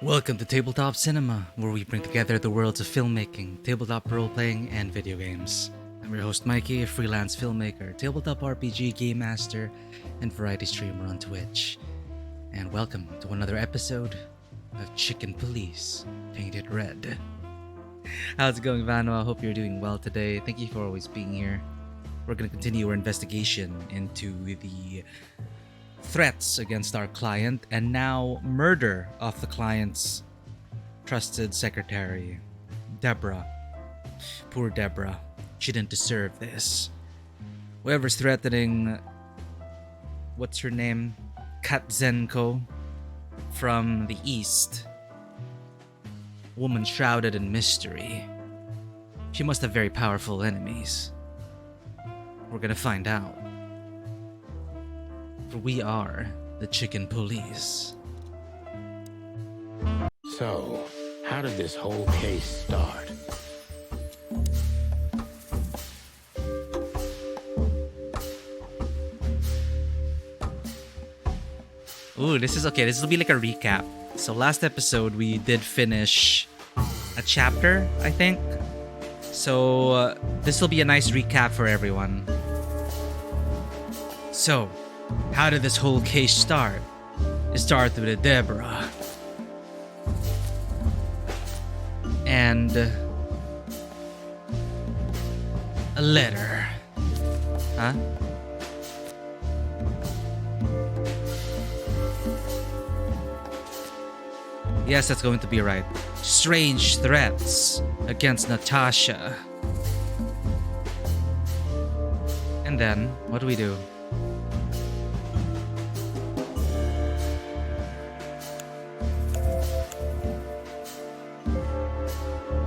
Welcome to Tabletop Cinema, where we bring together the worlds of filmmaking, tabletop role-playing, and video games. I'm your host Mikey, a freelance filmmaker, tabletop RPG game master, and variety streamer on Twitch. And welcome to another episode of Chicken Police Painted Red. How's it going, Vano? I hope you're doing well today. Thank you for always being here. We're going to continue our investigation into the threats against our client and now murder of the client's trusted secretary, Deborah. Poor Deborah. She didn't deserve this. Whoever's threatening, what's her name? Katzenko from the east. Woman shrouded in mystery. She must have very powerful enemies. We're gonna find out. For we are the Chicken Police. So, how did this whole case start? Ooh, this is okay. This will be like a recap. So last episode, we did finish a chapter, I think. So this will be a nice recap for everyone. So, how did this whole case start? It started with Deborah. And a letter. Huh? Yes, that's going to be right. Strange threats against Natasha. And then, what do we do?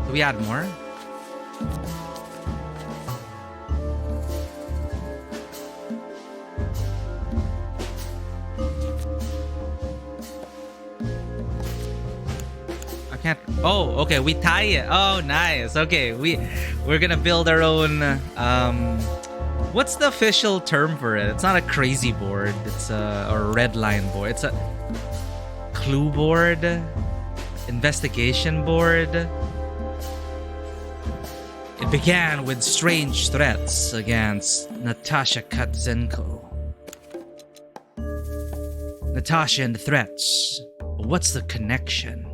Do we add more? I can't. Oh, okay. We tie it. Oh, nice. Okay, we're gonna build our own. What's the official term for it? It's not a crazy board. It's a red line board. It's a clue board, investigation board. It began with strange threats against Natasha Katzenko. Natasha and the threats. What's the connection?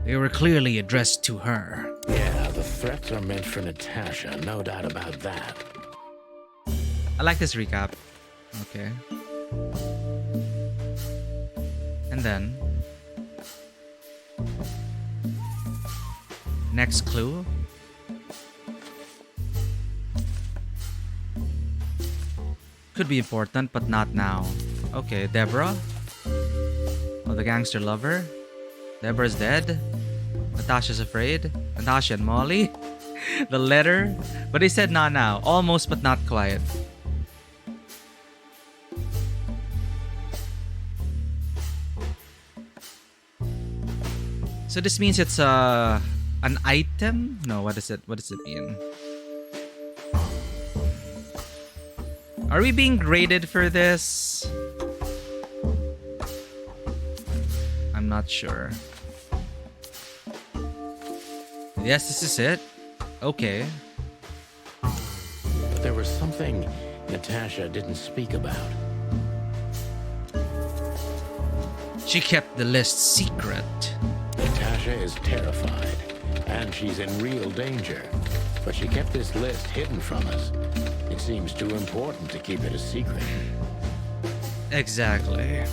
They were clearly addressed to her. Yeah, the threats are meant for Natasha, no doubt about that. I like this recap. Okay. And then next clue. Could be important, but not now. Okay, Deborah. Oh, the gangster lover. Deborah's dead. Natasha's afraid. Natasha and Molly. The letter. But they said not now. Almost, but not quite. So this means it's an item? No, what is it? What does it mean? Are we being graded for this? I'm not sure. Yes, this is it. Okay. But there was something Natasha didn't speak about. She kept the list secret. Natasha is terrified, and she's in real danger. But she kept this list hidden from us. It seems too important to keep it a secret. Exactly.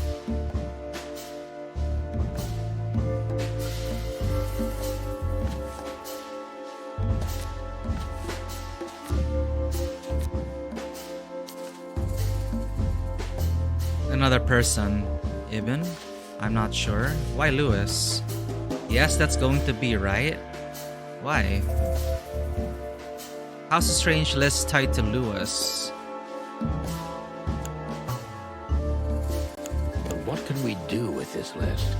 Another person. Ibn? I'm not sure. Why Lewis? Yes, that's going to be right. Why? How's a strange list tied to Lewis? But what can we do with this list?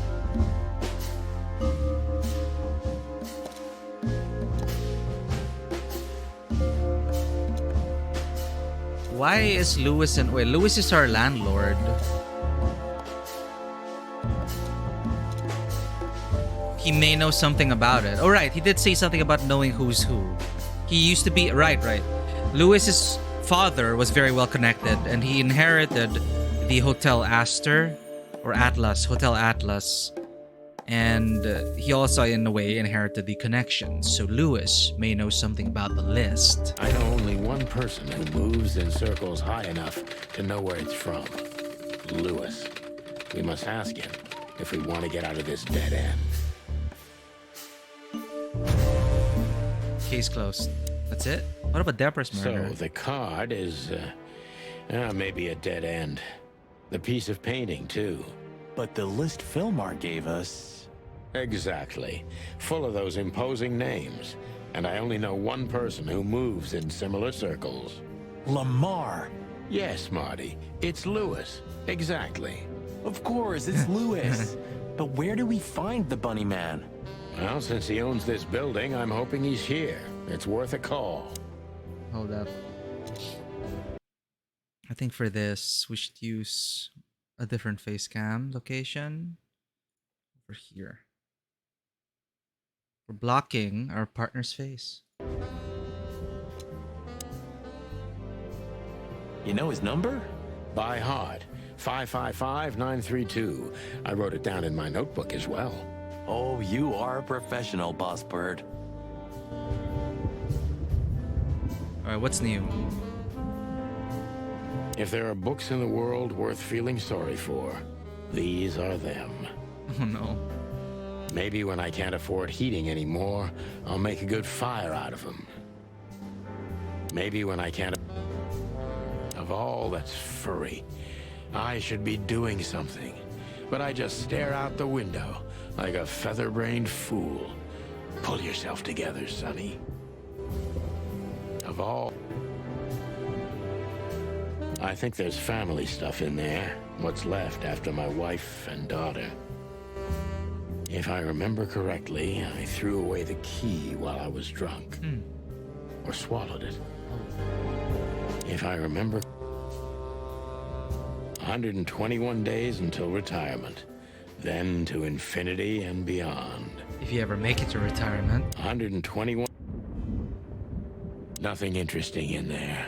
Why is Lewis and... Wait, Lewis is our landlord. He may know something about it. Oh, right. He did say something about knowing who's who. He used to be... Right. Lewis's father was very well connected, and he inherited the Hotel Astor, or Atlas, Hotel Atlas. And he also, in a way, inherited the connections. So Lewis may know something about the list. I know only one person who moves in circles high enough to know where it's from. Lewis. We must ask him if we want to get out of this dead end. Case closed. That's it? What about Deborah's murder? So the card is maybe a dead end. The piece of painting, too. But the list Filmar gave us... Exactly. Full of those imposing names. And I only know one person who moves in similar circles. Lamar. Yes, Marty. It's Lewis. Exactly. Of course, it's Lewis. But where do we find the Bunny Man? Well, since he owns this building, I'm hoping he's here. It's worth a call. Hold up. I think for this, we should use a different face cam location. Over here. We're blocking our partner's face. You know his number? By heart. 555-932. I wrote it down in my notebook as well. Oh, you are a professional, Boss Bird. Alright, what's new? If there are books in the world worth feeling sorry for, these are them. Oh no. Maybe when I can't afford heating anymore, I'll make a good fire out of them. Maybe when I can't... Of all that's furry, I should be doing something. But I just stare out the window like a feather-brained fool. Pull yourself together, Sonny. Of all... I think there's family stuff in there. What's left after my wife and daughter. If I remember correctly, I threw away the key while I was drunk. Or swallowed it. If I remember... 121 days until retirement. Then to infinity and beyond. If you ever make it to retirement. 121... Nothing interesting in there.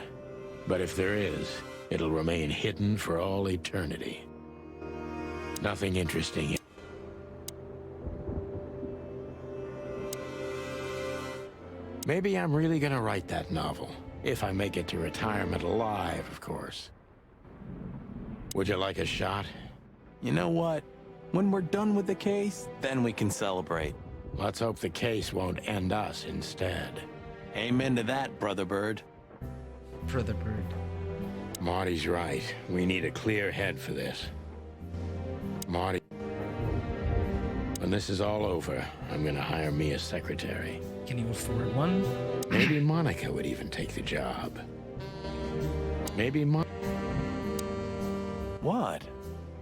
But if there is, it'll remain hidden for all eternity. Nothing interesting. Maybe I'm really gonna write that novel. If I make it to retirement alive, of course. Would you like a shot? You know what? When we're done with the case, then we can celebrate. Let's hope the case won't end us instead. Amen to that, Brother Bird. Brother Bird. Marty's right. We need a clear head for this. Marty... When this is all over, I'm gonna hire me a secretary. Can you afford one? Maybe Monica would even take the job. Maybe What?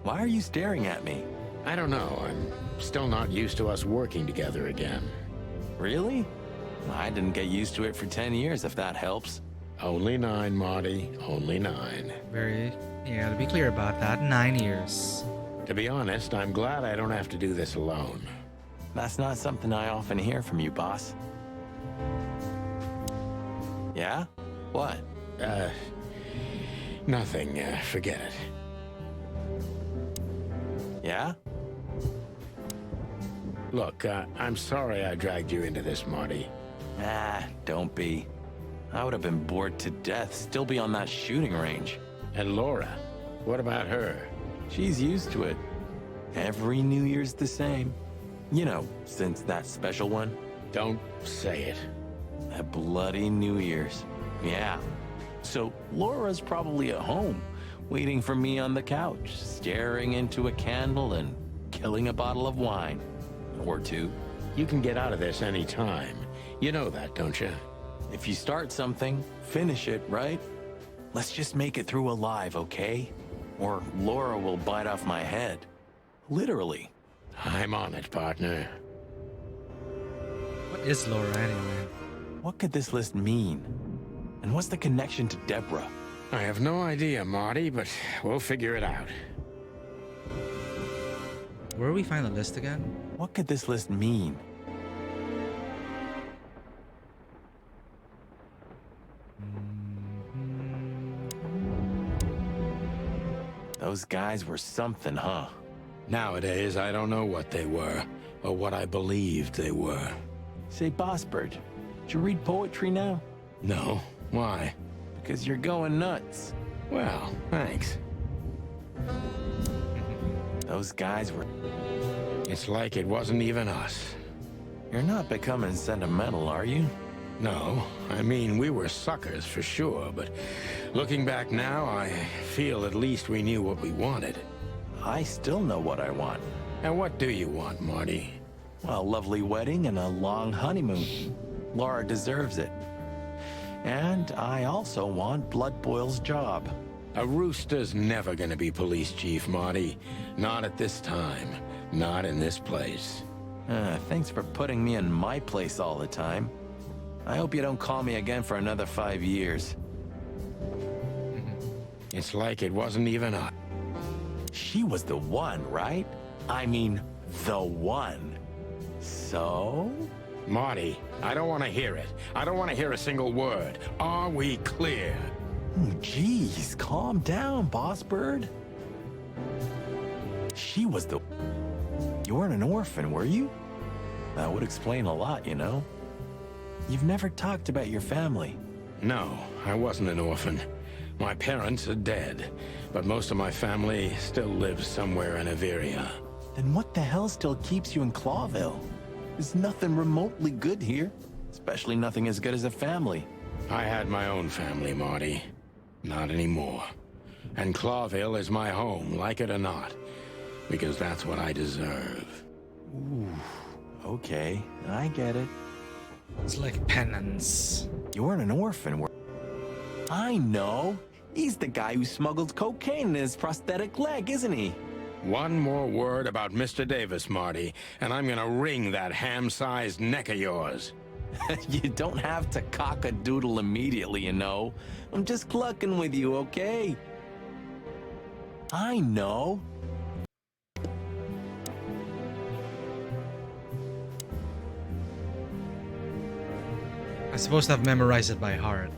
Why are you staring at me? I don't know. I'm still not used to us working together again. Really? I didn't get used to it for 10 years, if that helps. Only 9, Marty. Only 9. Yeah, to be clear about that, 9 years. To be honest, I'm glad I don't have to do this alone. That's not something I often hear from you, boss. Yeah? What? Nothing. Forget it. Yeah? Look, I'm sorry I dragged you into this, Marty. Ah, don't be. I would have been bored to death, still be on that shooting range. And Laura, what about her? She's used to it. Every New Year's the same. You know, since that special one. Don't say it. That bloody New Year's. Yeah. So Laura's probably at home, waiting for me on the couch, staring into a candle and killing a bottle of wine. Or 2. You can get out of this any time. You know that, don't you? If you start something, finish it, right? Let's just make it through alive, okay? Or Laura will bite off my head. Literally. I'm on it, partner. What is Laura anyway? What could this list mean? And what's the connection to Deborah? I have no idea, Marty, but we'll figure it out. Where do we find the list again? What could this list mean? Those guys were something, huh? Nowadays, I don't know what they were, or what I believed they were. Say, Bossbird, did you read poetry now? No. Why? Because you're going nuts. Well, thanks. Those guys were... It's like it wasn't even us. You're not becoming sentimental, are you? No, I mean, we were suckers for sure, but looking back now, I feel at least we knew what we wanted. I still know what I want. And what do you want, Marty? Well, a lovely wedding and a long honeymoon. Laura deserves it. And I also want Blood Boil's job. A rooster's never gonna be police chief, Marty. Not at this time. Not in this place. Thanks for putting me in my place all the time. I hope you don't call me again for another 5 years. It's like it wasn't even us. She was the one, right? I mean, the one. So? Marty, I don't want to hear it. I don't want to hear a single word. Are we clear? Jeez, calm down, Boss Bird. She was the... You weren't an orphan, were you? That would explain a lot, you know? You've never talked about your family. No, I wasn't an orphan. My parents are dead, but most of my family still lives somewhere in Averia. Then what the hell still keeps you in Clawville? There's nothing remotely good here. Especially nothing as good as a family. I had my own family, Marty. Not anymore. And Clawville is my home, like it or not. Because that's what I deserve. Ooh, okay, I get it. It's like penance. You weren't an orphan, were... I know. He's the guy who smuggled cocaine in his prosthetic leg, isn't he? One more word about Mr. Davis, Marty, and I'm gonna wring that ham-sized neck of yours. You don't have to cock-a-doodle immediately, you know. I'm just clucking with you, okay? I know. I'm supposed to have memorized it by heart.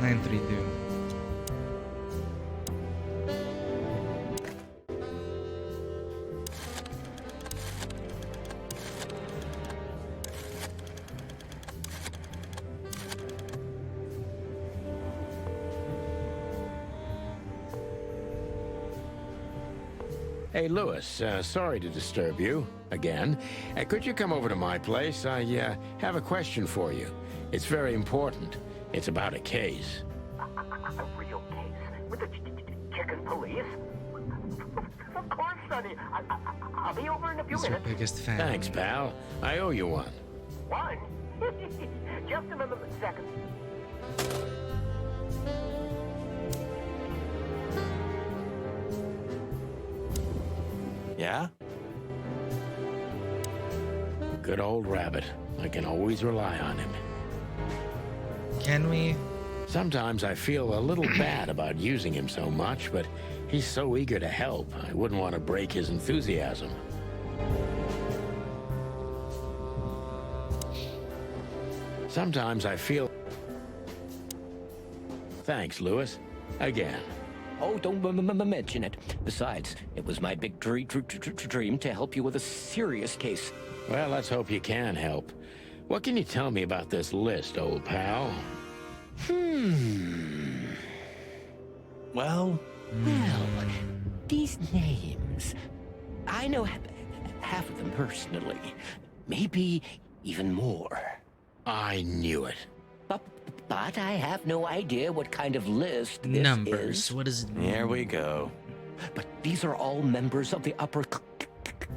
Nine, 3, 2. Hey, Lewis, sorry to disturb you again. Could you come over to my place? I have a question for you. It's very important. It's about a case. A real case? With the chicken police? Of course, Sonny. I'll be over in a few He's your minutes. biggest fan. Thanks, pal. I owe you one. One? Just a second. Yeah? Good old rabbit. I can always rely on him. Can we? Sometimes I feel a little bad about using him so much, but he's so eager to help, I wouldn't want to break his enthusiasm. Sometimes I feel... Thanks, Lewis. Again. Oh, don't mention it. Besides, it was my big dream to help you with a serious case. Well, let's hope you can help. What can you tell me about this list, old pal? Well... Well, these names, I know half of them personally. Maybe even more. I knew it. But I have no idea what kind of list this Numbers. is. What does it mean? Here we go. But these are all members of the upper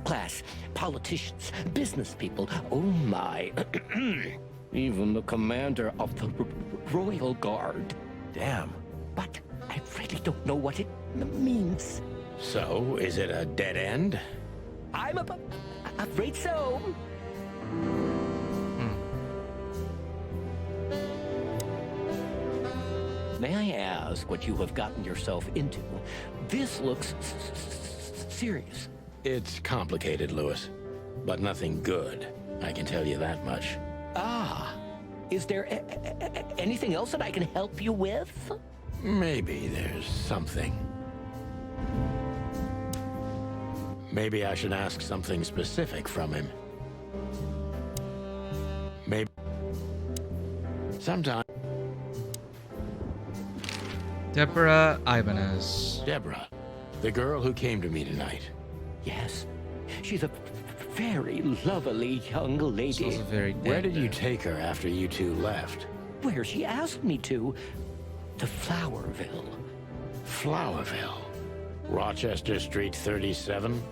class, politicians, business people. Oh my. Even the commander of the Royal Guard. Damn. But I really don't know what it means. So, is it a dead end? I'm afraid so. May I ask what you have gotten yourself into? This looks serious. It's complicated, Lewis, but nothing good. I can tell you that much. Ah, is there anything else that I can help you with? Maybe there's something. Maybe I should ask something specific from him. Maybe. Sometime. Deborah Ibanez. Deborah, the girl who came to me tonight. Yes, she's a very lovely young This lady. was a very Where dead, did you take her after you two left? Where she asked me to Flowerville. Flowerville. Rochester Street 37?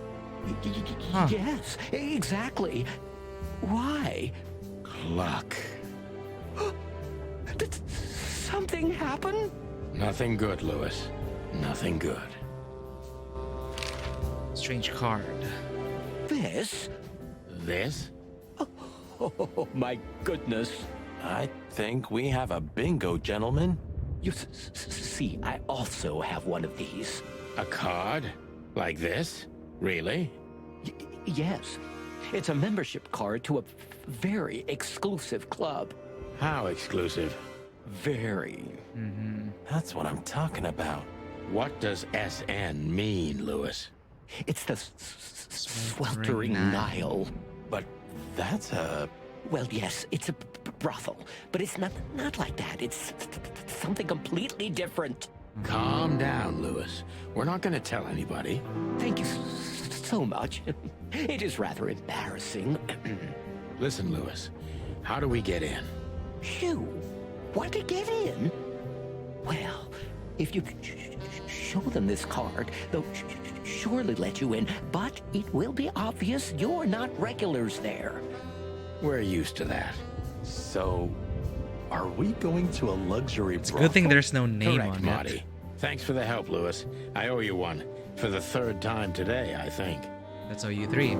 Huh. Yes, exactly. Why? Luck. Did something happen? Nothing good, Lewis. Nothing good. Strange card. This? This? Oh, my goodness. I think we have a bingo, gentlemen. You see, I also have one of these. A card? Like this? Really? Yes. It's a membership card to a very exclusive club. How exclusive? Very. That's what I'm talking about. What does SN mean, Lewis? It's the sweltering Nile. But that's a... Well, yes, it's a brothel, but it's not like that. It's something completely different. Calm down, Lewis. We're not going to tell anybody. Thank you so much. It is rather embarrassing. Listen, Lewis. How do we get in? You want to get in? Well, if you show them this card, they'll surely let you in, but it will be obvious you're not regulars there. We're used to that. So, are we going to a luxury It's a good thing there's no name Correct, on Marty. it. Thanks for the help, Lewis. I owe you one. For the third time today, I think. That's OU3.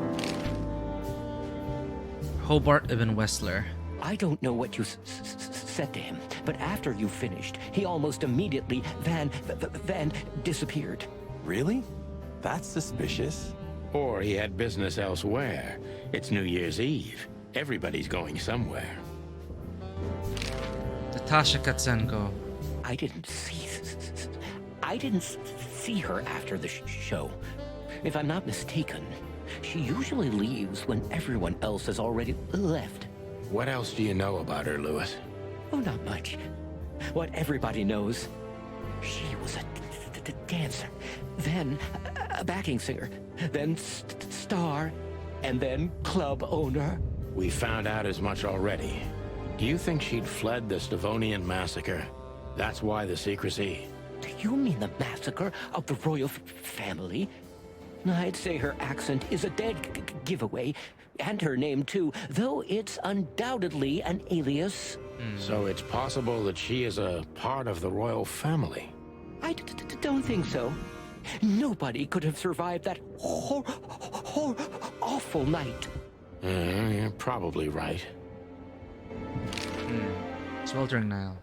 Hobart Ibn Wessler. I don't know what you said to him, but after you finished, he almost immediately Van disappeared. Really? That's suspicious. Or he had business elsewhere. It's New Year's Eve. Everybody's going somewhere. Natasha Katsenko. I didn't see her after the show. If I'm not mistaken, she usually leaves when everyone else has already left. What else do you know about her, Lewis? Oh, not much. What everybody knows. She was a dancer, then a backing singer, then star, and then club owner. We found out as much already. Do you think she'd fled the Stavonian massacre? That's why the secrecy? Do you mean the massacre of the royal family? I'd say her accent is a dead giveaway, and her name too, though it's undoubtedly an alias. So it's possible that she is a part of the royal family. I don't think so. Nobody could have survived that awful night. You're probably right. Sweltering Nile.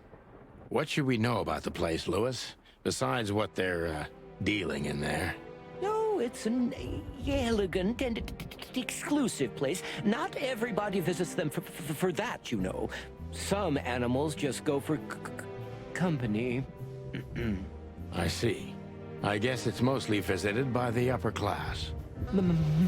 What should we know about the place, Lewis? Besides what they're dealing in there. No, it's an elegant and exclusive place. Not everybody visits them for that, you know. Some animals just go for company. I see. I guess it's mostly visited by the upper class.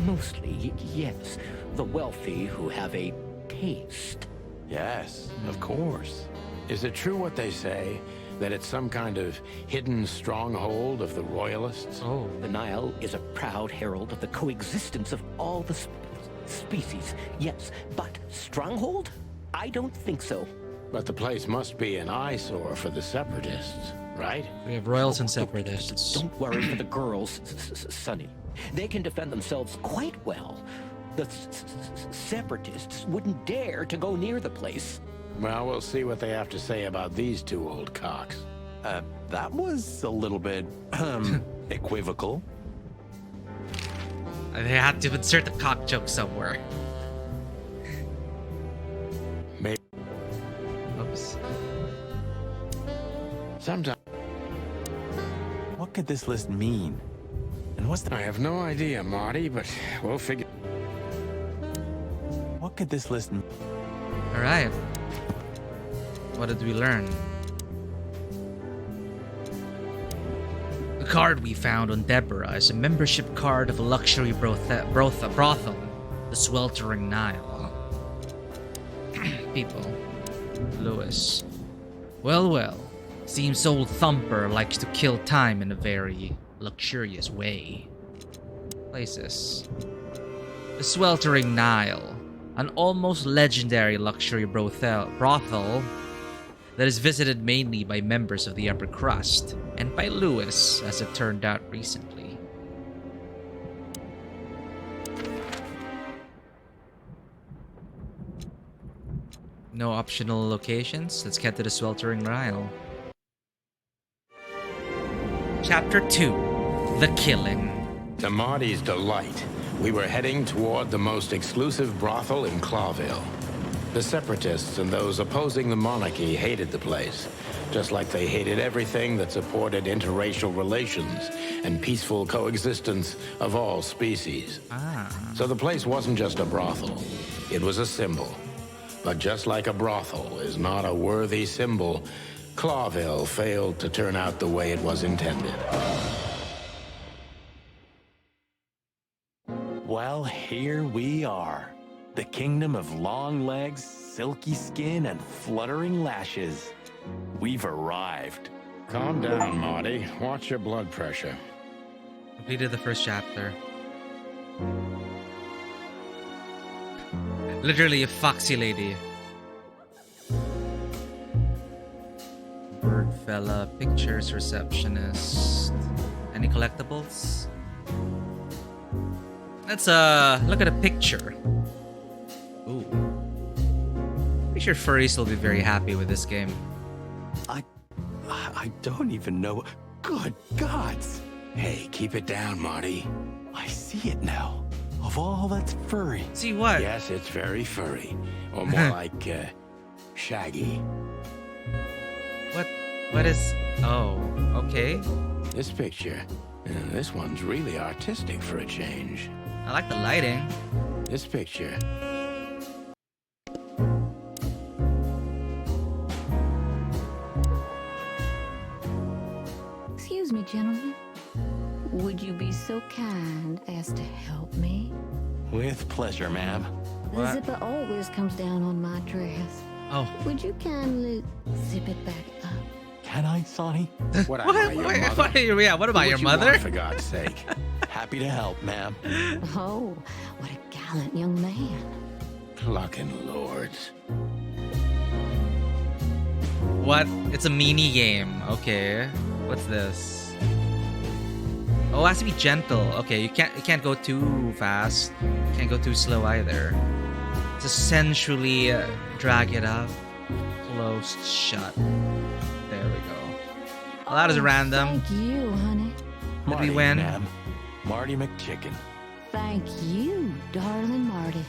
Mostly, yes. The wealthy who have a taste. Yes, of course. Is it true what they say, that it's some kind of hidden stronghold of the royalists? Oh. The Nile is a proud herald of the coexistence of all the species. Yes, but stronghold? I don't think so. But the place must be an eyesore for the separatists, right? We have royals and separatists. Don't worry for the girls, Sonny. They can defend themselves quite well. The separatists wouldn't dare to go near the place. Well, we'll see what they have to say about these two old cocks. That was a little bit, equivocal. They had to insert the cock joke somewhere. Maybe. Oops. Sometimes What could this list mean? And what's the... I have no idea, Marty, but we'll figure. What could this list mean? All right. What did we learn? The card we found on Deborah is a membership card of a luxury brothel, the Sweltering Nile. People. Lewis. Well. Seems old Thumper likes to kill time in a very luxurious way. Places. The Sweltering Nile. An almost legendary luxury brothel that is visited mainly by members of the upper crust, and by Lewis, as it turned out recently. No optional locations. Let's get to the Sweltering Nile. Chapter 2. The Killing. To Marty's delight, we were heading toward the most exclusive brothel in Clawville. The separatists and those opposing the monarchy hated the place, just like they hated everything that supported interracial relations and peaceful coexistence of all species. So the place wasn't just a brothel, it was a symbol. But just like a brothel is not a worthy symbol, Clawville failed to turn out the way it was intended. Well, here we are. The kingdom of long legs, silky skin, and fluttering lashes. We've arrived. Calm down, Marty. Watch your blood pressure. Completed the first chapter. Literally a foxy lady. Bird fella, pictures receptionist. Any collectibles? Let's look at a picture. Ooh. Pretty sure furries will be very happy with this game. I don't even know. Good gods! Hey, keep it down, Marty. I see it now. Of all that's furry. See what? Yes, it's very furry. Or more like, shaggy. What is... Oh, okay. This picture, this one's really artistic for a change. I like the lighting. This picture. Excuse me, gentlemen. Would you be so kind as to help me? With pleasure, ma'am. The What? zipper always comes down on my dress. Oh. Would you kindly zip it back up? Can I, Sonny? What am I, your mother? What about Who your would you mother? want, for God's sake? Happy to help, ma'am. Oh, what a gallant young man. Clucking lords. What? It's a mini game. Okay. What's this? Oh, it has to be gentle. Okay, you can't go too fast. You can't go too slow either. Just sensually drag it up. Closed shut. There we go. Well, that is random. Thank you, honey. Did we win? Ma'am. Marty McChicken. Thank you, darling Marty.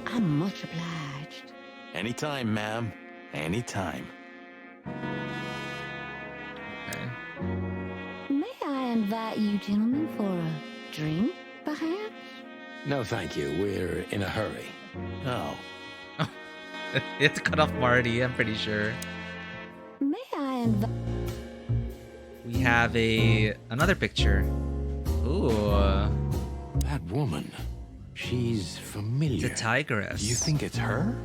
I'm much obliged. Anytime, ma'am. Anytime. Okay. May I invite you gentlemen for a drink, perhaps? No, thank you. We're in a hurry. Oh. It's cut off Marty, I'm pretty sure. May I invite... We have another picture. Ooh. That woman. She's familiar. It's a tigress. Do you think it's her?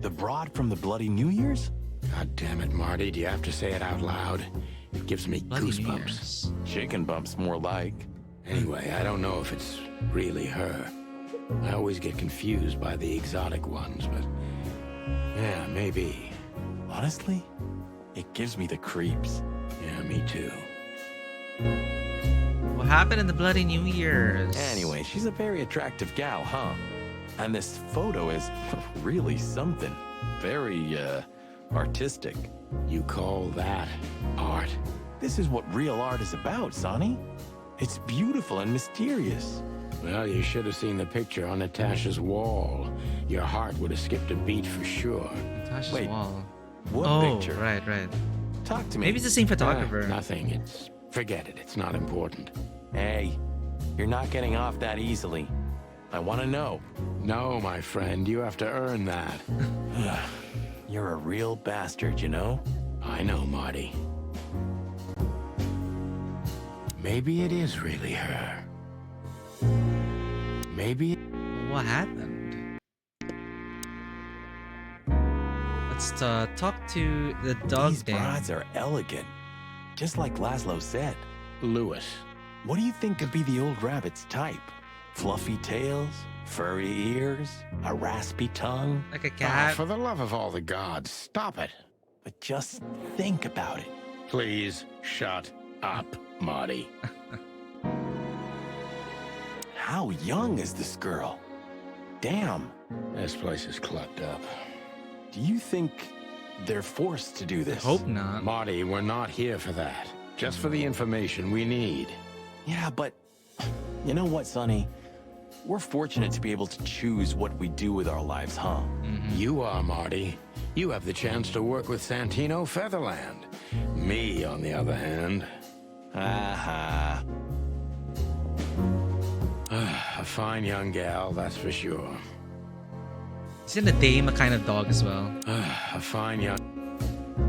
The broad from the Bloody New Year's? God damn it, Marty. Do you have to say it out loud? It gives me Bloody New goosebumps. Year's. Chicken bumps more like. Anyway, I don't know if it's really her. I always get confused by the exotic ones, but... yeah, maybe. Honestly, it gives me the creeps. Yeah, me too. What happened in the Bloody New Year's? Anyway, she's a very attractive gal, huh? And this photo is really something. Very, artistic. You call that art? This is what real art is about, Sonny. It's beautiful and mysterious. Well, you should have seen the picture on Natasha's wall. Your heart would have skipped a beat for sure. Natasha's Wait. wall. What Oh, picture? right. Talk to me. Maybe it's the same photographer. Nothing. Forget it. It's not important. Hey, you're not getting off that easily. I want to know. No, my friend. You have to earn that. You're a real bastard, you know? I know, Marty. Maybe it is really her. Maybe... What happened? Let's talk to the dog These dame. brides are elegant. Just like Laszlo said. Lewis. What do you think could be the old rabbit's type? Fluffy tails? Furry ears? A raspy tongue? Like a Ah, cat. for the love of all the gods, stop it. But just think about it. Please shut up, Marty. How young is this girl? Damn. This place is clucked up. Do you think they're forced to do this? Hope not. Marty, we're not here for that. Just for the information we need. Yeah, but you know what, Sonny? We're fortunate to be able to choose what we do with our lives, huh? You are, Marty. You have the chance to work with Santino Featherland. Me, on the other hand. Aha. A fine young gal, that's for sure. Isn't a dame a kind of dog as well? A fine young...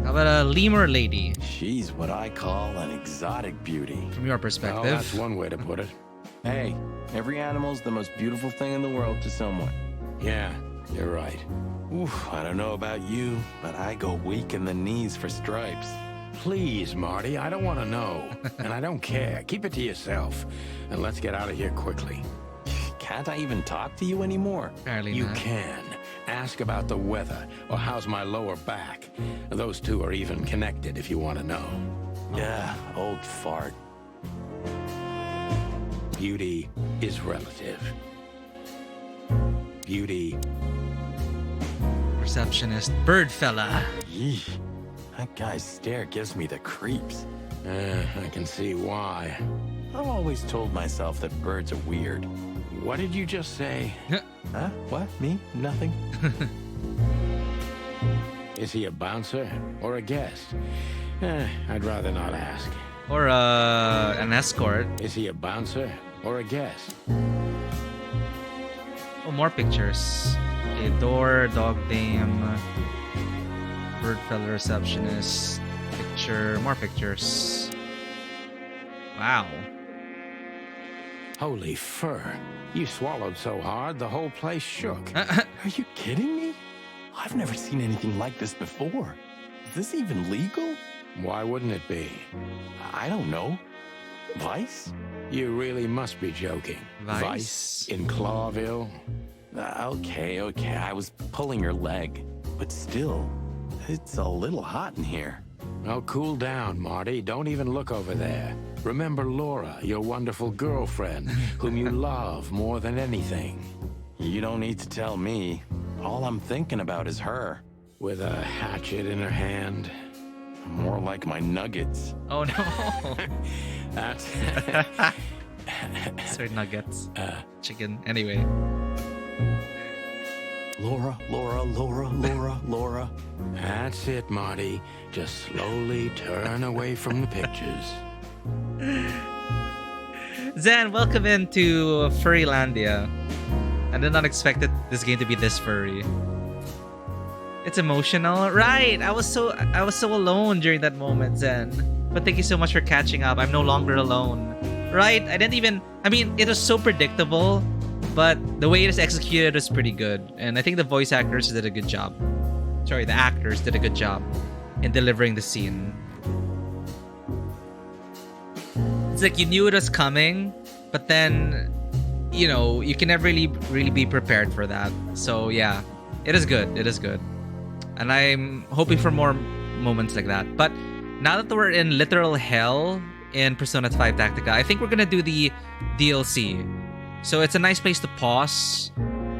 How about a lemur lady, She's what I call an exotic beauty. from your Well, perspective? that's one way to put it. Hey, every animal's the most beautiful thing in the world to someone. Yeah, you're right. Oof, I don't know about you, but I go weak in the knees for stripes. Please, Marty, I don't want to know. And I don't care. Keep it to yourself. And let's get out of here quickly. Can't I even talk to you anymore? Apparently You not. can. Ask about the weather, or how's my lower back. Those two are even connected if you want to know. Yeah, old fart. Beauty is relative. Beauty... Receptionist, bird fella. Yeesh. That guy's stare gives me the creeps. I can see why. I've always told myself that birds are weird. What did you just say? Huh? What? Me? Nothing? Is he a bouncer or a guest? I'd rather not ask. Or an escort. Is he a bouncer or a guest? Oh, more pictures. A door, dog dame, bird fella, receptionist, picture, more pictures. Wow. Holy fur. You swallowed so hard, the whole place shook. Are you kidding me? I've never seen anything like this before. Is this even legal? Why wouldn't it be? I don't know. Vice? You really must be joking. Vice? In Clawville? Okay. I was pulling your leg. But still, it's a little hot in here. Oh, cool down, Marty. Don't even look over there. Remember Laura, your wonderful girlfriend, whom you love more than anything. You don't need to tell me. All I'm thinking about is her. With a hatchet in her hand. More like my nuggets. Oh no. That's... Sorry, nuggets. Chicken. Anyway. Laura. That's it, Marty. Just slowly turn away from the pictures. Zen, welcome into Furrylandia. I did not expect this game to be this furry. It's emotional, right? I was so alone during that moment, Zen. But thank you so much for catching up. I'm no longer alone, right? I mean, it was so predictable, but the way it is executed was pretty good, and I think the voice actors did a good job. Sorry, the actors did a good job in delivering the scene. It's like you knew it was coming, but then, you know, you can never really be prepared for that. So yeah, it is good. It is good. And I'm hoping for more moments like that. But now that we're in literal hell in Persona 5 Tactica, I think we're gonna do the DLC. So it's a nice place to pause.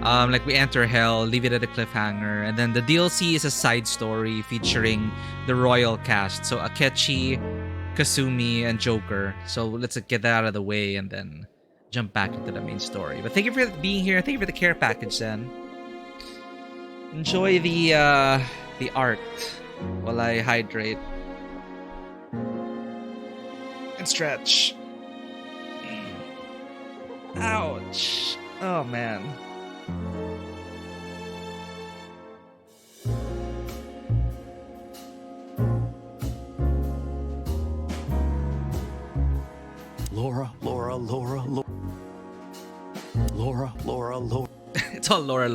Like we enter hell, leave it at a cliffhanger, and then the DLC is a side story featuring the royal cast. So Akechi, Kasumi, and Joker. So let's get that out of the way and then jump back into the main story. But thank you for being here. Thank you for the care package, Sen. Enjoy the art while I hydrate. and stretch. Ouch. Oh, man. Laura. It's all Laura.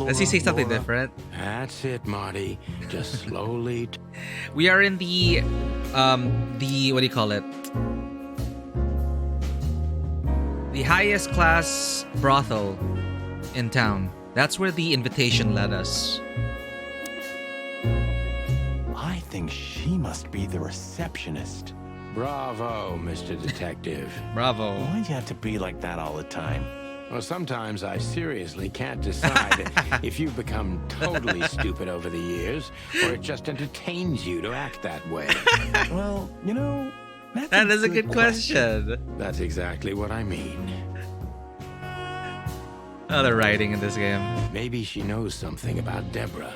Does he say something different? That's it, Marty. Just slowly. We are in the what do you call it? The highest class brothel in town. That's where the invitation led us. I think she must be the receptionist. Bravo, Mr. Detective. Bravo. Why'd you have to be like that all the time? Well, sometimes I seriously can't decide if you've become totally stupid over the years, or it just entertains you to act that way. Well, you know, That is a good question. That's exactly what I mean. Oh, the writing in this game. Maybe she knows something about Deborah,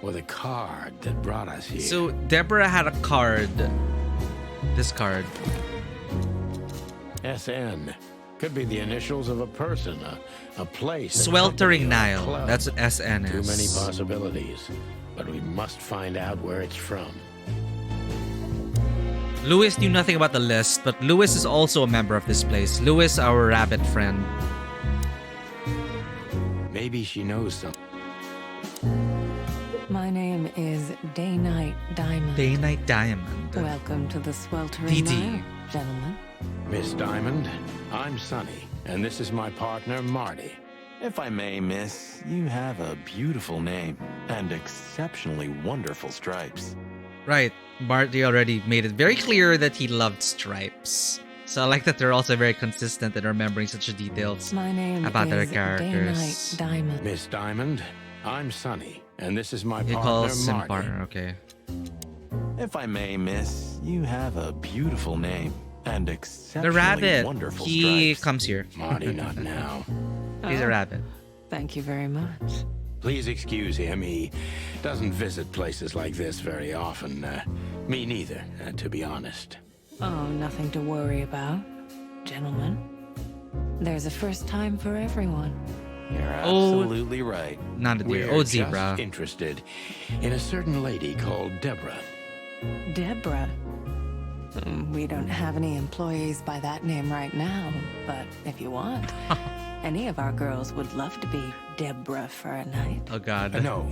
or the card that brought us here. So Deborah had a card. This card. SN. Could be the initials of a person, a place. a Sweltering company, or a Nile. club. That's what SN is. Too many possibilities. But we must find out where it's from. Lewis knew nothing about the list, but Lewis is also a member of this place. Lewis, our rabbit friend. Maybe she knows something. My name is Day-Night Diamond. Day-Night Diamond. Welcome to the sweltering DD. Nile, gentlemen. Miss Diamond, I'm Sonny, and this is my partner, Marty. If I may, miss, you have a beautiful name and exceptionally wonderful stripes. Right. Marty already made it very clear that he loved stripes. So I like that they're also very consistent in remembering such details. My name About their is characters. Day-Night Diamond. Miss Diamond, I'm Sonny, and this is my He partner, calls him Marty. partner, okay. If I may, miss, you have a beautiful name and The exceptionally rabbit. wonderful He stripes. comes here. Marty, not now. He's a Oh, rabbit. Thank you very much. Please excuse him. He doesn't visit places like this very often. Me neither, to be honest. Oh, nothing to worry about, gentlemen. There's a first time for everyone. You're Oh. absolutely right. Not a deer. We're Oh, just zebra. interested in a certain lady called Deborah. Deborah. We don't have any employees by that name right now, but if you want, any of our girls would love to be Deborah for a night. Oh, God. No.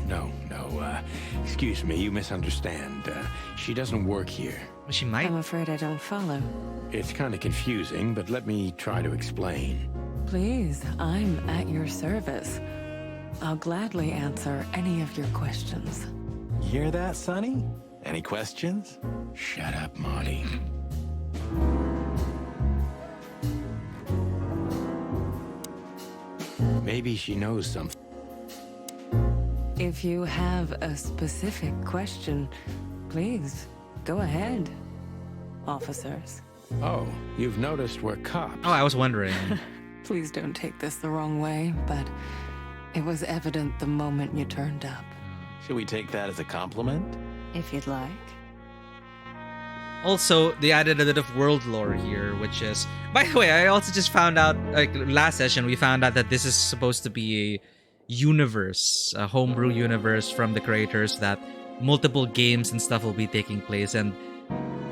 Excuse me, you misunderstand. She doesn't work here. She might. I'm afraid I don't follow. It's kind of confusing, but let me try to explain. Please, I'm at your service. I'll gladly answer any of your questions. You hear that, Sonny? Any questions? Shut up, Marty. Maybe she knows something. If you have a specific question, please go ahead, officers. Oh, you've noticed we're cops. Oh, I was wondering. Please don't take this the wrong way, but it was evident the moment you turned up. Should we take that as a compliment? If you'd like. Also, they added a bit of world lore here, which is... By the way, I also just found out, like, last session, we found out that this is supposed to be a universe, a homebrew universe from the creators, that multiple games and stuff will be taking place. And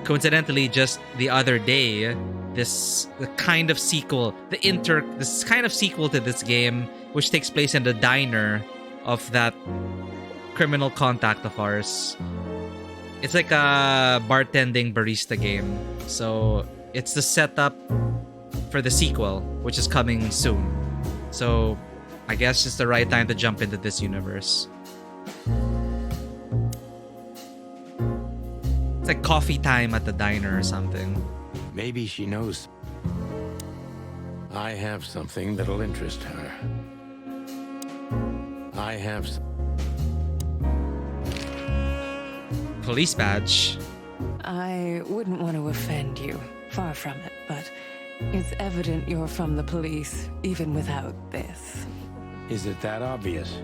coincidentally, just the other day, this kind of sequel to this game, which takes place in the diner of that criminal contact of ours. It's like a bartending barista game. So it's the setup for the sequel, which is coming soon. So I guess it's the right time to jump into this universe. It's like coffee time at the diner or something. Maybe she knows. I have something that'll interest her. I have... Police badge. I wouldn't want to offend you, far from it, but it's evident you're from the police, even without this. Is it that obvious?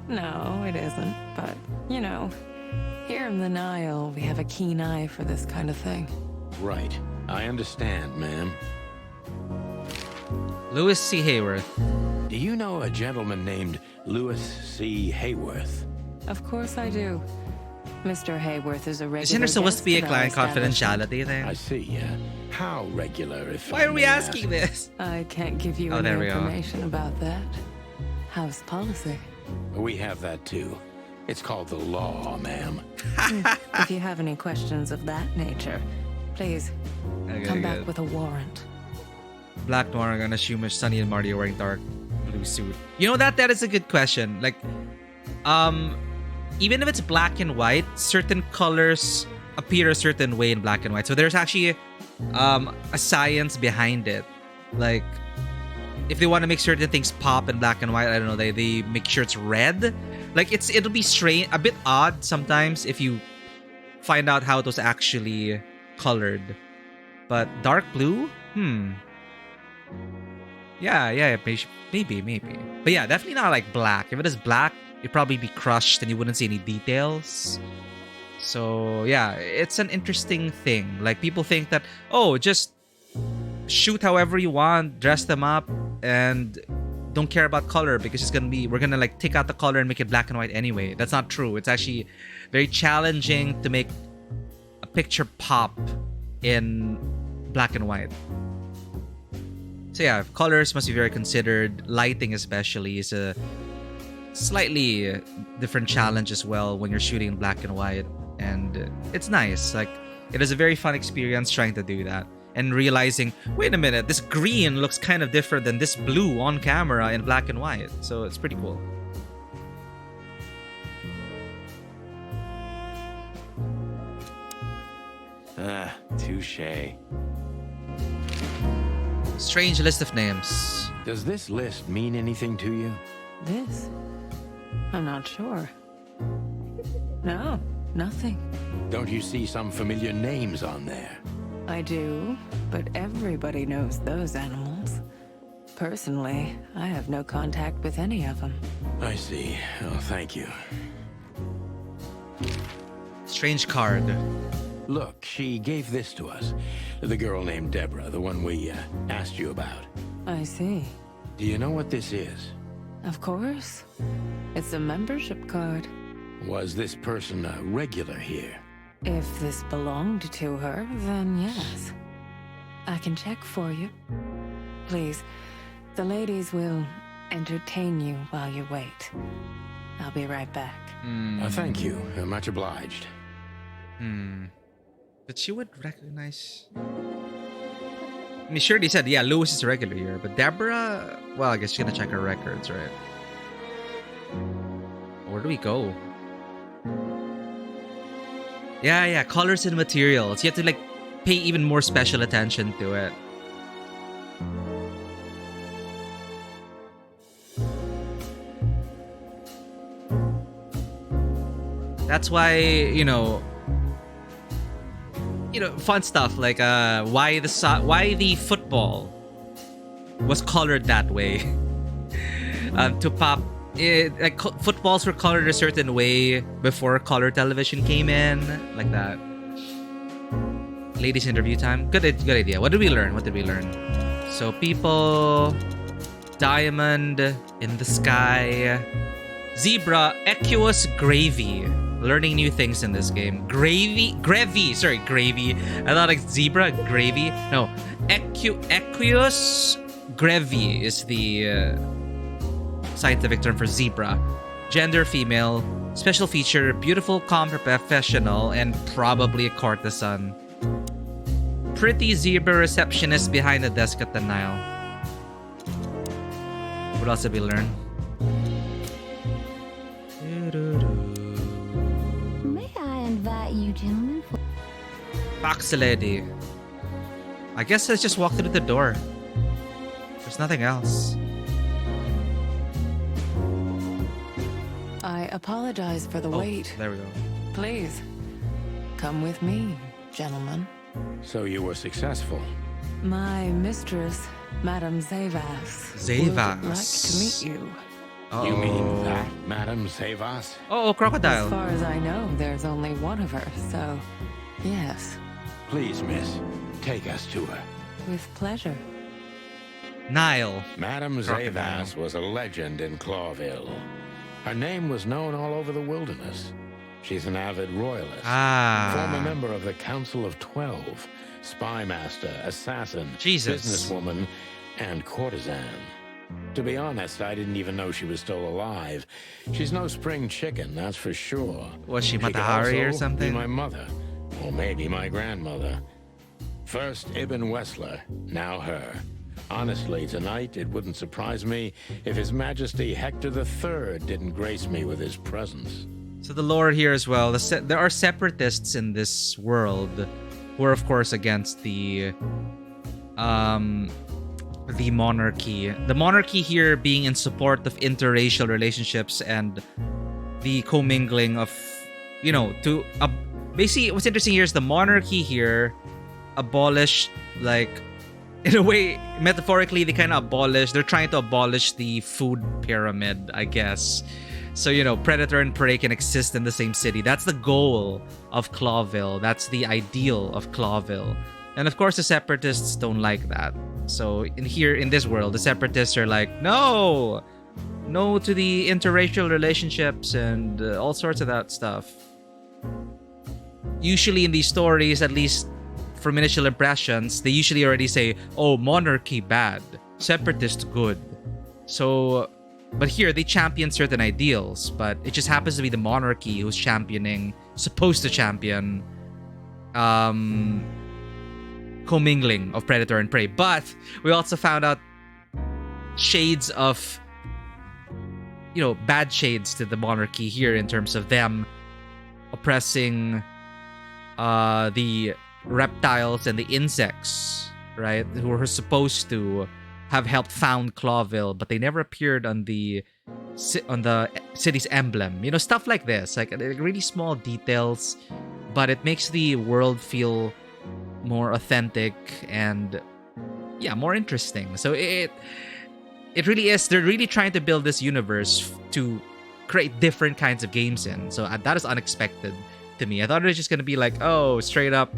No, it isn't, but, you know, Here in the Nile, we have a keen eye for this kind of thing. Right. I understand, ma'am. Louis C. Hayworth. Do you know a gentleman named Louis C. Hayworth? Of course I do. Mr. Hayworth is a regular Isn't there supposed to be a guest at our client establishment. confidentiality thing? I see, how regular, if Why I are we may asking ask? this? I can't give you Oh, any there we go. information about that. House policy. We have that too. It's called the law, ma'am. If you have any questions of that nature, please Okay, come back good. with a warrant. Black Noir, I'm gonna assume if Sunny and Marty are wearing dark blue suit. You know that is a good question. Like, even if it's black and white, certain colors appear a certain way in black and white. So there's actually a science behind it. Like, if they want to make certain things pop in black and white, I don't know, they make sure it's red. Like, it'll be strange, a bit odd sometimes if you find out how it was actually colored. But dark blue? Yeah, maybe. But yeah, definitely not like black. If it is black, it'd probably be crushed and you wouldn't see any details. So yeah, it's an interesting thing. Like, people think that, oh, just shoot however you want, dress them up, and don't care about color because we're gonna like take out the color and make it black and white anyway. That's not true. It's actually very challenging to make a picture pop in black and white. So yeah, colors must be very considered. Lighting especially is a slightly different challenge as well when you're shooting in black and white. And it's nice. Like, it is a very fun experience trying to do that. And realizing, wait a minute, this green looks kind of different than this blue on camera in black and white. So it's pretty cool. Touche. Strange list of names. Does this list mean anything to you? This? I'm not sure. No, nothing. Don't you see some familiar names on there? I do, but everybody knows those animals. Personally, I have no contact with any of them. I see. Oh, thank you. Strange card. Look, she gave this to us. The girl named Deborah, the one we asked you about. I see. Do you know what this is? Of course. It's a membership card. Was this person a regular here? If this belonged to her, then yes. I can check for you. Please, the ladies will entertain you while you wait. I'll be right back. Thank you. Much obliged. But she would recognize... I mean, sure, they said, yeah, Lewis is a regular here. But Deborah... Well, I guess she's gonna check her records, right? Where do we go? Yeah, colors and materials. You have to, like, pay even more special attention to it. That's why, fun stuff like why the football was colored that way. To pop like footballs were colored a certain way before color television came in, like that. Ladies interview time. Good idea. What did we learn? So people, diamond in the sky, zebra, equus, gravy. Learning new things in this game. Gravy. I thought like zebra, gravy. No, equus, gravy is the scientific term for zebra. Gender, female. Special feature, beautiful, calm, professional, and probably a courtesan. Pretty zebra receptionist behind the desk at the Nile. What else did we learn? May I invite you gentlemen for... Box lady. I guess let's just walk through the door. There's nothing else. I apologize for the wait. There we go. Please, come with me, gentlemen. So you were successful. My mistress, Madame Zavas, Zavas. would like to meet you. You mean that, Madam Savas? Oh, crocodile. As far as I know, there's only one of her, so yes, Please, miss, take us to her. with pleasure. Nile. Madam Crocodile. Zavas was a legend in Clawville. Her name was known all over the wilderness. She's an avid royalist, former member of the Council of 12, spy master, assassin, Jesus. businesswoman, and courtesan. To be honest, I didn't even know she was still alive. She's no spring chicken, that's for sure. Was she could Matahari or also something? Be my mother, or maybe my grandmother. First Ibn Wessler, now her. Honestly, tonight it wouldn't surprise me if His Majesty Hector III didn't grace me with his presence. So the lore here as well. There are separatists in this world who are, of course, against the monarchy. The monarchy here being in support of interracial relationships and the commingling of, basically what's interesting here is the monarchy here abolished, like, in a way, metaphorically, they're trying to abolish the food pyramid, I guess. So, predator and prey can exist in the same city. That's the goal of Clawville. That's the ideal of Clawville. And of course, the separatists don't like that. So in this world, the separatists are like, no to the interracial relationships and all sorts of that stuff. Usually in these stories, at least from initial impressions, they usually already say, oh, monarchy bad, separatist good. So, but here they champion certain ideals, but it just happens to be the monarchy who's supposed to champion commingling of predator and prey. But we also found out shades of, bad shades to the monarchy here in terms of them oppressing the reptiles and the insects, right? Who were supposed to have helped found Clawville, but they never appeared on the city's emblem. Stuff like this, like really small details, but it makes the world feel more authentic and more interesting. So it really is. They're really trying to build this universe to create different kinds of games in. So that is unexpected to me. I thought it was just gonna be like, oh, straight up,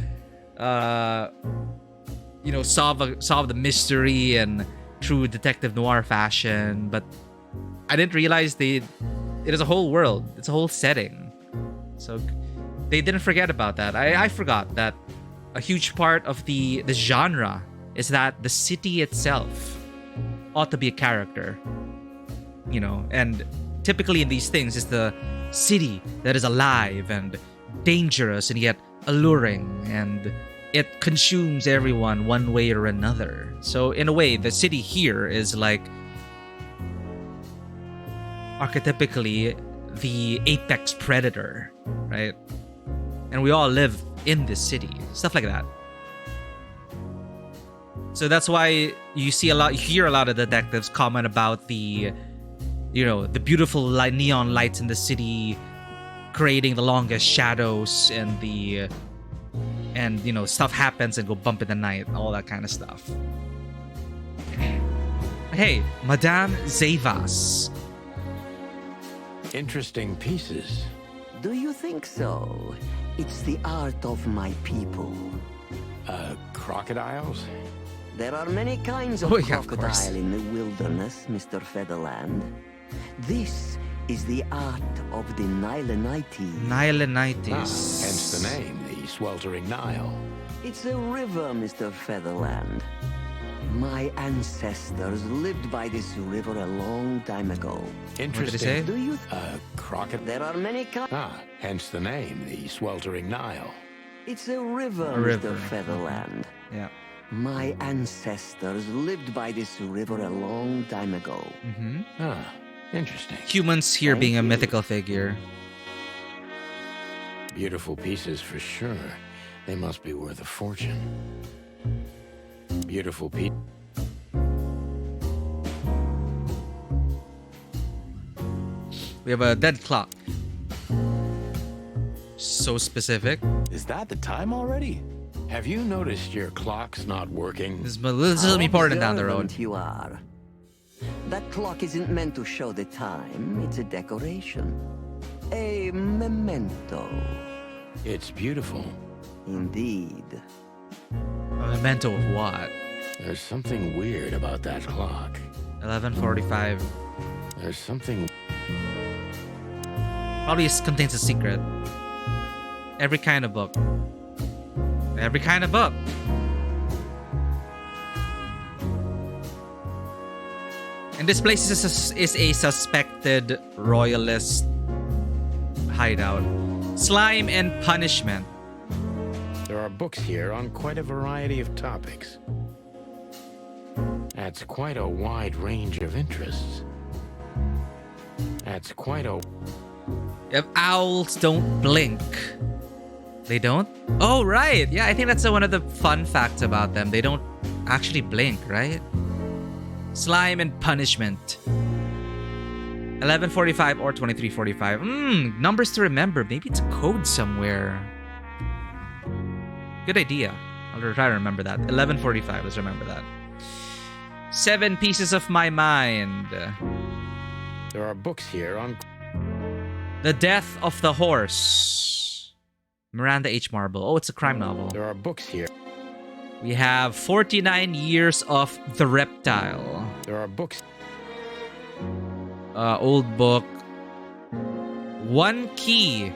solve the mystery and true detective noir fashion. But I didn't realize it is a whole world. It's a whole setting. So they didn't forget about that. I forgot that a huge part of the genre is that the city itself ought to be a character. And typically in these things, it's the city that is alive and dangerous and yet alluring, and it consumes everyone one way or another. So in a way, the city here is like archetypically the apex predator, right? And we all live in this city, stuff like that. So that's why you hear a lot of detectives comment about the beautiful neon lights in the city creating the longest shadows, and stuff happens and go bump in the night, all that kind of stuff. Hey, Madame Zavas. Interesting pieces. Do you think so? It's the art of my people. Crocodiles? There are many kinds of Of course. crocodile in the wilderness, Mr. Featherland. This is the art of the Nilenites. Hence the name, the sweltering Nile. It's a river, Mr. Featherland. My ancestors lived by this river a long time ago. Interesting. Do you? Crocodile. There are many kinds. Hence the name, the sweltering Nile. It's a river, river. Mr. Featherland. Yeah. My ancestors lived by this river a long time ago. Interesting. Humans here Thank being a you. mythical figure. Beautiful pieces for sure. They must be worth a fortune. Beautiful piece. We have a dead clock. So specific. Is that the time already? Have you noticed your clock's not working? This is me important down the road. Observant you are. That clock isn't meant to show the time. It's a decoration. A memento. It's beautiful. Indeed. A memento of what? There's something weird about that clock. 11:45. There's something... Probably contains a secret. Every kind of book. Every kind of book. And this place is a suspected royalist hideout. Slime and punishment. There are books here on quite a variety of topics. That's quite a wide range of interests. That's quite a... If owls don't blink. They don't? Oh, right. Yeah, I think that's one of the fun facts about them. They don't actually blink, right? Slime and punishment. 11:45 or 23:45. Numbers to remember. Maybe it's a code somewhere. Good idea. I'll try to remember that. 11:45. Let's remember that. 7 pieces of my mind. There are books here on... The Death of the Horse. Miranda H. Marble. Oh, it's a crime novel. There are books here. We have 49 Years of the Reptile. There are books... Old book. One Key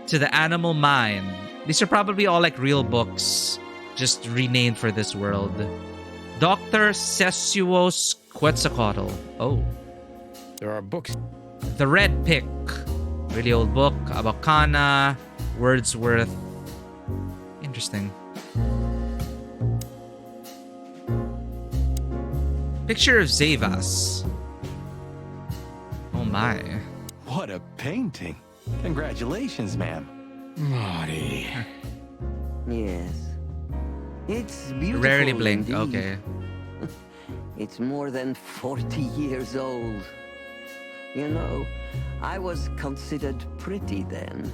to the Animal Mind. These are probably all like real books, just renamed for this world. Dr. Sessuos Quetzalcoatl. Oh. There are books... The Red Pick. Really old book. Abacana. Wordsworth. Interesting. Picture of Zavas. Oh my. What a painting. Congratulations, ma'am. Marty. Yes. It's beautiful. Rarely blink. Indeed. Okay. It's more than 40 years old. You know, I was considered pretty then.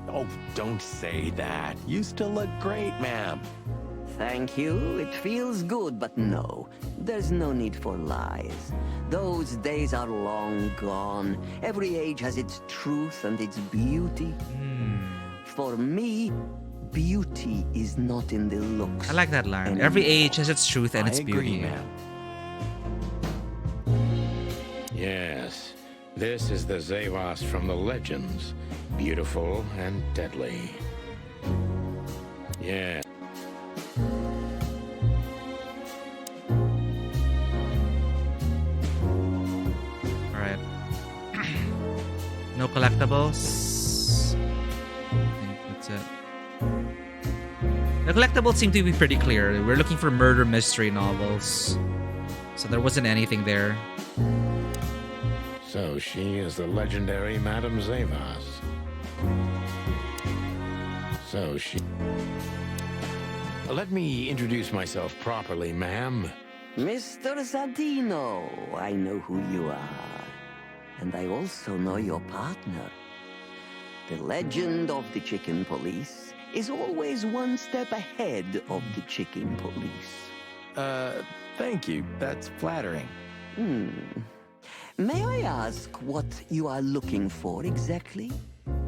Oh, don't say that. You still look great, ma'am. Thank you. It feels good, but no. There's no need for lies. Those days are long gone. Every age has its truth and its beauty. For me, beauty is not in the looks. I like that line. anymore. Every age has its truth and its I agree, beauty. ma'am. Yes. This is the Zavas from the legends. Beautiful and deadly. Yeah. Alright. No collectibles. I think that's it. The collectibles seem to be pretty clear. We're looking for murder mystery novels. So there wasn't anything there. So she is the legendary Madame Zavas. So she... Let me introduce myself properly, ma'am. Mr. Santino, I know who you are. And I also know your partner. The legend of the Chicken Police is always one step ahead of the Chicken Police. Thank you. That's flattering. May I ask what you are looking for exactly?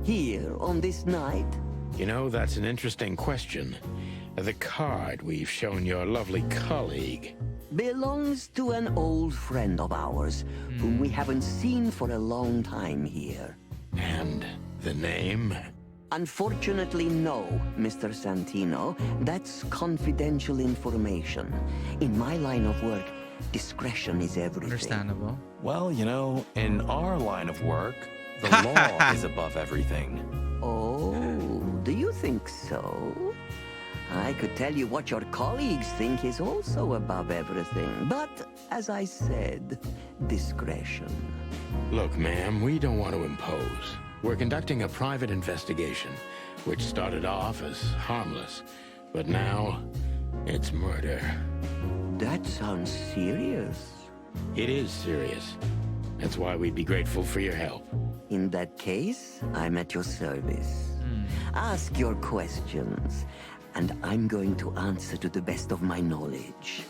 Here, on this night? You know, that's an interesting question. The card we've shown your lovely colleague Belongs to an old friend of ours, whom we haven't seen for a long time here. and the name. Unfortunately, no, Mr. Santino. That's confidential information. In my line of work, discretion is everything. Understandable. Well, you know, in our line of work, the law is above everything. Oh, do you think so? I could tell you what your colleagues think is also above everything. But, as I said, discretion. Look, ma'am, we don't want to impose. We're conducting a private investigation, which started off as harmless, but now it's murder. That sounds serious. It is serious. That's why we'd be grateful for your help. In that case, I'm at your service. Ask your questions. and I'm going to answer to the best of my knowledge.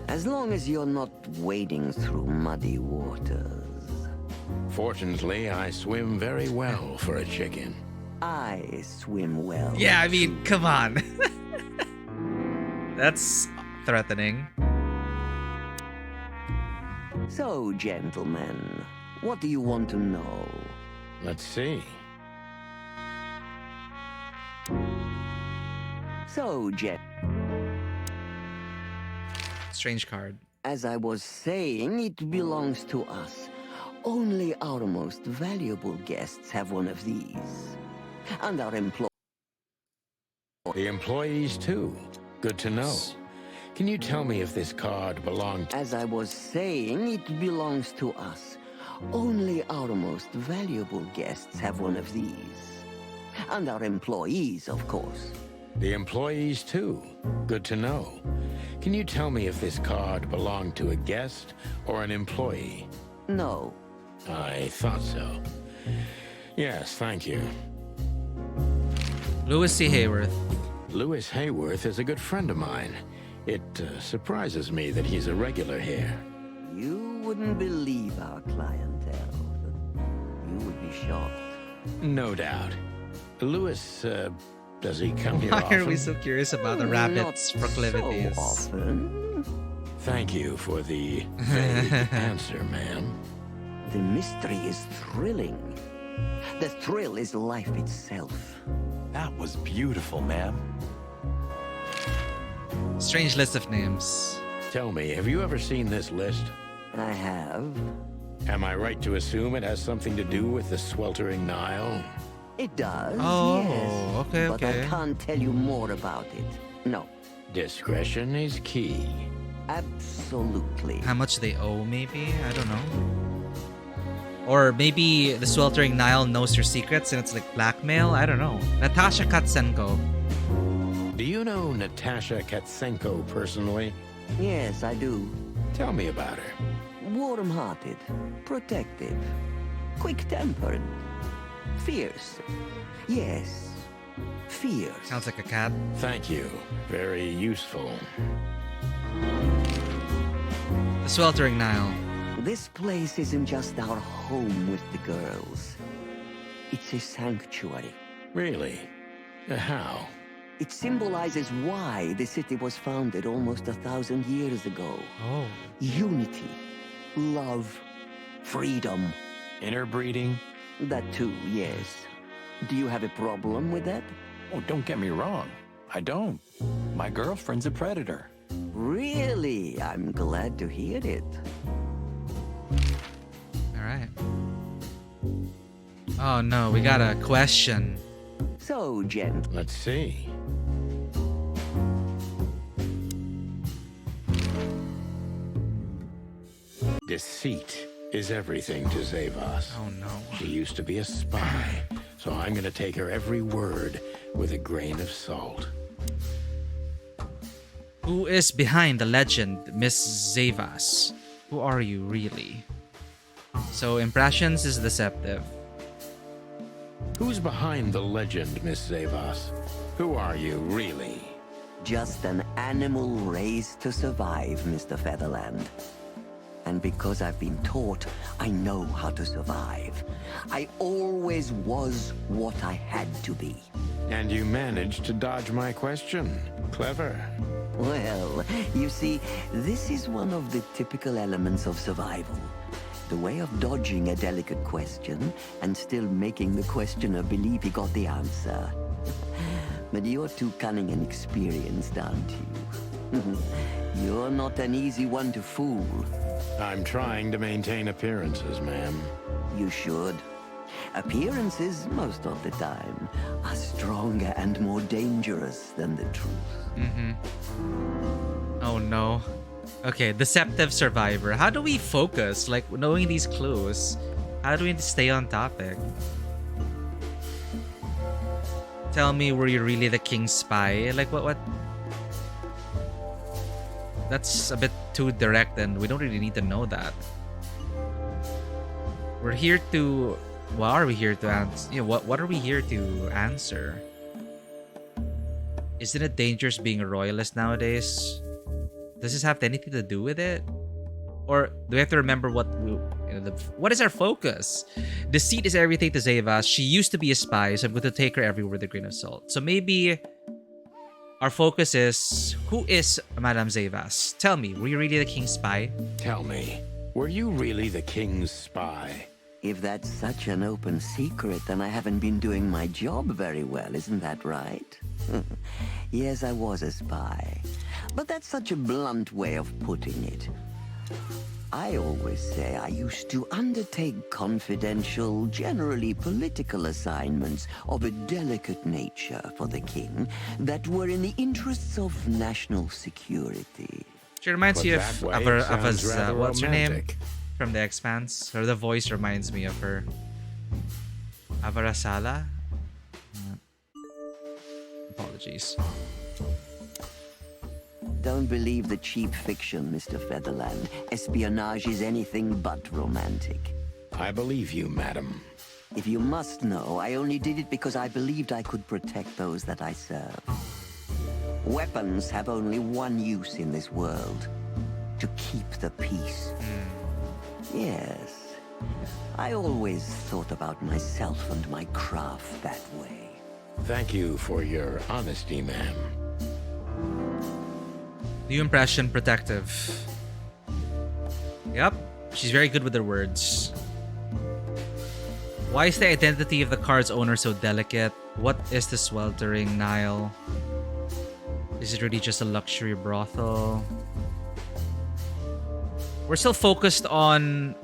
As long as you're not wading through muddy waters. Fortunately, I swim very well for a chicken. I swim well. Yeah, I mean, too. come on. That's threatening. So, gentlemen, what do you want to know? Let's see. So, Strange card. as I was saying, it belongs to us. Only our most valuable guests have one of these. And our The employees, too. Good to know. Can you tell me if this card belonged... As I was saying, it belongs to us. Only our most valuable guests have one of these. And our employees, of course. The employees, too. Good to know. Can you tell me if this card belonged to a guest or an employee? No. I thought so. Yes, thank you. Louis C. Hayworth. Louis Hayworth is a good friend of mine. It surprises me that he's a regular here. You wouldn't believe our clientele. You would be shocked. No doubt. Louis, does he come here Why often? are we so curious about the rabbit's Not proclivities? so often. Thank you for the vague answer, ma'am. The mystery is thrilling. The thrill is life itself. That was beautiful, ma'am. Strange list of names. Tell me, have you ever seen this list? I have. Am I right to assume it has something to do with the sweltering Nile? It does, Oh, yes. okay, But okay. I can't tell you more about it. No, Discretion is key. absolutely. How much they owe, maybe? I don't know. Or maybe the sweltering Nile knows your secrets and it's like blackmail? I don't know. Natasha Katsenko. Do you know Natasha Katsenko personally? Yes, I do. Tell me about her. Warm-hearted, protective, quick-tempered, fierce. Yes, fierce. Sounds like a cat. Thank you. Very useful. The sweltering Nile. This place isn't just our home with the girls. It's a sanctuary. Really? How? It symbolizes why the city was founded almost 1,000 years ago. Oh. Unity, love, freedom. Interbreeding? That too, yes. Do you have a problem with that? Oh, don't get me wrong. I don't. My girlfriend's a predator. Really? I'm glad to hear it. Alright. Oh no, we got a question. So, Jen, Let's see. Deceit is everything to Zavas. Oh no. She used to be a spy, so I'm gonna take her every word with a grain of salt. Who is behind the legend, Miss Zavas? Who are you, really? So, impressions is deceptive. Who's behind the legend, Miss Zavas? Who are you, really? just an animal raised to survive, Mr. Featherland. And because I've been taught, I know how to survive. I always was what I had to be. And you managed to dodge my question. Clever. Well, you see, this is one of the typical elements of survival. The way of dodging a delicate question and still making the questioner believe he got the answer. But you're too cunning and experienced, aren't you? You're not an easy one to fool. I'm trying to maintain appearances, ma'am. You should. Appearances, most of the time, are stronger and more dangerous than the truth. Oh no. Okay, deceptive survivor. How do we focus? Like, knowing these clues, how do we stay on topic? Tell me, were you really the king's spy? Like, what? That's a bit too direct, and we don't really need to know that. We're here to... What are we here to answer? Yeah, what are we here to answer? isn't it dangerous being a royalist nowadays? Does this have anything to do with it? Or do we have to remember what is our focus? Deceit is everything to Zevas. She used to be a spy, so I'm going to take her everywhere with a grain of salt. So maybe our focus is, who is Madame Zevas? Tell me, were you really the king's spy? Tell me, were you really the king's spy? If that's such an open secret, then I haven't been doing my job very well, isn't that right? Yes, I was a spy. But that's such a blunt way of putting it. I always say I used to undertake confidential, generally political assignments of a delicate nature for the king that were in the interests of national security. She reminds you of what's her name? romantic. From The Expanse. Or the voice reminds me of her. Avarasala? Apologies. Don't believe the cheap fiction, Mr. Featherland. Espionage is anything but romantic. I believe you, madam. If you must know, I only did it because I believed I could protect those that I serve. Weapons have only one use in this world. To keep the peace. Yes. I always thought about myself and my craft that way. Thank you for your honesty, ma'am. New impression, protective. Yep, she's very good with her words. Why is the identity of the card's owner so delicate? What is the sweltering Nile? Is it really just a luxury brothel? We're still focused on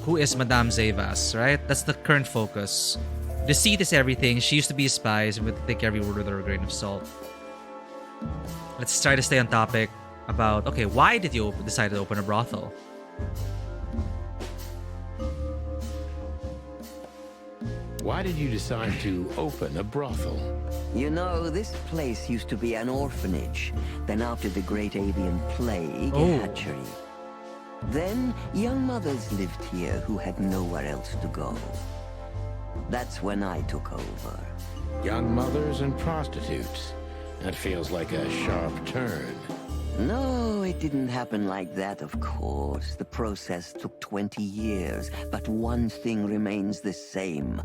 who is Madame Zevas, right? That's the current focus. Deceit is everything. She used to be a spy, so we have to take every word with a grain of salt. Let's try to stay on topic about, okay, why did you decide to open a brothel? Why did you decide to open a brothel? You know, this place used to be an orphanage. Then after the Great Avian Plague, a hatchery. Then young mothers lived here who had nowhere else to go. That's when I took over. Young mothers and prostitutes. That feels like a sharp turn. No, it didn't happen like that, of course. The process took 20 years, but one thing remains the same.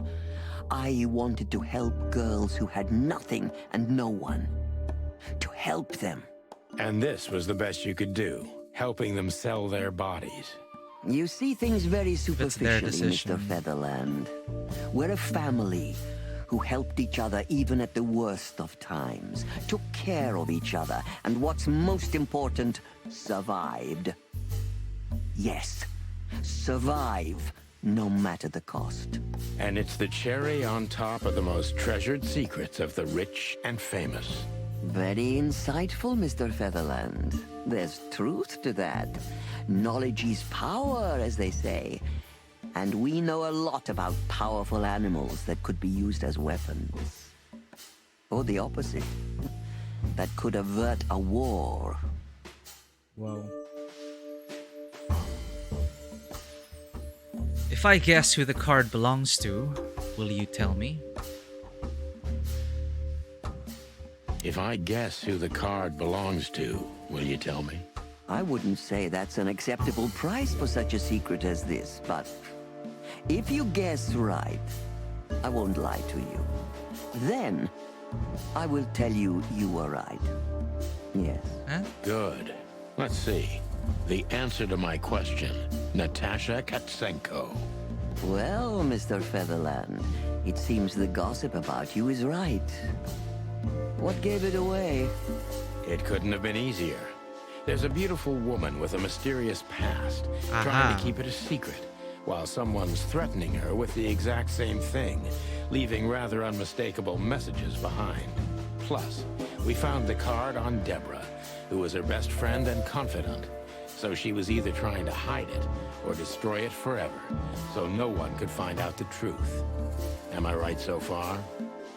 I wanted to help girls who had nothing and no one. To help them. And this was the best you could do, helping them sell their bodies. You see things very superficially, decision. Mr. Featherland. We're a family who helped each other even at the worst of times, took care of each other, and what's most important, survived. Yes, survive, no matter the cost. And it's the cherry on top of the most treasured secrets of the rich and famous. Very insightful, Mr. Featherland. There's truth to that. Knowledge is power, as they say. And we know a lot about powerful animals that could be used as weapons. Or the opposite. That could avert a war. Whoa. If I guess who the card belongs to, will you tell me? If I guess who the card belongs to, will you tell me? I wouldn't say that's an acceptable price for such a secret as this, but if you guess right, I won't lie to you. Then, I will tell you you were right. Yes. Huh? Good. Let's see. The answer to my question, Natasha Katsenko. Well, Mr. Featherland, it seems the gossip about you is right. What gave it away? It couldn't have been easier. There's a beautiful woman with a mysterious past, trying to keep it a secret, while someone's threatening her with the exact same thing, leaving rather unmistakable messages behind. Plus, we found the card on Deborah, who was her best friend and confidant. So she was either trying to hide it or destroy it forever, so no one could find out the truth. Am I right so far?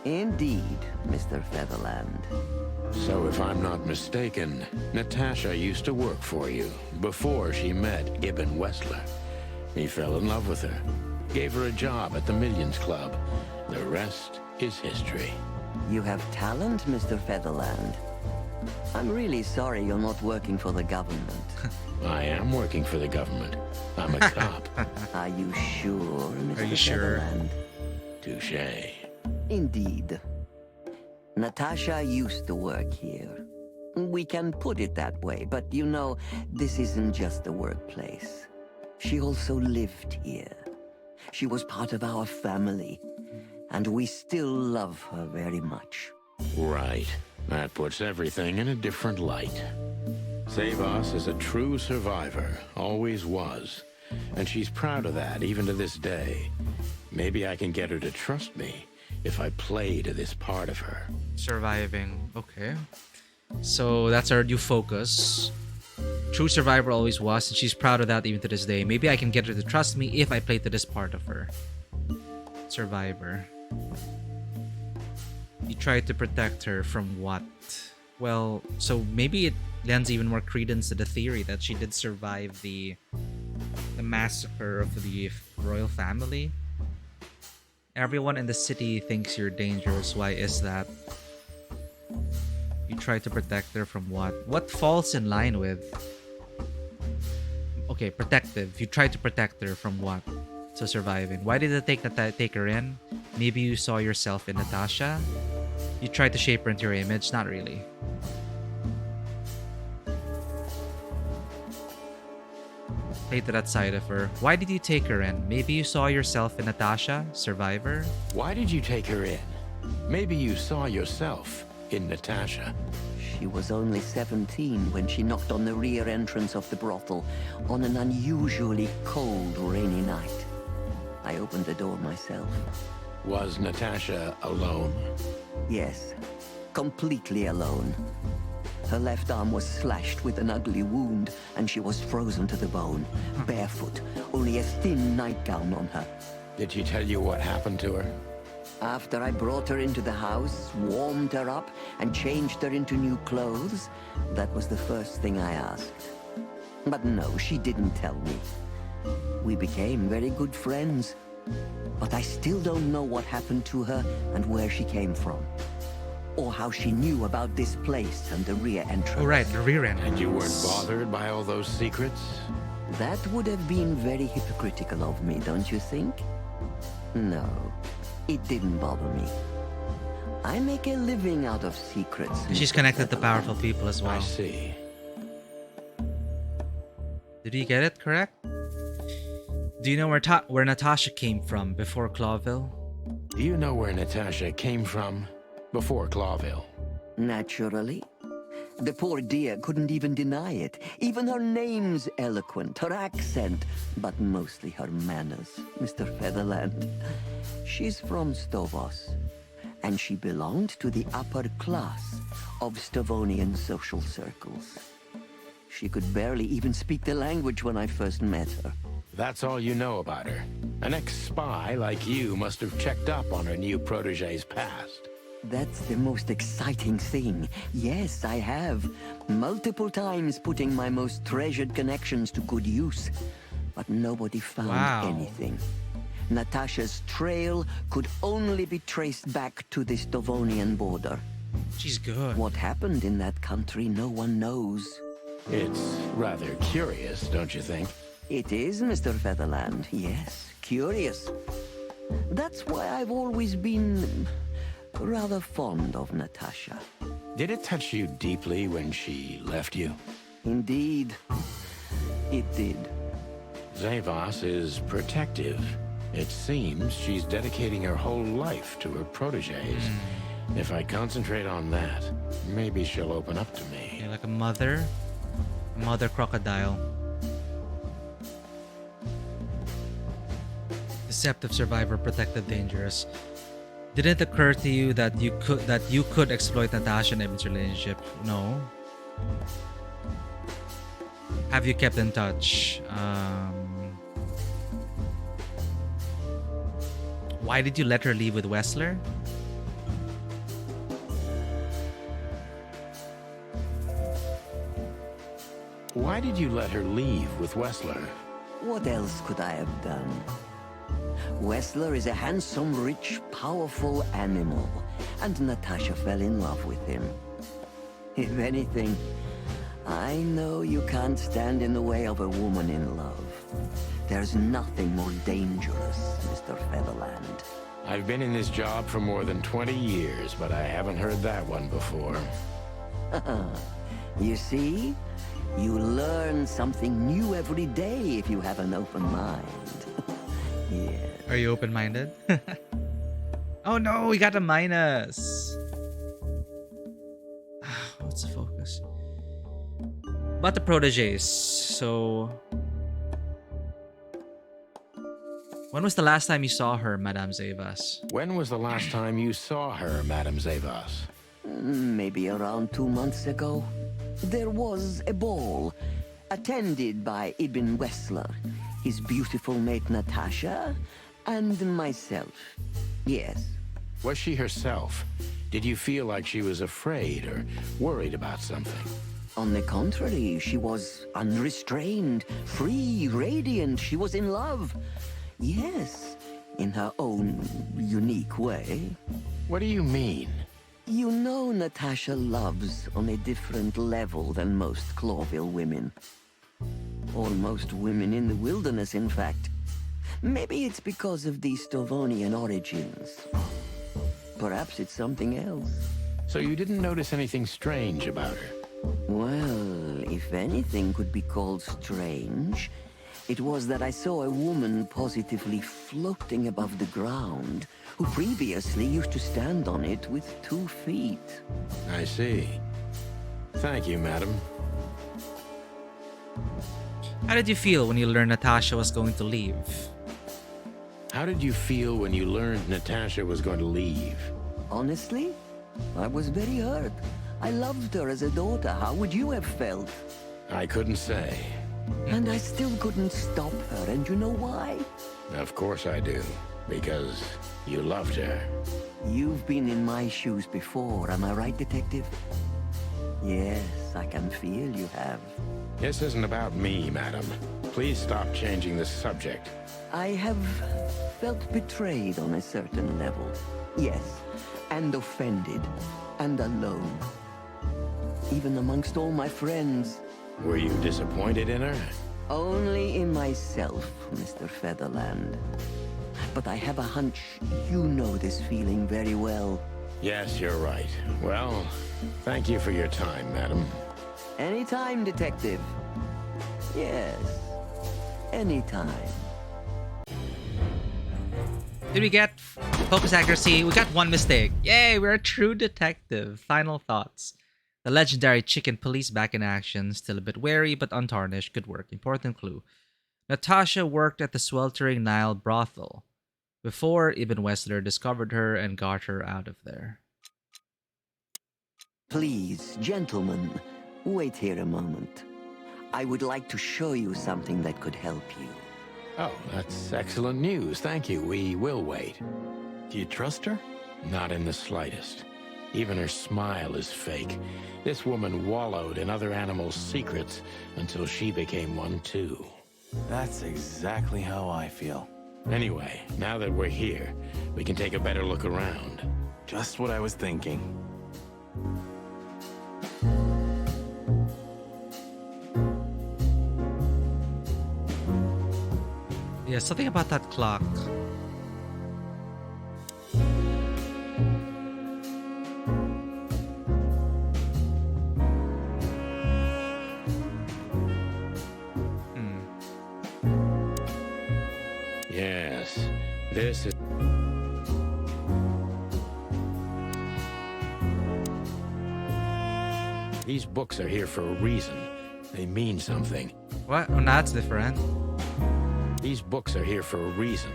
Indeed, Mr. Featherland. So if I'm not mistaken, Natasha used to work for you before she met Ibn Wessler. He fell in love with her, gave her a job at the Millions Club. The rest is history. You have talent, Mr. Featherland. I'm really sorry you're not working for the government. I am working for the government. I'm a cop. Are you sure, Mr. Are you sure? Featherland? Touche. Indeed. Natasha used to work here. We can put it that way, but you know, this isn't just a workplace. She also lived here. She was part of our family, and we still love her very much. Right. That puts everything in a different light. Savas is a true survivor, always was. And she's proud of that, even to this day. Maybe I can get her to trust me if I play to this part of her. Surviving. Okay. So that's our new focus. True survivor always was, and she's proud of that even to this day. Maybe I can get her to trust me if I play to this part of her. Survivor. You tried to protect her from what? Well, so maybe it lends even more credence to the theory that she did survive the massacre of the royal family. Everyone in the city thinks you're dangerous. Why is that? You try to protect her from what? What falls in line with? Okay, protective. You tried to protect her from what? So surviving. Why did it take her in? Maybe you saw yourself in Natasha? You tried to shape her into your image? Not really. Play to that side of her. Why did you take her in? Maybe you saw yourself in Natasha? Survivor? Why did you take her in? Maybe you saw yourself in Natasha. She was only 17 when she knocked on the rear entrance of the brothel on an unusually cold, rainy night. I opened the door myself. Was Natasha alone? Yes, completely alone. Her left arm was slashed with an ugly wound, and she was frozen to the bone, barefoot, only a thin nightgown on her. Did she tell you what happened to her? After I brought her into the house, warmed her up, and changed her into new clothes, that was the first thing I asked. But no, she didn't tell me. We became very good friends, but I still don't know what happened to her and where she came from. Or how she knew about this place and the rear entrance. Oh right, the rear entrance. And you weren't bothered by all those secrets? That would have been very hypocritical of me, don't you think? No, it didn't bother me. I make a living out of secrets. She's connected to powerful people as well. I see. Did you get it correct? Do you know where Natasha came from before Clawville? Do you know where Natasha came from before Clawville? Naturally. The poor dear couldn't even deny it. Even her name's eloquent, her accent, but mostly her manners, Mr. Featherland. She's from Stovos, and she belonged to the upper class of Stavonian social circles. She could barely even speak the language when I first met her. That's all you know about her. An ex-spy like you must have checked up on her new protege's past. That's the most exciting thing. Yes, I have. Multiple times putting my most treasured connections to good use. But nobody found anything. Natasha's trail could only be traced back to the Stovonian border. She's good. What happened in that country, no one knows. It's rather curious, don't you think? It is, Mr. Featherland. Yes, curious. That's why I've always been rather fond of Natasha. Did it touch you deeply when she left you? Indeed, it did. Zavas is protective. It seems she's dedicating her whole life to her proteges. If I concentrate on that, maybe she'll open up to me. Yeah, like a mother crocodile. Deceptive survivor, protected, dangerous. Did it occur to you that you could exploit Natasha and Evan's relationship? No. Have you kept in touch? Why did you let her leave with Wessler? Why did you let her leave with Wessler? What else could I have done? Wessler is a handsome, rich, powerful animal, and Natasha fell in love with him. If anything, I know you can't stand in the way of a woman in love. There's nothing more dangerous, Mr. Featherland. I've been in this job for more than 20 years, but I haven't heard that one before. You see? You learn something new every day if you have an open mind. Yeah. Are you open-minded? Oh no, we got a minus. What's the focus? About the proteges. So, when was the last time you saw her, Madame Zavas? When was the last time you saw her, Madame Zavas? Maybe around 2 months ago. There was a ball, attended by Ibn Wessler, his beautiful mate Natasha, and myself. Yes. Was she herself? Did you feel like she was afraid or worried about something? On the contrary, she was unrestrained, free, radiant. She was in love. Yes, in her own unique way. What do you mean? You know Natasha loves on a different level than most Clawville women. Or most women in the wilderness, in fact. Maybe it's because of the Stovonian origins. Perhaps it's something else. So you didn't notice anything strange about her? Well, if anything could be called strange, it was that I saw a woman positively floating above the ground, who previously used to stand on it with 2 feet. I see. Thank you, madam. How did you feel when you learned Natasha was going to leave? How did you feel when you learned Natasha was going to leave? Honestly, I was very hurt. I loved her as a daughter. How would you have felt? I couldn't say. And I still couldn't stop her, and you know why? Of course I do. Because you loved her. You've been in my shoes before, am I right, Detective? Yes, I can feel you have. This isn't about me, madam. Please stop changing the subject. I have felt betrayed on a certain level. Yes, and offended, and alone. Even amongst all my friends. Were you disappointed in her? Only in myself, Mr. Featherland. But I have a hunch you know this feeling very well. Yes, you're right. Well, thank you for your time, madam. Anytime, Detective. Yes, anytime. Did we get focus accuracy? We got 1 mistake. Yay, we're a true detective. Final thoughts. The legendary chicken police back in action. Still a bit wary, but untarnished. Good work. Important clue. Natasha worked at the sweltering Nile brothel before Ibn Wessler discovered her and got her out of there. Please, gentlemen, wait here a moment. I would like to show you something that could help you. Oh, that's excellent news. Thank you. We will wait. Do you trust her? Not in the slightest. Even her smile is fake. This woman wallowed in other animals' secrets until she became one too. That's exactly how I feel. Anyway, now that we're here, we can take a better look around. Just what I was thinking. Yeah, something about that clock. Yes, this is... These books are here for a reason. They mean something. What? Oh, that's different. These books are here for a reason.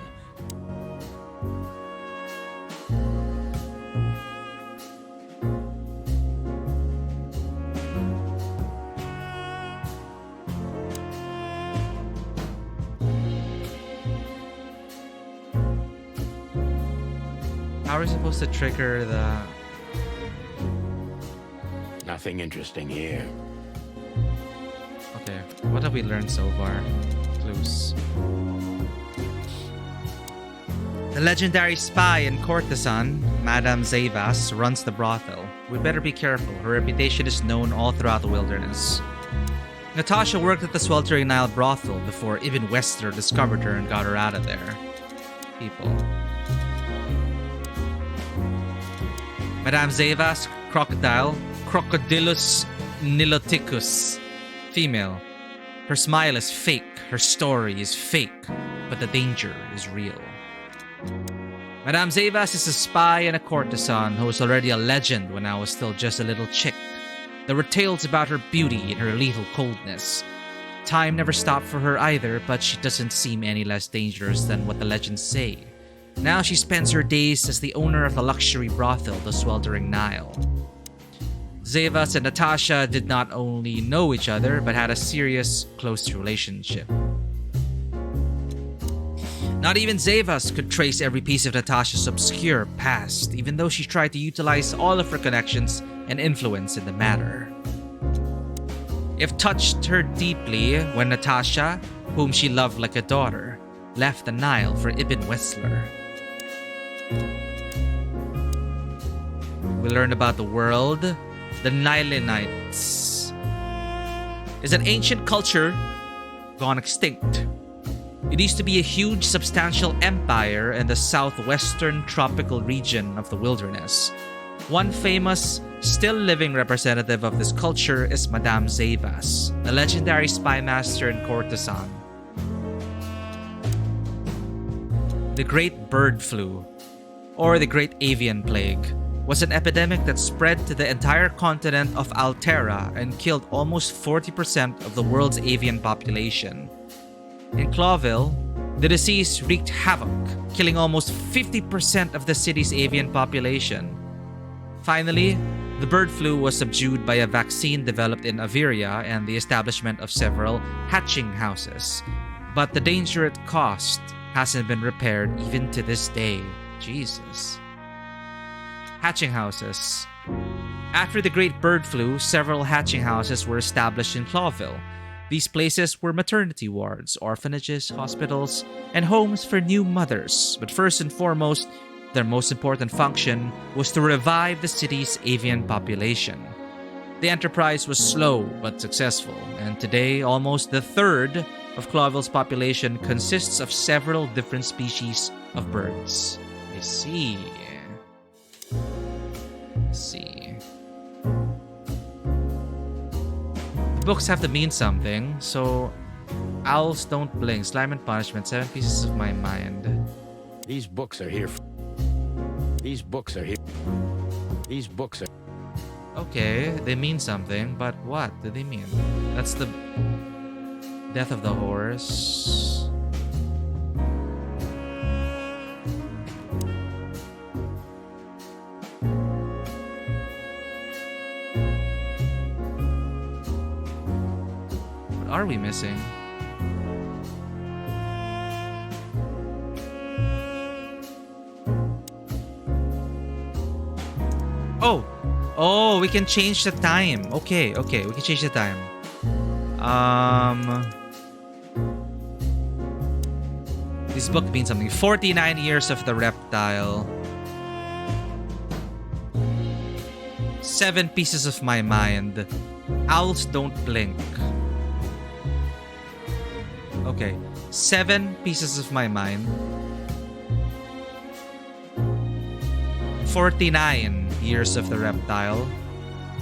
How are we supposed to trigger the... Nothing interesting here. Okay, what have we learned so far? Clues. The legendary spy and courtesan, Madame Zavas, runs the brothel. We better be careful. Her reputation is known all throughout the wilderness. Natasha worked at the sweltering Nile brothel before Ibn Westler discovered her and got her out of there. People. Madame Zavas, crocodile, Crocodilus niloticus, female. Her smile is fake, her story is fake, but the danger is real. Madame Zavas is a spy and a courtesan who was already a legend when I was still just a little chick. There were tales about her beauty and her lethal coldness. Time never stopped for her either, but she doesn't seem any less dangerous than what the legends say. Now she spends her days as the owner of the luxury brothel, the Sweltering Nile. Zavas and Natasha did not only know each other, but had a serious, close relationship. Not even Zavas could trace every piece of Natasha's obscure past, even though she tried to utilize all of her connections and influence in the matter. It touched her deeply when Natasha, whom she loved like a daughter, left the Nile for Ibn Westler. We learn about the world. The Nilenites is an ancient culture gone extinct. It used to be a huge, substantial empire in the southwestern tropical region of the wilderness. One famous, still living representative of this culture is Madame Zavas, a legendary spy master and courtesan. The Great Bird Flu, or the Great Avian Plague, was an epidemic that spread to the entire continent of Altera and killed almost 40% of the world's avian population. In Clawville, the disease wreaked havoc, killing almost 50% of the city's avian population. Finally, the bird flu was subdued by a vaccine developed in Averia and the establishment of several hatching houses. But the danger it caused hasn't been repaired even to this day. Jesus. Hatching houses. After the Great Bird Flu, several hatching houses were established in Clawville. These places were maternity wards, orphanages, hospitals, and homes for new mothers. But first and foremost, their most important function was to revive the city's avian population. The enterprise was slow but successful, and today almost the third of Clawville's population consists of several different species of birds. I see. Books have to mean something, so owls don't blink, slime and punishment, 7 pieces of my mind. These books are here. These books are here. These books are. Okay, they mean something, but what do they mean? That's the death of the horse. What are we missing? Oh, we can change the time. Okay, we can change the time. This book means something. 49 years of the reptile. 7 pieces of my mind. Owls don't blink. Okay, 7 pieces of my mind. 49 years of the reptile.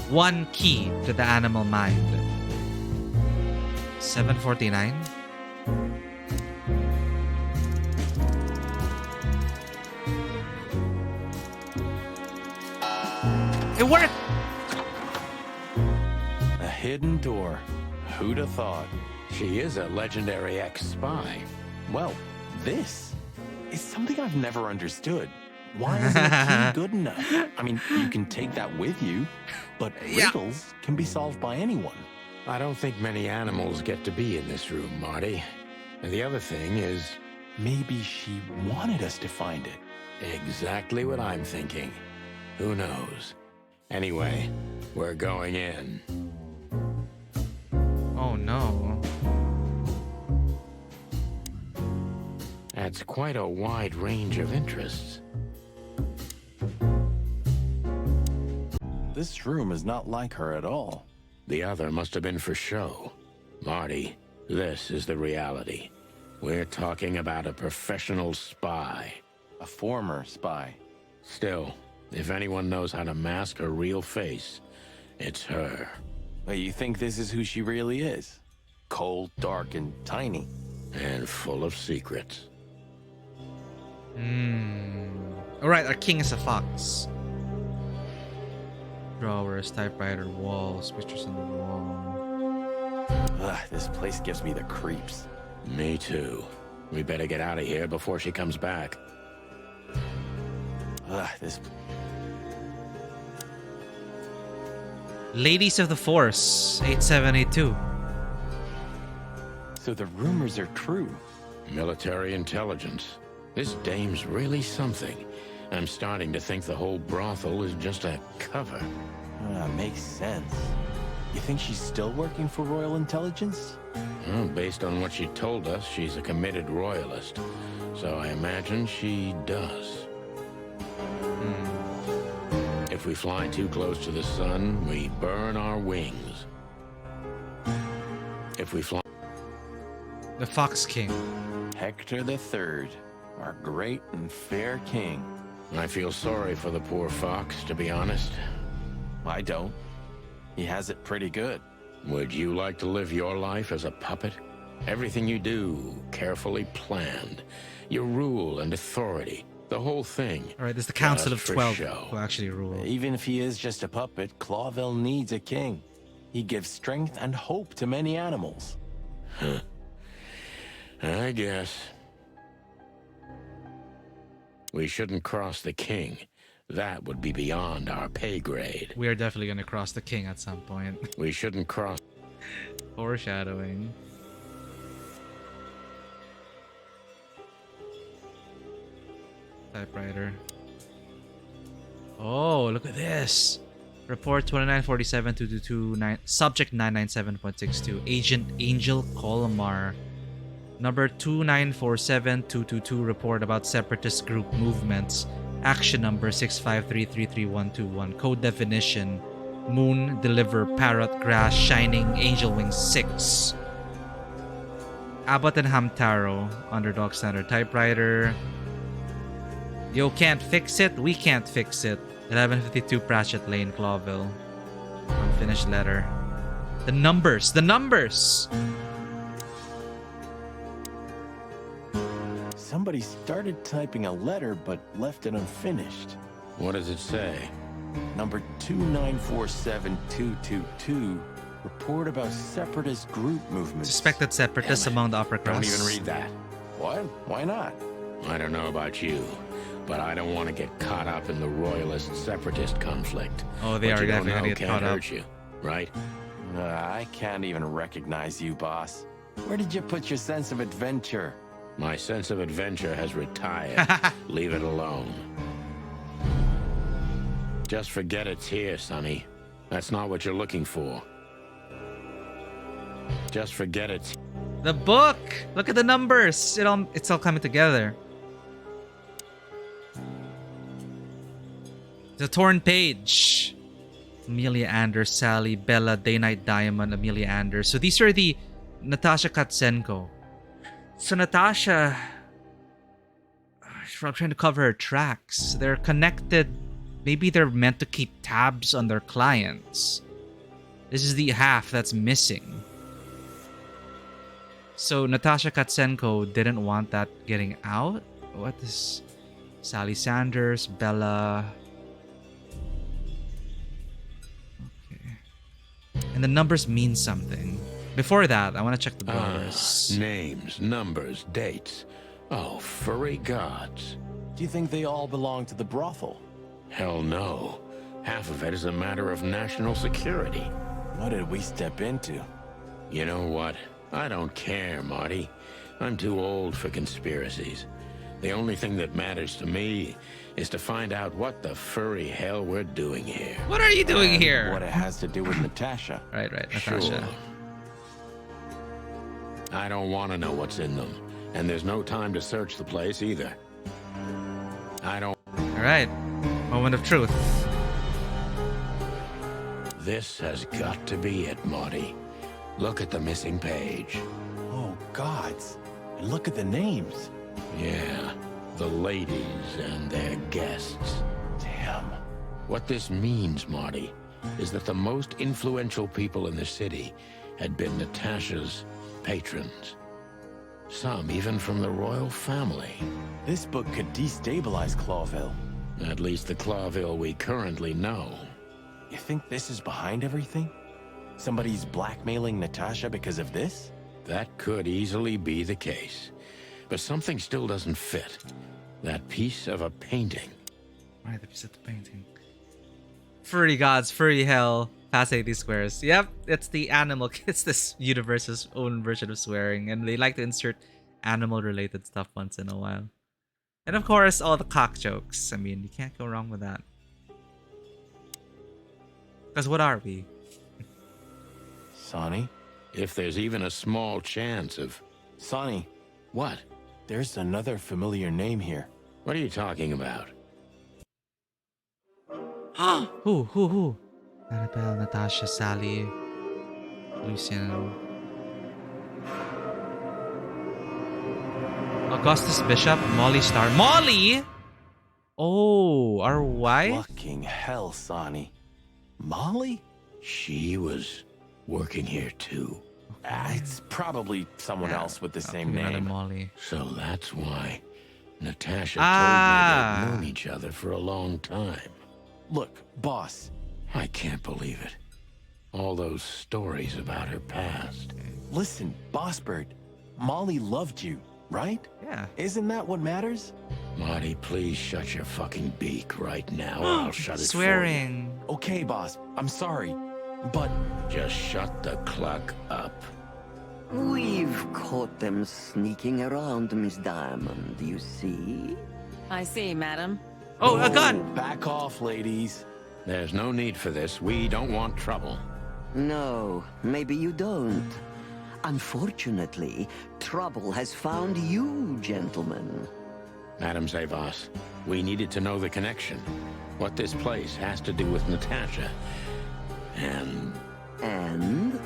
1 key to the animal mind. 749? It worked! A hidden door. Who'd have thought? She is a legendary ex-spy. Well, this is something I've never understood. Why isn't a key good enough? I mean, you can take that with you, but riddles can be solved by anyone. I don't think many animals get to be in this room, Marty. And the other thing is... maybe she wanted us to find it. Exactly what I'm thinking. Who knows? Anyway, we're going in. Oh no. At That's quite a wide range of interests. This room is not like her at all. The other must have been for show. Marty, this is the reality. We're talking about a professional spy. A former spy. Still, if anyone knows how to mask her real face, it's her. Wait, you think this is who she really is? Cold, dark, and tiny. And full of secrets. Alright, our king is a fox. Drawers, typewriter, walls, pictures on the wall. Ugh, this place gives me the creeps. Me too. We better get out of here before she comes back. Ugh, this... Ladies of the Force, 8782. So the rumors are true. Military intelligence. This dame's really something. I'm starting to think the whole brothel is just a cover. Makes sense. You think she's still working for Royal Intelligence? Well, based on what she told us, she's a committed royalist. So I imagine she does. If we fly too close to the sun, we burn our wings. If we fly... The Fox King. Hector III, our great and fair king. I feel sorry for the poor fox, to be honest. I don't. He has it pretty good. Would you like to live your life as a puppet? Everything you do, carefully planned. Your rule and authority, the whole thing. Alright, there's the Council of Just for 12 show. who actually rule. Even if he is just a puppet, Clawville needs a king. He gives strength and hope to many animals. I guess. We shouldn't cross the king. That would be beyond our pay grade. We are definitely going to cross the king at some point. We shouldn't cross... Foreshadowing. Typewriter. Oh, look at this. Report 2947-2229. Subject 997.62. Agent Angel Colomar. Number 2947-222. Report about separatist group movements. Action number 653333121. Code definition. Moon, Deliver, Parrot, Grass, Shining, Angel Wings 6. Abbott and Hamtaro. Underdog Standard Typewriter. Yo, can't fix it? We can't fix it. 1152 Pratchett Lane, Clawville. Unfinished letter. The numbers! The numbers! Somebody started typing a letter but left it unfinished. What does it say? Number 2947222. Report about separatist group movements. Suspected separatists among the upper class. Don't even read that. What? Why not? I don't know about you, but I don't want to get caught up in the royalist-separatist conflict. Oh, they What are you don't definitely know get can't caught up. hurt you, right? I can't even recognize you, boss. Where did you put your sense of adventure? My sense of adventure has retired. Leave it alone. Just forget it's here, Sonny. That's not what you're looking for. Just forget it's... The book! Look at the numbers! It's all coming together. The torn page. Amelia Anders, Sally, Bella, Day Night Diamond, Amelia Anders. So these are the Natasha Katsenko. So Natasha... I'm trying to cover her tracks. They're connected. Maybe they're meant to keep tabs on their clients. This is the half that's missing. So Natasha Katsenko didn't want that getting out? What is... Sally Sanders, Bella... Okay. And the numbers mean something. Before that, I want to check the drawers. Names, numbers, dates. Oh, furry gods. Do you think they all belong to the brothel? Hell no. Half of it is a matter of national security. What did we step into? You know what? I don't care, Marty. I'm too old for conspiracies. The only thing that matters to me is to find out what the furry hell we're doing here. What are you doing And here? What it has to do with Natasha. Right, Sure. Natasha. I don't want to know what's in them. And there's no time to search the place either. I don't... Alright. Moment of truth. This has got to be it, Marty. Look at the missing page. Oh, gods. And look at the names. Yeah, the ladies and their guests. Damn. What this means, Marty, is that the most influential people in the city had been Natasha's patrons. Some even from the royal family. This book could destabilize Clawville. At least the Clawville we currently know. You think this is behind everything? Somebody's blackmailing Natasha because of this? That could easily be the case. But something still doesn't fit. That piece of a painting. Right, the piece of the painting. Furry gods, furry hell, past 80 squares. Yep, it's the animal. It's this universe's own version of swearing, and they like to insert animal-related stuff once in a while. And of course, all the cock jokes. I mean, you can't go wrong with that. Because what are we? Sonny? If there's even a small chance of... Sonny, What? there's another familiar name here. What are you talking about? Who? Annabelle, Natasha, Sally, Lucian. Augustus Bishop, Molly Starr. Molly! Oh, our wife? Fucking hell, Sonny. Molly? She was working here too. It's probably someone else with the same Another name. Molly. So that's why Natasha Ah. told me they'd known each other for a long time. Look, boss. I can't believe it. All those stories about her past. Listen, Boss Bird. Molly loved you, right? Yeah. Isn't that what matters? Marty, please shut your fucking beak right now or I'll shut it Swearing. Okay, boss. I'm sorry. But for you. Just shut the cluck up. We've caught them sneaking around, Miss Diamond, you see? I see, madam. Oh, a gun! back off, ladies. There's no need for this. We don't want trouble. No, maybe you don't. Unfortunately, trouble has found you, gentlemen. Madam Zavas, we needed to know the connection. What this place has to do with Natasha. And And?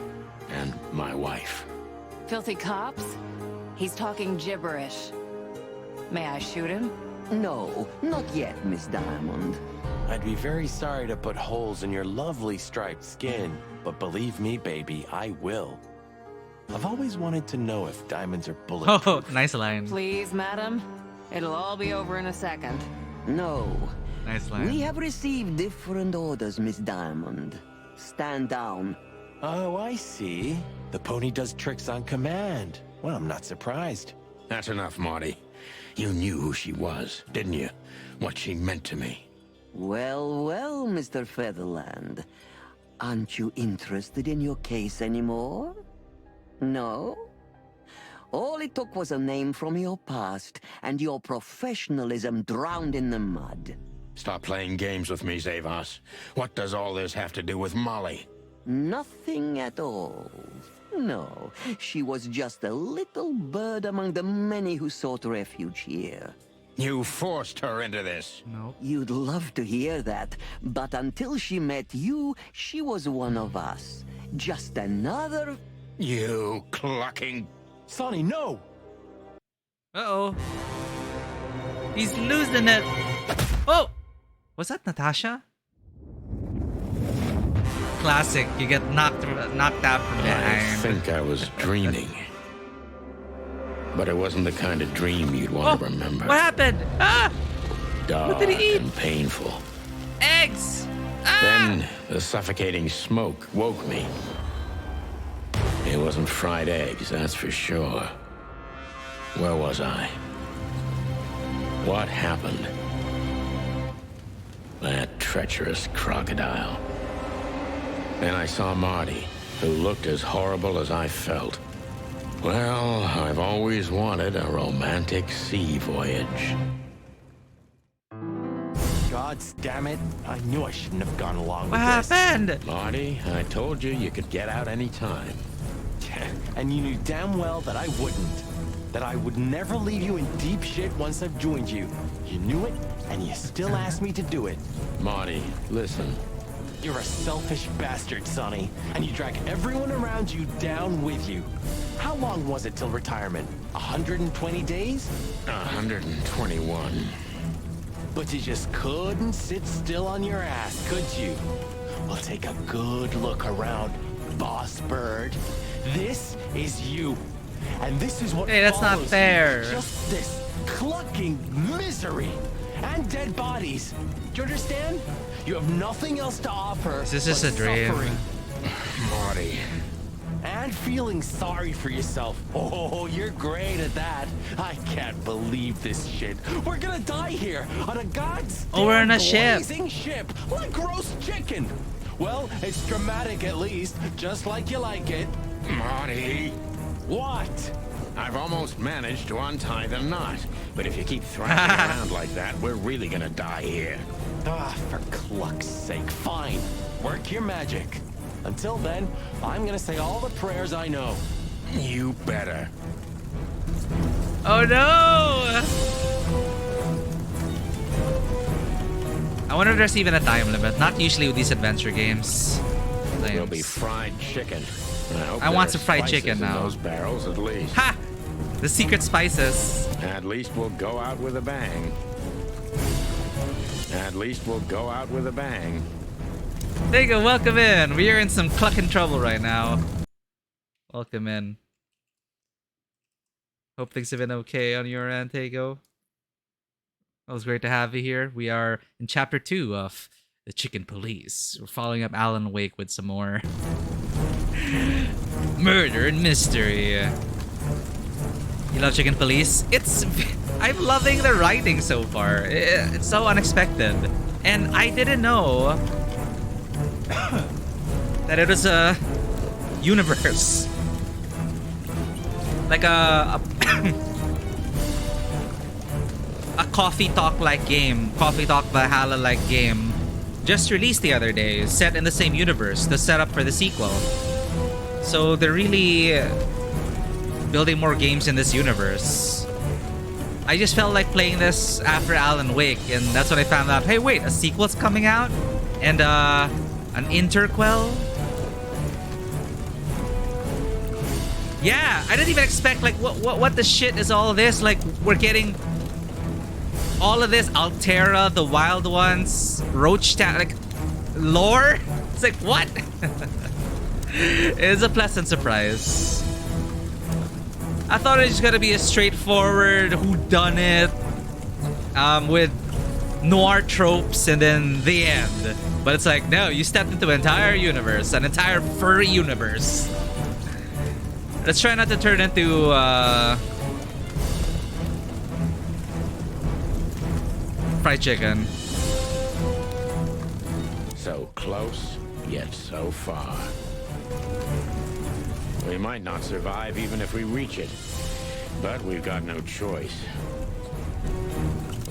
my wife. Filthy cops? He's talking gibberish. May I shoot him? No, not yet, Miss Diamond. I'd be very sorry to put holes in your lovely striped skin, but believe me, baby, I will. I've always wanted to know if diamonds are bulletproof. Oh, nice line. Please, madam. It'll all be over in a second. No. Nice line. We have received different orders, Miss Diamond. Stand down. Oh, I see. The pony does tricks on command. Well, I'm not surprised. That's enough, Marty. You knew who she was, didn't you? What she meant to me. Well, well, Mr. Featherland. Aren't you interested in your case anymore? No? All it took was a name from your past, and your professionalism drowned in the mud. Stop playing games with me, Zavas. What does all this have to do with Molly? Nothing at all. No, she was just a little bird among the many who sought refuge here. You forced her into this. Nope. You'd love to hear that, but until she met you, she was one of us. Just another... You clucking... Sonny, no! Uh-oh. He's losing it. Oh! Was that Natasha? Classic. You get knocked out from I behind. think I was dreaming. But it wasn't the kind of dream you'd want to remember. What happened? Ah! Dark What did he eat? and painful. Eggs! Ah! Then the suffocating smoke woke me. It wasn't fried eggs, that's for sure. Where was I? What happened? That treacherous crocodile. Then I saw Marty, who looked as horrible as I felt. Well, I've always wanted a romantic sea voyage. God damn it. I knew I shouldn't have gone along What with this. happened? Marty, I told you you could get out any time. And you knew damn well that I wouldn't. that I would never leave you in deep shit once I've joined you. You knew it, and you still asked me to do it. Marty, listen. You're a selfish bastard, Sonny, and you drag everyone around you down with you. How long was it till retirement? 120 days? 121. But you just couldn't sit still on your ass, could you? Well, take a good look around, boss bird. This is you. And this is what Hey, that's not follows you. fair. Just this clucking misery and dead bodies. Do you understand? You have nothing else to offer. Is this just but a dream? suffering Marty. and feeling sorry for yourself. Oh, you're great at that. I can't believe this shit. We're gonna die here on a goddamn we're on a ship. blazing ship like roast chicken. Well, it's dramatic at least, just like you like it. Marty. What? I've almost managed to untie the knot. But if you keep thrashing around like that, we're really gonna die here. Ah, for cluck's sake, fine. Work your magic. Until then, I'm gonna say all the prayers I know. You better. Oh no! I wonder if there's even a time limit. Not usually with these adventure games. There'll be fried chicken. I want some fried chicken now. In those barrels at least. Ha! The secret spices. At least we'll go out with a bang. At least we'll go out with a bang. There you go, welcome in. We are in some clucking trouble right now. Welcome in. Hope things have been okay on your end, Tego. It was great to have you here. We are in chapter 2 of The Chicken Police. We're following up Alan Wake with some more murder and mystery. You love Chicken Police? I'm loving the writing so far. It's so unexpected. And I didn't know that it was a universe. Like a Coffee Talk-like game, Coffee Talk Valhalla-like game, just released the other day, set in the same universe, the setup for the sequel. So they're really building more games in this universe. I just felt like playing this after Alan Wake, and that's when I found out, hey wait, a sequel's coming out? And an interquel? Yeah, I didn't even expect, like, what the shit is all this? Like, we're getting all of this Altera, the Wild Ones, Roach Town, like, lore? It's like, what? It's a pleasant surprise. I thought it was just gonna be a straightforward whodunit, with noir tropes and then the end. But it's like, no, you stepped into an entire universe, an entire furry universe. Let's try not to turn into, fried chicken. So close, yet so far. We might not survive even if we reach it. But we've got no choice.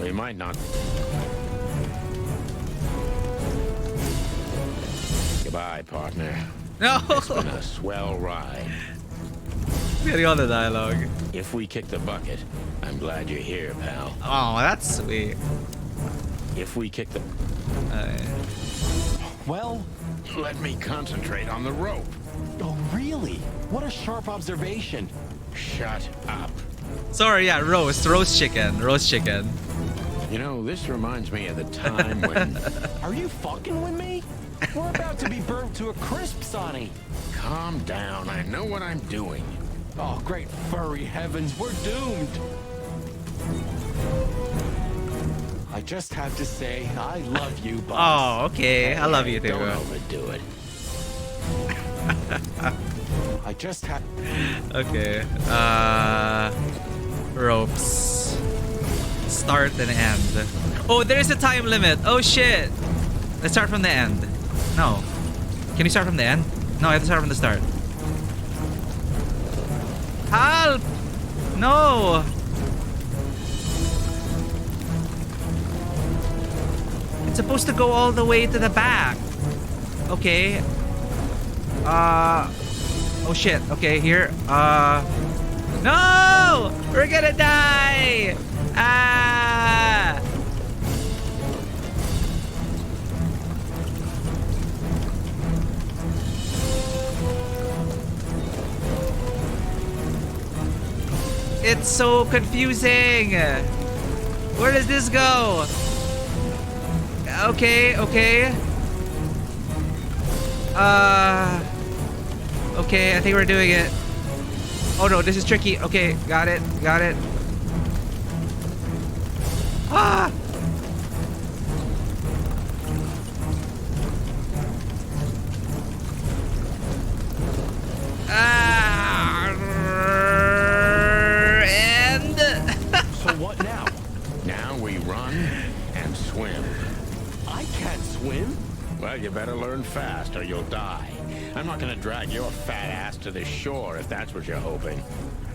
We might not... Goodbye, partner. No! It's been a swell ride. Getting all the dialogue. If we kick the bucket, I'm glad you're here, pal. Oh, that's sweet. If we kick the... Well, let me concentrate on the rope. oh really? What a sharp observation. Shut up. Sorry, yeah, roast chicken. You know, this reminds me of the time when... Are you fucking with me? We're about to be burnt to a crisp, Sonny. Calm down, I know what I'm doing. Oh, great furry heavens, we're doomed. I just have to say, I love you, boss. Oh, okay. I love you too. Don't overdo it. I just have... Okay. Ropes. Start and end. Oh, there's a time limit. Oh shit. Let's start from the end. No. Can you start from the end? No, I have to start from the start. Help! No! It's supposed to go all the way to the back. Okay. Oh shit. Okay, here. No! We're gonna die! Ah! It's so confusing! Where does this go? Okay, okay. Okay, I think we're doing it. Oh no, this is tricky. Okay, got it, got it. Ah! Ah! And So what now? Now we run and swim. I can't swim. Well, you better learn fast or you'll die. I'm not gonna drag your fat ass to the shore if that's what you're hoping.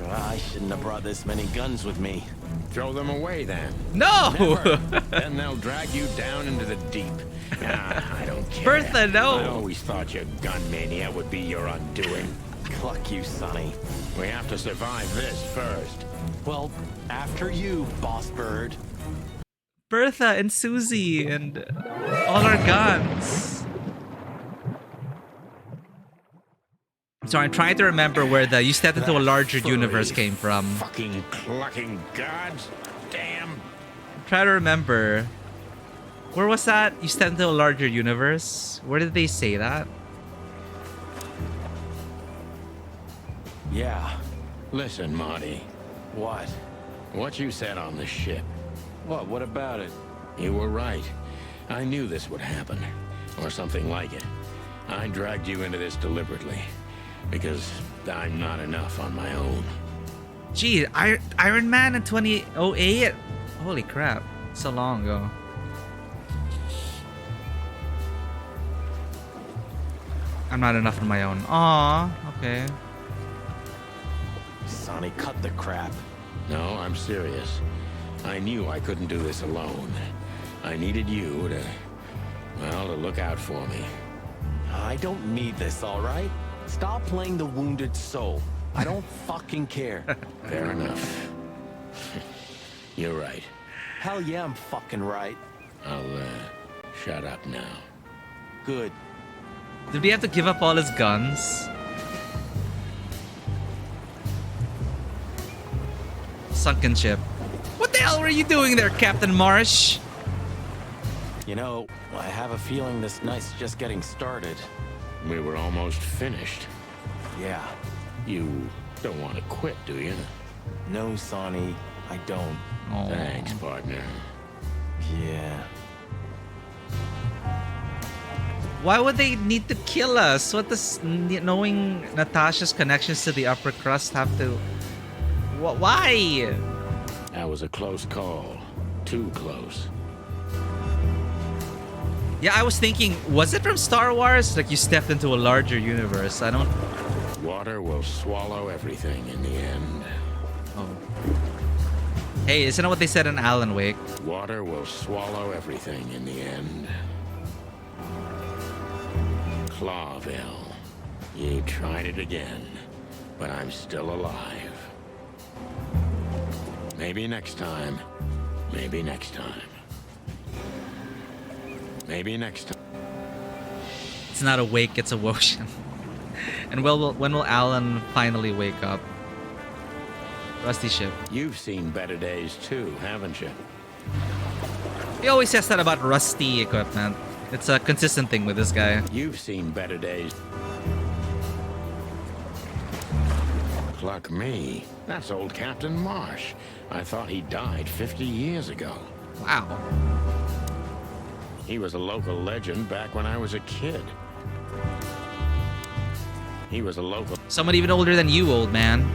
I shouldn't have brought this many guns with me. Throw them away then. no! Never. Then they'll drag you down into the deep. Ah, I don't care. Bertha, no. I always thought your gun mania would be your undoing. Cluck you, Sonny. We have to survive this first. Well, after you, boss bird. Bertha and Susie and all our guns. So I'm trying to remember where the you stepped into a larger universe came from. Fucking clucking gods. Damn. Try to remember. Where was that? You stepped into a larger universe? Where did they say that? Yeah. Listen, Marty. What? What you said on the ship. What about it? You were right. I knew this would happen. Or something like it. I dragged you into this deliberately. Because I'm not enough on my own. Gee, Iron Man in 2008? Holy crap. So long ago. I'm not enough on my own. Aw, okay. Sonny, cut the crap. No, I'm serious. I knew I couldn't do this alone. I needed you to, well, to look out for me. I don't need this, all right? Stop playing the wounded soul. I don't fucking care. Fair enough. You're right. Hell yeah, I'm fucking right. I'll, shut up now. Good. Did we have to give up all his guns? Sunken ship. What the hell were you doing there, Captain Marsh? You know, I have a feeling this night's just getting started. We were almost finished. Yeah. You don't want to quit, do you? No, Sonny, I don't. Oh. Thanks, partner. Yeah. Why would they need to kill us? What does knowing Natasha's connections to the upper crust have to... Why? That was a close call. Too close. Yeah, I was thinking, was it from Star Wars? Like you stepped into a larger universe. I don't... Water will swallow everything in the end. Oh. Hey, isn't that what they said in Alan Wake? Water will swallow everything in the end. Clawville. You tried it again, but I'm still alive. Maybe next time. Maybe next time. Maybe next time. It's not a wake, it's a wotion. And when will Alan finally wake up? Rusty ship. You've seen better days too, haven't you? He always says that about rusty equipment. It's a consistent thing with this guy. You've seen better days. Pluck me. That's old Captain Marsh. I thought he died 50 years ago. Wow. He was a local legend back when I was a kid. He was a local... Someone even older than you, old man.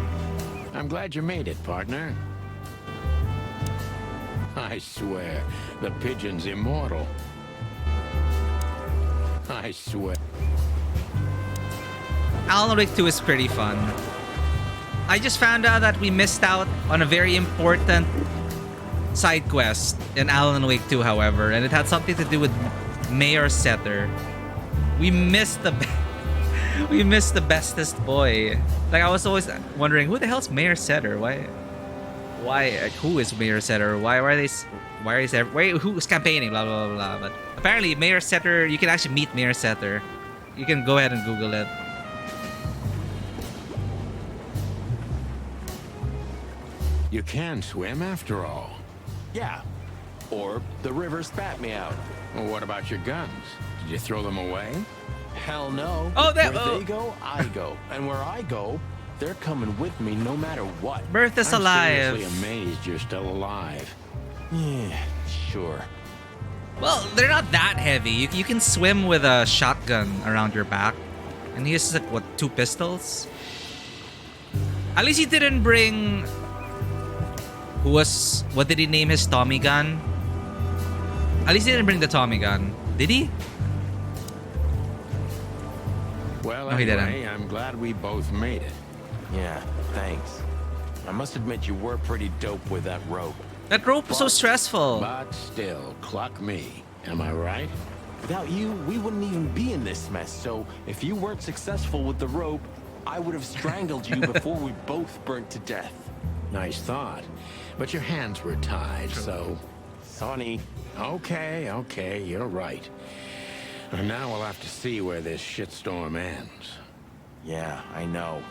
I'm glad you made it, partner. I swear, the pigeon's immortal. I swear. Alan Wake 2 is pretty fun. I just found out that we missed out on a very important side quest in Alan Wake 2, however, and it had something to do with Mayor Setter. We missed the We missed the bestest boy. Like, I was always wondering, who the hell's Mayor Setter? Like, who is Mayor Setter? Who's campaigning? Blah, blah, blah, blah. But apparently, Mayor Setter, you can actually meet Mayor Setter. You can go ahead and Google it. You can swim after all. Yeah. Or the river spat me out. Well, what about your guns? Did you throw them away? Hell no. Oh, where they go, I go. And where I go, they're coming with me no matter what. Bertha's I'm alive. seriously amazed you're still alive. Yeah, sure. Well, they're not that heavy. You can swim with a shotgun around your back. And he uses, like, what, 2 pistols? At least he didn't bring... What did he name his Tommy gun? At least he didn't bring the Tommy gun. Did he? Well, No, he anyway, didn't. I'm glad we both made it. Yeah, thanks. I must admit you were pretty dope with that rope. That rope was so stressful. But still, cluck me. Am I right? Without you, we wouldn't even be in this mess. So if you weren't successful with the rope, I would have strangled you before we both burnt to death. Nice thought. But your hands were tied, so... Sonny. Okay, you're right. And now we'll have to see where this shitstorm ends. Yeah, I know.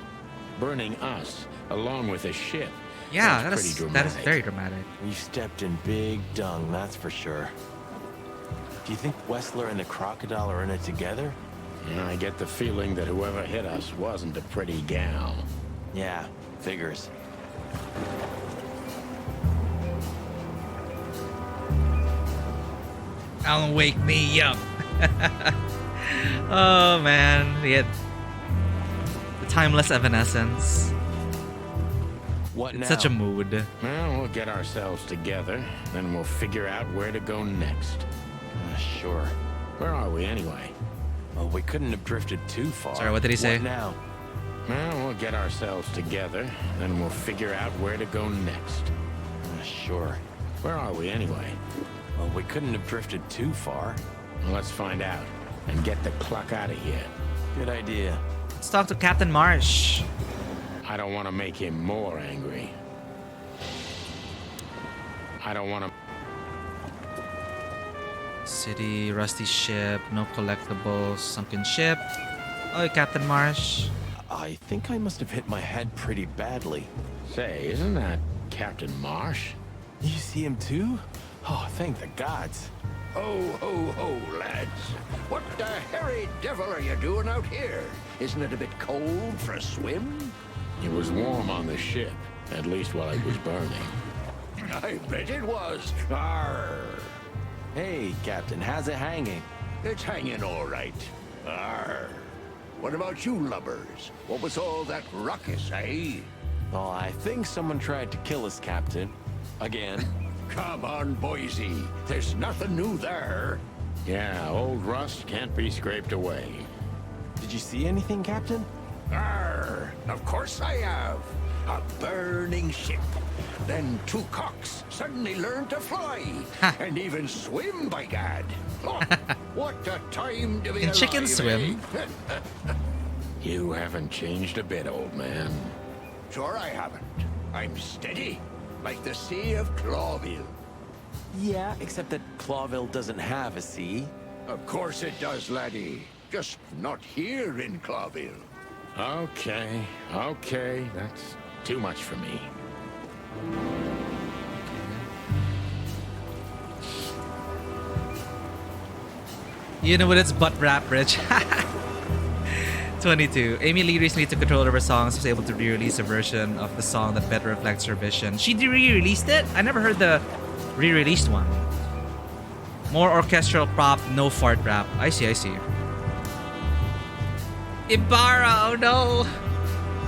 Burning us, along with a ship. Yeah, That's pretty that is dramatic. very dramatic. You stepped in big dung, that's for sure. Do you think Wessler and the crocodile are in it together? I get the feeling that whoever hit us wasn't a pretty gal. Yeah, figures. Alan, wake me up. Oh man, the timeless evanescence. What now? It's such a mood. Well, we'll get ourselves together, then we'll figure out where to go next. Sure. Where are we anyway? Well, we couldn't have drifted too far. Sorry, what did he say? What now? Well, we'll get ourselves together, then we'll figure out where to go next. Sure. Where are we anyway? Well, we couldn't have drifted too far. Well, let's find out and get the cluck out of here. Good idea. Let's talk to Captain Marsh. I don't want to make him more angry. I don't want to... City, rusty ship, no collectibles, sunken ship. Oh, Captain Marsh. I think I must have hit my head pretty badly. Say, isn't that Captain Marsh? You see him too? Oh, thank the gods. Ho, ho, ho, lads. What the hairy devil are you doing out here? Isn't it a bit cold for a swim? It was warm on the ship, at least while it was burning. I bet it was. Arr. Hey, Captain, how's it hanging? It's hanging all right. Arr. What about you lubbers? What was all that ruckus, eh? Oh, I think someone tried to kill us, Captain. Again. Come on, Boise. There's nothing new there. Yeah, old rust can't be scraped away. Did you see anything, Captain? Arr. Of course I have. A burning ship. Then 2 cocks suddenly learned to fly. And even swim, by gad. Oh, what a time to be Can alive, chickens swim? eh? You haven't changed a bit, old man. Sure I haven't. I'm steady, like the Sea of Clawville. Yeah, except that Clawville doesn't have a sea. Of course it does, laddie. Just not here in Clawville. Okay, that's too much for me. You know what? It's butt rap, Rich. 22. Amy Lee recently took control of her songs, was able to re-release a version of the song that better reflects her vision. She re-released it? I never heard the re-released one. More orchestral pop, no fart rap. I see. Ibarra, oh no!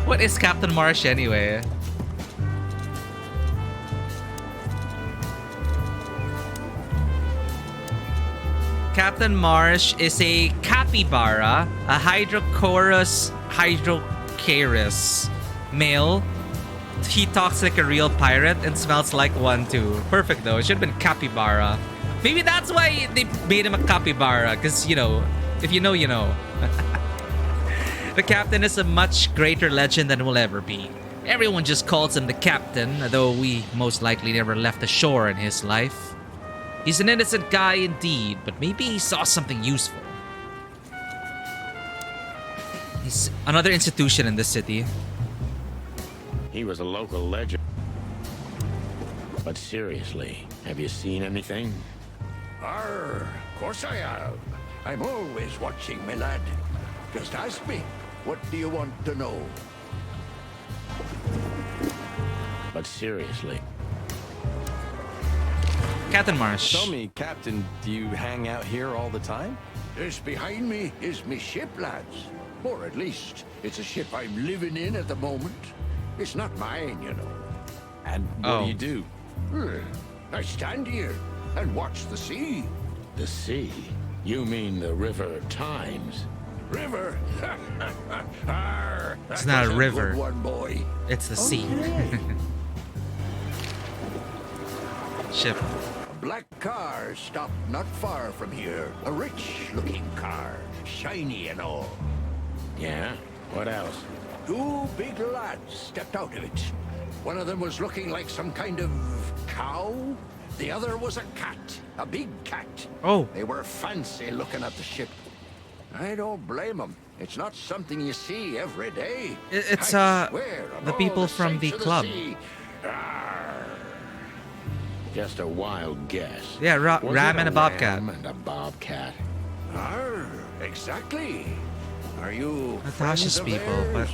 What is Captain Marsh anyway? Captain Marsh is a capybara, a Hydrochorus hydrocharis male. He talks like a real pirate and smells like one too. Perfect though. It should have been capybara. Maybe that's why they made him a capybara, because, you know, if you know, you know. The captain is a much greater legend than will ever be. Everyone just calls him the captain, though we most likely never left ashore in his life. He's an innocent guy indeed, but maybe he saw something useful. He's another institution in this city. He was a local legend. But seriously, have you seen anything? Arr, of course I have. I'm always watching, my lad. Just ask me, what do you want to know? But seriously. Captain Marsh. Tell me, Captain, do you hang out here all the time? This behind me is me ship, lads. Or at least, it's a ship I'm living in at the moment. It's not mine, you know. And what do you do? I stand here and watch the sea. The sea? You mean the River Times? River? Arr, It's not a river. Good one, boy. It's the sea. Ship. A black car stopped not far from here. A rich-looking car, shiny and all. Yeah? What else? Two big lads stepped out of it. One of them was looking like some kind of cow. The other was a cat, a big cat. Oh. They were fancy looking at the ship. I don't blame them. It's not something you see every day. It's I swear on the all people the from the saints of club. sea. Arr. Just a wild guess. Yeah, Was ram it and a bobcat. ram and a bobcat. Arr, exactly. Are you Natasha's friends of people, but theirs?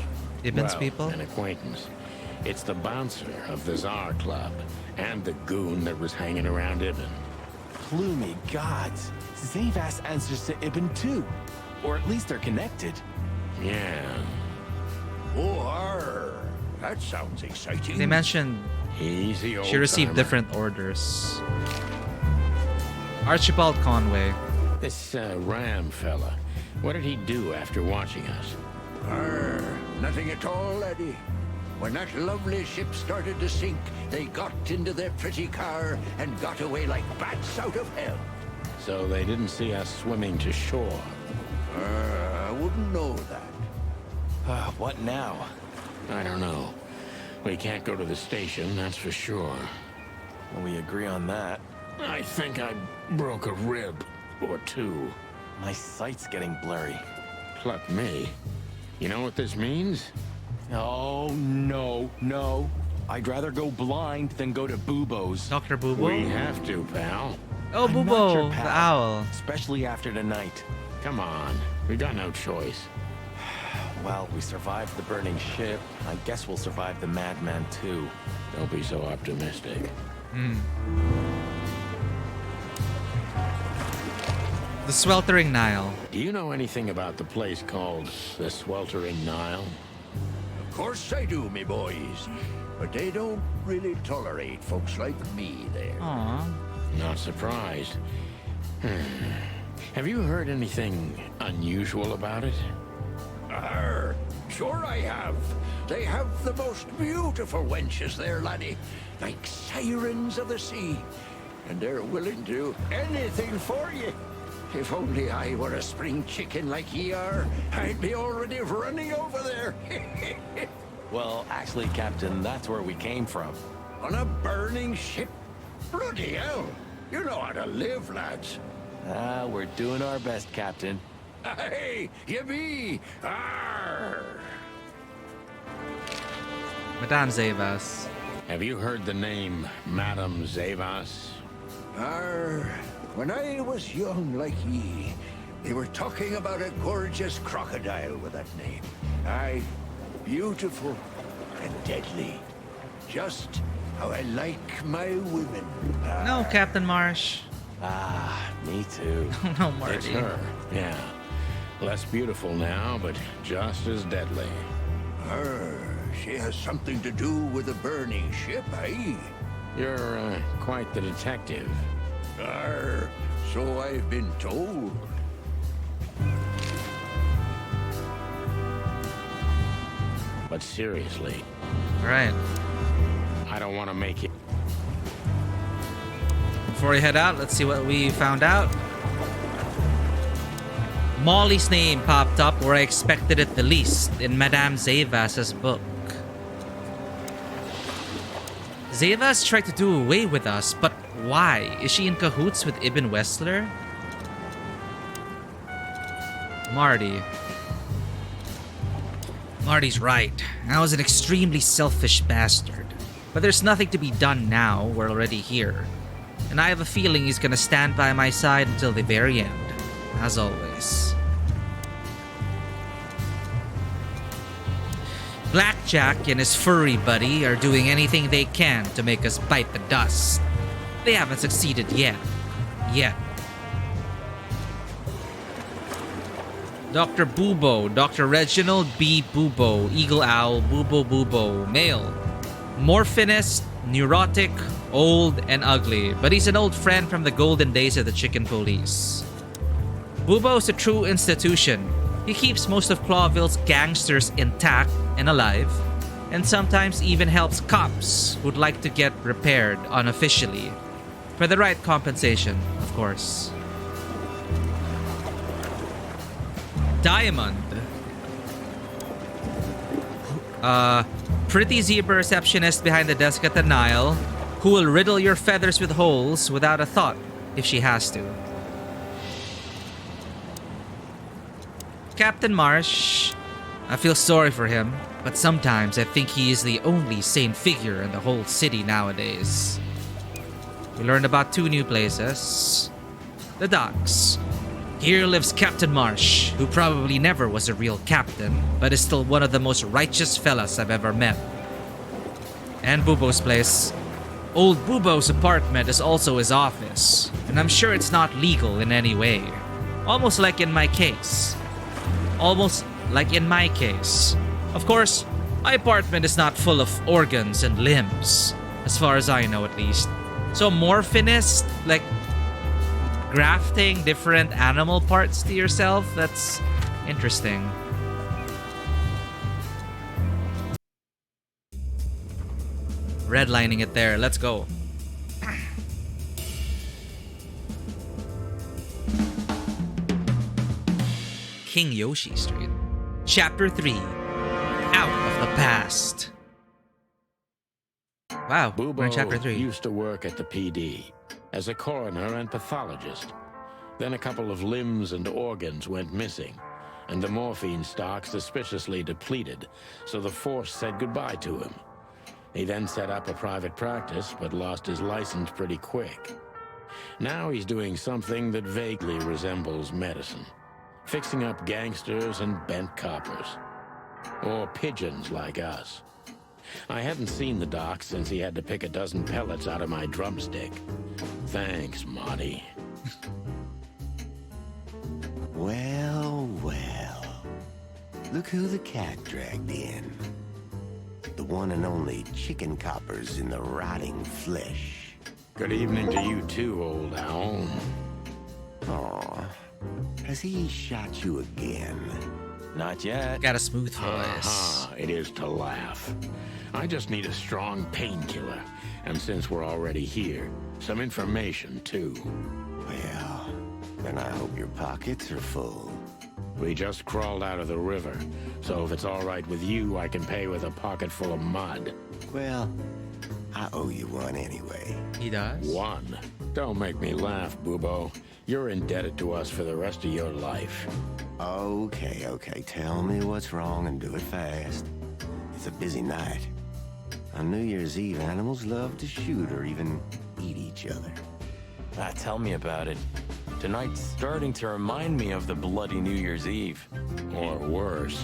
Ibn's Well, people? an acquaintance. It's the bouncer of the Tsar Club and the goon that was hanging around Ibn. Plumey gods. Zavas answers to Ibn too. Or at least they're connected. Yeah. Oh, arr. That sounds exciting. They mentioned Easy old she received timer. different orders. Archibald Conway. This Ram fella, what did he do after watching us? Arr, nothing at all, laddie. When that lovely ship started to sink, they got into their pretty car and got away like bats out of hell. So they didn't see us swimming to shore. I wouldn't know that. What now? I don't know. We can't go to the station, that's for sure. Well, we agree on that. I think I broke a rib or two. My sight's getting blurry. Pluck me. You know what this means? Oh, no, no. I'd rather go blind than go to Bubo's. Dr. Bubo? We have to, pal. Oh, I'm not Bubo, your the pal, owl. Especially after tonight. Come on. We got no choice. Well, we survived the burning ship. I guess we'll survive the madman too. Don't be so optimistic. The Sweltering Nile. Do you know anything about the place called the Sweltering Nile? Of course I do, me boys. But they don't really tolerate folks like me there. Aww. Not surprised. Have you heard anything unusual about it? Arr, sure I have. They have the most beautiful wenches there, laddie. Like sirens of the sea. And they're willing to do anything for you. If only I were a spring chicken like ye are, I'd be already running over there. Well, actually, Captain, that's where we came from. On a burning ship? Bloody hell. You know how to live, lads. We're doing our best, Captain. Hey, you be. Arr. Madame Zavas. Have you heard the name Madame Zavas? Arr. When I was young like ye, they were talking about a gorgeous crocodile with that name. Aye, beautiful and deadly. Just how I like my women. No, Captain Marsh. Me too. No, It's Marty. her, yeah. Less beautiful now, but just as deadly. She has something to do with the burning ship, eh? You're quite the detective. Arr, so I've been told. But seriously, Alright. I don't want to make it. Before we head out, let's see what we found out. Molly's name popped up where I expected it the least, in Madame Zavas's book. Zavas tried to do away with us, but why? Is she in cahoots with Ibn Wessler? Marty's right. I was an extremely selfish bastard. But there's nothing to be done now. We're already here. And I have a feeling he's gonna stand by my side until the very end. As always. Blackjack and his furry buddy are doing anything they can to make us bite the dust. They haven't succeeded yet. Dr. Bubo, Dr. Reginald B. Bubo, Eagle Owl, Bubo, male. Morphinist, neurotic, old, and ugly, but he's an old friend from the golden days of the Chicken Police. Bubo's a true institution. He keeps most of Clawville's gangsters intact and alive, and sometimes even helps cops who'd like to get repaired unofficially. For the right compensation, of course. Diamond. Pretty zebra receptionist behind the desk at the Nile, who will riddle your feathers with holes without a thought if she has to. Captain Marsh. I feel sorry for him, but sometimes I think he is the only sane figure in the whole city nowadays. We learned about 2 new places. The docks. Here lives Captain Marsh, who probably never was a real captain, but is still one of the most righteous fellas I've ever met. And Bubo's place. Old Bubo's apartment is also his office, and I'm sure it's not legal in any way. Almost like in my case. Of course, my apartment is not full of organs and limbs, as far as I know at least. So morphinist, like grafting different animal parts to yourself, that's interesting. Redlining it there, let's go. King Yoshi Street. Chapter 3. Out of the Past. Wow, we're in Chapter 3. Used to work at the PD as a coroner and pathologist. Then a couple of limbs and organs went missing, and the morphine stock suspiciously depleted, so the force said goodbye to him. He then set up a private practice, but lost his license pretty quick. Now he's doing something that vaguely resembles medicine. Fixing up gangsters and bent coppers. Or pigeons like us. I hadn't seen the doc since he had to pick a dozen pellets out of my drumstick. Thanks, Marty. Well. Look who the cat dragged in. The one and only chicken coppers in the rotting flesh. Good evening to you too, old owl. Aw. Has he shot you again? Not yet. Got a smooth voice. It is to laugh. I just need a strong painkiller. And since we're already here, some information too. Well, then I hope your pockets are full. We just crawled out of the river, so if it's all right with you, I can pay with a pocket full of mud. Well, I owe you one anyway. He does? One? Don't make me laugh, Bubo. You're indebted to us for the rest of your life. Okay. Tell me what's wrong and do it fast. It's a busy night. On New Year's Eve, animals love to shoot or even eat each other. Tell me about it. Tonight's starting to remind me of the bloody New Year's Eve. Or worse.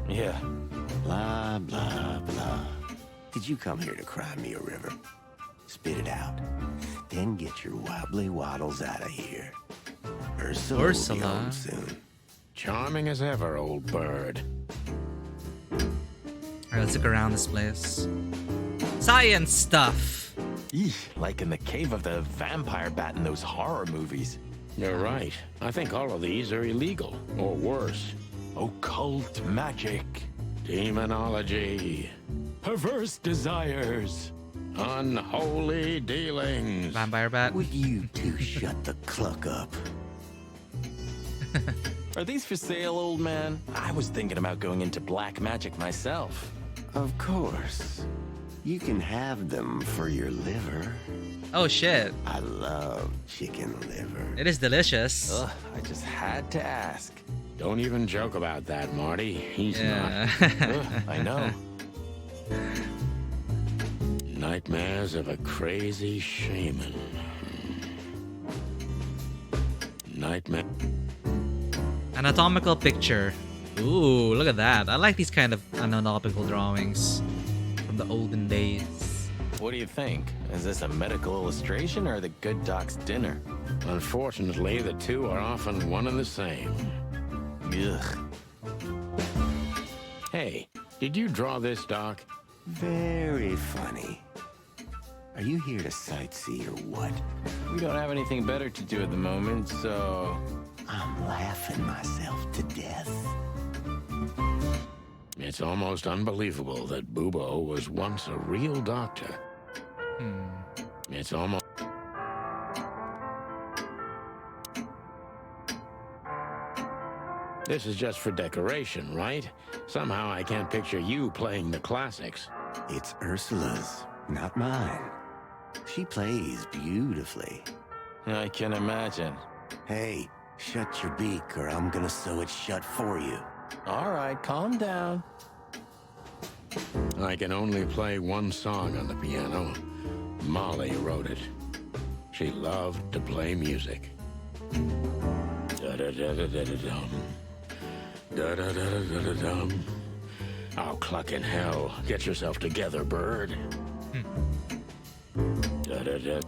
Yeah. Blah, blah, blah. Did you come here to cry me a river? Spit it out. Then get your wobbly waddles out of here. Ursula will be home soon. Charming as ever, old bird. Alright, let's look around this place. Science stuff. Eesh, like in the cave of the vampire bat in those horror movies. You're right. I think all of these are illegal, or worse. Occult magic. Demonology. Perverse desires. Unholy dealings. Vampire bat. Would you two shut the cluck up? Are these for sale, old man? I was thinking about going into black magic myself. Of course. You can have them for your liver. Oh shit. I love chicken liver. It is delicious. Ugh, I just had to ask. Don't even joke about that, Marty. He's Yeah. not. Ugh, I know. Nightmares of a crazy shaman. Nightmare. Anatomical picture. Ooh, look at that. I like these kind of anatomical drawings from the olden days. What do you think? Is this a medical illustration or the good doc's dinner? Unfortunately, the two are often one and the same. Ugh. Hey, did you draw this, Doc? Very funny. Are you here to sightsee or what? We don't have anything better to do at the moment, so... I'm laughing myself to death. It's almost unbelievable that Bubo was once a real doctor. It's almost... This is just for decoration, right? Somehow I can't picture you playing the classics. It's Ursula's, not mine. She plays beautifully. I can imagine. Hey, shut your beak or I'm gonna sew it shut for you. All right, calm down. I can only play one song on the piano. Molly wrote it. She loved to play music. Da-da-da-da-da-da-dum. Da-da-da-da-da-dum. Oh, cluck in hell. Get yourself together, bird. Da-da-da.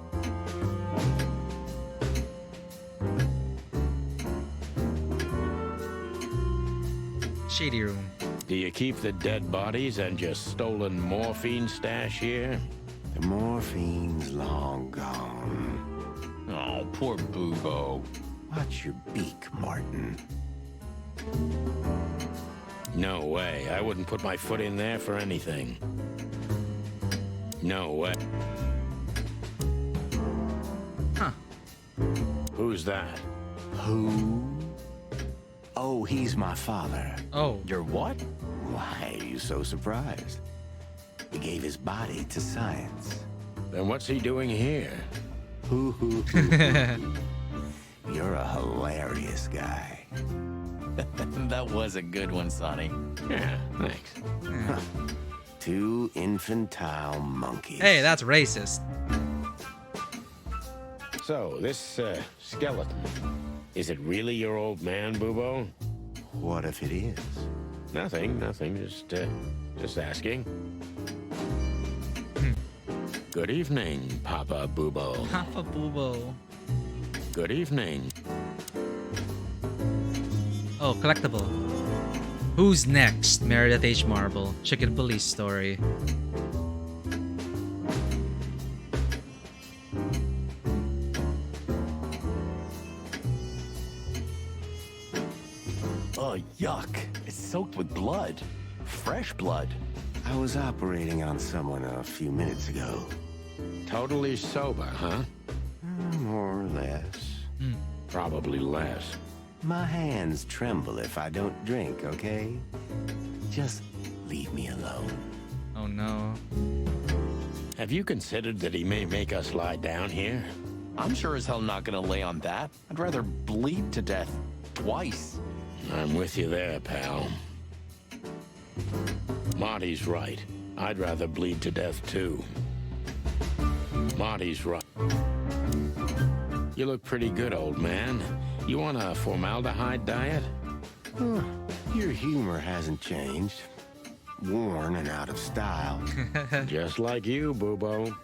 Shady room. Do you keep the dead bodies and your stolen morphine stash here? The morphine's long gone. Oh, poor Bubo. Watch your beak, Martin. No way. I wouldn't put my foot in there for anything. No way. Huh. Who's that? Who? Oh, he's my father. Oh. You're what? Why are you so surprised? He gave his body to science. Then what's he doing here? Hoo hoo. You're a hilarious guy. That was a good one, Sonny. Yeah, thanks. Two infantile monkeys. Hey, that's racist. So, this skeleton, is it really your old man, Bubo? What if it is? Nothing, just asking. Good evening, Papa Bubo. Papa Bubo. Good evening. Oh, collectible. Who's next? Meredith H. Marble. Chicken Police story. Oh, yuck. It's soaked with blood. Fresh blood. I was operating on someone a few minutes ago. Totally sober, huh? More or less. Probably less. My hands tremble if I don't drink, okay? Just leave me alone. Oh no. Have you considered that he may make us lie down here? I'm sure as hell not gonna lay on that. I'd rather bleed to death twice. I'm with you there, pal. Marty's right. I'd rather bleed to death, too. Marty's right. You look pretty good, old man. You want a formaldehyde diet? Your humor hasn't changed. Worn and out of style. Just like you, Bubo.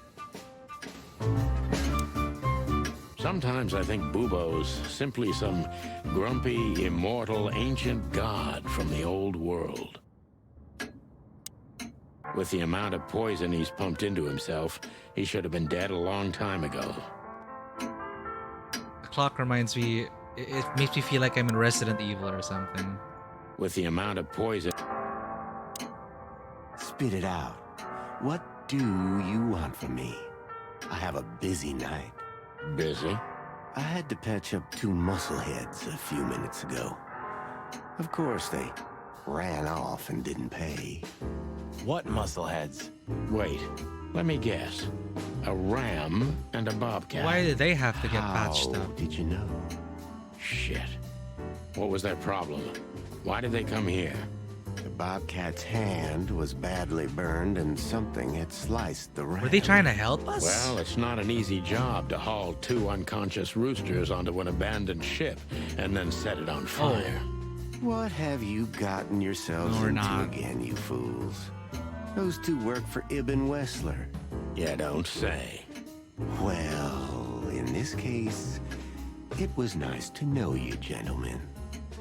Sometimes I think Bubo's simply some grumpy, immortal, ancient god from the old world. With the amount of poison he's pumped into himself, he should have been dead a long time ago. The clock reminds me. It makes me feel like I'm in Resident Evil or something. With the amount of poison... Spit it out. What do you want from me? I have a busy night. Busy? I had to patch up 2 muscleheads a few minutes ago. Of course, they ran off and didn't pay. What muscleheads? Wait, let me guess. A ram and a bobcat. Why did they have to get patched How up? did you know? Shit. What was their problem? Why did they come here? The bobcat's hand was badly burned and something had sliced the ram. Were they trying to help us? Well, it's not an easy job to haul 2 unconscious roosters onto an abandoned ship and then set it on fire. What have you gotten yourselves No, we're into not. again, you fools? Those 2 work for Ibn Wessler. Yeah, don't say. Well, in this case, it was nice to know you, gentlemen.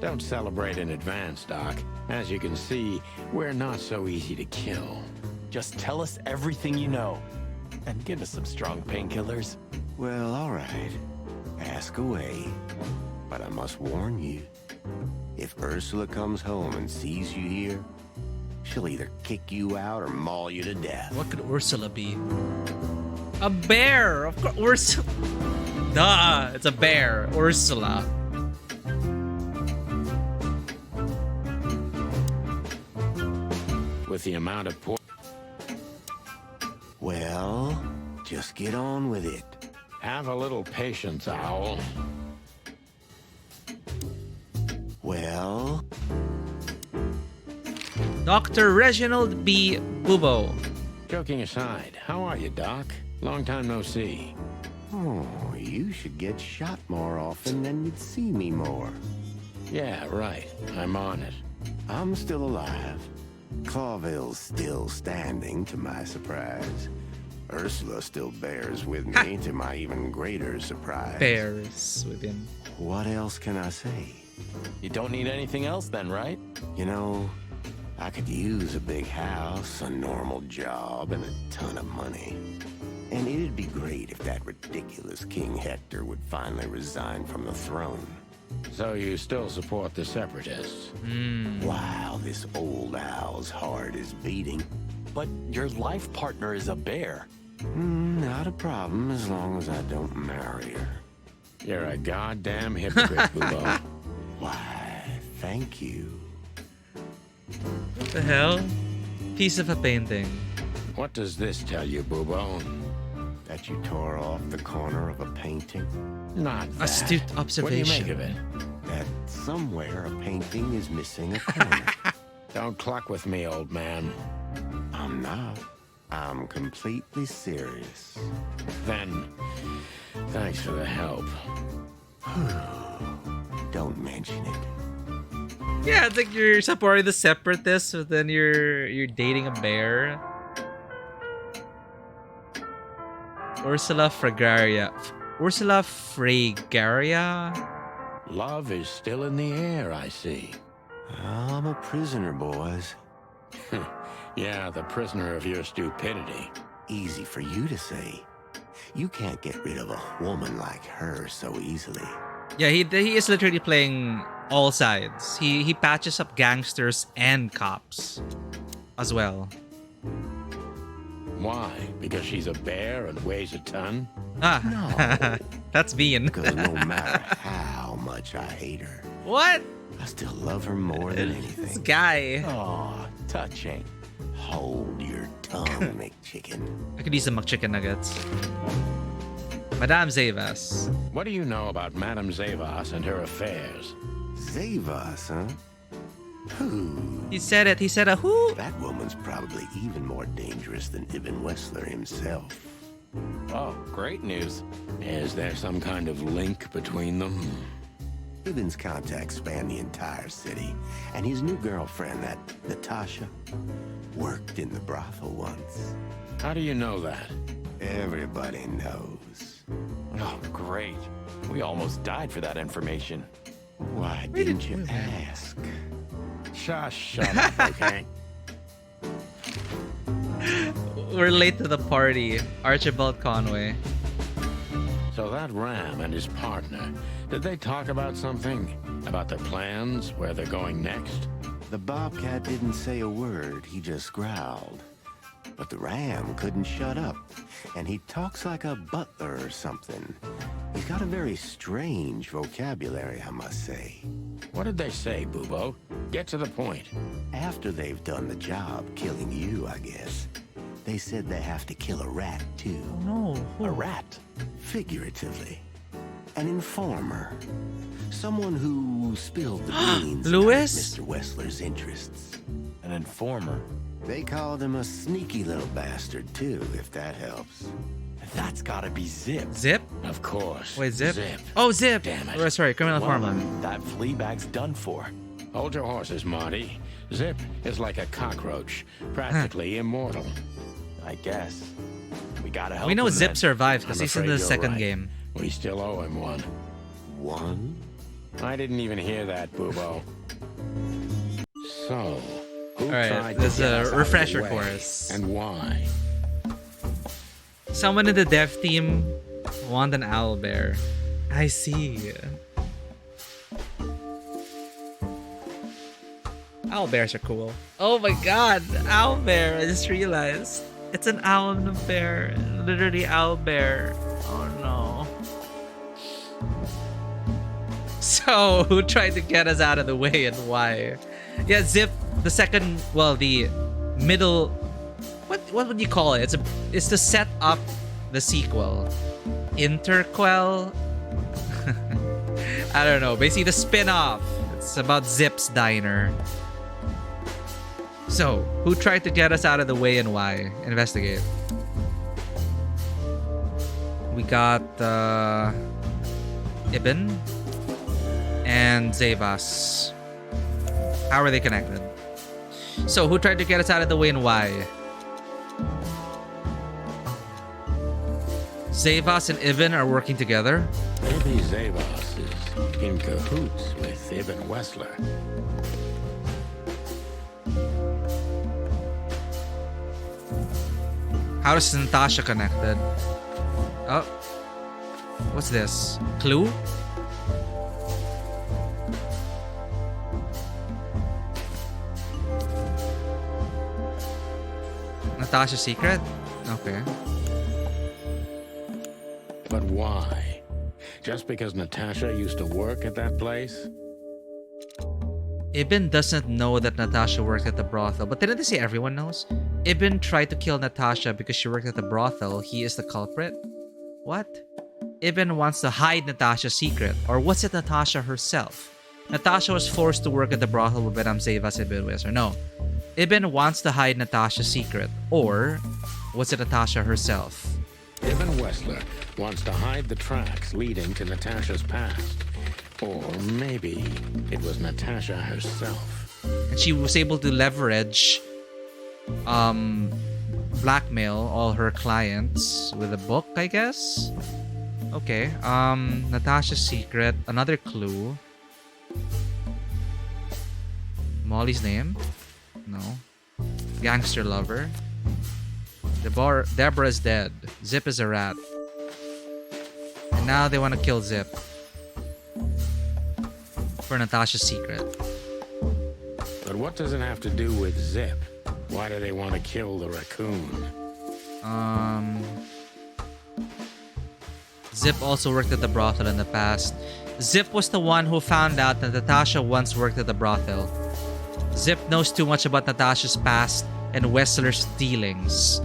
Don't celebrate in advance, Doc. As you can see, we're not so easy to kill. Just tell us everything you know. And give us some strong painkillers. Well, all right. Ask away. But I must warn you, if Ursula comes home and sees you here, she'll either kick you out or maul you to death. What could Ursula be? A bear! Of course, Ursula. Duh! It's a bear. Ursula. With the amount of Well, just get on with it. Have a little patience, Owl. Well, Dr. Reginald B. Bubo. Joking aside, how are you, Doc? Long time no see. oh, you should get shot more often, then you'd see me more. Yeah, right. I'm on it. I'm still alive. Clawville's still standing, to my surprise. Ursula still bears with me, to my even greater surprise. Bears with him. What else can I say? You don't need anything else then, right? You know, I could use a big house, a normal job, and a ton of money. And it'd be great if that ridiculous King Hector would finally resign from the throne. So you still support the Separatists? Wow, this old owl's heart is beating. But your life partner is a bear. Not a problem as long as I don't marry her. You're a goddamn hypocrite, Bubo. Why, thank you. What the hell? Piece of a painting. What does this tell you, Bubo? That you tore off the corner of a painting? Not that. Astute What do you observation. make of it? That somewhere a painting is missing a corner. Don't cluck with me, old man. I'm not. I'm completely serious. Then, thanks for the help. Don't mention it. Yeah, it's like you're supporting the separatists, but then you're dating a bear. Ursula Fragaria. Ursula Fragaria? Love is still in the air, I see. I'm a prisoner, boys. Yeah, the prisoner of your stupidity. Easy for you to say. You can't get rid of a woman like her so easily. Yeah, he is literally playing all sides. He patches up gangsters and cops as well. Why? Because she's a bear and weighs a ton? Ah, that's Bean. Because no matter how much I hate her, What? I still love her more than This anything. guy. Aw, touching. Hold your tongue, McChicken. I could use some McChicken nuggets. Madame Zavas. What do you know about Madame Zavas and her affairs? Zavas, huh? Who? He said it. He said a who? That woman's probably even more dangerous than Ibn Wessler himself. Oh, great news. Is there some kind of link between them? Ibn's contacts span the entire city, and his new girlfriend, that Natasha, worked in the brothel once. How do you know that? Everybody knows. Oh, great. We almost died for that information. Why didn't you ask? Shut up, okay? We're late to the party. Archibald Conway. So that Ram and his partner, did they talk about something? About their plans, where they're going next? The bobcat didn't say a word, he just growled. But the ram couldn't shut up, and he talks like a butler or something. He's got a very strange vocabulary, I must say. What did they say, Bubo? Get to the point. After they've done the job killing you, I guess, they said they have to kill a rat, too. No. A rat, figuratively. An informer. Someone who spilled the beans about Louis? Mr. Wessler's interests. An informer. They called him a sneaky little bastard, too, if that helps. That's gotta be Zip. Zip? Of course. Wait, Zip? Zip. Oh, Zip! Damn it. Oh, sorry, criminal Well, informer. then that flea bag's done for. Hold your horses, Marty. Zip is like a cockroach, practically immortal. I guess. We gotta help We know him Zip then. survived because I'm he's in afraid the you're second right. game. We still owe him one. One? I didn't even hear that, Bubo. So, who Alright, tried there's to get a us out of the refresher way, course. and why? Someone in the dev team want an owlbear. I see. Owlbears are cool. Oh my god, owlbear! I just realized. It's an owl and a bear. Literally owlbear. Oh no. So, who tried to get us out of the way and why? Yeah, Zip, the second, well, the middle, what would you call it? It's to set up the sequel. Interquel? I don't know. Basically, the spin-off. It's about Zip's diner. So, who tried to get us out of the way and why? Investigate. We got Ibn and Zavas. How are they connected? So, who tried to get us out of the way and why? Zavas and Ibn are working together. Maybe Zavas is in cahoots with Ibn Wessler. How is Natasha connected? Oh. What's this? Clue? Natasha's secret? Okay. But why? Just because Natasha used to work at that place? Ibn doesn't know that Natasha worked at the brothel, but didn't they say everyone knows? Ibn tried to kill Natasha because she worked at the brothel. He is the culprit? What? Ibn wants to hide Natasha's secret, or was it Natasha herself? Natasha was forced to work at the brothel with Benam Zavas and Ibn Wessler. No. Ibn wants to hide Natasha's secret, or was it Natasha herself? Ibn Wessler wants to hide the tracks leading to Natasha's past. Or maybe it was Natasha herself. And she was able to leverage blackmail all her clients with a book, I guess. Okay. Natasha's secret, another clue. Molly's name? No. Gangster lover. Deborah's dead. Zip is a rat. And now they want to kill Zip for Natasha's secret. But what does it have to do with Zip? Why do they want to kill the raccoon? Zip also worked at the brothel in the past. Zip was the one who found out that Natasha once worked at the brothel. Zip knows too much about Natasha's past and Wessler's dealings.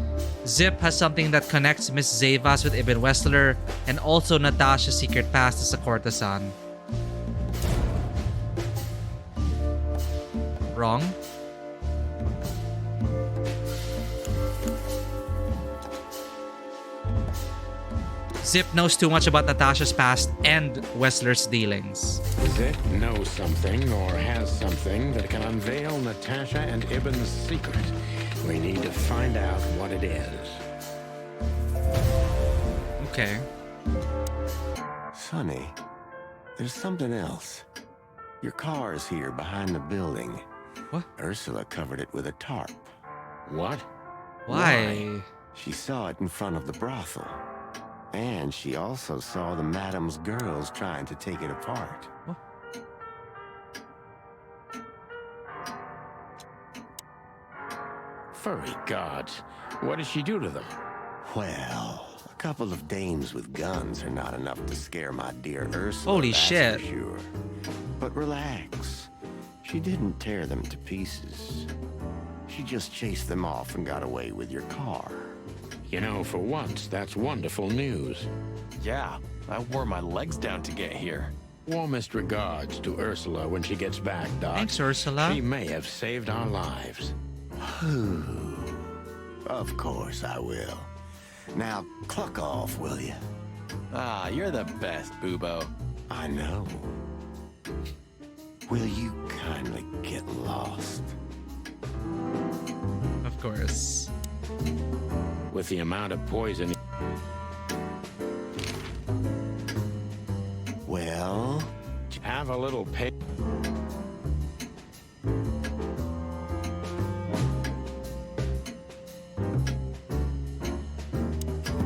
Zip has something that connects Miss Zavas with Ibn Wessler and also Natasha's secret past as a courtesan. Wrong? Zip knows too much about Natasha's past and Wessler's dealings. Zip knows something or has something that can unveil Natasha and Ibn's secret. We need to find out what it is. Okay. Sonny, there's something else. Your car's here behind the building. What? Ursula covered it with a tarp. What? Why? She saw it in front of the brothel. And she also saw the madam's girls trying to take it apart. What? Furry gods. What did she do to them? Well, a couple of dames with guns are not enough to scare my dear Ursula. Holy that's shit. for sure. But relax. She didn't tear them to pieces. She just chased them off and got away with your car. You know, for once, that's wonderful news. Yeah, I wore my legs down to get here. Warmest regards to Ursula when she gets back, Doc. Thanks, Ursula. She may have saved our lives. Of course I will. Now, cluck off, will you? Ah, you're the best, Boobo. I know. Will you kindly get lost? Of course. With the amount of poison... Well? Have a little pay...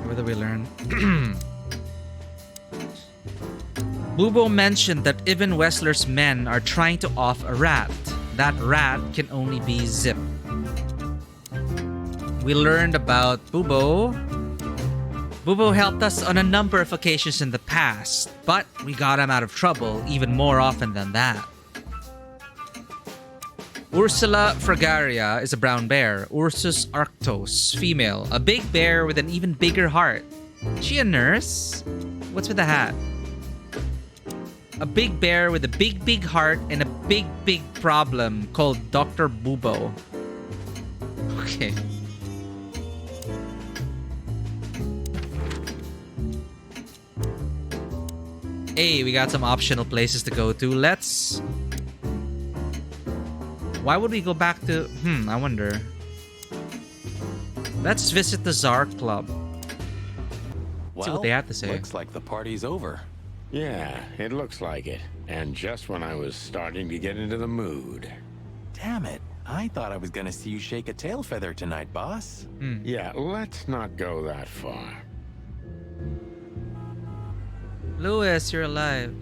What did we learn? Bubo mentioned that Ivan Wessler's men are trying to off a rat. That rat can only be Zip. We learned about Bubo. Bubo helped us on a number of occasions in the past, but we got him out of trouble even more often than that. Ursula Fragaria is a brown bear. Ursus arctos, female. A big bear with an even bigger heart. Is she a nurse? What's with the hat? A big bear with a big, big heart and a big, big problem called Dr. Bubo. Okay. Hey, we got some optional places to go to. Let's... Why would we go back to... I wonder. Let's visit the Czar Club. Well, see what they have to say. Looks like the party's over. Yeah, it looks like it. And just when I was starting to get into the mood. Damn it. I thought I was gonna see you shake a tail feather tonight, boss. Yeah, let's not go that far. Lewis, you're alive.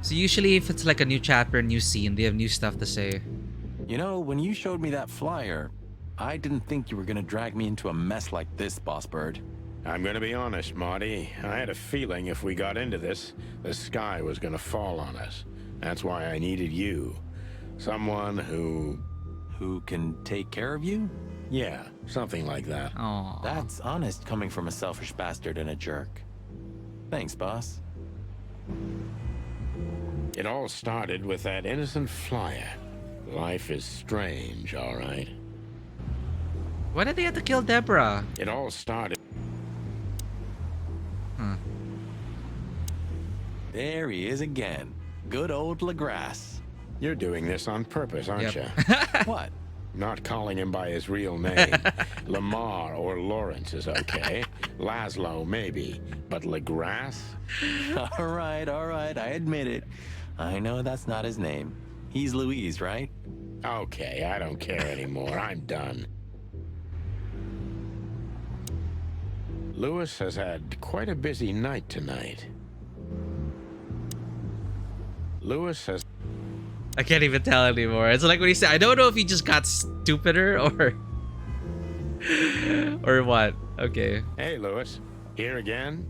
So usually if it's like a new chapter, new scene, they have new stuff to say. You know, when you showed me that flyer, I didn't think you were gonna drag me into a mess like this, Boss Bird. I'm gonna be honest, Marty. I had a feeling if we got into this, the sky was gonna fall on us. That's why I needed you. Someone who can take care of you? Yeah, something like that. Aww. That's honest coming from a selfish bastard and a jerk. Thanks, boss. It all started with that innocent flyer. Life is strange, all right. Why did they have to kill Deborah? It all started... There he is again. Good old LaGrasse. You're doing this on purpose, aren't you? What? Not calling him by his real name. Lamar or Lawrence is okay. Laszlo, maybe. But LaGrasse? All right, I admit it. I know that's not his name. He's Louise, right? Okay, I don't care anymore. I'm done. Lewis has had quite a busy night tonight. Lewis has... I can't even tell anymore. It's like when he said, I don't know if he just got stupider or... or what. Okay. Hey, Lewis. Here again?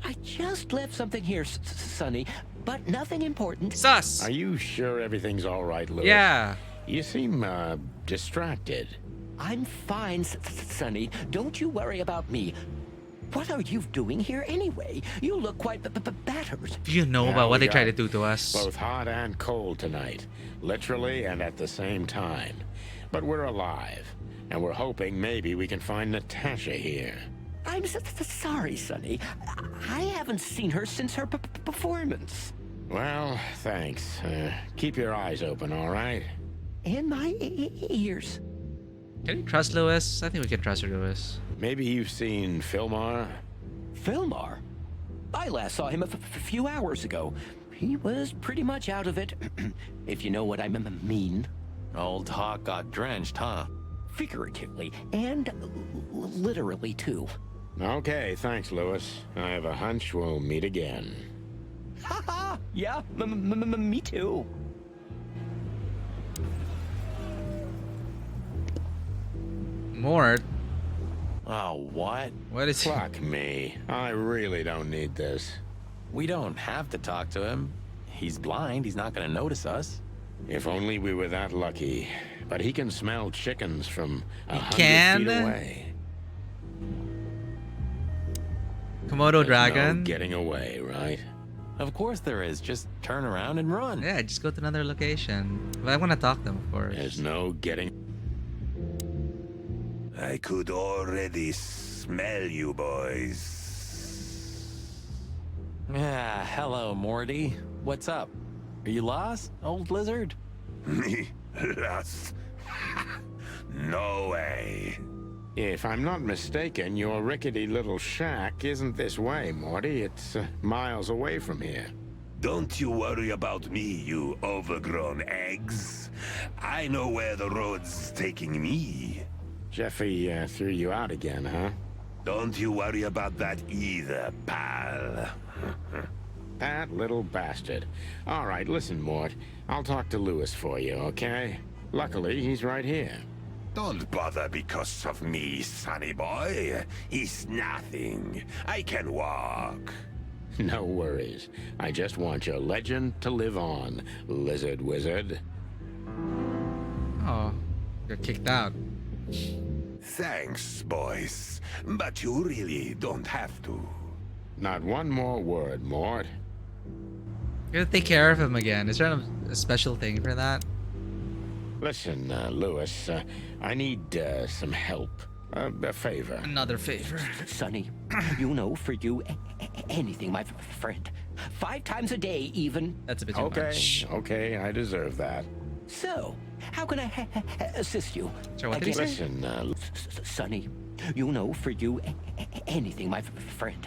I just left something here, Sonny, but nothing important. Sus! Are you sure everything's all right, Lewis? Yeah. You seem, distracted. I'm fine, Sonny. Don't you worry about me. What are you doing here anyway? You look quite battered. You know about what they try to do to us. Both hot and cold tonight. Literally and at the same time. But we're alive. And we're hoping maybe we can find Natasha here. I'm sorry, Sonny. I haven't seen her since her performance. Well, thanks. Keep your eyes open, all right? And my ears. Can you trust Lewis? I think we can trust Lewis. Maybe you've seen Filmar? Filmar? I last saw him a few hours ago. He was pretty much out of it, if you know what I mean. Old Hawk got drenched, huh? Figuratively, and literally, too. Okay, thanks, Lewis. I have a hunch we'll meet again. Haha! Yeah, me too. Mort? Oh, what? What is he? Fuck me. I really don't need this. We don't have to talk to him. He's blind. He's not going to notice us. If only we were that lucky. But he can smell chickens from 100 can? feet away. Komodo There's dragon? no getting away, right? Of course there is. Just turn around and run. Yeah, just go to another location. But I want to talk to them, of course. There's no getting... I could already smell you boys. Yeah, hello, Morty. What's up? Are you lost, old lizard? Me? Lost? No way. If I'm not mistaken, your rickety little shack isn't this way, Morty. It's miles away from here. Don't you worry about me, you overgrown eggs. I know where the road's taking me. Jeffy threw you out again, huh? Don't you worry about that either, pal. That little bastard. All right, listen, Mort. I'll talk to Lewis for you, okay? Luckily, he's right here. Don't bother because of me, sonny boy. It's nothing. I can walk. No worries. I just want your legend to live on, lizard wizard. Oh, got kicked out. Thanks, boys. But you really don't have to. Not one more word, Mort. You're gonna take care of him again. Is there a special thing for that? Listen, Lewis, I need some help. A favor. Another favor. Sonny, you know, for you, anything, my friend. 5 times a day, even. That's a bit too much. Okay, I deserve that. So, how can I assist you? Sure, what did he say? Listen, Sonny, you know, for you, anything, my friend.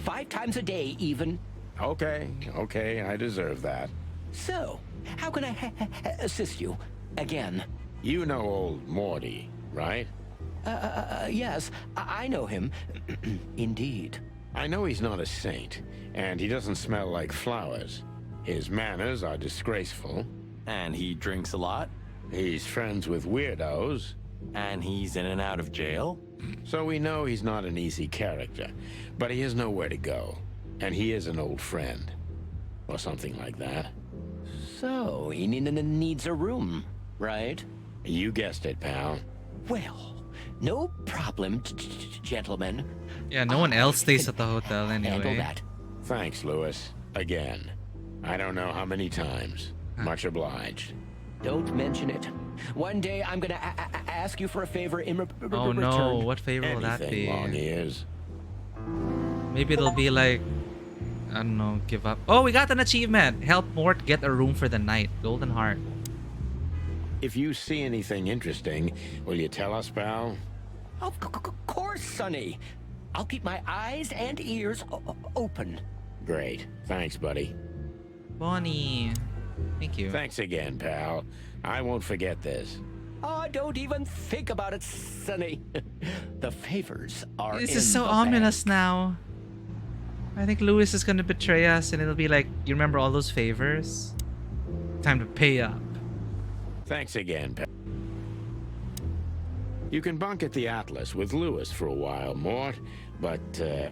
5 times a day, even. Okay, I deserve that. So, how can I assist you? Again. You know old Morty, right? Yes, I know him. Indeed. I know he's not a saint, and he doesn't smell like flowers. His manners are disgraceful. And he drinks a lot. He's friends with weirdos. And he's in and out of jail. So we know he's not an easy character, but he has nowhere to go. And he is an old friend. Or something like that. So, he needs a room, right? You guessed it, pal. Well, no problem, gentlemen. Yeah, no one else stays at the hotel Handle anyway. that. Thanks, Lewis. Again. I don't know how many times. Much obliged. Don't mention it. One day I'm gonna ask you for a favor in Oh return. no, what favor will that Anything, be? long ears. Maybe it'll be like, I don't know, give up. Oh, we got an achievement. Help Mort get a room for the night. Golden Heart. If you see anything interesting, will you tell us, pal? Of course, Sonny. I'll keep my eyes and ears open. Great. Thanks, buddy. Bonnie. Thank you. Thanks again, pal. I won't forget this. Oh, don't even think about it, Sonny. The favors are This in is so the ominous bank. now. I think Lewis is gonna betray us and it'll be like, you remember all those favors? Time to pay up. Thanks again, pal. You can bunk at the Atlas with Lewis for a while, Mort, but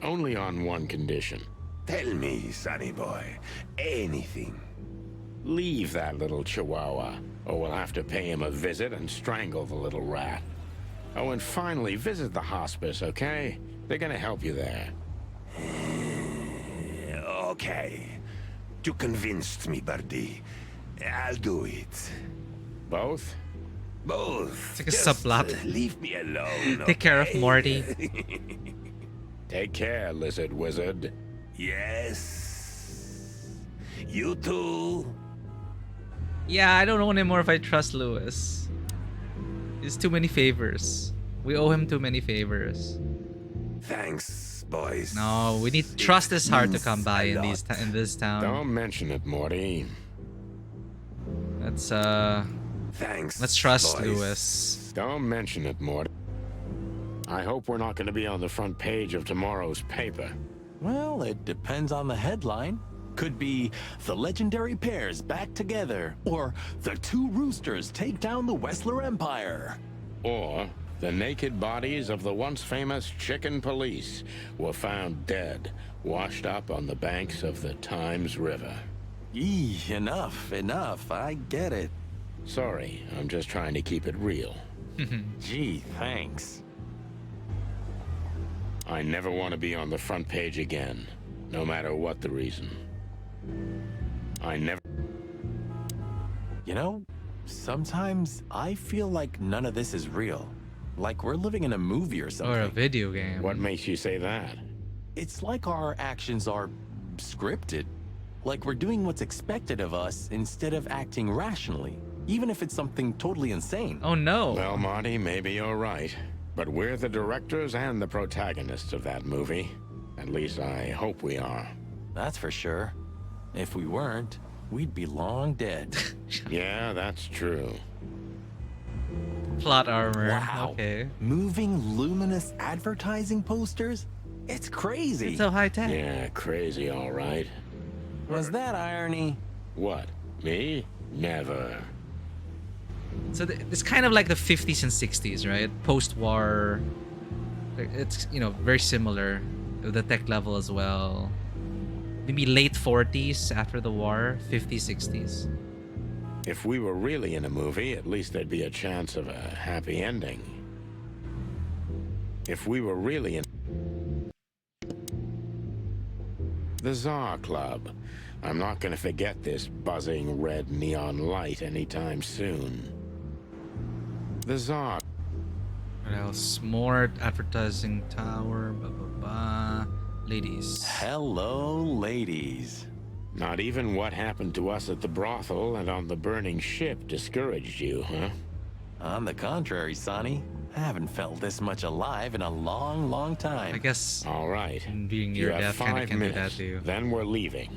only on one condition. Tell me, sonny boy. Anything. Leave that little chihuahua, or we'll have to pay him a visit and strangle the little rat. Oh, and finally, visit the hospice, okay? They're gonna help you there. Okay. You convinced me, Birdie. I'll do it. Both? Both. It's like a Just, subplot. Leave me alone. Take care of okay? Morty. Take care, lizard wizard. Yes. You too. Yeah, I don't know anymore if I trust Lewis. It's too many favors. We owe him too many favors. Thanks, boys. No, we need trust is hard to come by in this town. Don't mention it, Morty. Let's Thanks. let's trust boys. Lewis. Don't mention it, Morty. I hope we're not going to be on the front page of tomorrow's paper. Well, it depends on the headline. Could be the legendary pairs back together, or the two roosters take down the Wessler Empire. Or The naked bodies of the once famous chicken police were found dead, washed up on the banks of the Thames River. Eee, enough. I get it. Sorry, I'm just trying to keep it real. Gee, thanks. I never want to be on the front page again, no matter what the reason. I never... You know, sometimes I feel like none of this is real. Like we're living in a movie or something. Or a video game. What makes you say that? It's like our actions are scripted. Like we're doing what's expected of us instead of acting rationally, even if it's something totally insane. Oh no. Well, Marty, maybe you're right. But we're the directors and the protagonists of that movie. At least I hope we are. That's for sure. If we weren't, we'd be long dead. Yeah, that's true. Plot armor. Wow. Okay. Moving luminous advertising posters? It's crazy. It's so high tech. Yeah, crazy, all right. Was that irony? What? Me? Never. So it's kind of like the 50s and 60s, right? Post-war. It's, you know, very similar. The tech level as well. Maybe late 40s after the war, 50s, 60s. If we were really in a movie, at least there'd be a chance of a happy ending. If we were really in... The Tsar Club. I'm not gonna forget this buzzing red neon light anytime soon. The Tsar... What else? More advertising tower, blah, blah, blah. Ladies. Hello, ladies. Not even what happened to us at the brothel and on the burning ship discouraged you, huh? On the contrary, Sonny. I haven't felt this much alive in a long, long time. I guess all right. Being You near have death kind of 5 can do minutes. that to you. Then we're leaving.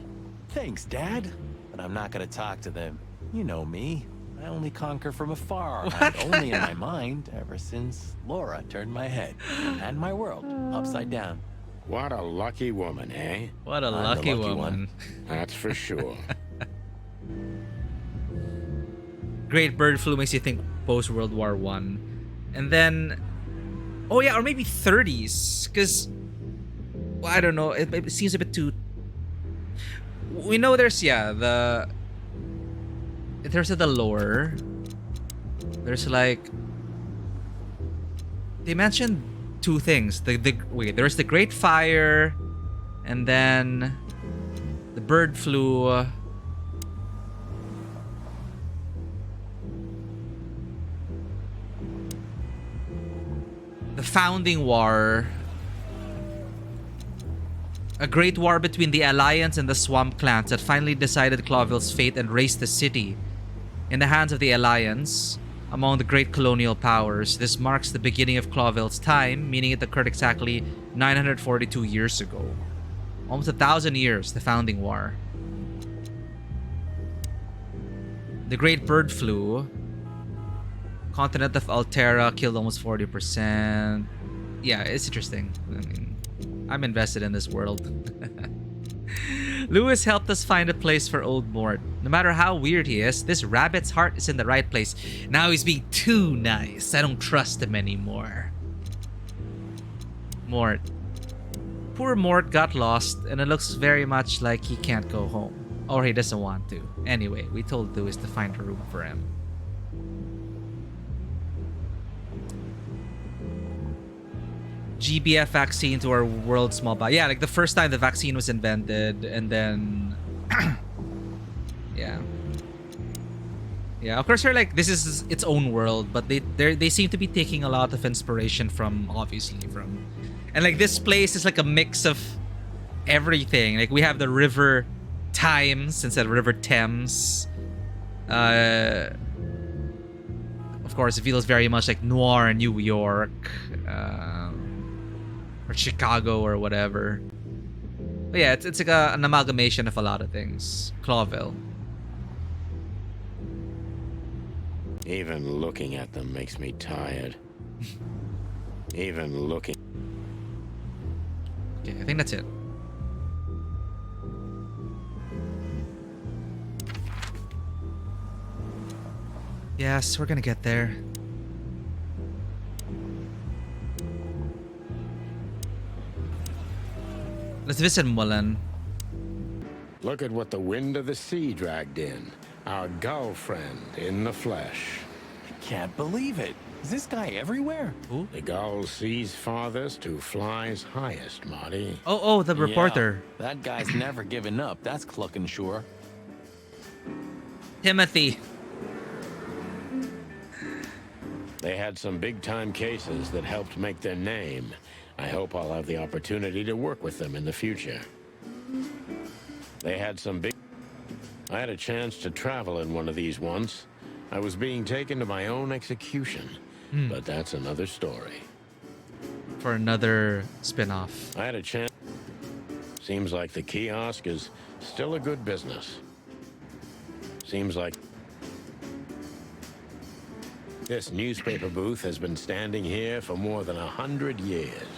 Thanks, Dad. But I'm not gonna talk to them. You know me. I only conquer from afar, and only in my mind, ever since Laura turned my head and my world upside down. What a lucky woman, eh? What a I'm the lucky lucky woman. one. That's for sure. Great bird flu makes you think post World War One, and then, oh yeah, or maybe 30s, because well, I don't know. It seems a bit too. We know there's the lore. There's like they mentioned 2 things. Wait, there's the Great Fire, and then the bird flu. The Founding War. A great war between the Alliance and the Swamp Clans that finally decided Clawville's fate and raised the city in the hands of the Alliance among the great colonial powers. This marks the beginning of Clawville's time, meaning it occurred exactly 942 years ago. Almost 1,000 years, the Founding War. The Great Bird Flu. Continent of Altera killed almost 40%. Yeah, it's interesting. I mean, I'm invested in this world. Lewis helped us find a place for old Mort. No matter how weird he is, this rabbit's heart is in the right place. Now he's being too nice. I don't trust him anymore. Mort. Poor Mort got lost, and it looks very much like he can't go home. Or he doesn't want to. Anyway, we told Lewis to find a room for him. GBF vaccine to our world small body. Yeah, like the first time the vaccine was invented, and then yeah, of course they're like, this is its own world, but they seem to be taking a lot of inspiration from, obviously, from, and like this place is like a mix of everything. Like we have the River Thames instead of River Thames. Of course, it feels very much like noir New York. Or Chicago or whatever. But yeah, it's like an amalgamation of a lot of things. Clawville. Even looking at them makes me tired. Even looking. Okay, I think that's it. Yes, we're gonna get there. Let's visit Mullen. Look at what the wind of the sea dragged in. Our gull friend in the flesh. I can't believe it. Is this guy everywhere? Who? The gull sees farthest who flies highest, Marty. Oh, the reporter. Yeah, that guy's never given up. That's clucking sure. Timothy. They had some big-time cases that helped make their name. I hope I'll have the opportunity to work with them in the future. They had some big... I had a chance to travel in one of these once. I was being taken to my own execution, but that's another story. For another spin-off. I had a chance... Seems like the kiosk is still a good business. Seems like... This newspaper booth has been standing here for more than 100 years.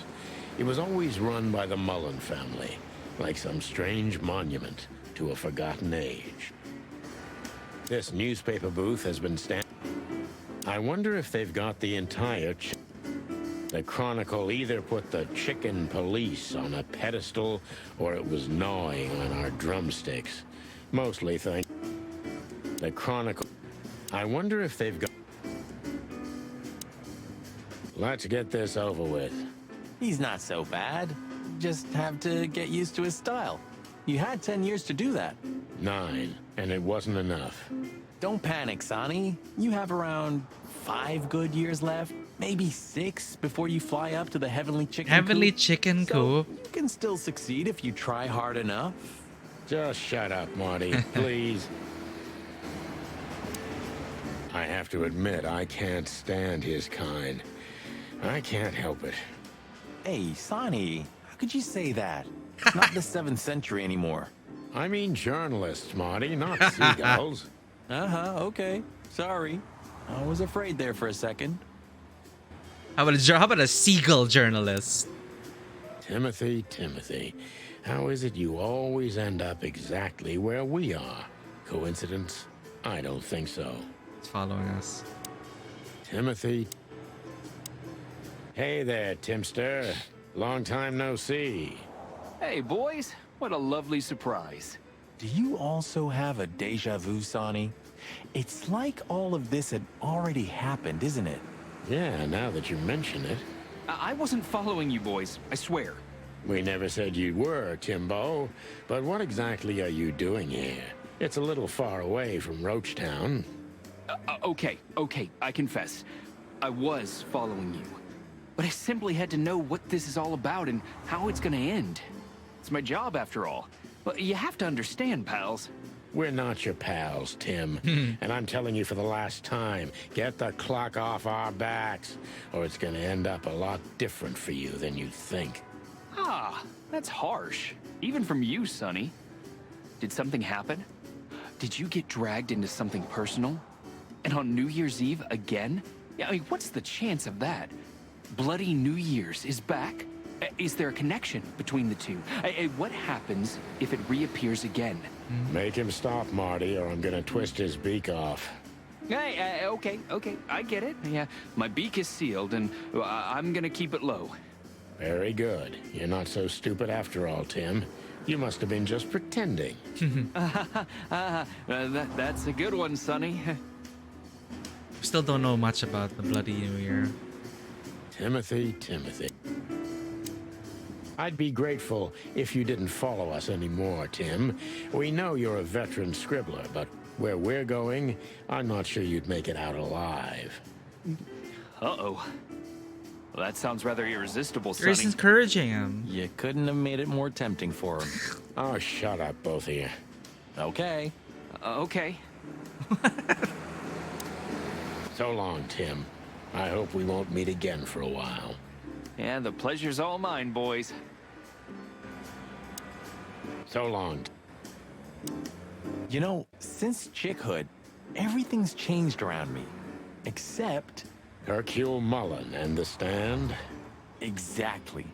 It was always run by the Mullen family, like some strange monument to a forgotten age. This newspaper booth has been standing... I wonder if they've got the entire... The Chronicle either put the chicken police on a pedestal or it was gnawing on our drumsticks. Mostly thank... The Chronicle... I wonder if they've got... Let's get this over with. He's not so bad. Just have to get used to his style. You had 10 years to do that. 9, and it wasn't enough. Don't panic, Sonny. You have around 5 good years left, maybe 6 before you fly up to the heavenly chicken Heavenly coop. chicken So coop. you can still succeed if you try hard enough. Just shut up, Marty, please. I have to admit, I can't stand his kind. I can't help it. Hey, Sonny, how could you say that? It's not the 7th century anymore. I mean journalists, Marty, not seagulls. Okay. Sorry. I was afraid there for a second. How about a seagull journalist? Timothy, how is it you always end up exactly where we are? Coincidence? I don't think so. It's following us. Timothy. Hey there, Timster. Long time no see. Hey, boys. What a lovely surprise. Do you also have a deja vu, Sonny? It's like all of this had already happened, isn't it? Yeah, now that you mention it. I wasn't following you boys, I swear. We never said you were, Timbo. But what exactly are you doing here? It's a little far away from Roachtown. Okay, I confess. I was following you. But I simply had to know what this is all about and how it's gonna end. It's my job, after all. But you have to understand, pals. We're not your pals, Tim. And I'm telling you for the last time, get the clock off our backs, or it's gonna end up a lot different for you than you think. Ah, that's harsh. Even from you, Sonny. Did something happen? Did you get dragged into something personal? And on New Year's Eve again? Yeah, I mean, what's the chance of that? Bloody New Year's is back? Is there a connection between the two? What happens if it reappears again? Make him stop, Marty, or I'm gonna twist his beak off. Hey, okay, I get it. Yeah, my beak is sealed, and I'm gonna keep it low. Very good. You're not so stupid after all, Tim. You must have been just pretending. That's a good one, Sonny. Still don't know much about the Bloody New Year. Timothy. I'd be grateful if you didn't follow us anymore, Tim. We know you're a veteran scribbler, but where we're going, I'm not sure you'd make it out alive. Uh-oh. Well, that sounds rather irresistible, You're Sonny. encouraging him. You couldn't have made it more tempting for him. Oh, shut up, both of you. Okay. Okay. So long, Tim. I hope we won't meet again for a while. Yeah, the pleasure's all mine, boys. So long. You know, since chickhood, everything's changed around me. Except... Hercule Mullen and the stand? Exactly.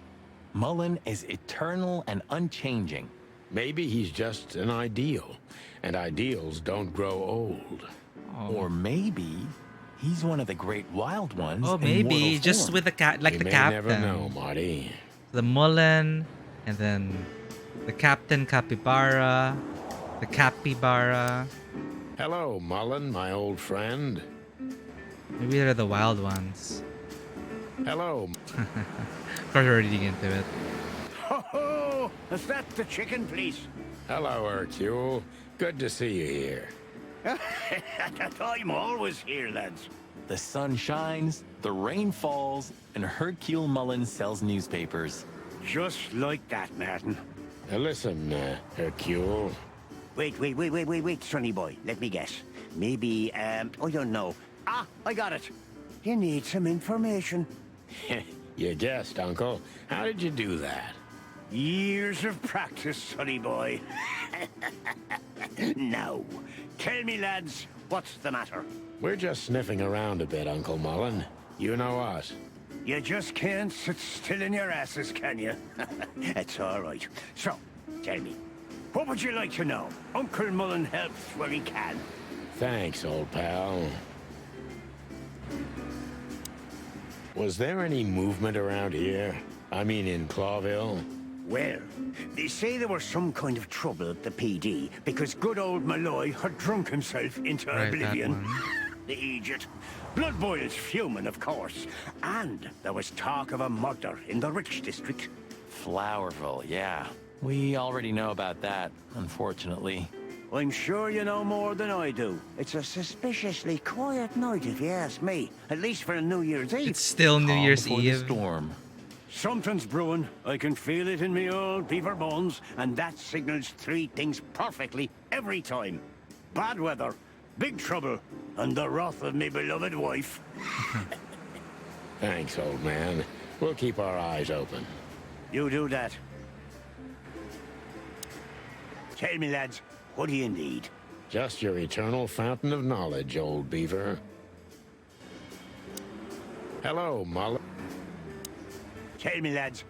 Mullen is eternal and unchanging. Maybe he's just an ideal, and ideals don't grow old. Or maybe he's one of the great wild ones. Oh, in maybe mortal just form. with the cat, like You the may captain. never know, Marty. The Mullen, and then The Captain Capybara. The Capybara. Hello, Mullen, my old friend. Maybe they're the wild ones. Hello. Of course, we're reading into it. Ho ho! Is that the chicken, please? Hello, Hercule. Good to see you here. I'm always here, lads. The sun shines, the rain falls, and Hercule Mullen sells newspapers. Just like that, Martin. Now listen, Hercule. Wait, Sonny boy. Let me guess. Maybe, I don't know. Ah, I got it. You need some information. You guessed, Uncle. How did you do that? Years of practice, Sonny boy. Now, tell me, lads, what's the matter? We're just sniffing around a bit, Uncle Mullen. You know us. You just can't sit still in your asses, can you? That's all right. So, tell me, what would you like to know? Uncle Mullen helps where he can. Thanks, old pal. Was there any movement around here? I mean, in Clawville? Well, they say there was some kind of trouble at the PD because good old Malloy had drunk himself into oblivion. The idiot. Blood boils fuming, of course. And there was talk of a murder in the Rich District. Flowerville, yeah. We already know about that, unfortunately. I'm sure you know more than I do. It's a suspiciously quiet night, if you ask me. At least for a New Year's Eve. It's still New Year's before the Eve. storm. Something's brewing. I can feel it in me old beaver bones, and that signals three things perfectly every time. Bad weather, big trouble, and the wrath of me beloved wife. Thanks, old man. We'll keep our eyes open. You do that. Tell me, lads, what do you need? Just your eternal fountain of knowledge, old beaver. Hello, Mullen. Tell me, lads.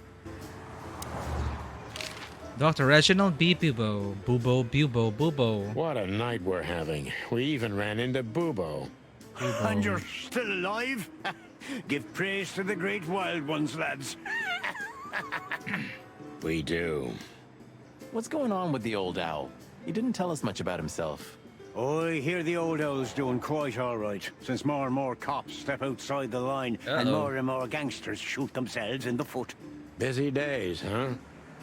Dr. Reginald B. Bubo. Bubo. What a night we're having. We even ran into Bubo. And you're still alive? Give praise to the great wild ones, lads. We do. What's going on with the old owl? He didn't tell us much about himself. I hear the old owl's doing quite all right, since more and more cops step outside the line and more gangsters shoot themselves in the foot. Busy days, huh?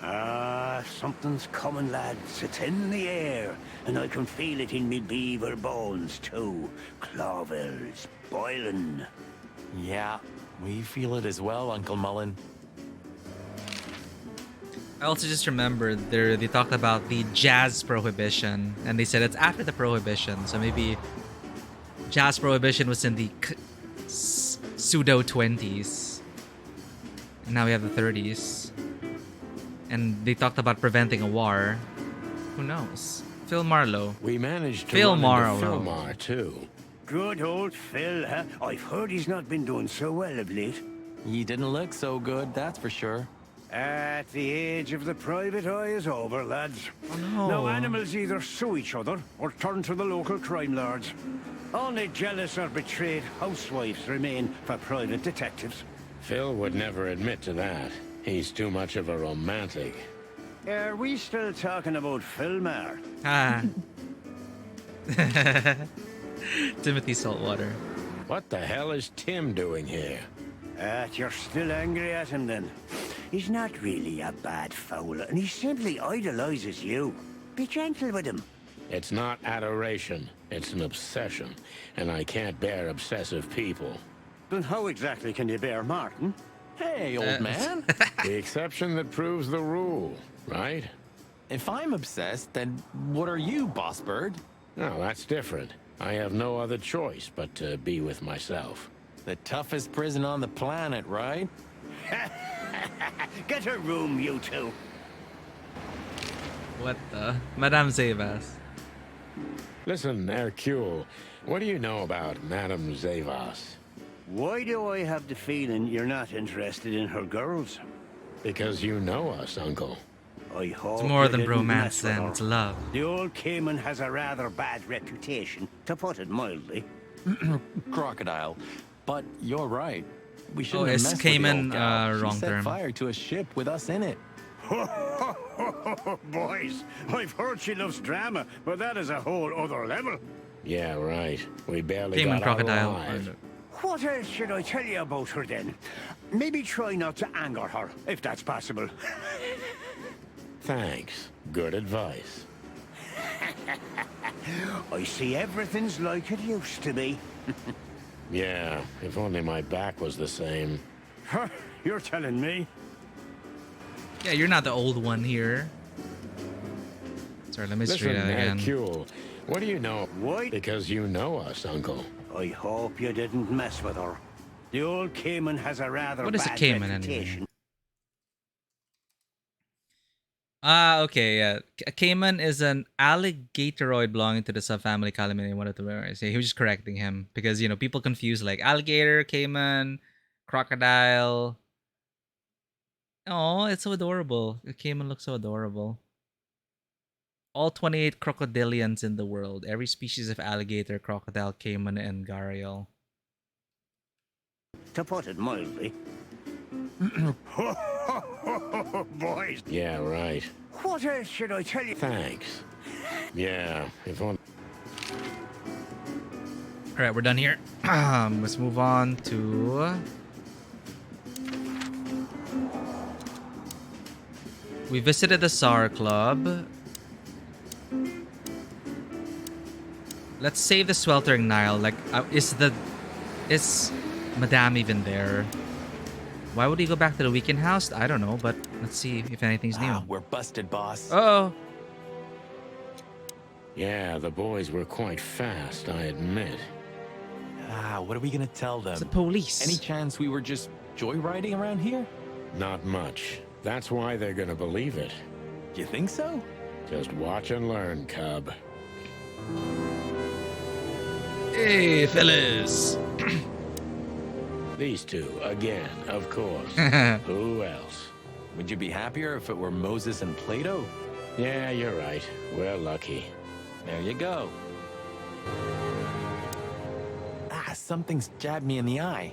Ah, something's coming, lads. It's in the air, and I can feel it in me beaver bones, too. Clawville's boiling. Yeah, we feel it as well, Uncle Mullen. I also just remembered they talked about the jazz prohibition, and they said it's after the prohibition, so maybe jazz prohibition was in the pseudo 20s, and now we have the 30s, and they talked about preventing a war. Who knows? Phil Marlowe. We managed to Phil run Marlowe. into Philmar, too. Good old Phil, huh? I've heard he's not been doing so well of late. He didn't look so good, that's for sure. At the age of the private eye is over, lads. Oh, no. Now animals either sue each other or turn to the local crime lords. Only jealous or betrayed housewives remain for private detectives. Phil would never admit to that. He's too much of a romantic. Are we still talking about Filmmaker? Ah. Timothy Saltwater. What the hell is Tim doing here? You're still angry at him then? He's not really a bad fowler, and he simply idolizes you. Be gentle with him. It's not adoration. It's an obsession. And I can't bear obsessive people. Then how exactly can you bear Martin? Hey, old man. The exception that proves the rule, right? If I'm obsessed, then what are you, boss bird? No, that's different. I have no other choice but to be with myself. The toughest prison on the planet, right? Get a room, you two. What the? Madame Zevas. Listen, Hercule, what do you know about Madame Zevas? Why do I have the feeling you're not interested in her girls? Because you know us, Uncle. I hope It's more you than didn't romance, mess with then. her. It's love. The old Cayman has a rather bad reputation, to put it mildly. Crocodile. But you're right. We shouldn't Oh, have is messed Cayman, with the old gal. wrong She set term. fire to a ship with us in it. Boys, I've heard she loves drama, but that is a whole other level. Yeah, right. We barely Cayman got out crocodile. alive. What else should I tell you about her then? Maybe try not to anger her, if that's possible. Thanks. Good advice. I see everything's like it used to be. Yeah, if only my back was the same. Huh, you're telling me? Yeah, you're not the old one here. Sorry, let me just read that again. Hercule, what do you know? What? Because you know us, Uncle. I hope you didn't mess with her. The old Cayman has a rather What is a bad Cayman reputation. Ah, okay, yeah. A caiman is an alligatoroid belonging to the subfamily Calamine. Wanted to say he was just correcting him because you know people confuse like alligator, caiman, crocodile. Oh, it's so adorable. A caiman looks so adorable. All 28 crocodilians in the world. Every species of alligator, crocodile, caiman, and gharial. To put it mildly. Boys. Yeah, right. What else should I tell you? Thanks. Yeah, if only... Alright, we're done here. Let's move on to... We visited the SAR Club. Let's save the sweltering Nile. Like, is Madame even there? Why would he go back to the weekend house? I don't know, but let's see if anything's new. We're busted, boss. Uh-oh. Yeah, the boys were quite fast, I admit. What are we gonna tell them? It's the police. Any chance we were just joyriding around here? Not much. That's why they're gonna believe it. You think so? Just watch and learn, cub. Hey, fellas. These two, again, of course. Who else? Would you be happier if it were Moses and Plato? Yeah, you're right. We're lucky. There you go. Something's jabbed me in the eye.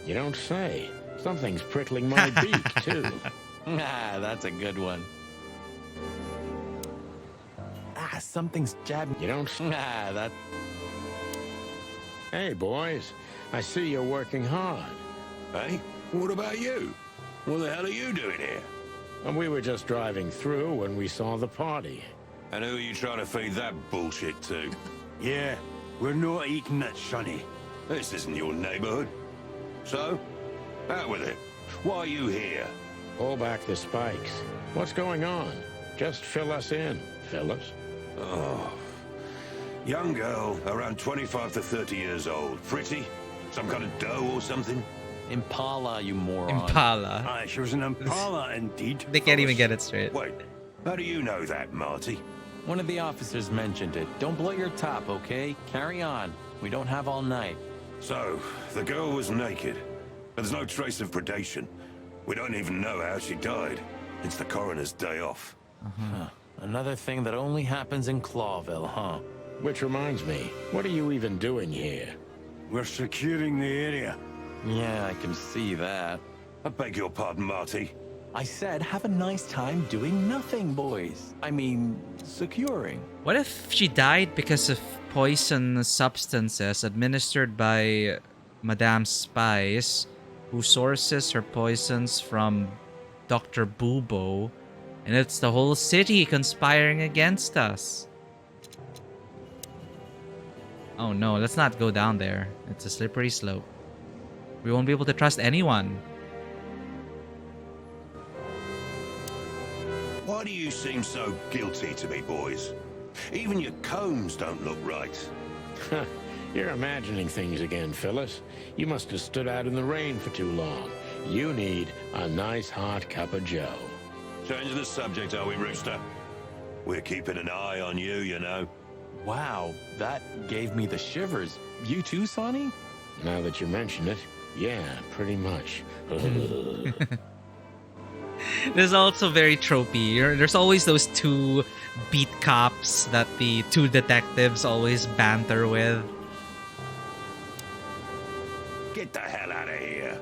You don't say. Something's prickling my beak, too. That's a good one. Something's jabbed me. You don't... that... Hey, boys. I see you're working hard. Hey, what about you? What the hell are you doing here? And we were just driving through when we saw the party. And who are you trying to feed that bullshit to? Yeah, we're not eating that, Sonny. This isn't your neighborhood. So, out with it. Why are you here? Pull back the spikes. What's going on? Just fill us in, fellas. Oh. Young girl, around 25 to 30 years old. Pretty? Some kind of dough or something? Impala, you moron. Impala. She was an Impala, indeed. They can't even get it straight. Wait, how do you know that, Marty? One of the officers mentioned it. Don't blow your top, okay? Carry on. We don't have all night. So, the girl was naked. There's no trace of predation. We don't even know how she died. It's the coroner's day off. Another thing that only happens in Clawville, huh? Which reminds me, what are you even doing here? We're securing the area. Yeah, I can see that. I beg your pardon, Marty. I said have a nice time doing nothing, boys. I mean, securing. What if she died because of poison substances administered by Madame Spice, who sources her poisons from Dr. Bubo, and it's the whole city conspiring against us? Oh no, let's not go down there. It's a slippery slope. We won't be able to trust anyone. Why do you seem so guilty to me, boys? Even your combs don't look right. You're imagining things again, Phyllis. You must have stood out in the rain for too long. You need a nice hot cup of joe. Change the subject, are we, Rooster? We're keeping an eye on you, you know. Wow, that gave me the shivers. You too, Sonny? Now that you mention it, yeah, pretty much. There's also very tropey. There's always those two beat cops that the two detectives always banter with. Get the hell out of here.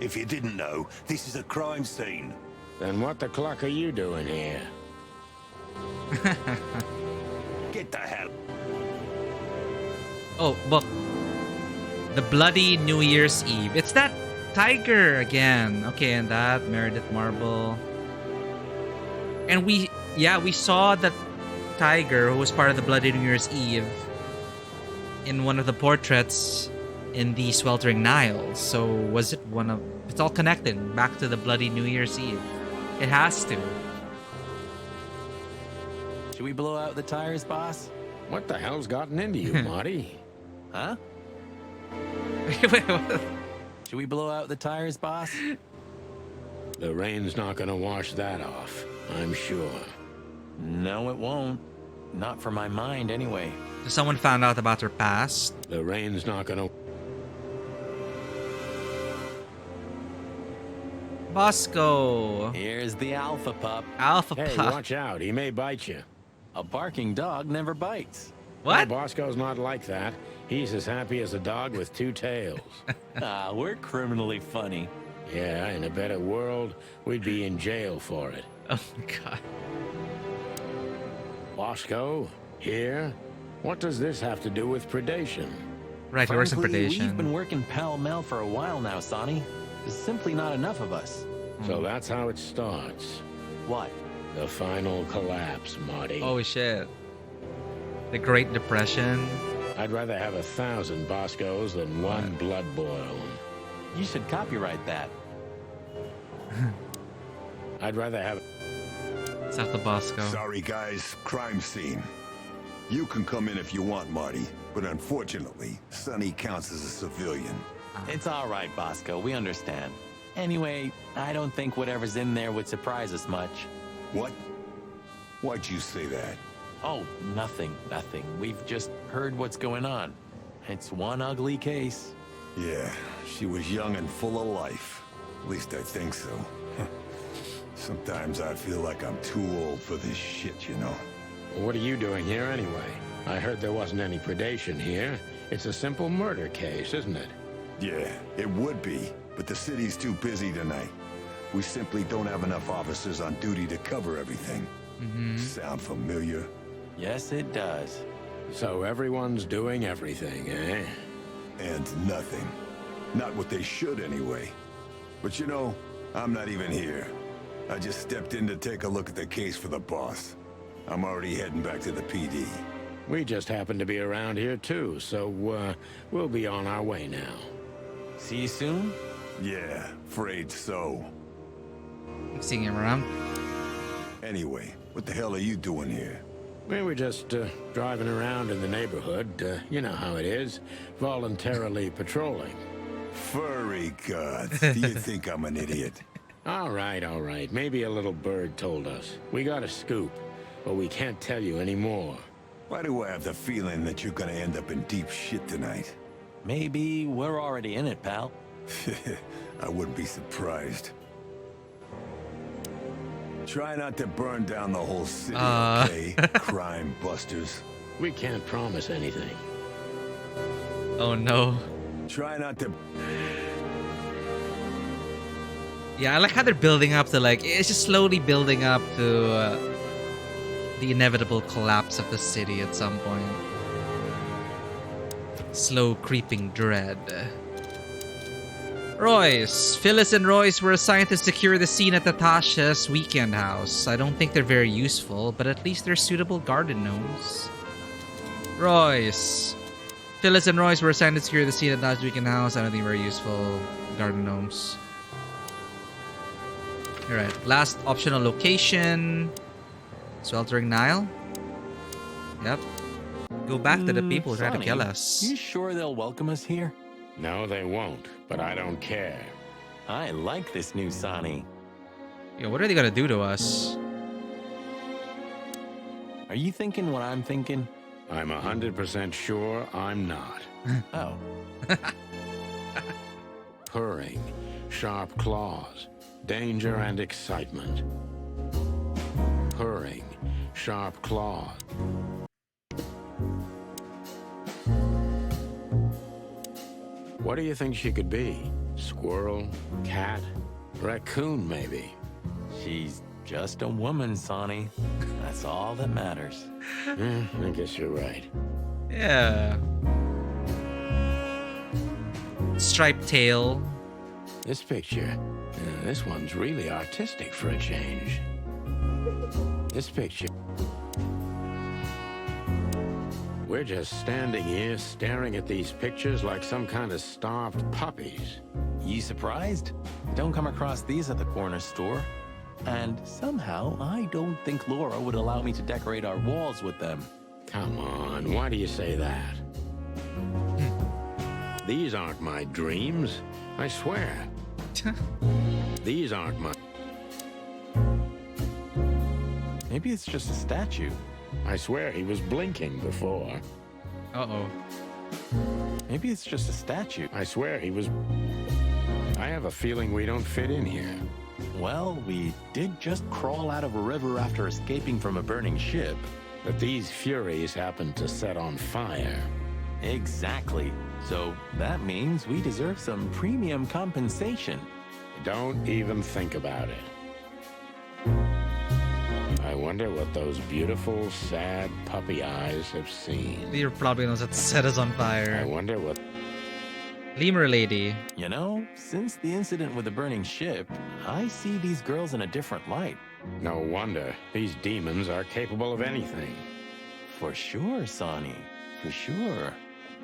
If you didn't know, this is a crime scene. Then what the cluck are you doing here? Get the hell. Oh, book. The Bloody New Year's Eve. It's that tiger again. Okay, and that Meredith Marble. And we saw that tiger who was part of the Bloody New Year's Eve in one of the portraits in the Sweltering Niles. So was it one of... It's all connected back to the Bloody New Year's Eve. It has to. Should we blow out the tires, boss? What the hell's gotten into you, Marty? Huh? Wait, what? Should we blow out the tires, boss? The rain's not gonna wash that off, I'm sure. No, it won't. Not for my mind, anyway. Someone found out about her past. The rain's not gonna... Bosco. Here's the alpha pup. Alpha Hey, pup. watch out, he may bite you. A barking dog never bites. What? No, Bosco's not like that. He's as happy as a dog with two tails. We're criminally funny. Yeah, in a better world, we'd be in jail for it. Oh my god. Bosco, here? What does this have to do with predation? Right, he works in Frankly, predation. We've been working pell-mell for a while now, Sonny. There's simply not enough of us. So that's how it starts. What? The final collapse, Marty. Oh shit. The Great Depression. I'd rather have 1,000 Boscos than one blood boil. You should copyright that. I'd rather have... It's not the Bosco. Sorry, guys. Crime scene. You can come in if you want, Marty. But unfortunately, Sonny counts as a civilian. It's all right, Bosco. We understand. Anyway, I don't think whatever's in there would surprise us much. What? Why'd you say that? Oh, nothing. We've just heard what's going on. It's one ugly case. Yeah, she was young and full of life. At least I think so. Sometimes I feel like I'm too old for this shit, you know? What are you doing here anyway? I heard there wasn't any predation here. It's a simple murder case, isn't it? Yeah, it would be, but the city's too busy tonight. We simply don't have enough officers on duty to cover everything. Sound familiar? Yes, it does. So everyone's doing everything, eh? And nothing. Not what they should, anyway. But you know, I'm not even here. I just stepped in to take a look at the case for the boss. I'm already heading back to the PD. We just happen to be around here too, so we'll be on our way now. See you soon? Yeah, afraid so. Seeing him around. Anyway, what the hell are you doing here? We were just driving around in the neighborhood. You know how it is. Voluntarily patrolling. Furry gods. Do you think I'm an idiot? All right. Maybe a little bird told us. We got a scoop, but we can't tell you anymore. Why do I have the feeling that you're gonna end up in deep shit tonight? Maybe we're already in it, pal. I wouldn't be surprised. Try not to burn down the whole city, okay? Crime busters. We can't promise anything. Oh no. Try not to... Yeah, I like how they're building up to it's just slowly building up to the inevitable collapse of the city at some point. Slow creeping dread. Royce. Phyllis and Royce were assigned to secure the scene at Natasha's weekend house. I don't think they're very useful, but at least they're suitable garden gnomes. Royce. Phyllis and Royce were assigned to secure the scene at Natasha's weekend house. I don't think very useful garden gnomes. Alright, last optional location. Sweltering Nile. Yep. Go back to the people who try to Sonny, kill us. You sure they'll welcome us here? No, they won't, but I don't care. I like this new Sonny. Yo, what are they gonna do to us? Are you thinking what I'm thinking? I'm 100% sure I'm not. Oh. Purring, sharp claws, danger and excitement. Purring, sharp claws. What do you think she could be? Squirrel? Cat? Raccoon, maybe? She's just a woman, Sonny. That's all that matters. I guess you're right. Yeah. Striped tail. This picture, this one's really artistic for a change. This picture. We're just standing here staring at these pictures like some kind of starved puppies. You surprised? Don't come across these at the corner store. And somehow, I don't think Laura would allow me to decorate our walls with them. Come on, why do you say that? These aren't my dreams, I swear. These aren't my... Maybe it's just a statue. I swear he was blinking before. Uh-oh. Maybe it's just a statue. I swear he was... I have a feeling we don't fit in here. Well, we did just crawl out of a river after escaping from a burning ship. But these furies happened to set on fire. Exactly. So that means we deserve some premium compensation. Don't even think about it. I wonder what those beautiful, sad puppy eyes have seen. You're probably knows that set us on I fire. wonder what... Lemur lady. You know, since the incident with the burning ship, I see these girls in a different light. No wonder. These demons are capable of anything. For sure, Sonny. For sure.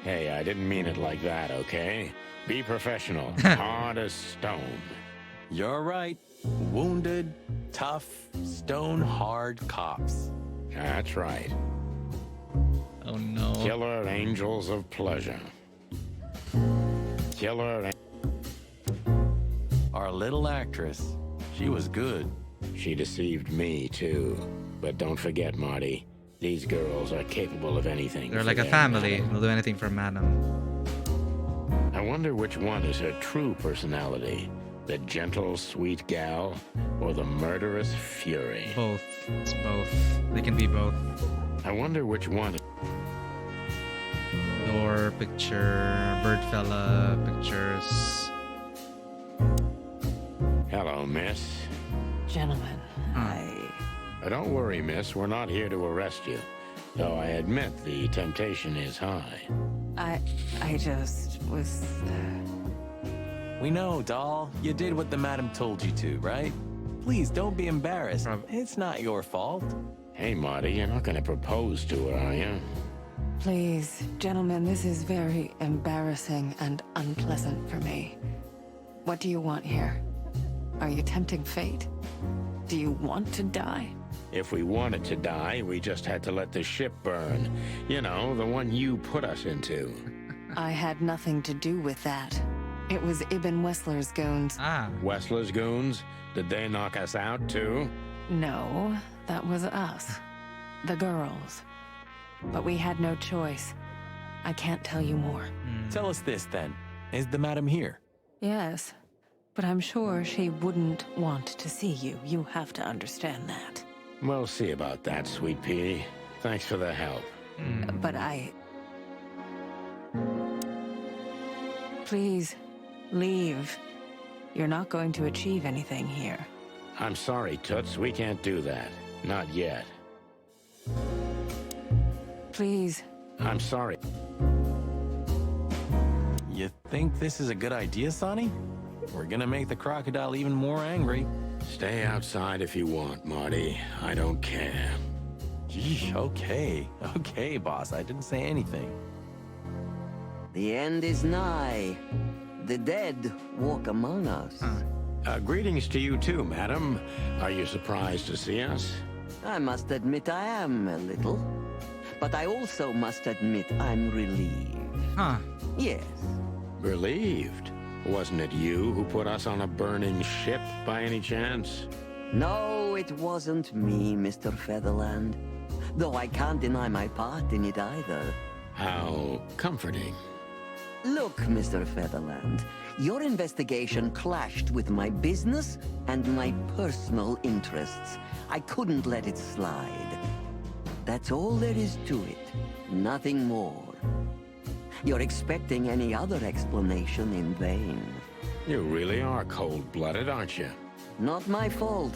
Hey, I didn't mean it like that, okay? Be professional. Hard as stone. You're right. Wounded, tough, stone-hard cops. That's right. Oh no. Killer angels of pleasure. Killer... Our little actress, she was good. She deceived me, too. But don't forget, Marty, these girls are capable of anything. They're for like a their family. madam. They'll do anything for madam. I wonder which one is her true personality. The gentle, sweet gal, or the murderous fury? Both. It's both. They can be both. I wonder which one... Door picture, bird fella pictures. Hello, miss. Gentlemen, Don't worry, miss. We're not here to arrest you. Though I admit the temptation is high. I just was... We know, doll. You did what the madam told you to, right? Please, don't be embarrassed. It's not your fault. Hey, Marty, you're not going to propose to her, are you? Please, gentlemen, this is very embarrassing and unpleasant for me. What do you want here? Are you tempting fate? Do you want to die? If we wanted to die, we just had to let the ship burn. You know, the one you put us into. I had nothing to do with that. It was Ibn Wessler's goons. Ah. Wessler's goons? Did they knock us out, too? No, that was us. The girls. But we had no choice. I can't tell you more. Tell us this, then. Is the madam here? Yes, but I'm sure she wouldn't want to see you. You have to understand that. We'll see about that, sweet pea. Thanks for the help. But Please, leave. You're not going to achieve anything here. I'm sorry, Toots. We can't do that. Not yet. Please. I'm sorry. You think this is a good idea, Sonny? We're gonna make the crocodile even more angry. Stay outside if you want, Marty. I don't care. Gee, okay. Okay, boss. I didn't say anything. The end is nigh. The dead walk among us. Greetings to you too, madam. Are you surprised to see us? I must admit I am a little. But I also must admit I'm relieved. Huh. Yes. Relieved? Wasn't it you who put us on a burning ship, by any chance? No, it wasn't me, Mr. Featherland. Though I can't deny my part in it either. How comforting. Look, Mr. Featherland, your investigation clashed with my business and my personal interests. I couldn't let it slide. That's all there is to it. Nothing more. You're expecting any other explanation in vain. You really are cold-blooded, aren't you? Not my fault.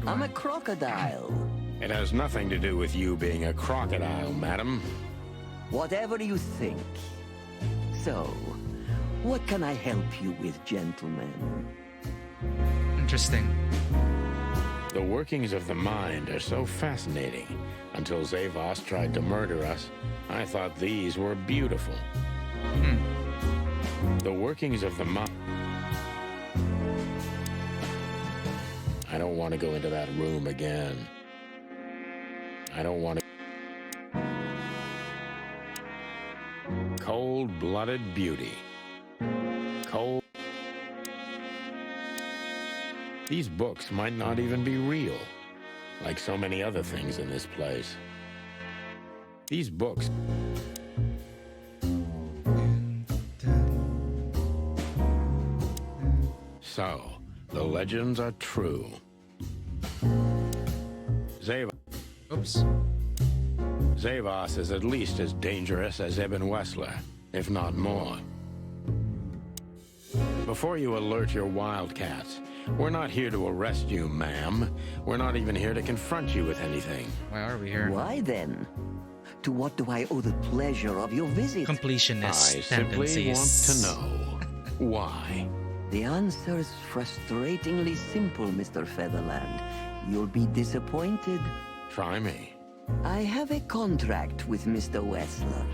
I'm a crocodile. It has nothing to do with you being a crocodile, madam. Whatever you think. So, what can I help you with, gentlemen? Interesting. The workings of the mind are so fascinating. Until Zavos tried to murder us, I thought these were beautiful. The workings of the mind... I don't want to go into that room again. I don't want to... Cold-blooded beauty. Cold... These books might not even be real, like so many other things in this place. These books... So, the legends are true. Zavos is at least as dangerous as Ibn Wessler, if not more. Before you alert your wildcats, we're not here to arrest you, ma'am. We're not even here to confront you with anything. Why are we here? Why then? To what do I owe the pleasure of your visit? Completionist I simply tendencies. want to know why. The answer is frustratingly simple, Mr. Featherland. You'll be disappointed. Try me. I have a contract with Mr. Wessler,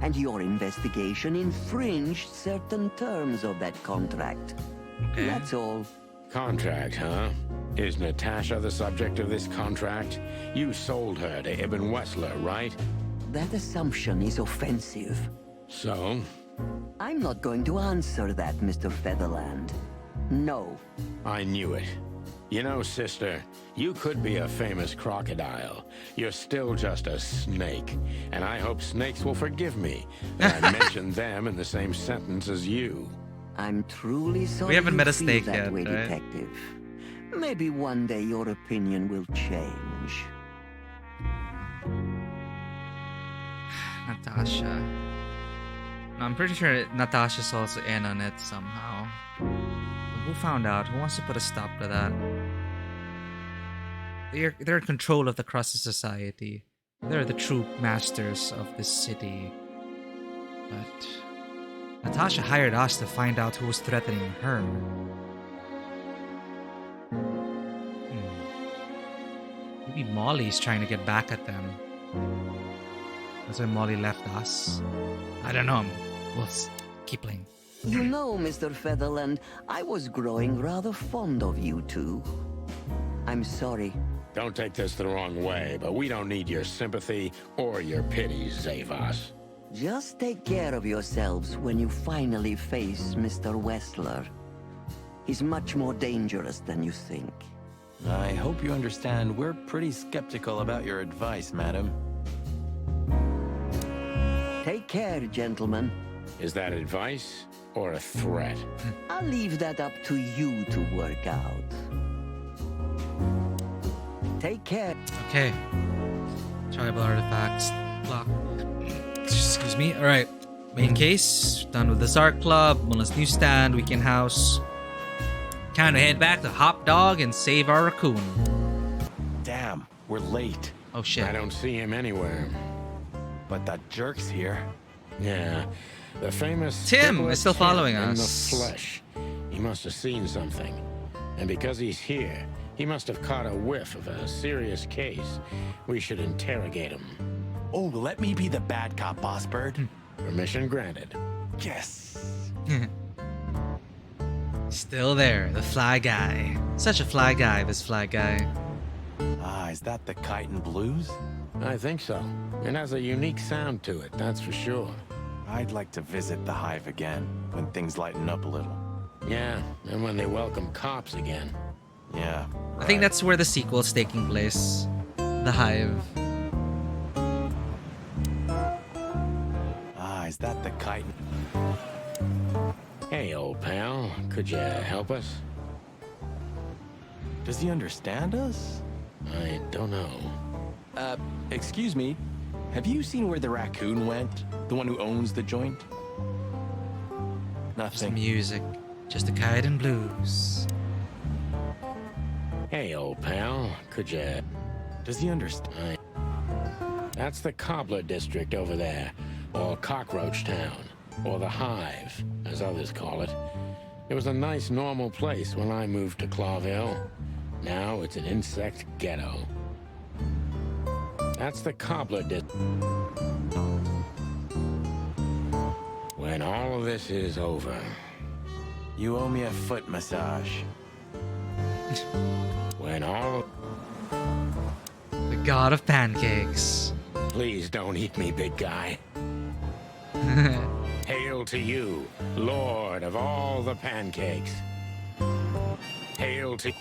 and your investigation infringed certain terms of that contract. Okay. That's all. Contract, huh? Is Natasha the subject of this contract? You sold her to Ibn Wessler, right? That assumption is offensive. So? I'm not going to answer that, Mr. Featherland. No. I knew it. You know, sister, you could be a famous crocodile. You're still just a snake. And I hope snakes will forgive me that I mentioned them in the same sentence as you. I'm truly sorry We haven't you met a feel snake that yet, way, right? Detective. Maybe one day your opinion will change. Natasha. No, I'm pretty sure Natasha's also in on it somehow. But who found out? Who wants to put a stop to that? They're in control of the Crusted Society. They're the true masters of this city. But Natasha hired us to find out who was threatening her. Maybe Molly's trying to get back at them. That's why Molly left us. I don't know. We'll keep playing. You know, Mr. Featherland, I was growing rather fond of you two. I'm sorry. Don't take this the wrong way, but we don't need your sympathy or your pity, Zavos. Just take care of yourselves when you finally face Mr. Wessler. He's much more dangerous than you think. I hope you understand we're pretty skeptical about your advice, madam. Take care, gentlemen. Is that advice or a threat? I'll leave that up to you to work out. Take care. Okay. Tribal artifacts. Block. Excuse me. Alright. Main case. Done with the Zark Club. Mulla's newsstand. Weekend house. Time to head back to Hop Dog and save our raccoon. Damn, we're late. Oh shit. I don't see him anywhere. But that jerk's here. Yeah. The famous Tim Scribbler is still following Tim us. In the flesh. He must have seen something. And because he's here, he must have caught a whiff of a serious case. We should interrogate him. Oh, let me be the bad cop, Boss Bird. Permission granted. Yes. Still there. The fly guy. Such a fly guy, this fly guy. Ah, is that the Kite and Blues? I think so. It has a unique sound to it, that's for sure. I'd like to visit the Hive again when things lighten up a little. Yeah, and when they welcome cops again. Yeah. I think that's where the sequel's taking place. The Hive. Ah, is that the Kite? Hey, old pal, could you help us? Does he understand us? I don't know. Excuse me. Have you seen where the raccoon went? The one who owns the joint? Just Nothing. music. Just a kite and blues. Hey, old pal, could you... Does he understand? That's the Cobbler District over there, or Cockroach Town, or the Hive, as others call it. It was a nice, normal place when I moved to Clawville. Now it's an insect ghetto. That's the Cobbler District. When all of this is over... You owe me a foot massage. When all... The god of pancakes. Please don't eat me, big guy. Hail to you, Lord of all the pancakes. Hail to...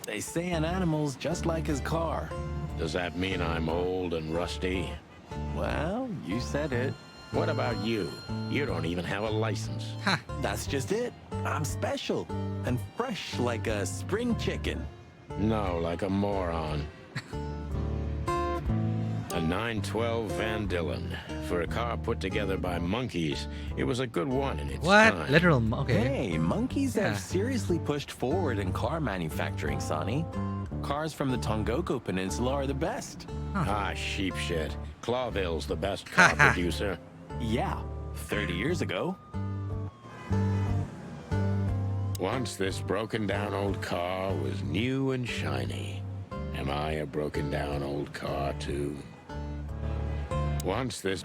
They say an animal's just like his car. Does that mean I'm old and rusty? Well, you said it. What about you? You don't even have a license. Ha! That's just it. I'm special and fresh like a spring chicken. No, like a moron. A 912 Van Dillon. For a car put together by monkeys, it was a good one in its What? time. Literal? Okay. Hey, monkeys Yeah. have seriously pushed forward in car manufacturing, Sonny. Cars from the Tongoku Peninsula are the best. Ah, sheep shit. Clawville's the best car producer. Yeah, 30 years ago. Once this broken down old car was new and shiny. Am I a broken down old car too? Once this...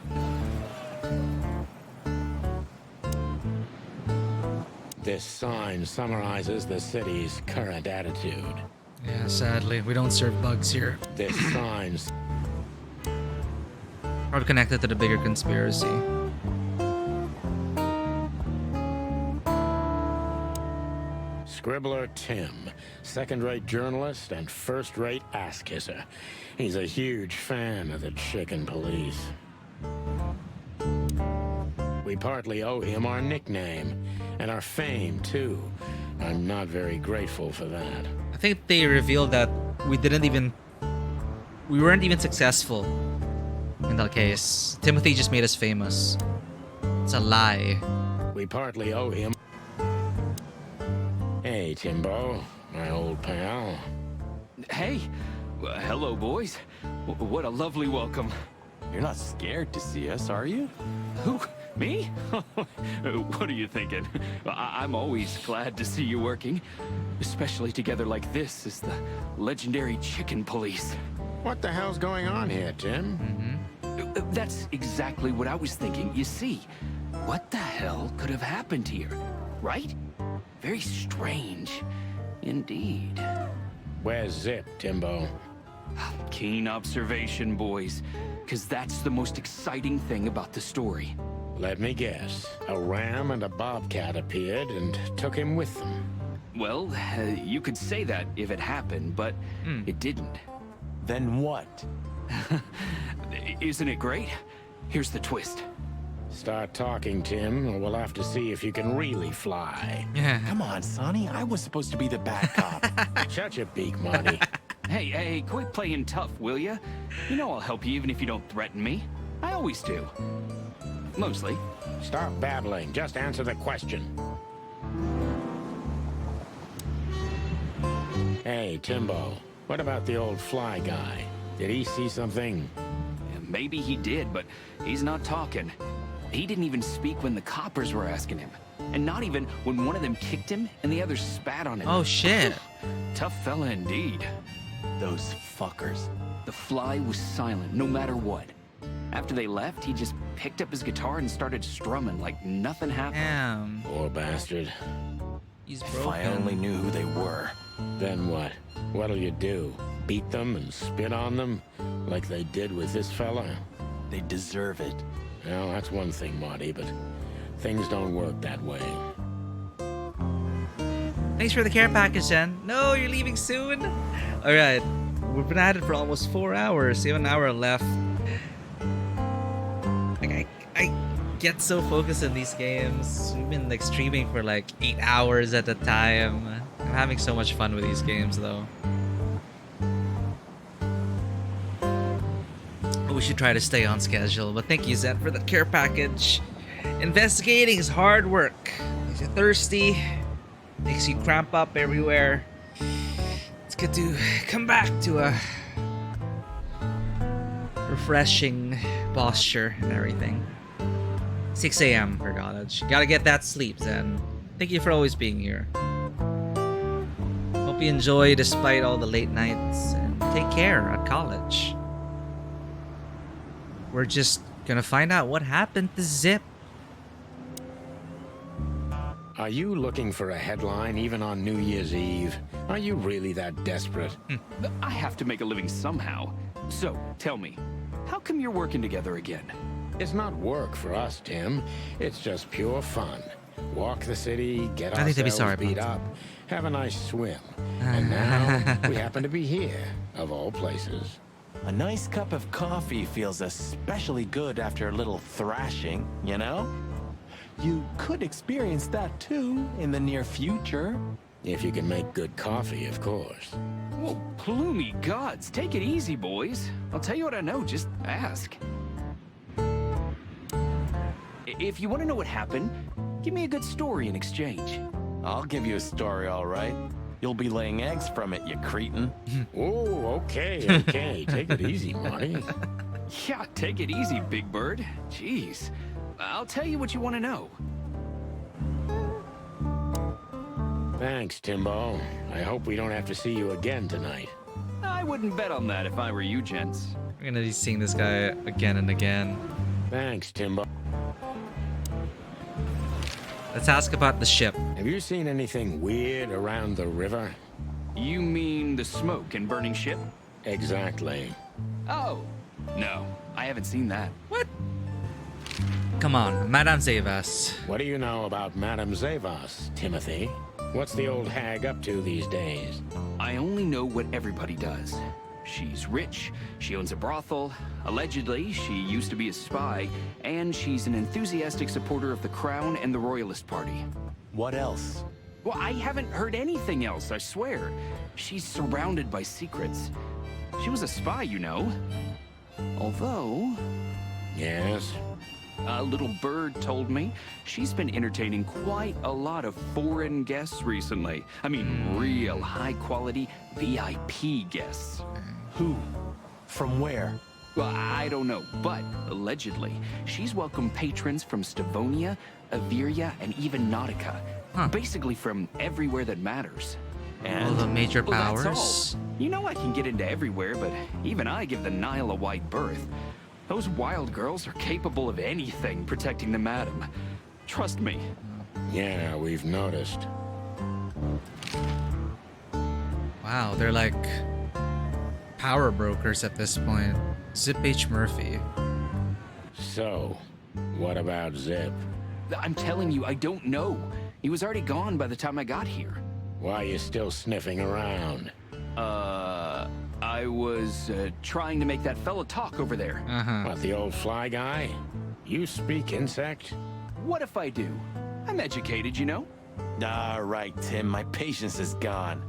This sign summarizes the city's current attitude. Yeah, sadly, we don't serve bugs here. This sign's... Or connected to the bigger conspiracy. Scribbler Tim, second-rate journalist and first-rate ass-kisser. He's a huge fan of the chicken police. We partly owe him our nickname, and our fame, too. I'm not very grateful for that. I think they revealed that we weren't even successful in that case. Timothy just made us famous. It's a lie. We partly owe him... Hey, Timbo, my old pal. Hey, hello, boys. What a lovely welcome. You're not scared to see us, are you? Who? Me? What are you thinking? I'm always glad to see you working, especially together like this as the legendary chicken police. What the hell's going on here, Tim? That's exactly what I was thinking. You see, what the hell could have happened here, right? Very strange, indeed. Where's Zip, Timbo? Keen observation, boys, because that's the most exciting thing about the story. Let me guess. A ram and a bobcat appeared and took him with them. Well, you could say that if it happened, but it didn't. Then what? Isn't it great? Here's the twist. Start talking, Tim, or we'll have to see if you can really fly. Yeah. Come on, Sonny. I was supposed to be the bad cop. Shut your beak, Monty. Hey, quit playing tough, will ya? You know I'll help you even if you don't threaten me. I always do. Mostly. Stop babbling. Just answer the question. Hey, Timbo. What about the old fly guy? Did he see something? Maybe he did, but he's not talking. He didn't even speak when the coppers were asking him. And not even when one of them kicked him and the other spat on him. Oh, shit. Tough fella indeed. Those fuckers. The fly was silent, no matter what. After they left, he just picked up his guitar and started strumming like nothing happened. Damn. Poor bastard. He's If broken. I only knew who they were. Then what? What'll you do? Beat them and spit on them? Like they did with this fella? They deserve it. Well, that's one thing, Marty, but things don't work that way. Thanks for the care package, Jen. No, you're leaving soon? Alright. We've been at it for almost 4 hours. You have an hour left. Like, I get so focused in these games. We've been like streaming for like 8 hours at a time. I'm having so much fun with these games though. We should try to stay on schedule, but thank you, Zen, for the care package. Investigating is hard work. you're thirsty, makes you cramp up everywhere. It's good to come back to a refreshing posture and everything. 6 a.m. for college. Gotta get that sleep, Zen. Thank you for always being here. Hope you enjoy despite all the late nights, and take care at college. We're just gonna find out what happened to Zip. Are you looking for a headline even on New Year's Eve? Are you really that desperate? I have to make a living somehow. So, tell me, how come you're working together again? It's not work for us, Tim. It's just pure fun. Walk the city, get I think they'd be ourselves sorry beat about up, have a nice swim. And now we happen to be here, of all places. A nice cup of coffee feels especially good after a little thrashing, you know? You could experience that too in the near future. If you can make good coffee, of course. Whoa, plumey gods, take it easy, boys. I'll tell you what I know, just ask. If you want to know what happened, give me a good story in exchange. I'll give you a story, all right. You'll be laying eggs from it, you cretin. Oh, okay. Take it easy, Marty. Yeah, take it easy, Big Bird. Jeez. I'll tell you what you want to know. Thanks, Timbo. I hope we don't have to see you again tonight. I wouldn't bet on that if I were you, gents. We're gonna be seeing this guy again and again. Thanks, Timbo. Let's ask about the ship. Have you seen anything weird around the river? You mean the smoke and burning ship? Exactly. Oh, no, I haven't seen that. What? Come on, Madame Zavas. What do you know about Madame Zavas, Timothy? What's the old hag up to these days? I only know what everybody does. She's rich, she owns a brothel, allegedly she used to be a spy, and she's an enthusiastic supporter of the Crown and the Royalist Party. What else? Well, I haven't heard anything else, I swear. She's surrounded by secrets. She was a spy, you know. Although... Yes? A little bird told me she's been entertaining quite a lot of foreign guests recently. I mean, real high-quality VIP guests. Who? From where? Well, I don't know, but allegedly, she's welcomed patrons from Stavonia, Averia, and even Nautica. Basically from everywhere that matters. All the major powers. That's all. You know I can get into everywhere, but even I give the Nile a wide berth. Those wild girls are capable of anything protecting the madam. Trust me. Yeah, we've noticed. Wow, they're like power brokers at this point. Zip H. Murphy. So, what about Zip? I'm telling you, I don't know. He was already gone by the time I got here. Why are you still sniffing around? I was trying to make that fella talk over there. What, the old fly guy? You speak insect? What if I do? I'm educated, you know? All right, Tim, my patience is gone.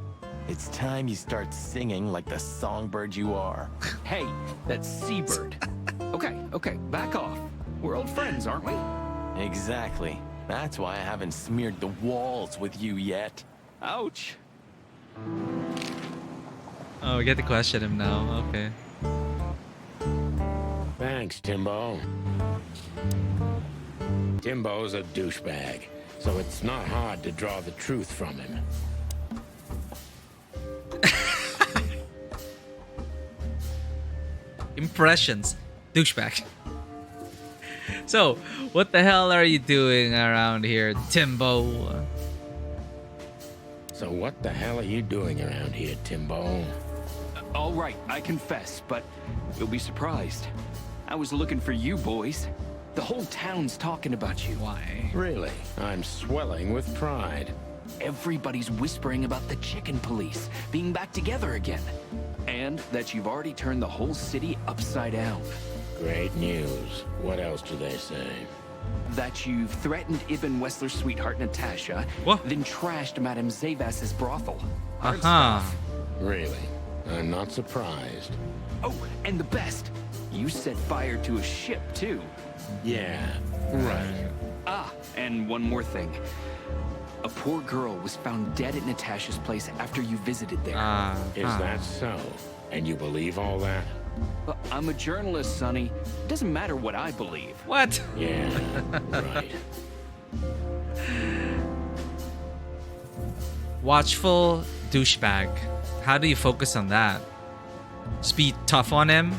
It's time you start singing like the songbird you are. Hey, that's Seabird. Okay, back off. We're old friends, aren't we? Exactly. That's why I haven't smeared the walls with you yet. Ouch. Oh, we get to question him now. Okay. Thanks, Timbo. Timbo's a douchebag, so it's not hard to draw the truth from him. Impressions. Douchebag. So, what the hell are you doing around here, Timbo? So what the hell are you doing around here, Timbo? All right, I confess, but you'll be surprised. I was looking for you boys. The whole town's talking about you. Why? Really? I'm swelling with pride. Everybody's whispering about the chicken police being back together again. And that you've already turned the whole city upside down. Great news. What else do they say? That you've threatened Ibn Wessler's sweetheart, Natasha, then trashed Madame Zavas's brothel. Hard stuff. Really? I'm not surprised. Oh, and the best, you set fire to a ship, too. Yeah, right. Ah, and one more thing. A poor girl was found dead at Natasha's place after you visited there. Is that so? And you believe all that? Well, I'm a journalist, Sonny. It doesn't matter what I believe. What? Yeah, right. Watchful douchebag. How do you focus on that? Just be tough on him?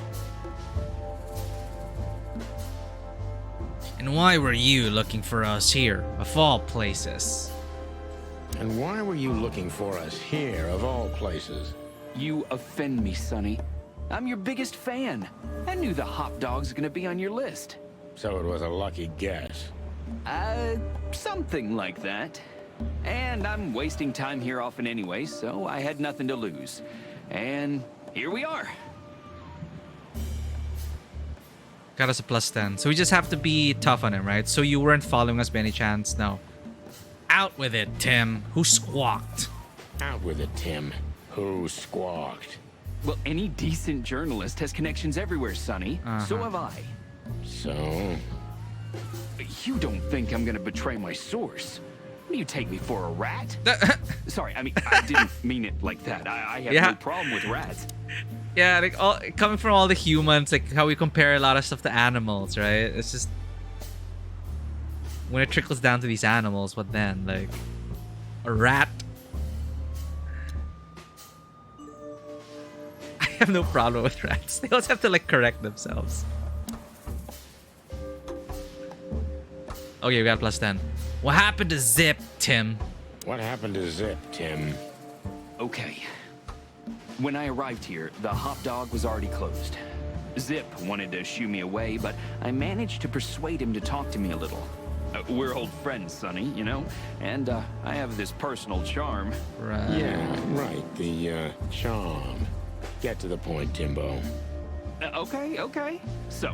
And why were you looking for us here, of all places? And why were you looking for us here, of all places? You offend me, Sonny. I'm your biggest fan. I knew the hot dog's gonna be on your list. So it was a lucky guess. Something like that. And I'm wasting time here often anyway, so I had nothing to lose. And here we are. Got us a +10. So we just have to be tough on him, right? So you weren't following us by any chance? No. Out with it, Tim. Who squawked? Out with it, Tim. Who squawked? Well, any decent journalist has connections everywhere, Sonny. So have I. So? You don't think I'm gonna betray my source? What do you take me for, a rat? Sorry, I mean, I didn't mean it like that. I have no problem with rats. Yeah, like coming from all the humans, like how we compare a lot of stuff to animals, right? It's just when it trickles down to these animals, what then? Like a rat. I have no problem with rats. They also have to like correct themselves. Okay, we got +10. What happened to Zip, Tim? What happened to Zip, Tim? Okay. When I arrived here, the hot dog was already closed. Zip wanted to shoo me away, but I managed to persuade him to talk to me a little. We're old friends, Sonny, you know? And I have this personal charm. Right. Yeah, right. The charm. Get to the point, Timbo. Okay. So,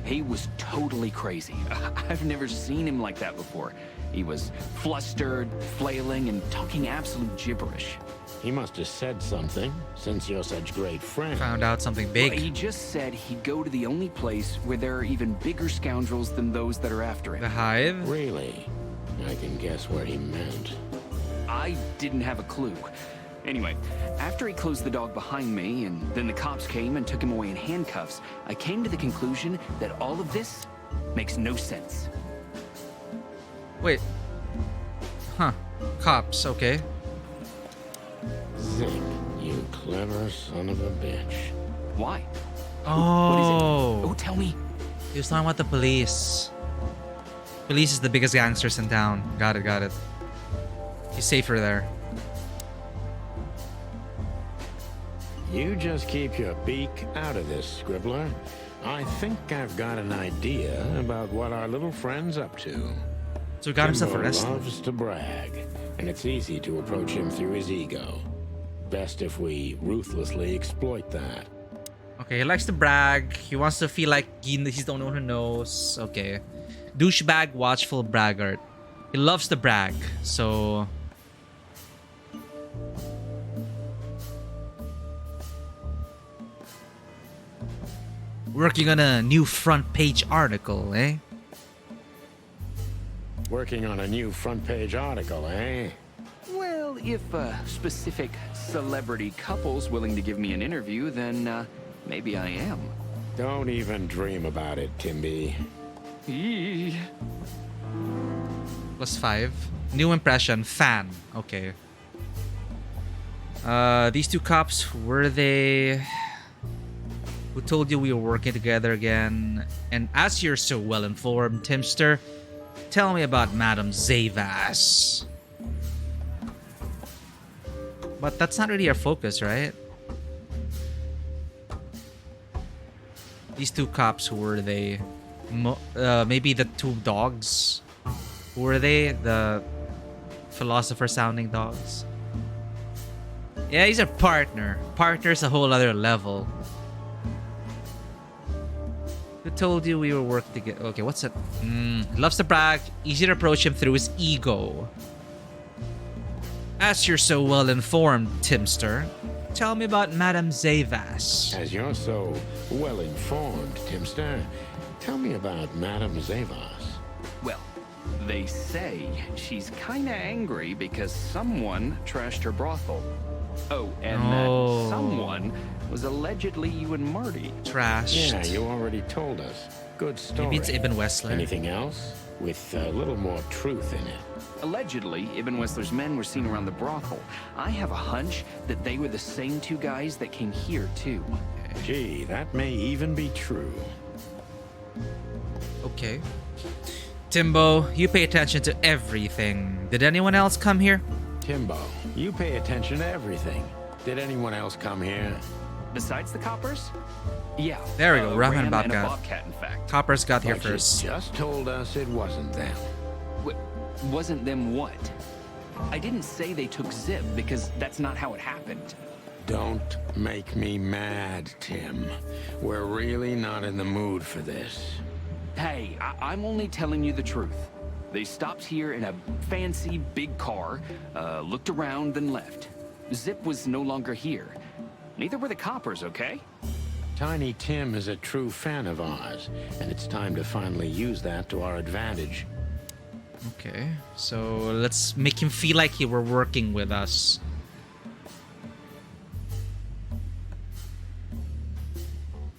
he was totally crazy. I've never seen him like that before. He was flustered, flailing, and talking absolute gibberish. He must have said something, since you're such great friends. Found out something big. Well, he just said he'd go to the only place where there are even bigger scoundrels than those that are after him. The Hive? Really? I can guess what he meant. I didn't have a clue. Anyway, after he closed the dog behind me, and then the cops came and took him away in handcuffs, I came to the conclusion that all of this makes no sense. Wait. Huh. Cops, okay. Zip, you clever son of a bitch. Why? Oh. What is it? Oh, tell me. He was talking about the police. Police is the biggest gangsters in town. Got it. He's safer there. You just keep your beak out of this, Scribbler. I think I've got an idea about what our little friend's up to. So he got himself Timbo arrested. Loves to brag, and it's easy to approach him through his ego. Best if we ruthlessly exploit that. Okay, he likes to brag. He wants to feel like he's the only one who knows. Okay. Douchebag, watchful braggart. He loves to brag, so... Working on a new front page article, eh? Working on a new front page article, eh? Well, if specific celebrity couple's willing to give me an interview, then maybe I am. Don't even dream about it, Timby. +5. New impression, fan. Okay. These two cops, who were they? Who told you we were working together again? And as you're so well informed, Timster, tell me about Madame Zavas. But that's not really our focus, right? These two cops, who were they? Maybe the two dogs? Who were they? The philosopher-sounding dogs? Yeah, he's a partner. Partner's a whole other level. Who told you we were working together? Okay, what's it? Loves to brag. Easy to approach him through his ego. As you're so well informed, Timster, tell me about Madame Zavas. As you're so well informed, Timster, tell me about Madame Zavas. Well, They say she's kinda angry because someone trashed her brothel. Oh, and that someone was allegedly you and Marty. Trashed. Yeah, you already told us. Good story. Maybe it's Ibn Wessler. Anything else? With a little more truth in it. Allegedly, Ibn Wessler's men were seen around the brothel. I have a hunch that they were the same two guys that came here, too. Gee, that may even be true. Okay. Timbo, you pay attention to everything. Did anyone else come here? Timbo, you pay attention to everything. Did anyone else come here? Besides the coppers? Yeah. There we go, Ram and a Bobcat. Bobcat, in fact. Coppers got here But first. you just told us it wasn't them. Wasn't them what? I didn't say they took Zip, because that's not how it happened. Don't make me mad, Tim. We're really not in the mood for this. Hey, I'm only telling you the truth. They stopped here in a fancy big car, looked around, then left. Zip was no longer here. Neither were the coppers, okay? Tiny Tim is a true fan of ours, and it's time to finally use that to our advantage. Okay, so let's make him feel like he were working with us.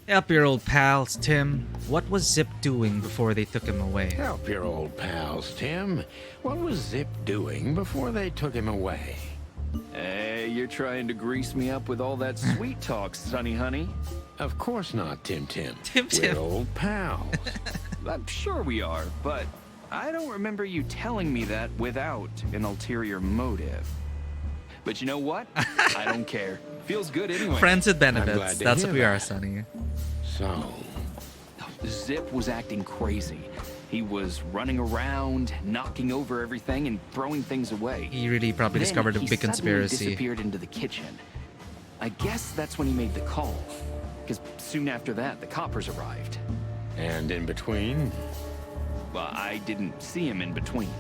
Help your old pals, Tim. What was Zip doing before they took him away? Help your old pals, Tim. What was Zip doing before they took him away? Hey, you're trying to grease me up with all that sweet talk, Sonny honey. Of course not, Tim. Tim. We're old pals. I'm sure we are, but I don't remember you telling me that without an ulterior motive. But you know what? I don't care. Feels good anyway. Friends with I'm glad benefits. to That's hear what we are, that. Sonny. So, Zip was acting crazy. He was running around, knocking over everything, and throwing things away. He really probably Then discovered a he big suddenly conspiracy. disappeared into the kitchen. I guess that's when he made the call. Because soon after that, the coppers arrived. and in between? Well, I didn't see him in between.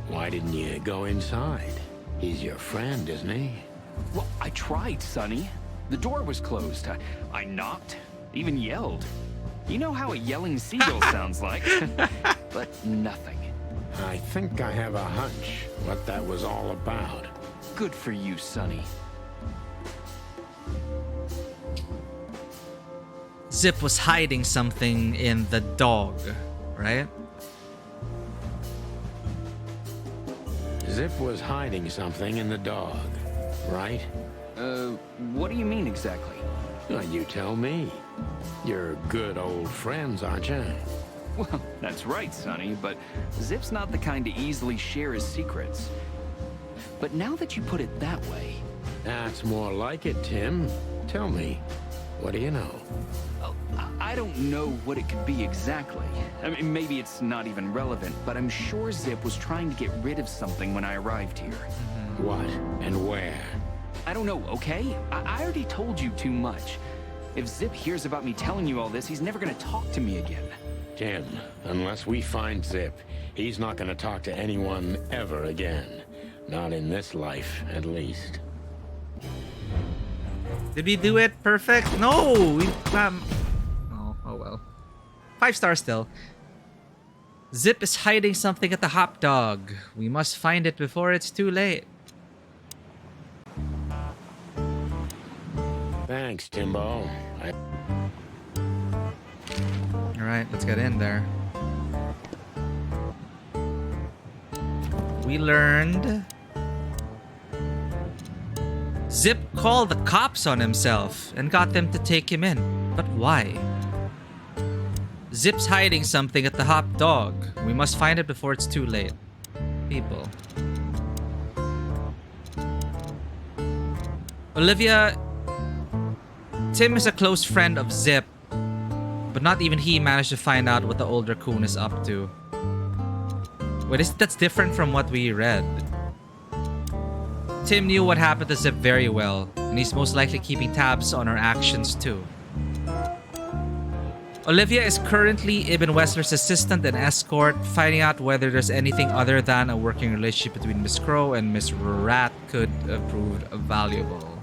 Why didn't you go inside? He's your friend, isn't he? Well, I tried, Sonny. The door was closed. I knocked, even yelled. You know how a yelling seagull sounds like. But nothing. I think I have a hunch what that was all about. Good for you, Sonny. Zip was hiding something in the dog, right? Zip was hiding something in the dog, right? What do you mean exactly? Well, you tell me. You're good old friends, aren't you? Well, that's right, Sonny, but Zip's not the kind to easily share his secrets. But now that you put it that way... That's more like it, Tim. Tell me, what do you know? Oh, I don't know what it could be exactly. I mean, maybe it's not even relevant, but I'm sure Zip was trying to get rid of something when I arrived here. What and where? I don't know, okay? I already told you too much. If Zip hears about me telling you all this, he's never gonna talk to me again. Tim, unless we find Zip, he's not going to talk to anyone ever again. Not in this life, at least. Did we do it perfect? No! Oh well. 5 stars still. Zip is hiding something at the hot dog. We must find it before it's too late. Thanks, Timbo. Alright, let's get in there. We learned... Zip called the cops on himself and got them to take him in. But why? Zip's hiding something at the hot dog. We must find it before it's too late. People. Olivia... Tim is a close friend of Zip, but not even he managed to find out what the old raccoon is up to. Wait, that's different from what we read. Tim knew what happened to Zip very well, and he's most likely keeping tabs on our actions too. Olivia is currently Ibn Wessler's assistant and escort, finding out whether there's anything other than a working relationship between Miss Crow and Miss Rat could have proved valuable.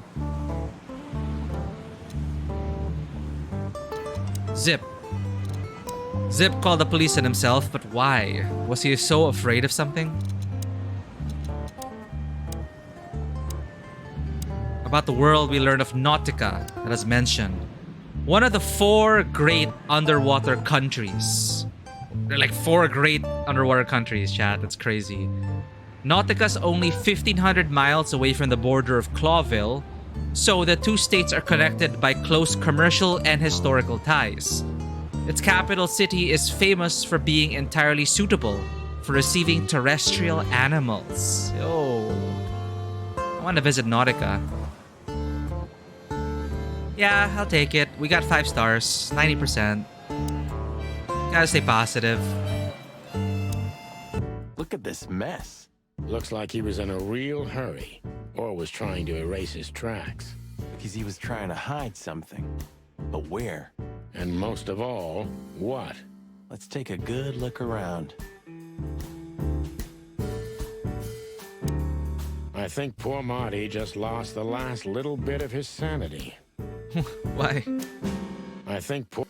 Zip. Zip called the police on himself, but why? Was he so afraid of something? About the world, we learn of Nautica, that is mentioned. One of the 4 great underwater countries. There are like 4 great underwater countries, chat. That's crazy. Nautica's only 1,500 miles away from the border of Clawville, so the 2 states are connected by close commercial and historical ties. Its capital city is famous for being entirely suitable for receiving terrestrial animals. Yo, I want to visit Nautica. Yeah, I'll take it. We got 5 stars, 90%. Gotta stay positive. Look at this mess. Looks like he was in a real hurry, or was trying to erase his tracks. Because he was trying to hide something. But where? And most of all, what? Let's take a good look around. I think poor Marty just lost the last little bit of his sanity. Why? I think poor...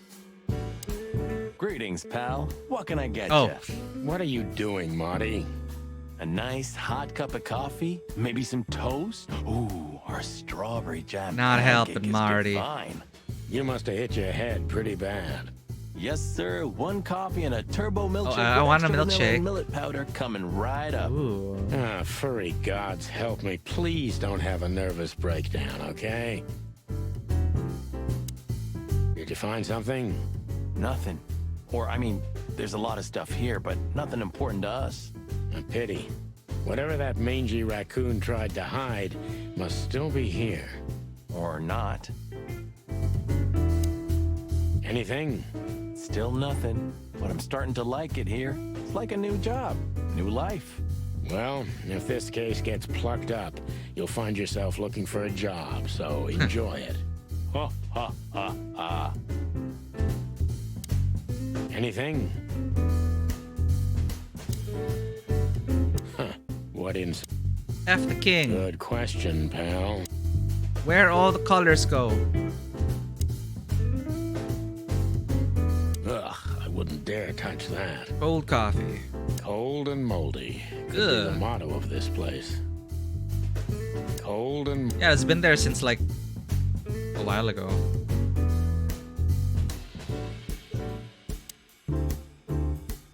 Greetings, pal. What can I get Oh. you? What are you doing, Marty? A nice hot cup of coffee? Maybe some toast? Ooh, our strawberry jam Not pancake helping, is Marty. divine. You must have hit your head pretty bad. Yes, sir. 1 coffee and a turbo milkshake. I with want a extra vanilla milkshake. and millet powder coming right up. Ooh. Ah, furry gods help me. Please don't have a nervous breakdown, okay? Did you find something? Nothing. Or, I mean, there's a lot of stuff here, but nothing important to us. A pity. Whatever that mangy raccoon tried to hide must still be here. Or not. Anything? Still nothing. But I'm starting to like it here. It's like a new job. New life. Well, if this case gets plucked up, you'll find yourself looking for a job, so enjoy it. Ha, ha, ha, ha. Anything? Huh. What in... F the king. Good question, pal. Where all the colors go? Ugh, I wouldn't dare touch that. Cold coffee. Cold and moldy. Could be the Ugh. motto of this place. Cold and... Yeah, it's been there since like a while ago.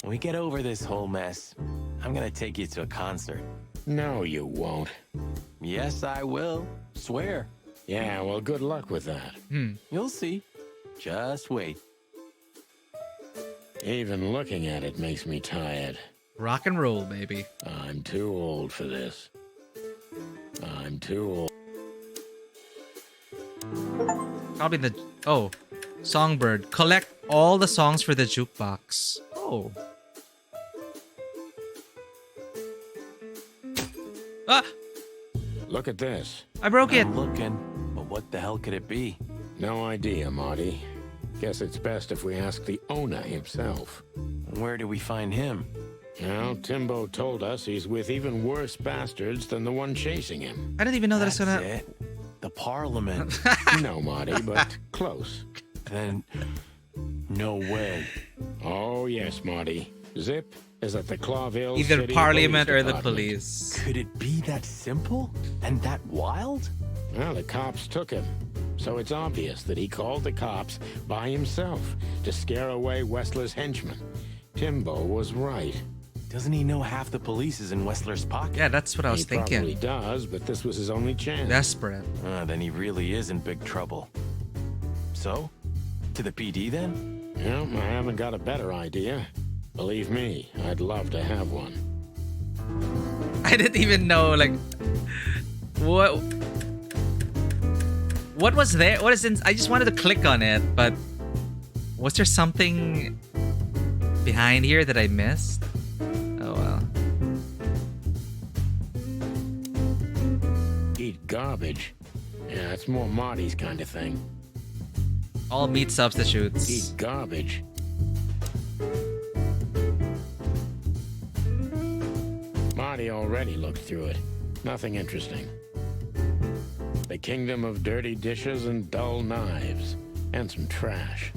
When we get over this whole mess, I'm gonna take you to a concert. No, you won't. Yes, I will. Swear. Yeah, well, good luck with that. You'll see. Just wait. Even looking at it makes me tired. Rock and roll, baby. I'm too old for this. I'm too old. Probably the... Oh. Songbird. Collect all the songs for the jukebox. Oh. Ah! Look at this. I broke it. I'm looking, but what the hell could it be? No idea, Marty. Guess it's best if we ask the owner himself. Where do we find him? Well, Timbo told us he's with even worse bastards than the one chasing him. I didn't even know that it's That's gonna... it. The Parliament. No, Marty, but close. Then, no way. Oh, yes, Marty. Zip is at the Clawville Either City Parliament Police or the Department. police. Could it be that simple? And that wild? Well, the cops took him. So it's obvious that he called the cops by himself to scare away Wessler's henchmen. Timbo was right. Doesn't he know half the police is in Wessler's pocket? Yeah, that's what I was He probably thinking. does, but this was his only chance. Desperate. Then he really is in big trouble. So? To the PD then? Yeah, I haven't got a better idea. Believe me, I'd love to have one. I didn't even know, like... What was there? What is in... I just wanted to click on it, but... Was there something behind here that I missed? Oh, well. Eat garbage. Yeah, it's more Marty's kind of thing. All meat substitutes. Eat garbage. Marty already looked through it. Nothing interesting. The kingdom of dirty dishes and dull knives. And some trash.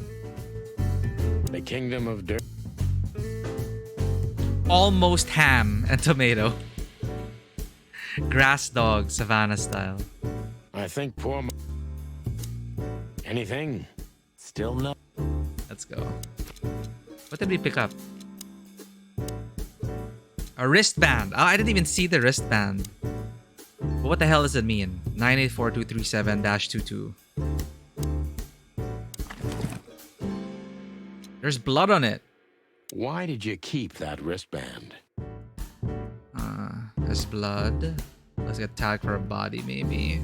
The kingdom of dirt... almost ham and tomato. Grass dog, savannah style. I think poor... Anything? Still no. Let's go. What did we pick up? A wristband. Oh, I didn't even see the wristband. But what the hell does it mean? 984237-22. There's blood on it. Why did you keep that wristband? There's blood. Let's get tagged for a body, maybe.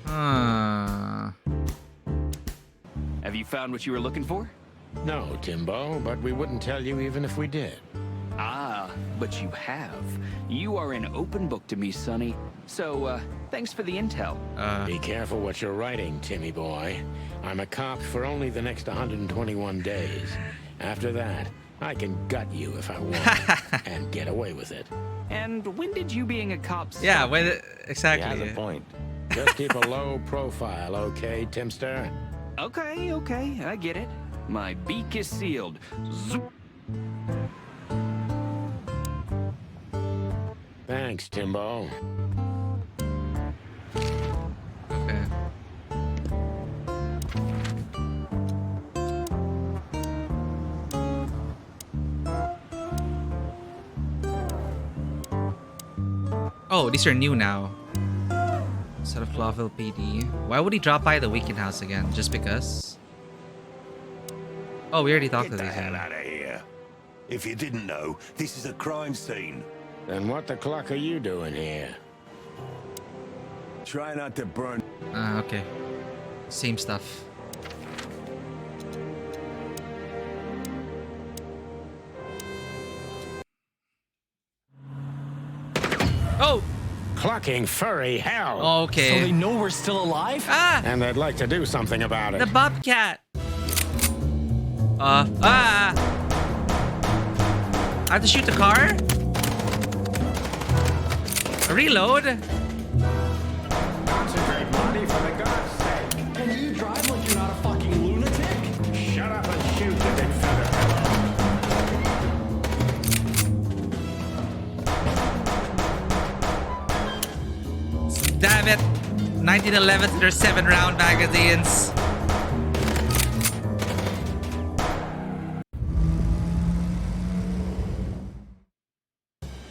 Have you found what you were looking for? No, Timbo, but we wouldn't tell you even if we did. Ah, but you have. You are an open book to me, Sonny. So, thanks for the intel. Be careful what you're writing, Timmy boy. I'm a cop for only the next 121 days. After that, I can gut you if I want and get away with it. And when did you being a cop start? Yeah, when exactly. He has a point. Just keep a low profile, okay, Timster? Okay, I get it. My beak is sealed. Zoop. Thanks, Timbo. Okay. Oh, these are new now. Instead of Clawville PD. Why would he drop by the Weekend House again? Just because? Oh, we already talked to Get the these hell guys. out of here. If you didn't know, this is a crime scene. Then what the cluck are you doing here? Try not to burn. Okay. Same stuff. Oh! Clucking furry hell! Okay. So they know we're still alive? Ah! And they'd like to do something about it. The bobcat! I have to shoot the car? Reload? Concentrate, Marty, for the God's sake. Can you drive like you're not a fucking lunatic? Shut up and shoot, you big feather. Damn it! 1911, there's 7-round magazines.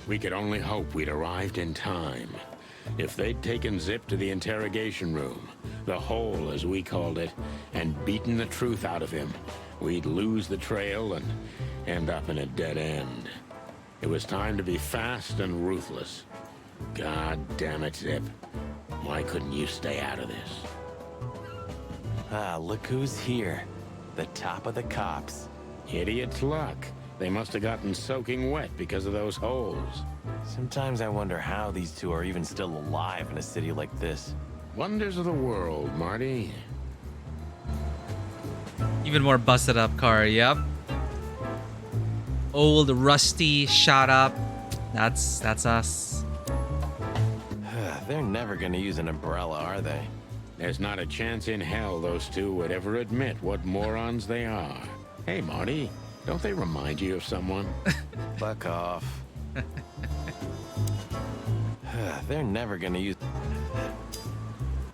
We could only hope we'd arrived in time. If they'd taken Zip to the interrogation room, the hole as we called it, and beaten the truth out of him, we'd lose the trail and end up in a dead end. It was time to be fast and ruthless. God damn it, Zip. Why couldn't you stay out of this? Ah, look who's here. The top of the cops. Idiot's luck. They must have gotten soaking wet because of those holes. Sometimes I wonder how these two are even still alive in a city like this. Wonders of the world, Marty. Even more busted up car, yep. Old, rusty, shot up. That's us. They're never gonna use an umbrella, are they? There's not a chance in hell those two would ever admit what morons they are. Hey, Marty, don't they remind you of someone? Fuck off. They're never gonna use...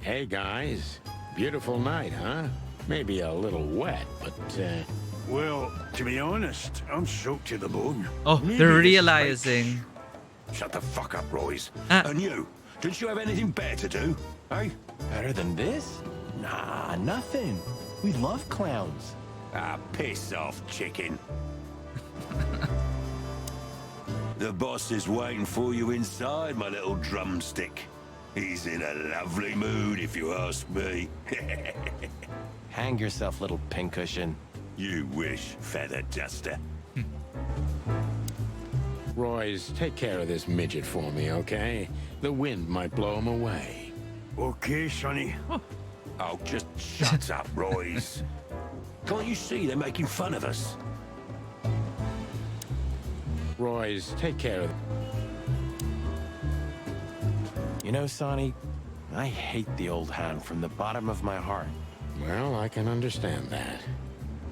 Hey, guys. Beautiful night, huh? Maybe a little wet, but, Well, to be honest, I'm soaked to the bone. Oh, Maybe they're this realizing. makes- Shut the fuck up, Royce. Ah. And you, don't you have anything better to do? Eh? Better than this? Nah, nothing. We love clowns. Ah, piss off, chicken. The boss is waiting for you inside, my little drumstick. He's in a lovely mood, if you ask me. Hang yourself, little pincushion. You wish, feather duster. Royce, take care of this midget for me, okay? The wind might blow him away. Okay, Sonny. Oh, just shut up, Royce. Can't you see they're making fun of us? Royce, take care of... You know, Sonny, I hate the old hound from the bottom of my heart. Well, I can understand that.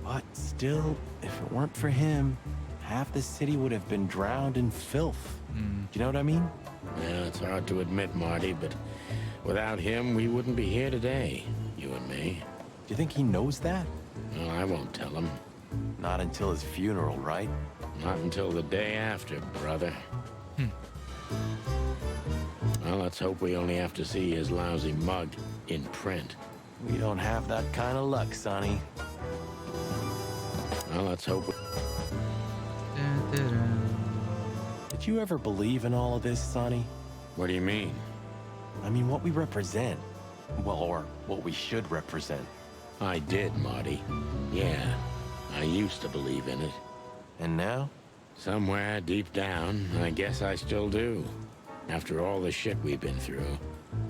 But still, if it weren't for him, half the city would have been drowned in filth. Do you know what I mean? Yeah, it's hard to admit, Marty, but without him, we wouldn't be here today, you and me. Do you think he knows that? Well, I won't tell him. Not until his funeral, right? Not until the day after, brother. Well, let's hope we only have to see his lousy mug in print. We don't have that kind of luck, Sonny. Well, let's hope. Did you ever believe in all of this, Sonny? What do you mean? I mean, what we represent. Well, or what we should represent. I did, Marty. Yeah, I used to believe in it. And now? Somewhere deep down, I guess I still do. After all the shit we've been through,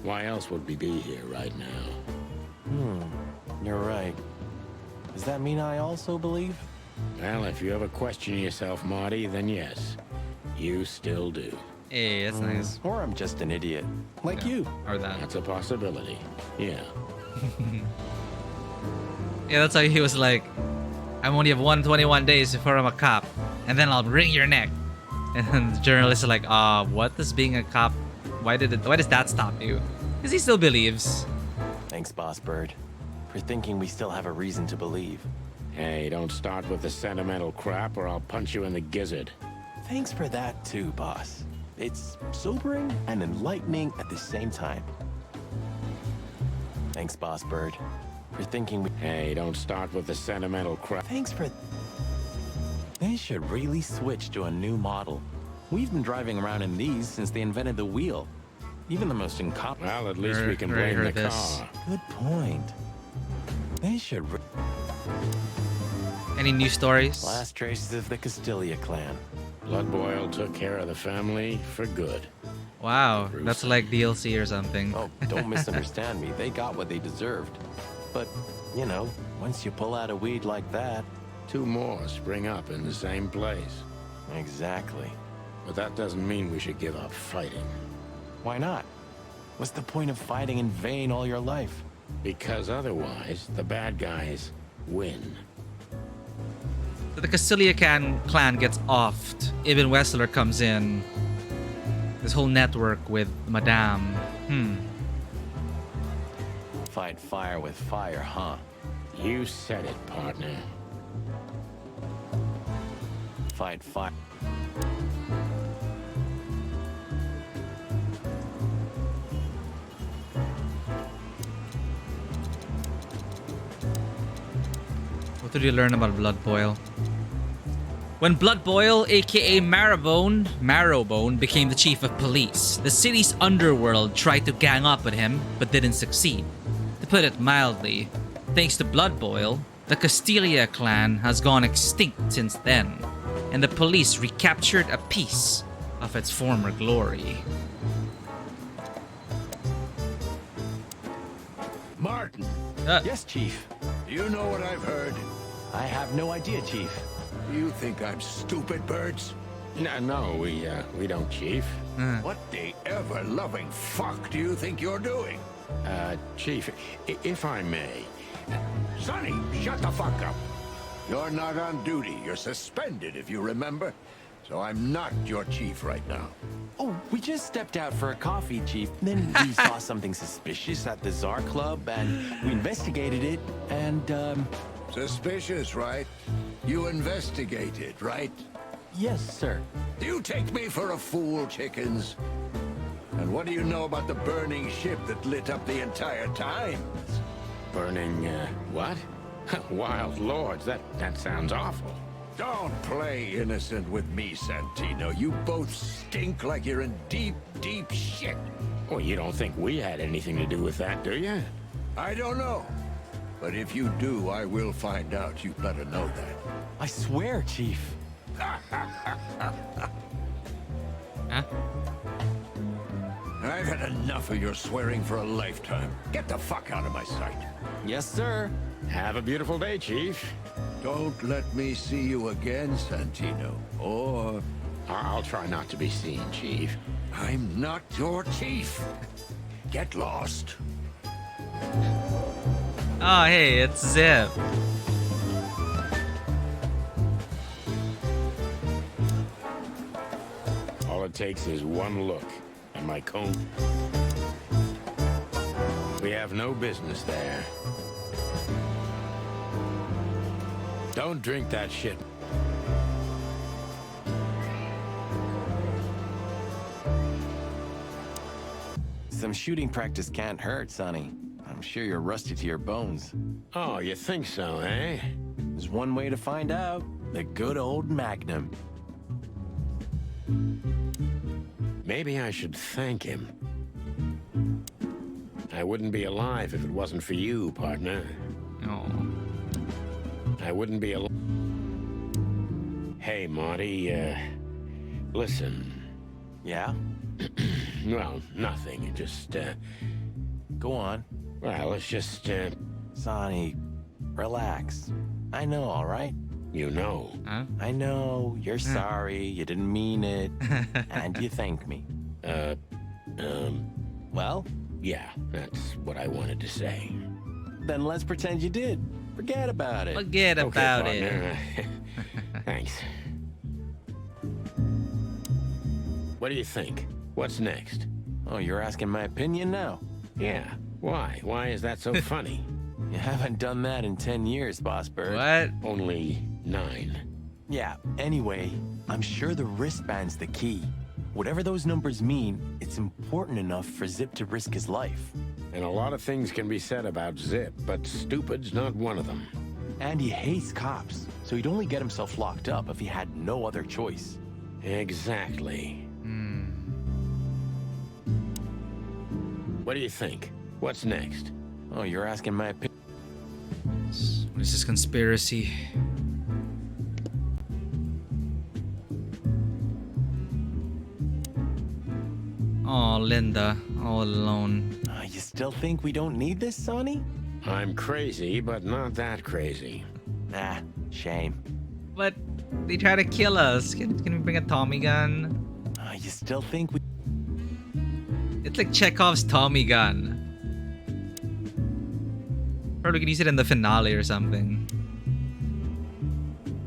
why else would we be here right now? You're right. Does that mean I also believe? Well, if you ever question yourself, Marty, then yes, you still do. Hey, that's nice. Or I'm just an idiot, like you. Or that. That's a possibility. Yeah. Yeah, that's how he was like, I only have 121 days before I'm a cop, and then I'll wring your neck. And then the journalist is like, what does being a cop, why does that stop you? Because he still believes. Thanks, Boss Bird, for thinking we still have a reason to believe. Hey, don't start with the sentimental crap or I'll punch you in the gizzard. Thanks for that too, boss. It's sobering and enlightening at the same time. Thanks, Boss Bird, for thinking we... Hey, don't start with the sentimental crap. Thanks for... They should really switch to a new model. We've been driving around in these since they invented the wheel. Even the most incompetent... Well, at least we can blame the car. Good point. They should... Any new stories? Last traces of the Castilia clan. Blood Boil took care of the family for good. Wow, that's like DLC or something. Oh, don't misunderstand me. They got what they deserved. But, you know, once you pull out a weed like that... 2 more spring up in the same place. Exactly. But that doesn't mean we should give up fighting. Why not? What's the point of fighting in vain all your life? Because otherwise, the bad guys win. So the Castilia clan gets offed. Ibn Wessler comes in. This whole network with Madame. Fight fire with fire, huh? You said it, partner. Fight fire. What did you learn about Blood Boil? When Blood Boil, aka Marrowbone, became the chief of police, the city's underworld tried to gang up on him, but didn't succeed. To put it mildly, thanks to Blood Boil, the Castilia clan has gone extinct since then, and the police recaptured a piece of its former glory. Martin. Yes, Chief. You know what I've heard? I have no idea, Chief. You think I'm stupid, Birds? No, we don't, Chief. What the ever-loving fuck do you think you're doing? Chief, if I may... Sonny, shut the fuck up. You're not on duty. You're suspended, if you remember. So I'm not your chief right now. Oh, we just stepped out for a coffee, Chief. Then we saw something suspicious at the Czar Club, and we investigated it, and, Suspicious, right? You investigated, right? Yes, sir. Do you take me for a fool, chickens? And what do you know about the burning ship that lit up the entire Times? Burning, what? Wild lords, that sounds awful. Don't play innocent with me, Santino. You both stink like you're in deep, deep shit. Well, you don't think we had anything to do with that, do you? I don't know. But if you do, I will find out. You better know that. I swear, Chief. Huh? I've had enough of your swearing for a lifetime. Get the fuck out of my sight. Yes, sir. Have a beautiful day, Chief. Don't let me see you again, Santino. Or... I'll try not to be seen, Chief. I'm not your chief. Get lost. Oh, hey, it's Zip. it takes is one look, and my comb... We have no business there. Don't drink that shit. Some shooting practice can't hurt, Sonny. I'm sure you're rusty to your bones. Oh, you think so, eh? There's one way to find out. The good old Magnum. Maybe I should thank him. I wouldn't be alive if it wasn't for you, partner. Oh. I wouldn't be alive. Hey, Marty, listen. Yeah? Well, nothing. Just, Go on. well, it's just, Sonny, relax. I know, all right? you know. Huh? I know, you're sorry, you didn't mean it, and you thank me. Well, Yeah, that's what I wanted to say. then let's pretend you did. Forget about it. Forget about it. partner. Thanks. What do you think? What's next? Oh, you're asking my opinion now? Yeah. Why? Why is that so funny? You haven't done that in 10 years, Boss Bird. What? Only 9. Yeah, anyway, I'm sure the wristband's the key. Whatever those numbers mean, it's important enough for Zip to risk his life. And a lot of things can be said about Zip, but stupid's not one of them. And he hates cops, so he'd only get himself locked up if he had no other choice. Exactly. What do you think? What's next? Oh, you're asking my opinion? What is this conspiracy? Oh, Linda, all alone. You still think we don't need this, Sonny? I'm crazy, but not that crazy. Nah, shame. But they try to kill us. Can we bring a Tommy gun? You still think we... It's like Chekhov's Tommy gun. Or we can use it in the finale or something.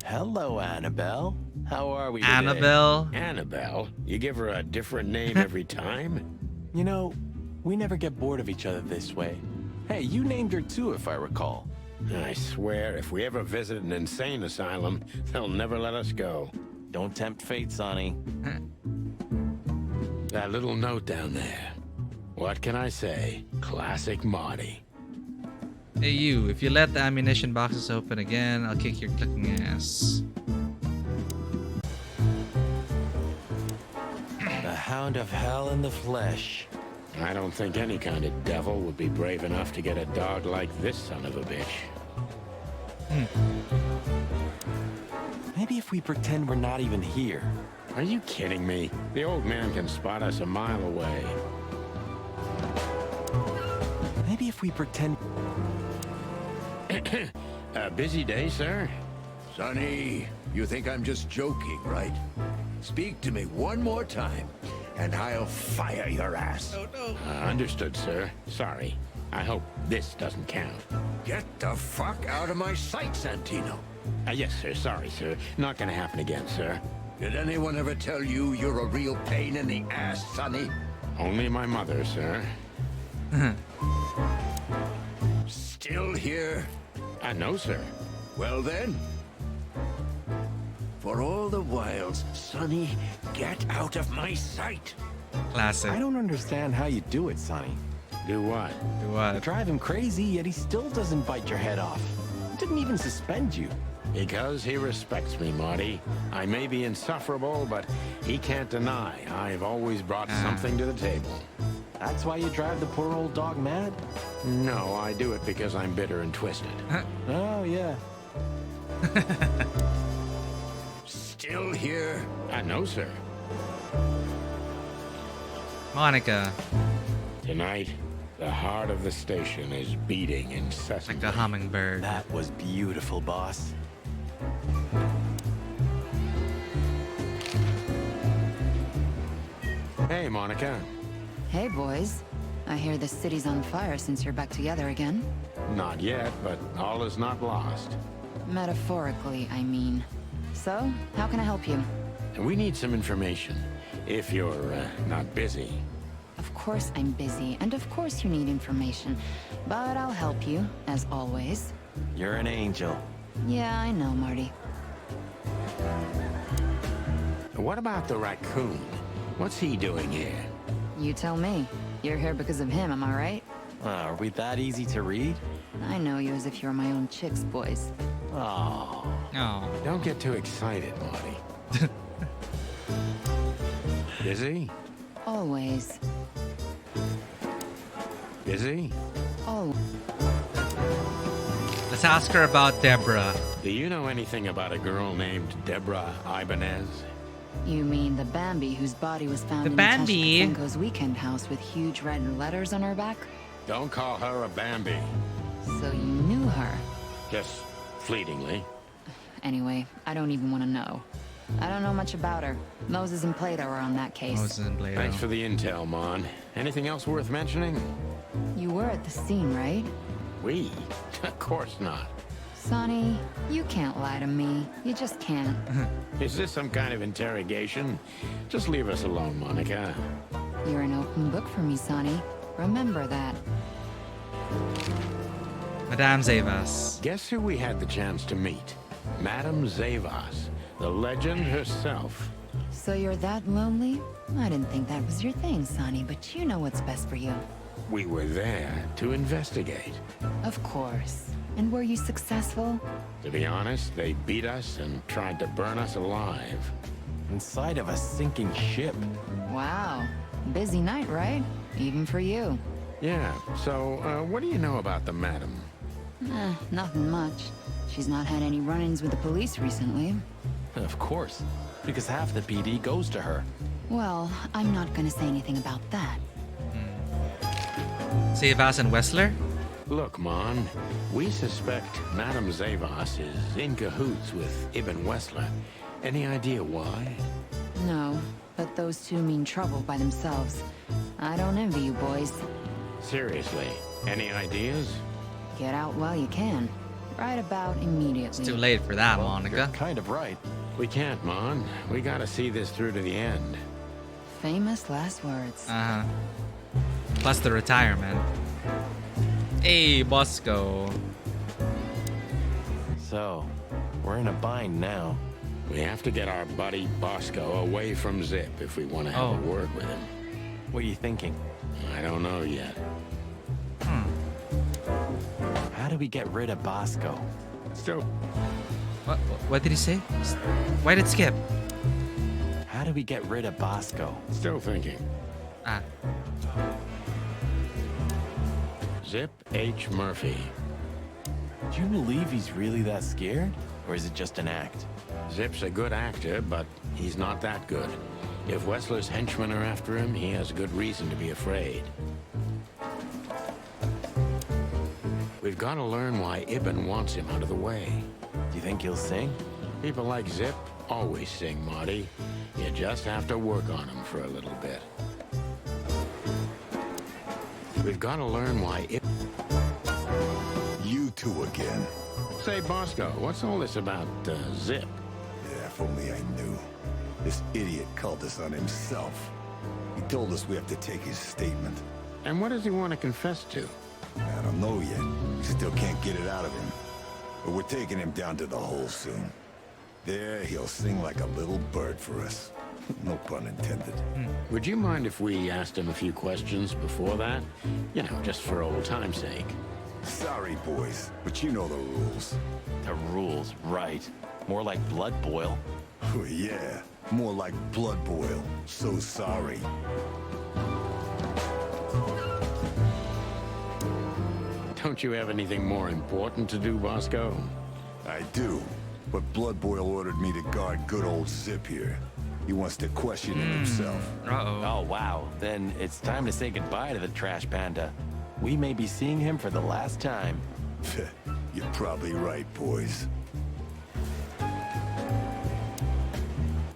Hello, Annabelle. How are we today? Annabelle? Annabelle? You give her a different name every time? You know, we never get bored of each other this way. Hey, you named her too, if I recall. I swear, if we ever visit an insane asylum, they'll never let us go. Don't tempt fate, Sonny. That little note down there. What can I say? Classic Marty. Hey you, if you let the ammunition boxes open again, I'll kick your clicking ass. The Hound of Hell in the flesh. I don't think any kind of devil would be brave enough to get a dog like this son of a bitch. Maybe if we pretend we're not even here. Are you kidding me? The old man can spot us a mile away. Maybe if we pretend... A busy day, sir? Sonny, you think I'm just joking, right? Speak to me one more time, and I'll fire your ass. Understood, sir. Sorry. I hope this doesn't count. Get the fuck out of my sight, Santino. Yes, sir. Sorry, sir. Not gonna happen again, sir. Did anyone ever tell you you're a real pain in the ass, Sonny? Only my mother, sir. Still here? No, sir. Well then. For all the wiles, Sonny, get out of my sight. Classic. I don't understand how you do it, Sonny. Do what? Do You what? drive him crazy, yet he still doesn't bite your head off. He didn't even suspend you. Because he respects me, Marty. I may be insufferable, but he can't deny I've always brought something to the table. That's why you drive the poor old dog mad? No, I do it because I'm bitter and twisted. Oh, yeah. Still here? No, sir. Monica. Tonight, the heart of the station is beating incessantly. Like a hummingbird. That was beautiful, boss. Hey, Monica. Hey, boys. I hear the city's on fire since you're back together again. Not yet, but all is not lost. Metaphorically, I mean. So, how can I help you? We need some information. If you're not busy. Of course I'm busy, and of course you need information. But I'll help you, as always. You're an angel. Yeah, I know, Marty. What about the raccoon? What's he doing here? You tell me. You're here because of him, am I right? Are we that easy to read? I know you as if you're my own chick's boys. Oh. Oh. Don't get too excited, Marty. Busy? Always. Busy? Oh. Let's ask her about Deborah. Do you know anything about a girl named Deborah Ibanez? You mean the Bambi whose body was found The in Bambi? Natasha Kazenko's weekend house with huge red letters on her back? Don't call her a Bambi. So you knew her. Just fleetingly. Anyway, I don't even want to know. I don't know much about her. Moses and Plato are on that case. Moses and Plato. Thanks for the intel, Mon. Anything else worth mentioning? You were at the scene, right? We? Of course not. Sonny, you can't lie to me. You just can't. Is this some kind of interrogation? Just leave us alone, Monica. You're an open book for me, Sonny. Remember that. Madame Zavas. Guess who we had the chance to meet? Madame Zavas, the legend herself. So you're that lonely? I didn't think that was your thing, Sonny, but you know what's best for you. We were there to investigate. Of course. And were you successful? To be honest, they beat us and tried to burn us alive. Inside of a sinking ship. Wow. Busy night, right? Even for you. Yeah, so what do you know about the madam? Nothing much. She's not had any run-ins with the police recently. Of course, because half the PD goes to her. Well, I'm not gonna say anything about that. Zavas and Wessler? Look, Mon, we suspect Madame Zavas is in cahoots with Ibn Wessler. Any idea why? No, but those two mean trouble by themselves. I don't envy you boys. Seriously, any ideas? Get out while you can. Right about immediately. It's too late for that, Monica. You're kind of right. We can't, Mon. We gotta see this through to the end. Famous last words. Uh-huh. Plus the retirement. Hey, Bosco. So, we're in a bind now. We have to get our buddy Bosco away from Zip if we want to have a word with him. What are you thinking? I don't know yet. How do we get rid of Bosco? Still. What did he say? Why did Skip? How do we get rid of Bosco? Still thinking. Ah. Zip H. Murphy. Do you believe he's really that scared? Or is it just an act? Zip's a good actor, but he's not that good. If Wessler's henchmen are after him, he has good reason to be afraid. We've got to learn why Ibn wants him out of the way. Do you think he'll sing? People like Zip always sing, Marty. You just have to work on him for a little bit. We've got to learn why You two again. Say, Bosco, what's all this about, Zip? Yeah, if only I knew. This idiot called us on himself. He told us we have to take his statement. And what does he want to confess to? I don't know yet. We still can't get it out of him. But we're taking him down to the hole soon. There, he'll sing like a little bird for us. No pun intended. Would you mind if we asked him a few questions before that? You know, just for old time's sake. Sorry, boys, but you know the rules. The rules, right. More like blood boil. Oh, yeah, more like blood boil. So sorry. Don't you have anything more important to do, Bosco? I do, but Blood Boil ordered me to guard good old Zip here. He wants to question him himself. Oh, wow. Then it's time to say goodbye to the trash panda. We may be seeing him for the last time. You're probably right, boys.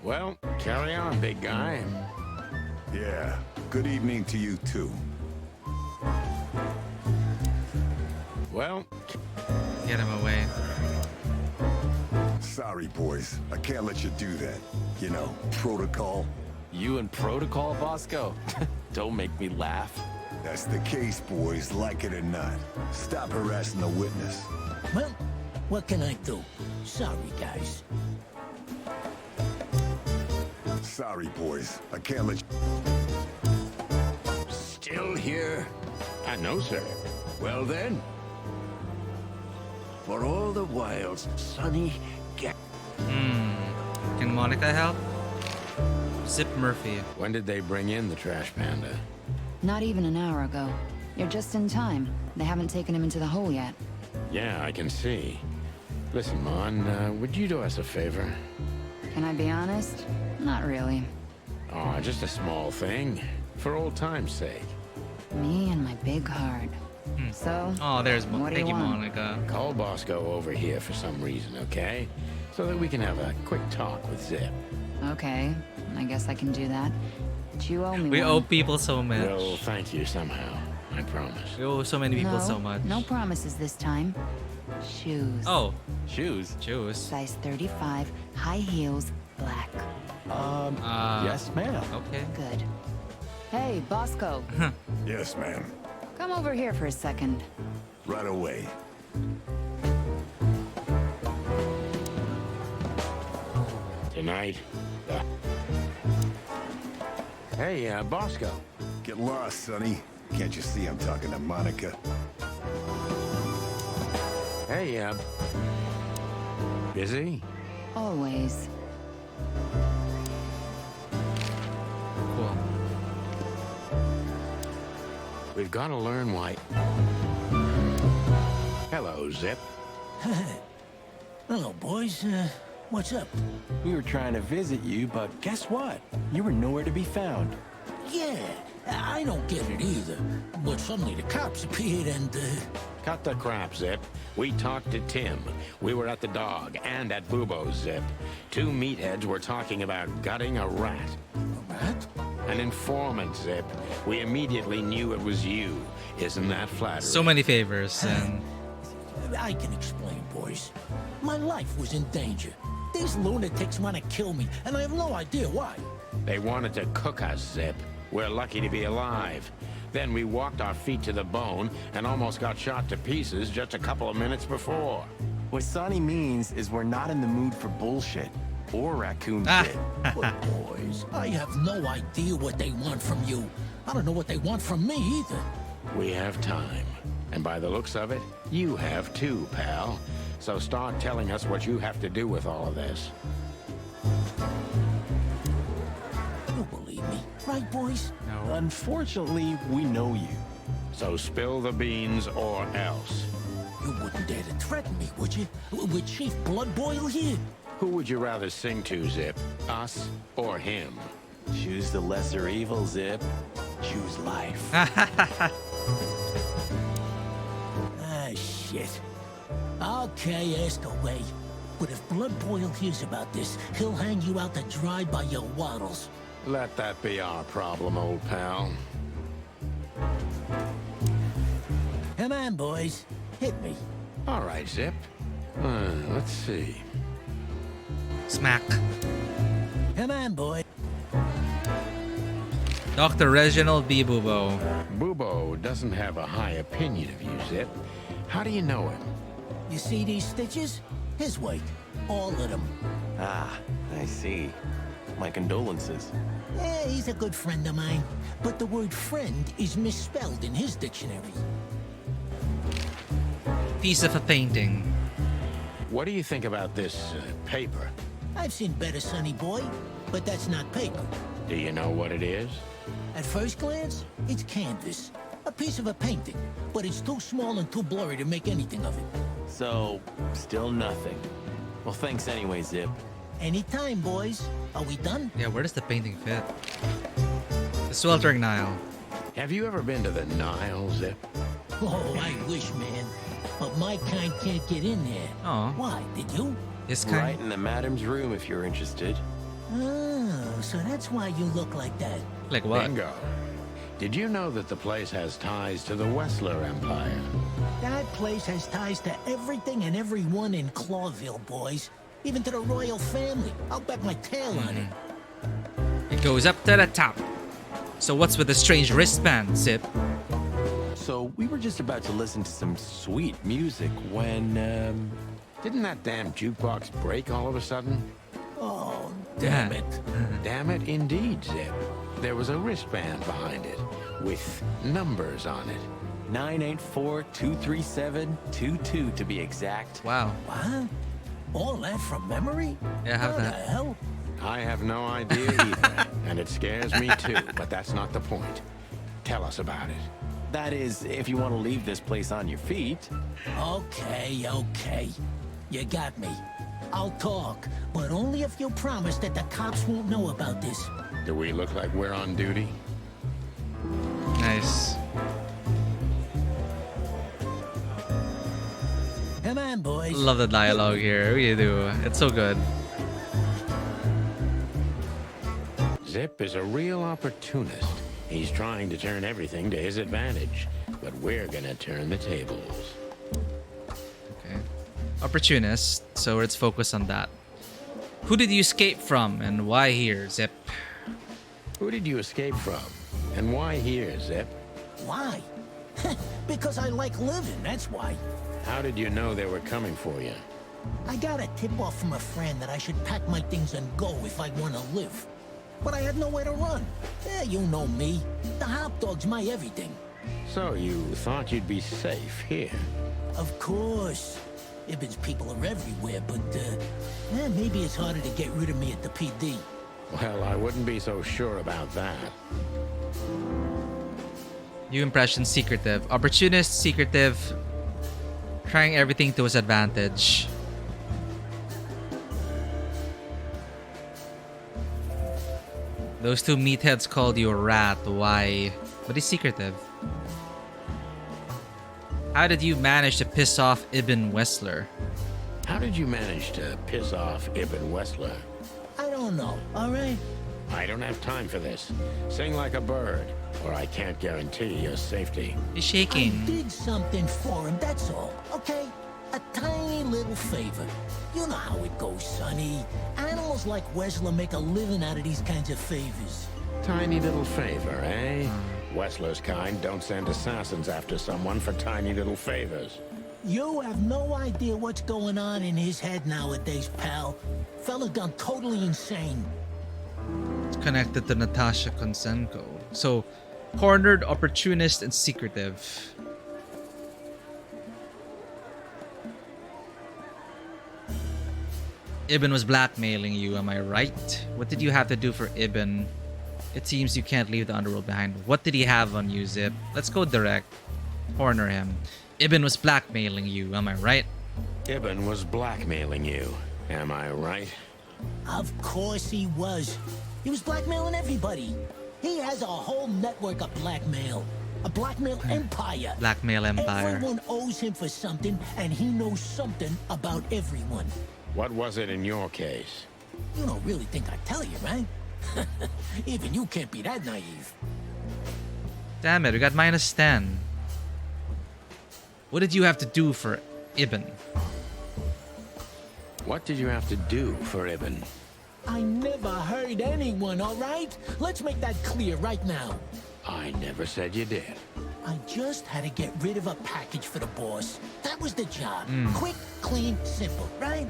Well, carry on, big guy. Yeah, good evening to you too. Well, Get him away. Sorry, boys. I can't let you do that. You know, protocol. You and Protocol, Bosco? Don't make me laugh. That's the case, boys, like it or not. Stop harassing the witness. Well, what can I do? Sorry, guys. Sorry, boys. I can't let you... Still here? No, sir. Well then. For all the wilds, Sonny, get... Can Monica help? Zip Murphy. When did they bring in the trash panda? Not even an hour ago. You're just in time. They haven't taken him into the hole yet. Yeah, I can see. Listen, Mon, would you do us a favor? Can I be honest? Not really. Oh, just a small thing. For old time's sake. Me and my big heart. So, Oh, there's what do Thank you, want? Monica. Call Bosco over here for some reason, okay? So that we can have a quick talk with Zip. Okay, I guess I can do that. But you owe me We one. owe people so much. We'll thank you somehow. I promise. We owe so many people No, so much. no promises this time. Shoes. Oh, Shoes? shoes. Size 35, high heels, black. Yes, ma'am. Okay. Good. Hey, Bosco. Yes, ma'am. Come over here for a second. Right away. Tonight. Hey, Bosco. Get lost, Sonny. Can't you see I'm talking to Monica? Hey, busy? Always. Cool. We've got to learn why... Hello, Zip. Hello, boys. What's up? We were trying to visit you, but guess what? You were nowhere to be found. Yeah, I don't get it either. But suddenly the cops appeared and, Cut the crap, Zip. We talked to Tim. We were at the dog and at Bubo's, Zip. Two meatheads were talking about gutting a rat. A rat? An informant, Zip. We immediately knew it was you. Isn't that flattering? So many favors and I can explain, boys. My life was in danger. These lunatics want to kill me, and I have no idea why. They wanted to cook us, Zip. We're lucky to be alive. Then we walked our feet to the bone and almost got shot to pieces just a couple of minutes before. What Sonny means is we're not in the mood for bullshit. Or raccoon shit. But boys, I have no idea what they want from you. I don't know what they want from me either. We have time. And by the looks of it, you have too, pal. So start telling us what you have to do with all of this. You believe me, right, boys? no. Unfortunately, we know you. So spill the beans or else. You wouldn't dare to threaten me, would you? With Chief Bloodboil here? Who would you rather sing to, Zip? Us or him? Choose the lesser evil, Zip. Choose life. Ah, shit. Okay, ask away. But if Bloodboil hears about this, he'll hang you out to dry by your waddles. Let that be our problem, old pal. Come on, boys. Hit me. All right, Zip. Let's see. Smack. Come on, boy. Dr. Reginald B. Bubo. Bubo doesn't have a high opinion of you, Zip. How do you know him? You see these stitches? His weight. All of them. Ah, I see. My condolences. Yeah, he's a good friend of mine. But the word friend is misspelled in his dictionary. Piece of a painting. What do you think about this paper? I've seen better, sonny boy, but that's not paper. Do you know what it is? At first glance, it's canvas. A piece of a painting, but it's too small and too blurry to make anything of it. So, still nothing. Well, thanks anyway, Zip. Anytime, boys. Are we done? Yeah, where does the painting fit? The Sweltering Nile. Have you ever been to the Nile, Zip? Oh, I wish, man. But my kind can't get in there. Oh. Why, did you? His kind. Right in the madam's room if you're interested. Oh, so that's why you look like that. Like what? Bingo. Did you know that the place has ties to the Wessler Empire? That place has ties to everything and everyone in Clawville, boys. Even to the royal family. I'll bet my tail on it. You Goes up to the top. So what's with the strange wristband, Zip? So we were just about to listen to some sweet music when, Didn't that damn jukebox break all of a sudden? Oh, damn it. Damn it indeed, Zip. There was a wristband behind it, with numbers on it. 984-237-22 to be exact. Wow. What? All that from memory? Yeah, I have How the that. hell? I have no idea either, and it scares me too, but that's not the point. Tell us about it. That is, if you want to leave this place on your feet. Okay. You got me. I'll talk, but only if you promise that the cops won't know about this. Do we look like we're on duty? Nice. Come on, boys. Love the dialogue here. You do. It's so good. Zip is a real opportunist. He's trying to turn everything to his advantage, but we're gonna turn the tables. Okay. Opportunist. So let's focus on that. Who did you escape from and why here, Zip? Who did you escape from? And why here, Zip? Why? Because I like living, that's why. How did you know they were coming for you? I got a tip-off from a friend that I should pack my things and go if I want to live. But I had nowhere to run. Yeah, you know me. The hot dog's my everything. So you thought you'd be safe here? Of course. Ibben's people are everywhere, but, maybe it's harder to get rid of me at the PD. Well, I wouldn't be so sure about that. New impression, secretive. Opportunist, secretive. Trying everything to his advantage. Those two meatheads called you a rat. Why? But he's secretive. How did you manage to piss off Ibn Wessler? How did you manage to piss off Ibn Wessler? I don't know, alright? I don't have time for this. Sing like a bird, or I can't guarantee your safety. He's shaking. I did something for him, that's all, okay? A tiny little favor. You know how it goes, Sonny. Animals like Wessler make a living out of these kinds of favors. Tiny little favor, eh? Wessler's kind don't send assassins after someone for tiny little favors. You have no idea what's going on in his head nowadays, pal. Fella's gone totally insane. It's connected to Natasha Konsenko. So, cornered, opportunist, and secretive. Ibn was blackmailing you, am I right? What did you have to do for Ibn? It seems you can't leave the underworld behind. What did he have on you, Zip? Let's go direct. Corner him. Ibn was blackmailing you, am I right? Ibn was blackmailing you, am I right? Of course he was. He was blackmailing everybody. He has a whole network of blackmail. A blackmail empire. Blackmail empire. Everyone owes him for something, and he knows something about everyone. What was it in your case? You don't really think I'd tell you, right? Even you can't be that naive. Damn it, we got -10. What did you have to do for Ibn? What did you have to do for Ibn? I never hurt anyone, all right? Let's make that clear right now. I never said you did. I just had to get rid of a package for the boss. That was the job. Mm. Quick, clean, simple, right?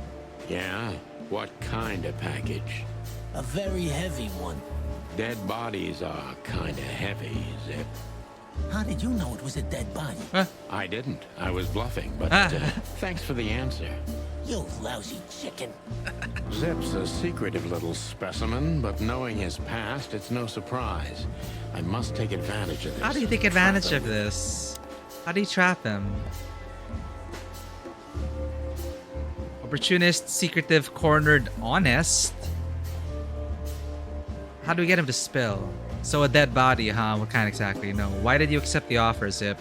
Yeah? What kind of package? A very heavy one. Dead bodies are kinda heavy, Zip. How did you know it was a dead body? I didn't. I was bluffing, but thanks for the answer. You lousy chicken. Zip's a secretive little specimen, but knowing his past, it's no surprise. I must take advantage of this. How do you take advantage of this? How do you trap him? Opportunist, secretive, cornered, honest. How do we get him to spill? So a dead body, huh? What kind exactly? No. Why did you accept the offer, Zip?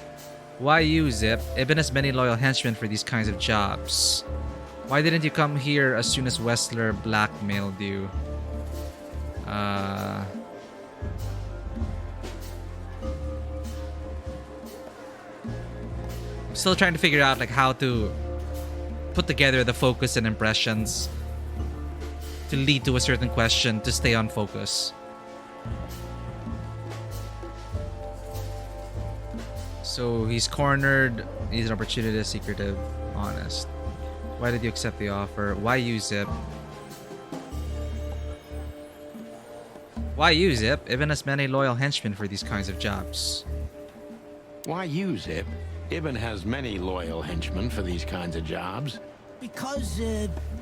Why you, Zip? Ibn has many loyal henchmen for these kinds of jobs. Why didn't you come here as soon as Wessler blackmailed you? I'm still trying to figure out like how to put together the focus and impressions to lead to a certain question to stay on focus. So he's cornered. He's an opportunist, secretive, honest. Why did you accept the offer? Why you, Zip? Why you, Zip? Ibn has many loyal henchmen for these kinds of jobs. Why you, Zip? Ibn has many loyal henchmen for these kinds of jobs. Because,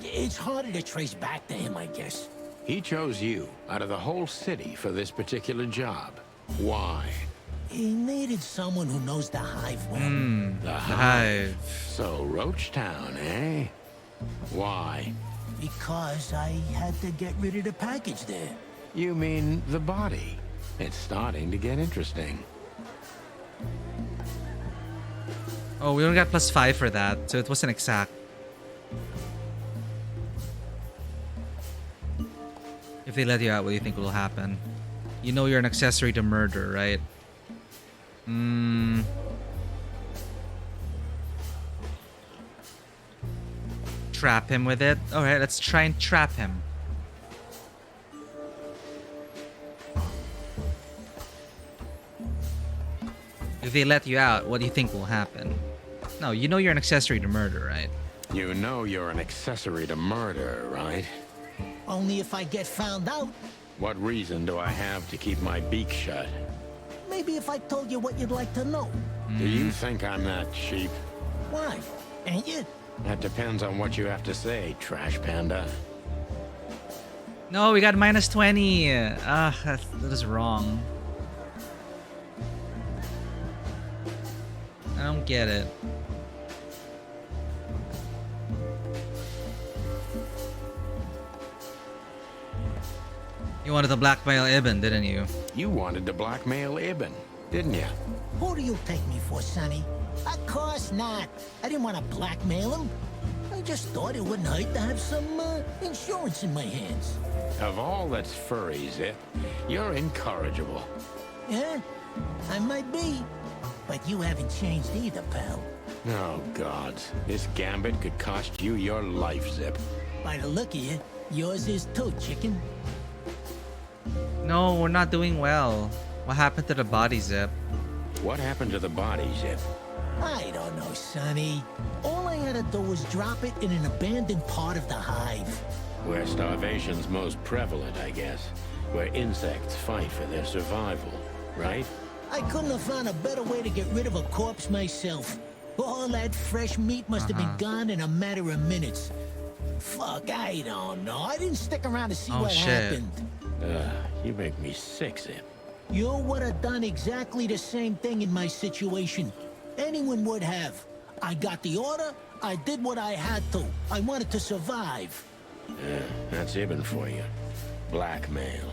it's harder to trace back to him, I guess. He chose you out of the whole city for this particular job. Why? He needed someone who knows the Hive well. The Hive. So, Roach Town, eh? Why? Because I had to get rid of the package there. You mean the body? It's starting to get interesting. Oh, we only got +5 for that, so it wasn't exact. If they let you out, what do you think will happen? You know you're an accessory to murder, right? Trap him with it? Alright, let's try and trap him. If they let you out, what do you think will happen? No, you know you're an accessory to murder, right? You know you're an accessory to murder, right? Only if I get found out. What reason do I have to keep my beak shut? Maybe if I told you what you'd like to know. Do you think I'm that cheap? Why? Ain't you? That depends on what you have to say, Trash Panda. No, we got -20. That is wrong. I don't get it. You wanted to blackmail Ibn, didn't you? You wanted to blackmail Ibn, didn't you? Who do you take me for, Sonny? Of course not. I didn't want to blackmail him. I just thought it wouldn't hurt to have some insurance in my hands. Of all that's furry, Zip, you're incorrigible. Yeah, I might be. But you haven't changed either, pal. Oh, gods. This gambit could cost you your life, Zip. By the look of you, yours is too, chicken. No, we're not doing well. What happened to the body, Zip? What happened to the body, Zip? I don't know, Sonny. All I had to do was drop it in an abandoned part of the Hive. Where starvation's most prevalent, I guess. Where insects fight for their survival, right? I couldn't have found a better way to get rid of a corpse myself. All that fresh meat must have been gone in a matter of minutes. Fuck, I don't know. I didn't stick around to see what happened. You make me sick, Zip. You would have done exactly the same thing in my situation. Anyone would have. I got the order. I did what I had to. I wanted to survive. That's Ibn for you. Blackmail.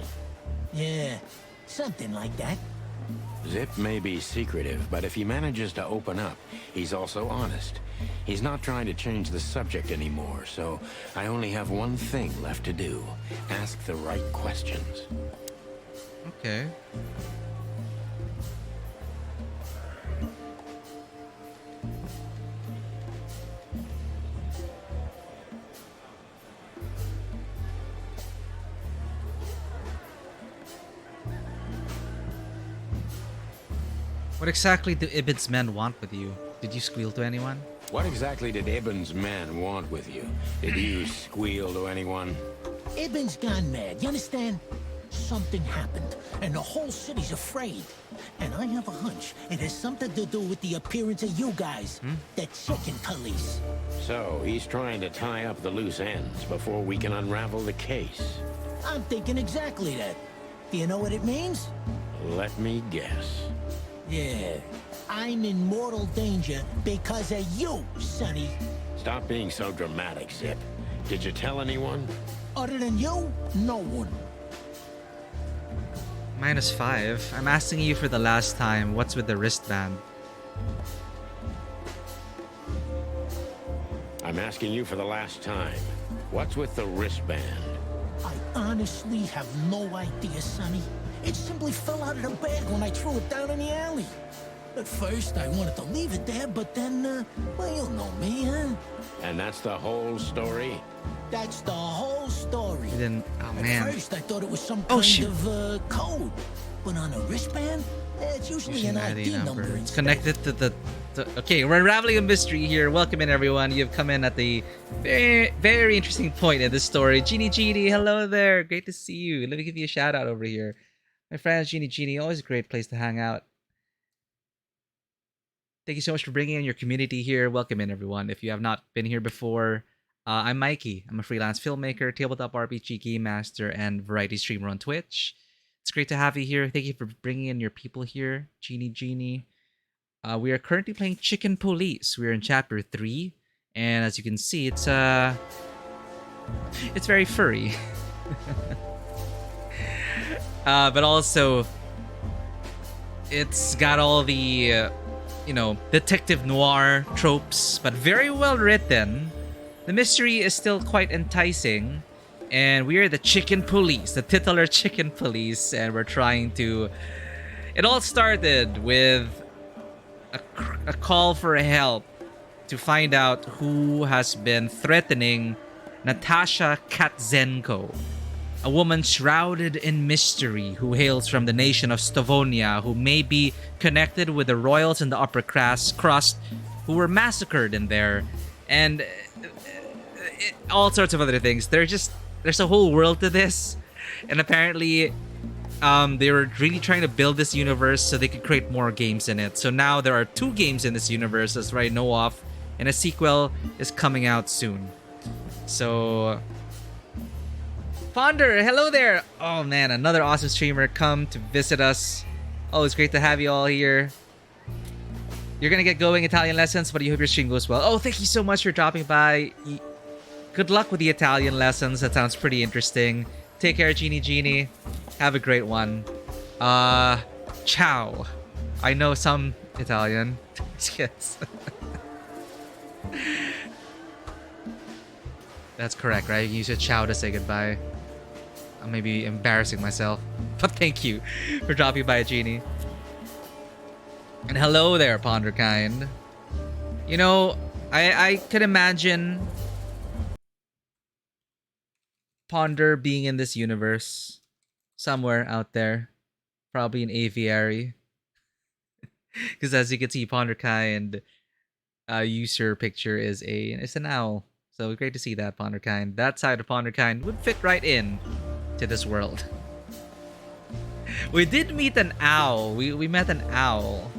Yeah, something like that. Zip may be secretive, but if he manages to open up, he's also honest. He's not trying to change the subject anymore, so I only have one thing left to do. Ask the right questions. Okay. What exactly do Ibn's men want with you? Did you squeal to anyone? What exactly did Ibn's men want with you? Did you squeal to anyone? Ibn's gone mad, you understand? Something happened, and the whole city's afraid. And I have a hunch it has something to do with the appearance of you guys, the chicken police. So, he's trying to tie up the loose ends before we can unravel the case. I'm thinking exactly that. Do you know what it means? Let me guess. Yeah, I'm in mortal danger because of you, Sonny. Stop being so dramatic, Zip. Did you tell anyone? Other than you, no one. -5. I'm asking you for the last time, what's with the wristband? I'm asking you for the last time. What's with the wristband? I honestly have no idea, Sonny. It simply fell out of the bag when I threw it down in the alley. At first, I wanted to leave it there, but then, well, you know me, huh? And that's the whole story? That's the whole story. You didn't... Oh, man. At first, I thought it was some kind of code. But on a wristband, It's usually Using an an ID number It's instead. connected to the... Okay, we're unraveling a mystery here. Welcome in, everyone. You've come in at the very, very interesting point in this story. Genie, hello there. Great to see you. Let me give you a shout out over here. My friends, Genie, always a great place to hang out. Thank you so much for bringing in your community here. Welcome in, everyone. If you have not been here before, I'm Mikey. I'm a freelance filmmaker, tabletop RPG game master, and variety streamer on Twitch. It's great to have you here. Thank you for bringing in your people here, Genie. We are currently playing Chicken Police. We're in chapter 3, and as you can see, it's very furry. But also, it's got all the detective noir tropes, but very well written. The mystery is still quite enticing, and we are the Chicken Police, the titular Chicken Police, and we're trying to... It all started with a call for help to find out who has been threatening Natasha Katzenko, a woman shrouded in mystery who hails from the nation of Stavonia, who may be connected with the royals and the upper crust who were massacred in there, and all sorts of other things. There's a whole world to this, and apparently they were really trying to build this universe so they could create more games in it. So now there are 2 games in this universe, as I know of, and a sequel is coming out soon. So... Ponder, hello there! Oh man, another awesome streamer come to visit us. Oh, it's great to have you all here. You're gonna get going Italian lessons, but you hope your stream goes well. Oh, thank you so much for dropping by. Good luck with the Italian lessons. That sounds pretty interesting. Take care, Genie. Have a great one. Ciao. I know some Italian. Yes. That's correct, right? You use a ciao to say goodbye. I may be embarrassing myself, but thank you for dropping by, Genie. And hello there, Ponderkind. You know, I could imagine Ponder being in this universe somewhere out there, probably an aviary. Because as you can see, Ponderkind user picture is an owl. So great to see that, Ponderkind. That side of Ponderkind would fit right in to this world. We did meet an owl. We met an owl.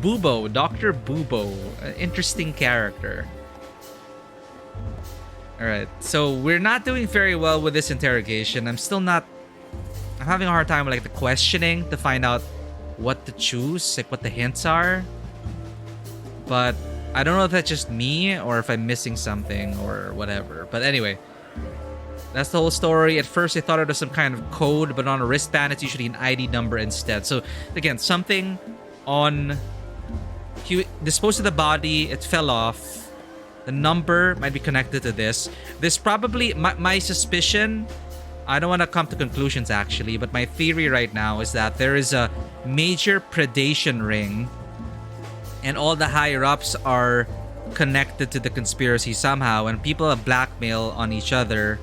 Bubo, Dr. Bubo. An interesting character. Alright, so we're not doing very well with this interrogation. I'm having a hard time with the questioning to find out what to choose, what the hints are. But I don't know if that's just me or if I'm missing something or whatever. But anyway, that's the whole story. At first I thought it was some kind of code, but on a wristband it's usually an ID number instead. So again, something on... He disposed of the body, it fell off. The number might be connected to this. This probably... My suspicion... I don't want to come to conclusions actually, but my theory right now is that there is a major predation ring and all the higher-ups are connected to the conspiracy somehow, and people have blackmail on each other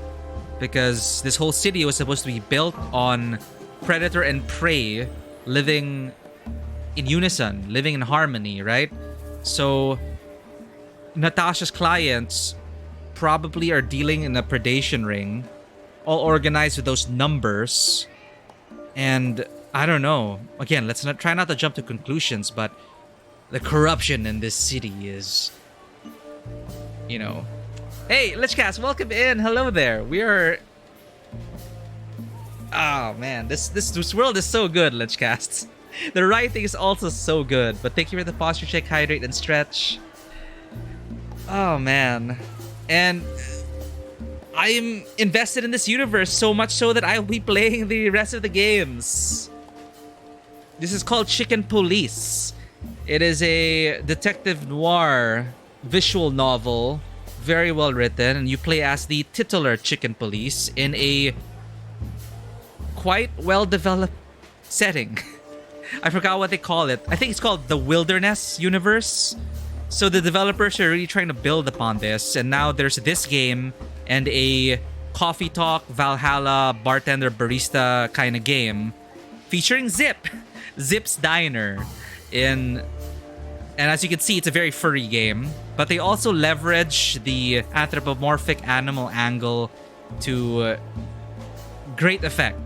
because this whole city was supposed to be built on predator and prey living in unison, living in harmony, right? So Natasha's clients probably are dealing in a predation ring, all organized with those numbers. And I don't know. Again, let's try not to jump to conclusions, but the corruption in this city is, Hey, Lichcast, welcome in. Hello there. We are... Oh man, this world is so good, Lichcast. The writing is also so good. But thank you for the posture check, hydrate, and stretch. Oh man. And I'm invested in this universe so much so that I'll be playing the rest of the games. This is called Chicken Police. It is a detective noir visual novel, very well written, and you play as the titular Chicken Police in a quite well developed setting. I forgot what they call it. I think it's called the Wilderness Universe. So the developers are really trying to build upon this, and now there's this game and a coffee talk, Valhalla, bartender, barista kind of game featuring Zip's Diner. And as you can see, it's a very furry game. But they also leverage the anthropomorphic animal angle to great effect.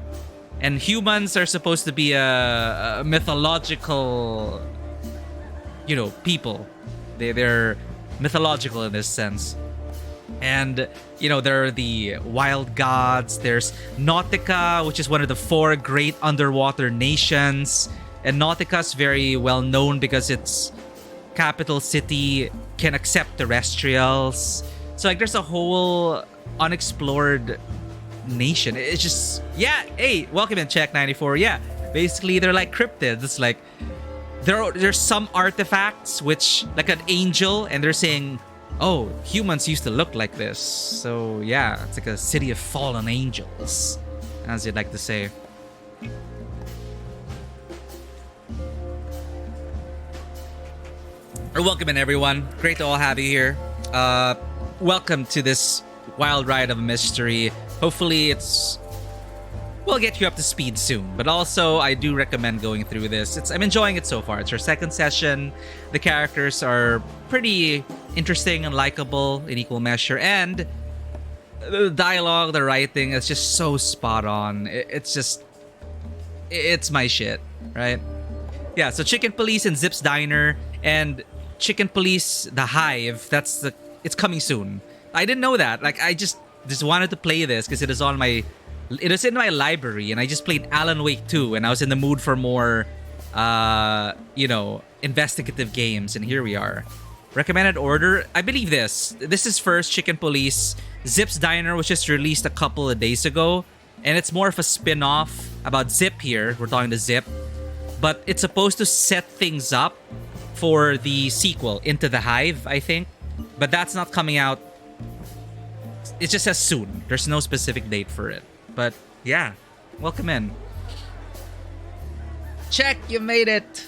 And humans are supposed to be a mythological, people. They're mythological in this sense. And, there are the wild gods. There's Nautica, which is one of the 4 great underwater nations. And Nautica's very well known because its capital city can accept terrestrials. So, there's a whole unexplored nation. It's just, hey, welcome in Check94. Yeah, basically, they're like cryptids. It's like, there's some artifacts, which, like an angel, and they're saying, oh, humans used to look like this. So, yeah, it's like a city of fallen angels, as you'd like to say. Welcome in, everyone. Great to all have you here. Welcome to this wild ride of a mystery. Hopefully we'll get you up to speed soon. But also, I do recommend going through this. I'm enjoying it so far. It's our second session. The characters are pretty interesting and likable in equal measure. And the dialogue, the writing is just so spot on. It's my shit, right? Yeah, so Chicken Police and Zip's Diner and Chicken Police, The Hive, it's coming soon. I didn't know that. Like, I just wanted to play this because it is in my library, and I just played Alan Wake 2, and I was in the mood for more, investigative games, and here we are. Recommended order, I believe this is first Chicken Police. Zip's Diner was just released a couple of days ago, and it's more of a spin-off about Zip here. We're talking to Zip, but it's supposed to set things up for the sequel, Into the Hive, I think, but that's not coming out. It just says soon. There's no specific date for it. But yeah, welcome in. Check, you made it.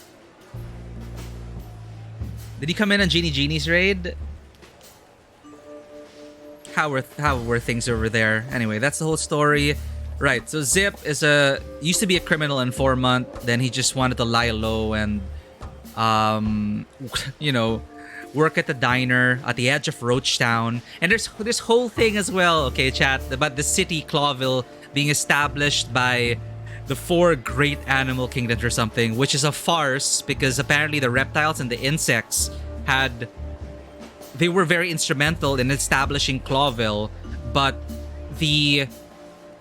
Did you come in on Genie's raid? How were things over there? Anyway, that's the whole story. Right, so Zip used to be a criminal informant. Then he just wanted to lie low and, work at the diner at the edge of Roachtown. And there's this whole thing as well, okay, chat, about the city Clawville being established by the 4 great animal kingdoms or something, which is a farce because apparently the reptiles and the insects they were very instrumental in establishing Clawville, but the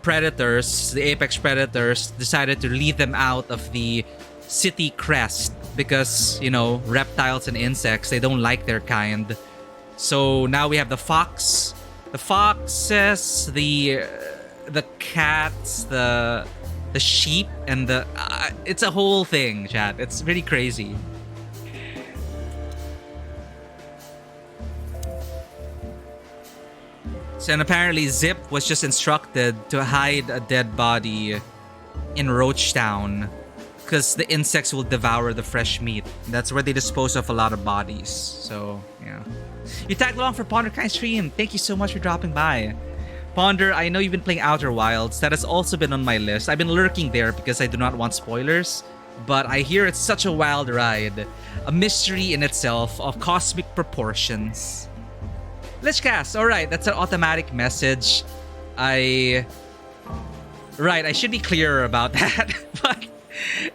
predators, the apex predators, decided to leave them out of the city crest because, reptiles and insects, they don't like their kind. So now we have the foxes, the cats, the sheep, and it's a whole thing, chat. It's really crazy. So, and apparently Zip was just instructed to hide a dead body in Roachtown because the insects will devour the fresh meat. That's where they dispose of a lot of bodies. So, yeah. You tagged along for PonderKind stream. Thank you so much for dropping by. Ponder, I know you've been playing Outer Wilds. That has also been on my list. I've been lurking there because I do not want spoilers. But I hear it's such a wild ride. A mystery in itself of cosmic proportions. Lichcast, alright, that's an automatic message. I should be clearer about that. But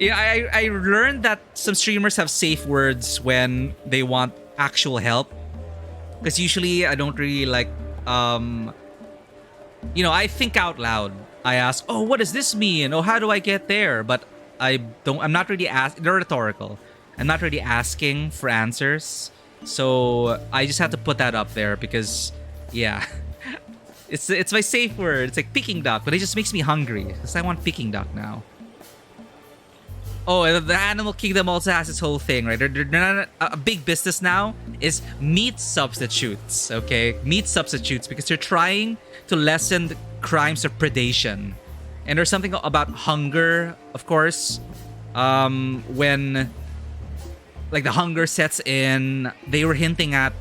I learned that some streamers have safe words when they want actual help. Because usually I don't really like I think out loud. I ask, oh, what does this mean? Oh, how do I get there? But I'm not really they're rhetorical. I'm not really asking for answers. So I just have to put that up there because, yeah. It's my safe word. It's like Peking duck, but it just makes me hungry. Because I want Peking duck now. Oh, and the animal kingdom also has its whole thing, right? They're not a big business now is meat substitutes, okay? Meat substitutes because they're trying to lessen the crimes of predation. And there's something about hunger, of course. When like the hunger sets in, they were hinting at,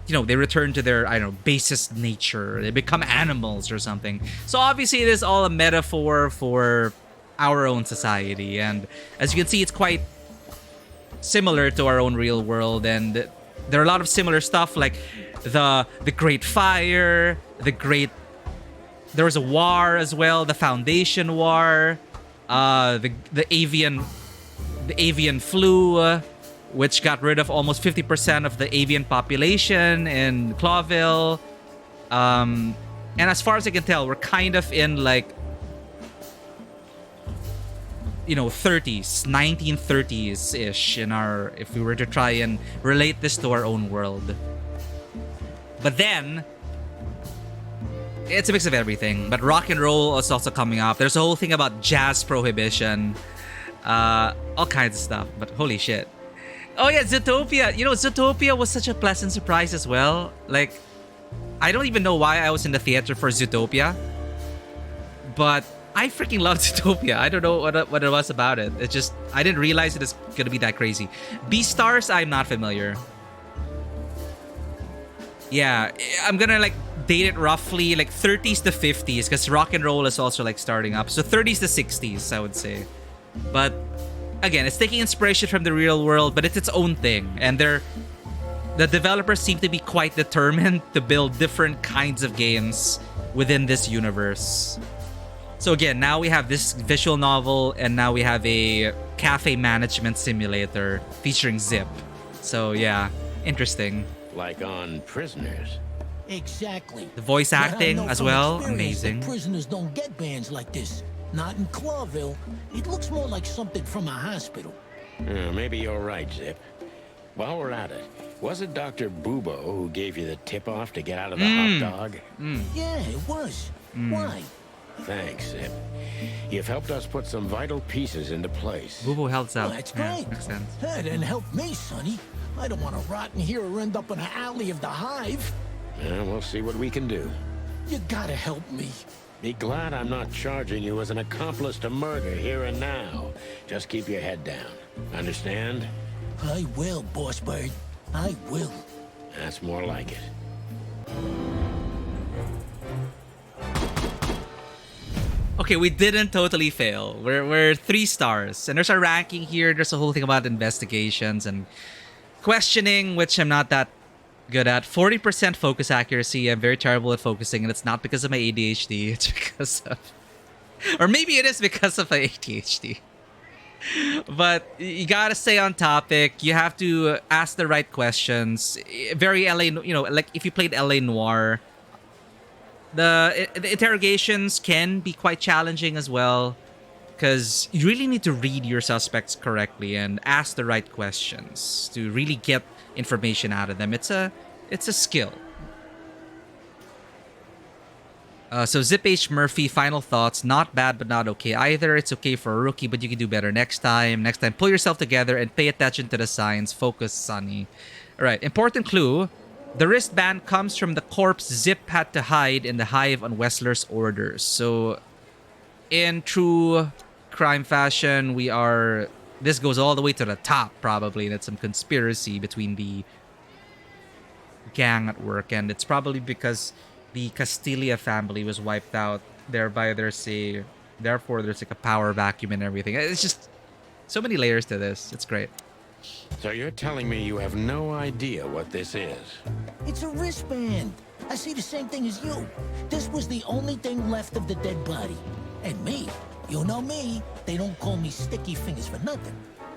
they return to their, basest nature. They become animals or something. So obviously it is all a metaphor for, our own society. And as you can see, it's quite similar to our own real world, and there are a lot of similar stuff like the Great Fire, there was a war as well, the Foundation War, the avian flu, which got rid of almost 50% of the avian population in Clawville. And as far as I can tell, we're kind of in like, you know, 30s, 1930s-ish in our, if we were to try and relate this to our own world. But then, it's a mix of everything. But rock and roll is also coming up. There's a whole thing about jazz prohibition. All kinds of stuff. But holy shit. Oh yeah, Zootopia. You know, Zootopia was such a pleasant surprise as well. Like, I don't even know why I was in the theater for Zootopia. But I freaking love Zootopia. I don't know what it was about it. It's just, I didn't realize it was gonna be that crazy. Beastars, I'm not familiar. Yeah, I'm gonna like date it roughly like 30s to 50s because rock and roll is also like starting up. So 30s to 60s, I would say. But again, it's taking inspiration from the real world, but it's its own thing. And the developers seem to be quite determined to build different kinds of games within this universe. So again, now we have this visual novel, and now we have a cafe management simulator featuring Zip. So yeah, interesting. Like on Prisoners. Exactly. The voice But I acting know as from well, experience that amazing. Prisoners don't get bands like this. Not in Clawville. It looks more like something from a hospital. Maybe you're right, Zip. While we're at it, was it Dr. Bubo who gave you the tip-off to get out of the hot dog? Yeah, it was. Why? Thanks, Zip. You've helped us put some vital pieces into place. Bubo helps out. Oh, that's Yeah, great. makes sense. That didn't help me, Sonny. I don't want to rot in here or end up in an alley of the hive. We'll see what we can do. You gotta help me. Be glad I'm not charging you as an accomplice to murder here and now. Just keep your head down. Understand? I will, Boss Bird. I will. That's more like it. Okay, we didn't totally fail. We're 3 stars. And there's a ranking here. There's a whole thing about investigations and questioning, which I'm not that good at. 40% focus accuracy. I'm very terrible at focusing, and it's not because of my ADHD. It's because of... Or maybe it is because of my ADHD. But you gotta stay on topic. You have to ask the right questions. Very LA, you know, like if you played LA Noire, the interrogations can be quite challenging as well, because you really need to read your suspects correctly and ask the right questions to really get information out of them. It's a skill. So Zip H. Murphy, final thoughts. Not bad, but not okay either. It's okay for a rookie, but you can do better next time. Next time, pull yourself together and pay attention to the signs. Focus, Sonny. All right, important clue. The wristband comes from the corpse Zip had to hide in the hive on Wessler's orders. So, in true crime fashion, this goes all the way to the top, probably. That's some conspiracy between the gang at work, and it's probably because the Castilla family was wiped out. Therefore there's like a power vacuum and everything. It's just so many layers to this. It's great. So you're telling me you have no idea what this is? It's a wristband. I see the same thing as you. This was the only thing left of the dead body. And me, you know me, they don't call me Sticky Fingers for nothing.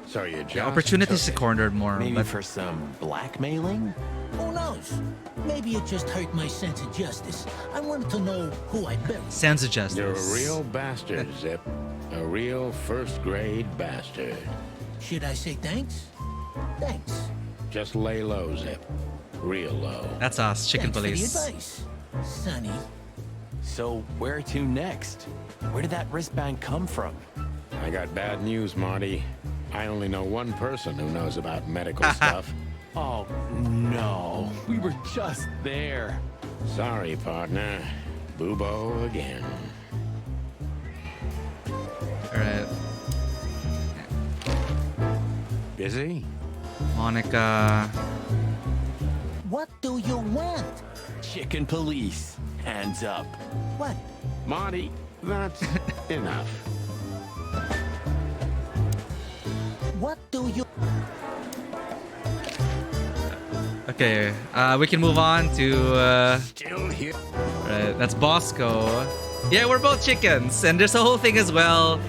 So you just... Yeah, opportunities to corner more. Maybe but for some blackmailing? Who knows? Maybe it just hurt my sense of justice. I wanted to know who I buried. Sense of justice. You're a real bastard, Zip. A real first-grade bastard. Should I say thanks? Thanks. Just lay low, Zip. Real low. That's us, Chicken Thanks Police. for the advice, Sonny. So where to next? Where did that wristband come from? I got bad news, Marty. I only know one person who knows about medical stuff. Oh, no. We were just there. Sorry, partner. Bubo again. All right. Busy? Monica. What do you want? Chicken Police. Hands up. What? Marty, that's enough. What do you... Okay, we can move on to Still here. right, that's Bosco. Yeah, we're both chickens, and there's a whole thing as well.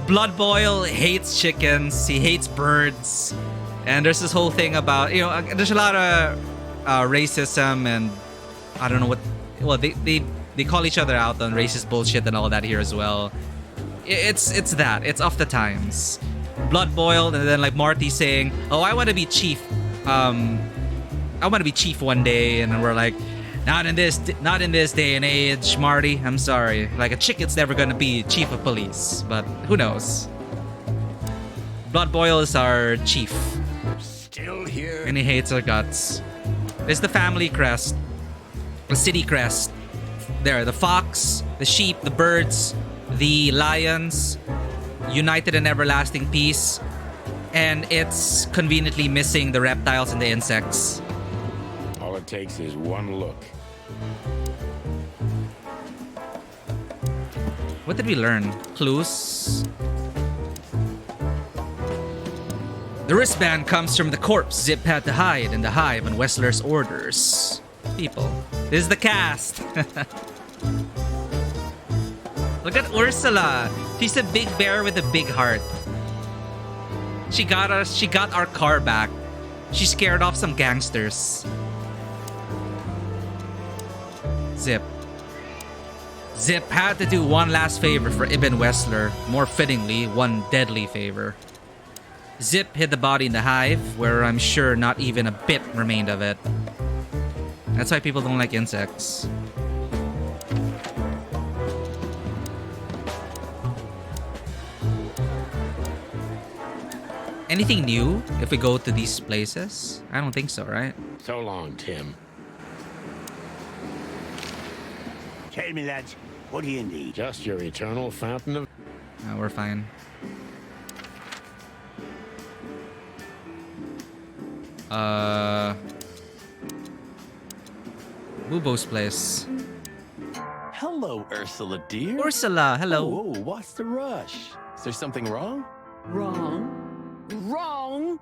Blood Boil hates chickens, he hates birds, and there's this whole thing about, you know, there's a lot of racism, and I don't know what, well, they call each other out on racist bullshit and all that here as well. It's that, it's off the times. Blood Boiled, and then like Marty saying, oh, I want to be chief, I want to be chief one day, and then we're like, not in this day and age, Marty. I'm sorry. Like, a chicken's never gonna be chief of police, but who knows? Blood Boil is our chief. Still here. And he hates our guts. It's the family crest, the city crest. There, the fox, the sheep, the birds, the lions, united in everlasting peace, and it's conveniently missing the reptiles and the insects. All it takes is one look. What did we learn? Clues. The wristband comes from the corpse Zip had to hide in the hive on Wessler's orders. People. This is the cast. Look at Ursula. She's a big bear with a big heart. She got us. She got our car back. She scared off some gangsters. Zip. Zip had to do one last favor for Ibn Wessler. More fittingly, one deadly favor. Zip hid the body in the hive, where I'm sure not even a bit remained of it. That's why people don't like insects. Anything new if we go to these places? I don't think so, right? So long, Tim. Tell me, lads, what do you need? Just your eternal fountain of... No, we're fine. Bubo's place. Hello, Ursula, dear. Ursula, hello. Oh, what's the rush? Is there something wrong? Wrong? Wrong?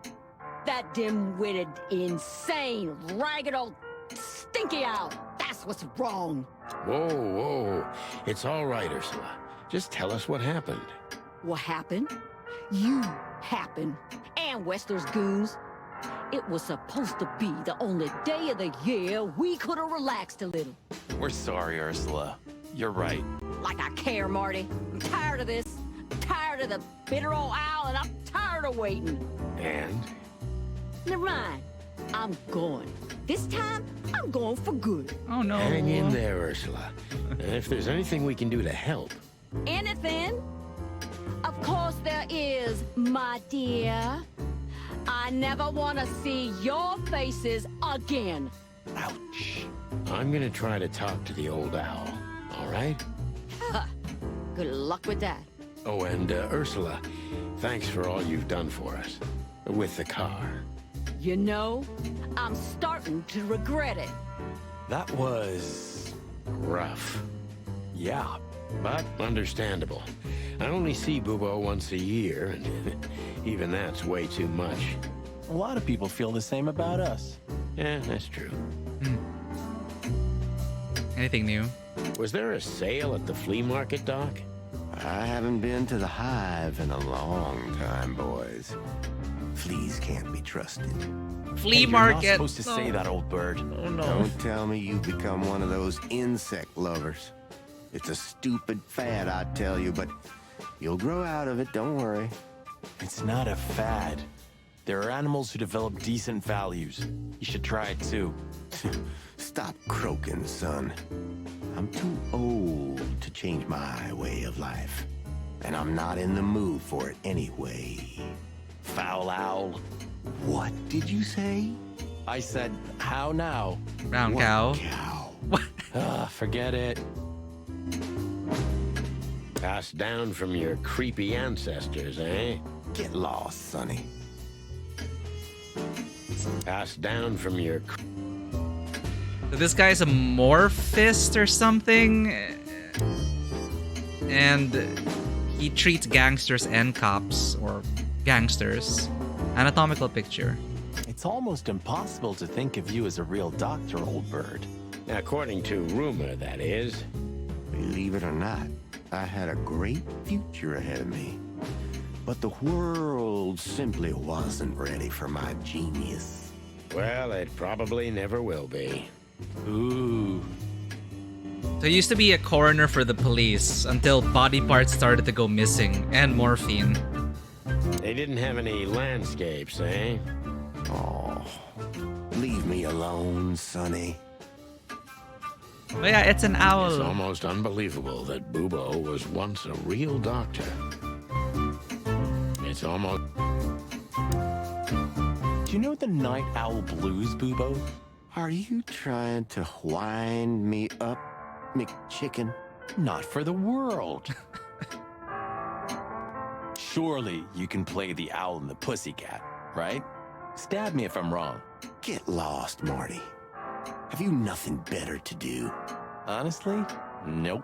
That dim-witted, insane, ragged old stinky owl. That's what's wrong. Whoa, whoa. It's all right, Ursula. Just tell us what happened. What happened? You happened. And Wessler's goons. It was supposed to be the only day of the year we could have relaxed a little. We're sorry, Ursula. You're right. Like I care, Marty. I'm tired of this. I'm tired of the bitter old owl, and I'm tired of waiting. And? Never mind. I'm going. This time, I'm going for good. Oh, no. Hang in there, Ursula. And if there's anything we can do to help... Anything? Of course there is, my dear. I never want to see your faces again. Ouch. I'm gonna try to talk to the old owl, all right? Good luck with that. Oh, and Ursula, thanks for all you've done for us. With the car. You know, I'm starting to regret it. That was... rough. Yeah. But understandable. I only see Bubo once a year, and even that's way too much. A lot of people feel the same about us. Yeah, that's true. Anything new? Was there a sale at the flea market, Doc? I haven't been to the hive in a long time, boys. Fleas can't be trusted. Flea Hey, market. You're not supposed to say that, old bird. Oh, no. Don't tell me you've become one of those insect lovers. It's a stupid fad, I tell you, but you'll grow out of it, don't worry. It's not a fad. There are animals who develop decent values. You should try it too. Stop croaking, son. I'm too old to change my way of life. And I'm not in the mood for it anyway. Foul owl. What did you say? I said, how now? Brown What cow. cow? Forget it. Passed down from your creepy ancestors, eh? Get lost, Sonny. Passed down from your... So this guy's a morphist or something, and He treats gangsters and cops, or gangsters. Anatomical picture. It's almost impossible to think of you as a real doctor, old bird. According to rumor, that is. Believe it or not, I had a great future ahead of me. But the world simply wasn't ready for my genius. Well, it probably never will be. Ooh. So he used to be a coroner for the police until body parts started to go missing and morphine. They didn't have any landscapes, eh? Oh, leave me alone, Sonny. Oh yeah, it's an owl. It's almost unbelievable that Bubo was once a real doctor. It's almost... Do you know the Night Owl Blues, Bubo? Are you trying to wind me up, McChicken? Not for the world. Surely you can play the owl and the pussycat, right? Stab me if I'm wrong. Get lost, Marty. Have you nothing better to do? Honestly, nope.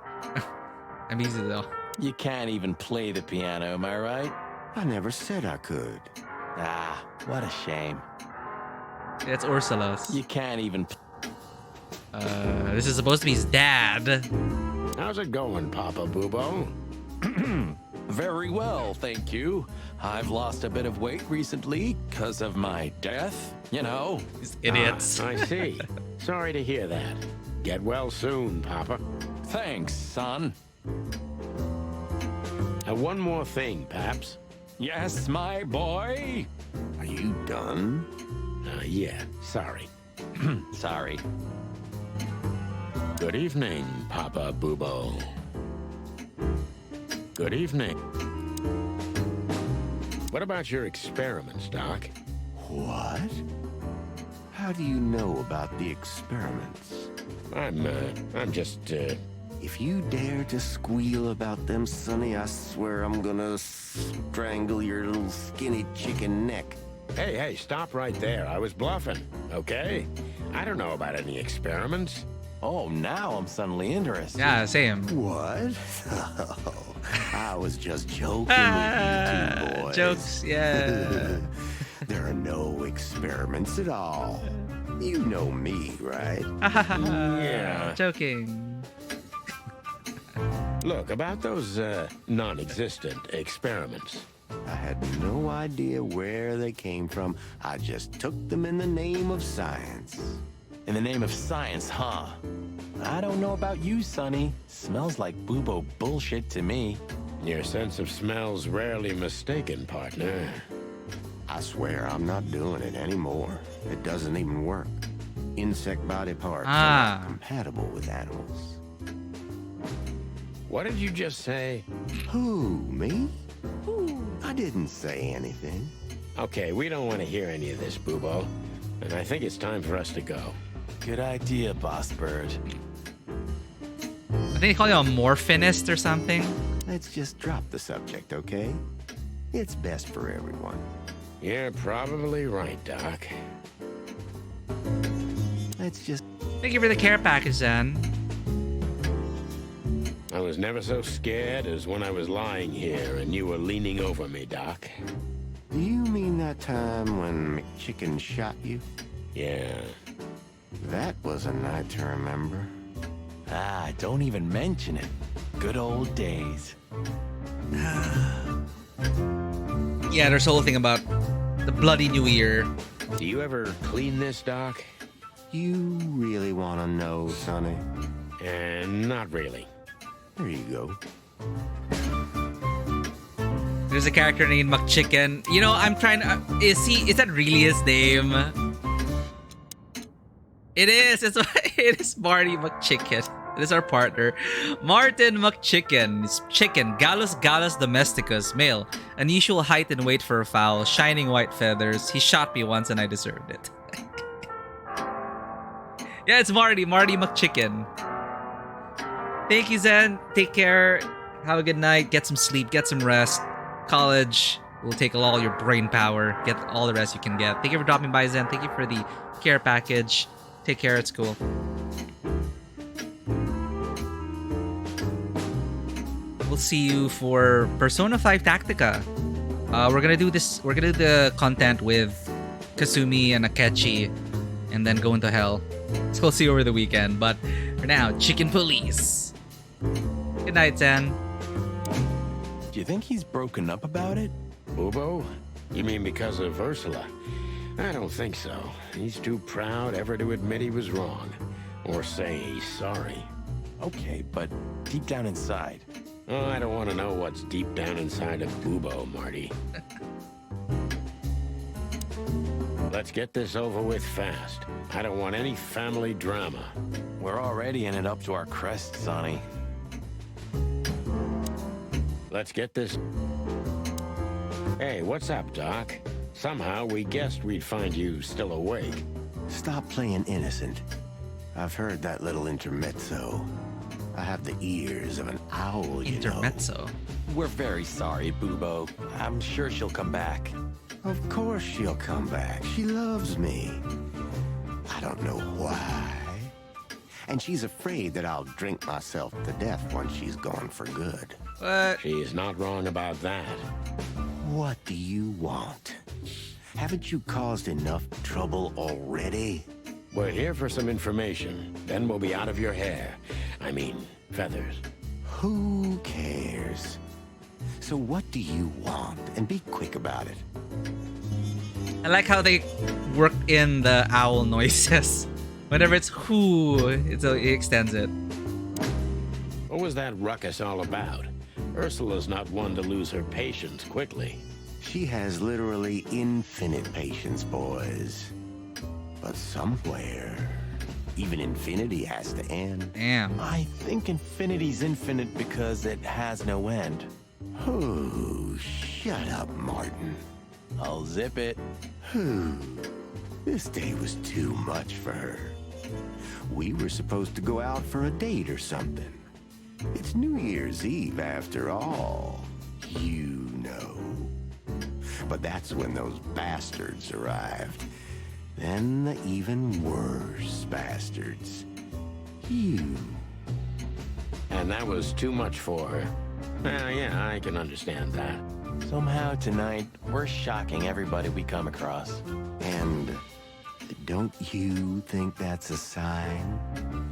I'm easy though. You can't even play the piano, am I right? I never said I could. Ah, what a shame. It's Ursula's. You can't even... This is supposed to be his dad. How's it going, Papa Bubo? Very well, thank you. I've lost a bit of weight recently because of my death, you know. These idiots. I see. Sorry to hear that. Get well soon, Papa. Thanks, son. One more thing, Paps. Yes, my boy? Are you done? Yeah, sorry. Sorry. Good evening, Papa Bubo. Good evening. What about your experiments, Doc? What? How do you know about the experiments? I'm just, If you dare to squeal about them, Sonny, I swear I'm gonna strangle your little skinny chicken neck. Hey, stop right there. I was bluffing, okay? I don't know about any experiments. Oh, now I'm suddenly interested. Yeah, same. What? Oh, I was just joking with you two boys. Jokes, yeah. There are no experiments at all. You know me, right? Yeah. Joking. Look, about those, non-existent experiments. I had no idea where they came from. I just took them in the name of science. In the name of science, huh? I don't know about you, Sonny. Smells like Bubo bullshit to me. Your sense of smell's rarely mistaken, partner. I swear I'm not doing it anymore. It doesn't even work. Insect body parts are not compatible with animals. What did you just say? Who, me? I didn't say anything. Okay, we don't want to hear any of this, Bubo. And I think it's time for us to go. Good idea, Boss Bird. I think they call you a morphinist or something. Let's just drop the subject, okay? It's best for everyone. You're probably right, Doc. Let's just... Thank you for the care package, then. I was never so scared as when I was lying here and you were leaning over me, Doc. Do you mean that time when McChicken shot you? Yeah. That was a night to remember. Ah, don't even mention it. Good old days. Yeah, there's a whole thing about the Bloody New Year. Do you ever clean this, Doc? You really want to know, Sonny? Not really. There you go. There's a character named McChicken. You know, I'm trying to... is that really his name? It is. It is Marty McChicken. It is our partner. Martin McChicken. It's chicken. Gallus domesticus. Male. Unusual height and weight for a fowl. Shining white feathers. He shot me once and I deserved it. Yeah, it's Marty. Marty McChicken. Thank you, Zen. Take care. Have a good night. Get some sleep. Get some rest. College will take all your brain power. Get all the rest you can get. Thank you for dropping by, Zen. Thank you for the care package. Take care at school. we'll see you for Persona 5 Tactica. We're gonna do this. We're gonna do the content with Kasumi and Akechi, and then go into hell. So we'll see you over the weekend. But for now, Chicken Police. Good night, Tan. Do you think he's broken up about it? Bubo? You mean because of Ursula? I don't think so. He's too proud ever to admit he was wrong. Or say he's sorry. Okay, but deep down inside. Oh, I don't want to know what's deep down inside of Bubo, Marty. Let's get this over with fast. I don't want any family drama. We're already in it up to our crests, Sonny. Let's get this... Hey, what's up, Doc? Somehow we guessed we'd find you still awake. Stop playing innocent. I've heard that little intermezzo. I have the ears of an owl, you Intermezzo? We're very sorry, Bubo. I'm sure she'll come back. Of course she'll come back. She loves me. I don't know why. And she's afraid that I'll drink myself to death once she's gone for good. What? She's not wrong about that. What do you want? Haven't you caused enough trouble already? We're here for some information. Then we'll be out of your hair. I mean, feathers. Who cares? So what do you want? And be quick about it. I like how they work in the owl noises. Whenever it's who, it extends it. What was that ruckus all about? Ursula's not one to lose her patience quickly. She has literally infinite patience, boys. But somewhere, even infinity has to end. Damn. I think infinity's infinite because it has no end. Oh, shut up, Martin. I'll zip it. This day was too much for her. We were supposed to go out for a date or something. It's New Year's Eve after all. You know. But that's when those bastards arrived. Then the even worse bastards. You. And that was too much for her. Well, yeah, I can understand that. Somehow tonight, we're shocking everybody we come across. And don't you think that's a sign?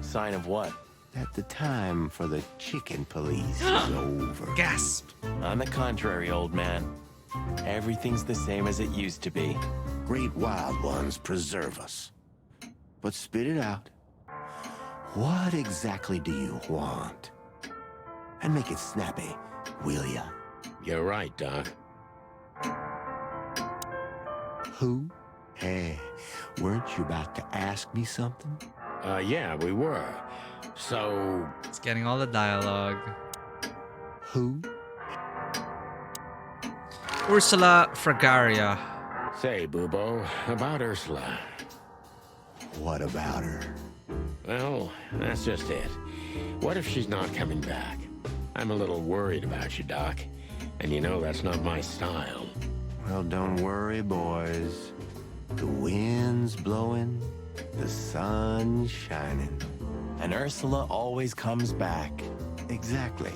Sign of what? That the time for the chicken police is over. Gasp. On the contrary, old man. Everything's the same as it used to be. Great wild ones preserve us. But spit it out. What exactly do you want? And make it snappy, will ya? You're right, Doc. Who? Hey, weren't you about to ask me something? Yeah, we were. So... It's getting all the dialogue. Who? Ursula Fragaria. Say, Bubo, about Ursula. What about her? Well, that's just it. What if she's not coming back? I'm a little worried about you, Doc. And you know that's not my style. Well, don't worry, boys. The wind's blowing, the sun's shining. And Ursula always comes back. Exactly.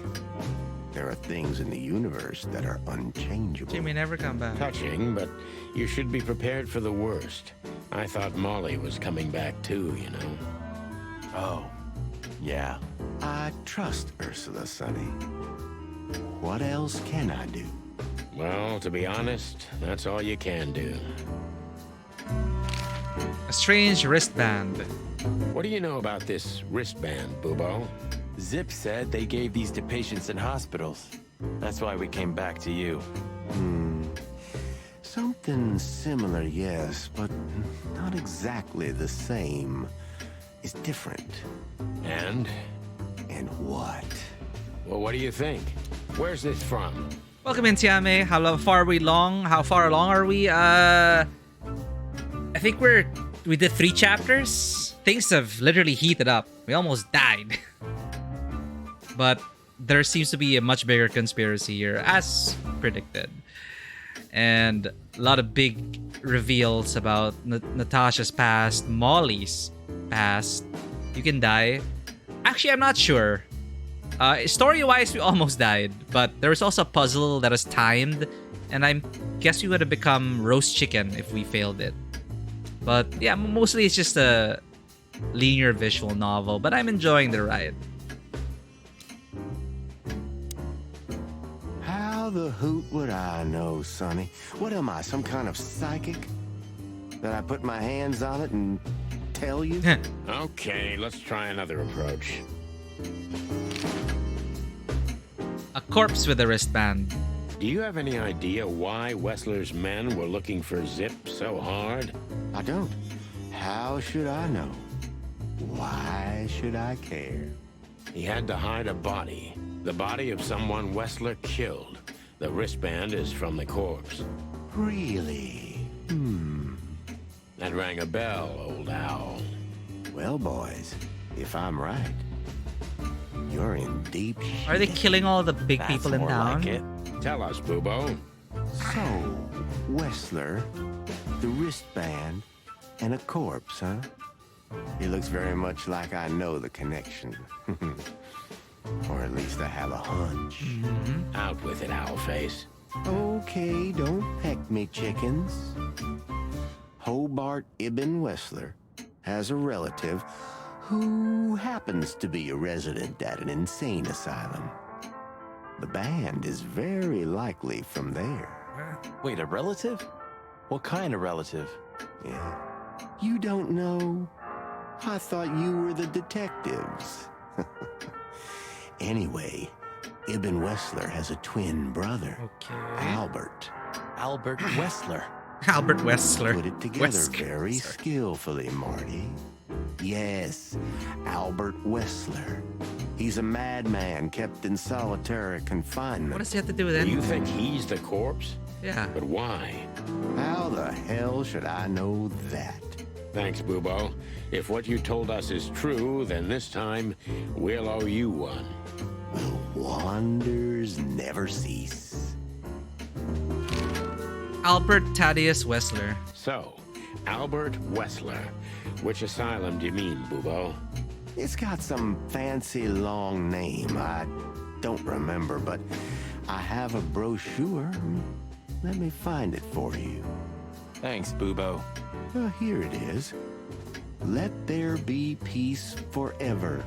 There are things in the universe that are unchangeable. She may never come back. Touching, but you should be prepared for the worst. I thought Molly was coming back too, you know. Oh, yeah. I trust Ursula, Sonny. What else can I do? Well, to be honest, that's all you can do. A strange wristband. What do you know about this wristband, Bubo? Zip said they gave these to patients in hospitals. That's why we came back to you. Something similar, yes, but not exactly the same. It's different. And? And what? Well, what do you think? Where's this from? Welcome in, Tiame. How far along are we? I think we did 3 chapters. Things have literally heated up. We almost died. But there seems to be a much bigger conspiracy here, as predicted. And a lot of big reveals about Natasha's past, Molly's past. You can die. Actually, I'm not sure. Story-wise, we almost died, but there was also a puzzle that was timed, and I guess we would have become roast chicken if we failed it. But yeah, mostly it's just a linear visual novel, but I'm enjoying the ride. How the hoot would I know, Sonny? What am I, some kind of psychic? That I put my hands on it and tell you? Okay, let's try another approach. A corpse with a wristband. Do you have any idea why Wessler's men were looking for Zip so hard? I don't. How should I know? Why should I care? He had to hide a body. The body of someone Wessler killed. The wristband is from the corpse. Really? That rang a bell, old owl. Well, boys, if I'm right, you're in deep shit. Are they killing all the big people in town? Like it. Tell us, Bubo. So, Wessler, the wristband, and a corpse, huh? It looks very much like I know the connection. Or at least I have a hunch. Out with it, Owlface. Okay, don't peck me, chickens. Hobart Ibn Wessler has a relative who happens to be a resident at an insane asylum. The band is very likely from there. Wait, a relative? What kind of relative? Yeah. You don't know? I thought you were the detectives. Anyway, Ibn Wessler has a twin brother. Okay. Albert. Albert Wessler. Albert Wessler. Put it together very skillfully, Marty. Yes, Albert Wessler. He's a madman kept in solitary confinement. What does he have to do with it? Do you think he's the corpse? Yeah. But why? How the hell should I know that? Thanks, Bubo. If what you told us is true, then this time we'll owe you one. Wonders never cease. Albert Thaddeus Wessler. So, Albert Wessler. Which asylum do you mean, Bubo? It's got some fancy long name. I don't remember, but I have a brochure. Let me find it for you. Thanks, Bubo. Here it is. Let There Be Peace Forever.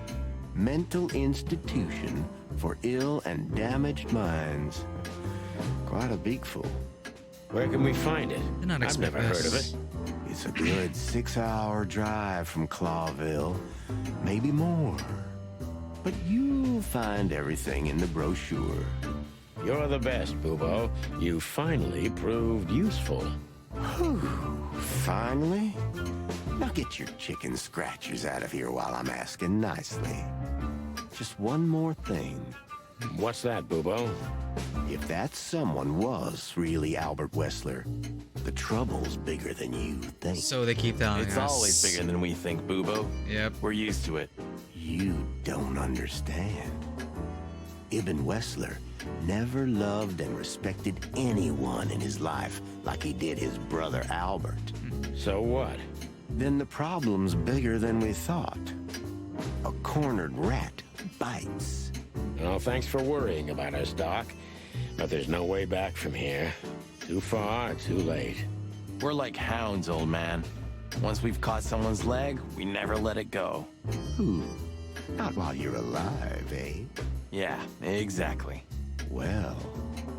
Mental institution for ill and damaged minds. Quite a beakful. Where can we find it? Did not I've never heard of it. It's a good 6-hour drive from Clawville. Maybe more. But you'll find everything in the brochure. You're the best, Bubo. You finally proved useful. Whew. Finally? Now get your chicken scratchers out of here while I'm asking nicely. Just one more thing. What's that, Bubo? If that someone was really Albert Wessler, the trouble's bigger than you think. So they keep telling It's us. always bigger than we think, Bubo. Yep. We're used to it. You don't understand. Ibn Wessler never loved and respected anyone in his life like he did his brother Albert. So what? Then the problem's bigger than we thought. A cornered rat bites. Well, thanks for worrying about us, Doc. But there's no way back from here. Too far, too late. We're like hounds, old man. Once we've caught someone's leg, we never let it go. Ooh, not while you're alive, eh? Yeah, exactly. Well,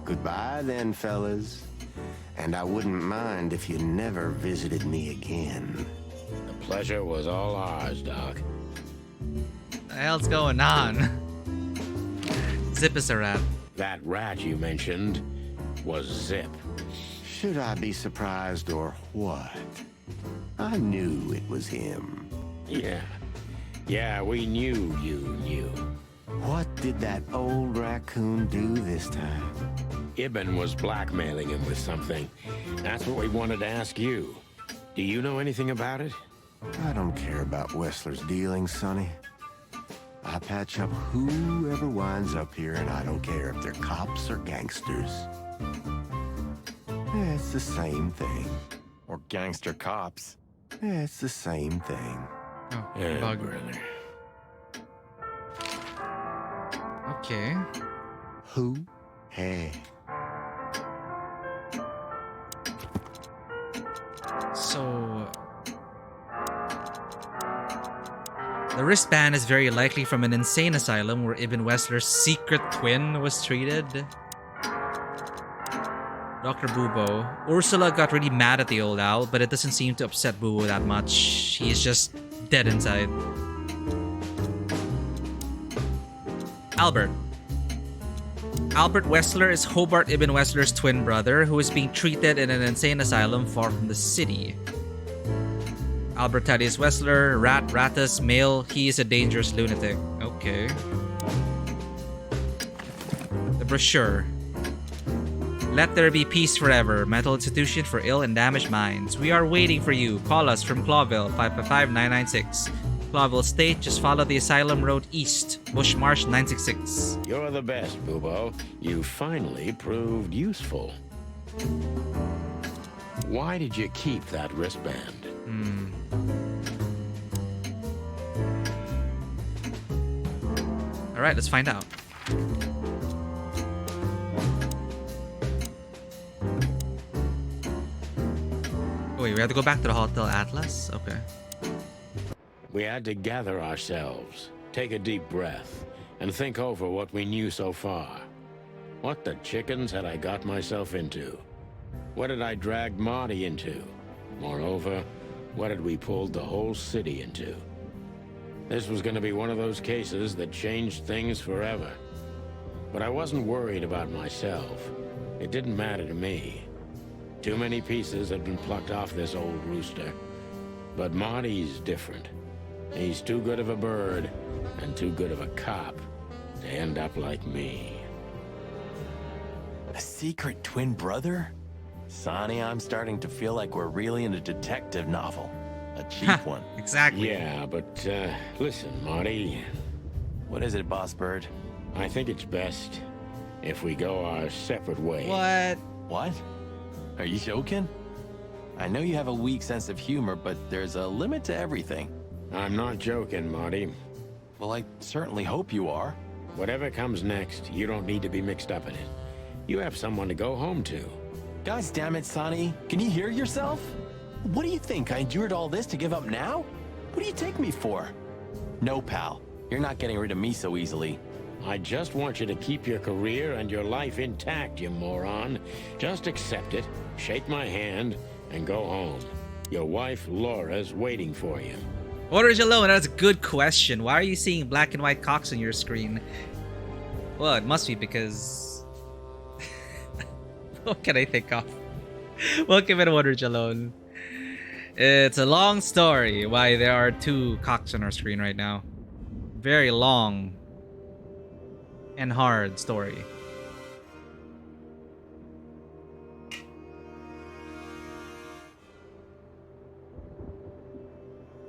goodbye then, fellas. And I wouldn't mind if you never visited me again. The pleasure was all ours, Doc. What the hell's going on? Zip is a rat. That rat you mentioned was Zip. Should I be surprised or what? I knew it was him. Yeah, we knew you knew. What did that old raccoon do this time? Ibn was blackmailing him with something. That's what we wanted to ask you. Do you know anything about it? I don't care about Wessler's dealings, Sonny. I patch up whoever winds up here, and I don't care if they're cops or gangsters. It's the same thing. Or gangster cops. It's the same thing. Oh, Yeah, bug. brother. Okay. Who? Hey. So the wristband is very likely from an insane asylum where Ibn Wessler's secret twin was treated. Dr. Bubo. Ursula got really mad at the old owl, but it doesn't seem to upset Bubo that much. He's just dead inside. Albert. Albert Wessler is Hobart Ibn Wessler's twin brother who is being treated in an insane asylum far from the city. Albert Thaddeus Wessler, Ratus, male. He is a dangerous lunatic. Okay. The brochure. Let there be peace forever. Mental institution for ill and damaged minds. We are waiting for you. Call us from Clawville, 555-996. Clawville State, just follow the asylum road east. Bush Marsh 966. You're the best, Bubo. You finally proved useful. Why did you keep that wristband? Alright, let's find out. Wait, we have to go back to the Hotel Atlas? Okay. We had to gather ourselves, take a deep breath, and think over what we knew so far. What the chickens had I got myself into? What had I dragged Marty into? Moreover, what had we pulled the whole city into? This was going to be one of those cases that changed things forever. But I wasn't worried about myself. It didn't matter to me. Too many pieces had been plucked off this old rooster. But Marty's different. He's too good of a bird and too good of a cop to end up like me. A secret twin brother? Sonny, I'm starting to feel like we're really in a detective novel. A cheap one. Exactly. Yeah, but listen, Marty. What is it, Boss Bird? I think it's best if we go our separate ways. What? What? Are you joking? I know you have a weak sense of humor, but there's a limit to everything. I'm not joking, Marty. Well, I certainly hope you are. Whatever comes next, you don't need to be mixed up in it. You have someone to go home to. Gosh damn it, Sonny. Can you hear yourself? What do you think? I endured all this to give up now? What do you take me for? No, pal. You're not getting rid of me so easily. I just want you to keep your career and your life intact, you moron. Just accept it, shake my hand, and go home. Your wife, Laura's waiting for you. Orders alone, that's a good question. Why are you seeing black and white cocks on your screen? Well, it must be because... What can I think of? Welcome to Orders alone. It's a long story why there are two cocks on our screen right now. Very long and hard story.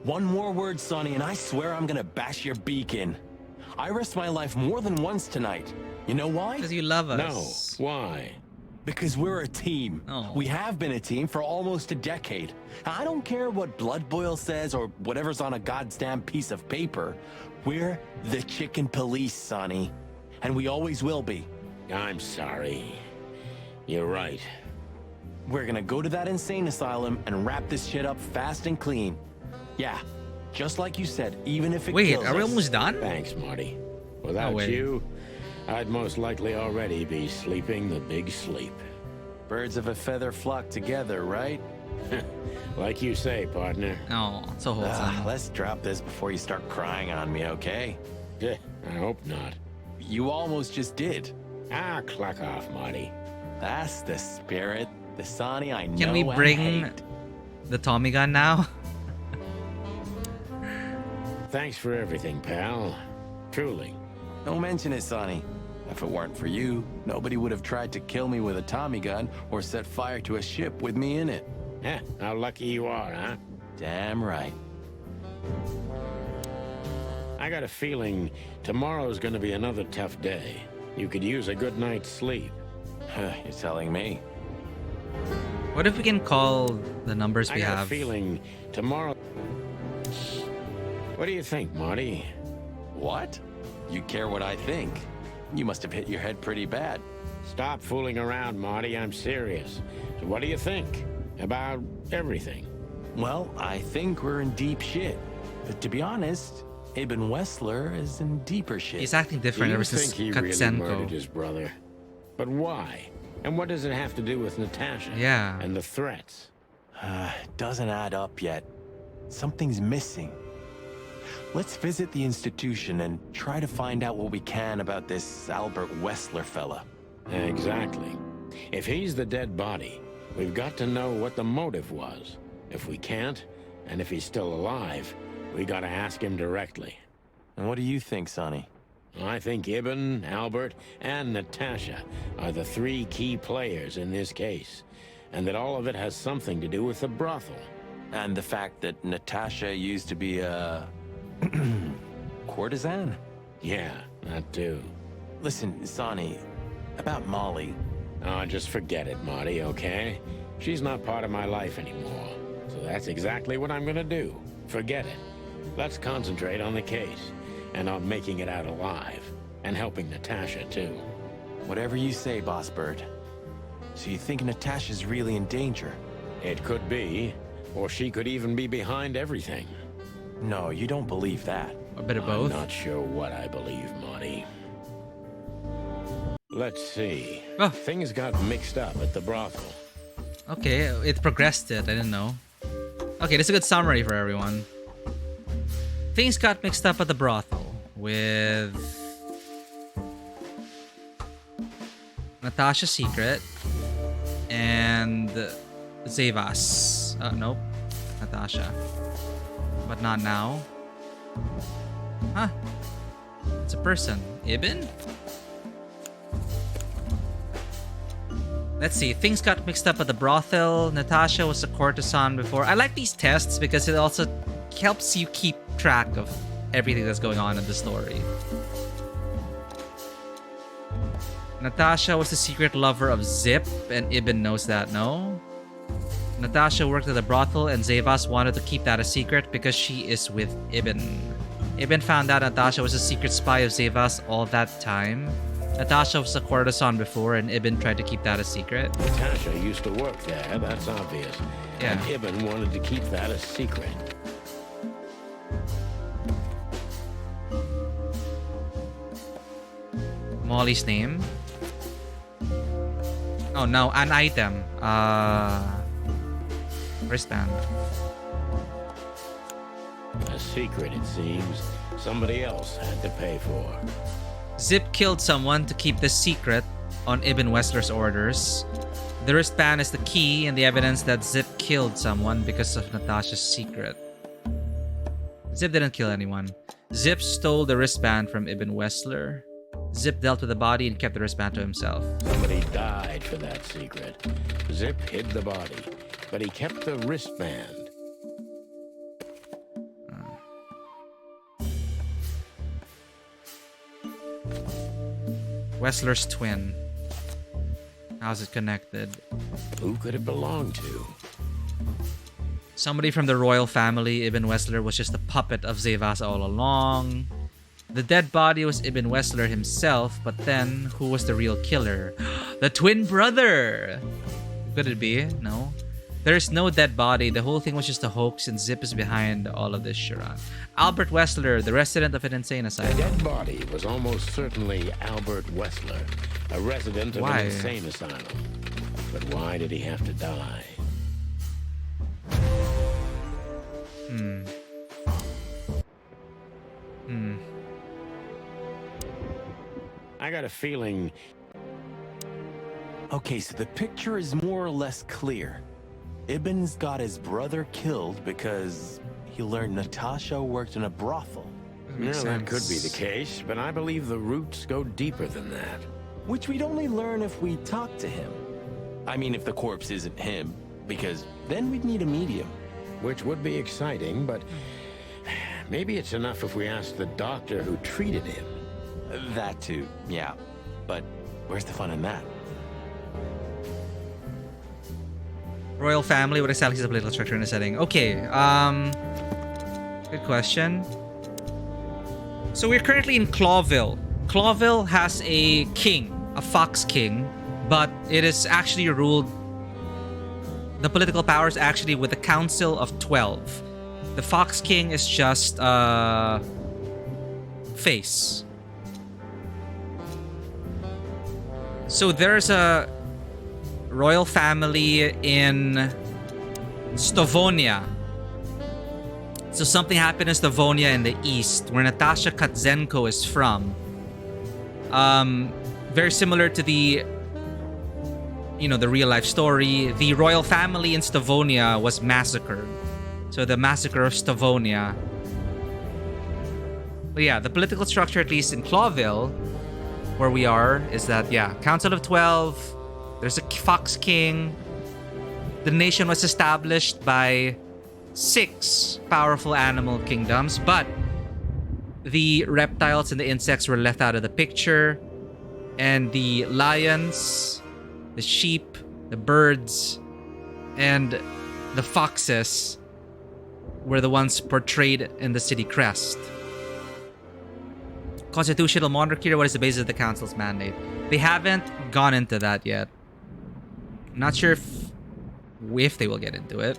One more word, Sonny, and I swear I'm gonna bash your beak in. I risked my life more than once tonight. You know why? Because you love us. No. Why? Because we're a team. Oh. We have been a team for almost a decade. I don't care what Blood Boil says or whatever's on a goddamn piece of paper. We're the chicken police, Sonny. And we always will be. I'm sorry. You're right. We're gonna go to that insane asylum and wrap this shit up fast and clean. Yeah, just like you said, even if it kills us. Wait, are we almost done? Thanks, Marty. Without you, I'd most likely already be sleeping the big sleep. Birds of a feather flock together, right? Like you say, partner. Oh, so wholesome. Let's drop this before you start crying on me, okay? I hope not. You almost just did. Clock off, Marty. That's the spirit. The Sonny I know. Can we bring and hate. the Tommy gun now? Thanks for everything, pal. Truly. Don't mention it, Sonny. If it weren't for you, nobody would have tried to kill me with a Tommy gun or set fire to a ship with me in it. How lucky you are, huh? Damn right. I got a feeling tomorrow's gonna be another tough day. You could use a good night's sleep. You're telling me. What if we can call the numbers we I got have? a feeling tomorrow... What do you think, Marty? What? You care what I think? You must have hit your head pretty bad. Stop fooling around, Marty. I'm serious. So what do you think about everything? Well, I think we're in deep shit. But to be honest, Ibn Wessler is in deeper shit. He's acting different Do ever you since think he really Katsenko. murdered his brother? But why? And what does it have to do with Natasha? Yeah. And the threats? Doesn't add up yet. Something's missing. Let's visit the institution and try to find out what we can about this Albert Wessler fella. Exactly. If he's the dead body, we've got to know what the motive was. If we can't, and if he's still alive, we gotta ask him directly. And what do you think, Sonny? I think Ibn, Albert, and Natasha are the three key players in this case, and that all of it has something to do with the brothel. And the fact that Natasha used to be a courtesan? Yeah, that too. Listen, Sonny, about Molly. Oh, just forget it, Marty, okay? She's not part of my life anymore. So that's exactly what I'm gonna do. Forget it. Let's concentrate on the case, and on making it out alive, and helping Natasha too. Whatever you say, Boss Bird. So you think Natasha's really in danger? It could be, or she could even be behind everything. No, you don't believe that. A bit of both. I'm not sure what I believe, Marty. Let's see. Oh. Things got mixed up at the brothel. Okay, it progressed it. I didn't know. Okay, this is a good summary for everyone. Things got mixed up at the brothel with Natasha's secret and Zevas. Nope. Natasha. But not now. Huh. It's a person. Ibn? Let's see. Things got mixed up at the brothel. Natasha was a courtesan before. I like these tests because it also helps you keep track of everything that's going on in the story. Natasha was the secret lover of Zip, and Ibn knows that, no? Natasha worked at the brothel, and Zevas wanted to keep that a secret because she is with Ibn. Ibn found out Natasha was a secret spy of Zevas all that time. Natasha was a courtesan before, and Ibn tried to keep that a secret. Natasha used to work there, that's obvious. Yeah. And Ibn wanted to keep that a secret. Molly's name. Oh no, an item. Wristband. A secret, it seems. Somebody else had to pay for. Zip killed someone to keep the secret on Ibn Wessler's orders. The wristband is the key and the evidence that Zip killed someone because of Natasha's secret. Zip didn't kill anyone. Zip stole the wristband from Ibn Wessler. Zip dealt with the body and kept the wristband to himself. Somebody died for that secret. Zip hid the body, but he kept the wristband. Wessler's twin. How's it connected? Who could it belong to? Somebody from the royal family. Ibn Wessler was just a puppet of Zevas all along. The dead body was Ibn Wessler himself, but then who was the real killer? The twin brother! Could it be? No. There's no dead body. The whole thing was just a hoax, and Zip is behind all of this charade. Albert Wessler, the resident of an insane asylum. The dead body was almost certainly Albert Wessler, a resident of an insane asylum. But why did he have to die? I got a feeling... Okay, so the picture is more or less clear. Ibn's got his brother killed because he learned Natasha worked in a brothel. No, that could be the case, but I believe the roots go deeper than that. Which we'd only learn if we talk to him. I mean, if the corpse isn't him, because then we'd need a medium. Which would be exciting, but maybe it's enough if we ask the doctor who treated him. That too, yeah. But where's the fun in that? Royal family, what exactly is the political structure in the setting? Okay, good question. So we're currently in Clawville. Clawville has a king, a fox king, but it is actually ruled. The political power is actually with the Council of 12. The Fox King is just face. So there's a royal family in Stavonia. So something happened in Stavonia in the east, where Natasha Katzenko is from. Very similar to the real life story. The royal family in Stavonia was massacred. So the massacre of Stavonia. But yeah, the political structure, at least in Clawville, where we are, is that, Council of 12, there's a Fox King. The nation was established by 6 powerful animal kingdoms, but the reptiles and the insects were left out of the picture. And the lions, the sheep, the birds, and the foxes were the ones portrayed in the city crest. Constitutional monarchy, what is the basis of the council's mandate? They haven't gone into that yet. I'm not sure if they will get into it.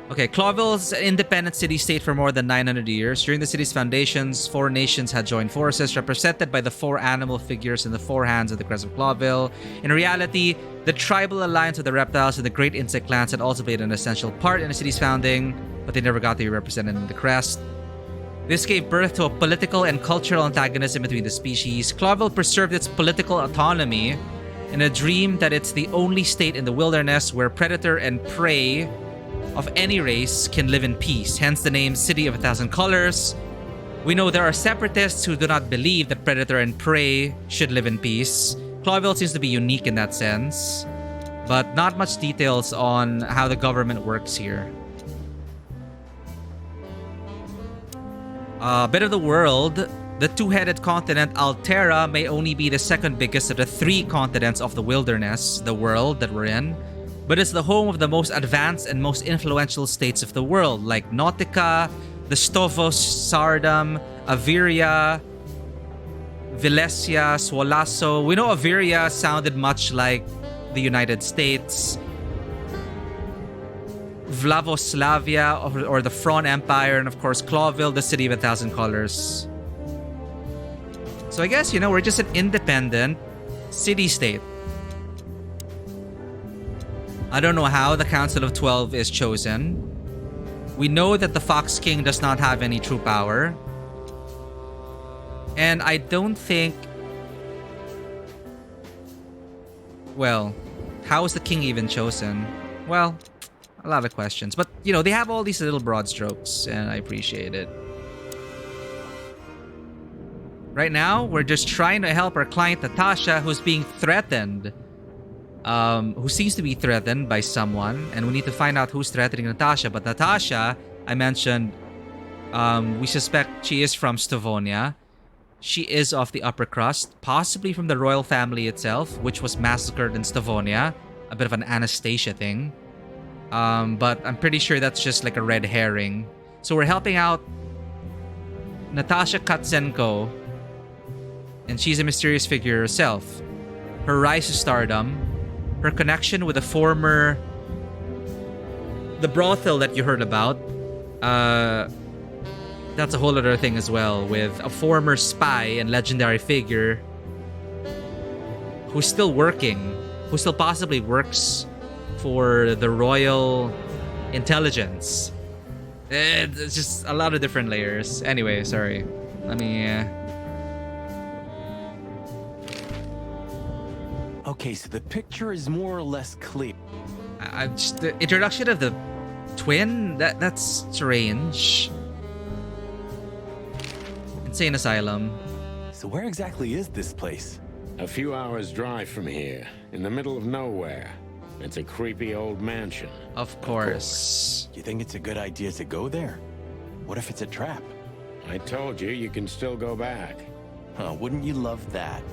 Okay, Clawville is an independent city-state for more than 900 years. During the city's foundations, 4 nations had joined forces, represented by the 4 animal figures in the 4 hands of the crest of Clawville. In reality, the tribal alliance of the reptiles and the great insect clans had also played an essential part in the city's founding, but they never got to be represented in the crest. This gave birth to a political and cultural antagonism between the species. Clawville preserved its political autonomy in a dream that it's the only state in the wilderness where predator and prey of any race can live in peace, hence the name City of a Thousand Colors. We know there are separatists who do not believe that predator and prey should live in peace. Clawville seems to be unique in that sense, but not much details on how the government works here. A bit of the world. The 2-headed continent Altera may only be the second biggest of the 3 continents of the wilderness, the world that we're in, but it's the home of the most advanced and most influential states of the world, like Nautica, the Stovos, Sardam, Aviria, Vilesia, Swolasso. We know Aviria sounded much like the United States. Vlavoslavia, or the Fron Empire, and of course Clawville, the City of a Thousand Colors. So I guess, we're just an independent city-state. I don't know how the Council of 12 is chosen. We know that the Fox King does not have any true power. And I don't think... Well, how is the king even chosen? Well, a lot of questions. But, they have all these little broad strokes, and I appreciate it. Right now, we're just trying to help our client Natasha, who's being threatened. Who seems to be threatened by someone, and we need to find out who's threatening Natasha. But Natasha, I mentioned, we suspect she is from Stavonia. She is of the upper crust, possibly from the royal family itself, which was massacred in Stavonia. A bit of an Anastasia thing. But I'm pretty sure that's just like a red herring. So we're helping out Natasha Katzenko, and she's a mysterious figure herself. Her rise to stardom, her connection with the brothel that you heard about, that's a whole other thing as well, with a former spy and legendary figure who's still working, who still possibly works for the royal intelligence. It's just a lot of different layers. Anyway, sorry. Let me... Okay, so the picture is more or less clear. The introduction of the twin, that's strange. Insane asylum. So where exactly is this place? A few hours' drive from here, in the middle of nowhere. It's a creepy old mansion. Of course. You think it's a good idea to go there? What if it's a trap? I told you, you can still go back. Wouldn't you love that?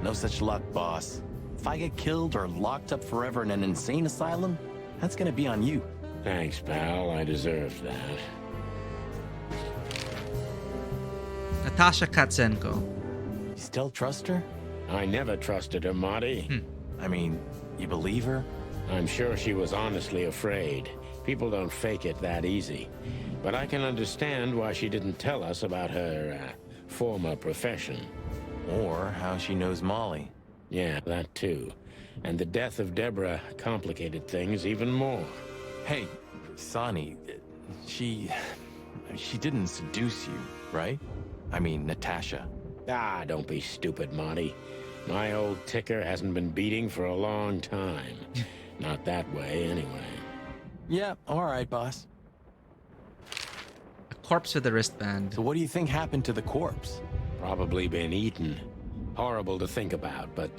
No such luck, boss. If I get killed or locked up forever in an insane asylum, that's gonna be on you. Thanks, pal. I deserve that. Natasha Katzenko. still trust her? I never trusted her, Marty. I mean, you believe her? I'm sure she was honestly afraid. People don't fake it that easy. But I can understand why she didn't tell us about her former profession. Or how she knows Molly. Yeah, that too. And the death of Deborah complicated things even more. Hey, Sonny, she didn't seduce you, right? I mean, Natasha. Ah, don't be stupid, Marty. My old ticker hasn't been beating for a long time. Not that way, anyway. Yeah, all right, boss. A corpse with a wristband. So what do you think happened to the corpse? Probably been eaten. Horrible to think about, but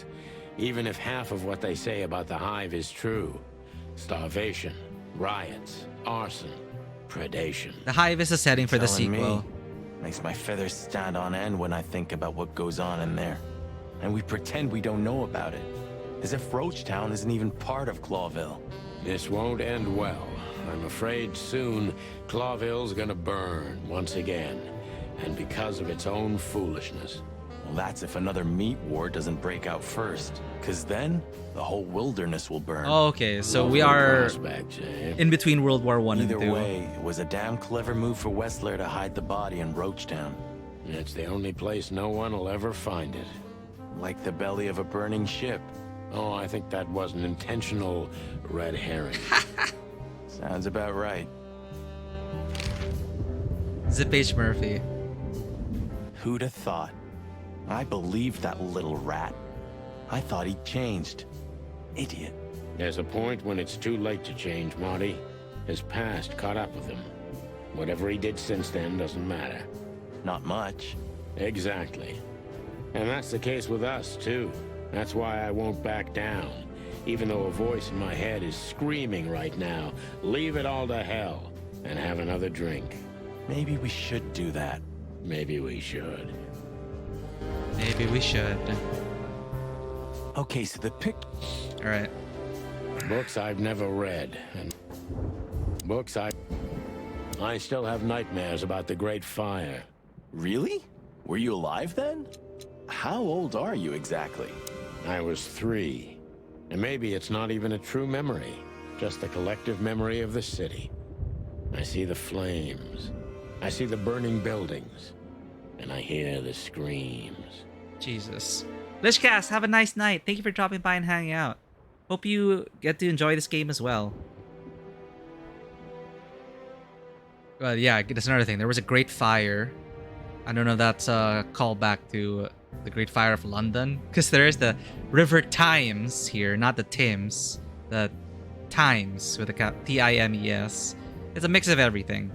even if half of what they say about the Hive is true, starvation, riots, arson, predation. The Hive is a setting for the sequel. Me. Makes my feathers stand on end when I think about what goes on in there. And we pretend we don't know about it. As if Roachtown isn't even part of Clawville. This won't end well. I'm afraid soon Clawville's gonna burn once again. And because of its own foolishness. Well, that's if another meat war doesn't break out first. Because then, the whole wilderness will burn. Oh, okay, so we are in between World War I and II. Either way, it was a damn clever move for Wessler to hide the body in Roachtown. It's the only place no one will ever find it. Like the belly of a burning ship. Oh, I think that was an intentional red herring. Sounds about right. Zip H. Murphy. Who'd have thought? I believed that little rat. I thought he'd changed. Idiot. There's a point when it's too late to change, Marty. His past caught up with him. Whatever he did since then doesn't matter. Not much. Exactly. And that's the case with us, too. That's why I won't back down. Even though a voice in my head is screaming right now, leave it all to hell and have another drink. Maybe we should do that. Maybe we should. Maybe we should. Okay, so the pic... Alright. Books I've never read, and books I still have nightmares about the Great Fire. Really? Were you alive then? How old are you exactly? I was 3. And maybe it's not even a true memory, just the collective memory of the city. I see the flames. I see the burning buildings. And I hear the screams. Jesus. Lishcast, have a nice night. Thank you for dropping by and hanging out. Hope you get to enjoy this game as well. Well, yeah, that's another thing. There was a Great Fire. I don't know if that's a callback to the Great Fire of London. Because there is the River Thames here, not the Thames. The Times with a T-I-M-E-S. It's a mix of everything.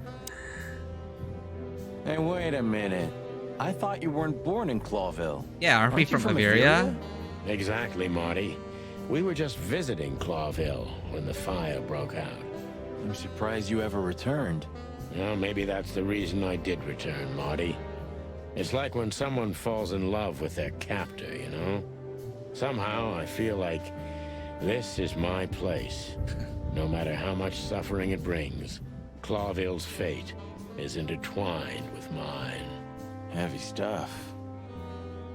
Hey, wait a minute. I thought you weren't born in Clawville. Yeah, aren't we from Bavaria? Exactly, Marty. We were just visiting Clawville when the fire broke out. I'm surprised you ever returned. Well, maybe that's the reason I did return, Marty. It's like when someone falls in love with their captor, you know? Somehow I feel like this is my place. No matter how much suffering it brings, Clawville's fate is intertwined with mine. Heavy stuff.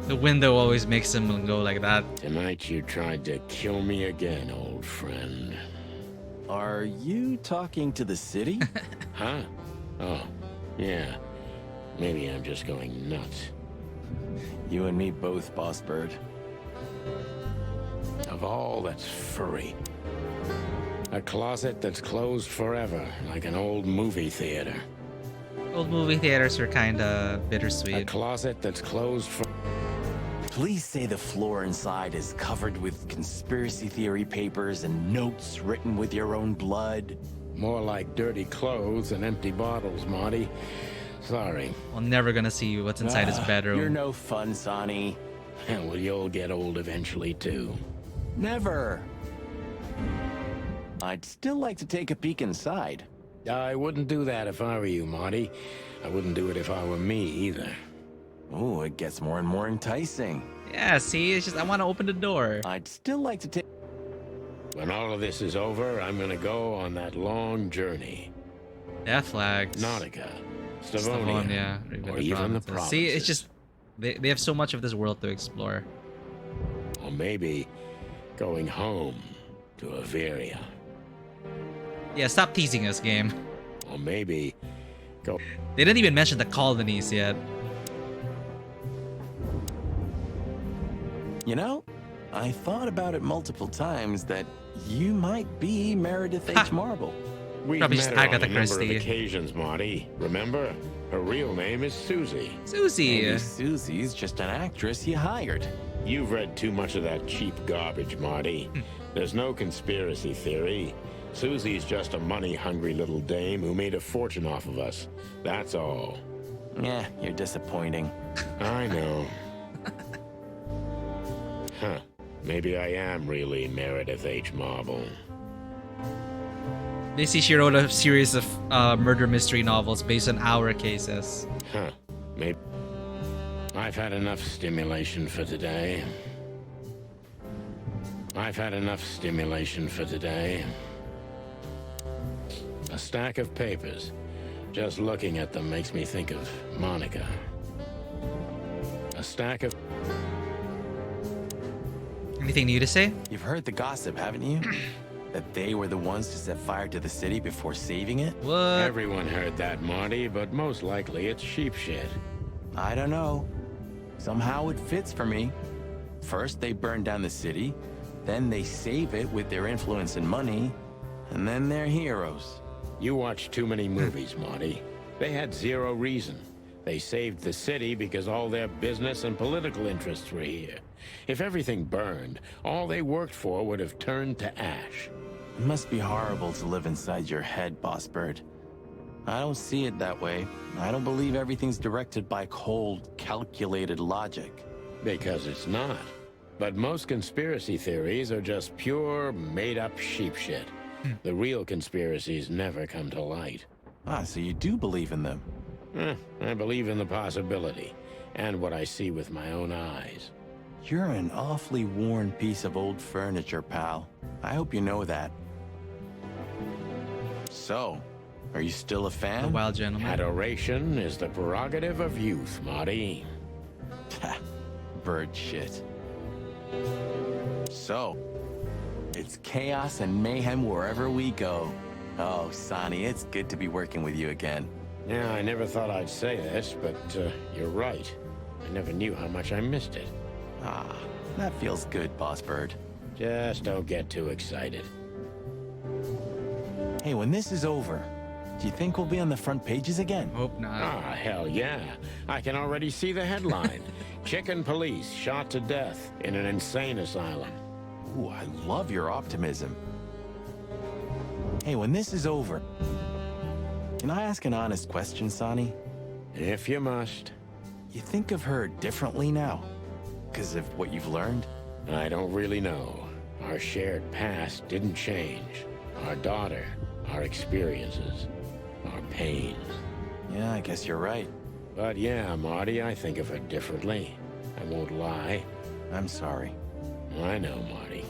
The window always makes him go like that. Tonight you tried to kill me again, old friend. Are you talking to the city? Huh? Oh, yeah. Maybe I'm just going nuts. You and me both, Boss Bird. Of all that's furry. A closet that's closed forever, like an old movie theater. Old movie theaters are kind of bittersweet. A closet that's closed for... Please say the floor inside is covered with conspiracy theory papers and notes written with your own blood. More like dirty clothes and empty bottles, Marty. Sorry. I'm never gonna see what's inside his bedroom. You're no fun, Sonny. Well, you'll get old eventually, too. Never. I'd still like to take a peek inside. I wouldn't do that if I were you, Marty. I wouldn't do it if I were me, either. Oh, it gets more and more enticing. Yeah, see? It's just, I want to open the door. I'd still like to take... When all of this is over, I'm gonna go on that long journey. Death flags. Nautica, Stavonia, or even the provinces. See, it's just They have so much of this world to explore. Or maybe going home to Averia. Yeah, stop teasing us, game. Or maybe go. They didn't even mention the colonies yet. You know, I thought about it multiple times that you might be Meredith H. Marble. We've Probably met just her on Agatha a number of Christie. occasions, Marty. Remember? Her real name is Susie. Susie. Maybe Susie's just an actress you hired. You've read too much of that cheap garbage, Marty. There's no conspiracy theory. Susie's just a money-hungry little dame who made a fortune off of us. That's all. Yeah, you're disappointing. I know. Huh. Maybe I am really Meredith H. Marble. They see she wrote a series of murder mystery novels based on our cases. Huh. Maybe. I've had enough stimulation for today. I've had enough stimulation for today. A stack of papers. Just looking at them makes me think of Monica. A stack of... Anything new to say? You've heard the gossip, haven't you? That they were the ones to set fire to the city before saving it? What? Everyone heard that, Marty, but most likely it's sheep shit. I don't know. Somehow it fits for me. First, they burn down the city. Then they save it with their influence and money. And then they're heroes. You watch too many movies, Marty. They had zero reason. They saved the city because all their business and political interests were here. If everything burned, all they worked for would have turned to ash. It must be horrible to live inside your head, Boss Bird. I don't see it that way. I don't believe everything's directed by cold, calculated logic. Because it's not. But most conspiracy theories are just pure, made-up sheep shit. The real conspiracies never come to light. Ah, so you do believe in them? I believe in the possibility, and what I see with my own eyes. You're an awfully worn piece of old furniture, pal. I hope you know that. So, are you still a fan? The wild gentleman. Adoration is the prerogative of youth, Marty. Bird shit. So, it's chaos and mayhem wherever we go. Oh, Sonny, it's good to be working with you again. Yeah, I never thought I'd say this, but you're right. I never knew how much I missed it. Ah, that feels good, Boss Bird. Just don't get too excited. Hey, when this is over, do you think we'll be on the front pages again? Hope not. Ah, hell yeah. I can already see the headline. Chicken police shot to death in an insane asylum. Ooh, I love your optimism. Hey, when this is over, can I ask an honest question, Sonny? If you must. You think of her differently now? Because of what you've learned? I don't really know. Our shared past didn't change. Our daughter, our experiences, our pains. Yeah, I guess you're right. But yeah, Marty, I think of her differently. I won't lie. I'm sorry. I know, Marty.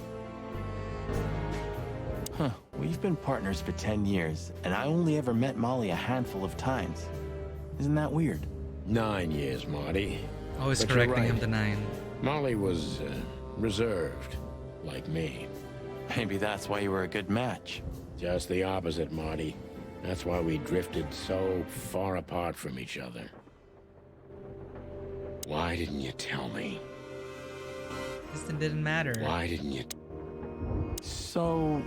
Huh, we've been partners for 10 years, and I only ever met Molly a handful of times. Isn't that weird? 9 years, Marty. Always But you're correcting him right. to 9. Molly was reserved, like me. Maybe that's why you were a good match. Just the opposite, Marty. That's why we drifted so far apart from each other. Why didn't you tell me? This didn't matter. Why didn't you? So,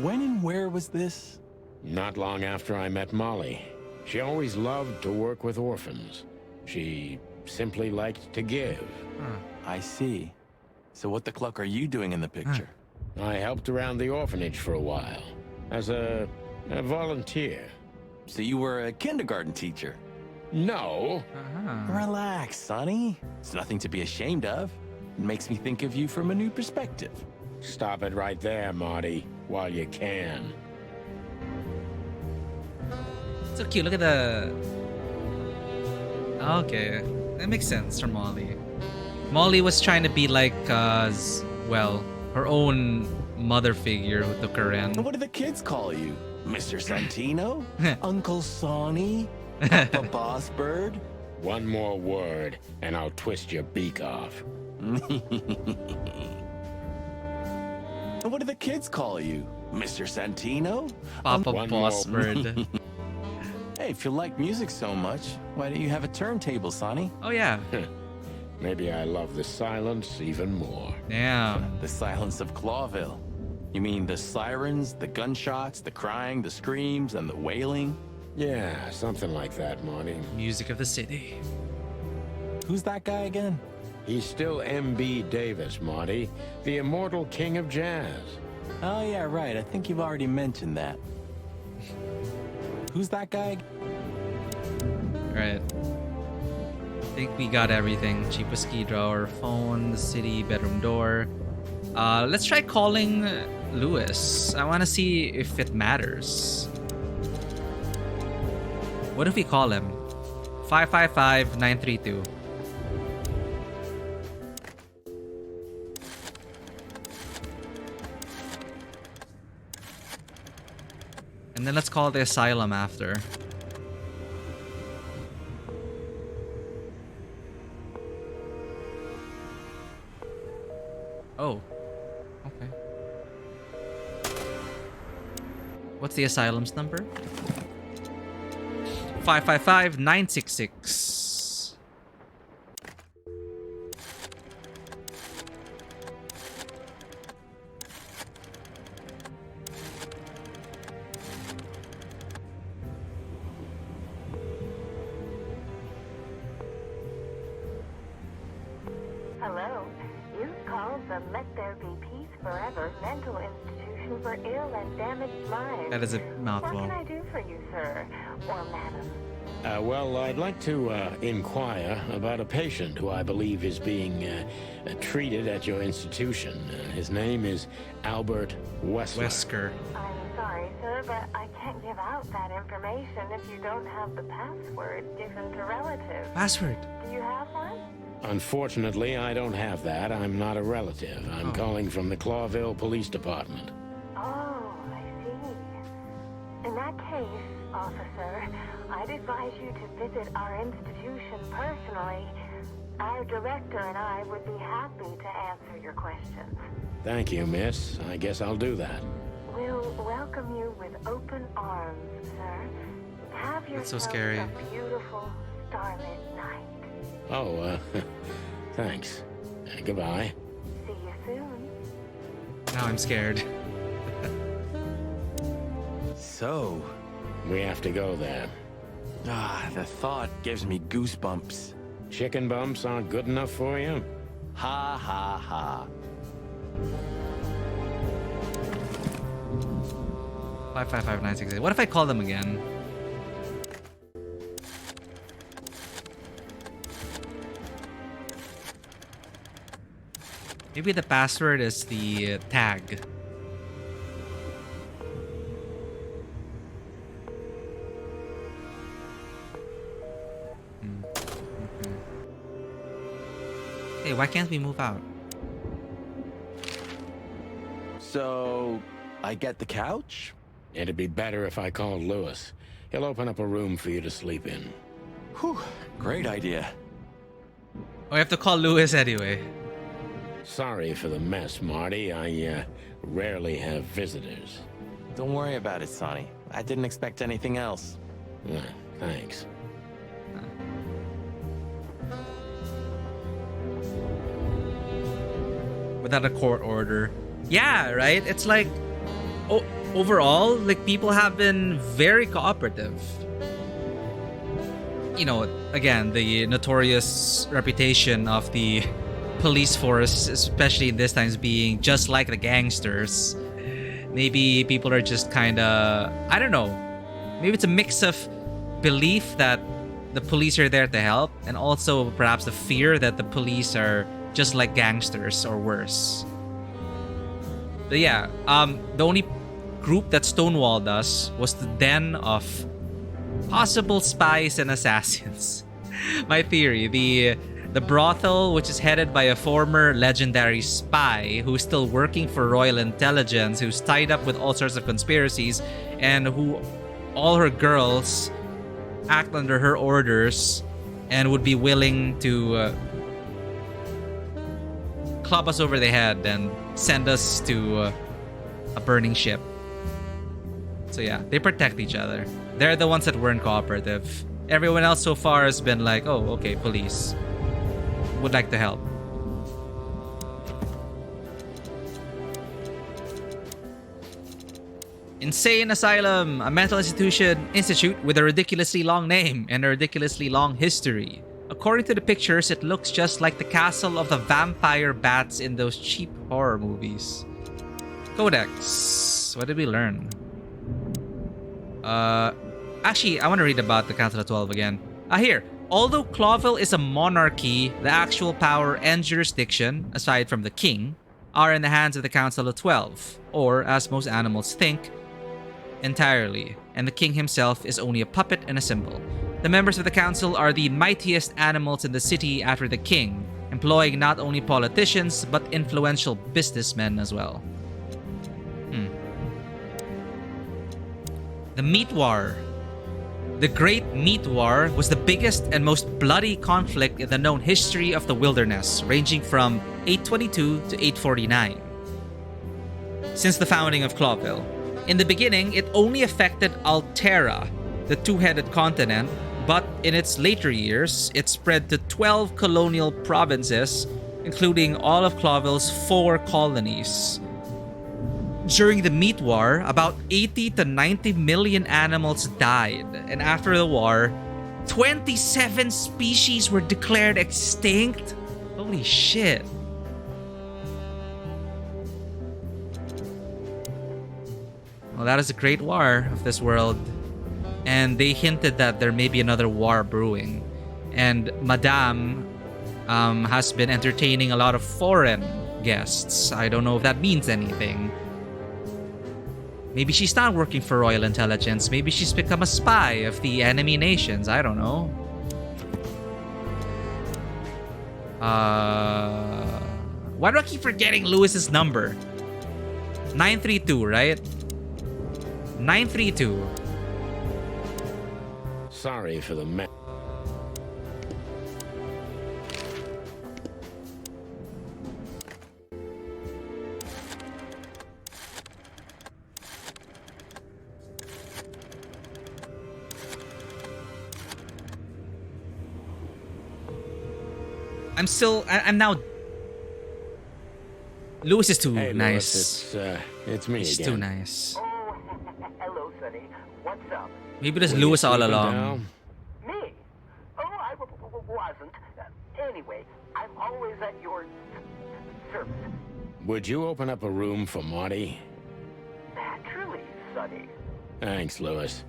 when and where was this? Not long after I met Molly. She always loved to work with orphans. She simply liked to give. I see. So what the cluck are you doing in the picture? I helped around the orphanage for a while. As a volunteer. So you were a kindergarten teacher? No. Relax, Sonny. It's nothing to be ashamed of. It makes me think of you from a new perspective. Stop it right there, Marty, while you can. So cute. Look at the... Okay. That makes sense for Molly. Molly was trying to be like, well, her own mother figure who took her in. What do the kids call you? Mr. Santino? Uncle Sonny? Papa Boss Bird? One more word, and I'll twist your beak off. What do the kids call you? Mr. Santino? Papa Boss Bird. Hey, if you like music so much, why don't you have a turntable, Sonny? Oh, yeah. Maybe I love the silence even more. Damn. The silence of Clawville. You mean the sirens, the gunshots, the crying, the screams, and the wailing? Yeah, something like that, Marty. Music of the city. Who's that guy again? He's still M.B. Davis, Marty, the immortal king of jazz. Oh, yeah, right. I think you've already mentioned that. Who's that guy? Alright. I think we got everything. Cheap whiskey drawer, phone, the city, bedroom door. Let's try calling Lewis. I want to see if it matters. What if we call him? 555-932. And then let's call the asylum after. Oh. Okay. What's the asylum's number? 555-966. Hello. You've called the Let There Be Peace Forever mental institution for ill and damaged minds. That is a mouthful. What can I do for you, sir? Or madam? Well, I'd like to inquire about a patient who I believe is being treated at your institution. His name is Albert Wesker. I'm sorry, sir, but I can't give out that information if you don't have the password given to relatives. Password? Do you have one? Unfortunately, I don't have that. I'm not a relative. I'm calling from the Clawville Police Department. Oh, I see. In that case, officer, I'd advise you to visit our institution personally. Our director and I would be happy to answer your questions. Thank you, miss. I guess I'll do that. We'll welcome you with open arms, sir. Have yourself so scary. a beautiful starlit night. Oh, thanks. Goodbye. See you soon. Now I'm scared. So, we have to go there. The thought gives me goosebumps. Chicken bumps aren't good enough for you? Ha ha ha. 555-968. What if I call them again? Maybe the password is the tag. Okay. Hey, why can't we move out? So, I get the couch? It'd be better if I called Lewis. He'll open up a room for you to sleep in. Whew, great idea. Oh, I have to call Lewis anyway. Sorry for the mess, Marty. I rarely have visitors. Don't worry about it, Sonny. I didn't expect anything else. Thanks. Without a court order. Yeah, right? It's like, overall, like, people have been very cooperative. You know, again, the notorious reputation of the police force, especially in this times, being just like the gangsters. Maybe people are just kind of, I don't know, maybe it's a mix of belief that the police are there to help, and also perhaps the fear that the police are just like gangsters or worse. But yeah, the only group that stonewalled us was the den of possible spies and assassins. My theory, the brothel, which is headed by a former legendary spy who's still working for Royal Intelligence, who's tied up with all sorts of conspiracies, and who all her girls act under her orders, and would be willing to club us over the head and send us to a burning ship. So yeah, they protect each other. They're the ones that weren't cooperative. Everyone else so far has been like, oh, okay, police. Would like to help. Insane Asylum, a mental institute with a ridiculously long name and a ridiculously long history. According to the pictures, it looks just like the castle of the vampire bats in those cheap horror movies. Codex. What did we learn? Actually, I want to read about the Council of 12 again. Here. Although Clawville is a monarchy, the actual power and jurisdiction, aside from the king, are in the hands of the Council of 12, or, as most animals think, entirely, and the king himself is only a puppet and a symbol. The members of the council are the mightiest animals in the city after the king, employing not only politicians, but influential businessmen as well. The Meat War. The Great Meat War was the biggest and most bloody conflict in the known history of the wilderness, ranging from 822 to 849. Since the founding of Clawville. In the beginning, it only affected Altera, the two-headed continent, but in its later years, it spread to 12 colonial provinces, including all of Clawville's 4 colonies. During the Meat War, about 80 to 90 million animals died, and after the war, 27 species were declared extinct? Holy shit. Well, that is a great war of this world. And they hinted that there may be another war brewing. And Madame has been entertaining a lot of foreign guests. I don't know if that means anything. Maybe she's not working for Royal Intelligence. Maybe she's become a spy of the enemy nations. I don't know. Why do I keep forgetting Lewis's number? 932, right? 932. Sorry for the mess. I'm now. Lewis is too Hey, nice. Lewis, it's me He's again. too nice. Oh, hello, Sonny. What's up? Maybe there's Were Lewis you all sleeping along. now? Me? Oh, I wasn't. Anyway, I'm always at your service. Would you open up a room for Marty? Naturally, Sonny. Thanks, Lewis.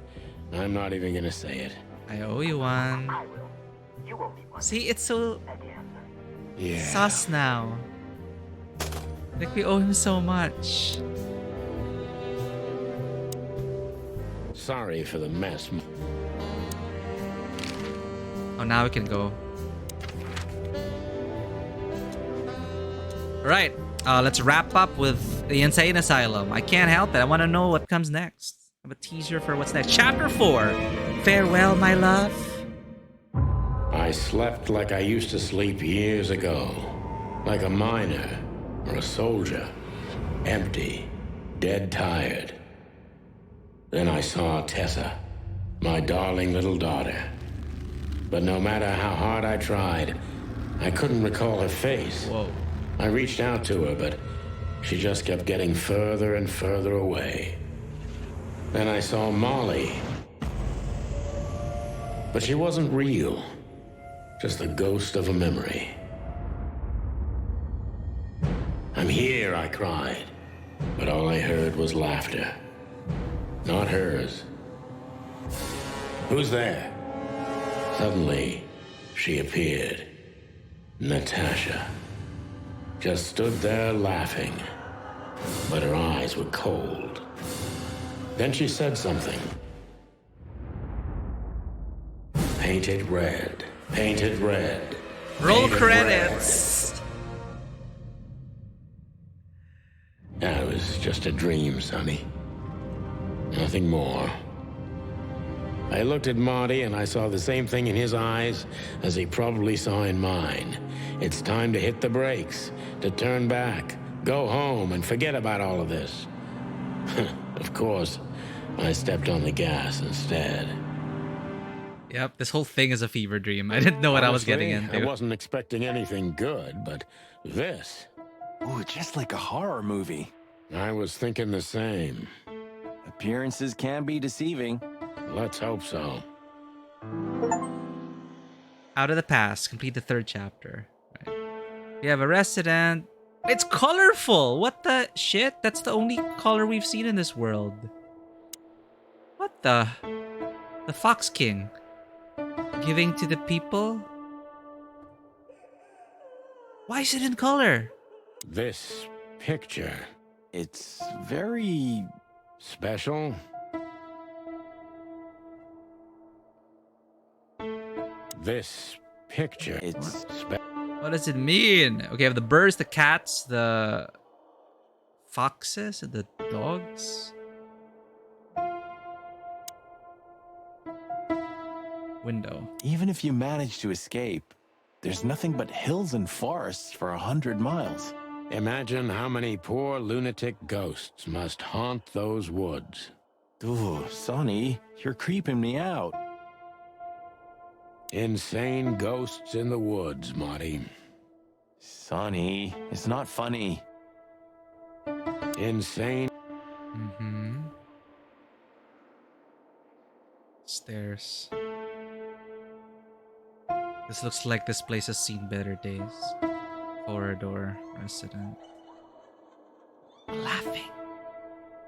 I'm not even gonna say it. I owe you one. I will. You owe me one. See, it's so Yeah. sus now. Like we owe him so much. Sorry for the mess. Oh, now we can go. Alright, let's wrap up with the Insane Asylum. I can't help it. I want to know what comes next. I have a teaser for what's next. Chapter 4. Farewell, my love. I slept like I used to sleep years ago. Like a miner or a soldier. Empty. Dead tired. Then I saw Tessa. My darling little daughter. But no matter how hard I tried, I couldn't recall her face. Whoa. I reached out to her, but she just kept getting further and further away. Then I saw Molly. But she wasn't real. Just the ghost of a memory. I'm here, I cried. But all I heard was laughter. Not hers. Who's there? Suddenly, she appeared. Natasha. Just stood there laughing. But her eyes were cold. Then she said something. Painted red. Painted red. Roll Painted credits. red. That was just a dream, Sonny. Nothing more. I looked at Marty and I saw the same thing in his eyes as he probably saw in mine. It's time to hit the brakes, to turn back, go home and forget about all of this. Of course, I stepped on the gas instead. Yep, this whole thing is a fever dream. I didn't know what I was getting Honestly, into. I wasn't expecting anything good, but this... Ooh, just like a horror movie. I was thinking the same. Appearances can be deceiving. Let's hope so. Out of the past, complete the 3rd chapter. Right. We have a resident. It's colorful! What the shit? That's the only color we've seen in this world. What the? The Fox King. Giving to the people? Why is it in color? This picture. It's very... special? This picture. It's... What does it mean? Okay, I have the birds, the cats, the foxes, and the dogs. Window. Even if you manage to escape, there's nothing but hills and forests for 100 miles. Imagine how many poor lunatic ghosts must haunt those woods. Ooh, Sonny, you're creeping me out. Insane ghosts in the woods, Marty. Sonny, it's not funny. Insane. Mm-hmm. Stairs. This looks like this place has seen better days. Corridor, resident. Laughing.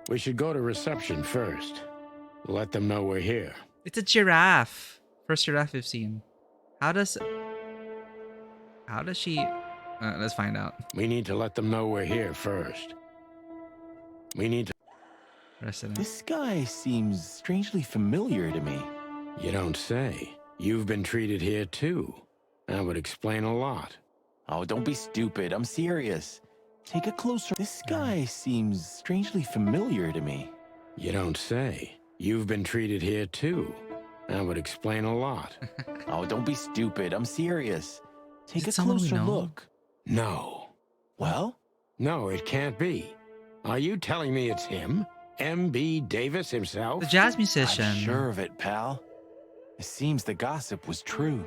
We should go to reception first. Let them know we're here. It's a giraffe. First giraffe we've seen. How does she... let's find out. We need to let them know we're here first. We need to... Resident. This guy seems strangely familiar to me. You don't say. You've been treated here too. That would explain a lot. Oh, don't be stupid. I'm serious. Take a closer... This guy seems strangely familiar to me. You don't say. You've been treated here too. That would explain a lot. Oh, don't be stupid. I'm serious. Take a someone we closer know? look. No. Well? No, it can't be. Are you telling me it's him? M.B. Davis himself? The jazz musician. I'm sure of it, pal. It seems the gossip was true.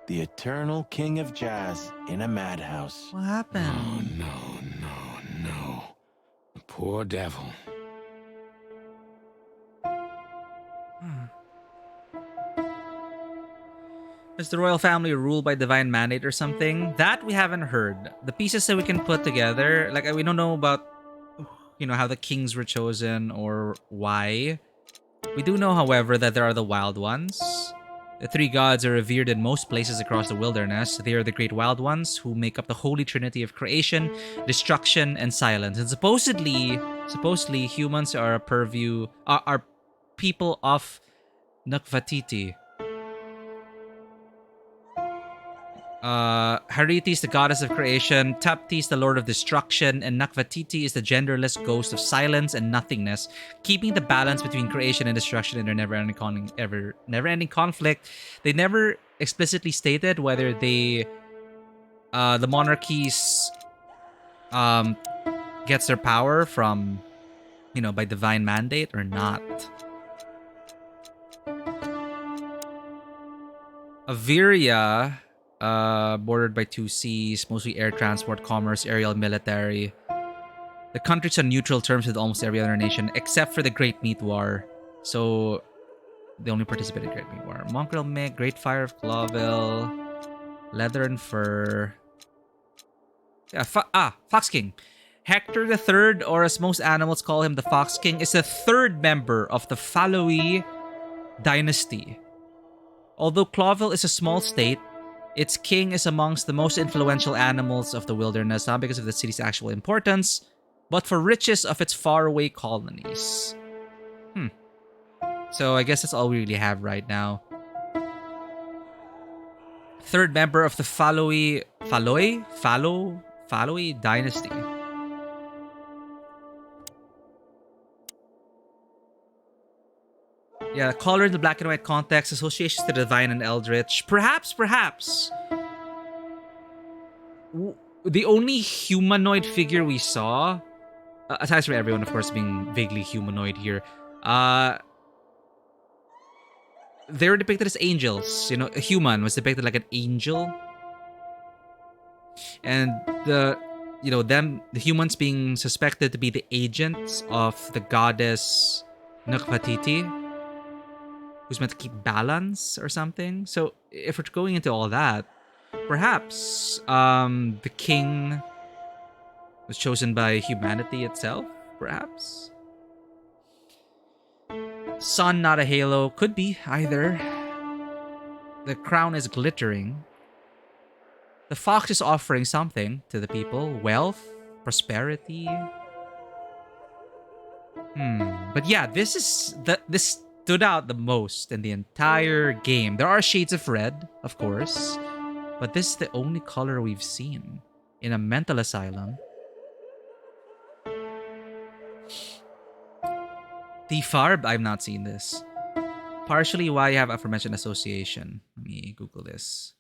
The eternal king of jazz in a madhouse. What happened? Oh, no. The poor devil. Is the royal family ruled by divine mandate or something? That we haven't heard. The pieces that we can put together, like we don't know about, how the kings were chosen or why. We do know, however, that there are the wild ones. The 3 gods are revered in most places across the wilderness. They are the great wild ones who make up the holy trinity of creation, destruction, and silence. And supposedly humans are are people of Nakvatiti. Hariti is the goddess of creation, Tapti is the lord of destruction, and Nakvatiti is the genderless ghost of silence and nothingness, keeping the balance between creation and destruction in their never-ending conflict. They never explicitly stated whether the monarchies gets their power from, by divine mandate or not. Averia, bordered by 2 seas, mostly air transport, commerce, aerial, military. The country's on neutral terms with almost every other nation, except for the Great Meat War. So, they only participate in Great Meat War. Mongrel Mick, Great Fire of Clawville, Leather and Fur. Yeah, Fox King. Hector III, or as most animals call him, the Fox King, is the 3rd member of the Fallowy dynasty. Although Clawville is a small state, its king is amongst the most influential animals of the wilderness, not because of the city's actual importance, but for riches of its faraway colonies. So I guess that's all we really have right now. 3rd member of the Fallowy dynasty. Yeah, color in the black and white context, associations to the divine and eldritch. Perhaps. The only humanoid figure we saw, aside from everyone, of course, being vaguely humanoid here, they were depicted as angels. You know, a human was depicted like an angel. And the humans being suspected to be the agents of the goddess Nukvatiti, who's meant to keep balance or something. So if we're going into all that, perhaps the king was chosen by humanity itself, perhaps. Sun, not a halo, could be either. The crown is glittering. The fox is offering something to the people. Wealth, prosperity. But yeah, this stood out the most in the entire game. There are shades of red, of course, but this is the only color we've seen in a mental asylum. The Farb, I've not seen this. Partially why you have aforementioned association. Let me Google this.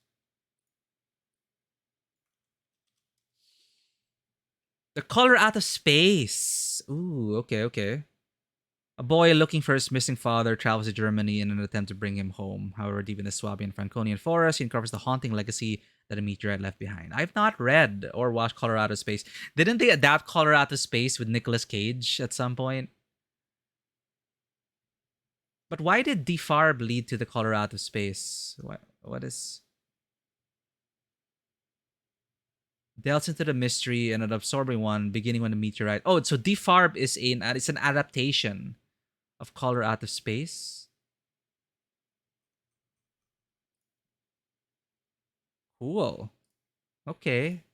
The color out of space. Ooh, okay. A boy looking for his missing father travels to Germany in an attempt to bring him home. However, deep in the Swabian Franconian forest, he uncovers the haunting legacy that a meteorite left behind. I've not read or watched Color Out of Space. Didn't they adapt Color Out of Space with Nicolas Cage at some point? But why did Defarb lead to the Color Out of Space? What is... Delves into the mystery and an absorbing one, beginning when the meteorite... Oh, so Defarb is it's an adaptation of Color Out of Space. Cool. Okay.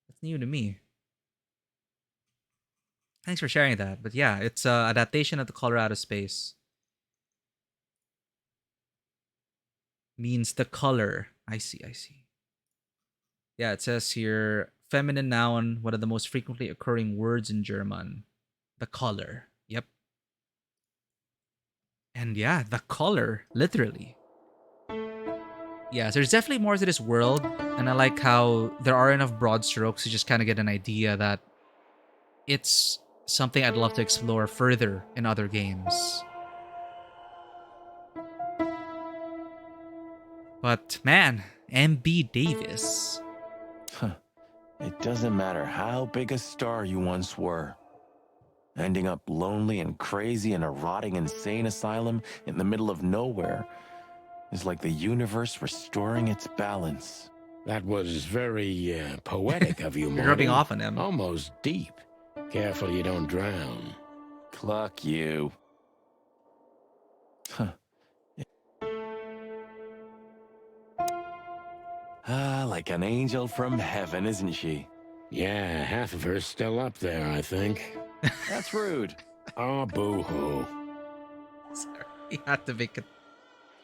That's new to me. Thanks for sharing that. But yeah, it's an adaptation of the Color Out of Space. Means the color. I see. Yeah, it says here, feminine noun, one of the most frequently occurring words in German. The color. Yep. And yeah, the color, literally. Yeah, so there's definitely more to this world, and I like how there are enough broad strokes to just kind of get an idea that it's something I'd love to explore further in other games. But man, M.B. Davis. It doesn't matter how big a star you once were. Ending up lonely and crazy in a rotting insane asylum in the middle of nowhere is like the universe restoring its balance. That was very poetic of you, Morty. You're rubbing off on him. Almost deep. Careful you don't drown. Cluck you. Like an angel from heaven, isn't she? Yeah, half of her's still up there, I think. That's rude. Oh, boo-hoo. Sorry, you had to make a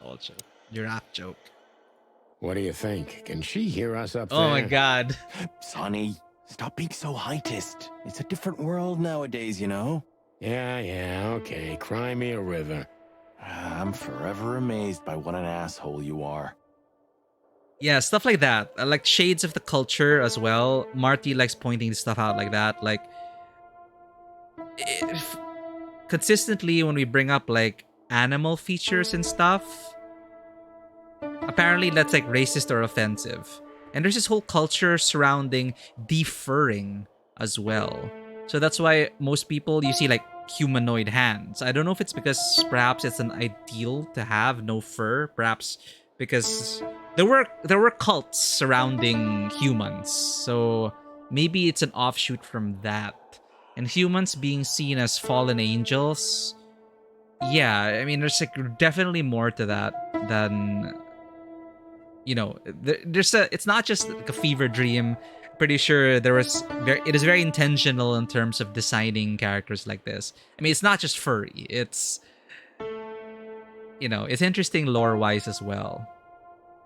tall joke. Giraffe joke. What do you think? Can she hear us up there? Oh my god. Sonny, stop being so heightist. It's a different world nowadays, you know? Yeah, okay. Cry me a river. I'm forever amazed by what an asshole you are. Yeah, stuff like that. Like shades of the culture as well. Marty likes pointing stuff out like that. Like, consistently when we bring up like animal features and stuff, apparently that's like racist or offensive. And there's this whole culture surrounding deferring as well. So that's why most people, you see like humanoid hands. I don't know if it's because perhaps it's an ideal to have no fur. Perhaps because there were cults surrounding humans. So maybe it's an offshoot from that. And humans being seen as fallen angels. Yeah, I mean, there's like definitely more to that than, you know, it's not just like a fever dream. Pretty sure it is very intentional in terms of designing characters like this. I mean, it's not just furry. It's, you know, it's interesting lore-wise as well.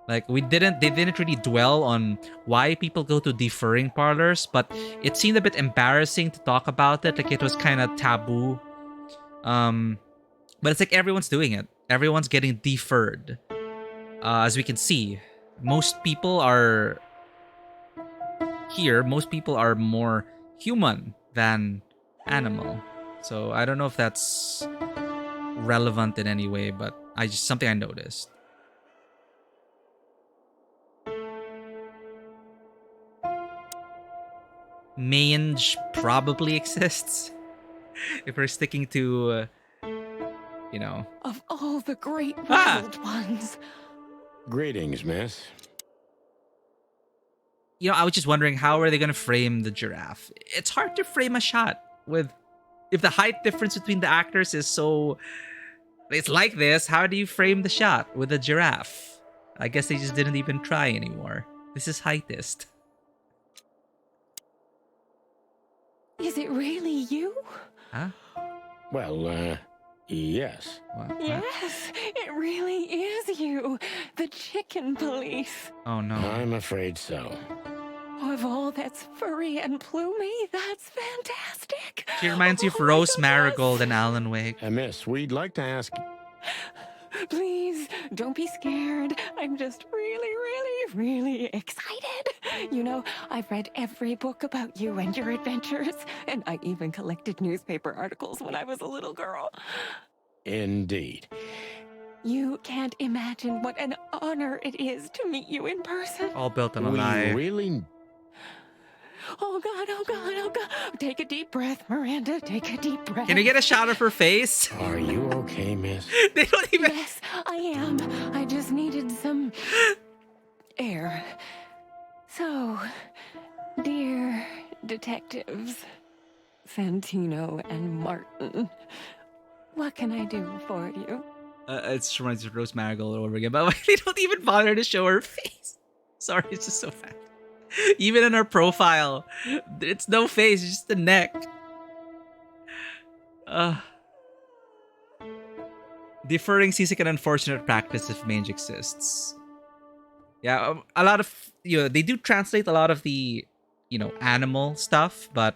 Like, they didn't really dwell on why people go to deferring parlors, but it seemed a bit embarrassing to talk about it. Like, it was kind of taboo. But it's like everyone's doing it. Everyone's getting deferred. As we can see, most people are here. Most people are more human than animal. So I don't know if that's relevant in any way, but something I noticed. Mange probably exists if we're sticking to, you know. Of all the great wild ones. Greetings, miss. You know, I was just wondering, how are they going to frame the giraffe? It's hard to frame a shot if the height difference between the actors is so... It's like this. How do you frame the shot with a giraffe? I guess they just didn't even try anymore. This is heightist. Is it really you? Huh? Well, yes. Yes, it really is you. The chicken police. Oh, no. I'm afraid so. Of all that's furry and plumey, that's fantastic. She reminds you of Rose Marigold and Alan Wake. Miss, we'd like to ask... Please, don't be scared. I'm just really excited. You know, I've read every book about you and your adventures, and I even collected newspaper articles when I was a little girl. Indeed. You can't imagine what an honor it is to meet you in person. All built on a lie. Really... Oh God, oh God, oh God. Take a deep breath, Miranda. Take a deep breath. Can you get a shot of her face? Are you okay, miss? They don't even... Yes, I am. I just needed some air. So, dear detectives, Santino and Martin, what can I do for you? It's reminds me of Rose Marigold all over again, but they don't even bother to show her face. Sorry, it's just so bad. Even in her profile, it's no face, it's just the neck. Deferring seems like an unfortunate practice if mange exists. Yeah, a lot of, they do translate a lot of the, animal stuff, but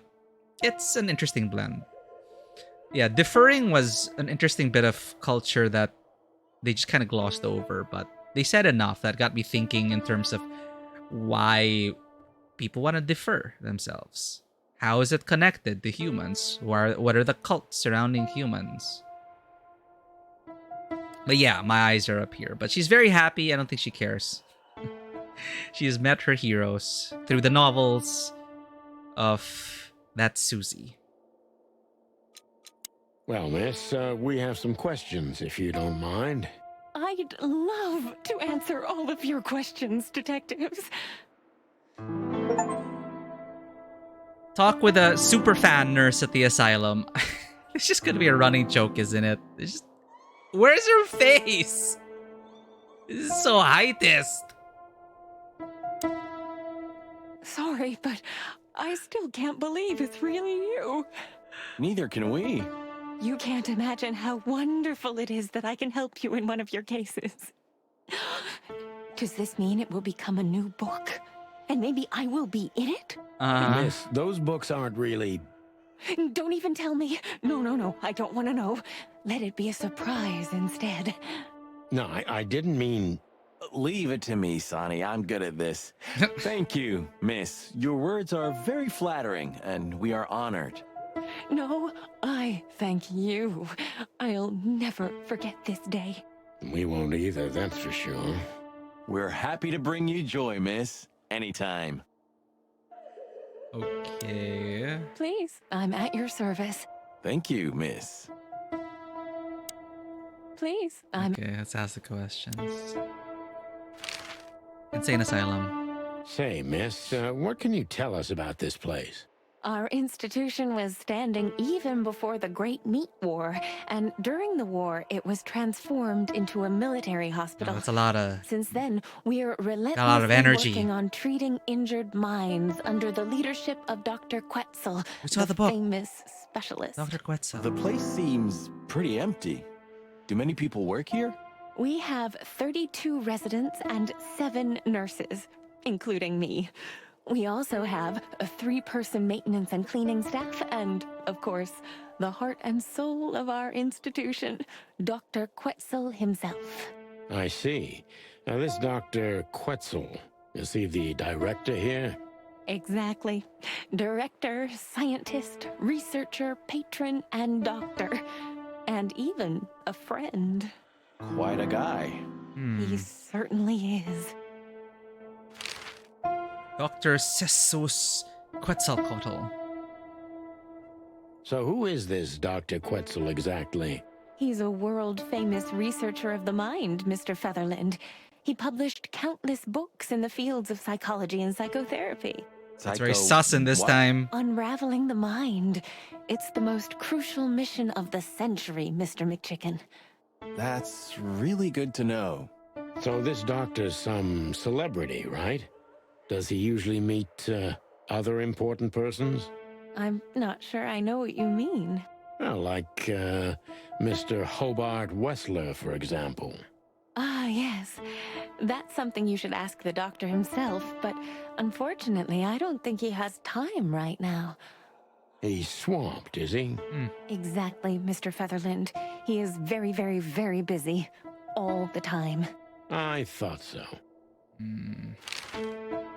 it's an interesting blend. Yeah, deferring was an interesting bit of culture that they just kind of glossed over, but they said enough that got me thinking in terms of why people want to defer themselves. How is it connected to humans? What are the cults surrounding humans? But yeah, my eyes are up here. But she's very happy. I don't think she cares. She has met her heroes through the novels of that Susie. Well, miss, we have some questions, if you don't mind. I'd love to answer all of your questions, detectives. Talk with a superfan nurse at the asylum. It's just gonna be a running joke, isn't it? It's just... Where's her face? This is so heightist. Sorry, but I still can't believe it's really you. Neither can we. You can't imagine how wonderful it is that I can help you in one of your cases. Does this mean it will become a new book? And maybe I will be in it? Miss, those books aren't really... Don't even tell me. No, I don't want to know. Let it be a surprise instead. No, I didn't mean... Leave it to me, Sonny. I'm good at this. Thank you, miss. Your words are very flattering, and we are honored. No, I thank you. I'll never forget this day. We won't either, that's for sure. We're happy to bring you joy, miss. Anytime. Okay. Please, I'm at your service. Thank you, miss. Please, I'm... Okay, let's ask the questions. Insane Asylum. Say, miss, what can you tell us about this place? Our institution was standing even before the Great Meat War, and during the war, it was transformed into a military hospital. That's a lot of... Since then, we're relentlessly a lot of energy. working on treating injured minds under the leadership of Dr. Quetzal, We saw the book. famous specialist. Dr. Quetzal. The place seems pretty empty. Do many people work here? We have 32 residents and 7 nurses, including me. We also have a 3-person maintenance and cleaning staff and, of course, the heart and soul of our institution, Dr. Quetzal himself. I see. Now, this Dr. Quetzal, is he the director here? Exactly. Director, scientist, researcher, patron, and doctor. And even a friend. Quite a guy. He certainly is. Dr. Jesus Quetzalcoatl. So who is this Dr. Quetzal exactly? He's a world-famous researcher of the mind, Mr. Featherland. He published countless books in the fields of psychology and psychotherapy. That's very sus in this time. Unraveling the mind. It's the most crucial mission of the century, Mr. McChicken. That's really good to know. So this doctor's some celebrity, right? Does he usually meet other important persons? I'm not sure I know what you mean. Well, like Mr. Hobart Wessler, for example. Ah, yes. That's something you should ask the doctor himself, but unfortunately, I don't think he has time right now. He's swamped, is he? Exactly, Mr. Featherland. He is very, very, very busy. All the time. I thought so.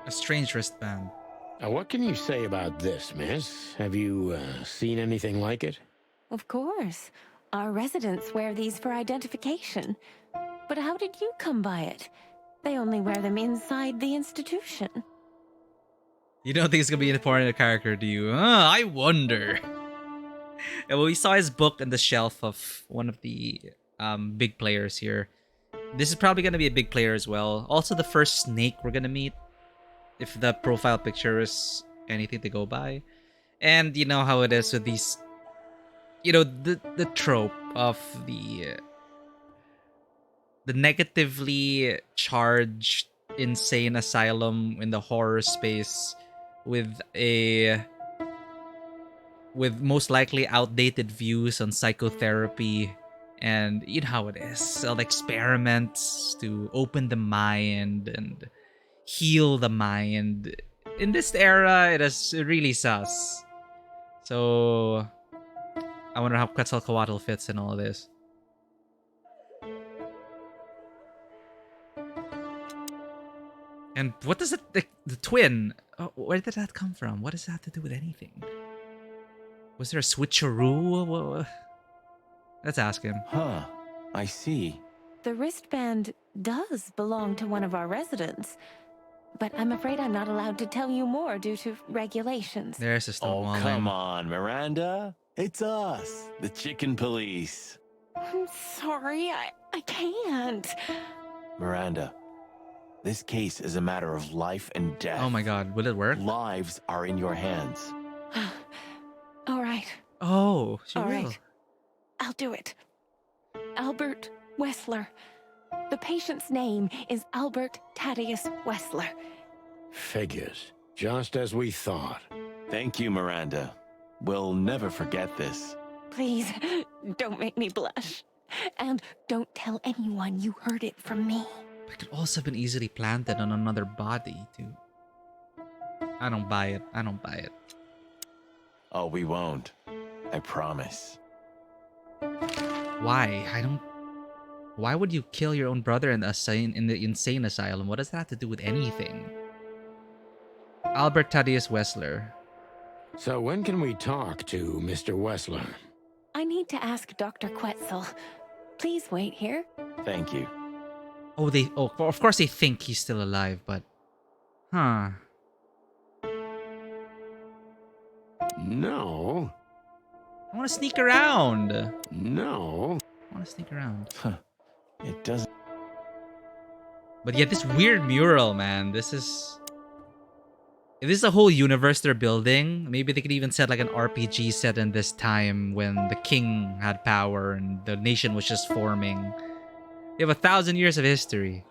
A strange wristband. Now, what can you say about this, miss? Have you seen anything like it? Of course. Our residents wear these for identification. But how did you come by it? They only wear them inside the institution. You don't think it's gonna be important a character, do you? I wonder. Yeah, well, we saw his book on the shelf of one of the big players here. This is probably gonna be a big player as well. Also, the first snake we're gonna meet, if the profile picture is anything to go by. And you know how it is with these, you know, the trope of the negatively charged insane asylum in the horror space with most likely outdated views on psychotherapy, and you know how it is. Experiments to open the mind and heal the mind. In this era, it is really sus. So I wonder how Quetzalcoatl fits in all of this. And what does the twin? Where did that come from? What does that have to do with anything? Was there a switcheroo? Let's ask him. Huh. I see. The wristband does belong to one of our residents. But I'm afraid I'm not allowed to tell you more due to regulations. There's a stone Oh, come on, Miranda. It's us, the chicken police. I'm sorry, I can't. Miranda, this case is a matter of life and death. Oh my god, will it work? Lives are in your hands. All right. Oh, she All will. right. I'll do it. Albert Wessler. The patient's name is Albert Thaddeus Wessler. Figures. Just as we thought. Thank you, Miranda. We'll never forget this. Please, don't make me blush. And don't tell anyone you heard it from me. It could also have been easily planted on another body, too. I don't buy it. I don't buy it. Oh, we won't. I promise. Why? Why would you kill your own brother in the insane asylum? What does that have to do with anything? Albert Thaddeus Wessler. So when can we talk to Mr. Wessler? I need to ask Dr. Quetzal. Please wait here. Thank you. Oh, of course they think he's still alive, but... Huh. No. I want to sneak around. No. I want to sneak around. It doesn't... But yeah, this weird mural, man. This is... If this is a whole universe they're building, maybe they could even set like an RPG set in this time when the king had power and the nation was just forming. You have 1,000 years of history.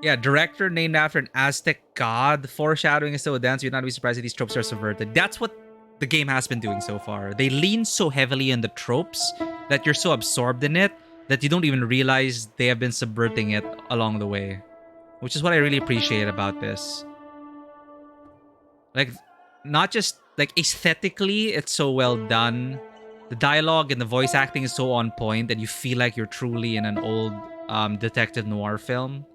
Yeah, director named after an Aztec god. Foreshadowing is so dense, you'd not be surprised if these tropes are subverted. That's what the game has been doing so far. They lean so heavily on the tropes that you're so absorbed in it that you don't even realize they have been subverting it along the way. Which is what I really appreciate about this. Like, not just like aesthetically, it's so well done. The dialogue and the voice acting is so on point that you feel like you're truly in an old detective noir film.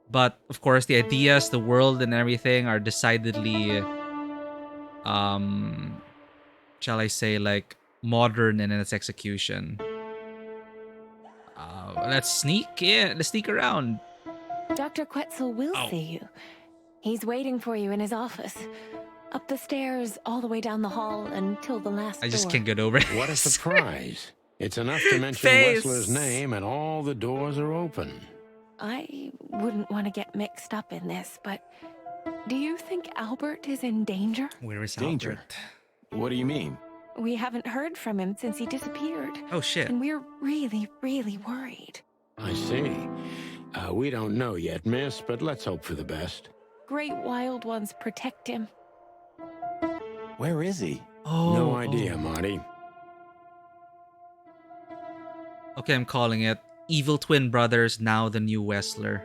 But of course, the ideas, the world, and everything are decidedly, shall I say, like modern in its execution. Let's sneak in. Let's sneak around. Dr. Quetzal will see you. He's waiting for you in his office. Up the stairs, all the way down the hall until the last I just door. can't get over it. What a surprise. It's enough to mention Face. Wessler's name and all the doors are open. I wouldn't want to get mixed up in this, but do you think Albert is in danger? Where is Danger? Albert? What do you mean? We haven't heard from him since he disappeared. Oh, shit. And we're really, really worried. I see. We don't know yet, miss, but let's hope for the best. Great wild ones protect him. Where is he? Oh, no idea, Marty. Okay, I'm calling it. Evil twin brothers, now the new Wessler.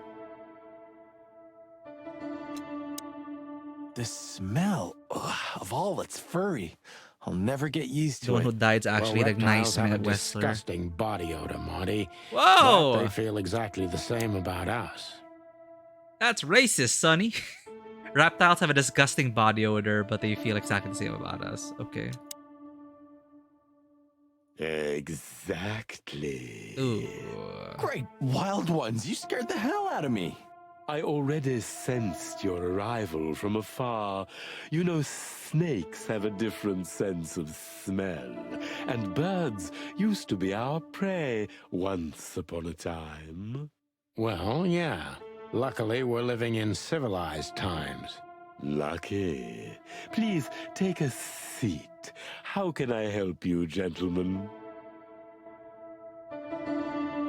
The smell of all that's furry. I'll never get used to The one who it. died is actually well, the nice reptiles have man a Wessler. disgusting body odor, Marty. Whoa! But they feel exactly the same about us. That's racist, Sonny. Reptiles have a disgusting body odor, but they feel exactly the same about us. Okay. Exactly. Ooh. Great wild ones, you scared the hell out of me. I already sensed your arrival from afar. You know, snakes have a different sense of smell, and birds used to be our prey once upon a time. Well, yeah. Luckily, we're living in civilized times. Lucky. Please take a seat. How can I help you, gentlemen?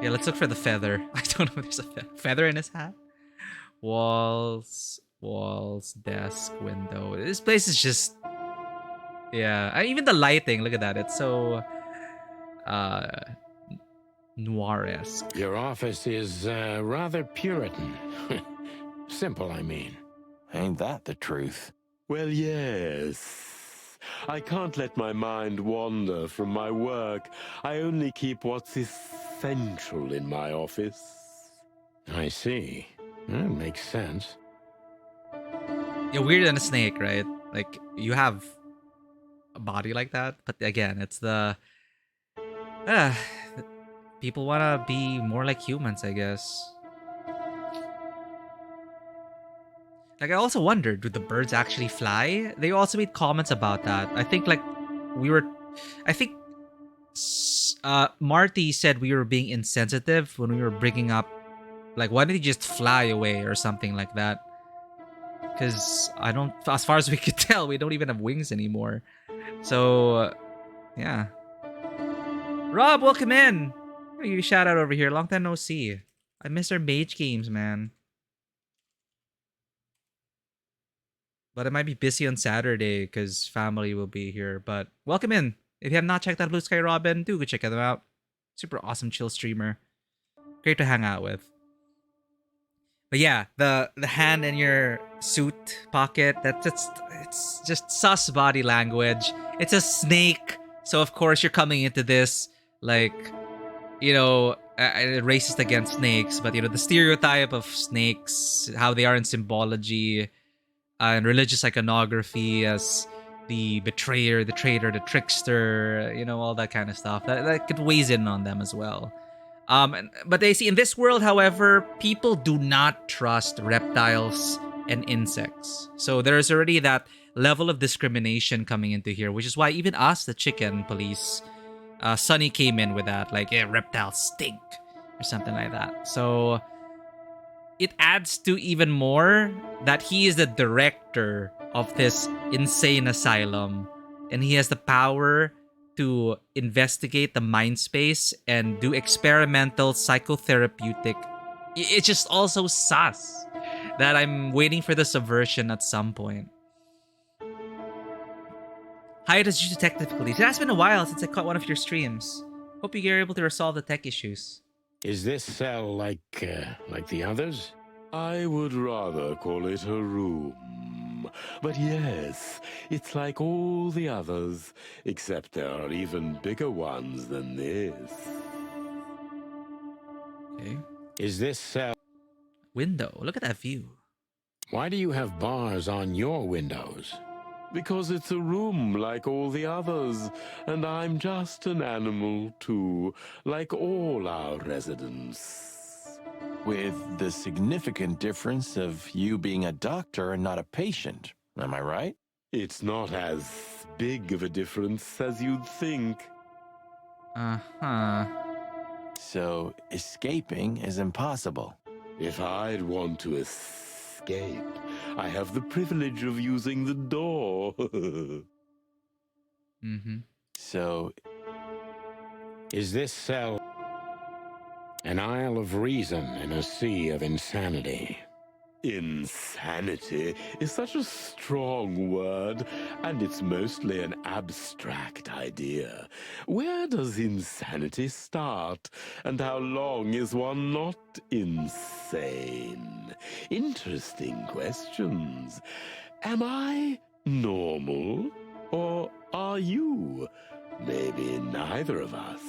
Yeah, let's look for the feather. I don't know if there's a feather in his hat. Walls, desk, window. This place is just... Yeah, even the lighting, look at that. It's so... noir-esque. Your office is rather Puritan. Simple, I mean. Ain't that the truth? Well, yes. I can't let my mind wander from my work. I only keep what's essential in my office. I see. That makes sense. You're weirder than a snake, right? Like, you have a body like that, but again, it's the... people want to be more like humans, I guess. Like, I also wondered, do the birds actually fly? They also made comments about that. I think, like, Marty said we were being insensitive when we were bringing up, like, why did he just fly away or something like that? Because as far as we could tell, we don't even have wings anymore. So, yeah. Rob, welcome in. I'll give you a shout out over here. Long time no see. I miss our mage games, man. But I might be busy on Saturday because family will be here. But welcome in. If you have not checked out Blue Sky Robin, do go check them out. Super awesome chill streamer. Great to hang out with. But yeah, the hand in your suit pocket, it's just sus body language. It's a snake. So of course you're coming into this like, you know, racist against snakes, but you know, the stereotype of snakes, how they are in symbology and religious iconography as the betrayer, the traitor, the trickster, you know, all that kind of stuff. That could weighs in on them as well. But they see in this world, however, people do not trust reptiles and insects. So there's already that level of discrimination coming into here, which is why even us, the chicken police, Sunny came in with that, like, yeah, reptiles stink or something like that. So it adds to even more that he is the director of this insane asylum, and he has the power to investigate the mind space and do experimental psychotherapeutic. It's just also sus that I'm waiting for the subversion at some point. Hi, it is you Detective Police. It has been a while since I caught one of your streams. Hope you're able to resolve the tech issues. Is this cell like the others? I would rather call it a room. But yes, it's like all the others, except there are even bigger ones than this. Okay. Is this cell... Window. Look at that view. Why do you have bars on your windows? Because it's a room like all the others, and I'm just an animal too, like all our residents. With the significant difference of you being a doctor and not a patient, am I right? It's not as big of a difference as you'd think. Uh-huh. So escaping is impossible. If I'd want to escape, I have the privilege of using the door. Mm-hmm. So, is this cell an isle of reason in a sea of insanity? Insanity is such a strong word, and it's mostly an abstract idea. Where does insanity start, and how long is one not insane? Interesting questions. Am I normal, or are you? Maybe neither of us.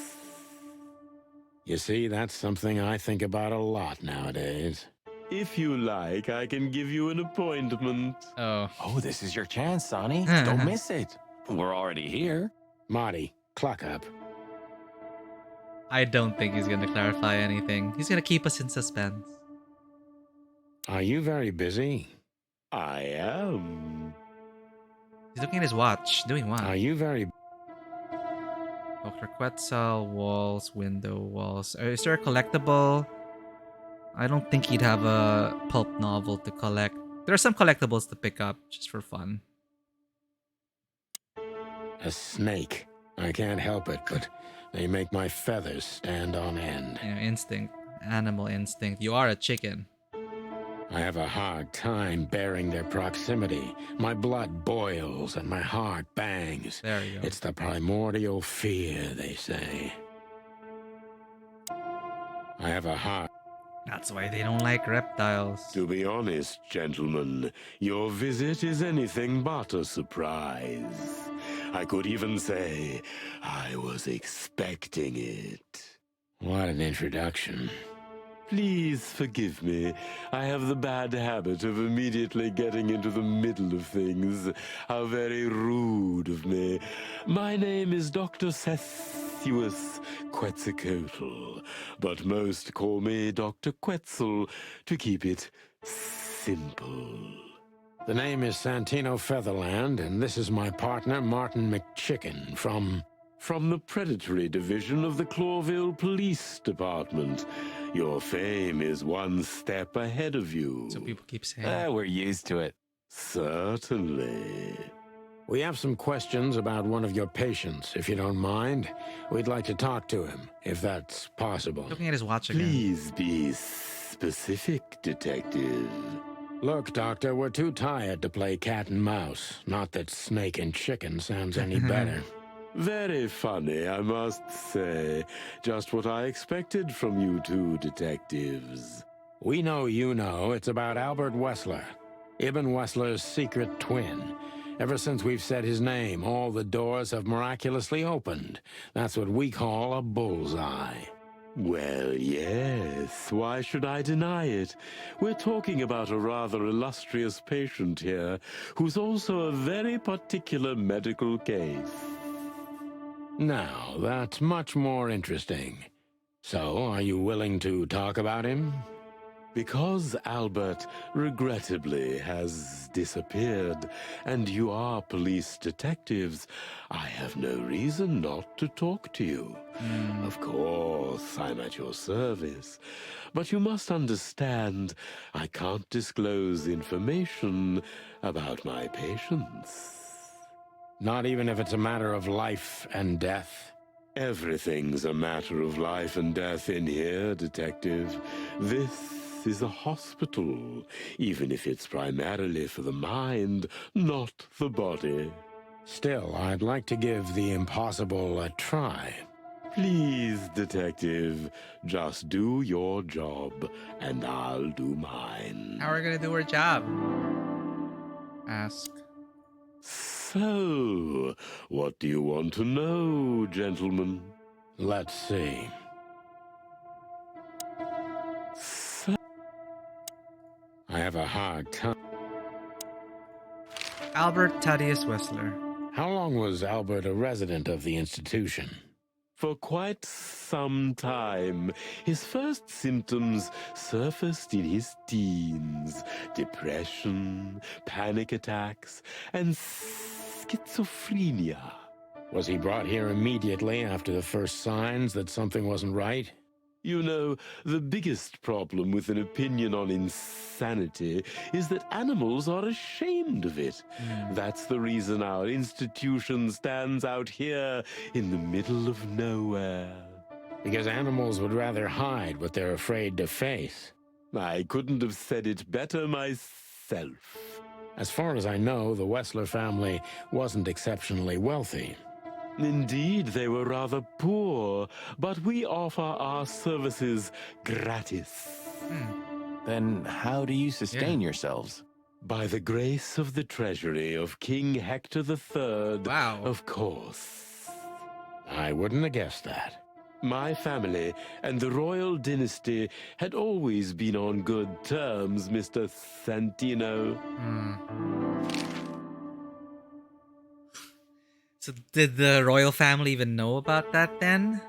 You see, that's something I think about a lot nowadays. If you like, I can give you an appointment. Oh, this is your chance, Sonny. Don't miss it. We're already here. Marty, clock up. I don't think he's gonna clarify anything. He's gonna keep us in suspense. Are you very busy? I am. He's looking at his watch. Doing what? Are you very... Dr. Quetzal, walls, window, walls. Is there a collectible? I don't think he'd have a pulp novel to collect. There are some collectibles to pick up, just for fun. A snake. I can't help it, but they make my feathers stand on end. You know, instinct. Animal instinct. You are a chicken. I have a hard time bearing their proximity. My blood boils and my heart bangs. There you go. It's the primordial fear, they say. I have a heart. That's why they don't like reptiles. To be honest, gentlemen, your visit is anything but a surprise. I could even say I was expecting it. What an introduction. Please forgive me. I have the bad habit of immediately getting into the middle of things. How very rude of me. My name is Dr. Cethuus Quetzalcoatl, but most call me Dr. Quetzal to keep it simple. The name is Santino Featherland, and this is my partner, Martin McChicken, from the Predatory Division of the Clawville Police Department. Your fame is one step ahead of you. So people keep saying. We're used to it. Certainly. We have some questions about one of your patients, if you don't mind. We'd like to talk to him, if that's possible. Looking at his watch again. Please be specific, detective. Look, Doctor, we're too tired to play cat and mouse. Not that snake and chicken sounds any better. Very funny, I must say. Just what I expected from you two detectives. We know you know. It's about Albert Wessler, Ibn Wessler's secret twin. Ever since we've said his name, all the doors have miraculously opened. That's what we call a bullseye. Well, yes. Why should I deny it? We're talking about a rather illustrious patient here, who's also a very particular medical case. Now, that's much more interesting. So, are you willing to talk about him? Because Albert, regrettably, has disappeared, and you are police detectives, I have no reason not to talk to you. Of course, I'm at your service. But you must understand, I can't disclose information about my patients. Not even if it's a matter of life and death? Everything's a matter of life and death in here, detective. This is a hospital, even if it's primarily for the mind, not the body. Still, I'd like to give the impossible a try. Please, detective, just do your job, and I'll do mine. How are we gonna do our job? ask. So, what do you want to know, gentlemen? Let's see. I have a hard time. Albert Thaddeus Wessler. How long was Albert a resident of the institution? For quite some time. His first symptoms surfaced in his teens. Depression, panic attacks, and schizophrenia. Was he brought here immediately after the first signs that something wasn't right? You know, the biggest problem with an opinion on insanity is that animals are ashamed of it. That's the reason our institution stands out here in the middle of nowhere. Because animals would rather hide what they're afraid to face. I couldn't have said it better myself. As far as I know, the Wessler family wasn't exceptionally wealthy. Indeed, they were rather poor, but we offer our services gratis. Then how do you sustain yourselves? By the grace of the treasury of King Hector III, of course. I wouldn't have guessed that. My family and the royal dynasty had always been on good terms, Mr. Santino. So did the royal family even know about that then?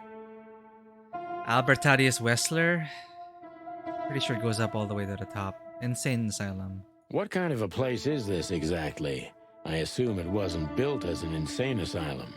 Albert Thaddeus Wessler? Pretty sure it goes up all the way to the top. Insane asylum. What kind of a place is this exactly? I assume it wasn't built as an insane asylum.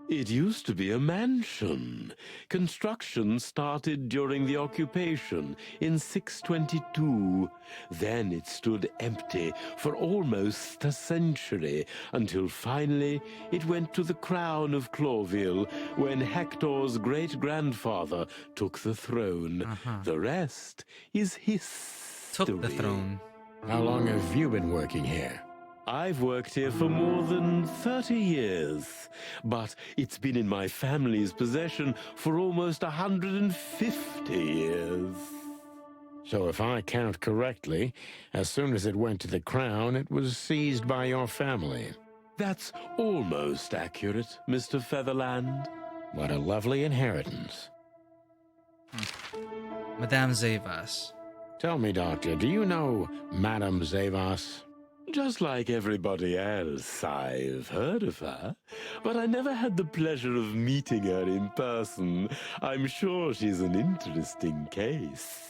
It used to be a mansion. Construction started during the occupation in 622. Then it stood empty for almost a century, until finally it went to the crown of Cloville when Hector's great-grandfather took the throne. The rest is history. Took the throne. How long have you been working here? I've worked here for more than 30 years, but it's been in my family's possession for almost 150 years. So if I count correctly, as soon as it went to the crown, it was seized by your family. That's almost accurate, Mr. Featherland. What a lovely inheritance. Madame Zavas. Tell me, Doctor, do you know Madame Zavas? Just like everybody else, I've heard of her, but I never had the pleasure of meeting her in person. I'm sure she's an interesting case.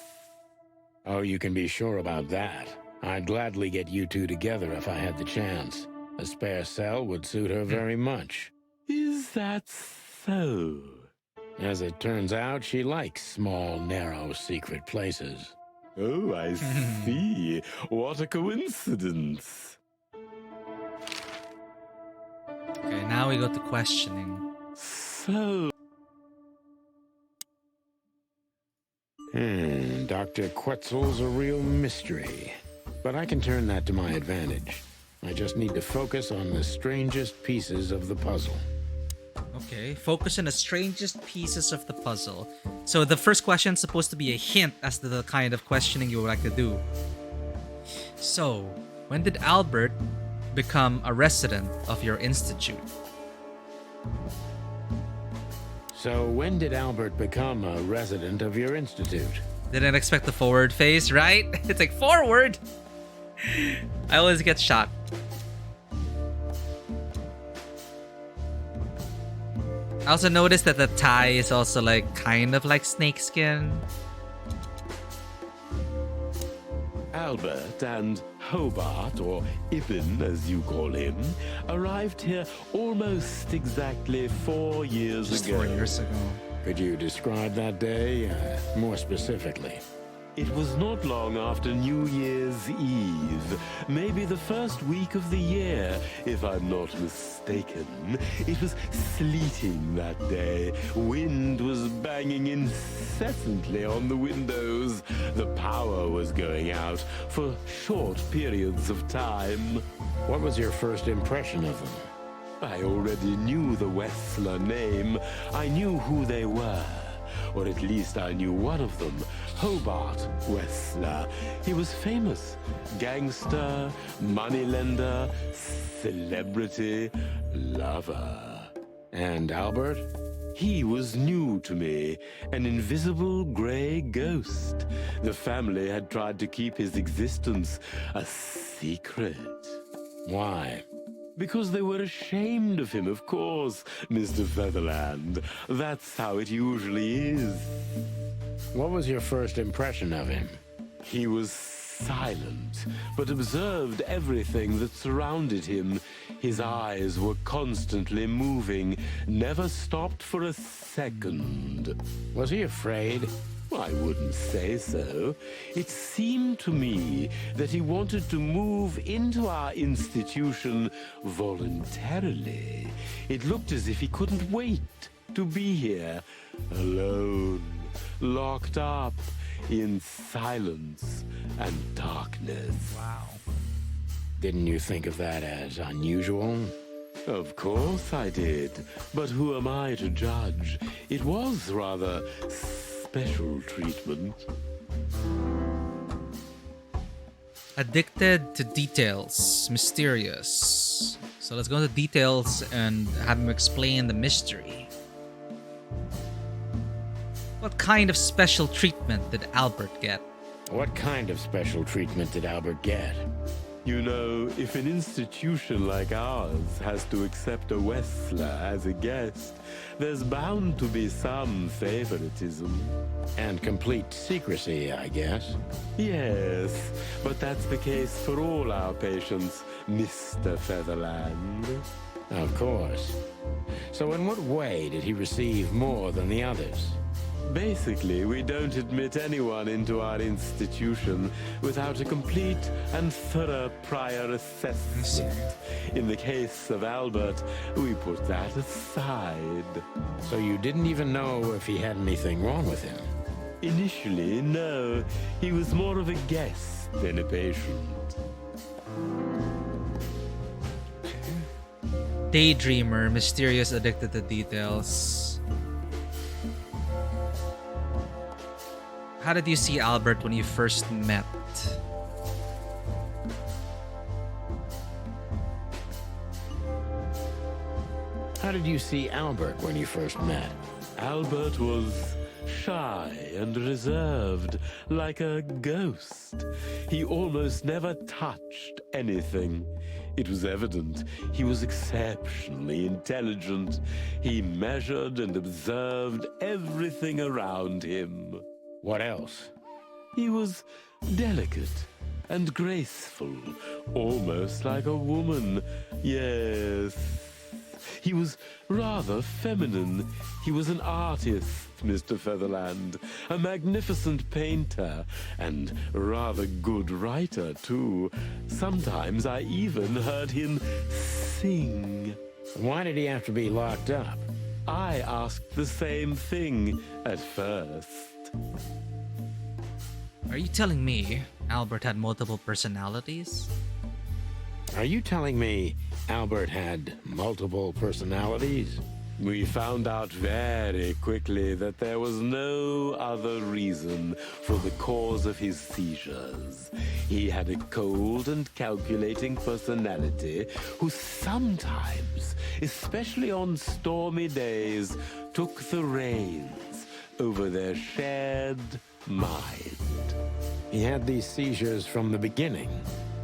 Oh, you can be sure about that. I'd gladly get you two together if I had the chance. A spare cell would suit her very much. Is that so? As it turns out, she likes small, narrow, secret places. Oh, I see. What a coincidence. Okay, now we go to questioning. So... Dr. Quetzal's a real mystery. But I can turn that to my advantage. I just need to focus on the strangest pieces of the puzzle. Okay, focus on the strangest pieces of the puzzle. So the first question is supposed to be a hint as to the kind of questioning you would like to do. So, when did Albert become a resident of your institute? So, when did Albert become a resident of your institute? Didn't expect the forward face, right? It's like, forward! I always get shocked. I also noticed that the tie is also like kind of like snakeskin. Albert and Hobart, or Ibn as you call him, arrived here almost exactly 4 years Just ago. 4 years ago. Could you describe that day more specifically? It was not long after New Year's Eve, maybe the first week of the year, if I'm not mistaken. It was sleeting that day. Wind was banging incessantly on the windows. The power was going out for short periods of time. What was your first impression of them? I already knew the Wessler name. I knew who they were. or at least I knew one of them, Hobart Wessler. He was famous. Gangster, moneylender, celebrity, lover. And Albert? He was new to me, an invisible gray ghost. The family had tried to keep his existence a secret. Why? Because they were ashamed of him, of course, Mr. Featherland. That's how it usually is. What was your first impression of him? He was silent, but observed everything that surrounded him. His eyes were constantly moving, never stopped for a second. Was he afraid? I wouldn't say so. It seemed to me that he wanted to move into our institution voluntarily. It looked as if he couldn't wait to be here, alone, locked up in silence and darkness. Wow. Didn't you think of that as unusual? Of course I did. But who am I to judge? It was rather special treatment. Addicted to details. Mysterious. So let's go into details and have him explain the mystery. What kind of special treatment did Albert get? What kind of special treatment did Albert get? You know, if an institution like ours has to accept a Wessler as a guest, there's bound to be some favoritism. And complete secrecy, I guess. Yes, but that's the case for all our patients, Mr. Featherland. Of course. So in what way did he receive more than the others? Basically, we don't admit anyone into our institution without a complete and thorough prior assessment. In the case of Albert, we put that aside. So you didn't even know if he had anything wrong with him? Initially, no. He was more of a guest than a patient. Daydreamer, mysterious, addicted to details. How did you see Albert when you first met? How did you see Albert when you first met? Albert was shy and reserved, like a ghost. He almost never touched anything. It was evident he was exceptionally intelligent. He measured and observed everything around him. What else? He was delicate and graceful, almost like a woman. Yes. He was rather feminine. He was an artist, Mr. Featherland, a magnificent painter, and rather good writer, too. Sometimes I even heard him sing. Why did he have to be locked up? I asked the same thing at first. Are you telling me Albert had multiple personalities? Are you telling me Albert had multiple personalities? We found out very quickly that there was no other reason for the cause of his seizures. He had a cold and calculating personality who sometimes, especially on stormy days, took the reins over their shared mind. He had these seizures from the beginning.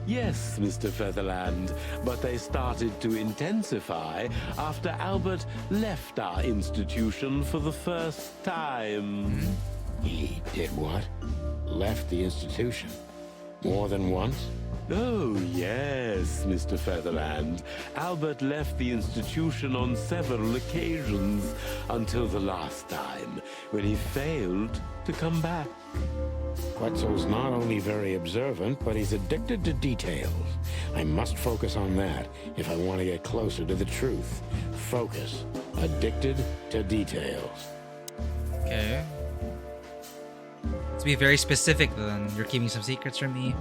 Yes, Mr. Featherland, but they started to intensify after Albert left our institution for the first time. He did what? Left the institution? More than once? Oh, yes, Mr. Featherland. Albert left the institution on several occasions until the last time, when he failed to come back. Quetzal's not only very observant, but he's addicted to details. I must focus on that if I want to get closer to the truth. Focus. Addicted to details. Okay. Let's be very specific then. You're keeping some secrets from me.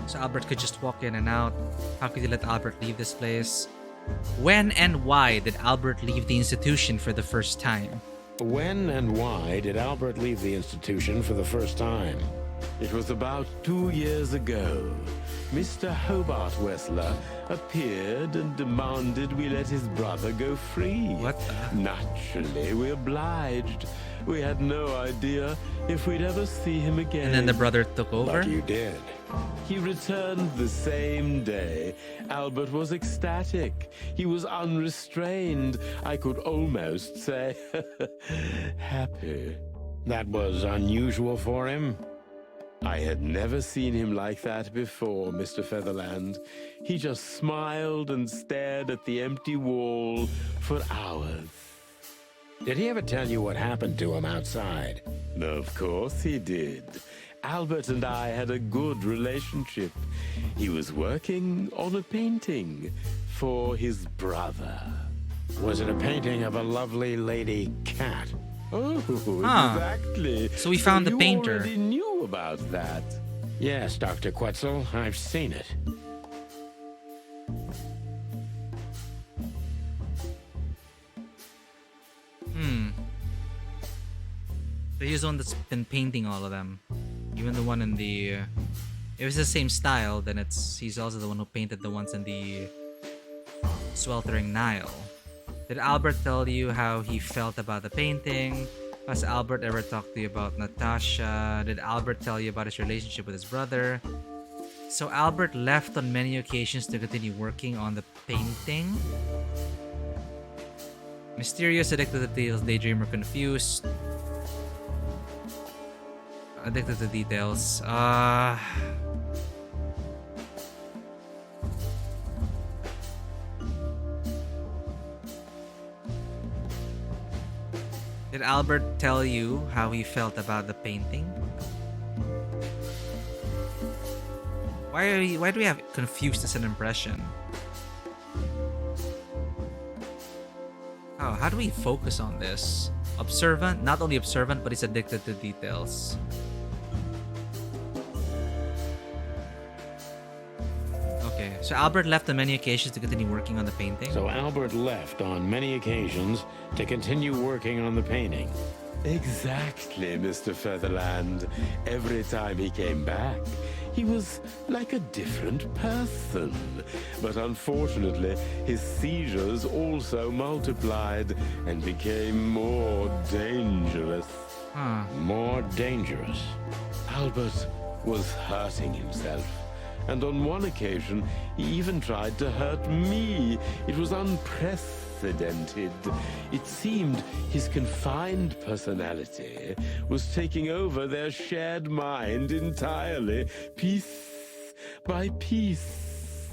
So Albert could just walk in and out. How could you let Albert leave this place? When and why did Albert leave the institution for the first time? When and why did Albert leave the institution for the first time? It was about 2 years ago. Mr. Hobart Wessler appeared and demanded we let his brother go free. What the? Naturally, we obliged. We had no idea if we'd ever see him again. And then the brother took over? But you did. He returned the same day. Albert was ecstatic. He was unrestrained. I could almost say happy. That was unusual for him? I had never seen him like that before, Mr. Featherland. He just smiled and stared at the empty wall for hours. Did he ever tell you what happened to him outside? Of course he did. Albert and I had a good relationship. He was working on a painting for his brother. Was it a painting of a lovely lady cat? Oh, exactly. So we found the you painter. Already knew about that. Yes, Dr. Quetzal, I've seen it. So he's the one that's been painting all of them. Even the one in the... if it's the same style, then he's also the one who painted the ones in the sweltering Nile. Did Albert tell you how he felt about the painting? Has Albert ever talked to you about Natasha? Did Albert tell you about his relationship with his brother? So Albert left on many occasions to continue working on the painting? Mysterious, addicted to details, daydreamer, confused. Addicted to details. Did Albert tell you how he felt about the painting? Why do we have confused as an impression? Oh, how do we focus on this? Observant, not only observant, but he's addicted to details. Okay, so Albert left on many occasions to continue working on the painting. So Albert left on many occasions to continue working on the painting. Exactly, Mr. Featherland. Every time he came back, he was like a different person. But unfortunately, his seizures also multiplied and became more dangerous. More dangerous? Albert was hurting himself. And on one occasion, he even tried to hurt me. It was unprecedented. It seemed his confined personality was taking over their shared mind entirely, piece by piece.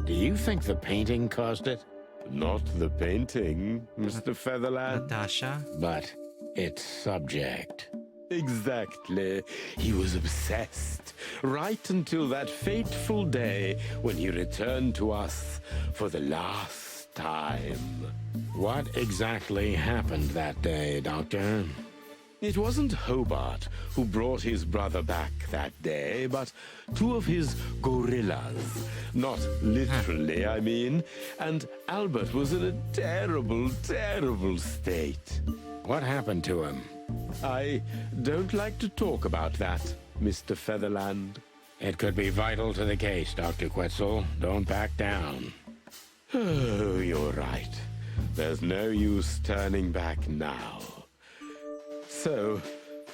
Do you think the painting caused it? Not the painting, Mr. Featherland. Natasha? But its subject. Exactly. He was obsessed, right until that fateful day when he returned to us for the last time. What exactly happened that day, Doctor? It wasn't Hobart who brought his brother back that day, but two of his gorillas. Not literally, I mean. And Albert was in a terrible, terrible state. What happened to him? I don't like to talk about that, Mr. Featherland. It could be vital to the case, Dr. Quetzal. Don't back down. Oh, you're right. There's no use turning back now. So,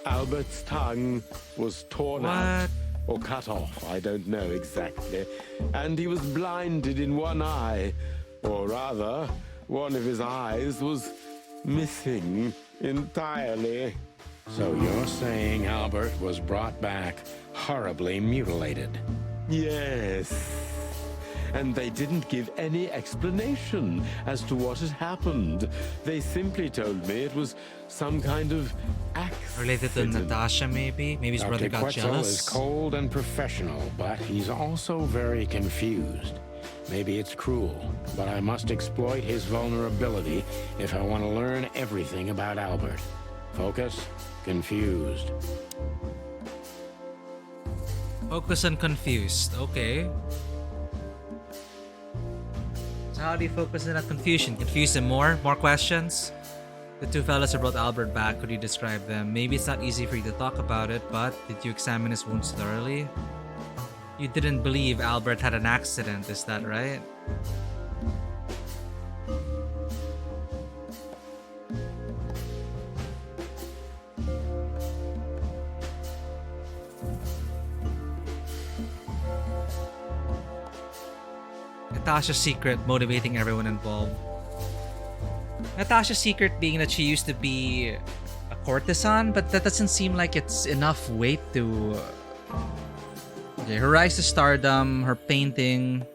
Albert's tongue was torn out or cut off, I don't know exactly. And he was blinded in one eye. Or rather, one of his eyes was missing entirely. So you're saying Albert was brought back horribly mutilated? Yes. And they didn't give any explanation as to what had happened. They simply told me it was some kind of accident. Related to Natasha, maybe? Maybe his brother got Quetzal jealous? is cold and professional, but he's also very confused. Maybe it's cruel, but I must exploit his vulnerability if I want to learn everything about Albert. Focus, confused. Focus and confused. Okay. So how do you focus on that confusion? Confuse him more? More questions? The two fellas who brought Albert back, could you describe them? Maybe it's not easy for you to talk about it, but did you examine his wounds thoroughly? You didn't believe Albert had an accident, is that right? Natasha's secret motivating everyone involved. Natasha's secret being that she used to be a courtesan, but that doesn't seem like it's enough weight to... Okay, her rise to stardom, her painting.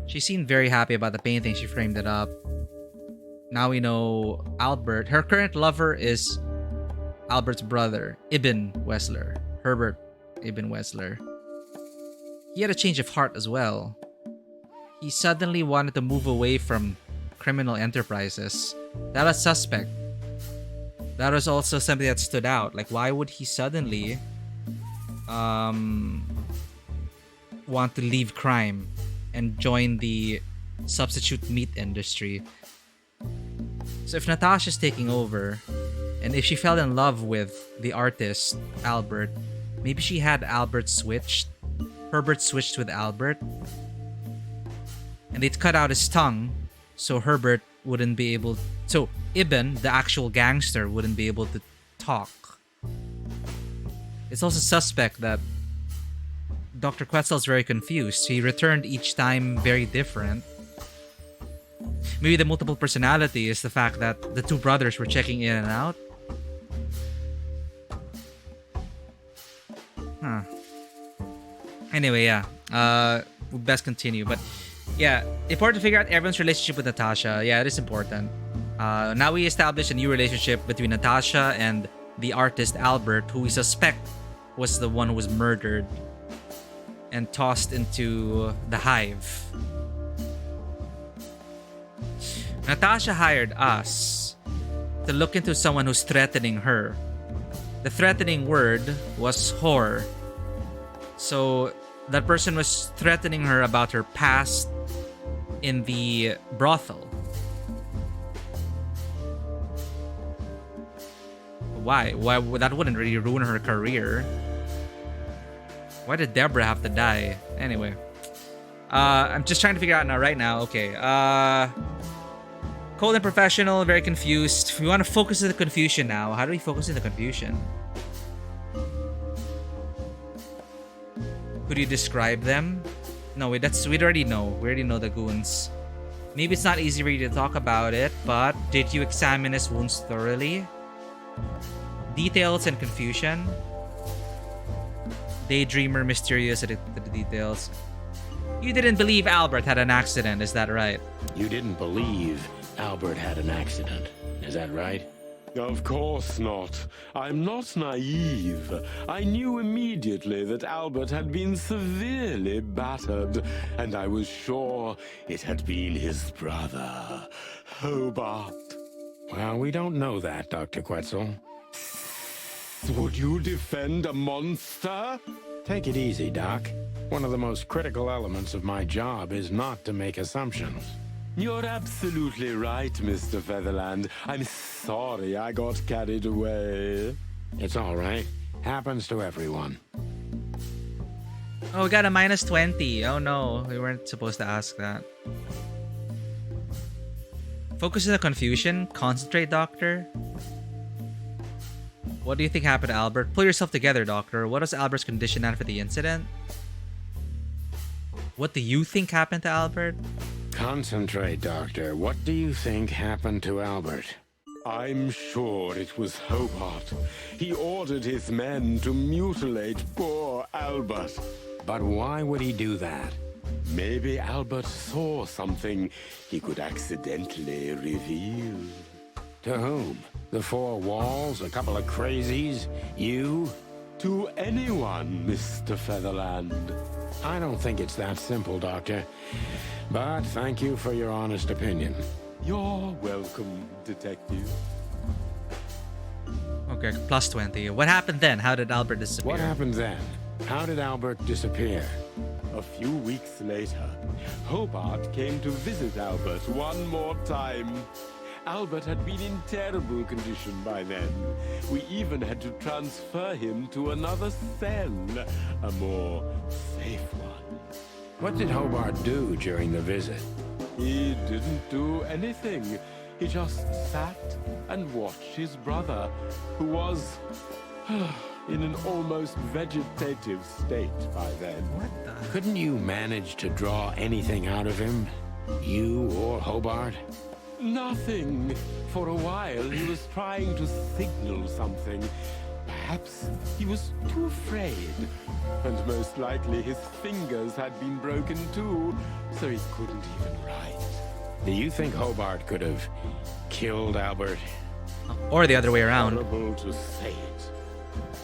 She seemed very happy about the painting. She framed it up. Now we know Albert. Her current lover is Albert's brother, Ibn Wessler. Herbert Ibn Wessler. He had a change of heart as well. He suddenly wanted to move away from criminal enterprises. That was suspect. That was also something that stood out. Like, why would he suddenly want to leave crime and join the substitute meat industry? So if Natasha's taking over, and if she fell in love with the artist, Albert, maybe she had Albert switched. Herbert switched with Albert. And they'd cut out his tongue, so Herbert wouldn't be able... So Ibn, the actual gangster, wouldn't be able to talk. It's also suspect that Dr. Quetzal's very confused. He returned each time very different. Maybe the multiple personality is the fact that the two brothers were checking in and out. Huh. Anyway, yeah. We'll best continue, but... Yeah, important to figure out everyone's relationship with Natasha. Yeah, it is important. Now we established a new relationship between Natasha and the artist Albert, who we suspect was the one who was murdered and tossed into the hive. Natasha hired us to look into someone who's threatening her. The threatening word was whore. So that person was threatening her about her past in the brothel. Why? Why? That wouldn't really ruin her career. Why did Deborah have to die? Anyway. I'm just trying to figure out right now. Okay. Cold and professional, very confused. We want to focus on the confusion now. How do we focus on the confusion? Could you describe them? No, wait, we already know. We already know the goons. Maybe it's not easy for you to talk about it, but did you examine his wounds thoroughly? Details and confusion. Daydreamer, mysterious at the details. You didn't believe Albert had an accident, is that right? You didn't believe Albert had an accident, is that right? Of course not. I'm not naive. I knew immediately that Albert had been severely battered, and I was sure it had been his brother, Hobart. Well, we don't know that, Dr. Quetzal. Would you defend a monster? Take it easy, Doc. One of the most critical elements of my job is not to make assumptions. You're absolutely right, Mr. Featherland. I'm sorry I got carried away. It's all right. Happens to everyone. Oh, we got a -20. Oh no, we weren't supposed to ask that. Focus on the confusion. Concentrate, Doctor. What do you think happened to Albert? Pull yourself together, Doctor. What was Albert's condition after the incident? What do you think happened to Albert? Concentrate, Doctor. What do you think happened to Albert? I'm sure it was Hobart. He ordered his men to mutilate poor Albert. But why would he do that? Maybe Albert saw something he could accidentally reveal. To whom? The four walls? A couple of crazies? You? To anyone, Mr. Featherland. I don't think it's that simple, Doctor. But thank you for your honest opinion. You're welcome, Detective. Okay, +20. What happened then? How did Albert disappear? What happened then? How did Albert disappear? A few weeks later, Hobart came to visit Albert one more time. Albert had been in terrible condition by then. We even had to transfer him to another cell, a more safe one. What did Hobart do during the visit? He didn't do anything. He just sat and watched his brother, who was in an almost vegetative state by then. What the? Couldn't you manage to draw anything out of him? You or Hobart? Nothing. For a while, he was trying to signal something. Perhaps he was too afraid. And most likely his fingers had been broken too, so he couldn't even write. Do you think Hobart could have killed Albert? Or the other way around. Horrible to say it,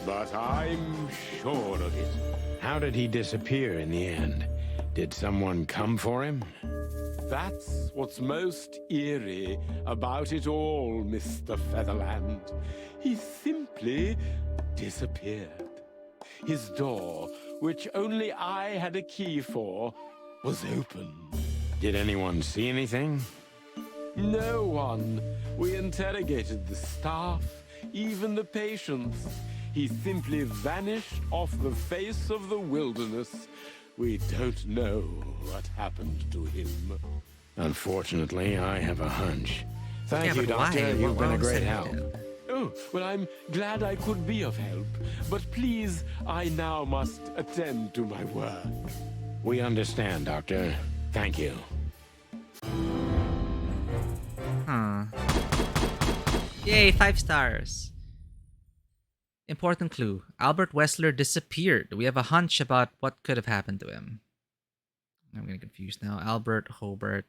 but I'm sure of it. How did he disappear in the end? Did someone come for him? That's what's most eerie about it all, Mr. Featherland. He simply disappeared. His door, which only I had a key for, was open. Did anyone see anything? No one. We interrogated the staff, even the patients. He simply vanished off the face of the wilderness. We don't know what happened to him. Unfortunately, I have a hunch. Thank Yeah, you, but why? Doctor. You've been a What was great it? help. Oh, well, I'm glad I could be of help. But please, I now must attend to my work. We understand, Doctor. Thank you. Huh. Yay, 5 stars. Important clue. Albert Wessler disappeared. We have a hunch about what could have happened to him. I'm getting confused now. Albert, Hobart,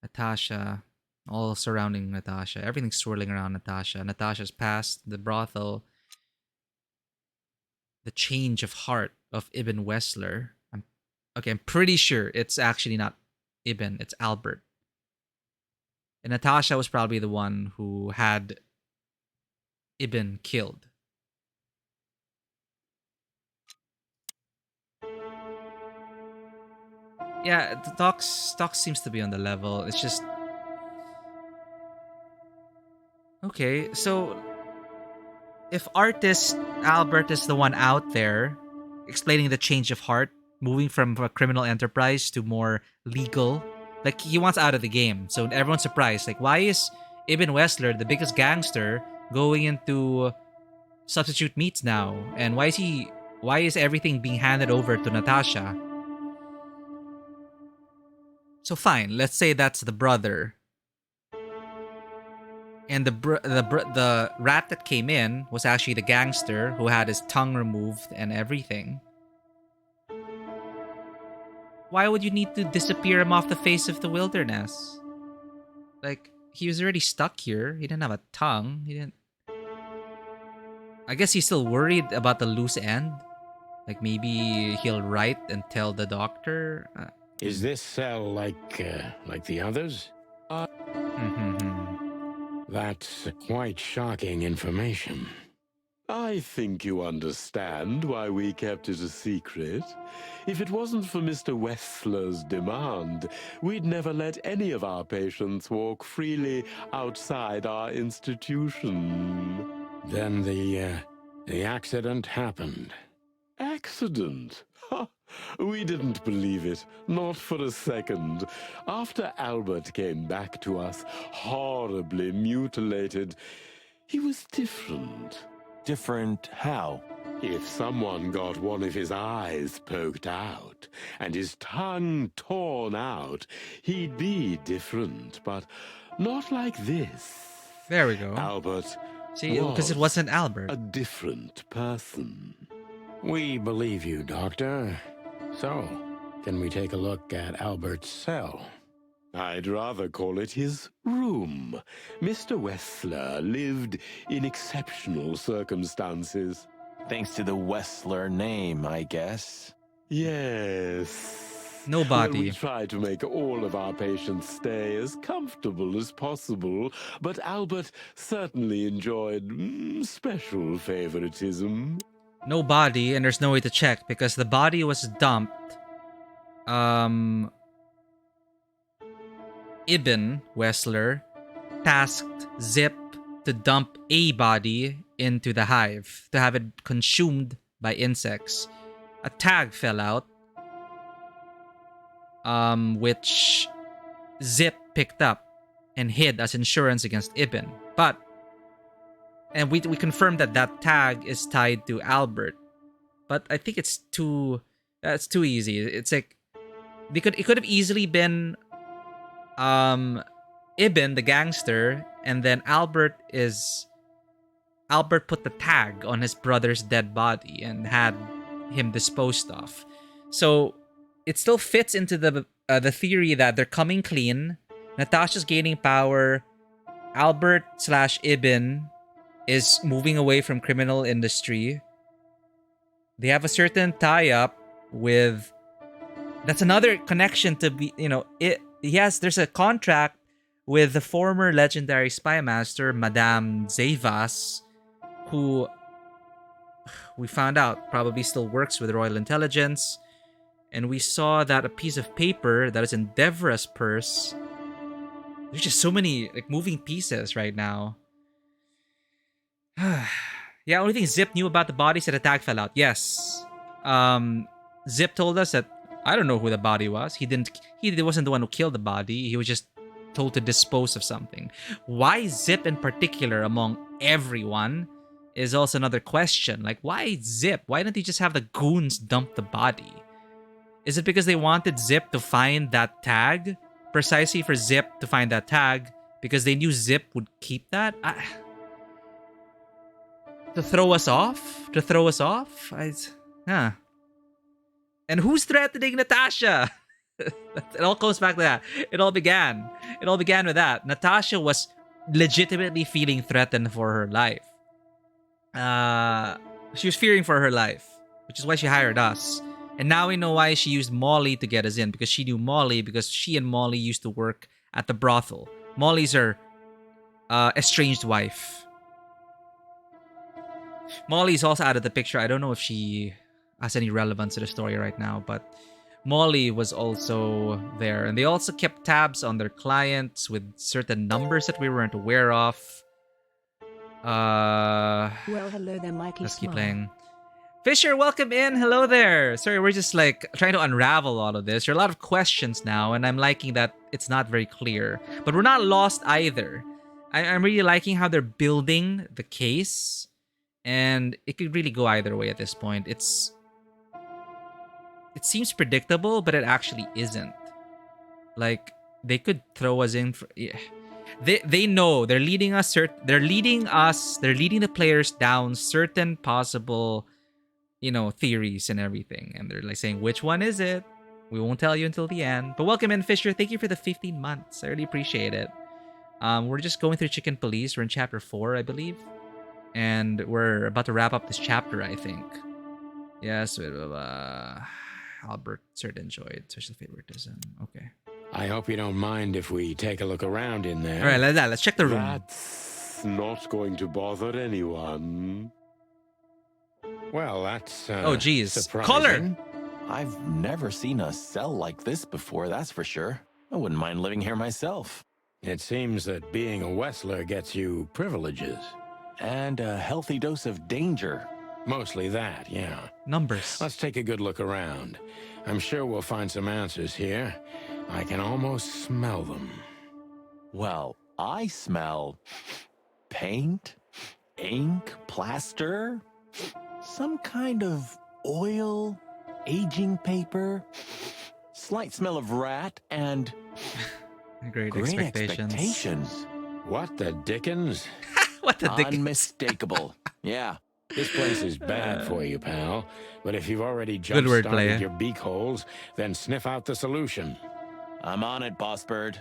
Natasha, all surrounding Natasha. Everything's swirling around Natasha. Natasha's past, the brothel, the change of heart of Ibn Wessler. I'm pretty sure it's actually not Ibn, it's Albert. And Natasha was probably the one who had Ibn killed. Yeah, the talk seems to be on the level. It's just... Okay, so... If artist Albert is the one out there explaining the change of heart, moving from a criminal enterprise to more legal, like he wants out of the game, so everyone's surprised. Like, why is Ibn Wessler, the biggest gangster, going into substitute meats now? And why is everything being handed over to Natasha? So fine, let's say that's the brother. And the rat that came in was actually the gangster who had his tongue removed and everything. Why would you need to disappear him off the face of the wilderness? Like, he was already stuck here. He didn't have a tongue. I guess he's still worried about the loose end. Like, maybe he'll write and tell the doctor. Is this cell like the others? That's quite shocking information. I think you understand why we kept it a secret. If it wasn't for Mr. Wessler's demand, we'd never let any of our patients walk freely outside our institution. Then the accident happened. Accident? Ha! We didn't believe it, not for a second. After Albert came back to us, horribly mutilated, he was different. Different how? If someone got one of his eyes poked out and his tongue torn out, he'd be different, but not like this. There we go. Albert. See, because it wasn't Albert. A different person. We believe you, Doctor. So, can we take a look at Albert's cell? I'd rather call it his room. Mr. Wessler lived in exceptional circumstances. Thanks to the Wessler name, I guess. Yes. Nobody. Well, we try to make all of our patients stay as comfortable as possible, but Albert certainly enjoyed special favoritism. No body, and there's no way to check because the body was dumped. Ibn Wessler tasked Zip to dump a body into the hive to have it consumed by insects. A tag fell out, which Zip picked up and hid as insurance against Ibn. And we confirmed that that tag is tied to Albert, but I think it's too easy. It's like it could have easily been Ibn, the gangster, and then Albert put the tag on his brother's dead body and had him disposed of. So it still fits into the theory that they're coming clean. Natasha's gaining power. Albert/Ibn is moving away from criminal industry. They have a certain tie-up with... That's another connection to be, there's a contract with the former legendary spy master, Madame Zevas, who we found out probably still works with Royal Intelligence. And we saw that a piece of paper that is in Devra's purse. There's just so many moving pieces right now. Yeah, only thing Zip knew about the body said a tag fell out. Yes. Zip told us that I don't know who the body was. He wasn't the one who killed the body. He was just told to dispose of something. Why Zip in particular among everyone is also another question. Why Zip? Why didn't he just have the goons dump the body? Is it because they wanted Zip to find that tag? Precisely for Zip to find that tag? Because they knew Zip would keep that? To throw us off? And who's threatening Natasha? It all goes back to that. It all began with that. Natasha was legitimately feeling threatened for her life. She was fearing for her life, which is why she hired us. And now we know why she used Molly to get us in, because she knew Molly, because she and Molly used to work at the brothel. Molly's her estranged wife. Molly's also out of the picture. I don't know if she has any relevance to the story right now, but Molly was also there. And they also kept tabs on their clients with certain numbers that we weren't aware of. Well, hello there, Mikey. Let's keep playing. Fisher, welcome in. Hello there. Sorry, we're just trying to unravel all of this. There are a lot of questions now, and I'm liking that it's not very clear. But we're not lost either. I'm really liking how they're building the case, and it could really go either way at this point. It seems predictable, but it actually isn't. They could throw us in for... Yeah. They know they're leading us. They're leading the players down certain possible, theories and everything. And they're saying, which one is it? We won't tell you until the end. But welcome in, Fisher. Thank you for the 15 months. I really appreciate it. We're just going through Chicken Police. We're in chapter 4, I believe. And we're about to wrap up this chapter, I think. Yes. Albert Cert enjoyed special favoritism. Okay. I hope you don't mind if we take a look around in there. All right, let's check the room. That's not going to bother anyone. Well, that's oh, geez. Surprising. Color! I've never seen a cell like this before, that's for sure. I wouldn't mind living here myself. It seems that being a Wessler gets you privileges. And a healthy dose of danger. Mostly that, yeah. Numbers. Let's take a good look around. I'm sure we'll find some answers here. I can almost smell them. Well, I smell paint, ink, plaster, some kind of oil, aging paper, slight smell of rat, and great expectations. What the dickens? What the dickens? Unmistakable. Yeah. This place is bad for you, pal. But if you've already jump-started your beak holes, then sniff out the solution. I'm on it, Boss Bird.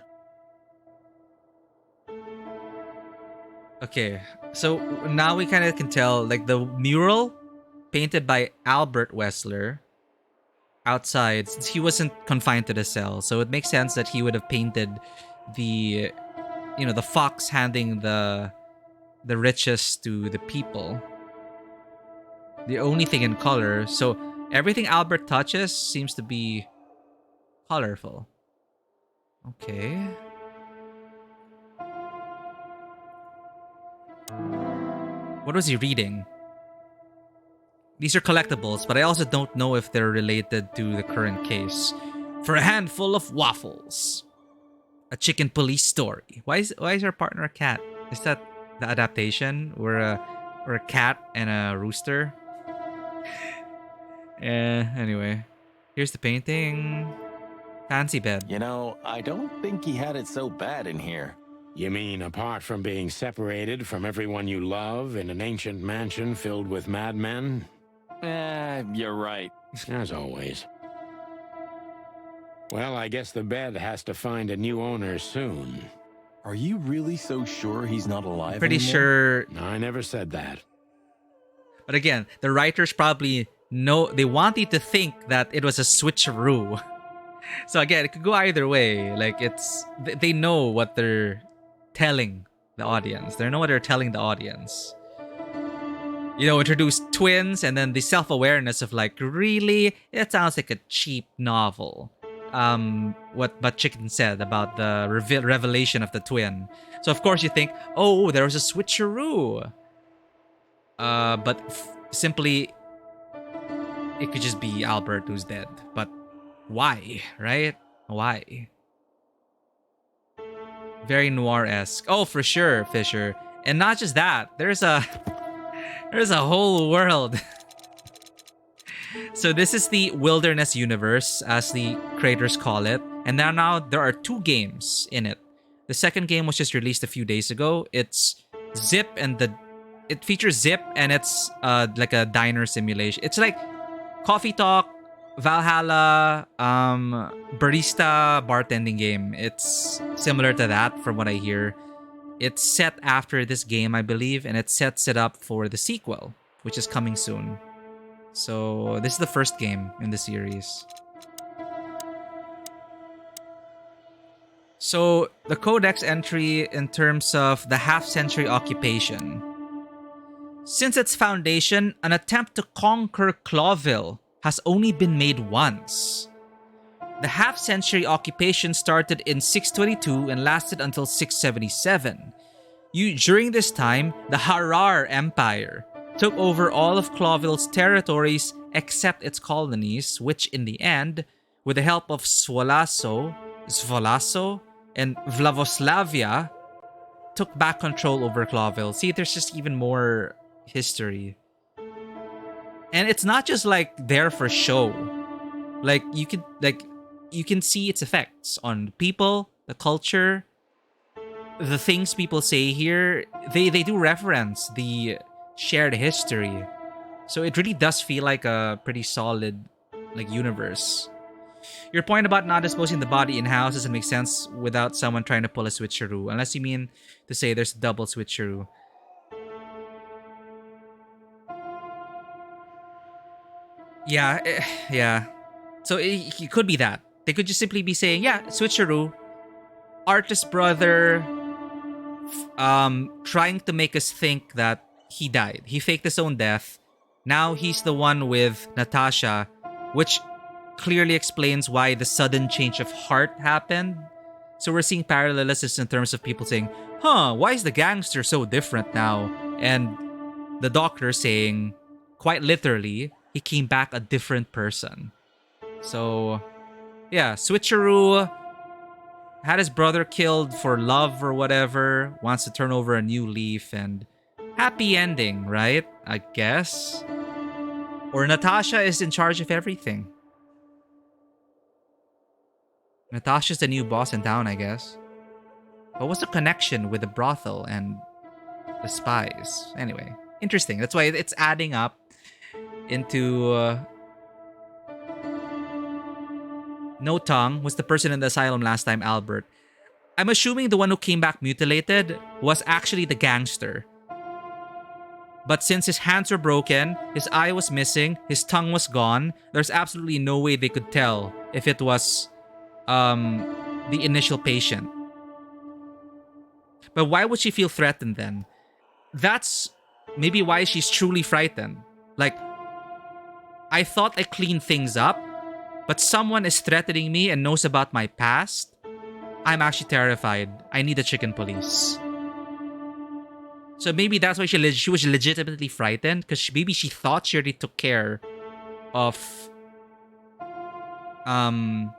Okay, so now we kind of can tell, the mural painted by Albert Wessler outside, since he wasn't confined to the cell, so it makes sense that he would have painted the, the fox handing the riches to the people. The only thing in color, so everything Albert touches seems to be colorful. Okay. What was he reading? These are collectibles, but I also don't know if they're related to the current case. For a handful of waffles. A chicken police story. Why is our partner a cat? Is that the adaptation? We're a cat and a rooster. Anyway. Here's the painting. Fancy bed. You know, I don't think he had it so bad in here. You mean apart from being separated from everyone you love in an ancient mansion filled with madmen? You're right. As always. Well, I guess the bed has to find a new owner soon. Are you really so sure he's not alive Pretty anymore? sure. No, I never said that. But again, the writers probably know, they want you to think that it was a switcheroo. So again, it could go either way. Like, they know what they're telling the audience. They know what they're telling the audience. You know, introduce twins, and then the self-awareness of like, really? It sounds like a cheap novel. What Butt Chicken said about the revelation of the twin. So of course you think, oh, there was a switcheroo. But simply, it could just be Albert who's dead. But why, right? Why? Very noir-esque. Oh, for sure, Fisher. And not just that. There's a whole world. So this is the wilderness universe, as the creators call it. And now there are 2 games in it. The second game was just released a few days ago. It's Zip, and it features Zip, and it's like a diner simulation. It's like Coffee Talk, Valhalla, barista bartending game. It's similar to that from what I hear. It's set after this game, I believe, and it sets it up for the sequel, which is coming soon. So this is the first game in the series. So the codex entry in terms of the half-century occupation. Since its foundation, an attempt to conquer Clawville has only been made once. The half-century occupation started in 622 and lasted until 677. During this time, the Harar Empire took over all of Clawville's territories except its colonies, which in the end, with the help of Svolaso, and Vlavoslavia, took back control over Clawville. See, there's just even more history. And it's not just like there for show. Like you can see its effects on people, the culture, the things people say here. They do reference the shared history. So it really does feel like a pretty solid like universe. Your point about not disposing the body in-house doesn't make sense without someone trying to pull a switcheroo. Unless you mean to say there's a double switcheroo. Yeah. So it could be that. They could just simply be saying, yeah, switcheroo. Artist brother trying to make us think that he died. He faked his own death. Now he's the one with Natasha, which clearly explains why the sudden change of heart happened. So we're seeing parallelisms in terms of people saying, why is the gangster so different now? And the doctor saying, quite literally, he came back a different person. So, yeah, switcheroo, had his brother killed for love or whatever, wants to turn over a new leaf, and happy ending, right? I guess. Or Natasha is in charge of everything. Natasha's the new boss in town, I guess. But what's the connection with the brothel and the spies? Anyway, interesting. That's why it's adding up into... No Tongue was the person in the asylum last time, Albert. I'm assuming the one who came back mutilated was actually the gangster. But since his hands were broken, his eye was missing, his tongue was gone, there's absolutely no way they could tell if it was the initial patient. But why would she feel threatened then? That's maybe why she's truly frightened. Like, I thought I cleaned things up, but someone is threatening me and knows about my past. I'm actually terrified. I need the chicken police. So maybe that's why she was legitimately frightened, because maybe she thought she already took care of Ibn,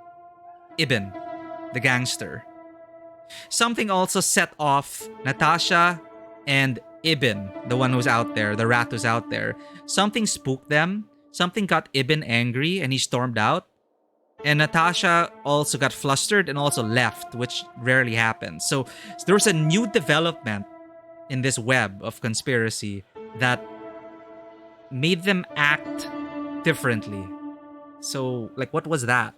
the gangster. Something also set off Natasha and Ibn, the one who's out there, the rat who's out there. Something spooked them. Something got Ibn angry and he stormed out. And Natasha also got flustered and also left, which rarely happens. So there was a new development in this web of conspiracy that made them act differently. So, like, what was that?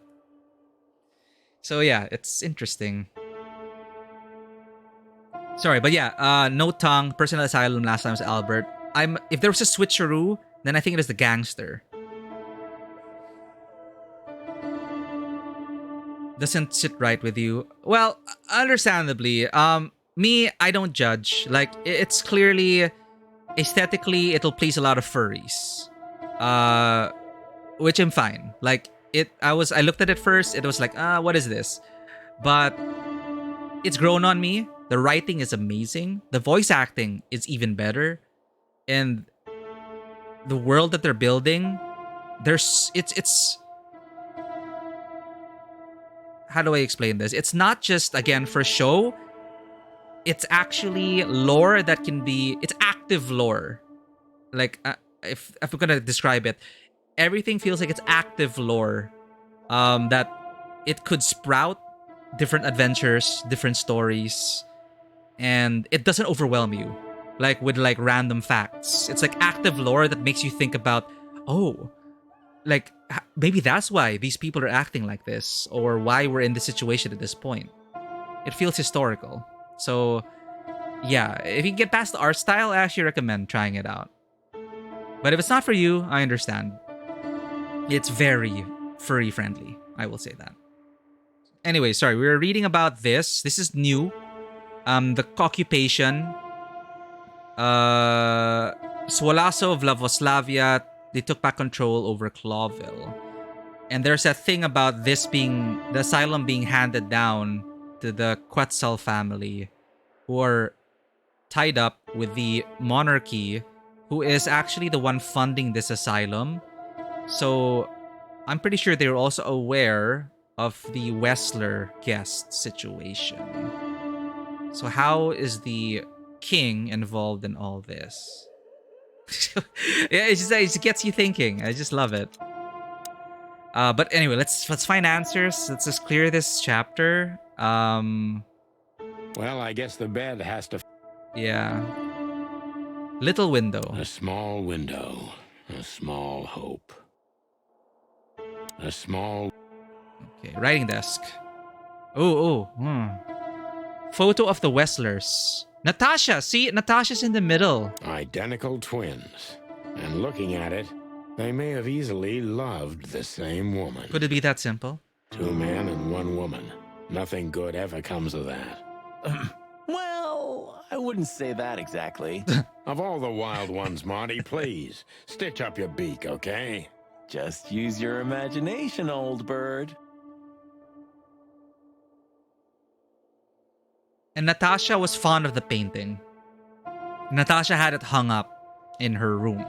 So yeah, it's interesting. Sorry, but yeah, no tongue, personal asylum last time was Albert. If there was a switcheroo, then I think it is the gangster. Doesn't sit right with you. Well, understandably, me, I don't judge. Like, it's clearly, aesthetically, it'll please a lot of furries. Which I'm fine. Like, I looked at it first, it was like, what is this? But it's grown on me. The writing is amazing. The voice acting is even better. And the world that they're building, it's how do I explain this? It's not just, again, for show. It's actually lore that can be... It's active lore. Like, if we're gonna describe it, everything feels like it's active lore. That it could sprout different adventures, different stories, and it doesn't overwhelm you. Like, with, like, random facts. It's like active lore that makes you think about, oh... Like, maybe that's why these people are acting like this, or why we're in this situation at this point. It feels historical. So, yeah, if you get past the art style, I actually recommend trying it out. But if it's not for you, I understand. It's very furry friendly, I will say that. Anyway, sorry, we were reading about this. This is new. The occupation. Swolaso of Vlavoslavia, they took back control over Clawville. And there's a thing about this being, the asylum being handed down to the Quetzal family, who are tied up with the monarchy, who is actually the one funding this asylum. So I'm pretty sure they're also aware of the Wessler guest situation. So how is the king involved in all this? Yeah, it just gets you thinking. I just love it. But anyway, let's find answers. Let's just clear this chapter. Well, I guess the bed has to... Yeah. Little window. A small window. A small hope. A small... Okay, writing desk. Oh. Photo of the Westlers. Natasha! See? Natasha's in the middle. Identical twins. And looking at it, they may have easily loved the same woman. Could it be that simple? 2 men and 1 woman. Nothing good ever comes of that. Well, I wouldn't say that exactly. Of all the wild ones, Marty, please, stitch up your beak, okay? Just use your imagination, old bird. And Natasha was fond of the painting. Natasha had it hung up in her room.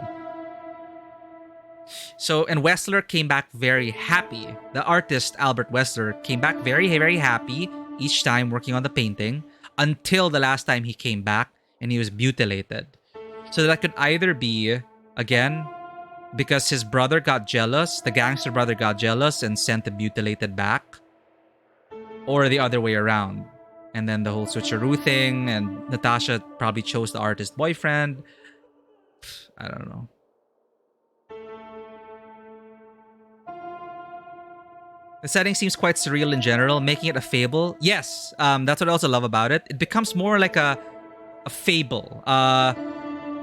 So, and Wessler came back very happy. The artist, Albert Wessler, came back very, very happy each time working on the painting until the last time he came back and he was mutilated. So that could either be, again, because his brother got jealous, the gangster brother got jealous and sent the mutilated back, or the other way around. And then the whole switcheroo thing, and Natasha probably chose the artist boyfriend. I don't know. The setting seems quite surreal in general, making it a fable. Yes, that's what I also love about it. It becomes more like a fable.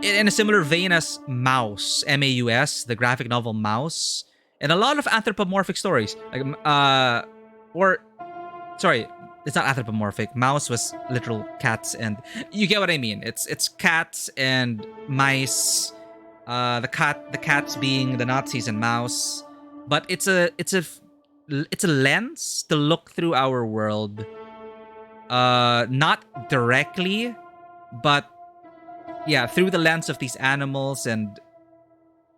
In a similar vein as Mouse, M-A-U-S, the graphic novel Mouse. And a lot of anthropomorphic stories. Sorry, it's not anthropomorphic. Mouse was literal cats, and you get what I mean. It's cats and mice. The cats being the Nazis and mouse. But it's a lens to look through our world. Not directly, but yeah, through the lens of these animals, and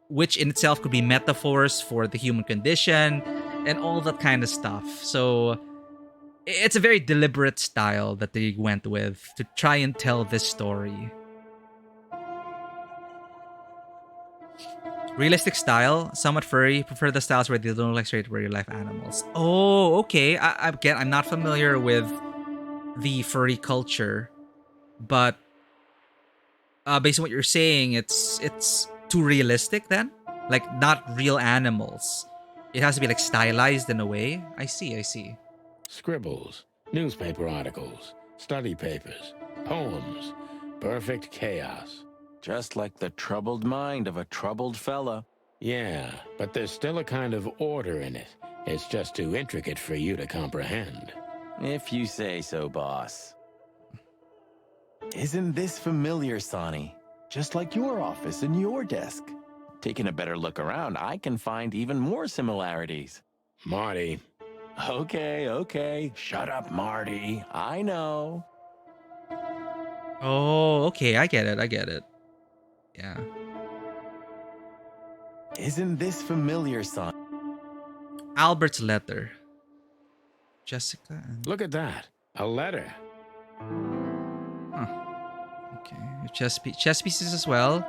which in itself could be metaphors for the human condition and all that kind of stuff. So it's a very deliberate style that they went with to try and tell this story. Realistic style, somewhat furry. Prefer the styles where they don't look like straight real life animals. Oh, okay. Again, I'm not familiar with the furry culture, but based on what you're saying, it's too realistic then? Like, not real animals. It has to be like stylized in a way. I see. Scribbles, newspaper articles, study papers, poems, perfect chaos. Just like the troubled mind of a troubled fella. Yeah, but there's still a kind of order in it. It's just too intricate for you to comprehend. If you say so, boss. Isn't this familiar, Sonny? Just like your office and your desk. Taking a better look around, I can find even more similarities. Marty. Okay. Shut up, Marty. I know. Oh, okay. I get it. Yeah. Isn't this familiar, son? Albert's letter. Jessica and... Look at that. A letter. Huh. Okay. Chess pieces as well.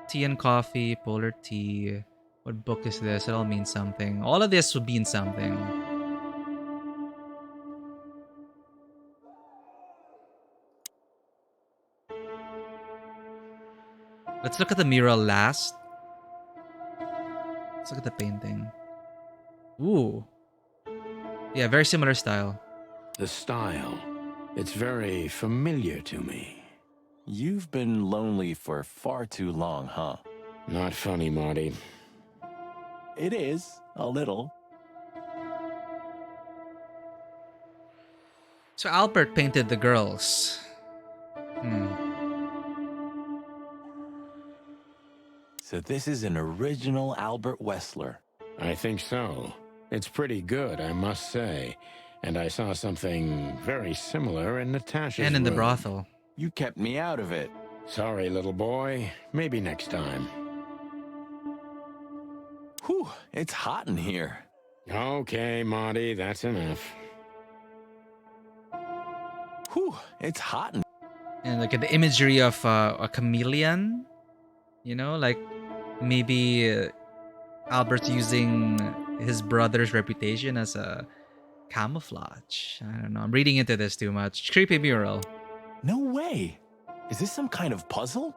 Tea and coffee, polar tea. What book is this? It all means something. All of this would mean something. Let's look at the mural last. Let's look at the painting. Ooh. Yeah, very similar style. The style. It's very familiar to me. You've been lonely for far too long, huh? Not funny, Marty. It is, a little. So Albert painted the girls. So this is an original Albert Wessler. I think so. It's pretty good, I must say. And I saw something very similar in Natasha's and in the room. brothel. You kept me out of it. Sorry, little boy. Maybe next time. Whew, it's hot in here. Okay, Marty, that's enough. Whew, it's hot in... And look at the imagery of a chameleon. You know, like maybe Albert's using his brother's reputation as a camouflage. I don't know. I'm reading into this too much. Creepy mural. No way. Is this some kind of puzzle?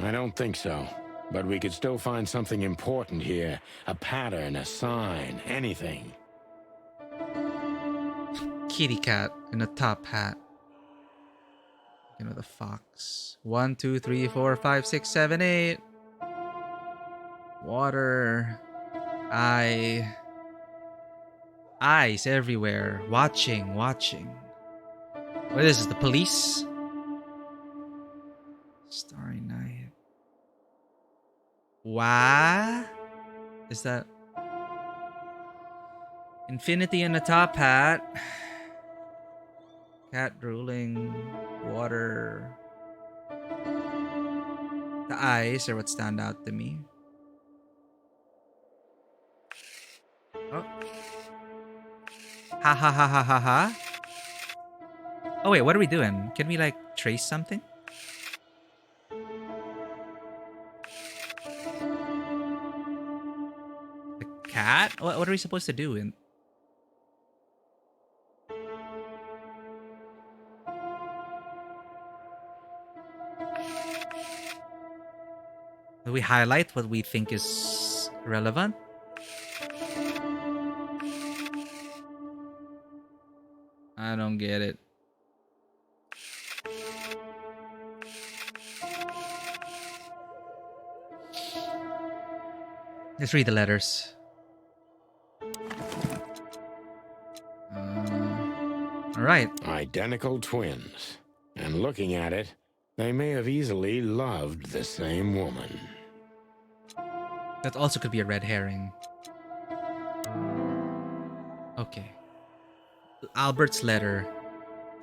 I don't think so. But we could still find something important here. A pattern, a sign, anything. Kitty cat in a top hat. You know, the fox. 1, 2, 3, 4, 5, 6, 7, 8. Water. Eyes everywhere. Watching. What is this? The police? Starry night. What? Is that... Infinity in a top hat. Cat drooling. Water. The eyes are what stand out to me. Oh. Ha ha ha ha ha ha. Oh wait, what are we doing? Can we like trace something? The cat? What are we supposed to do? Do we highlight what we think is relevant? I don't get it. Let's read the letters. All right. Identical twins. And looking at it, they may have easily loved the same woman. That also could be a red herring. Okay. Albert's letter.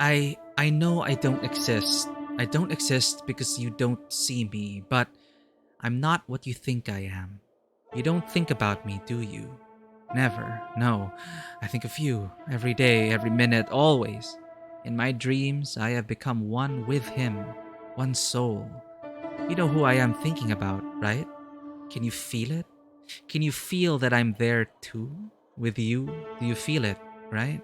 I know I don't exist. I don't exist because you don't see me, but I'm not what you think I am. You don't think about me, do you? Never. No. I think of you every day, every minute, always. In my dreams, I have become one with him, one soul. You know who I am thinking about, right? Can you feel it? Can you feel that I'm there too? With you? Do you feel it, right?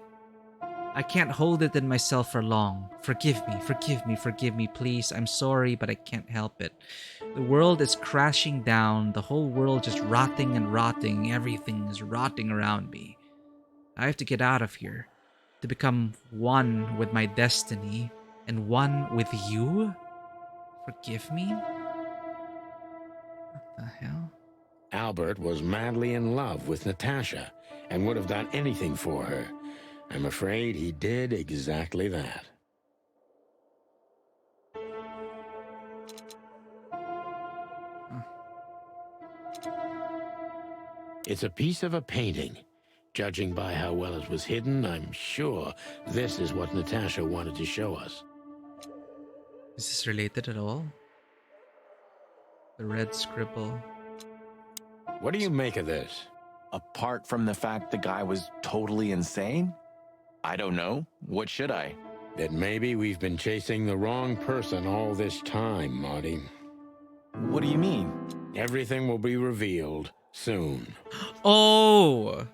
I can't hold it in myself for long. Forgive me, forgive me, forgive me, please. I'm sorry, but I can't help it. The world is crashing down, the whole world just rotting and rotting. Everything is rotting around me. I have to get out of here, to become one with my destiny and one with you? Forgive me? What the hell? Albert was madly in love with Natasha and would have done anything for her. I'm afraid he did exactly that. It's a piece of a painting. Judging by how well it was hidden, I'm sure this is what Natasha wanted to show us. Is this related at all? The red scribble. What do you make of this? Apart from the fact the guy was totally insane? I don't know. What should I? That maybe we've been chasing the wrong person all this time, Marty. What do you mean? Everything will be revealed soon. Oh!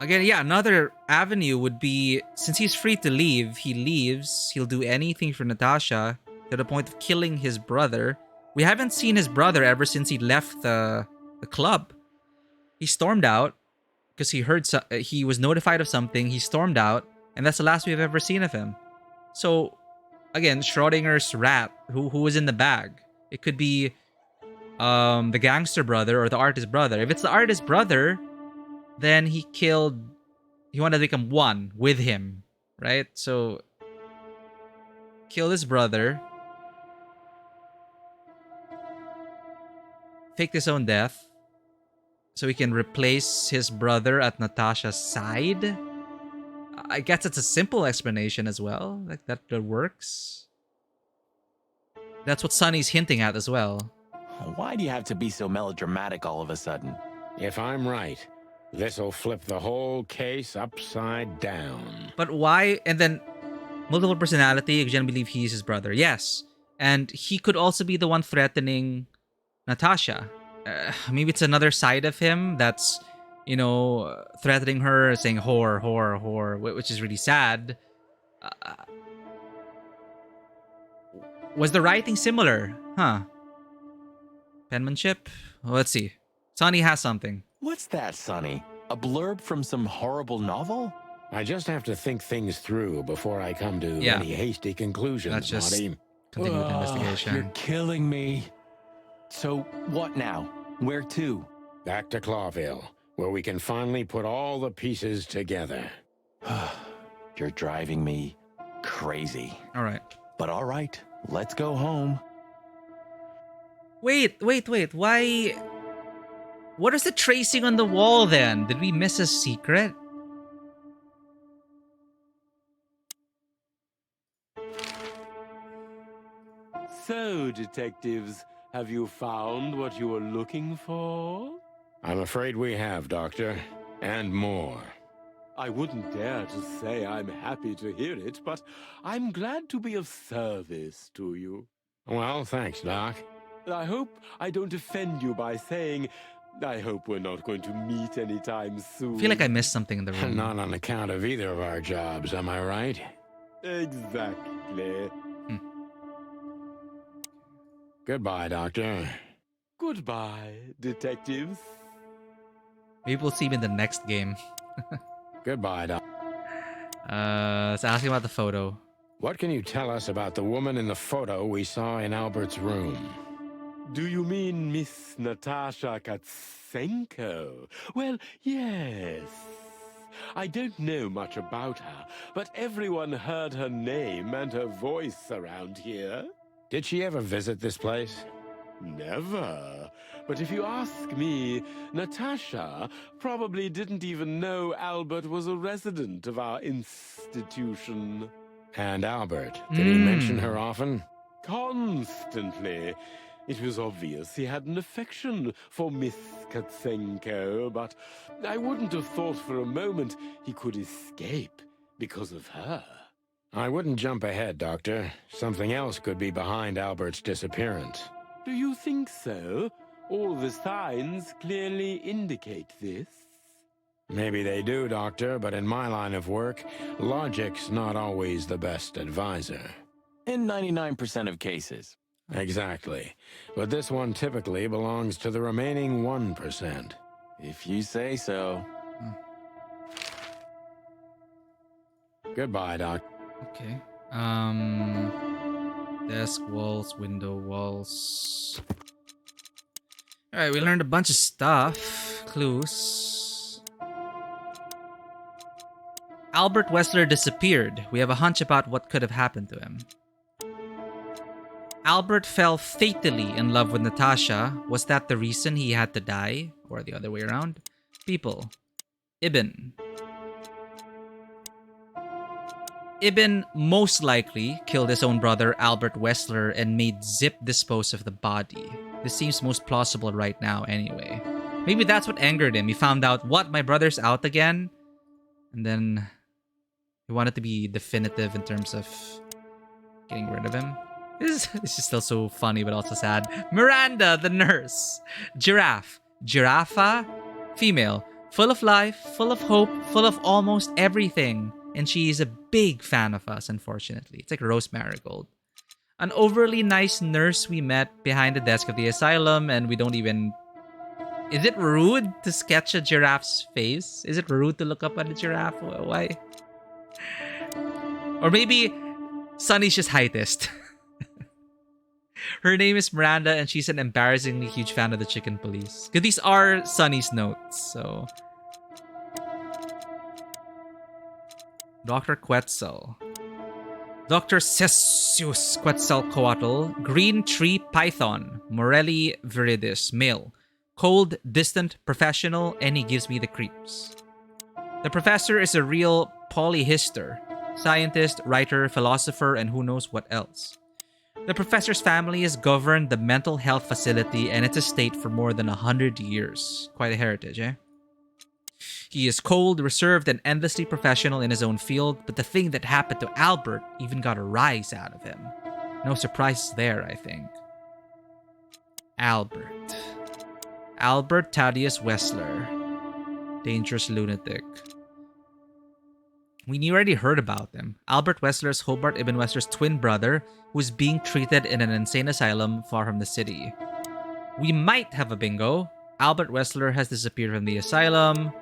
Again, yeah, another avenue would be, since he's free to leave, he leaves. He'll do anything for Natasha to the point of killing his brother. We haven't seen his brother ever since he left the club. He stormed out because he heard he was notified of something. He stormed out, and that's the last we've ever seen of him. So, again, Schrodinger's rat, who was in the bag. It could be the gangster brother or the artist brother. If it's the artist brother, then he wanted to become one with him, right? So, kill his brother, faked his own death, so he can replace his brother at Natasha's side. I guess it's a simple explanation as well. Like that works. That's what Sonny's hinting at as well. Why do you have to be so melodramatic all of a sudden? If I'm right, this'll flip the whole case upside down. But why? And then multiple personality, you can believe he's his brother. Yes. And he could also be the one threatening Natasha. Maybe it's another side of him that's, threatening her, saying whore, whore, whore, which is really sad. Was the writing similar? Huh. Penmanship? Well, let's see. Sonny has something. What's that, Sonny? A blurb from some horrible novel? I just have to think things through before I come to any hasty conclusions, That's just Marty. continue with the investigation. You're killing me. So, what now? Where to? Back to Clawville, where we can finally put all the pieces together. You're driving me crazy. All right. But all right, let's go home. Wait. Why? What is the tracing on the wall then? Did we miss a secret? So, detectives, have you found what you were looking for? I'm afraid we have, Doctor. And more. I wouldn't dare to say I'm happy to hear it, but I'm glad to be of service to you. Well, thanks, Doc. I hope I don't offend you by saying I hope we're not going to meet anytime soon. I feel like I missed something in the room. Not on account of either of our jobs, am I right? Exactly. Goodbye, Doctor. Goodbye, detectives. Maybe we'll see him in the next game. Goodbye, Doc. Let's ask him about the photo. What can you tell us about the woman in the photo we saw in Albert's room? Do you mean Miss Natasha Katsenko? Well, yes. I don't know much about her, but everyone heard her name and her voice around here. Did she ever visit this place? Never. But if you ask me, Natasha probably didn't even know Albert was a resident of our institution. And Albert, did he mention her often? Constantly. It was obvious he had an affection for Miss Katsenko, but I wouldn't have thought for a moment he could escape because of her. I wouldn't jump ahead, Doctor. Something else could be behind Albert's disappearance. Do you think so? All the signs clearly indicate this. Maybe they do, Doctor, but in my line of work, logic's not always the best advisor. In 99% of cases. Exactly. But this one typically belongs to the remaining 1%. If you say so. Goodbye, Doc. Okay. Desk walls, window walls. Alright, we learned a bunch of stuff. Clues. Albert Wessler disappeared. We have a hunch about what could have happened to him. Albert fell fatally in love with Natasha. Was that the reason he had to die? Or the other way around? People. Ibn. Ibn most likely killed his own brother, Albert Wessler, and made Zip dispose of the body. This seems most plausible right now anyway. Maybe that's what angered him. He found out, what, my brother's out again? And then he wanted to be definitive in terms of getting rid of him. This is still so funny, but also sad. Miranda, the nurse. Giraffe. Giraffa, female. Full of life, full of hope, full of almost everything. And she is a big fan of us, unfortunately. It's like Rose Marigold. An overly nice nurse we met behind the desk of the asylum, and we don't even... Is it rude to sketch a giraffe's face? Is it rude to look up at a giraffe? Why? Or maybe Sunny's just heightist. Her name is Miranda, and she's an embarrassingly huge fan of the Chicken Police. Because these are Sunny's notes, so... Dr. Quetzal. Dr. Cesius Quetzalcoatl, Green Tree Python, Morelli viridis, male. Cold, distant, professional, and he gives me the creeps. The professor is a real polyhister, scientist, writer, philosopher, and who knows what else. The professor's family has governed the mental health facility and its estate for more than 100 years. Quite a heritage, eh? He is cold, reserved, and endlessly professional in his own field, but the thing that happened to Albert even got a rise out of him. No surprises there, I think. Albert. Albert Thaddeus Wessler. Dangerous lunatic. We already heard about him. Albert Wessler is Hobart Ibn Wessler's twin brother, who is being treated in an insane asylum far from the city. We might have a bingo. Albert Wessler has disappeared from the asylum.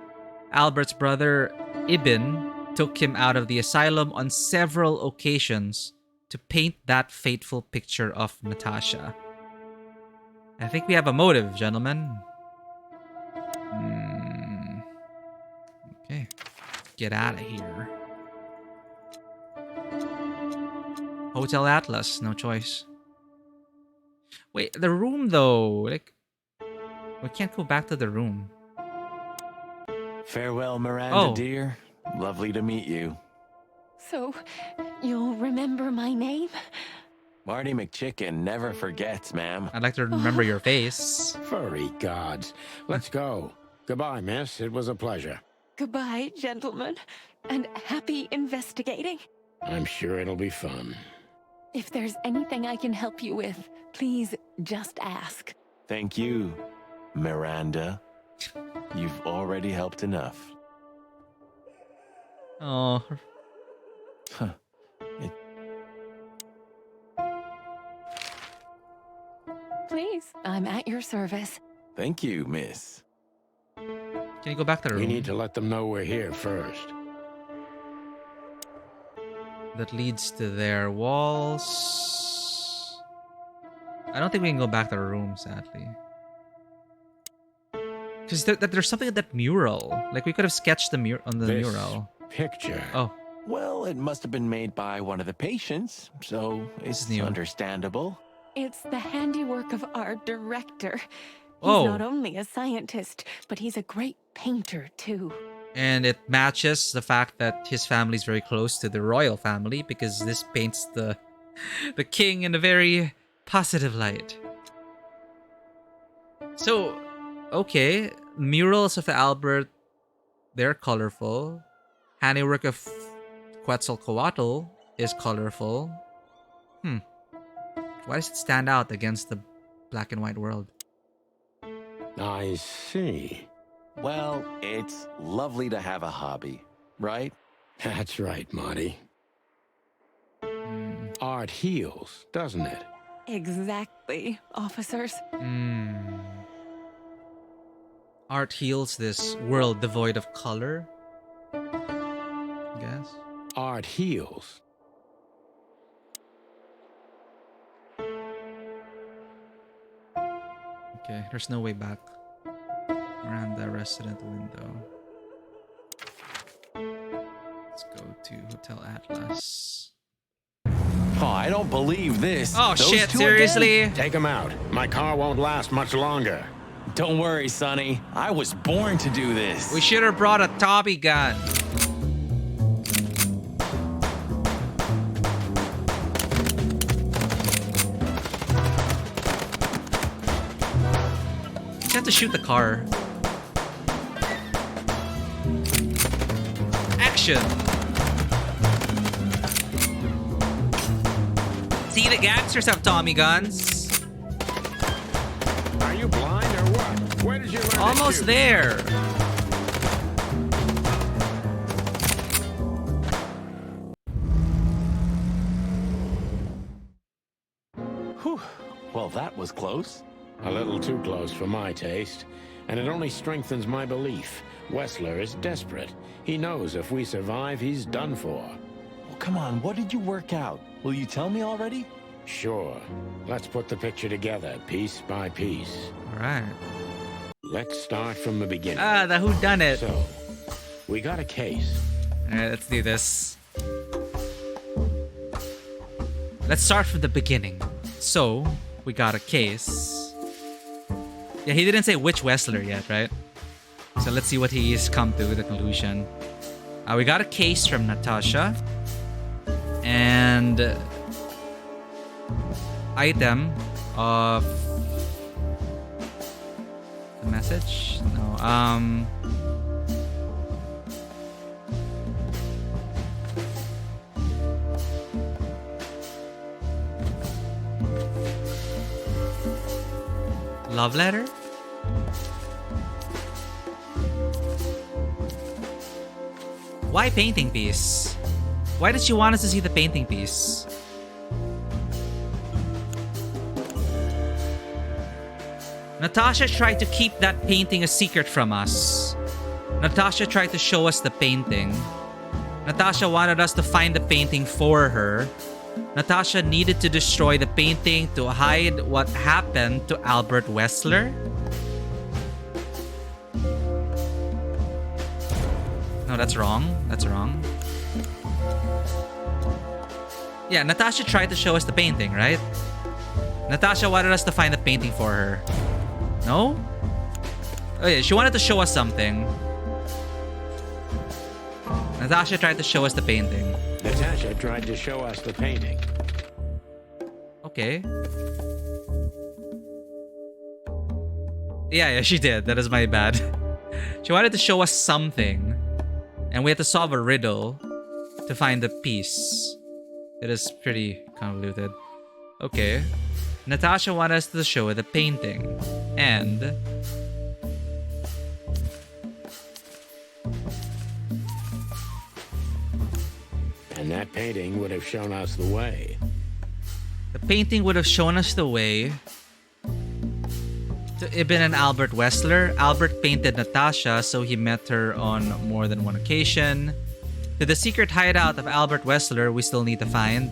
Albert's brother, Ibn, took him out of the asylum on several occasions to paint that fateful picture of Natasha. I think we have a motive, gentlemen. Okay. Get out of here. Hotel Atlas, no choice. Wait, the room though, like... We can't go back to the room. Farewell, Miranda, dear. Lovely to meet you. So, you'll remember my name? Marty McChicken never forgets, ma'am. I'd like to remember your face. Furry gods. Let's go. Goodbye, miss. It was a pleasure. Goodbye, gentlemen, and happy investigating. I'm sure it'll be fun. If there's anything I can help you with, please just ask. Thank you, Miranda. You've already helped enough. Oh. Huh. Please, I'm at your service. Thank you, miss. Can you go back to the room? We need to let them know we're here first. That leads to their walls. I don't think we can go back to the room, sadly. Because there's something at that mural. Like, we could have sketched the mural. Picture. Oh. Well, it must have been made by one of the patients, so it's understandable. It's the handiwork of our director. He's Oh. not only a scientist, but he's a great painter, too. And it matches the fact that his family is very close to the royal family, because this paints the the king in a very positive light. So, okay, murals of the Albert, they're colorful. Handiwork of Quetzalcoatl is colorful. Why does it stand out against the black and white world? I see. Well, it's lovely to have a hobby, right? That's right, Marty. Art heals, doesn't it? Exactly, officers. Art heals this world devoid of color, I guess. Art heals. Okay, there's no way back around the resident window. Let's go to Hotel Atlas. Oh, I don't believe this. Oh, Those shit, two seriously? again? Take him out. My car won't last much longer. Don't worry, Sonny. I was born to do this. We should have brought a Tommy gun. You have to shoot the car. Action! See, the gangsters have Tommy guns. Are you blind or what? Where did you learn Almost to shoot? there. Whew. Well, that was close. A little too close for my taste. And it only strengthens my belief. Wessler is desperate. He knows if we survive, he's done for. Well, come on, what did you work out? Will you tell me already? Sure. Let's put the picture together, piece by piece. Alright. Let's start from the beginning. Ah, the whodunit. So, we got a case. Alright, let's do this. Let's start from the beginning. So, we got a case. Yeah, he didn't say which Wessler yet, right? So let's see what he's come to, the conclusion. We got a case from Natasha. And... item of... the message? No, love letter? Why painting piece? Why did she want us to see the painting piece? Natasha tried to keep that painting a secret from us. Natasha tried to show us the painting. Natasha wanted us to find the painting for her. Natasha needed to destroy the painting to hide what happened to Albert Wessler. No, that's wrong. That's wrong. Yeah, Natasha tried to show us the painting, right? Natasha wanted us to find the painting for her. No? Oh yeah, she wanted to show us something. Natasha tried to show us the painting. Natasha tried to show us the painting. Okay. Yeah, she did. That is my bad. She wanted to show us something. And we had to solve a riddle to find the piece. It is pretty convoluted. Okay. Natasha wanted us to show her the painting. And... And that painting would have shown us the way. the painting would have shown us the way to Ibn and Albert Wessler. Albert painted Natasha, so he met her on more than one occasion. To the secret hideout of Albert Wessler, we still need to find.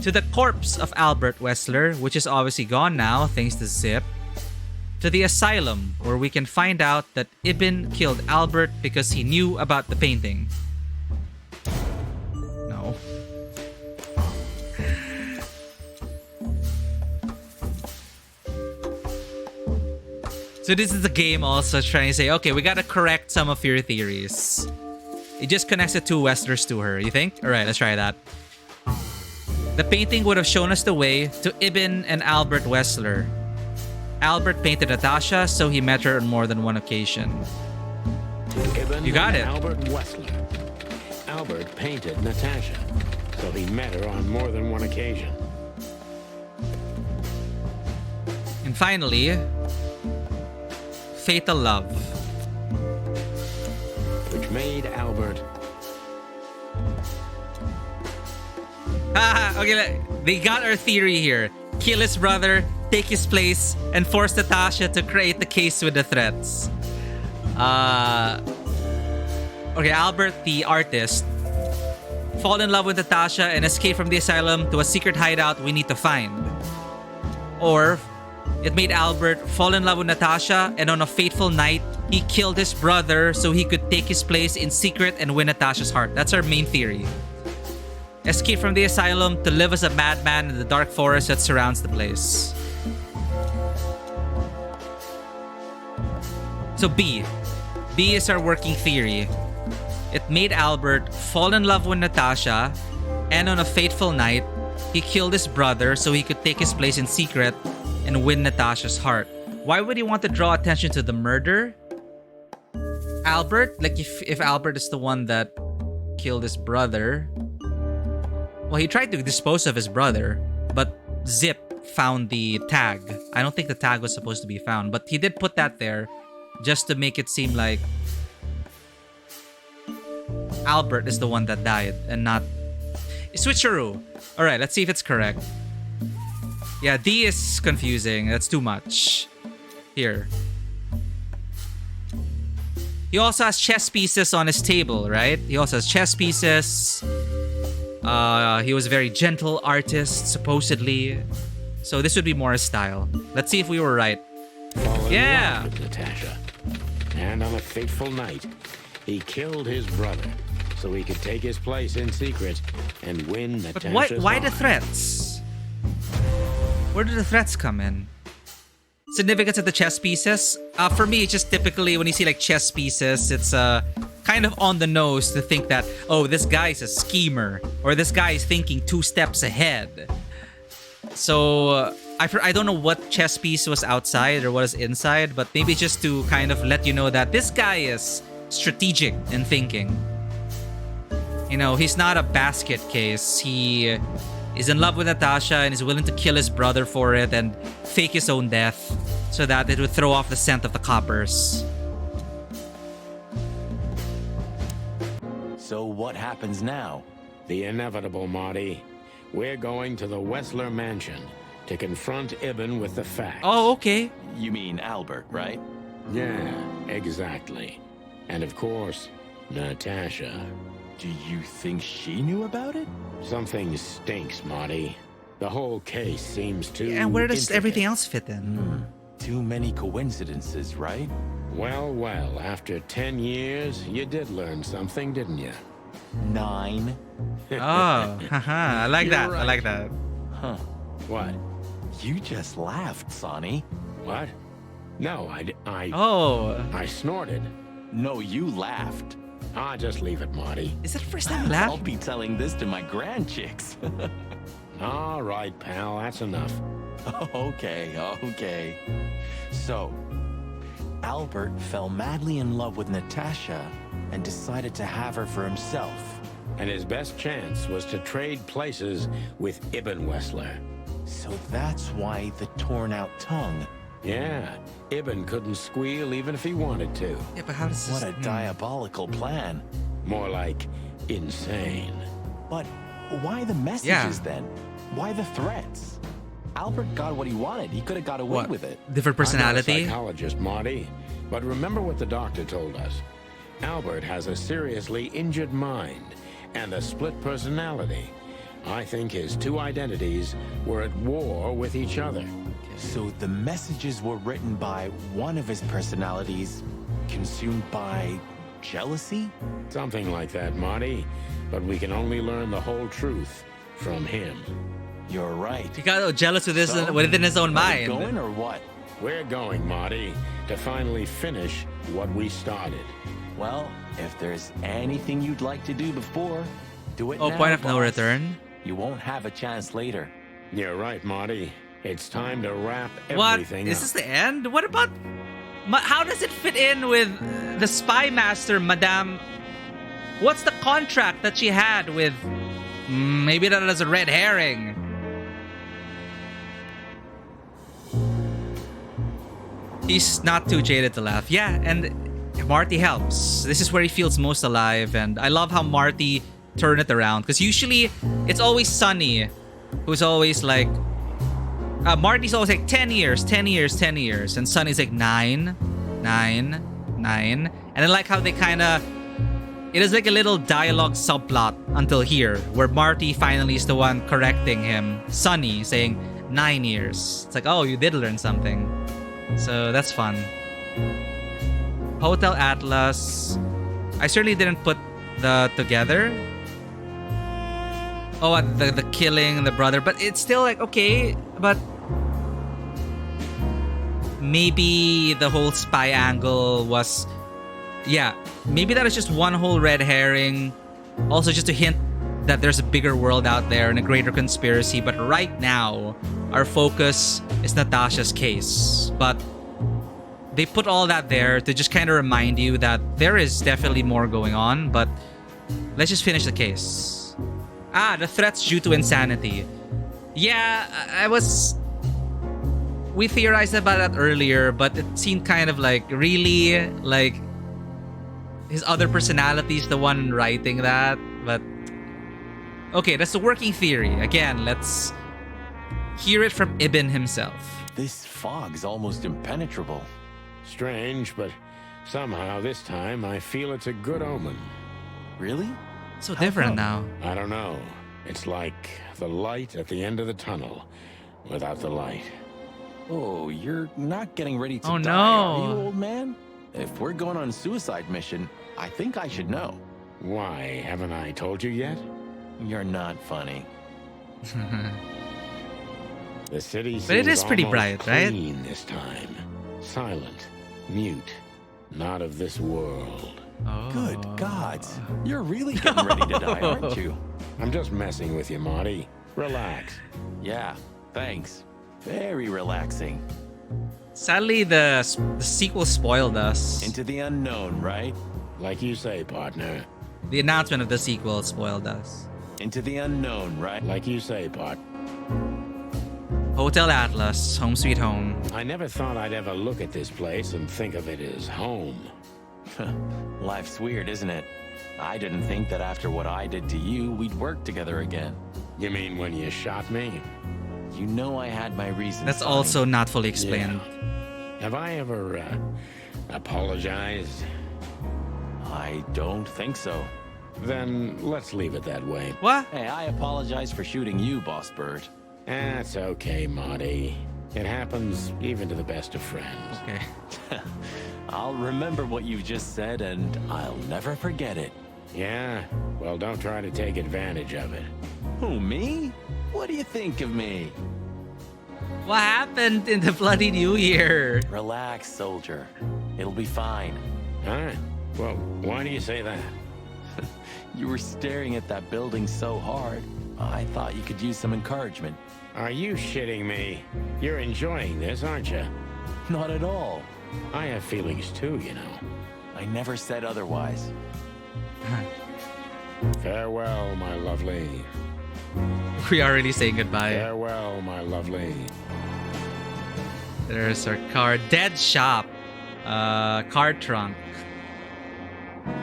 To the corpse of Albert Wessler, which is obviously gone now thanks to Zip. To the asylum, where we can find out that Ibn killed Albert because he knew about the painting. No. So this is the game also trying to say, okay, we gotta correct some of your theories. It just connects the two Westlers to her, you think? Alright, let's try that. The painting would have shown us the way to Ibn and Albert Wessler. Albert painted Natasha, so he met her on more than one occasion. You got it. Albert Wessler. Albert painted Natasha, so he met her on more than one occasion. And finally, fatal love. Which made Albert... Okay, they got our theory here. Kill his brother, take his place, and force Natasha to create the case with the threats. Okay, Albert, the artist, fall in love with Natasha and escape from the asylum to a secret hideout we need to find. Or it made Albert fall in love with Natasha, and on a fateful night, he killed his brother so he could take his place in secret and win Natasha's heart. That's our main theory. Escape from the asylum to live as a madman in the dark forest that surrounds the place. So B is our working theory. It made Albert fall in love with Natasha, and on a fateful night, he killed his brother so he could take his place in secret and win Natasha's heart. Why would he want to draw attention to the murder? Albert? Like if Albert is the one that killed his brother. Well, he tried to dispose of his brother, but Zip found the tag. I don't think the tag was supposed to be found, but he did put that there just to make it seem like Albert is the one that died and not... Switcheroo. Alright, let's see if it's correct. Yeah, D is confusing. That's too much. Here. He also has chess pieces on his table, right? He also has chess pieces. He was a very gentle artist, supposedly. So this would be more his style. Let's see if we were right. Yeah! With Natasha. And on a fateful night, he killed his brother so he could take his place in secret and win Natasha's But why the heart. threats? Where do the threats come in? Significance of the chess pieces? For me, it's just typically when you see like chess pieces, it's kind of on the nose to think that, oh, this guy's a schemer, or this guy is thinking 2 steps ahead. So I don't know what chess piece was outside or what is inside, but maybe just to kind of let you know that this guy is strategic in thinking. You know, he's not a basket case. He is in love with Natasha and is willing to kill his brother for it and fake his own death so that it would throw off the scent of the coppers. So what happens now? The inevitable, Marty. We're going to the Wessler mansion to confront Ibn with the facts. Oh, okay. You mean Albert, right? Yeah, exactly. And of course, Natasha. Do you think she knew about it? Something stinks, Marty. The whole case seems too... And where does intricate. everything else fit in? Too many coincidences, right? Well, after 10 years, you did learn something, didn't you? 9. Oh, haha, I like that. Right. I like that. Huh. What? You just laughed, Sonny. What? No, I snorted. No, you laughed. Just leave it, Marty. Is it the first time you laughed? I'll be telling this to my grandchicks. All right, pal, that's enough. Okay. So, Albert fell madly in love with Natasha and decided to have her for himself. And his best chance was to trade places with Ibn Wessler. So that's why the torn out tongue. Yeah, Ibn couldn't squeal even if he wanted to. Yeah, but how does this... What a diabolical plan. More like insane. But why the messages then? Why the threats? Albert got what he wanted. He could have got away with it. Different personality? I'm not a psychologist, Marty. But remember what the doctor told us. Albert has a seriously injured mind and a split personality. I think his 2 identities were at war with each other. So the messages were written by one of his personalities, consumed by jealousy? Something like that, Marty. But we can only learn the whole truth from him. You're right. He got jealous with within his own mind. Are we going or what? We're going, Marty, to finally finish what we started. Well, if there's anything you'd like to do before, do it now, point of no boss. return? You won't have a chance later. You're right, Marty. It's time to wrap What? everything Is up. this the end? What about... How does it fit in with the spy master, Madame? What's the contract that she had with... maybe that is a red herring. He's not too jaded to laugh. Yeah, and Marty helps. This is where he feels most alive, and I love how Marty turned it around. Because usually, it's always Sunny who's always like... Marty's always like 10 years, 10 years, 10 years. And Sunny's like 9, 9, 9. And I like how they kind of... It is like a little dialogue subplot until here, where Marty finally is the one correcting him. Sunny saying 9 years. It's like, oh, you did learn something. So that's fun. Hotel Atlas. I certainly didn't put the together. Oh, the killing the brother. But it's still like, okay, but... Maybe the whole spy angle was... Yeah, maybe that is just one whole red herring. Also just to hint that there's a bigger world out there and a greater conspiracy. But right now, our focus is Natasha's case. But they put all that there to just kind of remind you that there is definitely more going on. But let's just finish the case. The threats due to insanity. Yeah, we theorized about that earlier, but it seemed kind of like, really? Like, his other personality is the one writing that, but... Okay, that's the working theory. Again, let's hear it from Ibn himself. This fog's almost impenetrable. Strange, but somehow this time I feel it's a good omen. Really? So different now. I don't know. It's like the light at the end of the tunnel without the light. Oh, you're not getting ready to die, die, no. are you, old man? If we're going on a suicide mission, I think I should know. Why, haven't I told you yet? You're not funny. The city seems But it is pretty bright, right? clean this time. Silent, mute, not of this world. Oh. Good gods. You're really getting ready to die, aren't you? I'm just messing with you, Marty. Relax. Yeah, thanks. Very relaxing. Sadly, the sequel spoiled us. Into the unknown, right? Like you say, partner. The announcement of the sequel spoiled us. Into the unknown, right? Like you say, partner. Hotel Atlas, home sweet home. I never thought I'd ever look at this place and think of it as home. Life's weird, isn't it? I didn't think that after what I did to you, we'd work together again. You mean when you shot me? You know I had my reasons. That's Sonny. also not fully explained. Yeah. Have I ever apologized? I don't think so. Then let's leave it that way. What? Hey, I apologize for shooting you, Boss Bird. That's okay, Marty. It happens even to the best of friends. Okay. I'll remember what you've just said, and I'll never forget it. Yeah? Well, don't try to take advantage of it. Who, me? What do you think of me? What happened in the bloody New Year? Relax, soldier. It'll be fine. All right. Well, why do you say that? You were staring at that building so hard, I thought you could use some encouragement. Are you shitting me? You're enjoying this, aren't you? Not at all. I have feelings too, you know. I never said otherwise. Farewell, my lovely. We are really saying goodbye. Farewell, my lovely. There's our car. Dead shop. Car trunk.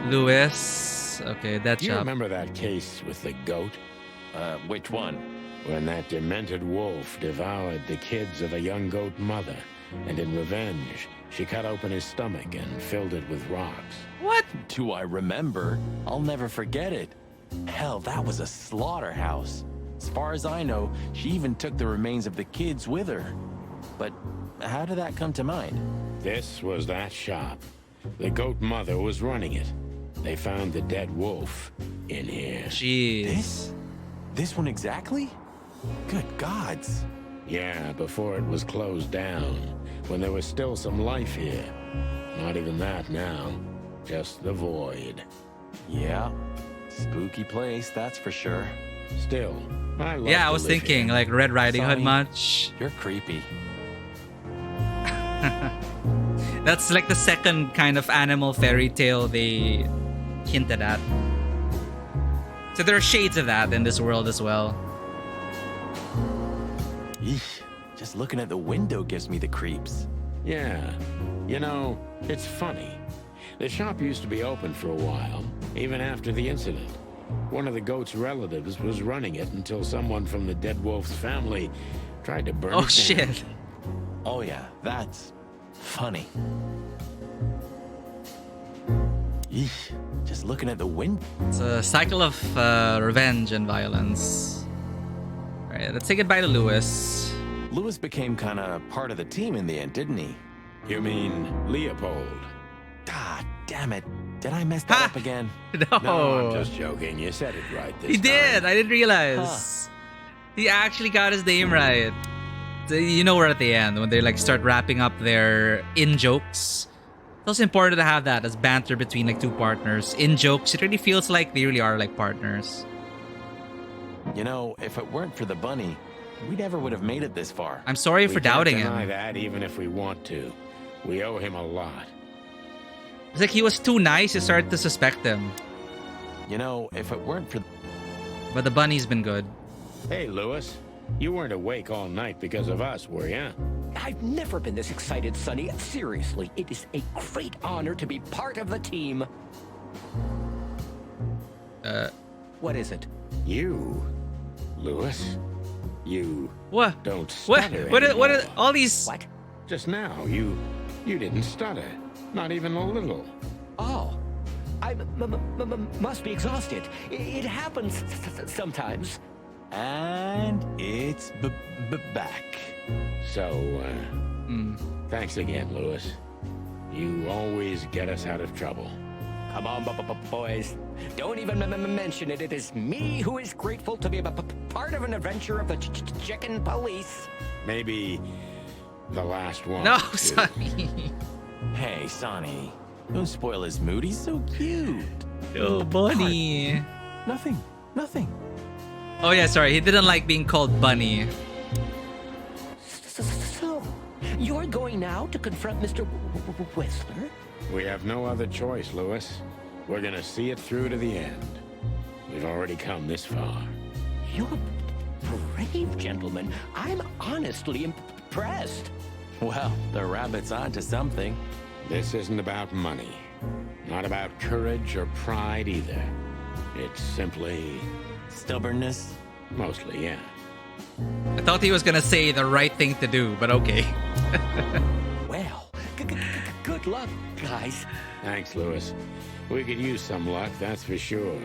Lewis. Okay, dead Do you shop. remember that case with the goat? Which one? When that demented wolf devoured the kids of a young goat mother, and in revenge, she cut open his stomach and filled it with rocks. What? Do I remember? I'll never forget it. Hell, that was a slaughterhouse. As far as I know, she even took the remains of the kids with her. But how did that come to mind? This was that shop. The goat mother was running it. They found the dead wolf in here. Jeez. This one exactly? Good gods. Yeah, before it was closed down, when there was still some life here. Not even that now. Just the void. Yeah. Spooky place, that's for sure. Still, I love Yeah, I to was live thinking here. like Red Riding Hood Sonny, much. You're creepy. That's like the second kind of animal fairy tale they hinted at. So there are shades of that in this world as well. Eesh, just looking at the window gives me the creeps. Yeah. You know, it's funny. The shop used to be open for a while, even after the incident. One of the goat's relatives was running it until someone from the dead wolf's family tried to burn it Oh down. shit. Oh yeah, that's funny. Eesh, just looking at the window. It's a cycle of revenge and violence. Alright, let's say goodbye to Lewis. Lewis became kind of part of the team in the end, didn't he? You mean Leopold? Ah, damn it. Did I mess that up again? No. No, I'm just joking. You said it right this He did! time. I didn't realize. He actually got his name right. So, you know, we're at the end when they like start wrapping up their in-jokes. It's also important to have that as banter between like two partners. In-jokes, it really feels like they really are like partners. You know, if it weren't for the bunny, we never would have made it this far. I'm sorry for doubting We can't deny him. that even if we want to. We owe him a lot. It's like he was too nice, you started to suspect him. You know, if it weren't for... But the bunny's been good. Hey, Lewis. You weren't awake all night because of us, were ya? I've never been this excited, Sonny. Seriously, it is a great honor to be part of the team. What is it? You, Lewis. You What? don't What? stutter What are anymore. all these? What? Just now, you didn't stutter. Not even a little. Oh, I must be exhausted. It happens sometimes. And it's back. So, thanks again, Lewis. You always get us out of trouble. Come on, boys. Don't even mention it. It is me who is grateful to be a part of an adventure of the chicken police. Maybe the last one. No, too. Sonny. Hey, Sonny. Don't spoil his mood. He's so cute. Oh, bunny. Nothing. Oh yeah, sorry. He didn't like being called Bunny. So, you're going now to confront Mr. Whistler? We have no other choice, Lewis. We're gonna see it through to the end. We've already come this far. You're brave, gentlemen. I'm honestly impressed. Well, the rabbit's onto something. This isn't about money. Not about courage or pride either. It's simply... stubbornness? Mostly, yeah. I thought he was gonna say the right thing to do, but okay. Well, good luck, guys. Thanks, Lewis. We could use some luck, that's for sure.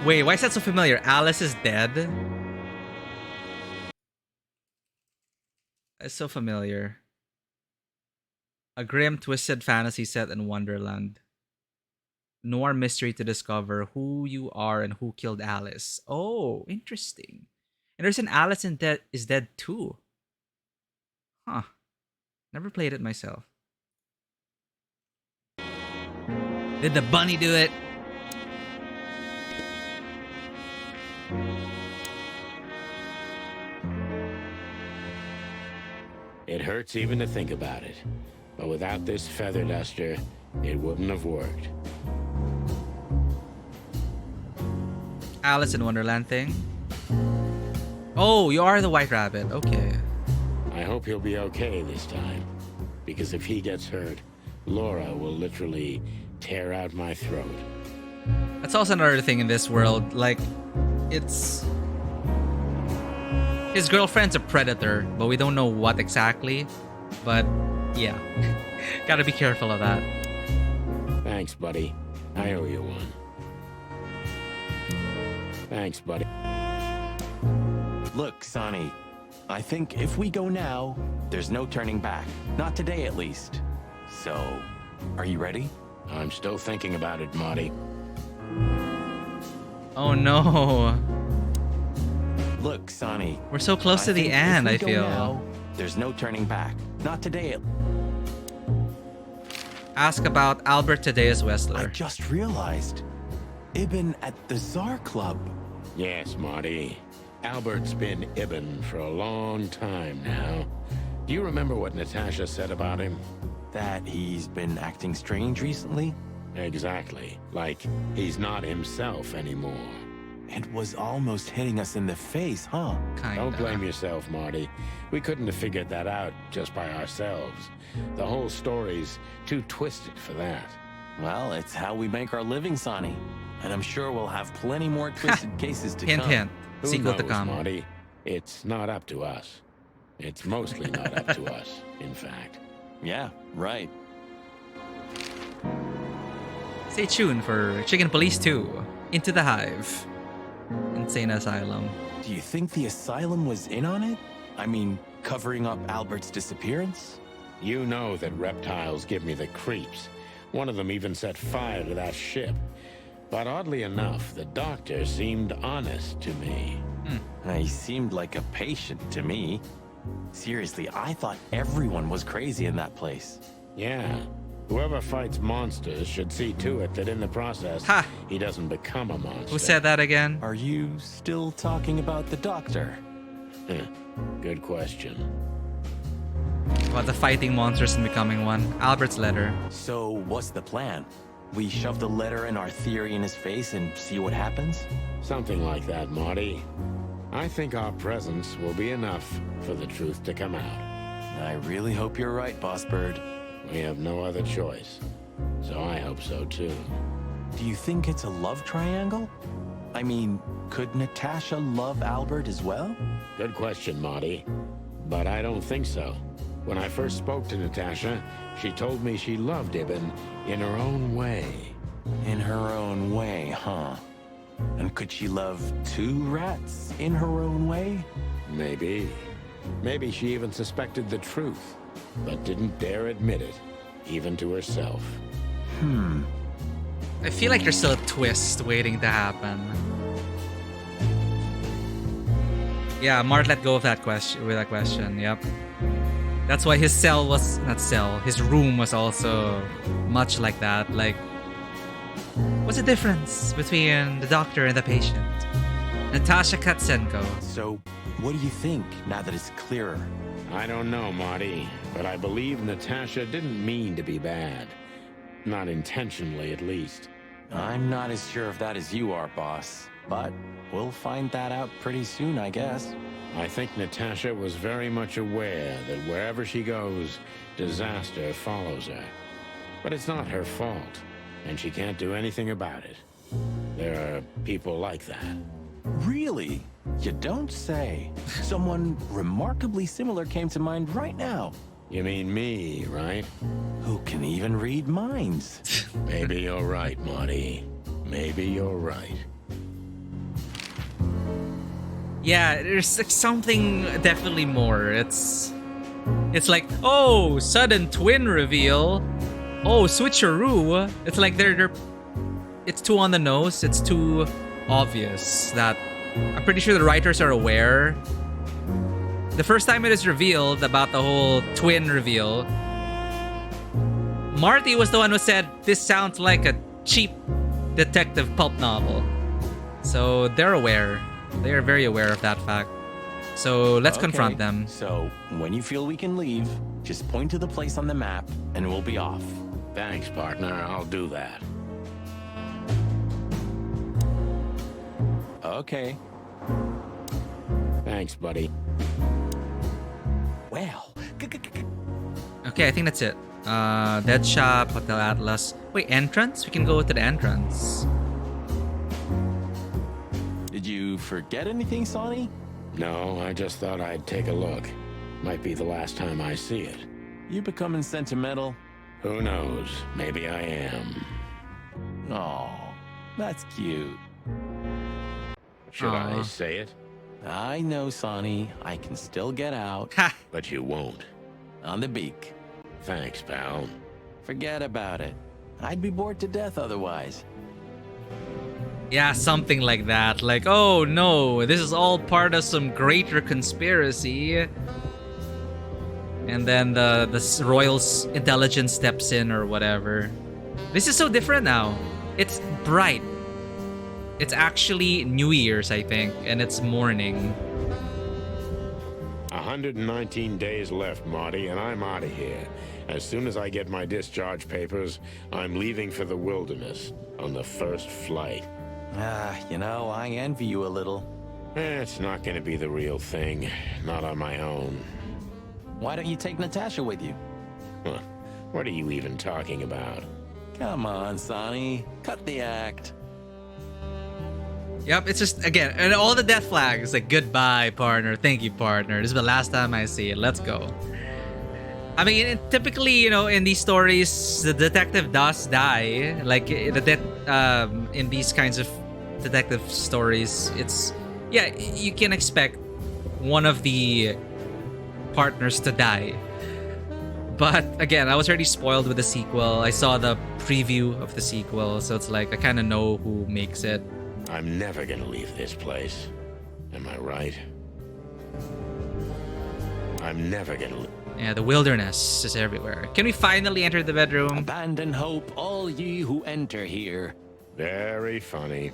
Wait, why is that so familiar? Alice is dead? It's so familiar. A grim, twisted fantasy set in Wonderland. Noir mystery to discover who you are and who killed Alice. Oh, interesting. And there's an Alice is dead too. Huh. Never played it myself. Did the bunny do it? It hurts even to think about it. But without this feather duster, it wouldn't have worked. Alice in Wonderland thing. Oh, you are the White Rabbit. Okay. I hope he'll be okay this time. Because if he gets hurt, Laura will literally tear out my throat. That's also another thing in this world. Like, it's... his girlfriend's a predator, but we don't know what exactly. But, yeah. Gotta be careful of that. Thanks, buddy. I owe you one. Thanks, buddy. Look, Sonny, I think if we go now, there's no turning back. Not today, at least. So, are you ready? I'm still thinking about it, Marty. Oh no. Look, Sonny. We're so close to the think end, if we I go feel. now, there's no turning back. Not today. Ask about Albert Tadeus Wessler. I just realized. Ibn at the Tsar Club. Yes, Marty. Albert's been Ibn for a long time now. Do you remember what Natasha said about him? That he's been acting strange recently? Exactly. Like he's not himself anymore. It was almost hitting us in the face, huh? Don't blame yourself, Marty. We couldn't have figured that out just by ourselves. The whole story's too twisted for that. Well, it's how we make our living, Sonny. And I'm sure we'll have plenty more twisted cases to hint, come. hint. Who Sequel knows, to come. Marty? It's not up to us. It's mostly not up to us, in fact. Yeah, right. Stay tuned for Chicken Police 2, Into the Hive, Insane Asylum. Do you think the asylum was in on it? I mean, covering up Albert's disappearance? You know that reptiles give me the creeps. One of them even set fire to that ship. But oddly enough, the doctor seemed honest to me. He seemed like a patient to me. Seriously, I thought everyone was crazy in that place. Yeah. Whoever fights monsters should see to it that in the process, he doesn't become a monster. Who said that again? Are you still talking about the doctor? Good question. About the fighting monsters and becoming one. Albert's letter. So, what's the plan? We shove the letter and our theory in his face and see what happens? Something like that, Marty. I think our presence will be enough for the truth to come out. I really hope you're right, Boss Bird. We have no other choice. So I hope so too. Do you think it's a love triangle? I mean, could Natasha love Albert as well? Good question, Marty. But I don't think so. When I first spoke to Natasha, she told me she loved Ibn in her own way. In her own way, huh? And could she love two rats in her own way? Maybe. Maybe she even suspected the truth, but didn't dare admit it, even to herself. I feel like there's still a twist waiting to happen. Yeah, Mart let go of that question. Yep. That's why his cell was his room was also much like that. Like, what's the difference between the doctor and the patient? Natasha Katsenko. So, what do you think now that it's clearer? I don't know, Marty, but I believe Natasha didn't mean to be bad. Not intentionally, at least. I'm not as sure of that as you are, boss. But we'll find that out pretty soon, I guess. I think Natasha was very much aware that wherever she goes, disaster follows her. But it's not her fault, and she can't do anything about it. There are people like that. Really? You don't say. Someone remarkably similar came to mind right now. You mean me, right? Who can even read minds? Maybe you're right, Marty. Maybe you're right. Yeah, there's like something definitely more. It's like, oh, sudden twin reveal. Oh, switcheroo. It's like it's too on the nose. It's too obvious that I'm pretty sure the writers are aware. The first time it is revealed about the whole twin reveal, Marty was the one who said this sounds like a cheap detective pulp novel. So they're aware. They are very aware of that fact. So let's confront them. So when you feel we can leave, just point to the place on the map and we'll be off. Thanks, partner. I'll do that. Okay. Thanks, buddy. Well. Okay, I think that's it. Dead Shop, Hotel Atlas. Wait, entrance? We can go to the entrance. Did you forget anything, Sonny? No, I just thought I'd take a look. Might be the last time I see it. You becoming sentimental? Who knows? Maybe I am. Oh, that's cute. Should I say it? I know, Sonny. I can still get out. Ha! But you won't. On the beak. Thanks, pal. Forget about it. I'd be bored to death otherwise. Yeah, something like that. Like, oh no, this is all part of some greater conspiracy. And then the royal's intelligence steps in or whatever. This is so different now. It's bright. It's actually New Year's, I think, and it's morning. 119 days left, Marty, and I'm out of here. As soon as I get my discharge papers, I'm leaving for the wilderness on the first flight. You know, I envy you a little. It's not going to be the real thing. Not on my own. Why don't you take Natasha with you? Huh. What are you even talking about? Come on, Sonny. Cut the act. Yep, it's just, again, and all the death flags, like, goodbye, partner, thank you, partner. This is the last time I see it, let's go. I mean, typically, you know, in these stories, the detective does die. Like, in these kinds of detective stories, it's, yeah, you can expect one of the partners to die. But, again, I was already spoiled with the sequel. I saw the preview of the sequel, so it's like, I kind of know who makes it. I'm never gonna leave this place. Am I right? I'm never gonna... Yeah, the wilderness is everywhere. Can we finally enter the bedroom? Abandon hope, all ye who enter here. Very funny.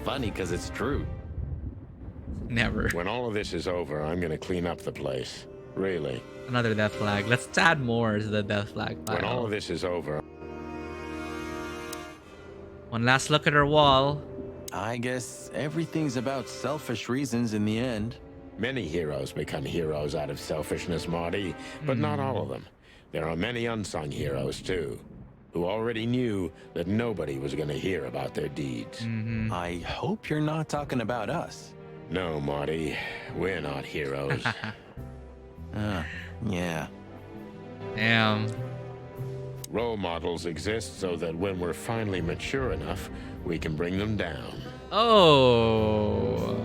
Funny because it's true. Never. When all of this is over, I'm gonna clean up the place. Really. Another death flag. Let's add more to the death flag pile. When all of this is over... One last look at her wall. I guess everything's about selfish reasons in the end. Many heroes become heroes out of selfishness, Marty, but not all of them. There are many unsung heroes, too, who already knew that nobody was going to hear about their deeds. I hope you're not talking about us. No, Marty, we're not heroes. Yeah. Damn. Role models exist so that when we're finally mature enough, we can bring them down. Oh.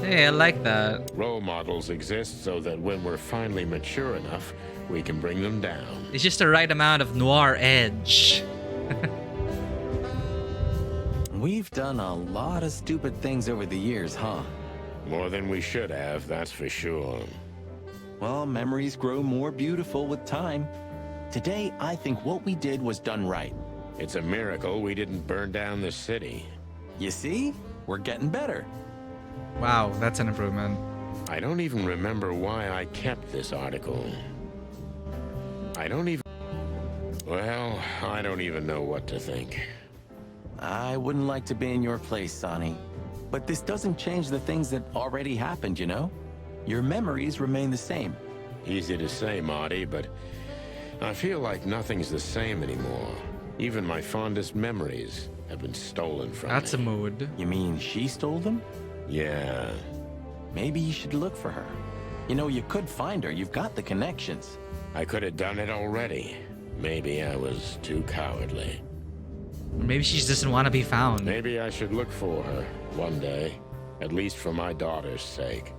Hey, I like that. Role models exist so that when we're finally mature enough, we can bring them down. It's just the right amount of noir edge. We've done a lot of stupid things over the years, huh? More than we should have, that's for sure. Well, memories grow more beautiful with time. Today, I think what we did was done right. It's a miracle we didn't burn down the city. You see? We're getting better. Wow, that's an improvement. I don't even remember why I kept this article. Well, I don't even know what to think. I wouldn't like to be in your place, Sonny. But this doesn't change the things that already happened, you know? Your memories remain the same. Easy to say, Marty, but I feel like nothing's the same anymore. Even my fondest memories have been stolen from me. That's a mood. You mean she stole them? Yeah. Maybe you should look for her. You know, you could find her. You've got the connections. I could have done it already. Maybe I was too cowardly. Maybe she just doesn't want to be found. Maybe I should look for her one day, at least for my daughter's sake.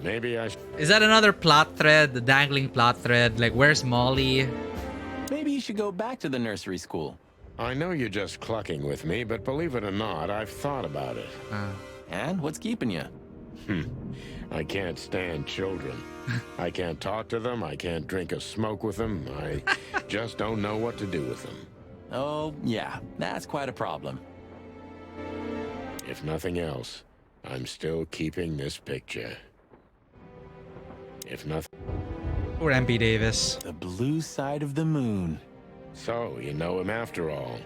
Maybe I should... Is that another plot thread? The dangling plot thread? Like, where's Molly? Maybe you should go back to the nursery school. I know you're just clucking with me, but believe it or not, I've thought about it. And what's keeping you? I can't stand children. I can't talk to them. I can't drink or smoke with them. I just don't know what to do with them. Oh, yeah, that's quite a problem. If nothing else, I'm still keeping this picture. If nothing... Poor MP Davis. The blue side of the moon. So, you know him after all.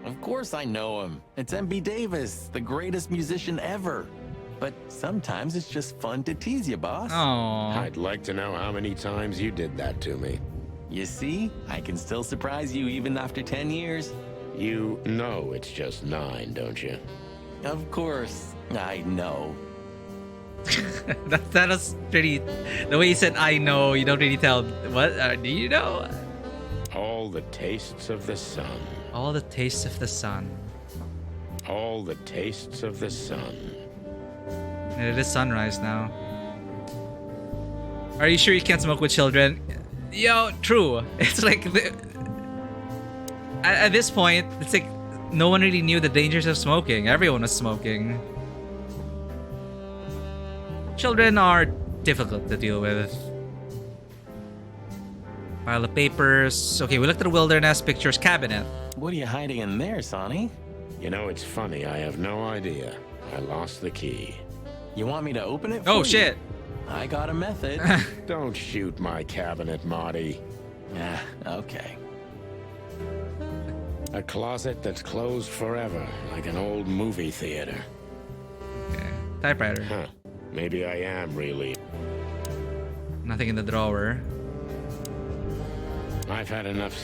Of course I know him. It's M.B. Davis, the greatest musician ever. But sometimes it's just fun to tease you, boss. Aww. I'd like to know how many times you did that to me. You see, I can still surprise you even after 10 years. You know it's just 9, don't you? Of course, I know. that was pretty... The way he said, I know, you don't really tell... What? Do you know? All the tastes of the sun. All the tastes of the sun. All the tastes of the sun. And it is sunrise now. Are you sure you can't smoke with children? Yo, true. It's like... At this point, it's like no one really knew the dangers of smoking. Everyone was smoking. Children are difficult to deal with. Pile of papers. Okay, we looked at the wilderness pictures cabinet. What are you hiding in there, Sonny? You know, it's funny. I have no idea. I lost the key. You want me to open it for Oh, you? shit. I got a method. Don't shoot my cabinet, Marty. Okay. A closet that's closed forever, like an old movie theater. Okay. Typewriter. Huh. Maybe I am really. Nothing in the drawer. I've had enough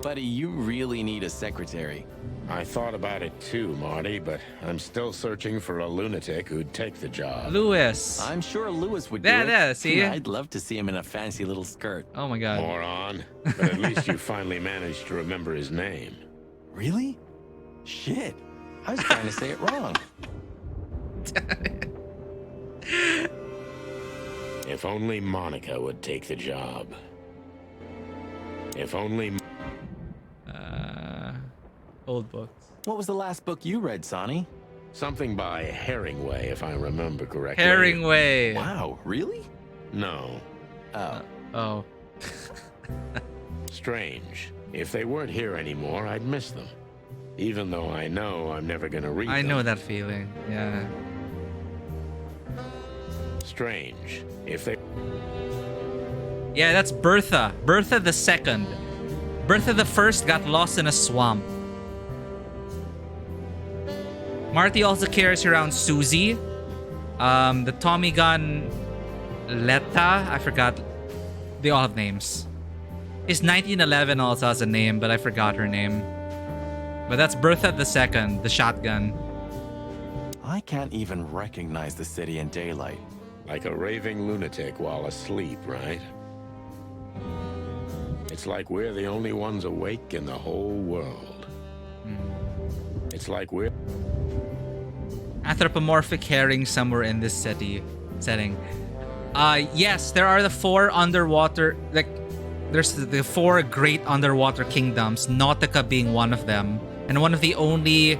Buddy, you really need a secretary. I thought about it too, Marty, but I'm still searching for a lunatic who'd take the job. Lewis. I'm sure Lewis would do Yeah, it. see? I'd love to see him in a fancy little skirt. Oh my god. Moron. But at least you finally managed to remember his name. Really? Shit. I was trying to say it wrong. If only Monica would take the job. If only... Old books. What was the last book you read, Sonny? Something by Herringway, if I remember correctly. Herringway. Wow, really? No. Oh. Strange. If they weren't here anymore, I'd miss them. Even though I know I'm never gonna read them. I know that feeling. Yeah. Strange. If they... Yeah, that's Bertha. Bertha the second. Bertha the first got lost in a swamp. Marty also carries around Susie. The Tommy gun Letta. I forgot. They all have names. His 1911 also has a name, but I forgot her name. But that's Bertha the second, the shotgun. I can't even recognize the city in daylight. Like a raving lunatic while asleep, right? It's like we're the only ones awake in the whole world. It's like we're... Anthropomorphic herring somewhere in this setting. Yes, there are the four underwater... Like, there's the four great underwater kingdoms, Nautica being one of them. And one of the only...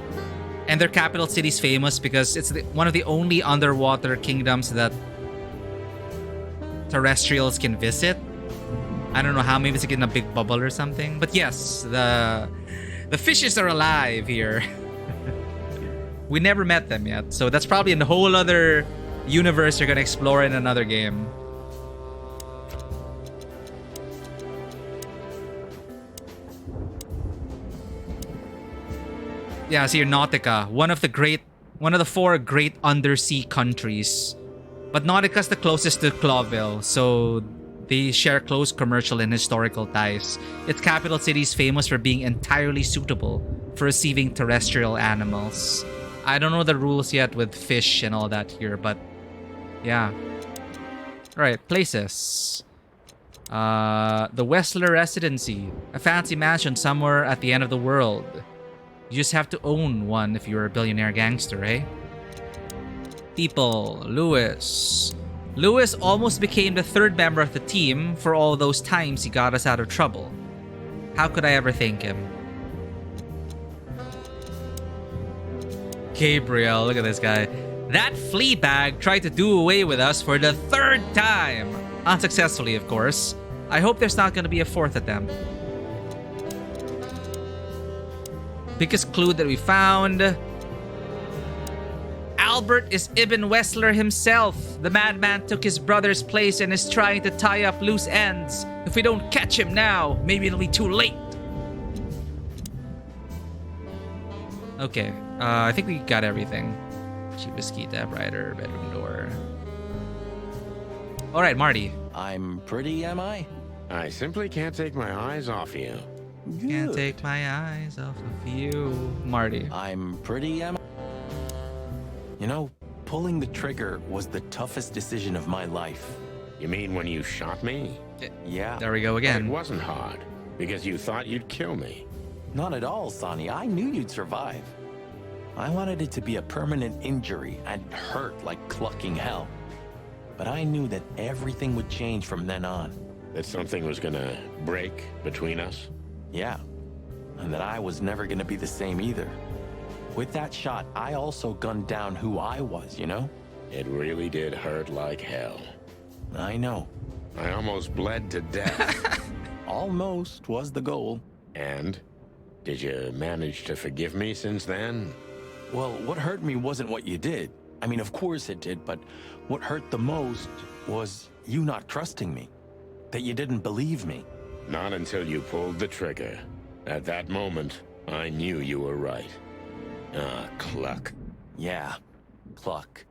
And their capital city's famous because it's one of the only underwater kingdoms that terrestrials can visit. I don't know how, maybe it's like in a big bubble or something. But yes, the fishes are alive here. We never met them yet, so that's probably in a whole other universe you're gonna explore in another game. Yeah, so you're Nautica, one of the four great undersea countries. But Nautica's the closest to Clawville, so they share close commercial and historical ties. Its capital city is famous for being entirely suitable for receiving terrestrial animals. I don't know the rules yet with fish and all that here, but yeah. Alright, places. The Wessler Residency, a fancy mansion somewhere at the end of the world. You just have to own one if you're a billionaire gangster, eh? People, Lewis. Lewis almost became the third member of the team for all those times he got us out of trouble. How could I ever thank him? Gabriel, look at this guy. That flea bag tried to do away with us for the third time. Unsuccessfully, of course. I hope there's not going to be a fourth attempt. Biggest clue that we found. Albert is Ibn Wessler himself. The madman took his brother's place and is trying to tie up loose ends. If we don't catch him now, maybe it'll be too late. Okay, I think we got everything. Cheapest key, typewriter, bedroom door. Alright, Marty. I'm pretty, am I? I simply can't take my eyes off you. Good. Can't take my eyes off of you, Marty. I'm pretty, am I? You know, pulling the trigger was the toughest decision of my life. You mean when you shot me? Yeah. There we go again. But it wasn't hard, because you thought you'd kill me. Not at all, Sonny. I knew you'd survive. I wanted it to be a permanent injury and hurt like clucking hell. But I knew that everything would change from then on. That something was gonna break between us? Yeah. And that I was never gonna be the same either. With that shot, I also gunned down who I was, you know? It really did hurt like hell. I know. I almost bled to death. almost was the goal. And? Did you manage to forgive me since then? Well, what hurt me wasn't what you did. I mean, of course it did, but what hurt the most was you not trusting me. That you didn't believe me. Not until you pulled the trigger. At that moment, I knew you were right. Ah, Cluck. Yeah, Cluck.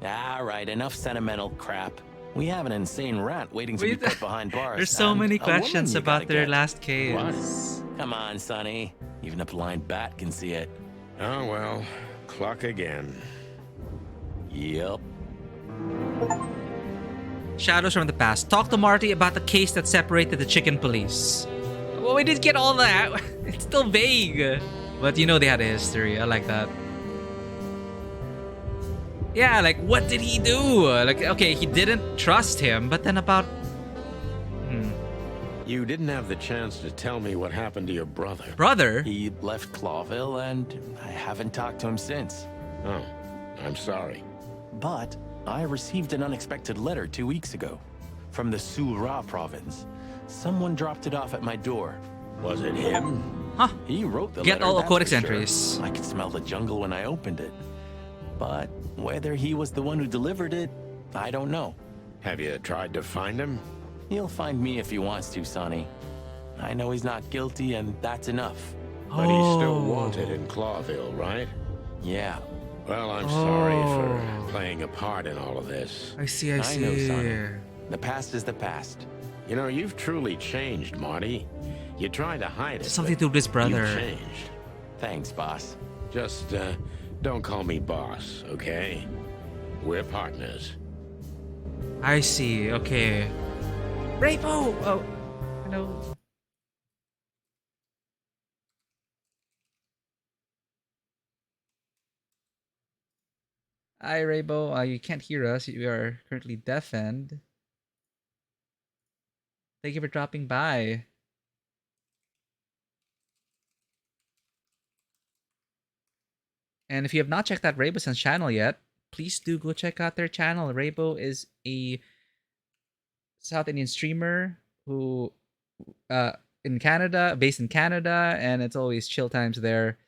All right, enough sentimental crap. We have an insane rat waiting to be put behind bars. There's so many and a woman questions you about gotta their get. last case. Come on, Sonny. Even a blind bat can see it. Oh, well. Cluck again. Yep. Shadows from the past. Talk to Marty about the case that separated the chicken police. Well, we didn't get all that. It's still vague. But you know they had a history. I like that. Yeah, like, what did he do? Like, okay, he didn't trust him, but then about... You didn't have the chance to tell me what happened to your brother. Brother? He left Clawville, and I haven't talked to him since. Oh, I'm sorry. But I received an unexpected letter 2 weeks ago from the Sura province. Someone dropped it off at my door. Was it him? Huh. He wrote the Get letter, all the that's codex for sure. entries. I could smell the jungle when I opened it. But whether he was the one who delivered it, I don't know. Have you tried to find him? He'll find me if he wants to, Sonny. I know he's not guilty, and that's enough. But he's still wanted in Clawville, right? Yeah. Well, I'm sorry for playing a part in all of this. I see, I see. know, Sonny. The past is the past. You know, you've truly changed, Marty. You tried to hide it. Something but to do with his brother. You've changed. Thanks, boss. Just, don't call me boss, okay? We're partners. I see, okay. Rapo! Oh, hello. Hi, Raybo. You can't hear us. You are currently deafened. Thank you for dropping by. And if you have not checked out Raybo-san's channel yet, please do go check out their channel. Raybo is a South Indian streamer who in Canada, based in Canada, and it's always chill times there,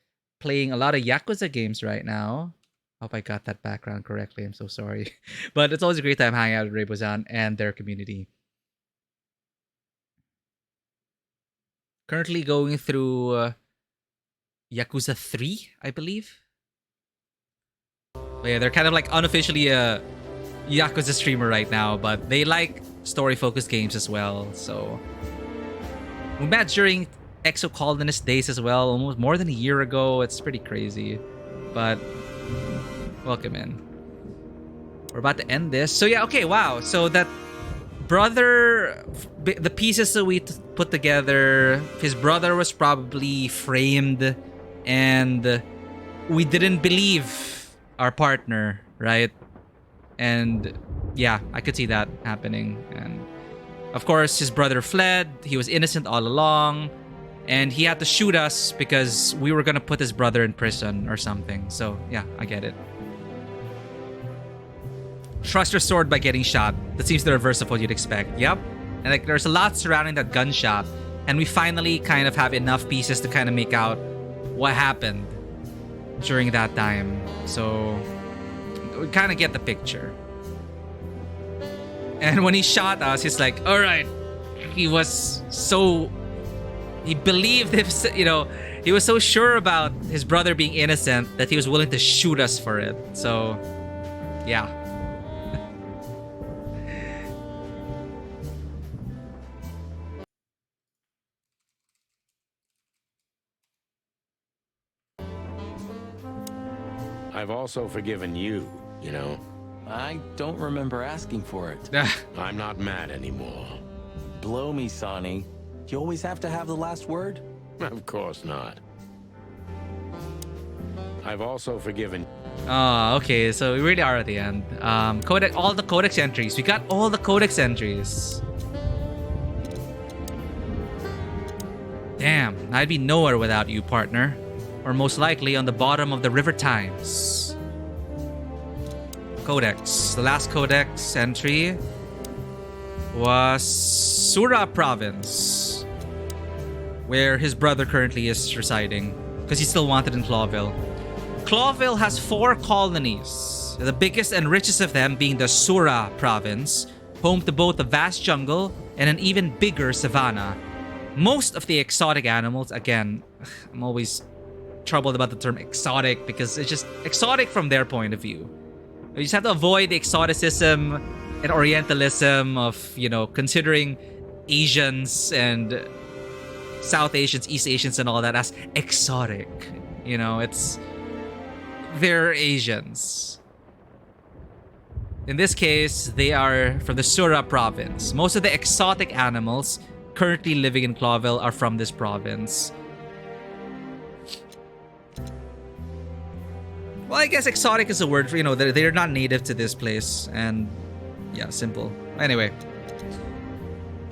playing a lot of Yakuza games right now. Hope I got that background correctly. I'm so sorry. But it's always a great time hanging out with Raybo-san and their community. Currently going through Yakuza 3, I believe. But yeah, they're kind of like unofficially a Yakuza streamer right now, but they like story-focused games as well. So we met during Exo Colonist days as well, almost more than a year ago. It's pretty crazy, but welcome in. We're about to end this. So yeah, okay, wow. So that brother, the pieces that we put together, his brother was probably framed, and we didn't believe our partner, right? And yeah, I could see that happening. And of course, his brother fled. He was innocent all along. And he had to shoot us because we were going to put his brother in prison or something. So yeah, I get it. Trust restored by getting shot. That seems the reverse of what you'd expect. Yep. And like there's a lot surrounding that gunshot. And we finally kind of have enough pieces to kind of make out what happened during that time. So we kind of get the picture. And when he shot us, he's like, all right. He was so... He believed, you know, he was so sure about his brother being innocent that he was willing to shoot us for it. So, yeah. I've also forgiven you, you know. I don't remember asking for it. I'm not mad anymore. Blow me, Sonny. Do you always have to have the last word? Of course not. I've also forgiven... Oh, okay. So we really are at the end. Codex, all the codex entries. We got all the codex entries. Damn, I'd be nowhere without you, partner. Or most likely on the bottom of the River Times. Codex. The last codex entry was Sura province, where his brother currently is residing, because he's still wanted in Clawville. Clawville has 4 colonies, the biggest and richest of them being the Sura province, home to both a vast jungle and an even bigger savanna. Most of the exotic animals, again, I'm always troubled about the term exotic because it's just exotic from their point of view. You just have to avoid the exoticism and Orientalism of, you know, considering Asians and South Asians, East Asians and all that as exotic. You know, they're Asians. In this case, they are from the Sura province. Most of the exotic animals currently living in Clawville are from this province. Well, I guess exotic is a word for, you know, they're not native to this place. And yeah, simple. Anyway,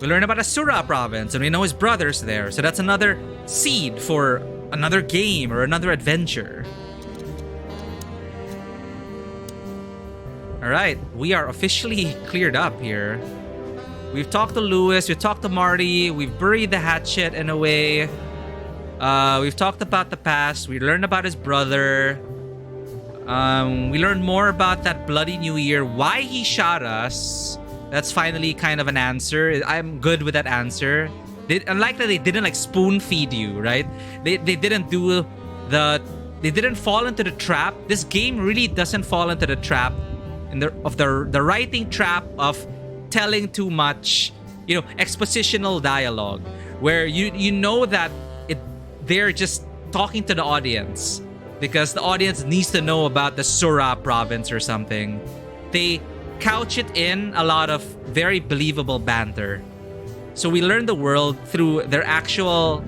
we learn about Asura province and we know his brother's there. So that's another seed for another game or another adventure. All right, we are officially cleared up here. We've talked to Lewis, we've talked to Marty, we've buried the hatchet in a way. We've talked about the past, we learned about his brother. We learned more about that bloody New Year, why he shot us. That's finally kind of an answer. I'm good with that answer. Unlike that, they didn't like spoon feed you, right? They didn't do they didn't fall into the trap. This game really doesn't fall into the trap of the writing trap of telling too much, you know, expositional dialogue, where you know that they're just talking to the audience because the audience needs to know about the Sura province or something. They couch it in a lot of very believable banter. So we learn the world through their actual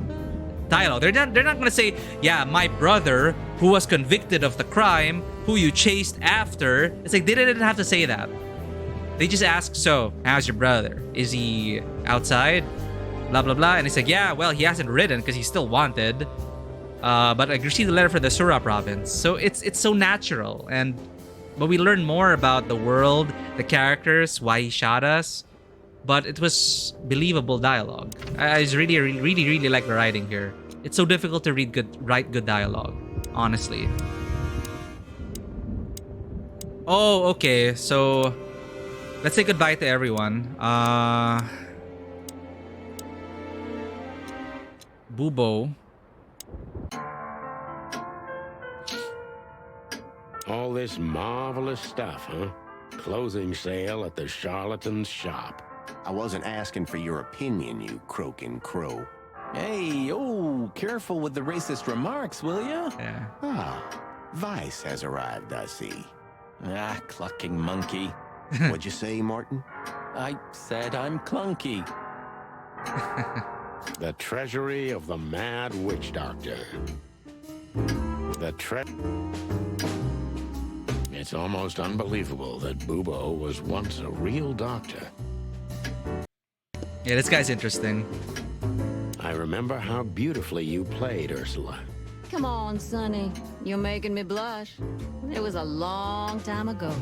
dialogue. They're not going to say, yeah, my brother who was convicted of the crime, who you chased after. It's like they didn't have to say that. They just ask, so how's your brother? Is he outside? Blah, blah, blah. And he's like, yeah, well, he hasn't written because he's still wanted. But I received a letter for the Sura province. So it's so natural. But we learn more about the world, the characters, why he shot us. But it was believable dialogue. I just really like the writing here. It's so difficult to write good dialogue, honestly. Oh, okay. So let's say goodbye to everyone. Bubo. All this marvelous stuff, huh? Closing sale at the charlatan's shop. I wasn't asking for your opinion, you croaking crow. Hey, oh, careful with the racist remarks, will ya? Yeah. Ah, Vice has arrived, I see. Ah, clucking monkey. What'd you say, Martin? I said I'm clunky. The treasury of the mad witch doctor. It's almost unbelievable that Bubo was once a real doctor. Yeah, this guy's interesting. I remember how beautifully you played, Ursula. Come on, Sonny. You're making me blush. It was a long time ago.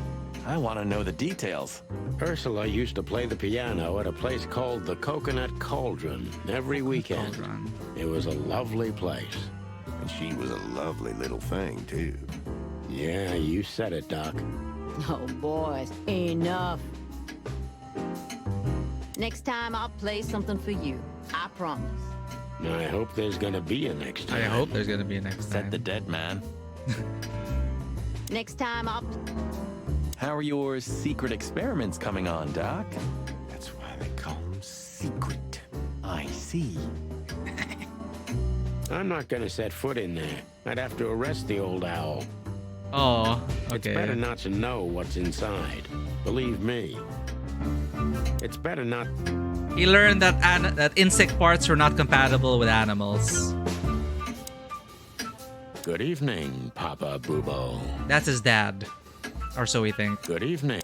I want to know the details. Ursula used to play the piano at a place called the Coconut Cauldron every weekend. It was a lovely place. And she was a lovely little thing, too. Yeah, you said it, Doc. Oh, boys, enough. Next time I'll play something for you. I promise. I hope there's gonna be a next time. I hope there's gonna be a next time. Said the dead man. Next time I'll... How are your secret experiments coming on, Doc? That's why they call them secret. I see. I'm not gonna set foot in there. I'd have to arrest the old owl. Oh, okay. It's better not to know what's inside. Believe me. It's better not... He learned that insect parts were not compatible with animals. Good evening, Papa Bubo. That's his dad. Or so we think. Good evening.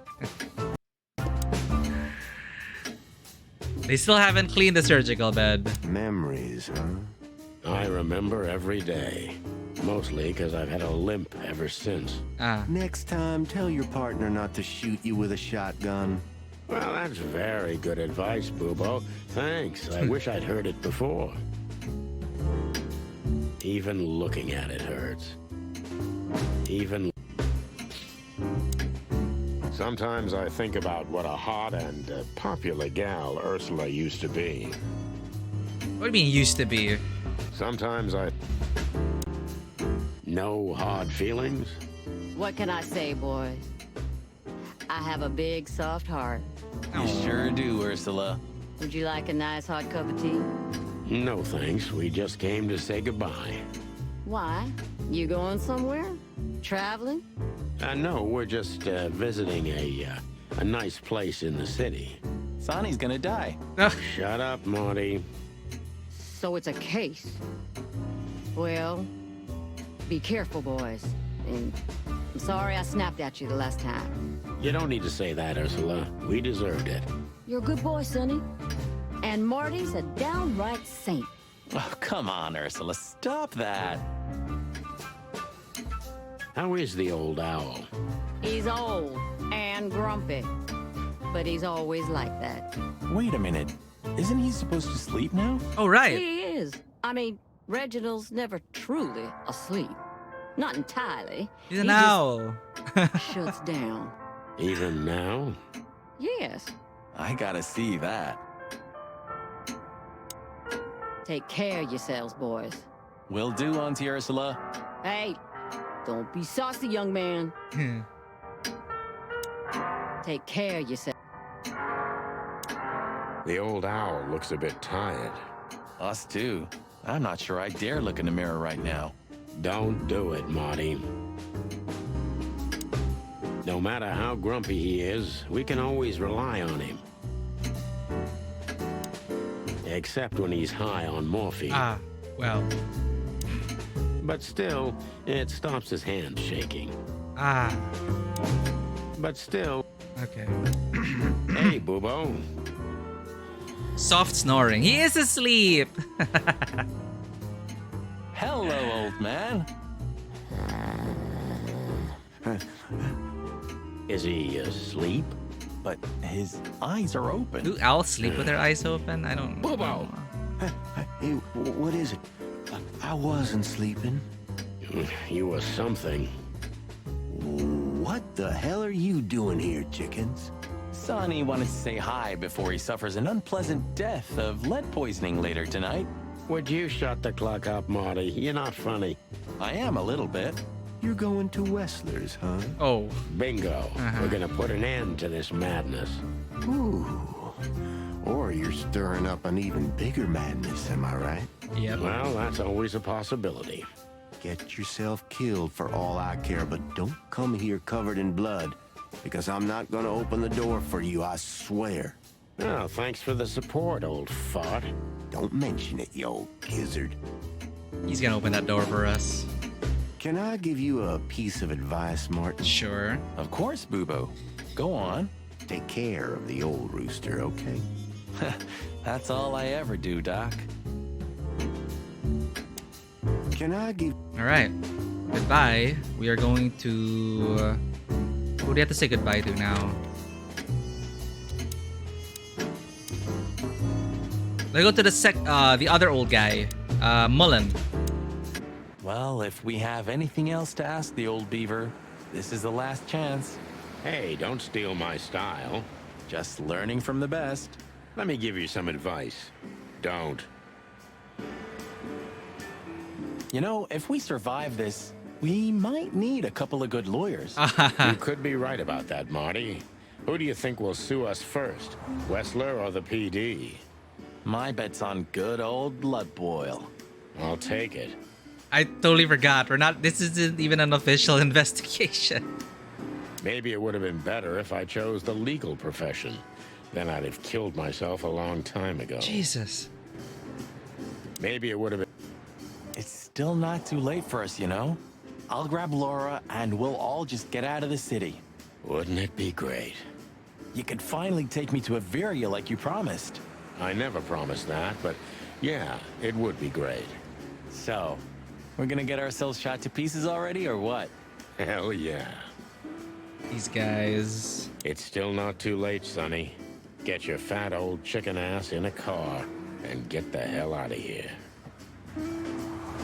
They still haven't cleaned the surgical bed. Memories, huh? I remember every day. Mostly because I've had a limp ever since. Next time, tell your partner not to shoot you with a shotgun. Well, that's very good advice, Bubo. Thanks. I wish I'd heard it before. Even looking at it hurts. Even... Sometimes I think about what a hot and popular gal Ursula used to be. What do you mean used to be? Sometimes I... No hard feelings? What can I say, boys? I have a big, soft heart. You sure do, Ursula. Would you like a nice hot cup of tea? No thanks. We just came to say goodbye. Why? You going somewhere? Traveling? No, we're just visiting a nice place in the city. Sonny's gonna die. Shut up, Marty. So it's a case. Well, be careful, boys. And I'm sorry I snapped at you the last time. You don't need to say that, Ursula. We deserved it. You're a good boy, Sonny. And Marty's a downright saint. Oh, come on, Ursula. Stop that. How is the old owl? He's old and grumpy. But he's always like that. Wait a minute. Isn't he supposed to sleep now? Oh, right. He is. I mean, Reginald's never truly asleep. Not entirely. He's an owl. Shuts down. Even now? Yes. I gotta see that. Take care of yourselves, boys. Will do, Auntie Ursula. Hey, don't be saucy, young man. Take care of yourself. The old owl looks a bit tired. Us too. I'm not sure I dare look in the mirror right now. Don't do it, Marty. No matter how grumpy he is, we can always rely on him. Except when he's high on morphine. Ah, well. But still, it stops his hand shaking. Ah. But still... Okay. Hey, Bubo. Soft snoring. He is asleep! Hello, old man. Is he asleep? But his eyes are open. Do owls sleep with their eyes open? I don't know. Bubo! Hey, what is it? I wasn't sleeping. You were something. What the hell are you doing here, chickens? Sonny wanted to say hi before he suffers an unpleasant death of lead poisoning later tonight. Would you shut the clock up, Marty? You're not funny. I am a little bit. You're going to Wessler's, huh? Oh. Bingo. We're gonna put an end to this madness. Ooh. Or you're stirring up an even bigger madness, am I right? Yep. Well, that's always a possibility. Get yourself killed for all I care, but don't come here covered in blood, because I'm not gonna open the door for you, I swear. Oh, thanks for the support, old fart. Don't mention it, you old gizzard. He's gonna open that door for us. Can I give you a piece of advice, Martin? Sure. Of course, Bubo. Go on. Take care of the old rooster, okay? That's all I ever do, Doc. Can I give... Alright. Goodbye. We are going to... who do you have to say goodbye to now? Let's go to the other old guy. Mullen. Well, if we have anything else to ask the old beaver, this is the last chance. Hey, don't steal my style. Just learning from the best. Let me give you some advice. Don't. You know, if we survive this, we might need a couple of good lawyers. You could be right about that, Marty. Who do you think will sue us first? Wessler or the PD? My bet's on good old Blood Boil. I'll take it. I totally forgot. This isn't even an official investigation. Maybe it would have been better if I chose the legal profession. Then I'd have killed myself a long time ago. Jesus. Maybe it would have been... It's still not too late for us, you know? I'll grab Laura and we'll all just get out of the city. Wouldn't it be great? You could finally take me to Averia like you promised. I never promised that, but yeah, it would be great. So, we're gonna get ourselves shot to pieces already, or what? Hell yeah. These guys... It's still not too late, Sonny. Get your fat old chicken ass in a car and get the hell out of here.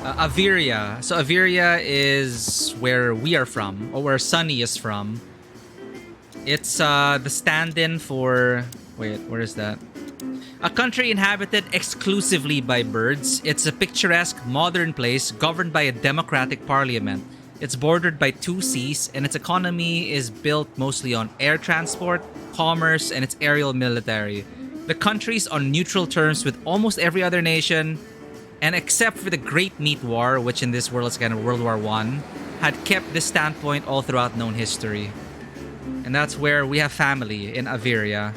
Averia. So Averia is where we are from, or where Sunny is from. It's the stand-in for... Wait, where is that? A country inhabited exclusively by birds. It's a picturesque, modern place governed by a democratic parliament. It's bordered by 2 seas, and its economy is built mostly on air transport, commerce, and its aerial military. The country's on neutral terms with almost every other nation, and except for the Great Meat War, which in this world is kind of World War I, had kept this standpoint all throughout known history. And that's where we have family, in Averia.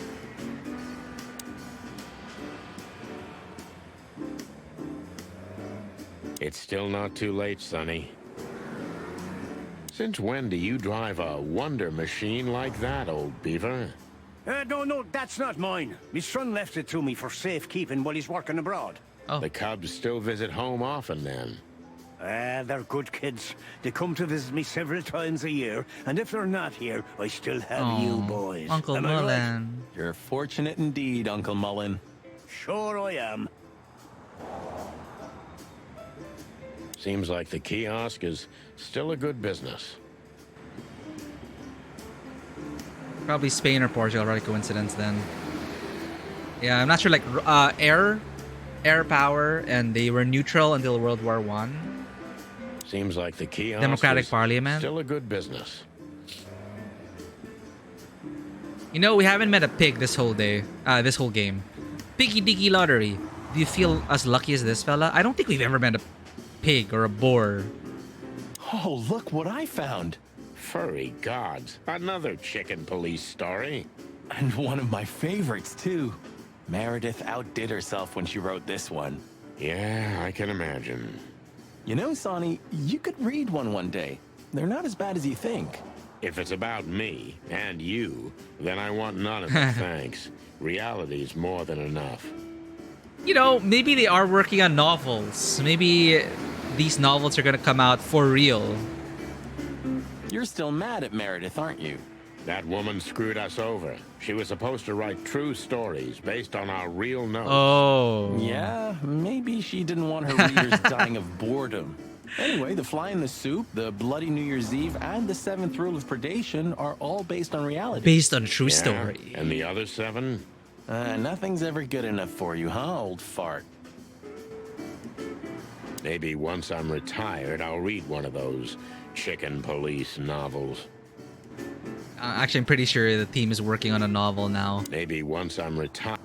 It's still not too late, Sonny. Since when do you drive a wonder machine like that, old beaver? No, that's not mine. My son left it to me for safekeeping while he's working abroad. Oh. The Cubs still visit home often, then? They're good kids. They come to visit me several times a year, and if they're not here, I still have you boys. Uncle Am I right? Mullen. You're fortunate indeed, Uncle Mullen. Sure I am. Seems like the kiosk is still a good business. Probably Spain or Portugal, right? Coincidence then. Yeah, I'm not sure. Like air power, and they were neutral until World War I. Seems like the kiosk Democratic is Parliament. still a good business. You know, we haven't met a pig this whole day. This whole game. Piggy Diggy Lottery. Do you feel as lucky as this fella? I don't think we've ever met a pig or a boar. Oh, look what I found. Furry gods. Another chicken police story. And one of my favorites, too. Meredith outdid herself when she wrote this one. Yeah, I can imagine. You know, Sonny, you could read one day. They're not as bad as you think. If it's about me and you, then I want none of it, thanks. Reality's more than enough. You know, maybe they are working on novels. Maybe these novels are gonna come out for real. You're still mad at Meredith, aren't you? That woman screwed us over. She was supposed to write true stories based on our real notes. Oh. Yeah, maybe she didn't want her readers dying of boredom. Anyway, The Fly in the Soup, The Bloody New Year's Eve, and The Seventh Rule of Predation are all based on reality. Based on a true story. And the other 7? Nothing's ever good enough for you, huh, old fart? Maybe once I'm retired, I'll read one of those chicken police novels. Actually, I'm pretty sure the team is working on a novel now. Maybe once I'm retired.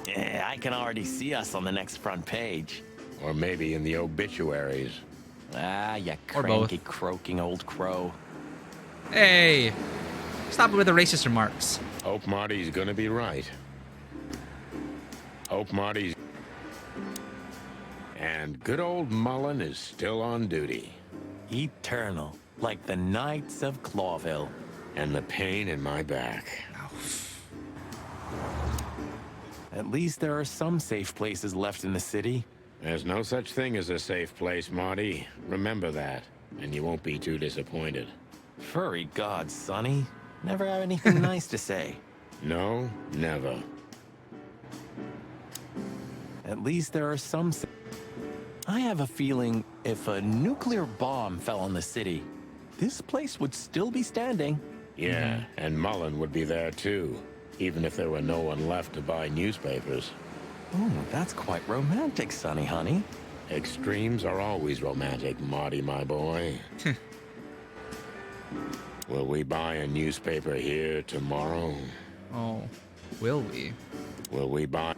Yeah, I can already see us on the next front page. Or maybe in the obituaries. Ah, you Or cranky, both. croaking old crow. Hey! Stop it with the racist remarks. Hope Marty's gonna be right. Hope Marty's... And good old Mullen is still on duty. Eternal, like the Knights of Clawville. And the pain in my back. At least there are some safe places left in the city. There's no such thing as a safe place, Marty. Remember that, and you won't be too disappointed. Furry gods, Sonny. Never have anything nice to say. No, never. At least there are some... I have a feeling if a nuclear bomb fell on the city, this place would still be standing. Yeah, and Mullen would be there too, even if there were no one left to buy newspapers. Oh, that's quite romantic, Sonny, honey. Extremes are always romantic, Marty, my boy. Will we buy a newspaper here tomorrow? Oh, will we? Will we buy...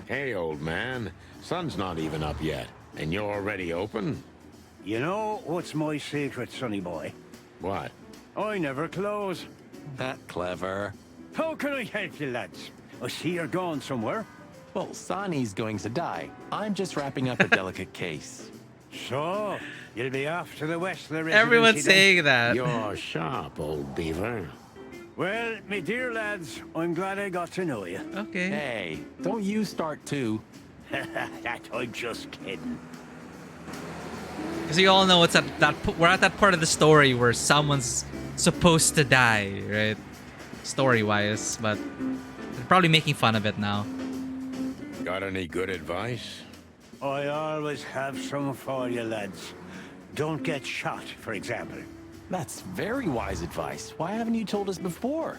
Hey, old man. Sun's not even up yet, and you're already open? You know what's my secret, sonny boy? What? I never close. That clever. How can I help you, lads? I see you're gone somewhere. Well, Sonny's going to die. I'm just wrapping up a delicate case. So, you'll be off to the Westler residency Everyone's then? saying that. You're sharp, old beaver. Well, me dear lads, I'm glad I got to know you. Okay. Hey, don't you start too. That I'm just kidding. Because you all know it's we're at that part of the story where someone's supposed to die, right? Story-wise, but they're probably making fun of it now. Got any good advice? I always have some for you, lads. Don't get shot, for example. That's very wise advice. Why haven't you told us before?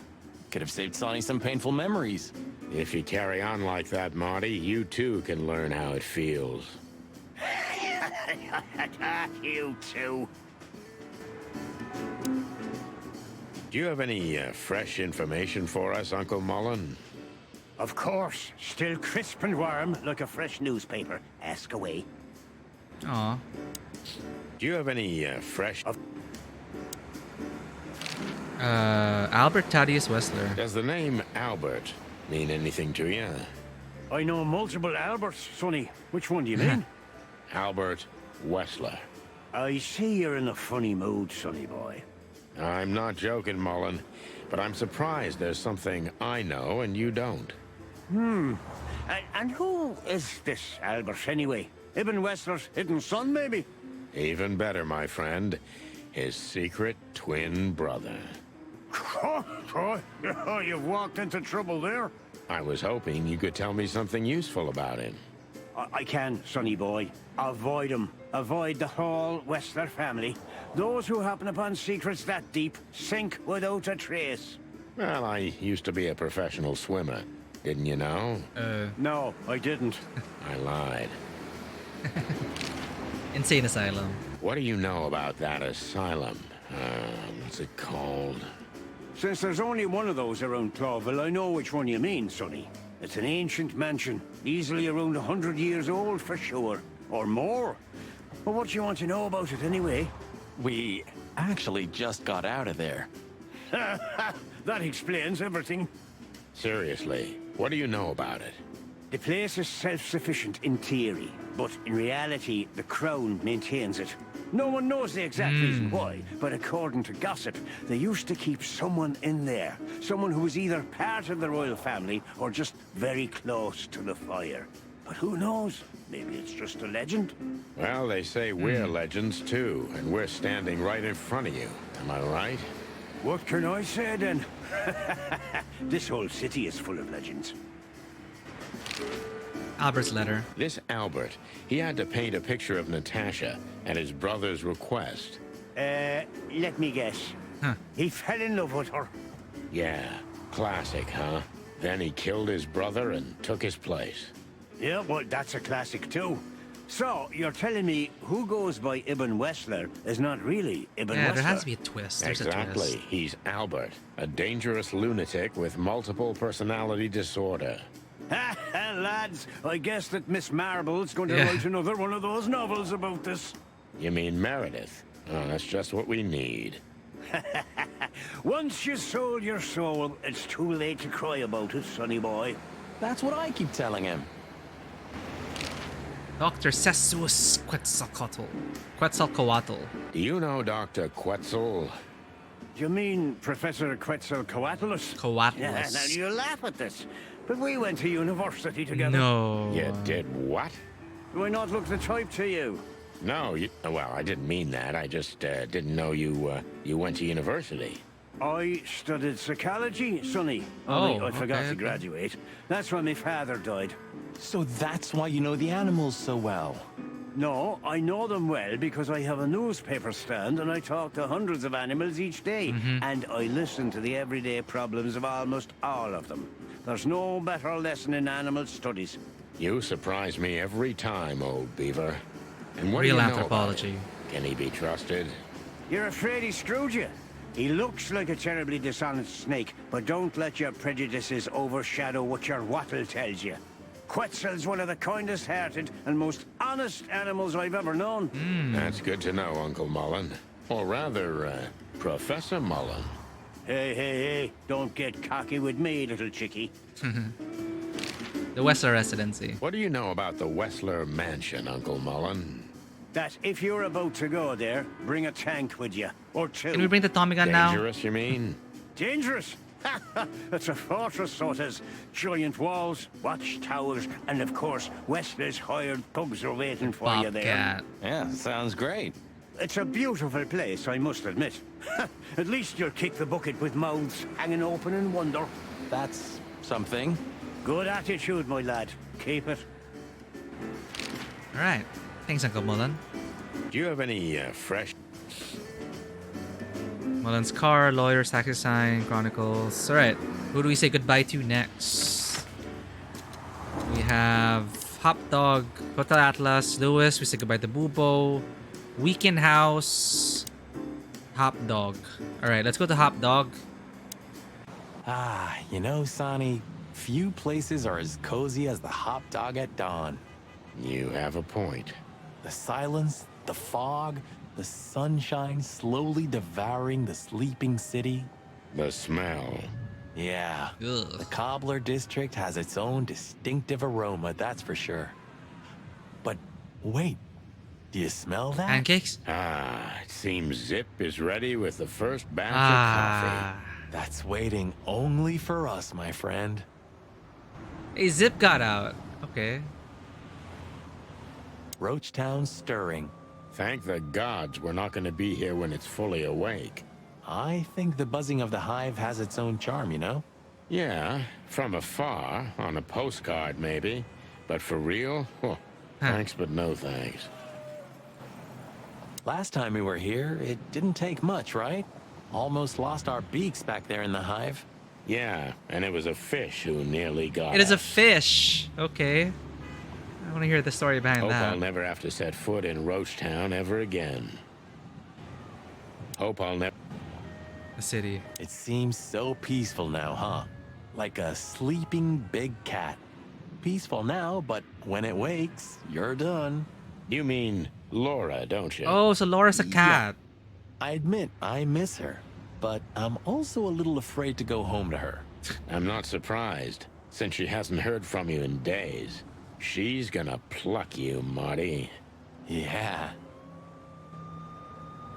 Could have saved Sonny some painful memories. If you carry on like that, Marty, you too can learn how it feels. You too. Do you have any fresh information for us, Uncle Mullen? Of course. Still crisp and warm, like a fresh newspaper. Ask away. Aw. Do you have any fresh... Albert Thaddeus Wessler. Does the name Albert mean anything to you? I know multiple Alberts, Sonny. Which one do you mean? Albert Wessler. I see you're in a funny mood, Sonny boy. I'm not joking, Mullen, but I'm surprised there's something I know and you don't. And who is this Albert, anyway? Ibn Wessler's hidden son, maybe? Even better, my friend. His secret twin brother. Oh, you've walked into trouble there. I was hoping you could tell me something useful about him. I can, Sonny boy. Avoid him. Avoid the whole Wessler family. Those who happen upon secrets that deep sink without a trace. Well, I used to be a professional swimmer. Didn't you know? No, I didn't. I lied. Insane asylum. What do you know about that asylum? What's it called? Since there's only one of those around Clawville, I know which one you mean, Sonny. It's an ancient mansion, easily around 100 years old for sure. Or more. But what do you want to know about it anyway? We actually just got out of there. That explains everything. Seriously, what do you know about it? The place is self-sufficient in theory, but in reality, the Crown maintains it. No one knows the exact reason why, but according to gossip, they used to keep someone in there. Someone who was either part of the royal family or just very close to the fire. But who knows? Maybe it's just a legend. Well, they say we're legends too, and we're standing right in front of you. Am I right? What can I say then? This whole city is full of legends. Albert's letter. This Albert, he had to paint a picture of Natasha at his brother's request. Let me guess. He fell in love with her. Yeah, classic, huh? Then he killed his brother and took his place. Yeah, well, that's a classic too. So, you're telling me who goes by Ibn Wessler is not really Ibn Wessler? Yeah, there has to be a twist. There's Exactly. a twist. He's Albert, a dangerous lunatic with multiple personality disorder. Lads, I guess that Miss Marble's going to write another one of those novels about this. You mean Meredith? Oh, that's just what we need. Once you sold your soul, it's too late to cry about it, sonny boy. That's what I keep telling him. Dr. Sessus Quetzalcoatl. Do you know Dr. Quetzal? You mean Professor Quetzalcoatlus? Coatlus. Yeah, now you laugh at this, but we went to university together. No. You did what? Do I not look the type to you? No, well, I didn't mean that. I just didn't know you went to university. I studied psychology, sonny. Oh, I forgot okay. to graduate. That's when my father died. So that's why you know the animals so well. No, I know them well because I have a newspaper stand and I talk to hundreds of animals each day. And I listen to the everyday problems of almost all of them. There's no better lesson in animal studies. You surprise me every time, old beaver. And what Real do you know anthropology. about him? Can he be trusted? You're afraid he screwed you. He looks like a terribly dishonest snake, but don't let your prejudices overshadow what your wattle tells you. Quetzal's one of the kindest-hearted and most honest animals I've ever known. That's good to know, Uncle Mullen. Or rather, Professor Mullen. Hey, don't get cocky with me, little chickie. The Wessler Residency. What do you know about the Wessler Mansion, Uncle Mullen? That if you're about to go there, bring a tank with you, or two. Can we bring the Tommy gun now? Dangerous, you mean? Dangerous? It's a fortress, so it has giant walls, watchtowers, and of course, Wessler's hired pugs are waiting for you there. Bobcat. Yeah, sounds great. It's a beautiful place, I must admit. At least you'll kick the bucket with mouths hanging open in wonder. That's something. Good attitude, my lad. Keep it. All right. Thanks, Uncle Mullen. Do you have any fresh... Mullen's car, lawyers, taxi sign, chronicles. All right. Who do we say goodbye to next? We have Hop Dog, Hotel Atlas, Lewis. We say goodbye to Bubo. Weekend House, Hop Dog. All right, let's go to Hop Dog. Ah, you know, Sonny, few places are as cozy as the Hop Dog at dawn. You have a point. The silence, the fog, the sunshine slowly devouring the sleeping city. The smell. Yeah, Ugh. the Cobbler District has its own distinctive aroma, that's for sure. But wait, do you smell that? Pancakes? Ah, it seems Zip is ready with the first batch of coffee. That's waiting only for us, my friend. Hey, Zip got out. Okay. Roachtown's stirring. Thank the gods we're not going to be here when it's fully awake. I think the buzzing of the hive has its own charm, you know? Yeah, from afar, on a postcard maybe. But for real? Thanks, but no thanks. Last time we were here, it didn't take much, right? Almost lost our beaks back there in the hive. Yeah, and it was a fish who nearly got It is a us. fish. Okay. I want to hear the story behind Hope that. I'll never have to set foot in Roachtown ever again. Hope I'll never... The city. It seems so peaceful now, huh? Like a sleeping big cat. Peaceful now, but when it wakes, you're done. You mean Laura, don't you? Oh, so Laura's a cat. I admit, I miss her. But I'm also a little afraid to go home to her. I'm not surprised, since she hasn't heard from you in days. She's gonna pluck you, Marty. Yeah.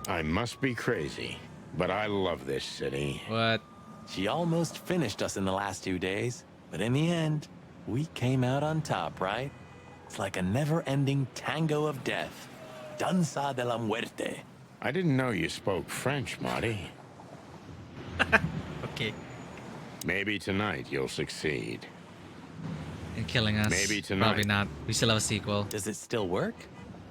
I must be crazy, but I love this city. What? She almost finished us in the last 2 days, but in the end, we came out on top, right? It's like a never-ending tango of death. Danza de la muerte. I didn't know you spoke French, Marty. Okay. Maybe tonight you'll succeed. In killing us. Maybe tonight. Probably not. We still have a sequel. Does it still work?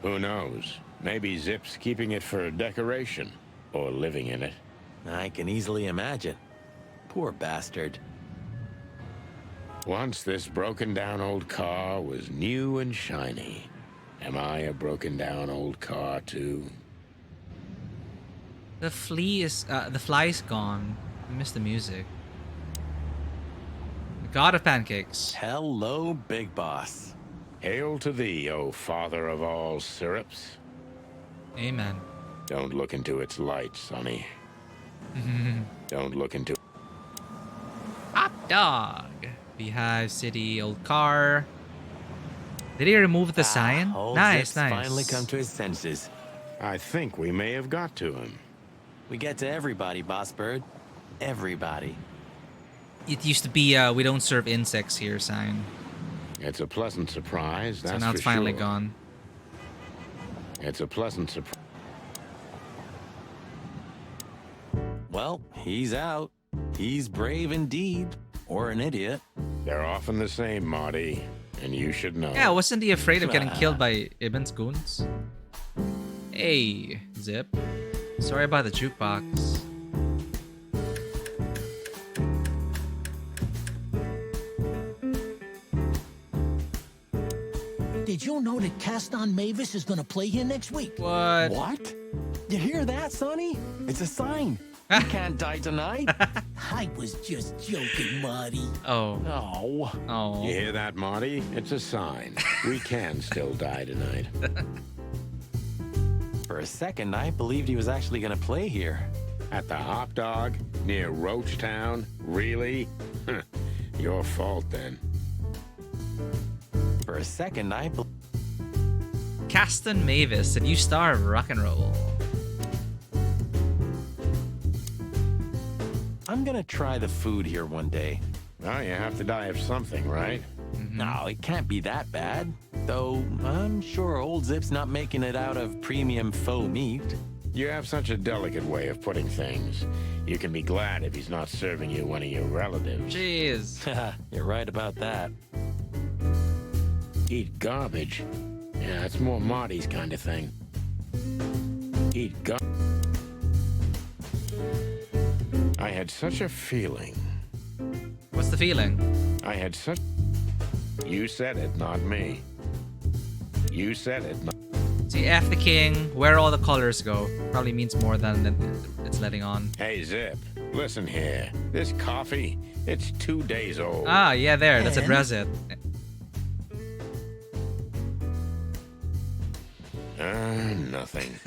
Who knows? Maybe Zip's keeping it for decoration, or living in it. I can easily imagine. Poor bastard. Once this broken-down old car was new and shiny. Am I a broken-down old car, too? The fly's gone. I missed the music. The god of pancakes. Hello, Big Boss. Hail to thee, O father of all syrups. Amen. Don't look into its light, Sonny. Don't look into... Hop Dog. Beehive City, old car. Did he remove the sign? Nice, nice. Finally come to his senses. I think we may have got to him. We get to everybody, Boss Bird. Everybody. It used to be we don't serve insects here sign. It's a pleasant surprise, that's So now it's for finally sure. gone. It's a pleasant surprise. Well, he's out. He's brave indeed. Or an idiot. They're often the same, Marty. And you should know. Yeah, wasn't he afraid of getting killed by Ibn's goons? Hey, Zip. Sorry about the jukebox. Did you know that Caston Mavis is gonna play here next week? What? What? You hear that, Sonny? It's a sign. You can't die tonight. I was just joking, Marty. Oh. Oh. Oh. You hear that, Marty? It's a sign. We can still die tonight. For a second, I believed he was actually going to play here. At the Hop Dog, near Roachtown? Really? Your fault, then. For a second, I believed... Caston Mavis, a new star of rock and roll. I'm gonna try the food here one day. Well, you have to die of something, right? No, it can't be that bad. Though I'm sure old Zip's not making it out of premium faux meat. You have such a delicate way of putting things. You can be glad if he's not serving you one of your relatives. Jeez. You're right about that. Eat garbage. Yeah, it's more Marty's kind of thing. Eat garbage. I had such a feeling. What's the feeling? I had such... You said it, not me. You said it, not... See, F the king, where all the colors go, probably means more than it's letting on. Hey, Zip, listen here. This coffee, it's 2 days old. Ah, yeah, there, let's address it. Nothing.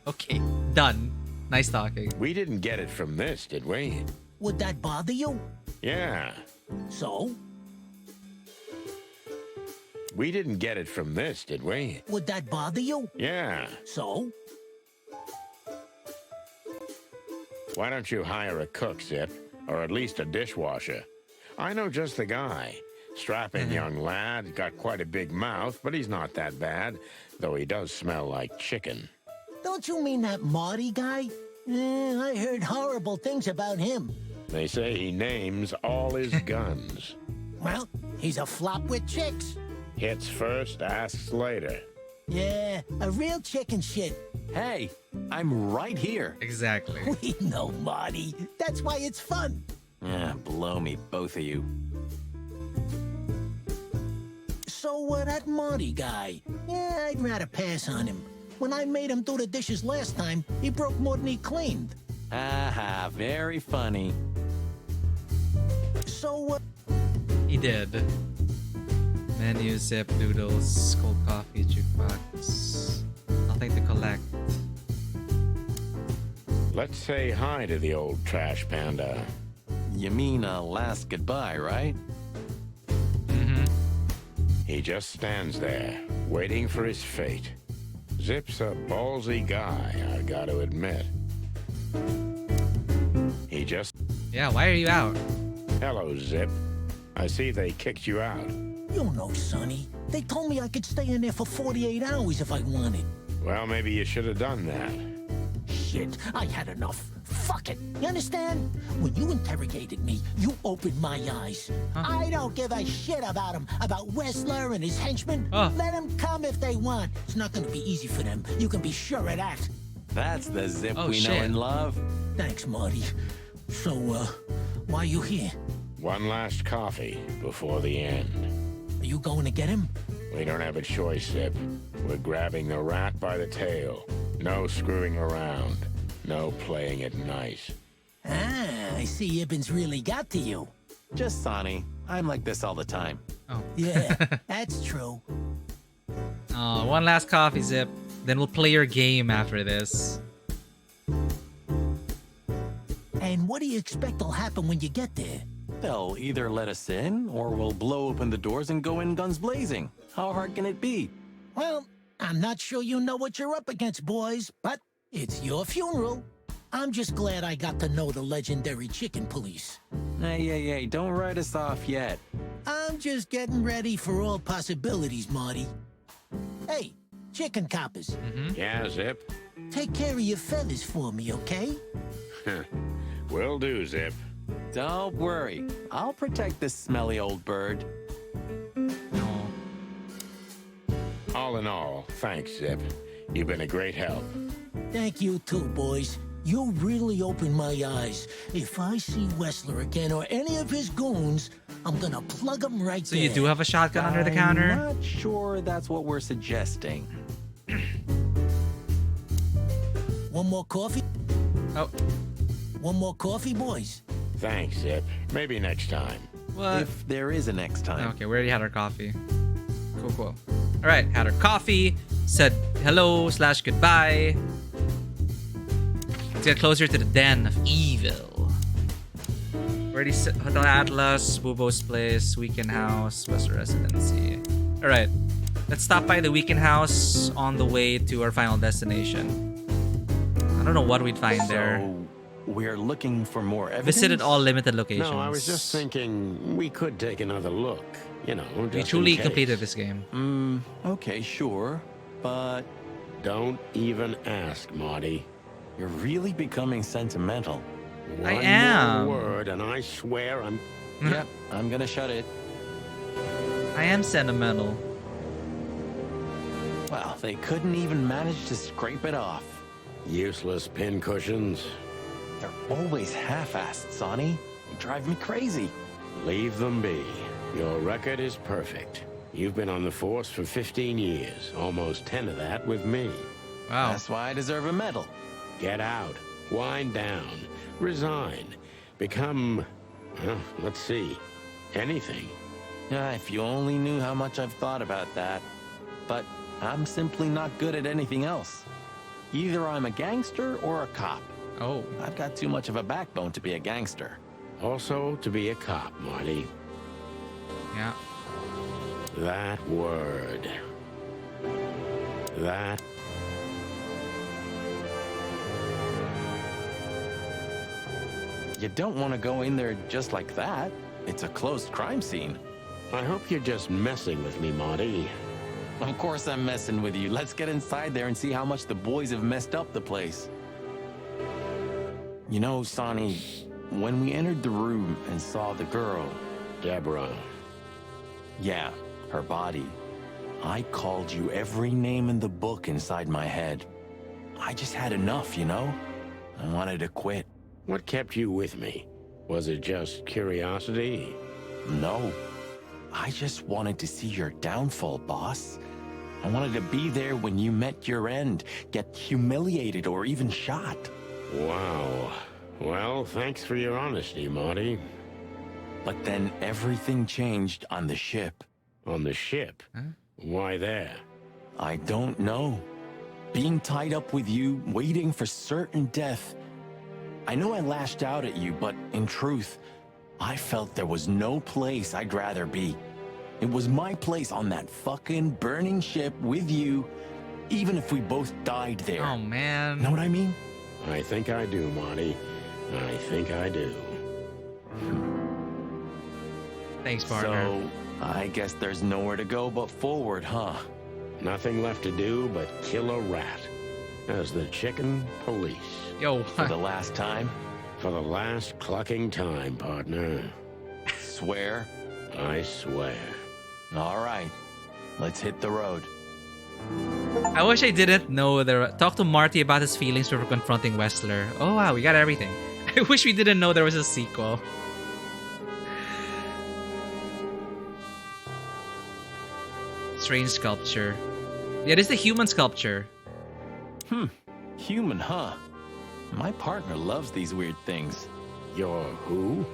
Okay, done. Nice talking. We didn't get it from this, did we? Would that bother you? Yeah. So? We didn't get it from this, did we? Would that bother you? Yeah. So? Why don't you hire a cook, Zip? Or at least a dishwasher? I know just the guy. Strapping young lad, got quite a big mouth, but he's not that bad, though he does smell like chicken. Don't you mean that Marty guy? I heard horrible things about him. They say he names all his guns. Well, he's a flop with chicks. Hits first, asks later. Yeah, a real chicken shit. Hey, I'm right here. Exactly. We know, Marty. That's why it's fun. Yeah, blow me, both of you. So, that Marty guy, yeah, I'd rather pass on him. When I made him do the dishes last time, he broke more than he cleaned. Aha, very funny. So, He did. Menu, Zip, noodles, cold coffee, jukebox. Nothing to collect. Let's say hi to the old trash panda. You mean a last goodbye, right? Mm-hmm. He just stands there, waiting for his fate. Zip's a ballsy guy, I gotta admit. He just... Yeah, why are you out? Hello, Zip. I see they kicked you out. You know, Sonny, they told me I could stay in there for 48 hours if I wanted. Well, maybe you should have done that. Shit, I had enough. Fuck it. You understand? When you interrogated me, you opened my eyes. I don't give a shit about him, about Wessler and his henchmen. Let them come if they want. It's not going to be easy for them. You can be sure of that. That's the Zip we know and love. Thanks, Marty. So, why are you here? One last coffee before the end. Are you going to get him? We don't have a choice, Zip. We're grabbing the rat by the tail. No screwing around. No playing it nice. Ah, I see Ibben's really got to you. Just Sonny. I'm like this all the time. Oh. Yeah, that's true. Oh, one last coffee, Zip. Then we'll play your game after this. And what do you expect will happen when you get there? They'll either let us in, or we'll blow open the doors and go in guns blazing. How hard can it be? Well, I'm not sure you know what you're up against, boys, but it's your funeral. I'm just glad I got to know the legendary chicken police. Hey, don't write us off yet. I'm just getting ready for all possibilities, Marty. Hey, chicken coppers. Yeah, Zip? Take care of your feathers for me, okay? Will do, Zip. Don't worry. I'll protect this smelly old bird. All in all, thanks, Zip. You've been a great help. Thank you too, boys. You really opened my eyes. If I see Wessler again or any of his goons, I'm gonna plug them right So there. you do have a shotgun under the counter? I'm not sure that's what we're suggesting. One more coffee? Oh. One more coffee, boys? Thanks, Zip. Maybe next time. What? If there is a next time. Okay, we already had our coffee. Cool. All right, had our coffee, said hello/goodbye. Let's get closer to the den of evil. Already set Hotel Atlas, Bubo's Place, Weekend House, West Residency. All right, let's stop by the Weekend House on the way to our final destination. I don't know what we'd find there. we're looking for more evidence. Visited all limited locations. No, I was just thinking we could take another look. You know, just We in truly case. completed this game. Okay, sure. But don't even ask, Marty. You're really becoming sentimental. I One am. more word, and I swear I'm. Yep, I'm gonna shut it. I am sentimental. Well, they couldn't even manage to scrape it off. Useless pincushions. They're always half-assed, Sonny. You drive me crazy. Leave them be. Your record is perfect. You've been on the force for 15 years, almost 10 of that with me. Wow. That's why I deserve a medal. Get out. Wind down. Resign. Become, well, let's see, anything. Yeah, if you only knew how much I've thought about that. But I'm simply not good at anything else. Either I'm a gangster or a cop. Oh. I've got too much of a backbone to be a gangster. Also, to be a cop, Marty. Yeah. That word. That. You don't want to go in there just like that. It's a closed crime scene. I hope you're just messing with me, Marty. Of course I'm messing with you. Let's get inside there and see how much the boys have messed up the place. You know, Sonny, when we entered the room and saw the girl... Deborah. Yeah, her body. I called you every name in the book inside my head. I just had enough, you know? I wanted to quit. What kept you with me? Was it just curiosity? No. I just wanted to see your downfall, boss. I wanted to be there when you met your end, get humiliated or even shot. Wow. Well, thanks for your honesty, Marty. But then everything changed on the ship. On the ship? Huh? Why there? I don't know. Being tied up with you, waiting for certain death. I know I lashed out at you, but in truth, I felt there was no place I'd rather be. It was my place on that fucking burning ship with you, even if we both died there. Oh, man. Know what I mean? I think I do, Marty. I think I do. Thanks, partner. So, I guess there's nowhere to go but forward, huh? Nothing left to do but kill a rat. As the chicken police. Yo. For the last time? For the last clucking time, partner. Swear? I swear. All right. Let's hit the road. I wish I didn't know there. Talk to Marty about his feelings for confronting Wessler. Oh wow, we got everything. I wish we didn't know there was a sequel. Strange sculpture. Yeah, this is the human sculpture. Human, huh? My partner loves these weird things. Your who?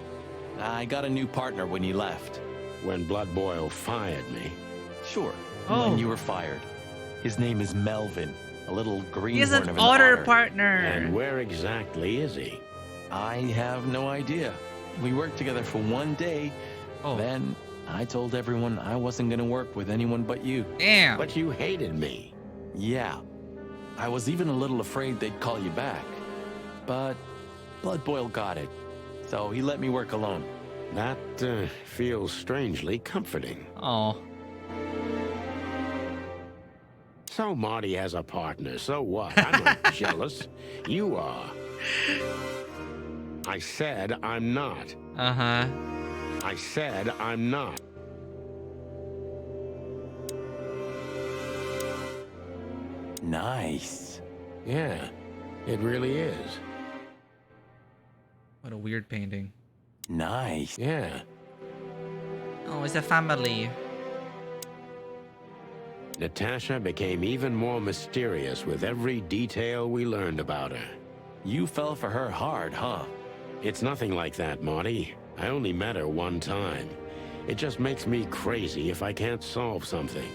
I got a new partner when you left. When Blood Boil fired me. Sure. Oh. When you were fired. His name is Melvin. A little greenhorn He is of an an otter partner. And where exactly is he? I have no idea. We worked together for one day. Oh. Then I told everyone I wasn't going to work with anyone but you. Damn. But you hated me. Yeah. I was even a little afraid they'd call you back. But Blood Boil got it. So he let me work alone. That feels strangely comforting. Oh. So Marty has a partner, so what? I'm not jealous. You are. I said I'm not. Uh-huh. I said I'm not. Nice. Yeah, it really is. What a weird painting. Nice. Yeah. Oh, it's a family. Natasha became even more mysterious with every detail we learned about her. You fell for her hard, huh? It's nothing like that, Marty. I only met her one time. It just makes me crazy if I can't solve something.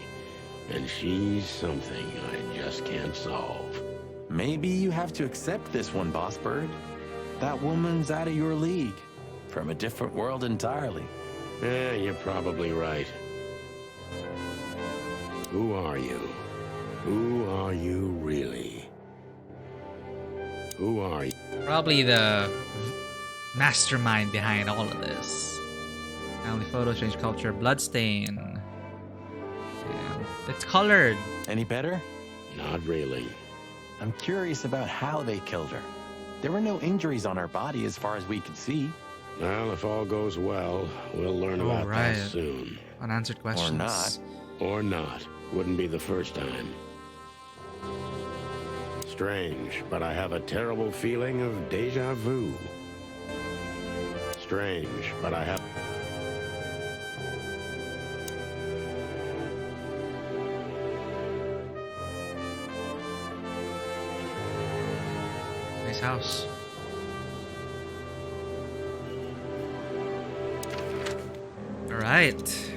And she's something I just can't solve. Maybe you have to accept this one, Boss Bird. That woman's out of your league. From a different world entirely. Yeah, you're probably right. Who are you? Who are you really? Who are you? Probably the mastermind behind all of this. Family photo, strange culture, bloodstain. And it's colored. Any better? Not really. I'm curious about how they killed her. There were no injuries on her body as far as we could see. Well, if all goes well, we'll learn about that soon. Unanswered questions. Or not. Or not. Wouldn't be the first time. Strange, but I have a terrible feeling of déjà vu. Strange, but I have... Nice house. All right.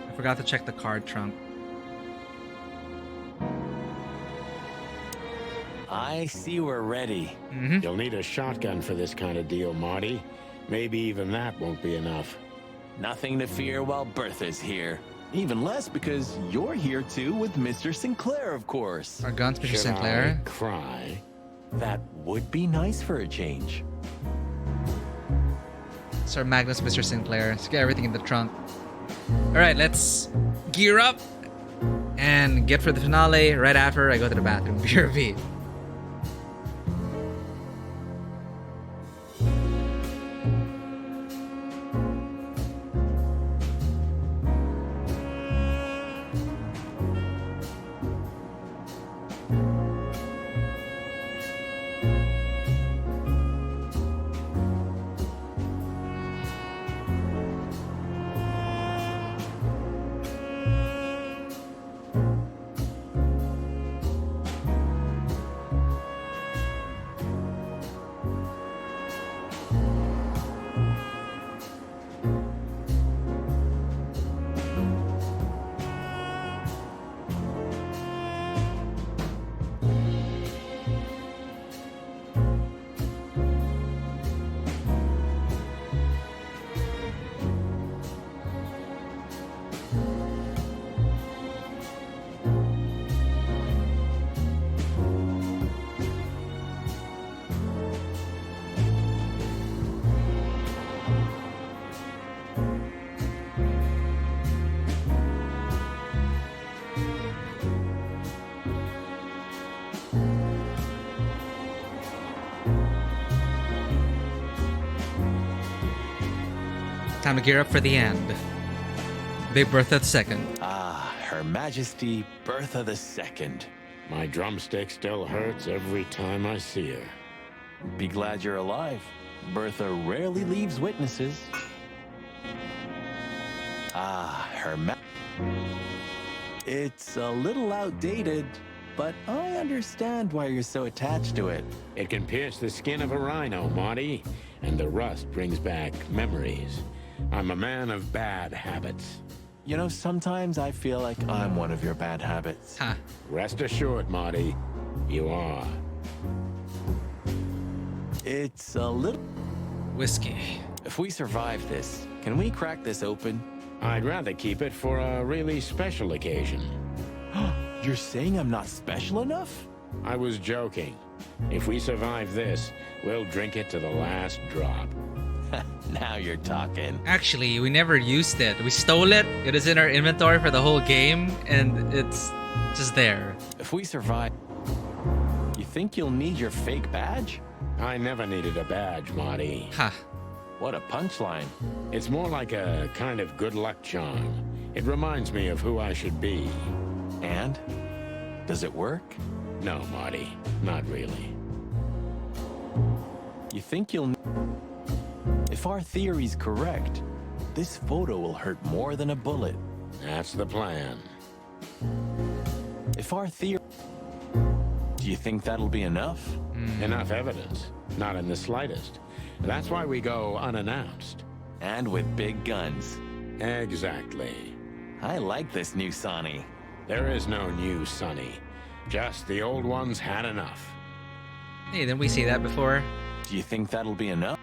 I forgot to check the card trunk. I see we're ready. You'll need a shotgun for this kind of deal, Marty. Maybe even that won't be enough. Nothing to fear while Bertha's here. Even less because you're here too with Mr. Sinclair, of course. Our guns, Mr. Should Sinclair. I cry? That would be nice for a change. Sir Magnus, Mr. Sinclair. Let's get everything in the trunk. Alright, let's gear up and get for the finale right after I go to the bathroom. BRB. Time to gear up for the end. Big Bertha II. Ah, Her Majesty Bertha II. My drumstick still hurts every time I see her. Be glad you're alive. Bertha rarely leaves witnesses. Ah, It's a little outdated, but I understand why you're so attached to it. It can pierce the skin of a rhino, Marty, and the rust brings back memories. I'm a man of bad habits. You know, sometimes I feel like I'm one of your bad habits. Huh. Rest assured, Marty, you are. It's a little... Whiskey. If we survive this, can we crack this open? I'd rather keep it for a really special occasion. You're saying I'm not special enough? I was joking. If we survive this, we'll drink it to the last drop. Now you're talking. Actually, we never used it. We stole it. It is in our inventory for the whole game, and it's just there. If we survive, you think you'll need your fake badge? I never needed a badge, Marty. Ha. What a punchline. It's more like a kind of good luck charm. It reminds me of who I should be. And? Does it work? No, Marty. Not really. You think you'll... If our theory's correct, this photo will hurt more than a bullet. That's the plan. If our theory... Do you think that'll be enough? Enough evidence. Not in the slightest. That's why we go unannounced. And with big guns. Exactly. I like this new Sonny. There is no new Sonny. Just the old ones had enough. Hey, didn't we see that before? Do you think that'll be enough?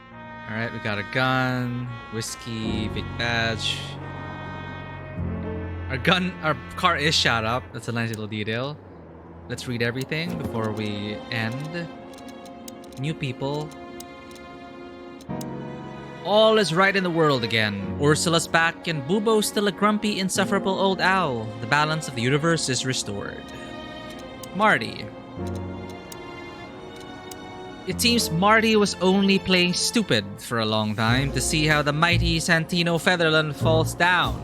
Alright, we got a gun, whiskey, big badge. Our car is shot up. That's a nice little detail. Let's read everything before we end. New people. All is right in the world again. Ursula's back and Bubo's still a grumpy, insufferable old owl. The balance of the universe is restored. Marty. It seems Marty was only playing stupid for a long time to see how the mighty Santino Featherland falls down.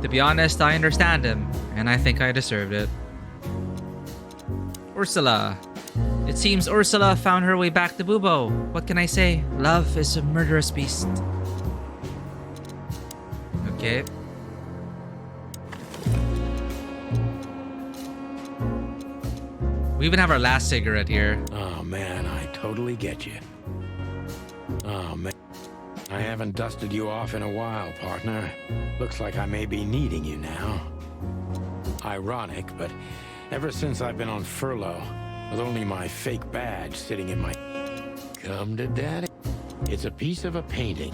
To be honest, I understand him, and I think I deserved it. Ursula. It seems Ursula found her way back to Bubo. What can I say? Love is a murderous beast. Okay. We even have our last cigarette here. Oh man, I totally get you. Oh man, I haven't dusted you off in a while, partner. Looks like I may be needing you now. Ironic, but ever since I've been on furlough, with only my fake badge sitting in my... Come to daddy. It's a piece of a painting,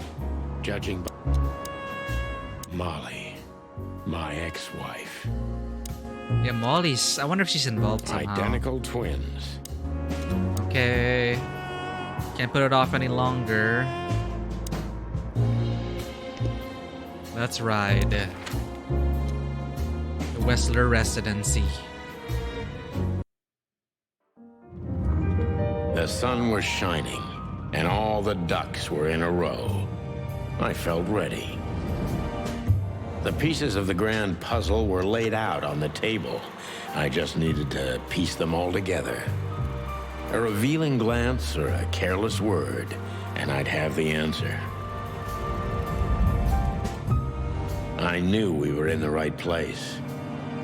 judging by... Molly, my ex-wife. Yeah, Molly's... I wonder if she's involved somehow. Identical twins. Okay. Can't put it off any longer. Let's ride. The Wessler Residency. The sun was shining, and all the ducks were in a row. I felt ready. The pieces of the grand puzzle were laid out on the table. I just needed to piece them all together. A revealing glance or a careless word, and I'd have the answer. I knew we were in the right place.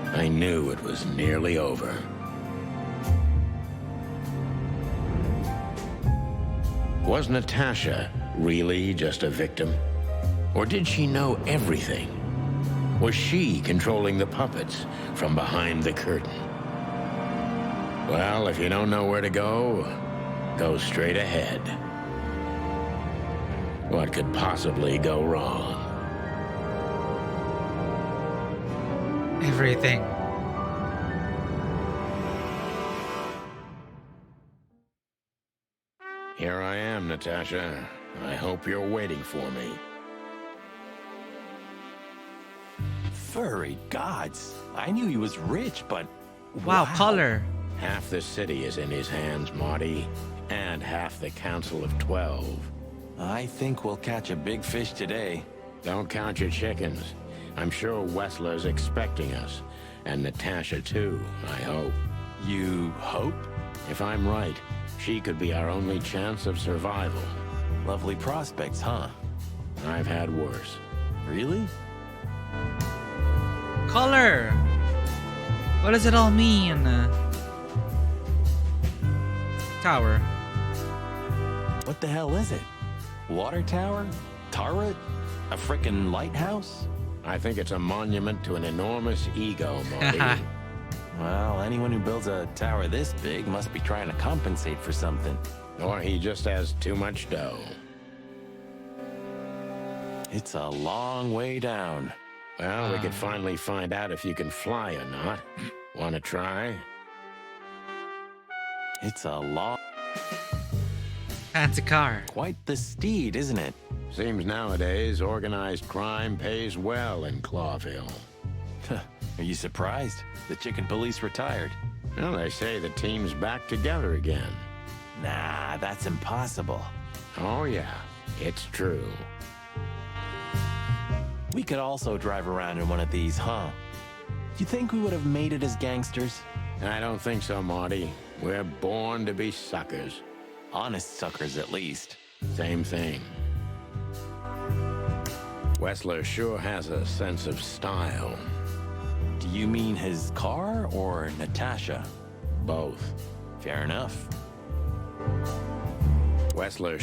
I knew it was nearly over. Was Natasha really just a victim? Or did she know everything? Was she controlling the puppets from behind the curtain? Well, if you don't know where to go, go straight ahead. What could possibly go wrong? Everything. Here I am, Natasha. I hope you're waiting for me. Furry gods. I knew he was rich, but... Wow, color. Half the city is in his hands, Marty. And half the Council of 12. I think we'll catch a big fish today. Don't count your chickens. I'm sure Wessler's expecting us. And Natasha, too, I hope. You hope? If I'm right, she could be our only chance of survival. Lovely prospects, huh? I've had worse. Really? Color! What does it all mean? Tower. What the hell is it? Water tower? Turret? A frickin' lighthouse? I think it's a monument to an enormous ego, Marty. Well, anyone who builds a tower this big must be trying to compensate for something. Or he just has too much dough. It's a long way down. Well, we could finally find out if you can fly or not. Wanna try? It's a long... Fancy car. Quite the steed, isn't it? Seems nowadays organized crime pays well in Clawville. Are you surprised? The chicken police retired. Well, they say the team's back together again. Nah, that's impossible. Oh yeah, it's true. We could also drive around in one of these, huh? Do you think we would have made it as gangsters? I don't think so, Marty. We're born to be suckers. Honest suckers, at least. Same thing. Wessler sure has a sense of style. Do you mean his car or Natasha? Both. Fair enough. Wessler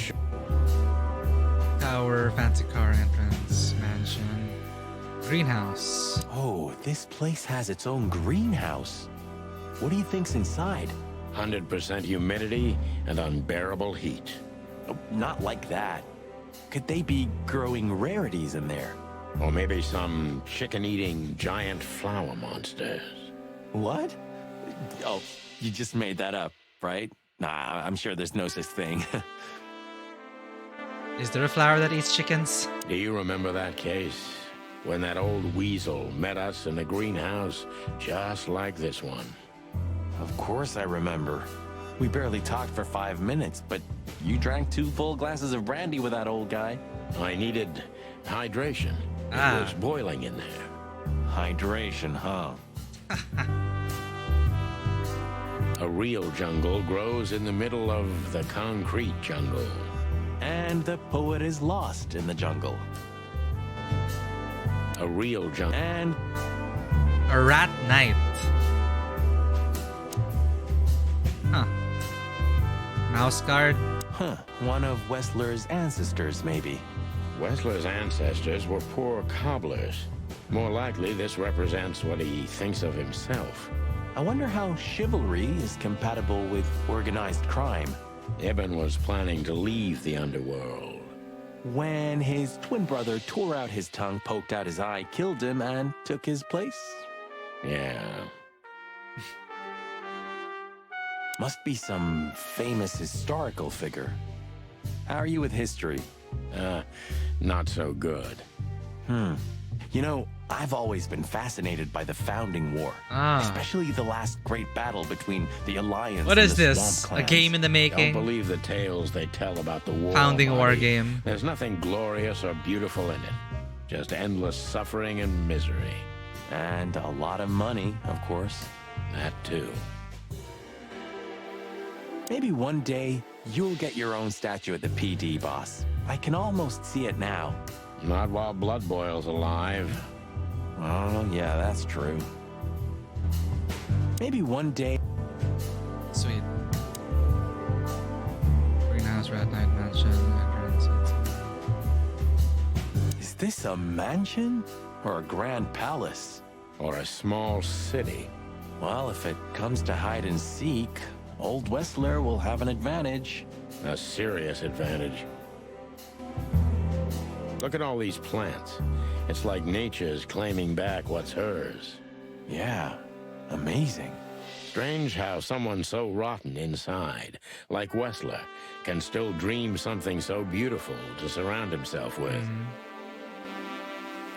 Tower, fancy car entrance, mansion, greenhouse. Oh, this place has its own greenhouse. What do you think's inside? 100% humidity and unbearable heat. Oh, not like that. Could they be growing rarities in there? Or maybe some chicken-eating giant flower monsters. What? Oh, you just made that up, right? Nah, I'm sure there's no such thing. Is there a flower that eats chickens? Do you remember that case? When that old weasel met us in the greenhouse, just like this one. Of course I remember. We barely talked for 5 minutes, but you drank 2 full glasses of brandy with that old guy. I needed hydration. It was boiling in there. Hydration, huh? A real jungle grows in the middle of the concrete jungle. And the poet is lost in the jungle. A real jungle. And a rat night. Huh. Mouse guard? Huh. One of Wessler's ancestors, maybe. Wessler's ancestors were poor cobblers. More likely, this represents what he thinks of himself. I wonder how chivalry is compatible with organized crime. Ibn was planning to leave the underworld. When his twin brother tore out his tongue, poked out his eye, killed him, and took his place? Yeah. Must be some famous historical figure. How are you with history? Not so good. You know, I've always been fascinated by the Founding War. Especially the last great battle between the Alliance What and is the this? Swamp A game in the making? Don't believe the tales they tell about the war. Founding War Marty. game. There's nothing glorious or beautiful in it. Just endless suffering and misery. And a lot of money, of course. That too. Maybe one day, you'll get your own statue at the PD, boss. I can almost see it now. Not while Blood Boil's alive. Oh, yeah, that's true. Maybe one day... Sweet. Greenhouse, Rat Night Mansion, entrance. Is this a mansion? Or a grand palace? Or a small city? Well, if it comes to hide and seek, old Wessler will have an advantage. A serious advantage. Look at all these plants. It's like nature's claiming back what's hers. Yeah, amazing. Strange how someone so rotten inside, like Wessler, can still dream something so beautiful to surround himself with.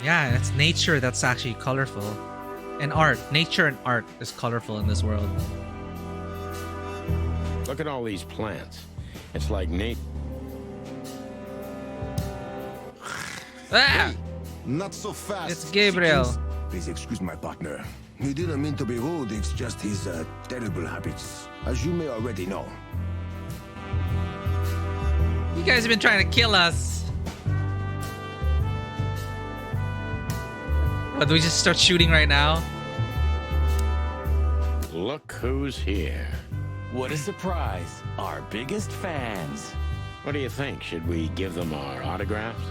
Yeah, it's nature that's actually colorful. And art. Nature and art is colorful in this world. Look at all these plants. It's like nature. Ah! Not so fast. It's Gabriel. Please excuse my partner. He didn't mean to be rude, it's just his terrible habits, as you may already know. You guys have been trying to kill us. What, do we just start shooting right now? Look who's here. What a surprise. Our biggest fans. What do you think? Should we give them our autographs?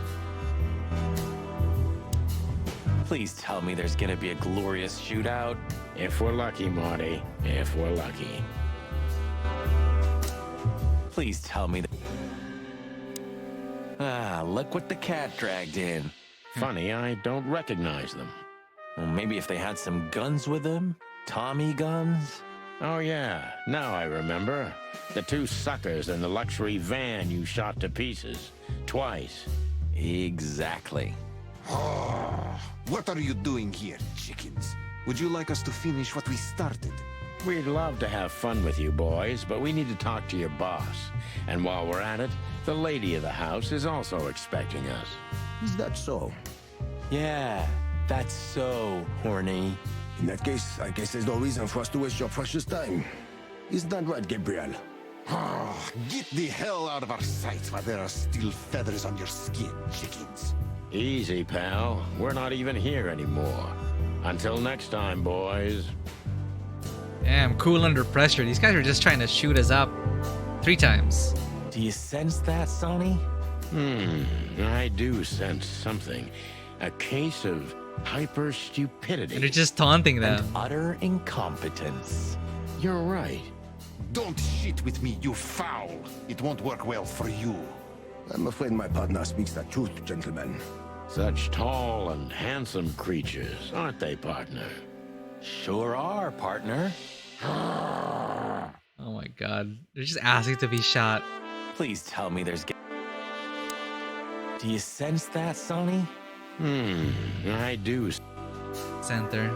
Please tell me there's gonna be a glorious shootout. If we're lucky, Marty. If we're lucky. Please tell me that... Ah, look what the cat dragged in. Funny, I don't recognize them. Well, maybe if they had some guns with them? Tommy guns? Oh yeah, now I remember. The 2 suckers in the luxury van you shot to pieces. Twice. Exactly. What are you doing here, chickens? Would you like us to finish what we started? We'd love to have fun with you boys, but we need to talk to your boss. And while we're at it, the lady of the house is also expecting us. Is that so? Yeah, that's so horny. In that case, I guess there's no reason for us to waste your precious time. Isn't that right, Gabriel? Get the hell out of our sight while there are still feathers on your skin, chickens. Easy, pal. We're not even here anymore. Until next time, boys. Damn, cool under pressure. These guys are just trying to shoot us up 3 times. Do you sense that, Sonny? I do sense something. A case of hyper-stupidity. And they're just taunting them. And utter incompetence. You're right. Don't shit with me, you foul. It won't work well for you. I'm afraid my partner speaks the truth, gentlemen. Such tall and handsome creatures, aren't they, partner? Sure are, partner. Oh my god. They're just asking to be shot. Please tell me there's... Do you sense that, Sonny? I do. Center.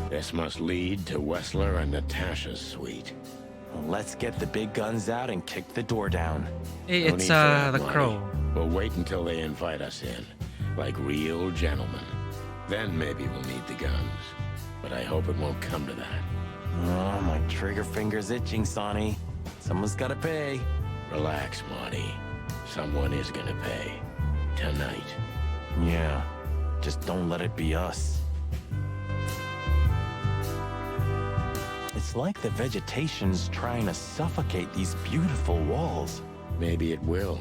This must lead to Wessler and Natasha's suite. Well, let's get the big guns out and kick the door down. Hey, No it's need for that, the Marty. crow. We'll wait until they invite us in, like real gentlemen. Then maybe we'll need the guns. But I hope it won't come to that. Oh, my trigger finger's itching, Sonny. Someone's gotta pay. Relax, Marty. Someone is gonna pay. Tonight. Yeah, just don't let it be us. It's like the vegetation's trying to suffocate these beautiful walls. Maybe it will.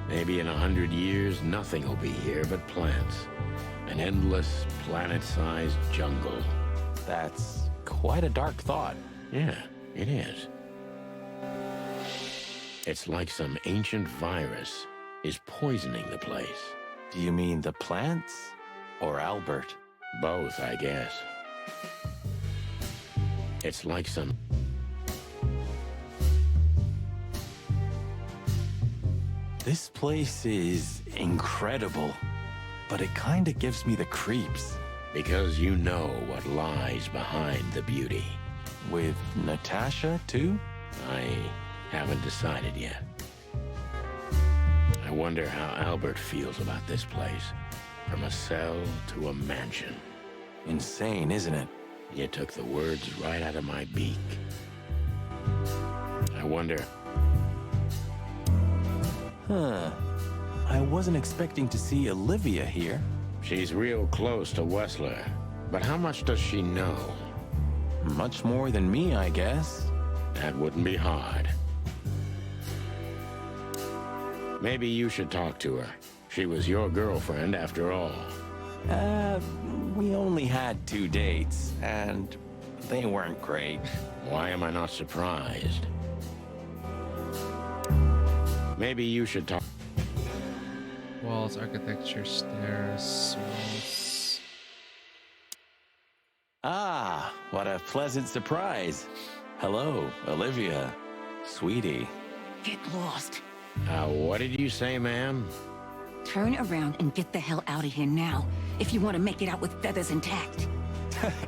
Maybe in 100 years, nothing will be here but plants. An endless, planet-sized jungle. That's quite a dark thought. Yeah, it is. It's like some ancient virus is poisoning the place. Do you mean the plants or Albert? Both, I guess. It's like some... This place is incredible, but it kinda gives me the creeps. Because you know what lies behind the beauty. With Natasha, too? I haven't decided yet. I wonder how Albert feels about this place. From a cell to a mansion. Insane, isn't it? You took the words right out of my beak. I wonder... Huh. I wasn't expecting to see Olivia here. She's real close to Wessler. But how much does she know? Much more than me, I guess. That wouldn't be hard. Maybe you should talk to her. She was your girlfriend after all. We only had 2 dates, and they weren't great. Why am I not surprised? Maybe you should talk... Walls, architecture, stairs, walls. Ah, what a pleasant surprise. Hello, Olivia. Sweetie. Get lost. What did you say, ma'am? Turn around and get the hell out of here now, if you want to make it out with feathers intact.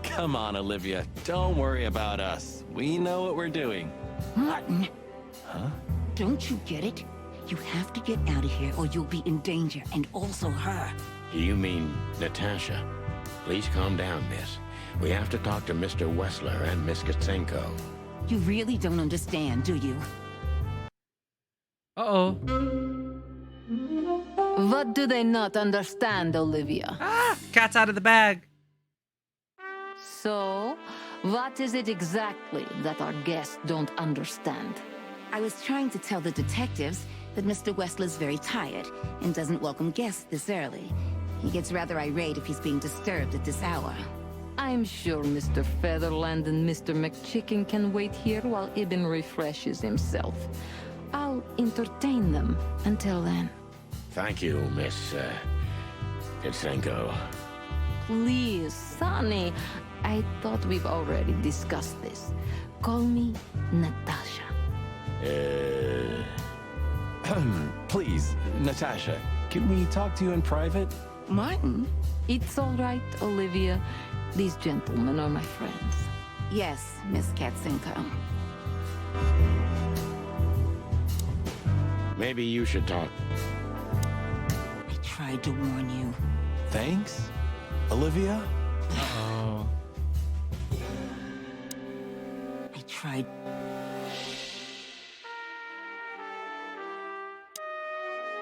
Come on, Olivia. Don't worry about us. We know what we're doing. Martin. Huh? Don't you get it? You have to get out of here or you'll be in danger, and also her. Do you mean Natasha? Please calm down, miss. We have to talk to Mr. Wessler and Miss Katsenko. You really don't understand, do you? Uh-oh. What do they not understand, Olivia? Ah! Cat's out of the bag. So, what is it exactly that our guests don't understand? I was trying to tell the detectives that Mr. Wessler's very tired and doesn't welcome guests this early. He gets rather irate if he's being disturbed at this hour. I'm sure Mr. Featherland and Mr. McChicken can wait here while Ibn refreshes himself. I'll entertain them until then. Thank you, Miss... Katsenko. Please, Sonny. I thought we've already discussed this. Call me Natasha. Please, Natasha, can we talk to you in private? Martin? It's all right, Olivia. These gentlemen are my friends. Yes, Miss Katsenko. Maybe you should talk. I tried to warn you. Thanks, Olivia? Uh-oh. I tried...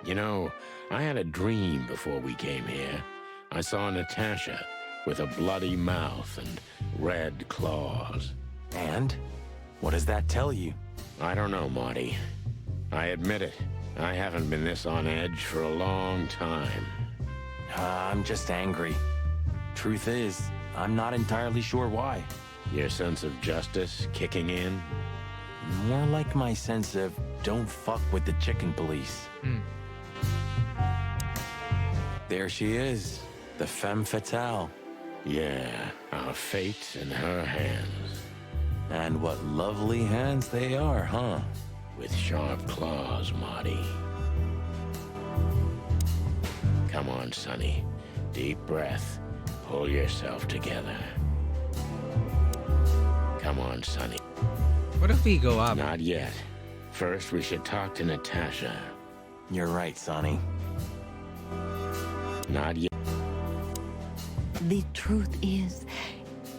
You know, I had a dream before we came here. I saw Natasha with a bloody mouth and red claws. And? What does that tell you? I don't know, Marty. I admit it. I haven't been this on edge for a long time. I'm just angry. Truth is, I'm not entirely sure why. Your sense of justice kicking in? More like my sense of don't fuck with the chicken police. There she is, the femme fatale. Yeah, our fate's in her hands. And what lovely hands they are, huh? With sharp claws, Marty. Come on, Sonny. Deep breath. Pull yourself together. Come on, Sonny. What if we go up? Not yet. First, we should talk to Natasha. You're right, Sonny. Not yet. The truth is,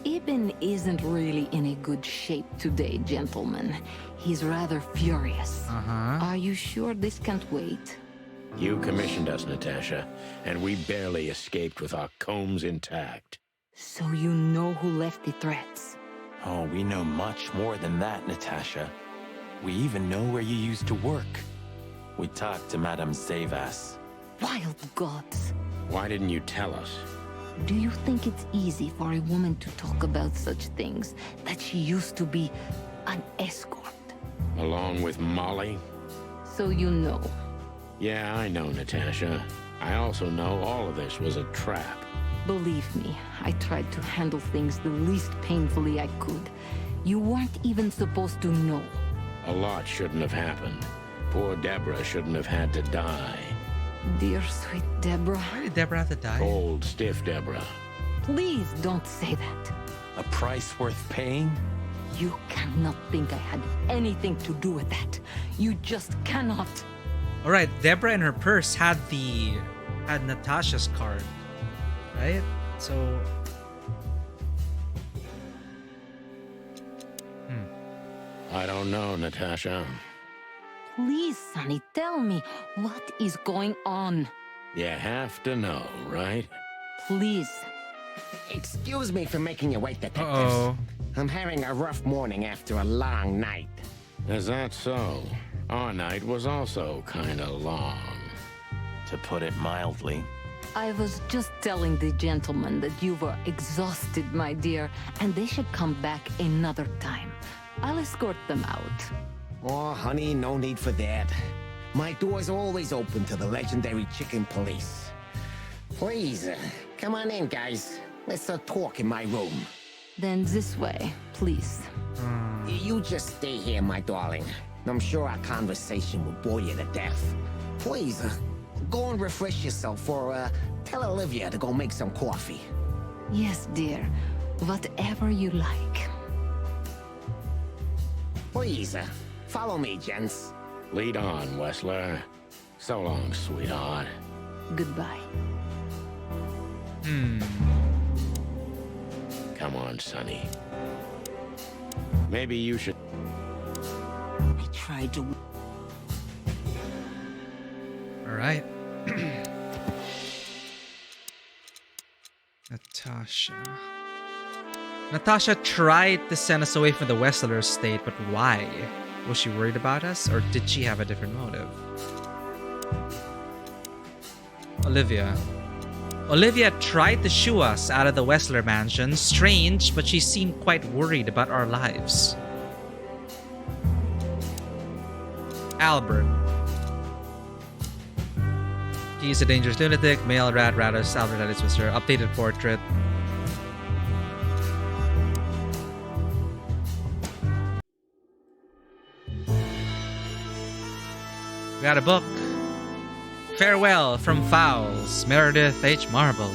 Ibn isn't really in a good shape today, gentlemen. He's rather furious. Are you sure this can't wait? You commissioned us, Natasha, and we barely escaped with our combs intact. So you know who left the threats? Oh, we know much more than that, Natasha. We even know where you used to work. We talked to Madame Zavas. Wild gods! Why didn't you tell us? Do you think it's easy for a woman to talk about such things, that she used to be an escort? Along with Molly? So you know. Yeah, I know, Natasha. I also know all of this was a trap. Believe me, I tried to handle things the least painfully I could. You weren't even supposed to know. A lot shouldn't have happened. Poor Deborah shouldn't have had to die. Dear sweet Deborah. Why did Deborah have to die? Cold, stiff Deborah. Please don't say that. A price worth paying? You cannot think I had anything to do with that. You just cannot. All right, Deborah in her purse had Natasha's card, right? So, I don't know, Natasha. Please, Sonny, tell me, what is going on? You have to know, right? Please. Excuse me for making you wait, detectives. Uh-oh. I'm having a rough morning after a long night. Is that so? Our night was also kinda long. To put it mildly. I was just telling the gentleman that you were exhausted, my dear, and they should come back another time. I'll escort them out. Oh, honey, no need for that. My door's always open to the legendary chicken police. Please, come on in, guys. Let's talk in my room. Then this way, please. You just stay here, my darling. I'm sure our conversation will bore you to death. Please, go and refresh yourself, or tell Olivia to go make some coffee. Yes, dear. Whatever you like. Please, follow me, gents. Lead on, Wessler. So long, sweetheart. Goodbye. Come on, Sonny. Maybe you should... I tried to... all right. Natasha tried to send us away from the Wessler estate, but why? Was she worried about us, or did she have a different motive? Olivia tried to shoo us out of the Wessler mansion. Strange, but she seemed quite worried about our lives. Albert. He's a dangerous lunatic. Male rat ratus. Albert Ellis was her updated portrait. We got a book. Farewell from Fowls, Meredith H. Marble.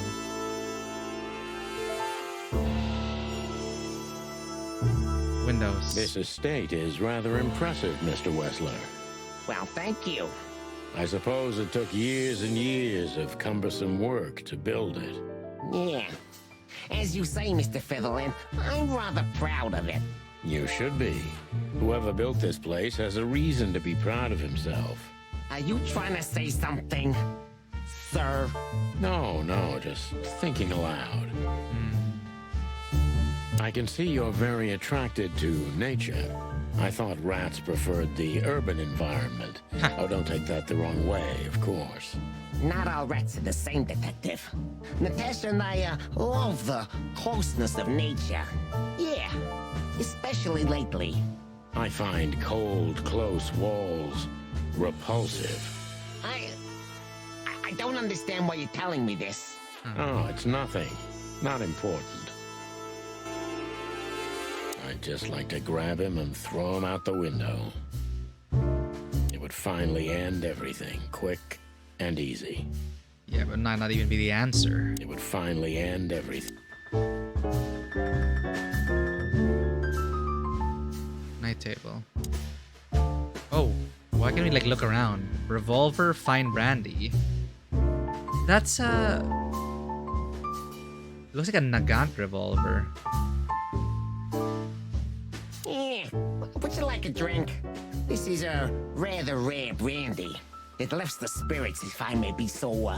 Windows. This estate is rather impressive, Mr. Wessler. Well, thank you. I suppose it took years and years of cumbersome work to build it. Yeah. As you say, Mr. Featherland, I'm rather proud of it. You should be. Whoever built this place has a reason to be proud of himself. Are you trying to say something, sir? No, just thinking aloud. I can see you're very attracted to nature. I thought rats preferred the urban environment. Oh, don't take that the wrong way, of course. Not all rats are the same, detective. Natasha and I love the closeness of nature. Yeah, especially lately. I find cold, close walls repulsive. I don't understand why you're telling me this. Oh, it's nothing. Not important. I'd just like to grab him and throw him out the window. It would finally end everything, quick and easy. Yeah, but not even be the answer. It would finally end everything. Night table. Oh, why can't we like look around? Revolver, fine brandy. That's looks like a Nagant revolver. Yeah, would you like a drink? This is a rather rare brandy. It lifts the spirits, if I may be so,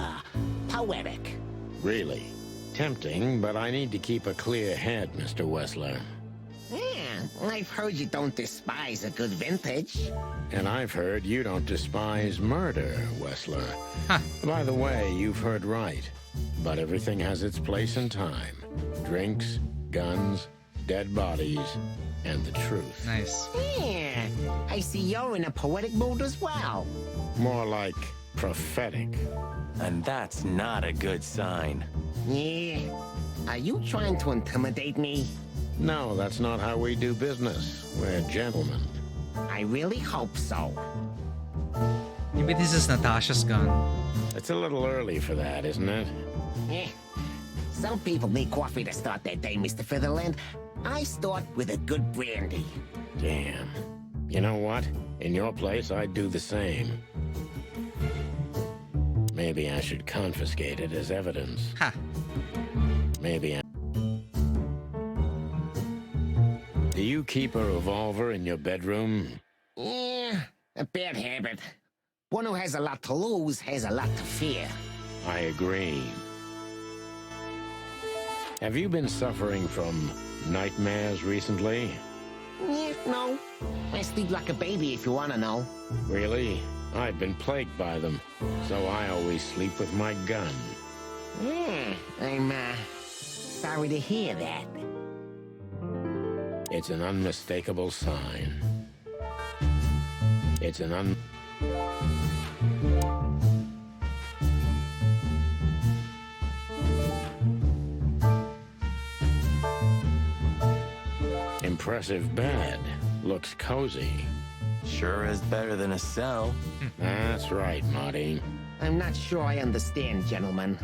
poetic. Really? Tempting, but I need to keep a clear head, Mr. Wessler. Yeah, I've heard you don't despise a good vintage. And I've heard you don't despise murder, Wessler. By the way, you've heard right. But everything has its place and time. Drinks, guns, dead bodies, and the truth. Nice. Yeah, I see you're in a poetic mood as well. More like prophetic. And that's not a good sign. Yeah, are you trying to intimidate me? No, that's not how we do business. We're gentlemen. I really hope so. Maybe this is Natasha's gun. It's a little early for that, isn't it? Eh, some people need coffee to start their day, Mr. Featherland. I start with a good brandy. Damn. You know what? In your place, I'd do the same. Maybe I should confiscate it as evidence. Ha. Maybe I... Do you keep a revolver in your bedroom? Yeah, a bad habit. One who has a lot to lose has a lot to fear. I agree. Have you been suffering from nightmares recently? Yeah, no. I sleep like a baby if you want to know. Really? I've been plagued by them, so I always sleep with my gun. Yeah, I'm, sorry to hear that. It's an unmistakable sign. It's an Impressive bed. Looks cozy. Sure is better than a cell. That's right, Marty. I'm not sure I understand, gentlemen.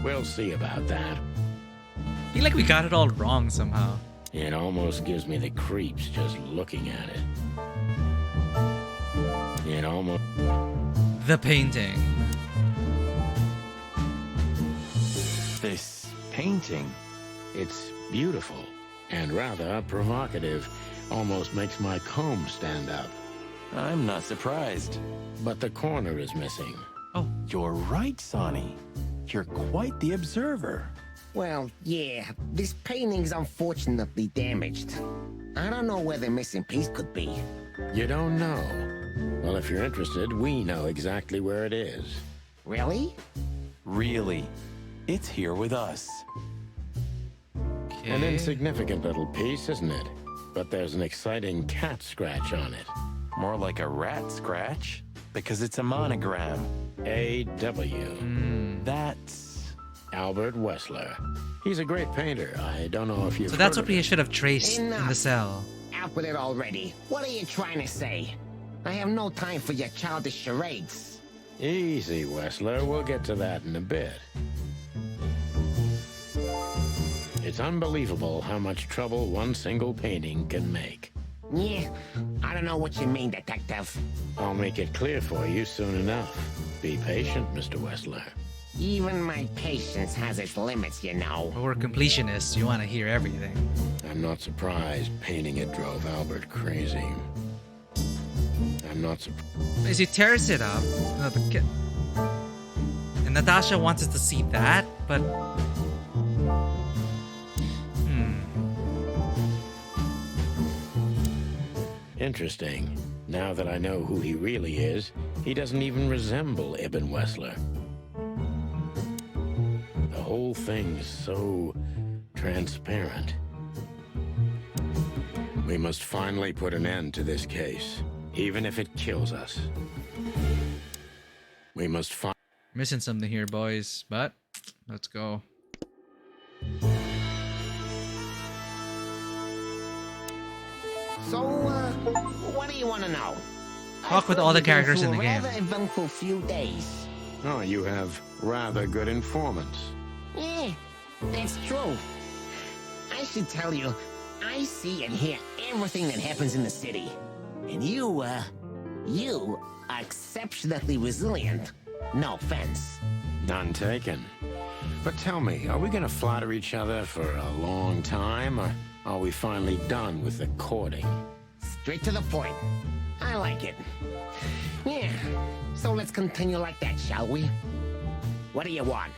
We'll see about that. I feel like we got it all wrong somehow. It almost gives me the creeps just looking at it. It almost... The painting. This painting. It's beautiful and rather provocative. Almost makes my comb stand up. I'm not surprised. But the corner is missing. Oh, you're right, Sonny. You're quite the observer. Well, yeah, this painting's unfortunately damaged. I don't know where the missing piece could be. You don't know? Well, if you're interested, we know exactly where it is. Really? Really. It's here with us. Okay. An insignificant little piece, isn't it? But there's an exciting cat scratch on it. More like a rat scratch, because it's a monogram. A.W. That's... Albert Wessler. He's a great painter. I don't know if you've So that's heard what of we him. should have traced in the cell. Out with it already. What are you trying to say? I have no time for your childish charades. Easy, Wessler. We'll get to that in a bit. It's unbelievable how much trouble one single painting can make. Yeah, I don't know what you mean, Detective. I'll make it clear for you soon enough. Be patient, Mr. Wessler. Even my patience has its limits, you know. We're completionists. You want to hear everything. I'm not surprised painting it drove Albert crazy. I'm not surprised. As he tears it up, and Natasha wants us to see that, but Interesting. Now that I know who he really is, he doesn't even resemble Ibn Wessler. The whole thing's so transparent. We must finally put an end to this case, even if it kills us. We must find... Missing something here, boys, but let's go. So, what do you want to know? Talk with all the characters in the game. Rather eventful few days. Oh, you have rather good informants. Yeah, that's true. I should tell you, I see and hear everything that happens in the city. And you are exceptionally resilient. No offense. None taken. But tell me, are we gonna flatter each other for a long time, or are we finally done with the courting? Straight to the point. I like it. Yeah, so let's continue like that, shall we? What do you want?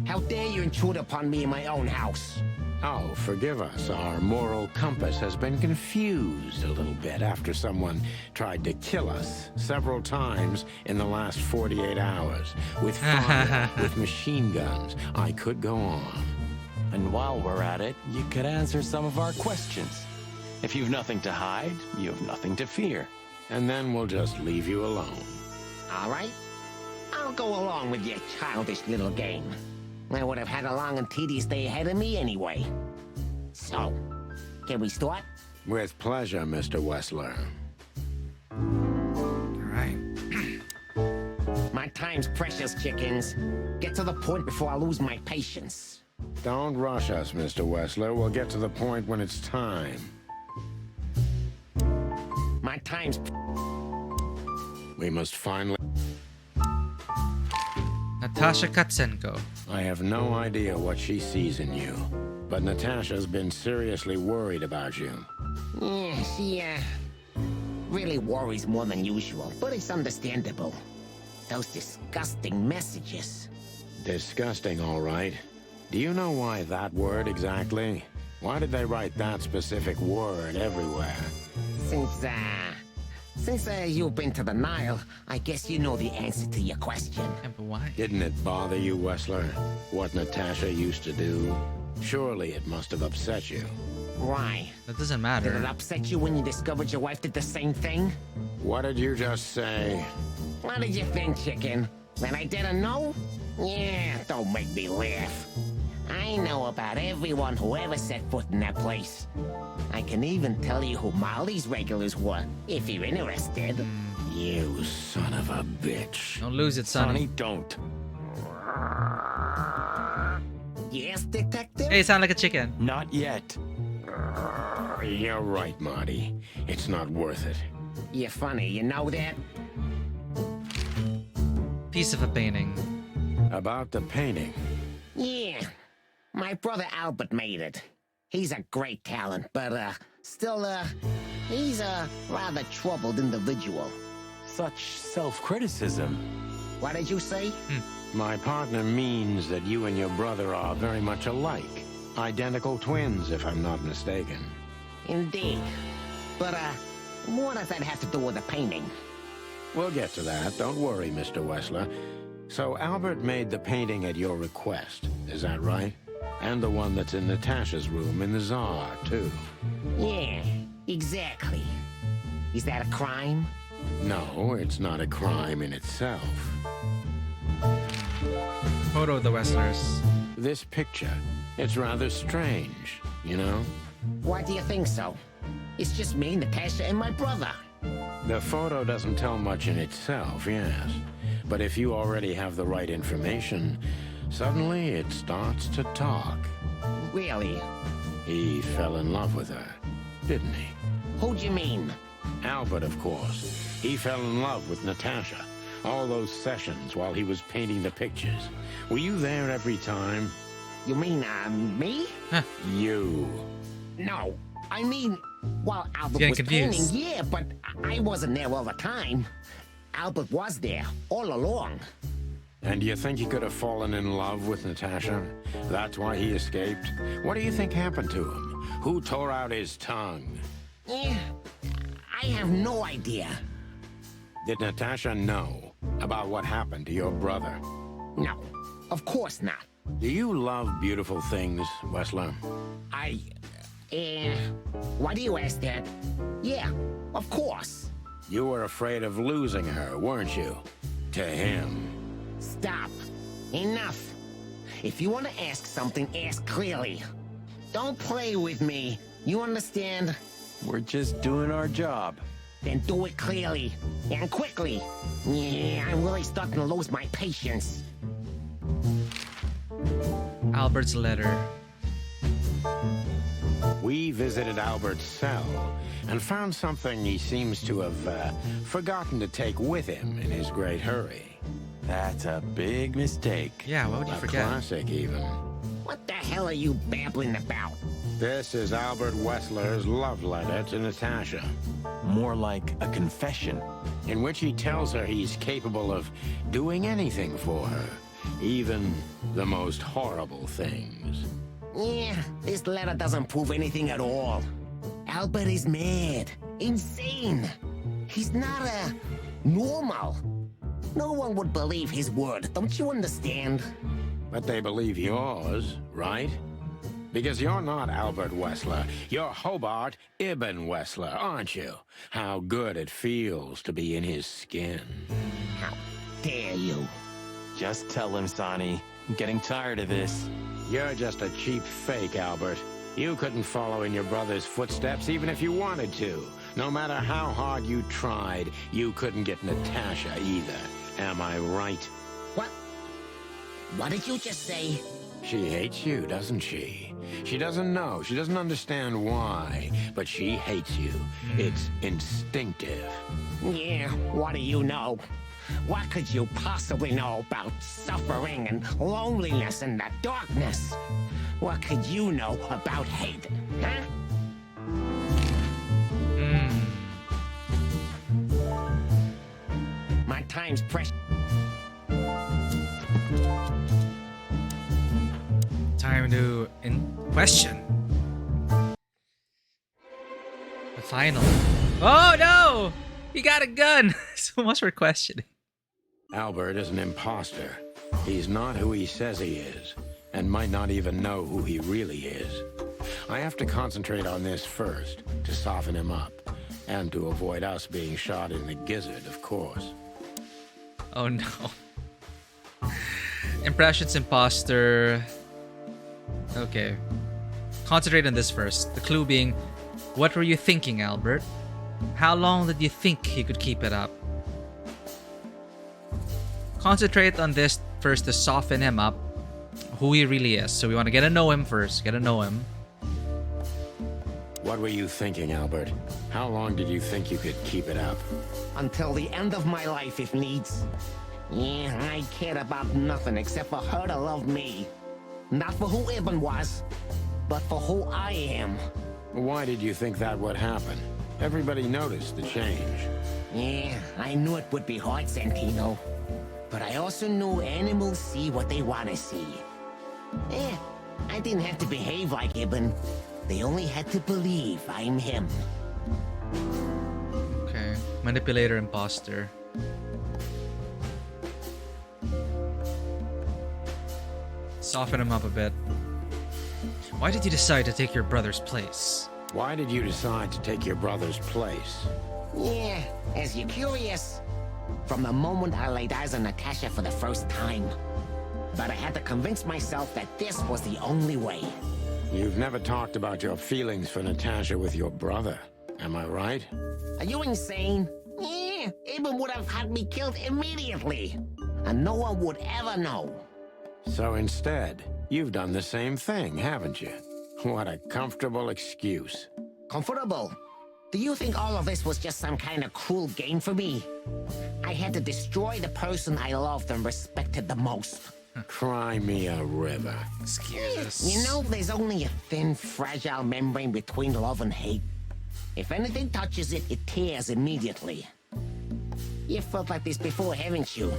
How dare you intrude upon me in my own house? Oh, forgive us. Our moral compass has been confused a little bit after someone tried to kill us several times in the last 48 hours. With fire, with machine guns. I could go on. And while we're at it, you could answer some of our questions. If you've nothing to hide, you have nothing to fear. And then we'll just leave you alone. All right. I'll go along with your childish little game. I would have had a long and tedious day ahead of me anyway. So, can we start? With pleasure, Mr. Wessler. Alright. My time's precious, chickens. Get to the point before I lose my patience. Don't rush us, Mr. Wessler. We'll get to the point when it's time. My time's... We must finally... Natasha Katsenko. I have no idea what she sees in you, but Natasha's been seriously worried about you. Yeah, she, really worries more than usual, but it's understandable. Those disgusting messages. Disgusting, all right. Do you know why that word exactly? Why did they write that specific word everywhere? Since you've been to the Nile, I guess you know the answer to your question. Yeah, but why? Didn't it bother you, Wessler? What Natasha used to do? Surely it must have upset you. Why? That doesn't matter. Did it upset you when you discovered your wife did the same thing? What did you just say? What did you think, chicken? That I didn't know? Yeah, don't make me laugh. I know about everyone who ever set foot in that place. I can even tell you who Molly's regulars were, if you're interested. You son of a bitch. Don't lose it, Sonny. Sonny, don't. Yes, detective? Hey, you sound like a chicken. Not yet. You're right, Marty. It's not worth it. You're funny, you know that? Piece of a painting. About the painting. Yeah. My brother Albert made it. He's a great talent, but, still, he's a rather troubled individual. Such self-criticism. What did you say? My partner means that you and your brother are very much alike. Identical twins, if I'm not mistaken. Indeed. But, what does that have to do with the painting? We'll get to that. Don't worry, Mr. Wessler. So Albert made the painting at your request, is that right? And the one that's in Natasha's room in the Tsar, too. Yeah, exactly. Is that a crime? No, it's not a crime in itself. Photo of the Westlers. This picture, it's rather strange, you know? Why do you think so? It's just me, Natasha, and my brother. The photo doesn't tell much in itself, yes. But if you already have the right information, suddenly it starts to talk. Really? He fell in love with her, didn't he? Who do you mean? Albert, of course. He fell in love with Natasha. All those sessions while he was painting the pictures. Were you there every time? You mean, me? You. No, I mean, while Albert was painting, yeah, but I wasn't there all the time. Albert was there, all along. And do you think he could have fallen in love with Natasha? That's why he escaped? What do you think happened to him? Who tore out his tongue? Yeah, I have no idea. Did Natasha know about what happened to your brother? No, of course not. Do you love beautiful things, Wessler? Why do you ask that? Yeah, of course. You were afraid of losing her, weren't you? To him. Stop. Enough. If you want to ask something, ask clearly. Don't play with me. You understand? We're just doing our job. Then do it clearly. And quickly. Yeah, I'm really starting to lose my patience. Albert's letter. We visited Albert's cell and found something he seems to have forgotten to take with him in his great hurry. That's a big mistake. Yeah, why would you forget? A classic, even. What the hell are you babbling about? This is Albert Wessler's love letter to Natasha. More like a confession. In which he tells her he's capable of doing anything for her, even the most horrible things. Yeah, this letter doesn't prove anything at all. Albert is mad. Insane. He's not normal. No one would believe his word, don't you understand? But they believe yours, right? Because you're not Albert Wessler. You're Hobart Ibn Wessler, aren't you? How good it feels to be in his skin. How dare you? Just tell him, Sonny. I'm getting tired of this. You're just a cheap fake, Albert. You couldn't follow in your brother's footsteps even if you wanted to. No matter how hard you tried, you couldn't get Natasha either. Am I right? What? What did you just say? She hates you, doesn't she? She doesn't know. She doesn't understand why. But she hates you. It's instinctive. Yeah, what do you know? What could you possibly know about suffering and loneliness and the darkness? What could you know about hate, huh? My time's precious. Time to question. The final. Oh no! He got a gun! So much for questioning. Albert is an imposter. He's not who he says he is, and might not even know who he really is. I have to concentrate on this first, to soften him up, and to avoid us being shot in the gizzard, of course. Oh no. Impressions imposter. Okay. Concentrate on this first. The clue being, what were you thinking, Albert? How long did you think he could keep it up? Concentrate on this first to soften him up, who he really is. So we want to get to know him first. Get to know him. What were you thinking, Albert? How long did you think you could keep it up? Until the end of my life, if needs. Yeah, I cared about nothing except for her to love me. Not for who Ibn was, but for who I am. Why did you think that would happen? Everybody noticed the change. Yeah, I knew it would be hard, Santino. But I also knew animals see what they want to see. Eh, I didn't have to behave like Ibn. They only had to believe I'm him. Okay. Manipulator, imposter. Soften him up a bit. Why did you decide to take your brother's place? Why did you decide to take your brother's place? Yeah, as you're curious. From the moment I laid eyes on Natasha for the first time. But I had to convince myself that this was the only way. You've never talked about your feelings for Natasha with your brother, am I right? Are you insane? Yeah, Ibn would have had me killed immediately. And no one would ever know. So instead, you've done the same thing, haven't you? What a comfortable excuse. Comfortable? Do you think all of this was just some kind of cruel game for me? I had to destroy the person I loved and respected the most. Cry me a river. Excuses. You know, there's only a thin, fragile membrane between love and hate. If anything touches it, it tears immediately. You felt like this before, haven't you?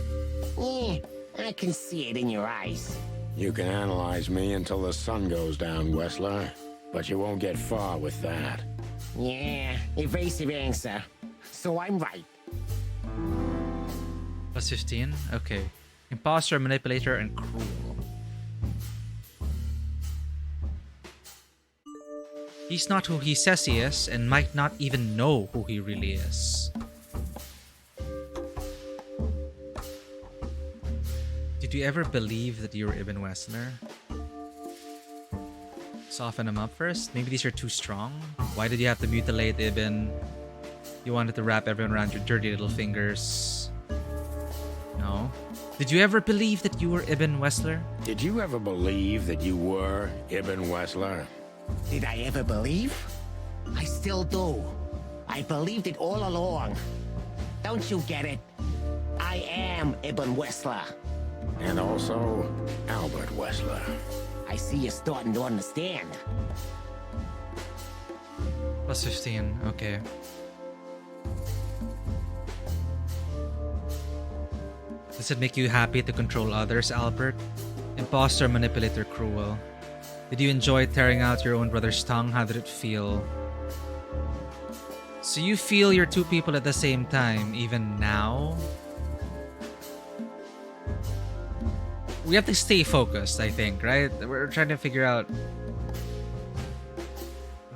Yeah, I can see it in your eyes. You can analyze me until the sun goes down, Wessler. But you won't get far with that. Yeah, evasive answer. So I'm right. Plus 15? Okay. Imposter, manipulator, and cruel. He's not who he says he is and might not even know who he really is. Did you ever believe that you were Ibn Wessler? Soften him up first. Maybe these are too strong. Why did you have to mutilate Ibn? You wanted to wrap everyone around your dirty little fingers. No. Did you ever believe that you were Ibn Wessler? Did you ever believe that you were Ibn Wessler? Did I ever believe? I still do. I believed it all along. Don't you get it? I am Ibn Wessler. And also Albert Wessler. I see you're starting to understand. Plus 15, okay. Does it make you happy to control others, Albert? Imposter, manipulator, cruel. Did you enjoy tearing out your own brother's tongue? How did it feel? So you feel you're two people at the same time, even now? We have to stay focused, I think, right? We're trying to figure out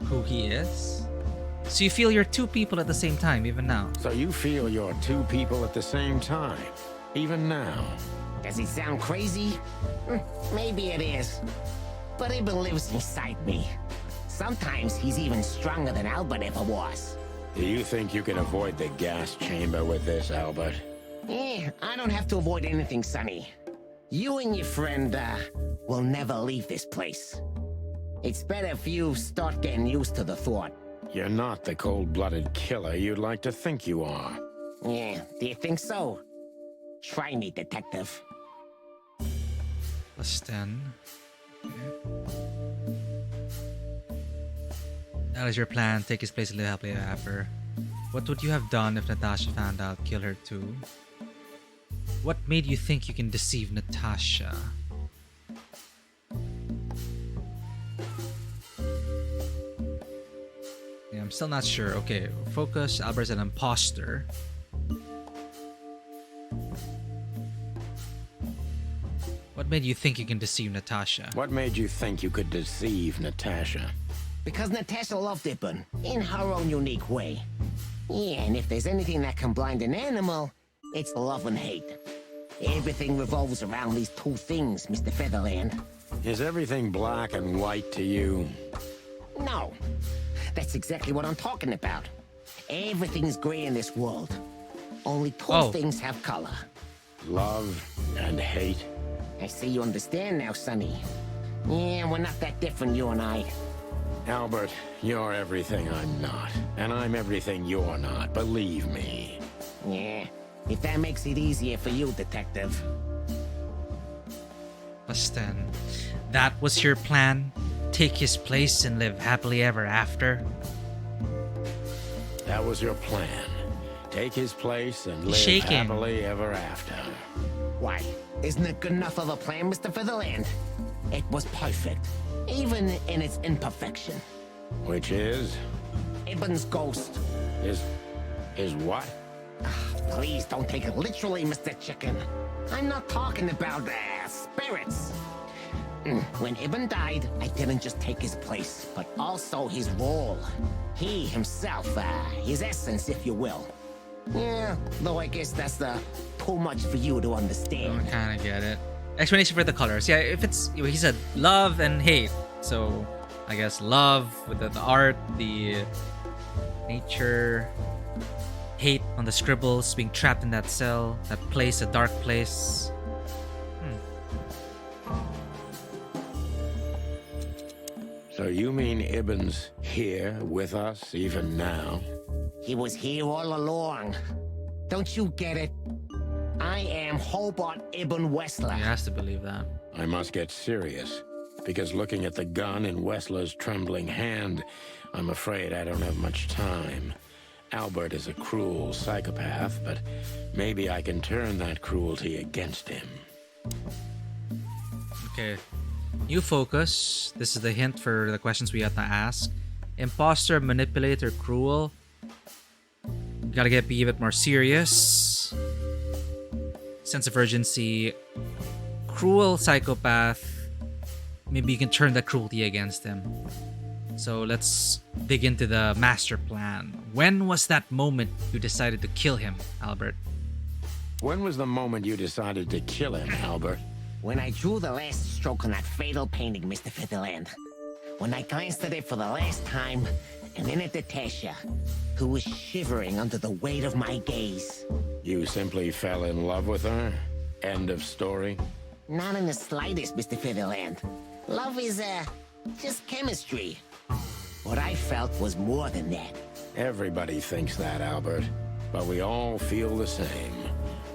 who he is. So you feel you're two people at the same time, even now? So you feel you're two people at the same time, even now? Does it sound crazy? Maybe it is. But Ibn lives inside me. Sometimes he's even stronger than Albert ever was. Do you think you can avoid the gas chamber with this, Albert? I don't have to avoid anything, Sonny. You and your friend, will never leave this place. It's better if you start getting used to the thought. You're not the cold-blooded killer you'd like to think you are. Yeah, do you think so? Try me, detective. Plus 10. Okay. That is your plan. Take his place and live happily ever after. What would you have done if Natasha found out? Kill her too? What made you think you can deceive Natasha? Yeah, I'm still not sure. Okay, focus. Albert's an imposter. What made you think you can deceive Natasha? What made you think you could deceive Natasha? Because Natasha loved Ibn, in her own unique way. Yeah, and if there's anything that can blind an animal, it's love and hate. Everything revolves around these two things, Mr. Featherland. Is everything black and white to you? No. That's exactly what I'm talking about. Everything's gray in this world. Only two things have color. Love and hate. I see you understand now, Sonny. Yeah, we're not that different, you and I. Albert, you're everything I'm not. And I'm everything you're not, believe me. Yeah, if that makes it easier for you, Detective. Plus 10. That was your plan? Take his place and live happily ever after? That was your plan. Take his place and live happily ever after. Why? Isn't it good enough of a plan, Mr. Featherland? It was perfect, even in its imperfection. Which is? Ibn's ghost. Is what? Please don't take it literally, Mr. Chicken. I'm not talking about spirits. When Ibn died, I didn't just take his place, but also his role. He himself, his essence, if you will. Yeah, though I guess that's too much for you to understand. I kind of get it. Explanation for the colors. Yeah, if it's... He said love and hate. So, I guess love with the art, the nature, hate on the scribbles, being trapped in that cell, that place, a dark place. So you mean Ibn's here with us even now? He was here all along. Don't you get it? I am Hobart Ibn Wessler. He has to believe that. I must get serious, because looking at the gun in Wessler's trembling hand, I'm afraid I don't have much time. Albert is a cruel psychopath, but maybe I can turn that cruelty against him. Okay. New focus. This is the hint for the questions we have to ask. Imposter, manipulator, cruel. Gotta be a bit more serious. Sense of urgency. Cruel psychopath. Maybe you can turn that cruelty against him. So let's dig into the master plan. When was that moment you decided to kill him, Albert? When was the moment you decided to kill him, Albert? When I drew the last stroke on that fatal painting, Mr. Fiddleland. When I glanced at it for the last time, and then at Natasha, who was shivering under the weight of my gaze. You simply fell in love with her? End of story? Not in the slightest, Mr. Fiddleland. Love is, just chemistry. What I felt was more than that. Everybody thinks that, Albert. But we all feel the same.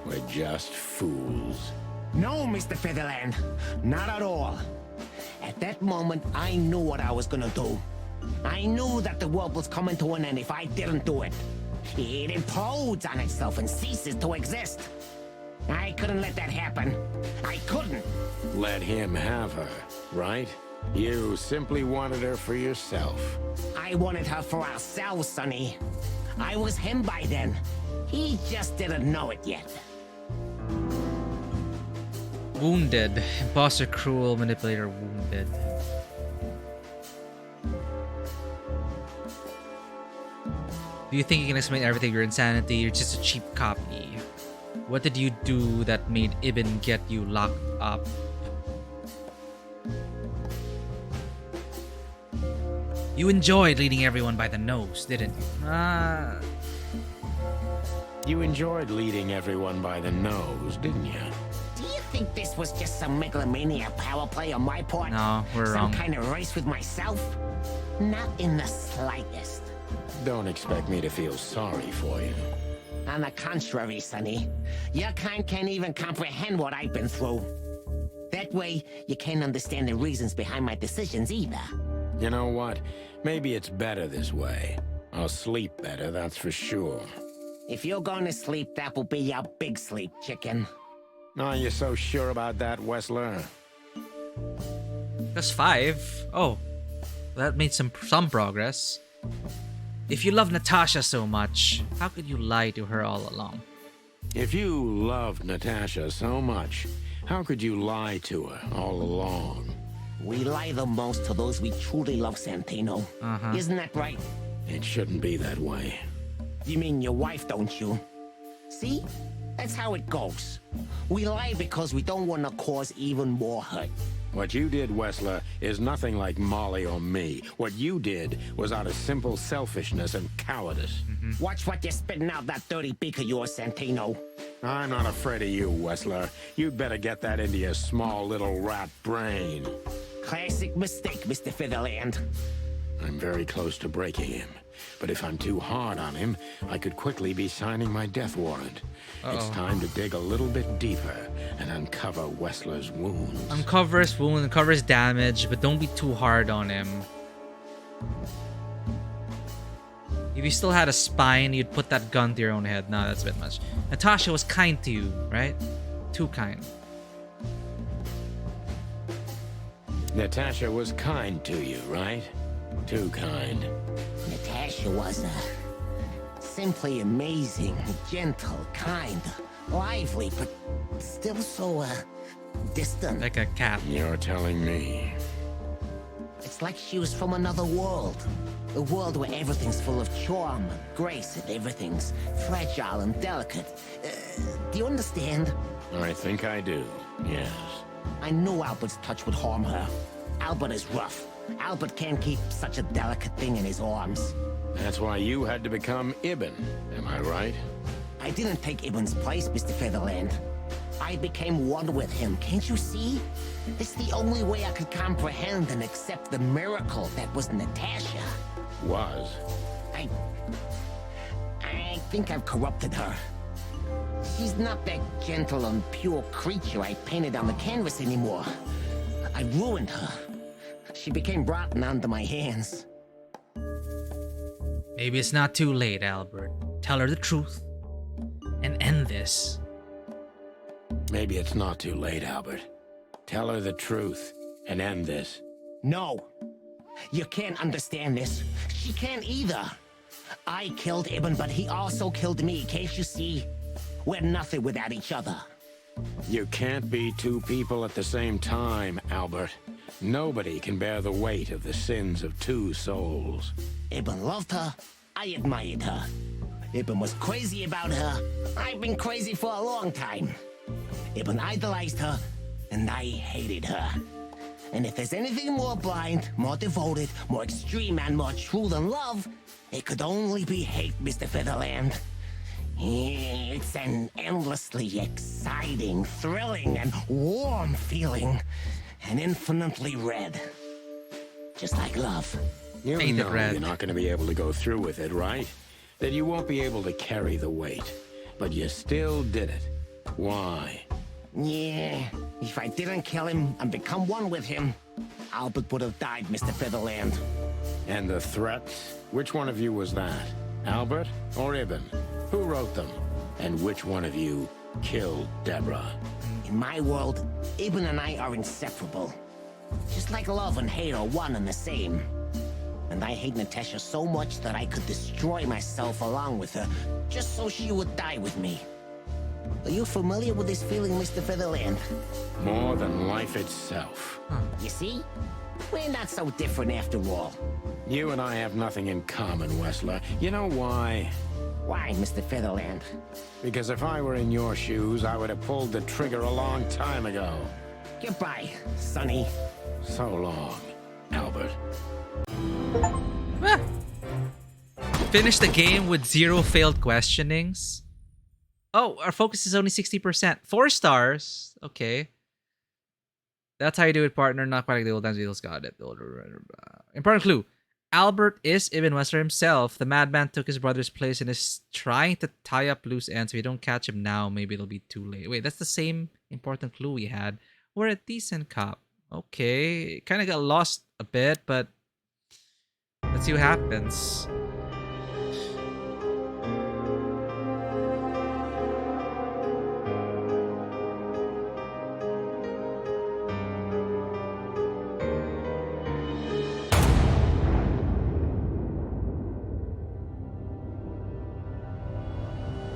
We're just fools. No, Mr. Fiddleland. Not at all. At that moment, I knew what I was gonna do. I knew that the world was coming to an end if I didn't do it. It implodes on itself and ceases to exist. I couldn't let that happen. I couldn't. Let him have her, right? You simply wanted her for yourself. I wanted her for ourselves, Sonny. I was him by then. He just didn't know it yet. Wounded. Imposter, cruel, manipulator, wounded. Do you think you can explain everything? Your insanity, you're just a cheap copy. What did you do that made Ibn get you locked up? You enjoyed leading everyone by the nose, didn't you? You enjoyed leading everyone by the nose, didn't you? Do you think this was just some megalomaniac power play on my part? No, we're wrong. Some kind of race with myself? Not in the slightest. Don't expect me to feel sorry for you. On the contrary, Sonny. Your kind can't even comprehend what I've been through. That way, you can't understand the reasons behind my decisions either. You know what? Maybe it's better this way. I'll sleep better, that's for sure. If you're going to sleep, that will be your big sleep, chicken. Are you so sure about that, Wessler? That's 5. Oh, that made some progress. If you love Natasha so much, how could you lie to her all along? If you loved Natasha so much, how could you lie to her all along? We lie the most to those we truly love, Santino. Isn't that right? It shouldn't be that way. You mean your wife, don't you? See? That's how it goes. We lie because we don't want to cause even more hurt. What you did, Wessler, is nothing like Molly or me. What you did was out of simple selfishness and cowardice. Watch what you're spitting out that dirty beak of yours, Santino. I'm not afraid of you, Wessler. You'd better get that into your small little rat brain. Classic mistake, Mr. Fiddleland. I'm very close to breaking him. But if I'm too hard on him, I could quickly be signing my death warrant. It's time to dig a little bit deeper and uncover Wessler's wounds. Uncover his wound, uncover his damage, but don't be too hard on him. If you still had a spine, you'd put that gun to your own head. No, that's a bit much. Natasha was kind to you, right? Too kind. Natasha was kind to you, right? Too kind. Natasha was simply amazing, gentle, kind, lively, but still so distant. Like a cat. You're telling me. It's like she was from another world. A world where everything's full of charm and grace and everything's fragile and delicate. Do you understand? I think I do, yes. I knew Albert's touch would harm her. Albert is rough. Albert can't keep such a delicate thing in his arms. That's why you had to become Ibn, am I right? I didn't take Ibn's place, Mr. Featherland. I became one with him, can't you see? It's the only way I could comprehend and accept the miracle that was Natasha. Was? I think I've corrupted her. She's not that gentle and pure creature I painted on the canvas anymore. I ruined her. She became rotten under my hands. Maybe it's not too late, Albert. Tell her the truth and end this. Maybe it's not too late, Albert. Tell her the truth and end this. No. You can't understand this. She can't either. I killed Ibn, but he also killed me, can't you see? We're nothing without each other. You can't be two people at the same time, Albert. Nobody can bear the weight of the sins of two souls. Ibn loved her. I admired her. Ibn was crazy about her. I've been crazy for a long time. Ibn idolized her, and I hated her. And if there's anything more blind, more devoted, more extreme, and more true than love, it could only be hate, Mr. Featherland. It's an endlessly exciting, thrilling, and warm feeling. And infinitely red. Just like love. You know you're not going to be able to go through with it, right? That you won't be able to carry the weight. But you still did it. Why? Yeah, if I didn't kill him and become one with him, Albert would have died, Mr. Featherland. And the threats? Which one of you was that? Albert or Ibn? Who wrote them? And which one of you killed Deborah? In my world, Ibn and I are inseparable. Just like love and hate are one and the same. And I hate Natasha so much that I could destroy myself along with her, just so she would die with me. Are you familiar with this feeling, Mr. Featherland? More than life itself. You see? We're not so different after all. You and I have nothing in common, Wessler. You know why? Why, Mr. Featherland? Because if I were in your shoes, I would have pulled the trigger a long time ago. Goodbye, Sonny. So long, Albert. Finish the game with 0 failed questionings. Oh, our focus is only 60%. 4 stars. Okay. That's how you do it, partner. Not quite like the old times. Beatles got it. Important clue. Albert is Ibn Wessler himself. The madman took his brother's place and is trying to tie up loose ends. If we don't catch him now, maybe it'll be too late. Wait, that's the same important clue we had. We're a decent cop. Okay. Kind of got lost a bit, but let's see what happens.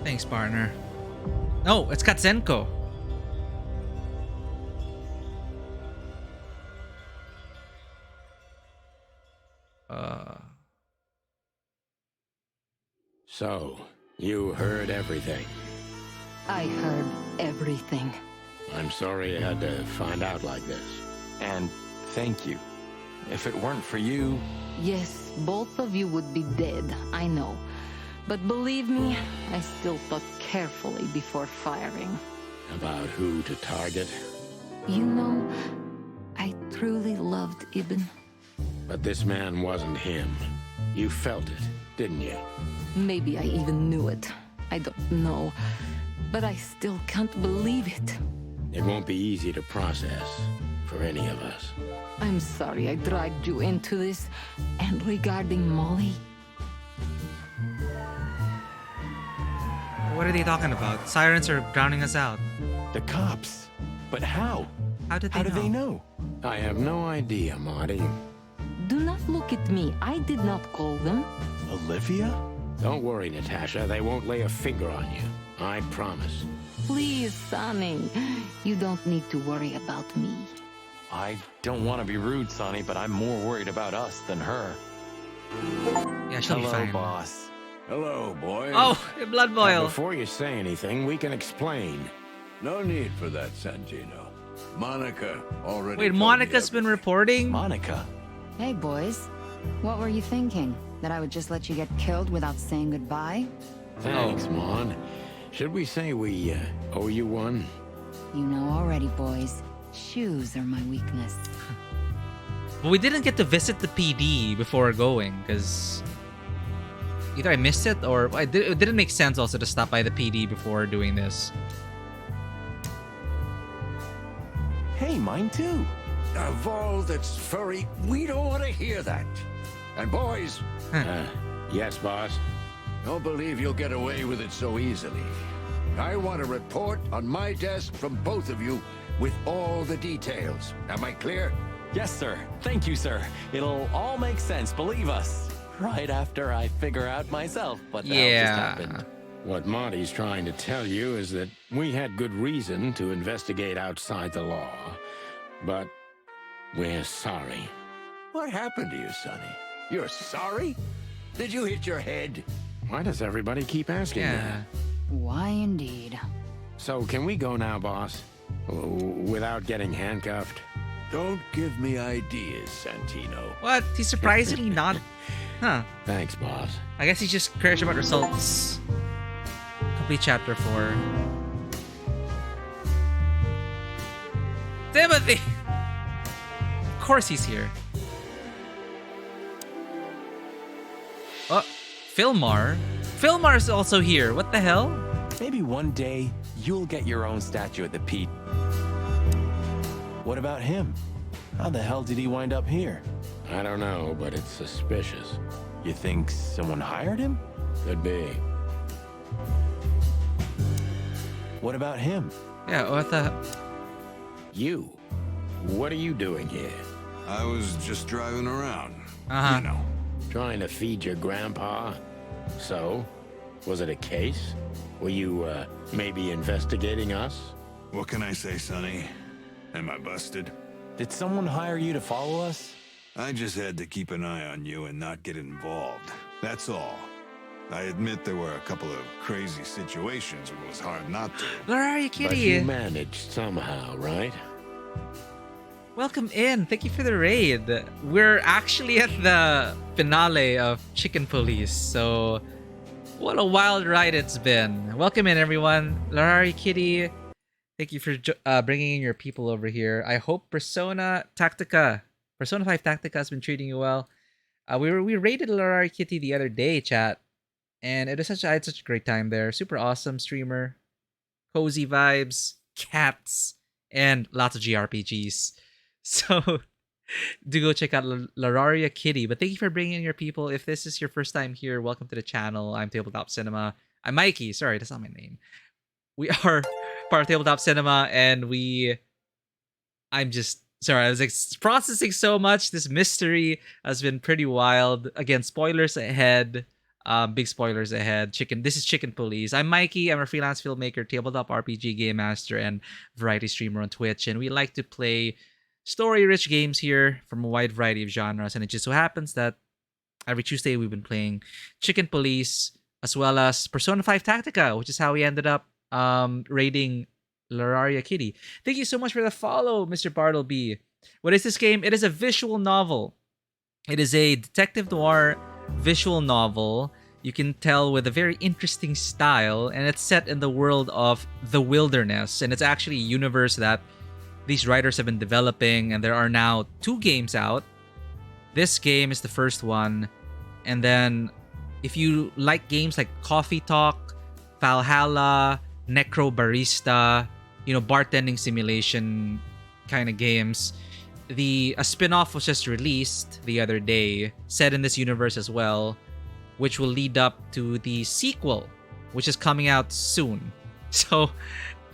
Thanks, partner. Oh, it's Katzenko. So, you heard everything. I heard everything. I'm sorry you had to find out like this. And thank you. If it weren't for you... Yes, both of you would be dead, I know. But believe me, I still thought carefully before firing. About who to target? You know, I truly loved Ibn. But this man wasn't him. You felt it, didn't you? Maybe I even knew it. I don't know. But I still can't believe it. It won't be easy to process for any of us. I'm sorry I dragged you into this. And regarding Molly... What are they talking about? Sirens are drowning us out. The cops? But how? How do they know? I have no idea, Marty. Do not look at me. I did not call them. Olivia? Don't worry, Natasha. They won't lay a finger on you. I promise. Please, Sonny. You don't need to worry about me. I don't want to be rude, Sonny, but I'm more worried about us than her. Yeah, she'll be fine. Boss. Hello, boys. Oh, blood boil. Before you say anything, we can explain. No need for that, Santino. Monica already... Wait, Monica's been reporting? Monica? Hey, boys. What were you thinking? That I would just let you get killed without saying goodbye? Thanks, Mon. Should we say we owe you one? You know already, boys. Shoes are my weakness. But we didn't get to visit the PD before going, because... either I missed it, or it didn't make sense also to stop by the PD before doing this. Hey, mine too. Of all that's furry, we don't want to hear that. And boys... yes, boss? Don't believe you'll get away with it so easily. I want a report on my desk from both of you with all the details. Am I clear? Yes, sir. Thank you, sir. It'll all make sense, believe us. Right after I figure out myself what the hell just happened. What Monty's trying to tell you is that we had good reason to investigate outside the law. But We're sorry. What happened to you, Sonny? You're sorry? Did you hit your head? Why does everybody keep asking that? Why indeed? So can we go now, boss? Without getting handcuffed? Don't give me ideas, Santino. What? He's surprisingly not. Huh. Thanks, boss. I guess he just cares about results. Complete chapter 4. Timothy! Of course he's here. Oh, Filmar? Filmar's also here. What the hell? Maybe one day you'll get your own statue at the Pete. What about him? How the hell did he wind up here? I don't know, but it's suspicious. You think someone hired him? Could be. What about him? Yeah, what the... You? What are you doing here? I was just driving around. Uh-huh. You know. Trying to feed your grandpa? So? Was it a case? Were you, maybe investigating us? What can I say, Sonny? Am I busted? Did someone hire you to follow us? I just had to keep an eye on you and not get involved. That's all. I admit there were a couple of crazy situations where it was hard not to. Where are you, But kitty? you managed somehow, right? Welcome in. Thank you for the raid. We're actually at the finale of Chicken Police, so what a wild ride it's been. Welcome in, everyone. Larari Kitty, thank you for bringing in your people over here. I hope Persona 5 Tactica has been treating you well. We raided Larari Kitty the other day, chat, and I had such a great time there. Super awesome streamer, cozy vibes, cats, and lots of GRPGs. So do go check out Lararia Kitty. But thank you for bringing in your people. If this is your first time here, welcome to the channel. I'm Tabletop Cinema. I'm Mikey. Sorry, that's not my name. We are part of Tabletop Cinema, and I'm just... Sorry, I was like processing so much. This mystery has been pretty wild. Again, spoilers ahead. Big spoilers ahead. This is Chicken Police. I'm Mikey. I'm a freelance filmmaker, tabletop RPG game master, and variety streamer on Twitch. And we like to play story-rich games here from a wide variety of genres. And it just so happens that every Tuesday we've been playing Chicken Police as well as Persona 5 Tactica, which is how we ended up raiding Lararia Kitty. Thank you so much for the follow, Mr. Bartleby. What is this game? It is a visual novel. It is a detective noir visual novel. You can tell with a very interesting style, and it's set in the world of the wilderness. And it's actually a universe that these writers have been developing, and there are now 2 games out. This game is the first one. And then if you like games like Coffee Talk, Valhalla, Necro Barista, bartending simulation kind of games, a spin-off was just released the other day, set in this universe as well, which will lead up to the sequel, which is coming out soon. So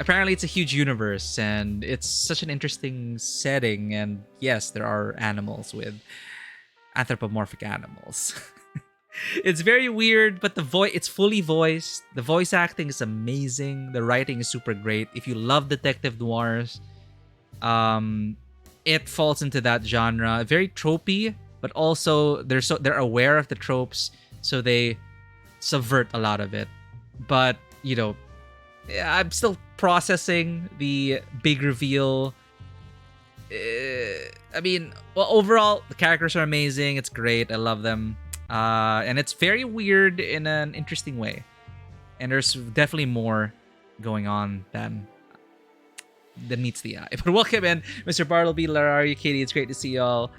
apparently it's a huge universe, and it's such an interesting setting, and yes, there are animals with anthropomorphic animals. It's very weird, but it's fully voiced. The voice acting is amazing. The writing is super great. If you love detective noirs, it falls into that genre. Very tropey, but also they're aware of the tropes, so they subvert a lot of it. But I'm still processing the big reveal. Overall, the characters are amazing. It's great. I love them. And it's very weird in an interesting way. And there's definitely more going on than meets the eye. But welcome in, Mr. Bartleby, Larari, Katie. It's great to see y'all.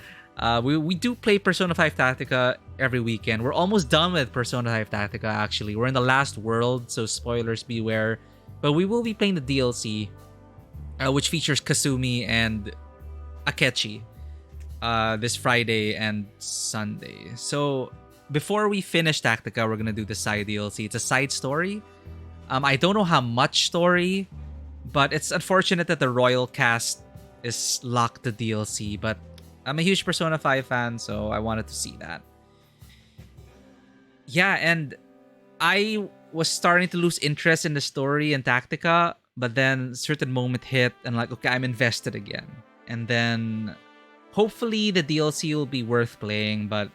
We do play Persona 5 Tactica every weekend. We're almost done with Persona 5 Tactica, actually. We're in the last world, so spoilers beware. But we will be playing the DLC, which features Kasumi and Akechi, this Friday and Sunday. So before we finish Tactica, we're going to do the side DLC. It's a side story. I don't know how much story, but it's unfortunate that the Royal Cast is locked to DLC. But I'm a huge Persona 5 fan, so I wanted to see that. Yeah, and I was starting to lose interest in the story and Tactica, but then a certain moment hit and okay, I'm invested again. And then hopefully the DLC will be worth playing, but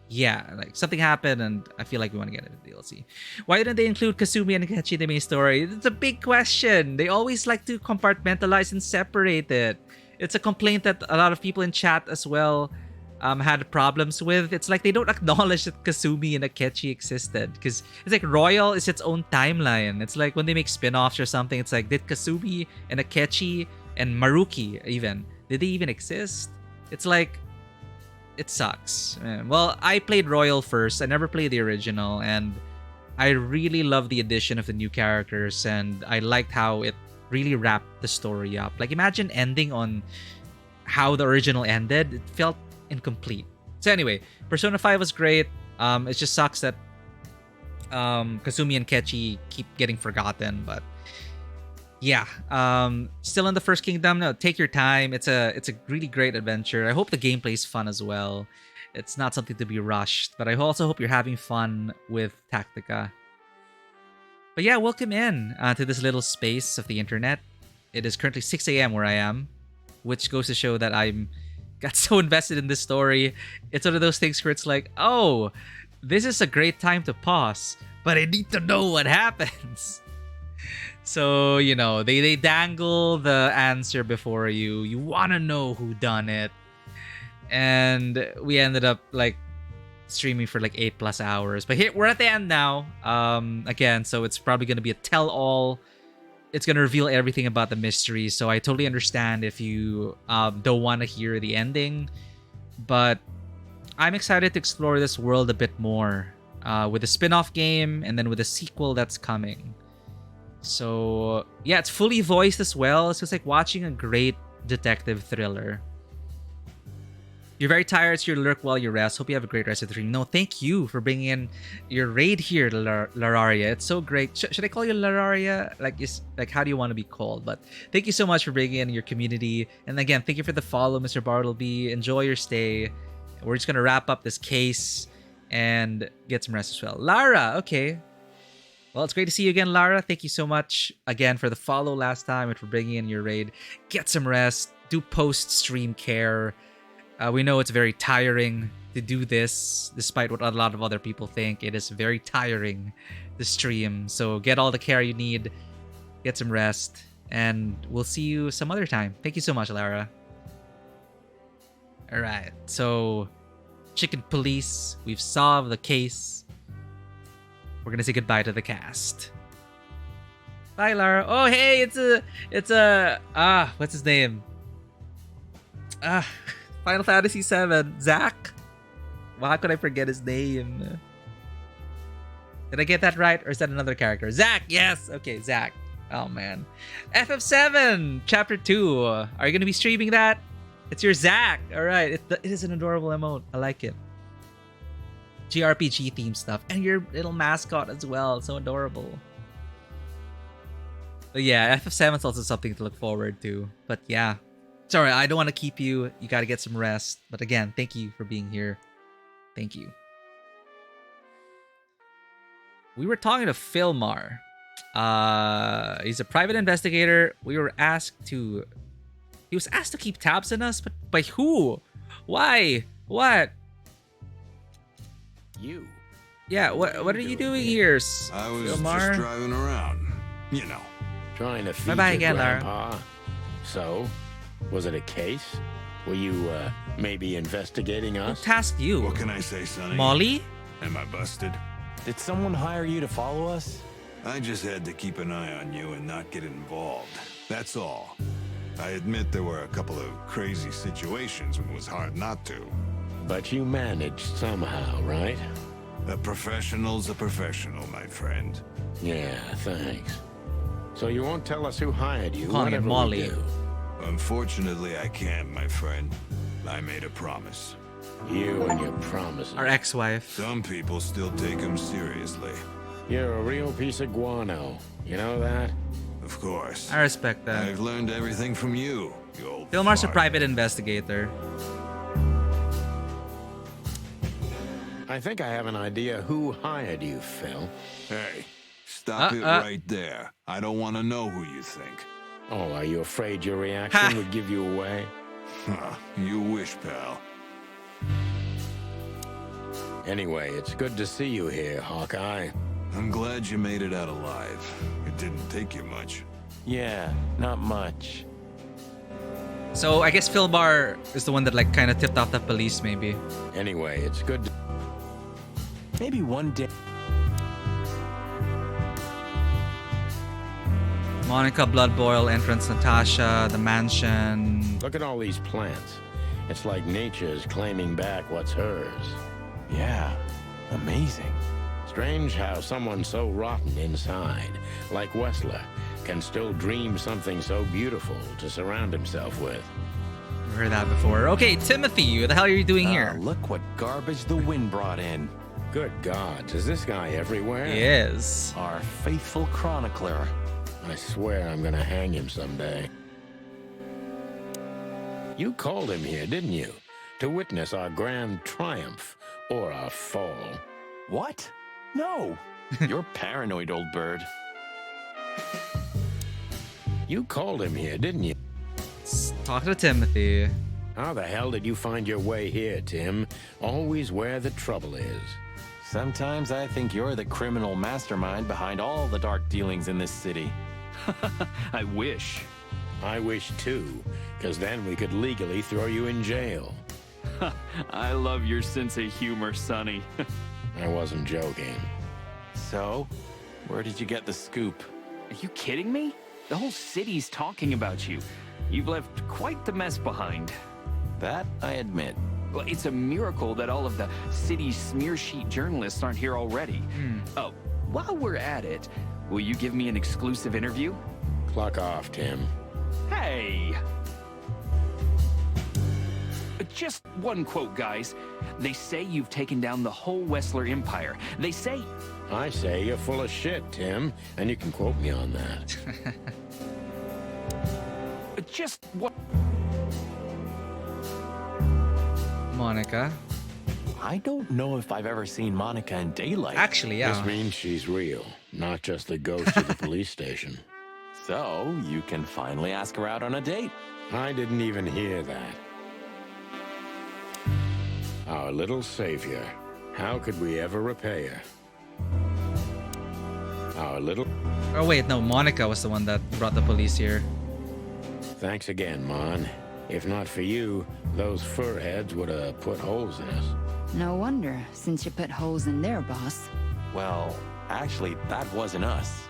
yeah, like something happened and I feel like we want to get into the DLC. Why didn't they include Kasumi and Kechi in the main story? It's a big question. They always like to compartmentalize and separate it. It's a complaint that a lot of people in chat as well had problems with. It's like they don't acknowledge that Kasumi and Akechi existed, because it's like Royal is its own timeline. It's like when they make spin-offs or something, it's like, did Kasumi and Akechi and Maruki did they even exist? It's like, it sucks. Well, I played Royal first. I never played the original, and I really love the addition of the new characters, and I liked how it really wrapped the story up. Like, imagine ending on how the original ended. It felt incomplete. So anyway, Persona 5 was great. It just sucks that Kasumi and Kechi keep getting forgotten, but yeah, still in the First Kingdom. No, take your time. It's a really great adventure. I hope the gameplay is fun as well. It's not something to be rushed, but I also hope you're having fun with Tactica. But yeah, welcome in to this little space of the internet. It is currently 6 a.m. where I am, which goes to show that I'm got so invested in this story. It's one of those things where it's like, oh, this is a great time to pause, but I need to know what happens. So, you know, they dangle the answer before you. You want to know who done it. And we ended up, like, streaming for, like, 8+ hours. But here, we're at the end now. Again, so it's probably going to be a tell-all. It's going to reveal everything about the mystery. So I totally understand if you don't want to hear the ending. But I'm excited to explore this world a bit more with the spin-off game and then with the sequel that's coming. So yeah, it's fully voiced as well. So it's like watching a great detective thriller. You're very tired, so you lurk while you rest. Hope you have a great rest of the stream. No, thank you for bringing in your raid here, Lararia. It's so great. Should I call you Lararia? Like, how do you want to be called? But thank you so much for bringing in your community. And again, thank you for the follow, Mr. Bartleby. Enjoy your stay. We're just gonna wrap up this case and get some rest as well. Lara, okay. Well, it's great to see you again, Lara. Thank you so much again for the follow last time and for bringing in your raid. Get some rest. Do post-stream care. We know it's very tiring to do this, despite what a lot of other people think. It is very tiring to stream. So get all the care you need. Get some rest. And we'll see you some other time. Thank you so much, Lara. All right. So, Chicken Police. We've solved the case. We're gonna say goodbye to the cast. Bye, Lara. Oh, hey, it's a what's his name? Final Fantasy VII, Zach. Well, how could I forget his name? Did I get that right, or is that another character? Zach, yes. Okay, Zach. Oh man, FF7 Chapter 2. Are you gonna be streaming that? It's your Zach. All right, it is an adorable emote. I like it. JRPG theme stuff, and your little mascot as well. It's so adorable. But yeah, FF7 is also something to look forward to. But yeah, sorry, I don't want to keep you. You got to get some rest. But again, thank you for being here. Thank you. We were talking to Filmar. He's a private investigator. He was asked to keep tabs on us, but by who? Why? What? You. Yeah, what are you doing here, I was Filmar? just driving around, you know. Trying to feed Bye-bye your again, Lara. grandpa. So, was it a case? Were you maybe investigating us? Who tasked you? What can I say, Sonny? Molly? Am I busted? Did someone hire you to follow us? I just had to keep an eye on you and not get involved. That's all. I admit there were a couple of crazy situations when it was hard not to. But you managed somehow, right? A professional's a professional, my friend. Yeah, thanks. So you won't tell us who hired you, Calling it whatever Molly. we do. Unfortunately, I can't, my friend. I made a promise. You and your promises. Our ex-wife. Some people still take them seriously. You're a real piece of guano. You know that? Of course. I respect that. I've learned everything from you, you old Filmar's a fart. private investigator. I think I have an idea who hired you, Phil. Hey, stop it right there. I don't want to know who you think. Oh, are you afraid your reaction would give you away? Huh, you wish, pal. Anyway, it's good to see you here, Hawkeye. I'm glad you made it out alive. It didn't take you much. Yeah, not much. So I guess Philbar is the one that like kind of tipped off the police, maybe. Anyway, it's good to... Maybe one day... Monica, Blood Boil, entrance, Natasha, the mansion. Look at all these plants. It's like nature's claiming back what's hers. Yeah, amazing. Strange how someone so rotten inside, like Wessler, can still dream something so beautiful to surround himself with. I've heard that before. Okay, Timothy, what the hell are you doing here? Look what garbage the wind brought in. Good gods, is this guy everywhere? He is. Our faithful chronicler. I swear I'm gonna hang him someday. You called him here, didn't you? To witness our grand triumph, or our fall. What? No. You're paranoid, old bird. You called him here, didn't you? Let's talk to Timothy. How the hell did you find your way here, Tim? Always where the trouble is. Sometimes I think you're the criminal mastermind behind all the dark dealings in this city. I wish. I wish too, because then we could legally throw you in jail. I love your sense of humor, Sonny. I wasn't joking. So, where did you get the scoop? Are you kidding me? The whole city's talking about you. You've left quite the mess behind. That I admit. Well, it's a miracle that all of the city's smear sheet journalists aren't here already. Oh, while we're at it, will you give me an exclusive interview? Clock off, Tim. Hey! Just one quote, guys. They say you've taken down the whole Wessler Empire. They say... I say you're full of shit, Tim, and you can quote me on that. Just what? Monica. I don't know if I've ever seen Monica in daylight. Actually, yeah. This means she's real, not just the ghost of the police station. So, you can finally ask her out on a date. I didn't even hear that. Our little savior. How could we ever repay her? Our little... Oh wait, no, Monica was the one that brought the police here. Thanks again, Mon. If not for you, those fur heads would have put holes in us. No wonder, since you put holes in their boss. Well, actually, that wasn't us.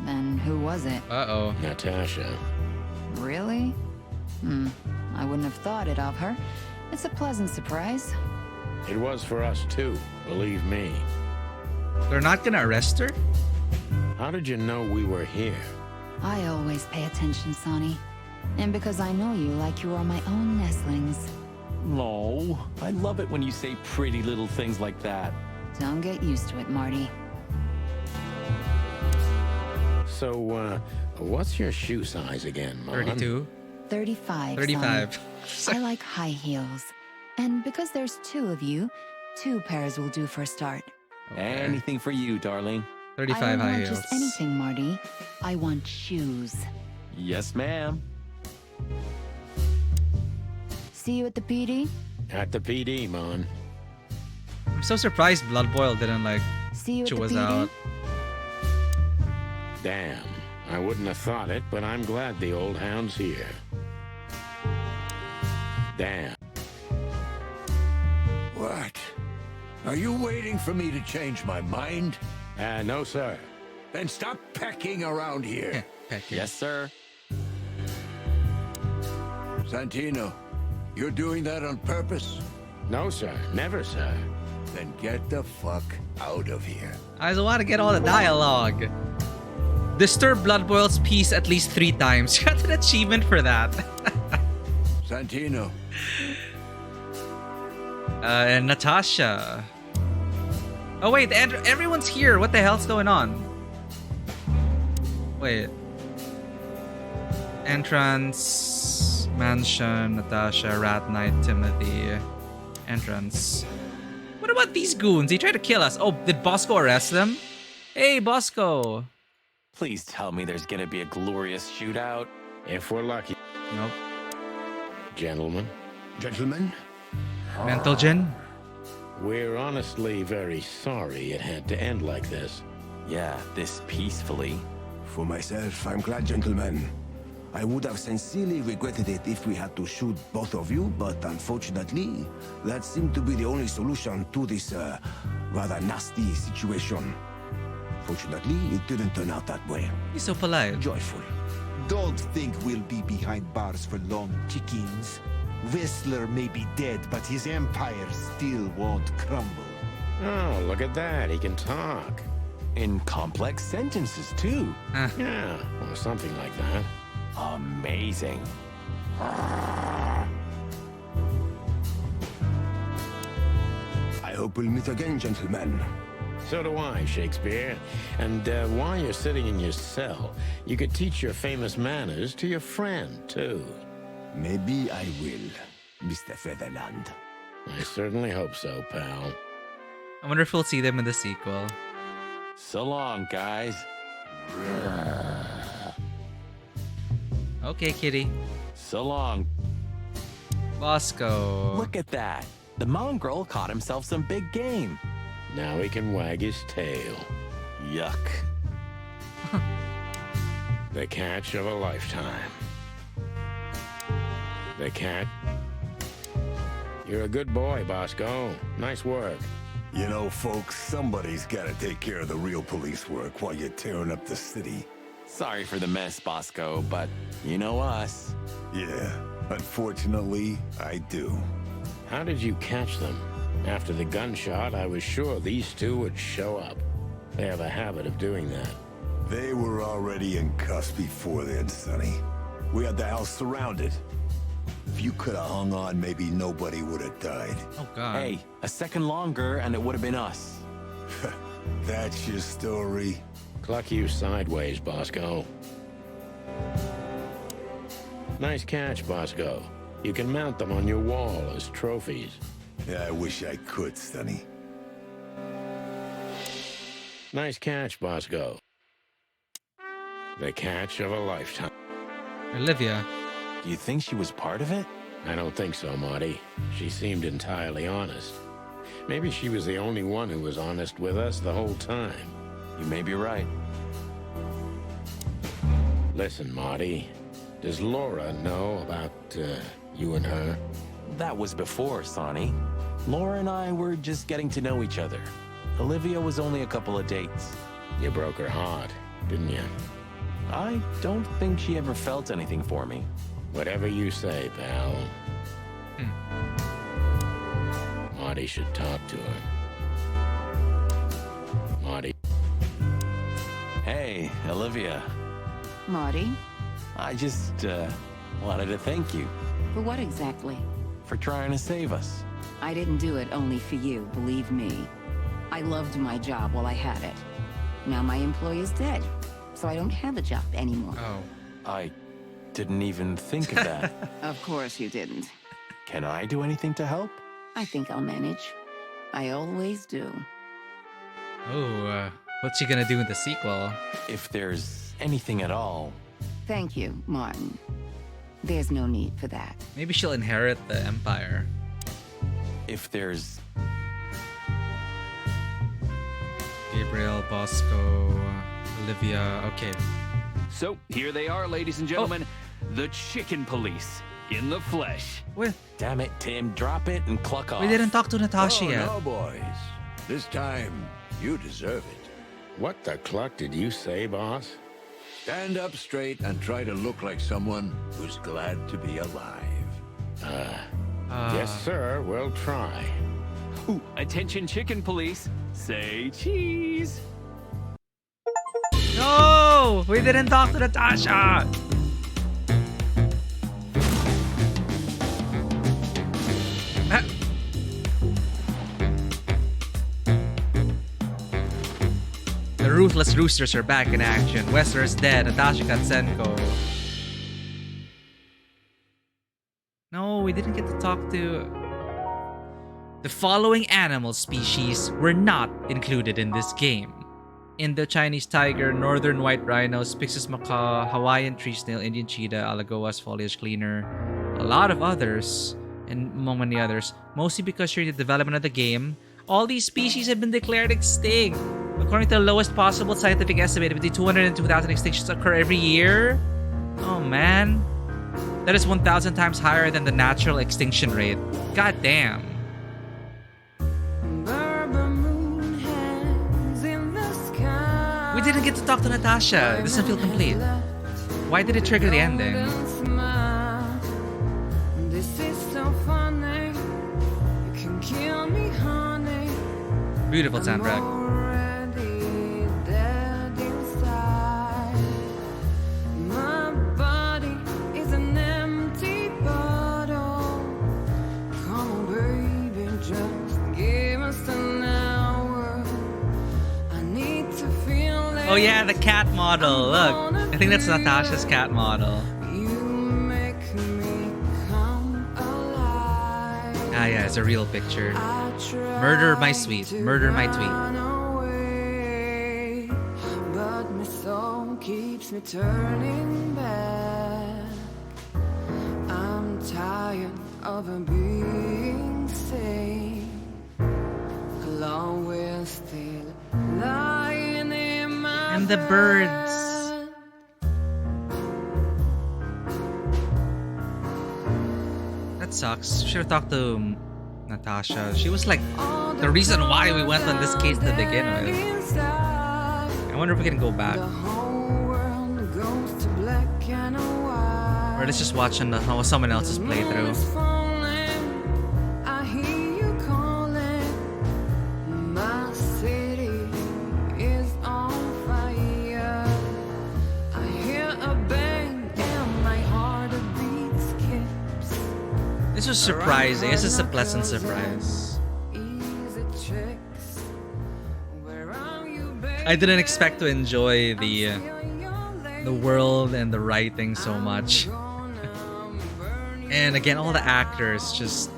Then who was it? Uh-oh. Natasha. Really? I wouldn't have thought it of her. It's a pleasant surprise. It was for us too, believe me. They're not gonna arrest her? How did you know we were here? I always pay attention, Sonny. And because I know you like you are my own nestlings. No, I love it when you say pretty little things like that. Don't get used to it, Marty. So, what's your shoe size again, Mon? 32. 35. 35. I like high heels. And because there's two of you, 2 pairs will do for a start. Okay. Anything for you, darling. 35 I don't high want heels. just anything, Marty. I want shoes. Yes, ma'am. See you at the PD? At the PD, Mon. I'm so surprised Blood Boil didn't like See you at chew the us PD? out. Damn, I wouldn't have thought it, but I'm glad the old hound's here. Damn. What? Are you waiting for me to change my mind? No, sir. Then stop pecking around here. Pecking. Yes, sir. Santino, you're doing that on purpose? No, sir. Never, sir. Then get the fuck out of here. I just want to get all the dialogue. Disturb Blood Boil's peace at least 3 times. You got an achievement for that. Santino. And Natasha. Oh wait, everyone's here. What the hell's going on? Wait. Entrance, mansion, Natasha, Rat Knight, Timothy. Entrance. What about these goons? They tried to kill us. Oh, did Bosco arrest them? Hey, Bosco. Please tell me there's gonna be a glorious shootout. If we're lucky. Nope. gentlemen. Gentlemen? Mental Gen? We're honestly very sorry it had to end like this. Yeah, this peacefully. For myself, I'm glad, gentlemen. I would have sincerely regretted it if we had to shoot both of you, but unfortunately, that seemed to be the only solution to this rather nasty situation. Fortunately, it didn't turn out that way. He's so polite. Joyful. Don't think we'll be behind bars for long, chickens. Whistler may be dead, but his empire still won't crumble. Oh, look at that. He can talk. In complex sentences, too. Yeah, or something like that. Amazing. I hope we'll meet again, gentlemen. So do I, Shakespeare. And while you're sitting in your cell, you could teach your famous manners to your friend, too. Maybe I will, Mr. Featherland. I certainly hope so, pal. I wonder if we'll see them in the sequel. So long, guys. Okay, kitty. So long. Bosco. Look at that. The mongrel caught himself some big game. Now he can wag his tail. Yuck. The catch of a lifetime. The cat. You're a good boy, Bosco. Nice work. You know, folks, somebody's got to take care of the real police work while you're tearing up the city. Sorry for the mess, Bosco, but you know us. Yeah, unfortunately, I do. How did you catch them? After the gunshot, I was sure these two would show up. They have a habit of doing that. They were already in cuffs before then, Sonny. We had the house surrounded. If you could have hung on, maybe nobody would have died. Oh, God. Hey, a second longer and it would have been us. That's your story. Cluck you sideways, Bosco. Nice catch, Bosco. You can mount them on your wall as trophies. Yeah, I wish I could, Sonny. Nice catch, Bosco. The catch of a lifetime. Olivia. Do you think she was part of it? I don't think so, Marty. She seemed entirely honest. Maybe she was the only one who was honest with us the whole time. You may be right. Listen, Marty. Does Laura know about you and her? That was before, Sonny. Laura and I were just getting to know each other. Olivia was only a couple of dates. You broke her heart, didn't you? I don't think she ever felt anything for me. Whatever you say, pal. Marty should talk to her. Marty. Hey, Olivia. Marty? I just wanted to thank you For what exactly? for trying to save us. I didn't do it only for you, believe me. I loved my job while I had it. Now my employee is dead, so I don't have a job anymore. Oh. I didn't even think of that. Of course you didn't. Can I do anything to help? I think I'll manage. I always do. Oh, what's she gonna do in the sequel? If there's anything at all. Thank you, Martin. There's no need for that. Maybe she'll inherit the empire. If there's... Gabriel, Bosco, Olivia. Okay. So, here they are, ladies and gentlemen. The Chicken Police in the flesh. Wait. Damn it, Tim. Drop it and cluck off. We didn't talk to Natasha Oh, yet. no, boys. This time, you deserve it. What the cluck did you say, boss? Stand up straight and try to look like someone who's glad to be alive. Yes, sir. We'll try. Ooh, attention, Chicken Police. Say cheese. No! We didn't talk to Natasha! The Ruthless Roosters are back in action. Wester is dead. Natasha Katsenko. No, we didn't get to talk to... The following animal species were not included in this game. Indo-Chinese tiger, northern white rhinos, Pixis macaw, Hawaiian tree snail, Indian cheetah, Alagoas foliage cleaner, a lot of others, and among many others, mostly because during the development of the game, all these species have been declared extinct. According to the lowest possible scientific estimate, between 200 and 2,000 extinctions occur every year. Oh man. That is 1,000 times higher than the natural extinction rate. God damn. We didn't get to talk to Natasha. It doesn't feel complete. Why did it trigger the ending? Beautiful soundtrack. Oh yeah, the cat model. Look, I think that's Natasha's cat model. Ah yeah, it's a real picture. Murder my sweet. Murder my tweet. But my soul keeps me turning back. I'm tired of being sane. Alone we're still lying in my And the birds. That sucks. Should have talked to Natasha. She was like the reason why we went on this case to begin with. I wonder if we can go back. Or let's just watch on someone else's playthrough. This was surprising. This is a pleasant surprise. I didn't expect to enjoy the world and the writing so much. And again, all the actors just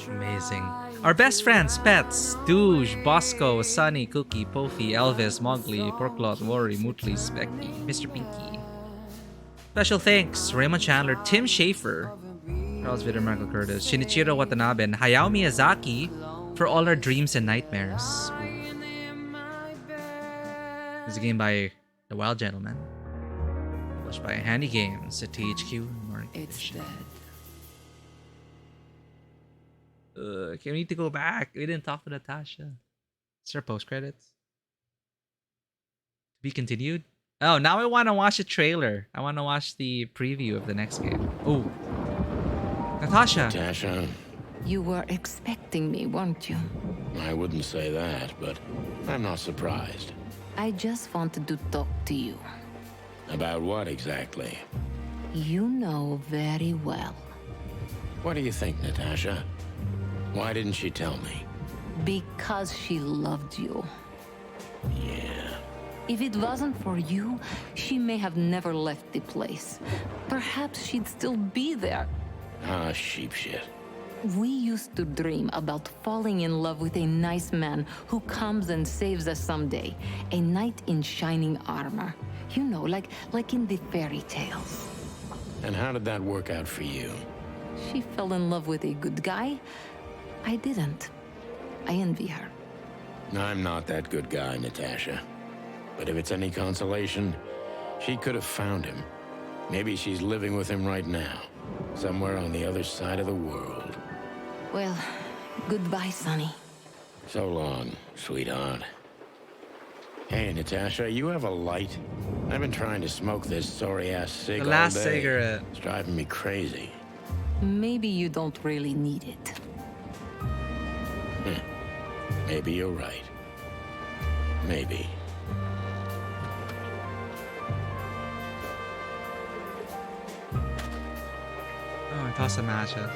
amazing. Our best friends, pets, Douche, Bosco, Sunny, Cookie, Pofi, Elvis, Mowgli, Porklot, Worry, Mootly, Specky, Mr. Pinky. Special thanks, Raymond Chandler, Tim Schafer, Charles Vitter, Michael Curtis, Shinichiro Watanabe, and Hayao Miyazaki for all our dreams and nightmares. It's a game by The Wild Gentleman, published by Handy Games at THQ Nordic Edition. Okay, we need to go back. We didn't talk to Natasha. Is there post credits? To be continued? Oh, now I want to watch the trailer. I want to watch the preview of the next game. Oh, Natasha. Natasha. You were expecting me, weren't you? I wouldn't say that, but I'm not surprised. I just wanted to talk to you. About what exactly? You know very well. What do you think, Natasha? Why didn't she tell me? Because she loved you. Yeah. If it wasn't for you, she may have never left the place. Perhaps she'd still be there. Ah, sheep shit. We used to dream about falling in love with a nice man who comes and saves us someday. A knight in shining armor. You know, like in the fairy tales. And how did that work out for you? She fell in love with a good guy. I didn't. I envy her. I'm not that good guy, Natasha. But if it's any consolation, she could have found him. Maybe she's living with him right now, somewhere on the other side of the world. Well, goodbye, Sonny. So long, sweetheart. Hey, Natasha, you have a light? I've been trying to smoke this sorry-ass cig The last all day. cigarette. It's driving me crazy. Maybe you don't really need it. Maybe you're right. Maybe. Oh, I tossed the matches.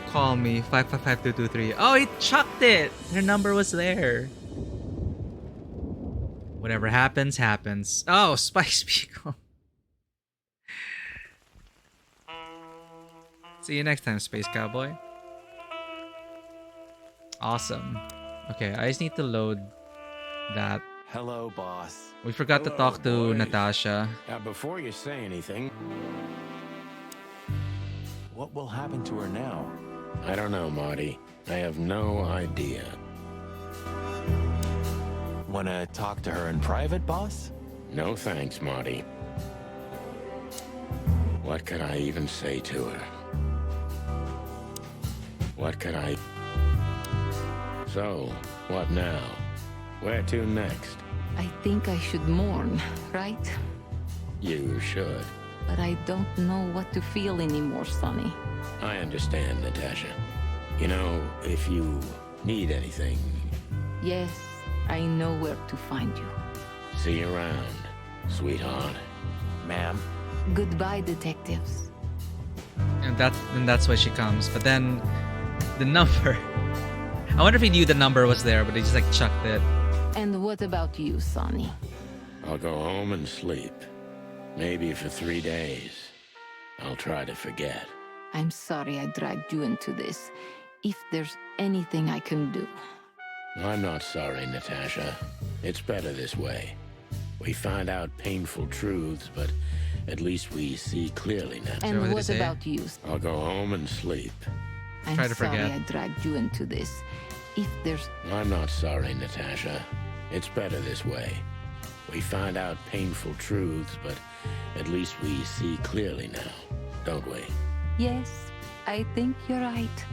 Call me 555223. Oh, he chucked it. Her number was there. Whatever happens, happens. Oh, Spike Spiegel. See you next time, Space Cowboy. Awesome. Okay, I just need to load that. Hello, boss. We forgot to talk to boys. Natasha. Now, before you say anything, What will happen to her now? I don't know, Marty. I have no idea. Wanna talk to her in private, boss? No thanks, Marty. What could I even say to her? What could I... So, what now? Where to next? I think I should mourn, right? You should. But I don't know what to feel anymore, Sonny. I understand, Natasha. You know, if you need anything, Yes, I know where to find you. see you around, sweetheart. Ma'am? Goodbye, detectives. And that's why she comes. But then the number. I wonder if he knew the number was there, but he just like chucked it. And what about you, Sonny? I'll go home and sleep. Maybe for 3 days. I'll try to forget. I'm sorry I dragged you into this. If there's anything I can do. I'm not sorry, Natasha. It's better this way. We find out painful truths, but at least we see clearly now. And what about you? I'll go home and sleep. I'm Try to sorry forget. I dragged you into this. If there's... I'm not sorry, Natasha. It's better this way. We find out painful truths, but at least we see clearly now, don't we? Yes, I think you're right.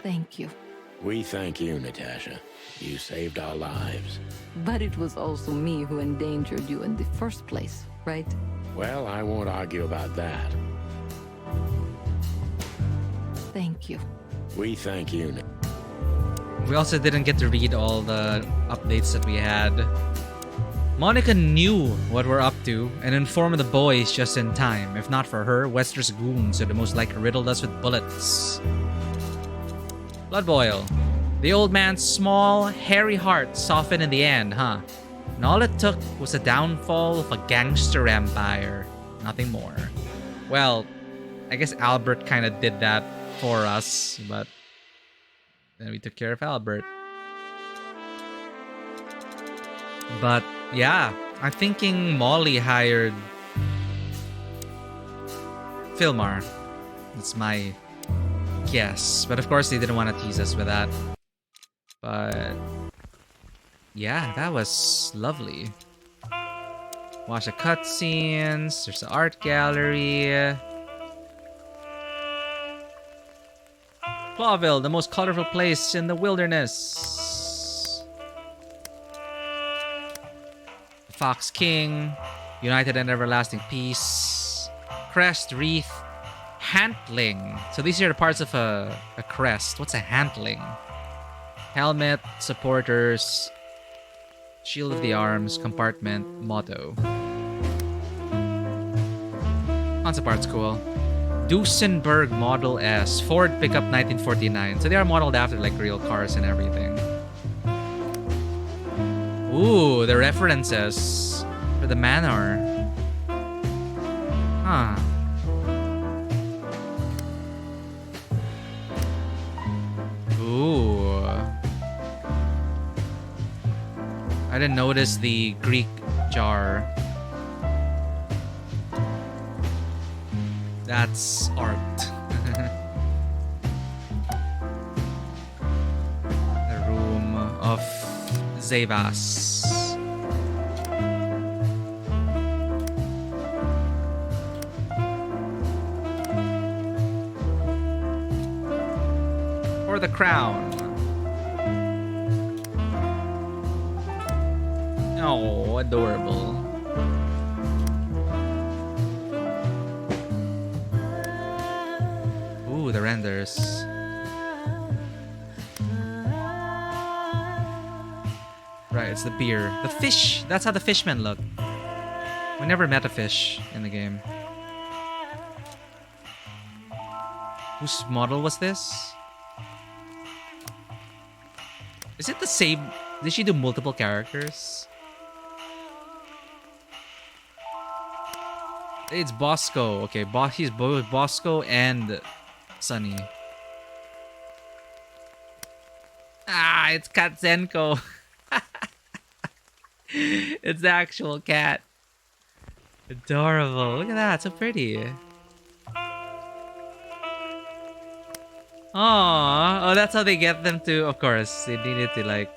Thank you. We thank you, Natasha. You saved our lives. But it was also me who endangered you in the first place, right? Well, I won't argue about that. Thank you. We thank you. We also didn't get to read all the updates that we had. Monica knew what we're up to and informed the boys just in time. If not for her, Wester's goons would most likely riddled us with bullets. Blood boil. The old man's small, hairy heart softened in the end, huh? And all it took was the downfall of a gangster empire. Nothing more. Well, I guess Albert kind of did that for us, but then we took care of Albert. But yeah, I'm thinking Molly hired Filmar. That's my guess. But of course, they didn't want to tease us with that. But yeah, that was lovely. Watch the cutscenes. There's the art gallery. Clawville, the most colorful place in the wilderness. Fox King, United and Everlasting Peace, Crest, Wreath, Hantling. So these are the parts of a crest. What's a hantling? Helmet, supporters, shield of the arms, compartment, motto. Concept art's cool. Duesenberg Model S, Ford pickup 1949. So they are modeled after like real cars and everything. Ooh, the references for the manor. Huh. Ooh. I didn't notice the Greek jar. That's art. The room of Zevas. For the crown. Oh, adorable. Ooh, the renders. Right, it's the beer. The fish! That's how the fishmen look. We never met a fish in the game. Whose model was this? Is it the same? Did she do multiple characters? It's Bosco. Okay, he's both Bosco and Sunny. Ah, it's Katzenko. It's the actual cat. Adorable. Look at that, so pretty. Aww. Oh, that's how they get them to, of course, they needed to like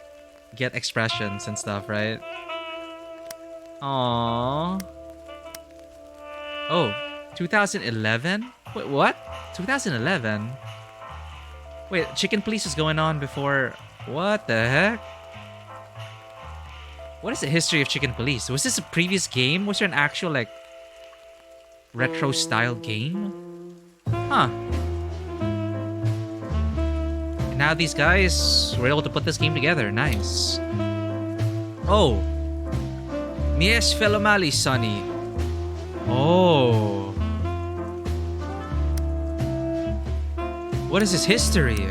get expressions and stuff, right? Aww. Oh, 2011? Wait, what? 2011? Wait, Chicken Police was going on before... What the heck? What is the history of Chicken Police? Was this a previous game? Was there an actual, like, retro-style game? Huh. And now these guys were able to put this game together. Nice. Oh. Mies Felomali, Sonny. Oh. What is his history?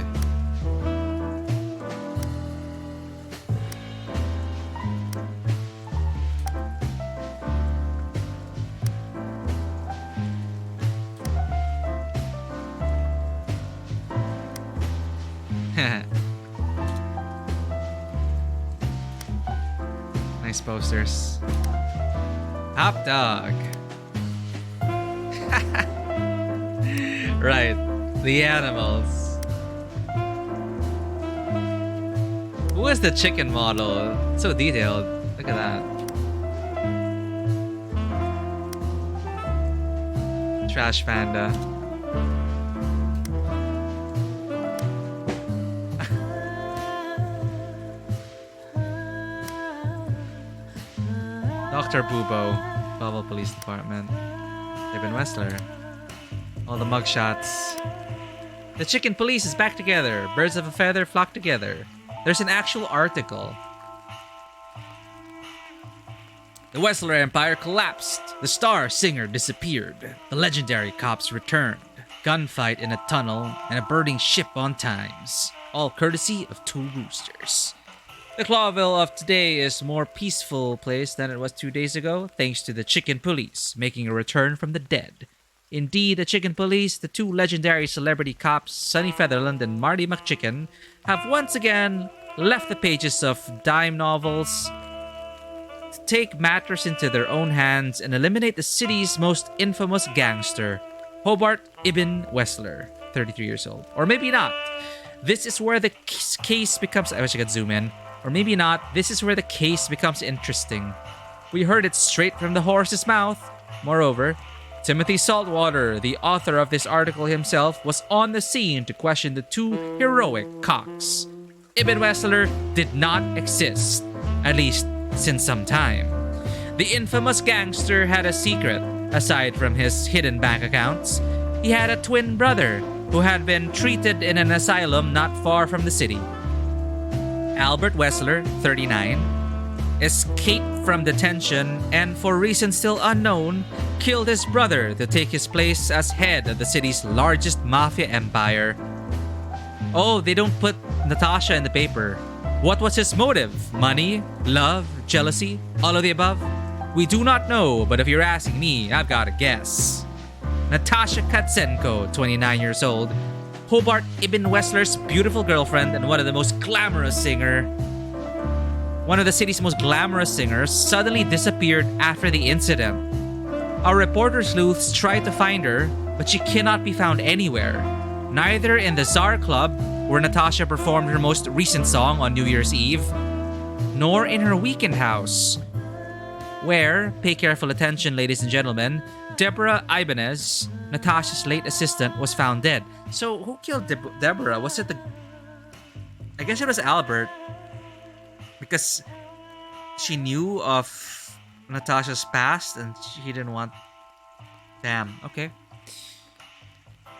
Nice posters. Hot dog. Right, the animals. Who is the chicken model? So detailed. Look at that. Trash panda. Dr. Bubo, Bubble Police Department. Ibn Wessler. All the mugshots. The Chicken Police is back together. Birds of a feather flock together. There's an actual article. The Wessler Empire collapsed. The star singer disappeared. The legendary cops returned. Gunfight in a tunnel and a burning ship on Times. All courtesy of two roosters. The Clawville of today is a more peaceful place than it was 2 days ago, thanks to the Chicken Police making a return from the dead. Indeed, the Chicken Police, the two legendary celebrity cops, Sonny Featherland and Marty McChicken, have once again left the pages of dime novels to take matters into their own hands and eliminate the city's most infamous gangster, Hobart Ibn Wessler, 33 years old. Or maybe not. This is where the case becomes... I wish I could zoom in. Or maybe not. This is where the case becomes interesting. We heard it straight from the horse's mouth. Moreover, Timothy Saltwater, the author of this article himself, was on the scene to question the two heroic cocks. Ibn Wessler did not exist, at least since some time. The infamous gangster had a secret, aside from his hidden bank accounts. He had a twin brother who had been treated in an asylum not far from the city. Albert Wessler, 39, escaped from detention and, for reasons still unknown, killed his brother to take his place as head of the city's largest mafia empire. Oh, they don't put Natasha in the paper. What was his motive? Money? Love? Jealousy? All of the above? We do not know, but if you're asking me, I've got a guess. Natasha Katzenko, 29 years old, Hobart Ibn Wessler's beautiful girlfriend and one of the city's most glamorous singers, suddenly disappeared after the incident. Our reporter sleuths tried to find her, but she cannot be found anywhere. Neither in the Tsar Club, where Natasha performed her most recent song on New Year's Eve, nor in her weekend house, where, pay careful attention ladies and gentlemen, Deborah Ibanez, Natasha's late assistant, was found dead. So, who killed Deborah? Was it I guess it was Albert. Because she knew of Natasha's past and she didn't want... Damn, okay.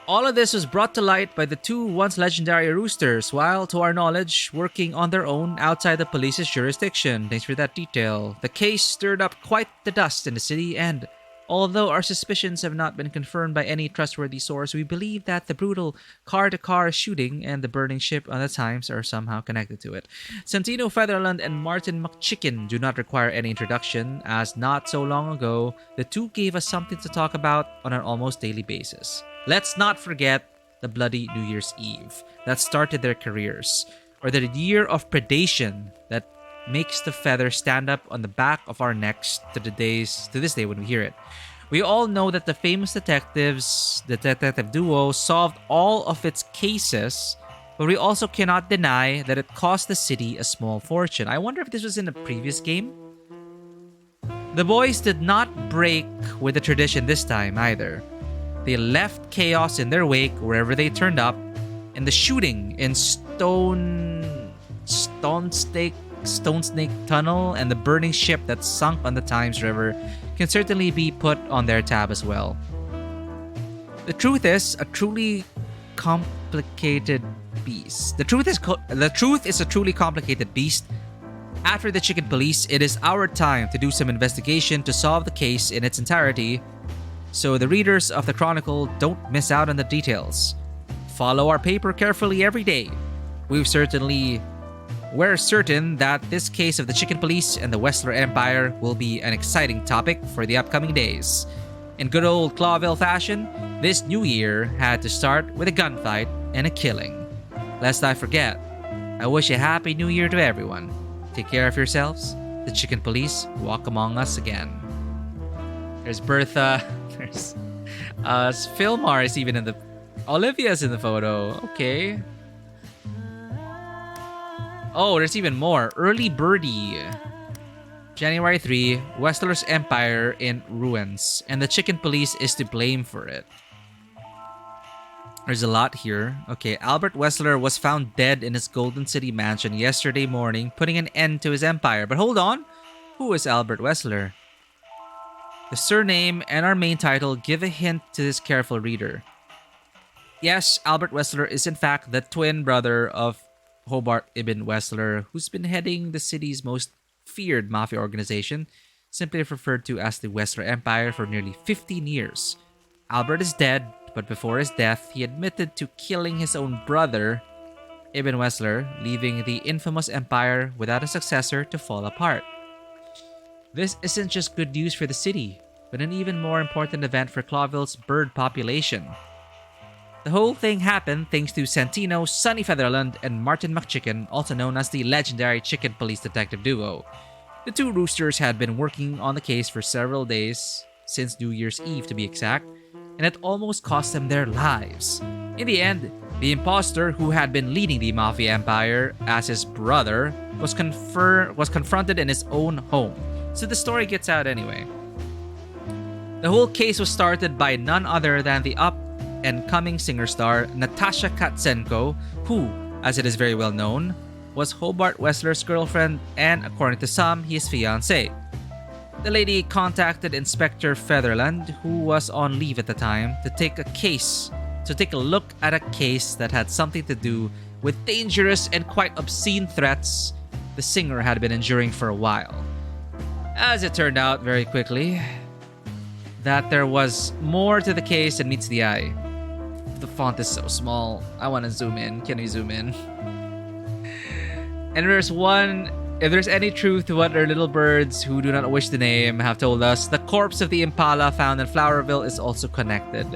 All of this was brought to light by the two once legendary roosters, while, to our knowledge, working on their own outside the police's jurisdiction. Thanks for that detail. The case stirred up quite the dust in the city, and Although our suspicions have not been confirmed by any trustworthy source, we believe that the brutal car-to-car shooting and the burning ship on the Times are somehow connected to it. Santino Featherland and Martin McChicken do not require any introduction, as not so long ago, the two gave us something to talk about on an almost daily basis. Let's not forget the bloody New Year's Eve that started their careers, or the year of predation that makes the feather stand up on the back of our necks to this day when we hear it. We all know that the famous detective duo solved all of its cases, but we also cannot deny that it cost the city a small fortune. I wonder if this was in a previous game? The boys did not break with the tradition this time either. They left chaos in their wake wherever they turned up, and the shooting in Stone Snake Tunnel and the burning ship that sunk on the Times River can certainly be put on their tab as well. The truth is a truly complicated beast. The truth is a truly complicated beast. After the Chicken Police, it is our time to do some investigation to solve the case in its entirety, so the readers of the Chronicle don't miss out on the details. Follow our paper carefully every day. We're certain that this case of the Chicken Police and the Westler Empire will be an exciting topic for the upcoming days. In good old Clawville fashion, this new year had to start with a gunfight and a killing. Lest I forget, I wish a happy new year to everyone. Take care of yourselves. The Chicken Police walk among us again. There's Bertha. There's Philmar is even in the... Olivia's in the photo. Okay. Oh, there's even more. Early Birdie. January 3, Westler's Empire in ruins, and the Chicken Police is to blame for it. There's a lot here. Okay, Albert Westler was found dead in his Golden City mansion yesterday morning, putting an end to his empire. But hold on. Who is Albert Westler? The surname and our main title give a hint to this careful reader. Yes, Albert Westler is in fact the twin brother of Hobart Ibn Westler, who's been heading the city's most feared mafia organization, simply referred to as the Westler Empire, for nearly 15 years. Albert is dead, but before his death, he admitted to killing his own brother, Ibn Westler, leaving the infamous empire without a successor to fall apart. This isn't just good news for the city, but an even more important event for Clawville's bird population. The whole thing happened thanks to Santino, Sonny Featherland, and Martin McChicken, also known as the legendary Chicken Police detective duo. The two roosters had been working on the case for several days, since New Year's Eve to be exact, and it almost cost them their lives. In the end, the imposter who had been leading the Mafia Empire as his brother was confronted in his own home. So the story gets out anyway. The whole case was started by none other than the up-and-coming singer star Natasha Katsenko, who, as it is very well known, was Hobart Westler's girlfriend and, according to some, his fiancée. The lady contacted Inspector Featherland, who was on leave at the time, to take a look at a case that had something to do with dangerous and quite obscene threats the singer had been enduring for a while. As it turned out very quickly, that there was more to the case than meets the eye. The font is so small. I want to zoom in. Can we zoom in? And if there's any truth to what our little birds who do not wish the name have told us, the corpse of the impala found in Flowerville is also connected.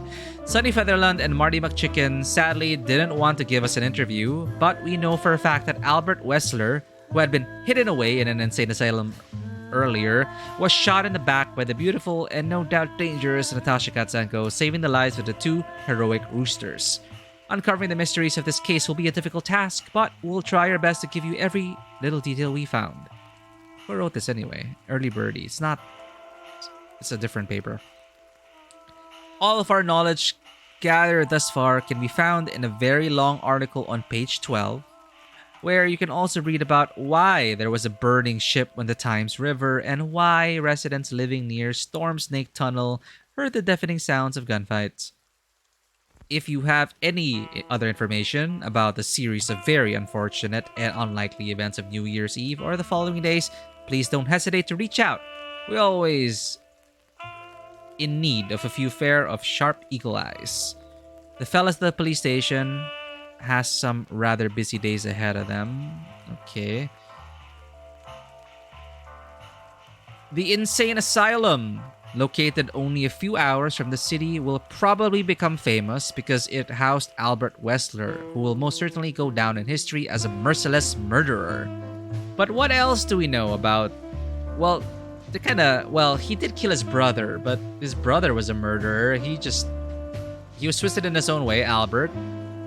Sonny Featherland and Marty McChicken sadly didn't want to give us an interview, but we know for a fact that Albert Westler, who had been hidden away in an insane asylum earlier, was shot in the back by the beautiful and no doubt dangerous Natasha Katsenko, saving the lives of the two heroic roosters. Uncovering the mysteries of this case will be a difficult task, but we'll try our best to give you every little detail we found. Who wrote this anyway? Early Birdie. It's a different paper. All of our knowledge gathered thus far can be found in a very long article on page 12, where you can also read about why there was a burning ship on the Times River and why residents living near Storm Snake Tunnel heard the deafening sounds of gunfights. If you have any other information about the series of very unfortunate and unlikely events of New Year's Eve or the following days, please don't hesitate to reach out. We always in need of a few pair of sharp eagle eyes. The fellas at the police station has some rather busy days ahead of them. Okay. The insane asylum, located only a few hours from the city, will probably become famous because it housed Albert Wessler, who will most certainly go down in history as a merciless murderer. But what else do we know about... Well, he did kill his brother, but his brother was a murderer. He was twisted in his own way, Albert.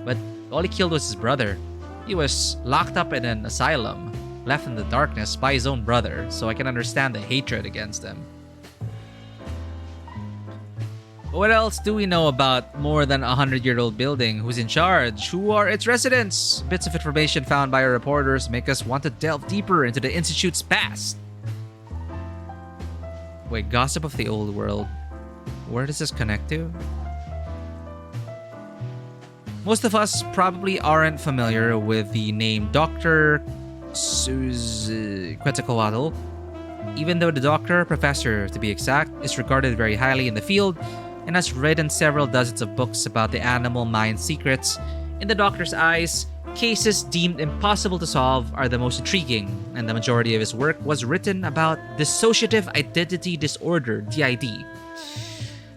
But all he killed was his brother. He was locked up in an asylum, left in the darkness by his own brother, so I can understand the hatred against him. What else do we know about more than a 100-year-old building? Who's in charge? Who are its residents? Bits of information found by our reporters make us want to delve deeper into the Institute's past. Wait, gossip of the old world. Where does this connect to? Most of us probably aren't familiar with the name Dr. Quetzalcoatl, even though the doctor, professor to be exact, is regarded very highly in the field and has written several dozens of books about the animal mind's secrets. In the doctor's eyes, cases deemed impossible to solve are the most intriguing, and the majority of his work was written about dissociative identity disorder, DID.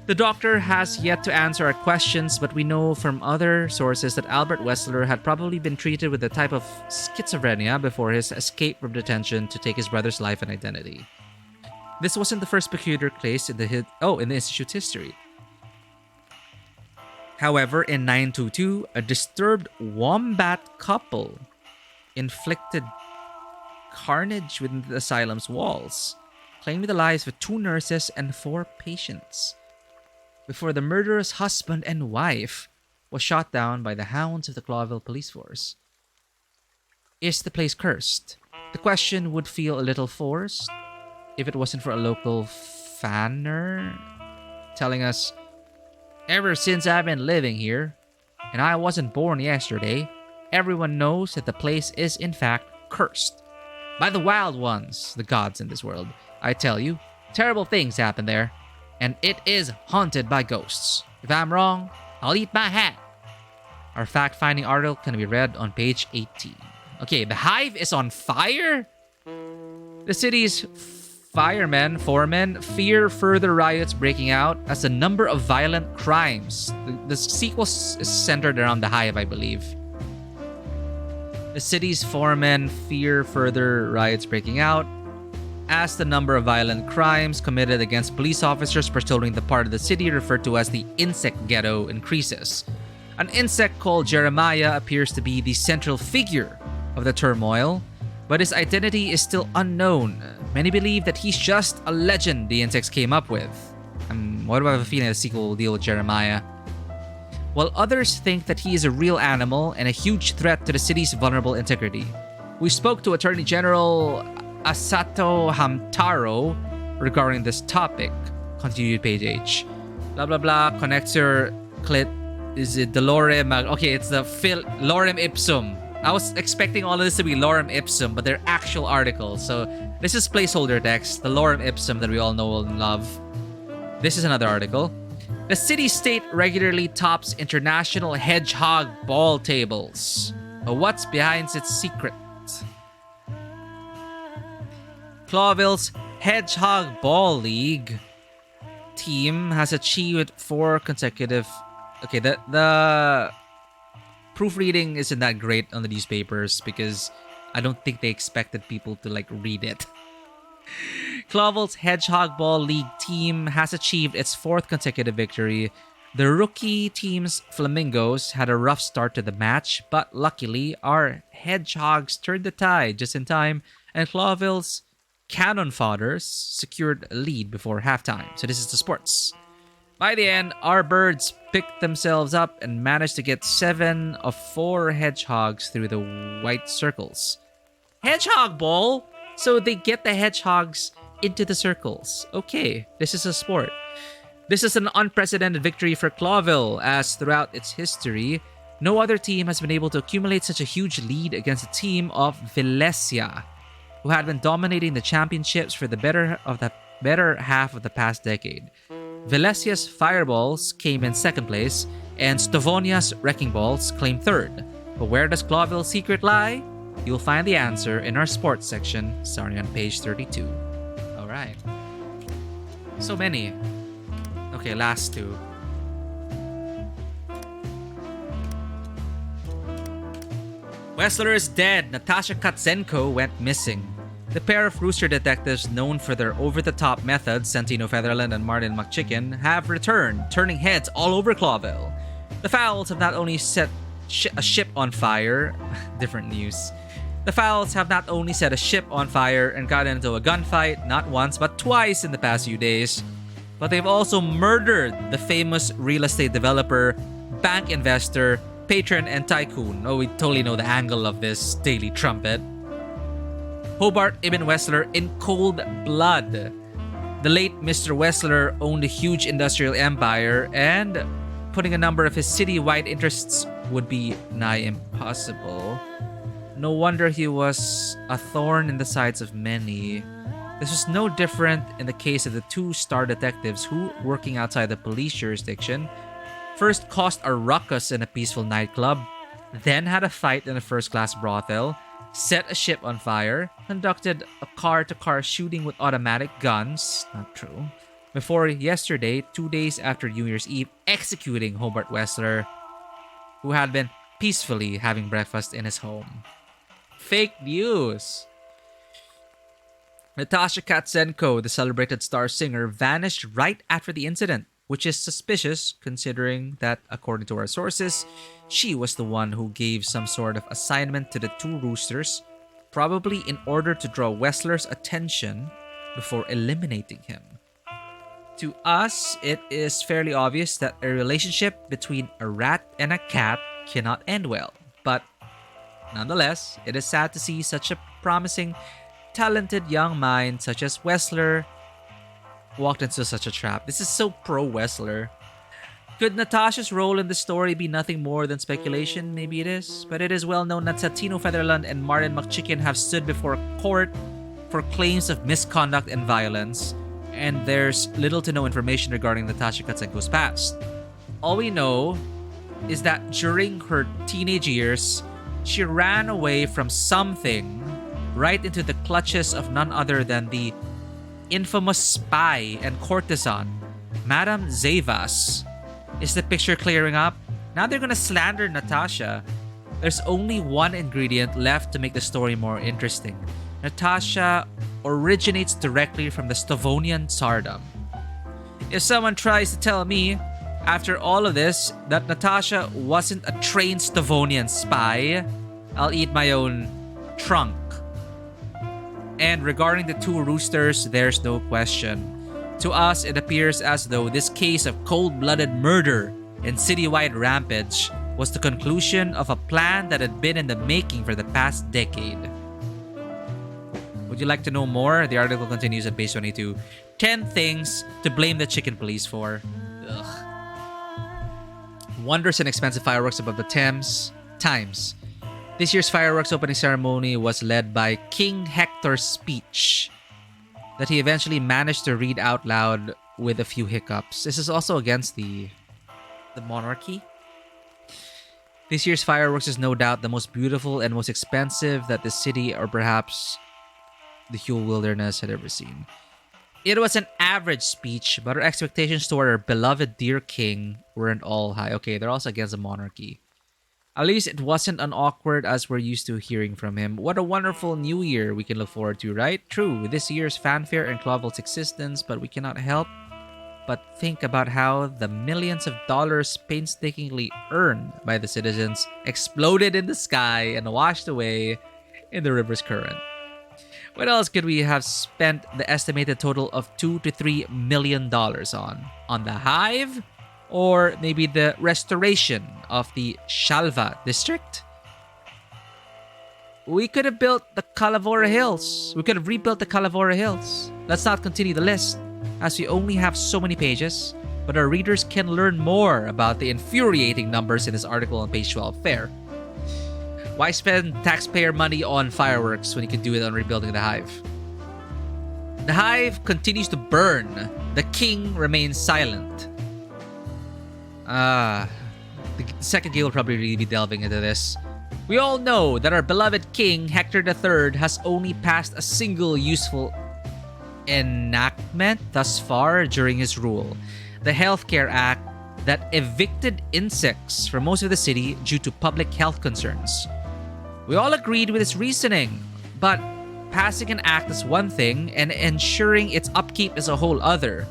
The doctor has yet to answer our questions, but we know from other sources that Albert Wessler had probably been treated with a type of schizophrenia before his escape from detention to take his brother's life and identity. This wasn't the first peculiar case in the Institute's history. However, in 922, a disturbed wombat couple inflicted carnage within the asylum's walls, claiming the lives of 2 nurses and 4 patients, before the murderer's husband and wife was shot down by the hounds of the Clawville police force. Is the place cursed? The question would feel a little forced if it wasn't for a local fanner telling us, "Ever since I've been living here, and I wasn't born yesterday, everyone knows that the place is in fact cursed by the wild ones, the gods in this world. I tell you, terrible things happen there, and it is haunted by ghosts. If I'm wrong, I'll eat my hat." Our fact-finding article can be read on page 18. Okay, the hive is on fire? The city's foremen fear further riots breaking out as a number of violent crimes. The sequel is centered around the hive, I believe. The city's foremen fear further riots breaking out as the number of violent crimes committed against police officers patrolling the part of the city referred to as the insect ghetto increases. An insect called Jeremiah appears to be the central figure of the turmoil, but his identity is still unknown. Many believe that he's just a legend the insects came up with. What about a feeling the sequel will deal with Jeremiah? While others think that he is a real animal and a huge threat to the city's vulnerable integrity. We spoke to Attorney General Asato Hamtaro regarding this topic. Continued page H. Blah blah blah. Connects your clit. Is it the lorem? Okay, it's the lorem ipsum. I was expecting all of this to be lorem ipsum, but they're actual articles. So this is placeholder text, the lorem ipsum that we all know and love. This is another article. The city-state regularly tops international hedgehog ball tables. But what's behind its secret? Clawville's Hedgehog Ball League team has achieved 4 consecutive... Okay, the proofreading isn't that great on the newspapers because I don't think they expected people to read it. Clawville's Hedgehog Ball League team has achieved its 4th consecutive victory. The rookie team's Flamingos had a rough start to the match, but luckily our Hedgehogs turned the tide just in time, and Clawville's Cannon Fodders secured a lead before halftime. So this is the sports. By the end, our birds picked themselves up and managed to get 7 of 4 hedgehogs through the white circles. Hedgehog ball? So they get the hedgehogs into the circles. Okay, this is a sport. This is an unprecedented victory for Clawville, as throughout its history, no other team has been able to accumulate such a huge lead against a team of Valencia, who had been dominating the championships for the better half of the past decade. Velesia's fireballs came in second place, and Stavonia's wrecking balls claimed third. But where does Clawville's secret lie? You'll find the answer in our sports section, starting on page 32. Alright. So many. Okay, last two. Wessler is dead. Natasha Katzenko went missing. The pair of rooster detectives known for their over-the-top methods, Santino Featherland and Martin McChicken, have returned, turning heads all over Clawville. The Fowls have not only set a ship on fire... different news. The Fowls have not only set a ship on fire and got into a gunfight, not once but twice in the past few days, but they've also murdered the famous real estate developer, bank investor, patron, and tycoon. Oh, we totally know the angle of this Daily Trumpet. Hobart Ibn Wessler in cold blood. The late Mr. Wessler owned a huge industrial empire, and putting a number of his city-wide interests would be nigh impossible. No wonder he was a thorn in the sides of many. This was no different in the case of the two star detectives who, working outside the police jurisdiction, first caused a ruckus in a peaceful nightclub, then had a fight in a first-class brothel, set a ship on fire, conducted a car-to-car shooting with automatic guns, not true, before yesterday, 2 days after New Year's Eve, executing Hobart Wessler, who had been peacefully having breakfast in his home. Fake news! Natasha Katzenko, the celebrated star singer, vanished right after the incident, which is suspicious considering that, according to our sources, she was the one who gave some sort of assignment to the two roosters, probably in order to draw Wessler's attention before eliminating him. To us, it is fairly obvious that a relationship between a rat and a cat cannot end well, but nonetheless, it is sad to see such a promising, talented young mind such as Wessler walked into such a trap. This is so pro-Wessler. Could Natasha's role in the story be nothing more than speculation? Maybe it is, but it is well known that Santino Featherland and Martin McChicken have stood before court for claims of misconduct and violence, and there's little to no information regarding Natasha Katzenko's past. All we know is that during her teenage years, she ran away from something right into the clutches of none other than the infamous spy and courtesan, Madame Zavas. Is the picture clearing up? Now they're gonna slander Natasha. There's only one ingredient left to make the story more interesting. Natasha originates directly from the Stavonian Tsardom. If someone tries to tell me, after all of this, that Natasha wasn't a trained Stavonian spy, I'll eat my own trunk. And regarding the two roosters, there's no question. To us, it appears as though this case of cold-blooded murder and citywide rampage was the conclusion of a plan that had been in the making for the past decade. Would you like to know more? The article continues at page 22. 10 things to blame the chicken police for. Ugh. Wondrous and expensive fireworks above the Thames. Times. This year's fireworks opening ceremony was led by King Hector's speech that he eventually managed to read out loud with a few hiccups. This is also against the monarchy. This year's fireworks is no doubt the most beautiful and most expensive that the city or perhaps the Huel Wilderness had ever seen. It was an average speech, but our expectations toward our beloved dear king weren't all high. Okay, they're also against the monarchy. At least it wasn't unawkward as we're used to hearing from him. What a wonderful new year we can look forward to, right? True, this year's fanfare and Clawville's existence, but we cannot help but think about how the millions of dollars painstakingly earned by the citizens exploded in the sky and washed away in the river's current. What else could we have spent the estimated total of $2 to $3 million on? On the hive? Or maybe the restoration of the Shalva district? We could have built the Calavora Hills. We could have rebuilt the Calavora Hills. Let's not continue the list, as we only have so many pages, but our readers can learn more about the infuriating numbers in this article on page 12. Fair. Why spend taxpayer money on fireworks when you can do it on rebuilding the hive? The hive continues to burn. The king remains silent. The second game will probably really be delving into this. We all know that our beloved king, Hector III, has only passed a single useful enactment thus far during his rule. The Healthcare Act that evicted insects from most of the city due to public health concerns. We all agreed with his reasoning, but passing an act is one thing and ensuring its upkeep is a whole other.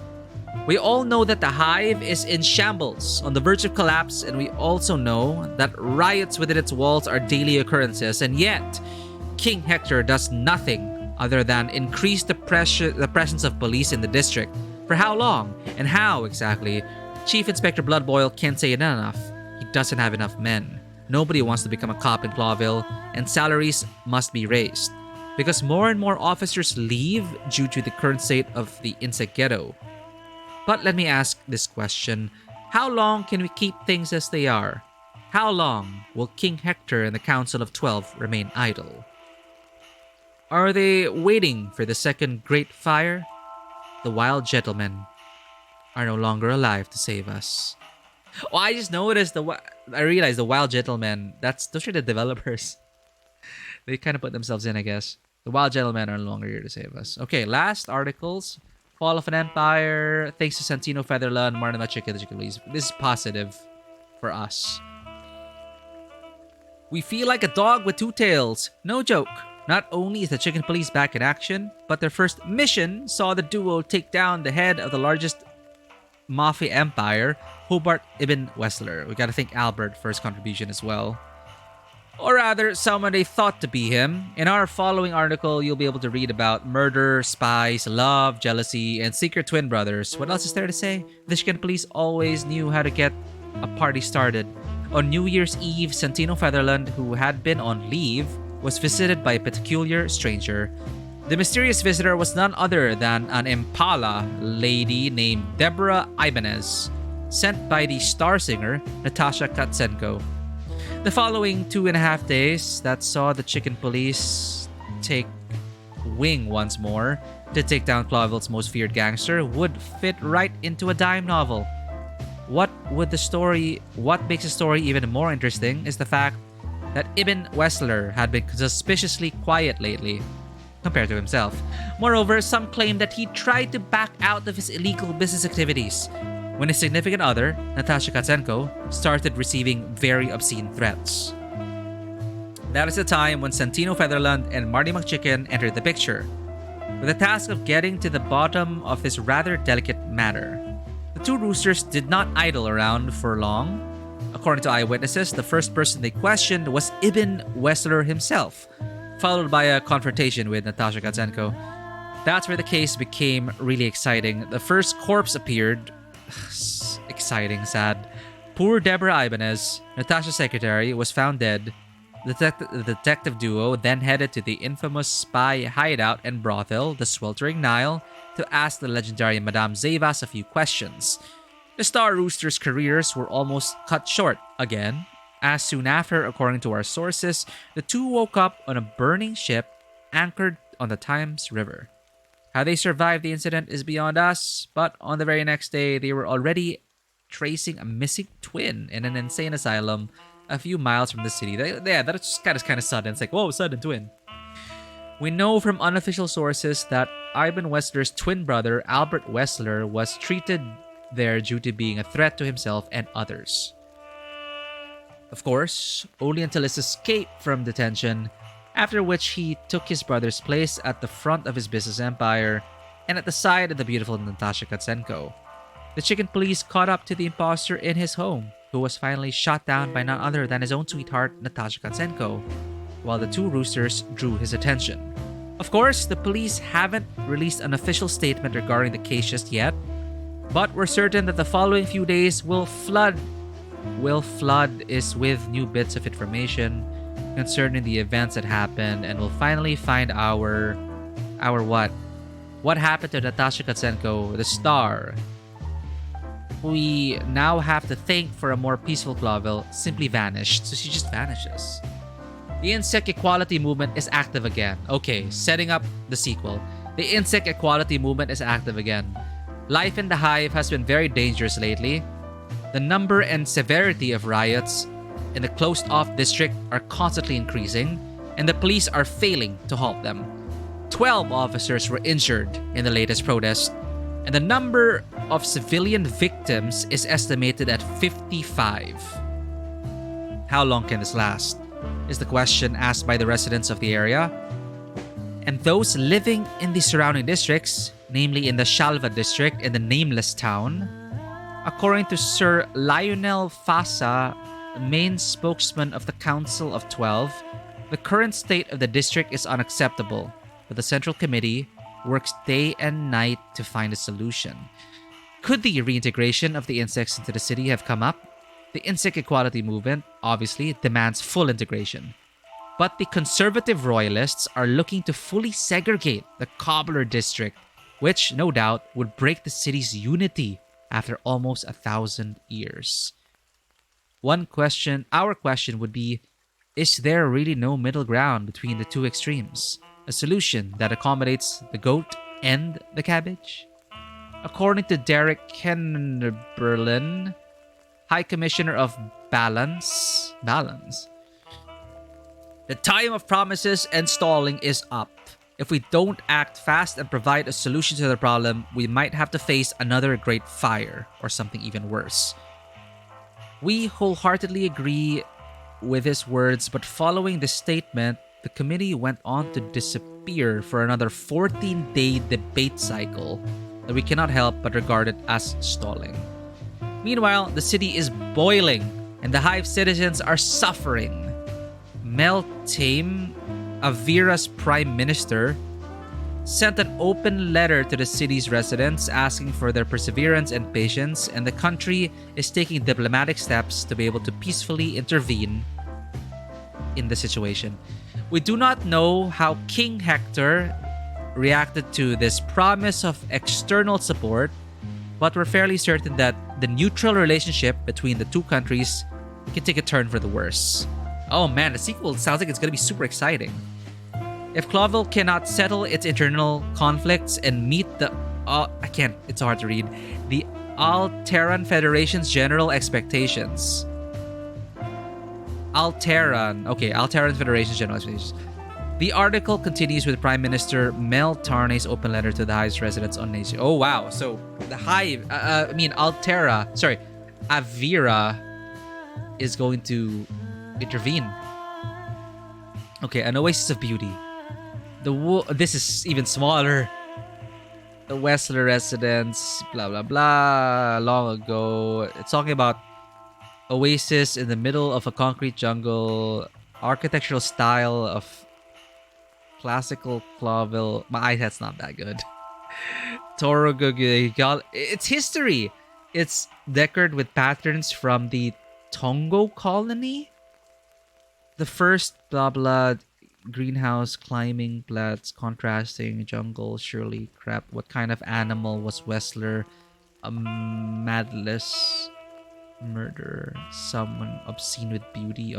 We all know that the hive is in shambles, on the verge of collapse, and we also know that riots within its walls are daily occurrences, and yet King Hector does nothing other than increase the presence of police in the district. For how long and how exactly? Chief Inspector Bloodboil can't say it enough. He doesn't have enough men. Nobody wants to become a cop in Clawville, and salaries must be raised because more and more officers leave due to the current state of the insect ghetto. But let me ask this question. How long can we keep things as they are? How long will King Hector and the Council of 12 remain idle? Are they waiting for the second great fire? The wild gentlemen are no longer alive to save us. Oh, I just noticed I realized the wild gentlemen, those are the developers. They kind of put themselves in, I guess. The wild gentlemen are no longer here to save us. Okay, last articles. Fall of an Empire. Thanks to Santino Featherland, Martin Chicken, the Chicken Police. This is positive for us. We feel like a dog with two tails. No joke. Not only is the Chicken Police back in action, but their first mission saw the duo take down the head of the largest mafia empire, Hobart Ibn Wessler. We gotta thank Albert for his contribution as well. Or rather, someone they thought to be him. In our following article, you'll be able to read about murder, spies, love, jealousy, and secret twin brothers. What else is there to say? The Chicken Police always knew how to get a party started. On New Year's Eve, Santino Featherland, who had been on leave, was visited by a peculiar stranger. The mysterious visitor was none other than an Impala lady named Deborah Ibanez, sent by the star singer Natasha Katsenko. The following 2.5 days that saw the Chicken Police take wing once more to take down Clawville's most feared gangster would fit right into a dime novel. What makes the story even more interesting is the fact that Ibn Wessler had been suspiciously quiet lately, compared to himself. Moreover, some claim that he tried to back out of his illegal business activities when his significant other, Natasha Katsenko, started receiving very obscene threats. That is the time when Santino Featherland and Marty McChicken entered the picture, with the task of getting to the bottom of this rather delicate matter. The two roosters did not idle around for long. According to eyewitnesses, the first person they questioned was Ibn Wessler himself, followed by a confrontation with Natasha Katsenko. That's where the case became really exciting. The first corpse appeared. Exciting, sad. Poor Deborah Ibanez, Natasha's secretary, was found dead. The detective duo then headed to the infamous spy hideout and brothel, the Sweltering Nile, to ask the legendary Madame Zevas a few questions. The Star Roosters' careers were almost cut short again, as soon after, according to our sources, the two woke up on a burning ship anchored on the Thames River. How they survived the incident is beyond us, but on the very next day, they were already tracing a missing twin in an insane asylum a few miles from the city. That's kind of sudden. It's like, whoa, sudden twin. We know from unofficial sources that Ibn Wessler's twin brother, Albert Wessler, was treated there due to being a threat to himself and others. Of course, only until his escape from detention, after which he took his brother's place at the front of his business empire and at the side of the beautiful Natasha Katsenko. The Chicken Police caught up to the imposter in his home, who was finally shot down by none other than his own sweetheart, Natasha Katsenko, while the two roosters drew his attention. Of course, the police haven't released an official statement regarding the case just yet, but we're certain that the following few days will flood us with new bits of information concerning the events that happened, and we'll finally find our what happened to Natasha Katsenko, the star. We now have to thank for a more peaceful Clawville simply vanished, so she just vanishes. The insect equality movement is active again. Okay, setting up the sequel. The insect equality movement is active again. Life in the hive has been very dangerous lately. The number and severity of riots in the closed-off district are constantly increasing, and the police are failing to halt them. 12 officers were injured in the latest protest, and the number of civilian victims is estimated at 55. How long can this last? Is the question asked by the residents of the area. And those living in the surrounding districts, namely in the Shalva district and the Nameless town. According to Sir Lionel Fasa, main spokesman of the Council of 12, the current state of the district is unacceptable, but the Central Committee works day and night to find a solution. Could the reintegration of the insects into the city have come up? The insect equality movement, obviously, demands full integration. But the conservative royalists are looking to fully segregate the Cobbler district, which, no doubt, would break the city's unity after almost 1,000 years. Our question would be, is there really no middle ground between the two extremes? A solution that accommodates the goat and the cabbage? According to Derek Kenberlin, High Commissioner of Balance, the time of promises and stalling is up. If we don't act fast and provide a solution to the problem, we might have to face another great fire or something even worse. We wholeheartedly agree with his words, but following this statement, the committee went on to disappear for another 14-day debate cycle that we cannot help but regard it as stalling. Meanwhile, the city is boiling and the hive citizens are suffering. Mel Tame, Avira's prime minister, sent an open letter to the city's residents asking for their perseverance and patience, and the country is taking diplomatic steps to be able to peacefully intervene in the situation. We do not know how King Hector reacted to this promise of external support, but we're fairly certain that the neutral relationship between the two countries can take a turn for the worse. Oh man, the sequel sounds like it's going to be super exciting. If Clawville cannot settle its internal conflicts and meet the it's hard to read, the Alteran Federation's general expectations. Alteran Federation's general expectations. The article continues with Prime Minister Mel Tarney's open letter to the Hive's residents on Nation. Oh wow, so the Hive, Avira is going to intervene. Okay, an oasis of beauty. This is even smaller. The Westler residents, blah blah blah. Long ago, it's talking about oasis in the middle of a concrete jungle, architectural style of classical Clawville. My eyesight's not that good. It's history. It's decorated with patterns from the Tongo colony. The first blah blah greenhouse, climbing plants, contrasting jungle, surely crap. What kind of animal was Westler? A madless murderer, someone obsessed with beauty,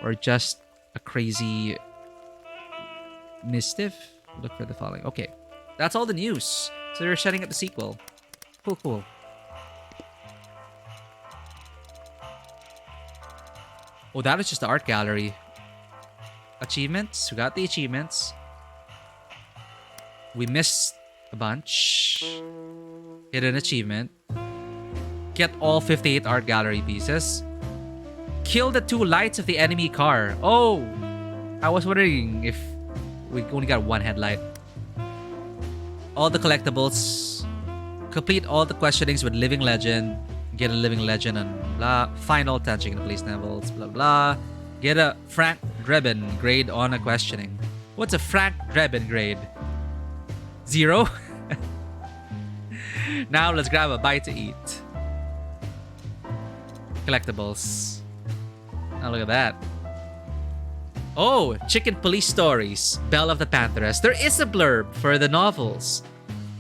or just a crazy mischief? Look for the following. Okay, that's all the news. So they're setting up the sequel. Cool. Oh, that is just the art gallery. Achievements. We got the achievements. We missed a bunch. Hit an achievement. Get all 58 art gallery pieces. Kill the 2 lights of the enemy car. Oh! I was wondering if we only got 1 headlight. All the collectibles. Complete all the questionings with Living Legend. Get a Living Legend and blah. Find all touching the police levels. Blah blah. Get a Frank Drebin grade on a questioning. What's a Frank Drebin grade? 0? Now let's grab a bite to eat. Collectibles. Now look at that. Oh, Chicken Police Stories. Belle of the Pantheress. There is a blurb for the novels.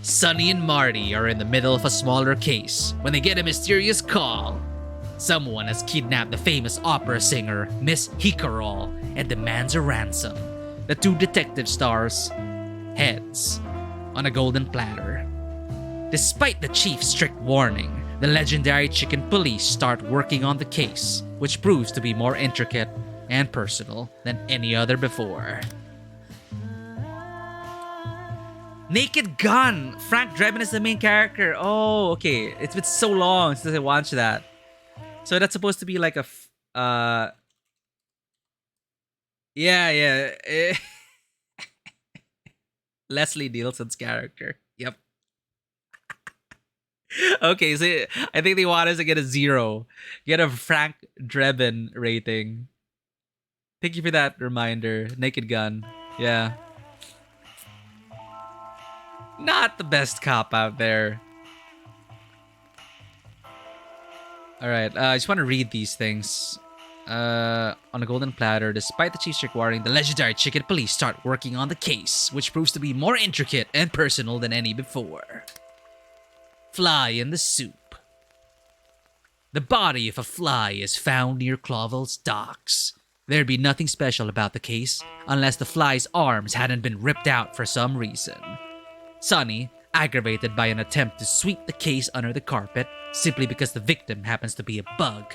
Sonny and Marty are in the middle of a smaller case when they get a mysterious call. Someone has kidnapped the famous opera singer, Miss Hickerol, and demands a ransom. The 2 detective stars heads on a golden platter. Despite the chief's strict warning, the legendary chicken police start working on the case, which proves to be more intricate and personal than any other before. Naked Gun! Frank Drebin is the main character. Oh, okay. It's been so long since I watched that. So that's supposed to be like a... Yeah. Leslie Nielsen's character. Yep. Okay, so I think they want us to get a 0. Get a Frank Drebin rating. Thank you for that reminder. Naked Gun. Yeah. Not the best cop out there. Alright, I just want to read these things. On a golden platter, despite the chief's strict warning, the legendary chicken police start working on the case, which proves to be more intricate and personal than any before. Fly in the soup. The body of a fly is found near Clawville's docks. There'd be nothing special about the case, unless the fly's arms hadn't been ripped out for some reason. Sonny, aggravated by an attempt to sweep the case under the carpet, simply because the victim happens to be a bug,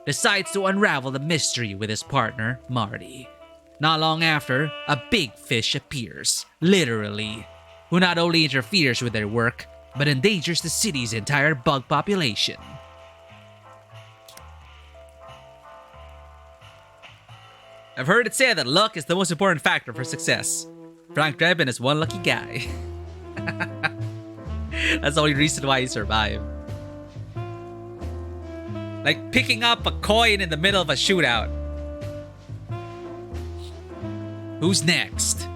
decides to unravel the mystery with his partner, Marty. Not long after, a big fish appears, literally, who not only interferes with their work, but endangers the city's entire bug population. I've heard it said that luck is the most important factor for success. Frank Drebin is one lucky guy. That's the only reason why he survived. Like picking up a coin in the middle of a shootout. Who's next?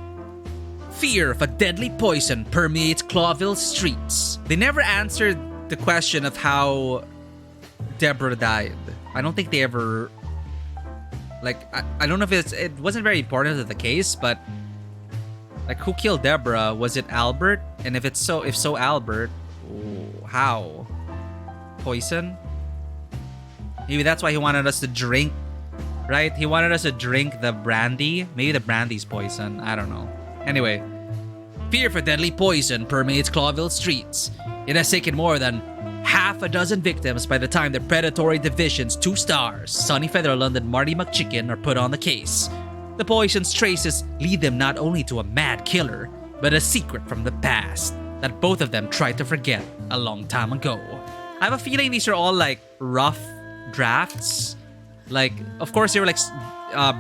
Fear of a deadly poison permeates Clawville streets. They never answered the question of how Deborah died. I don't think they ever... Like, I don't know if it wasn't very important to the case, but... Like, who killed Deborah? Was it Albert? And if so Albert, how? Poison? Maybe that's why he wanted us to drink, right? He wanted us to drink the brandy. Maybe the brandy's poison. I don't know. Anyway, fear for deadly poison permeates Clawville streets. It has taken more than half a dozen victims by the time the Predatory Division's 2 stars, Sonny Featherland and Marty McChicken, are put on the case. The poison's traces lead them not only to a mad killer, but a secret from the past that both of them tried to forget a long time ago. I have a feeling these are all like rough drafts. Like, of course, they were like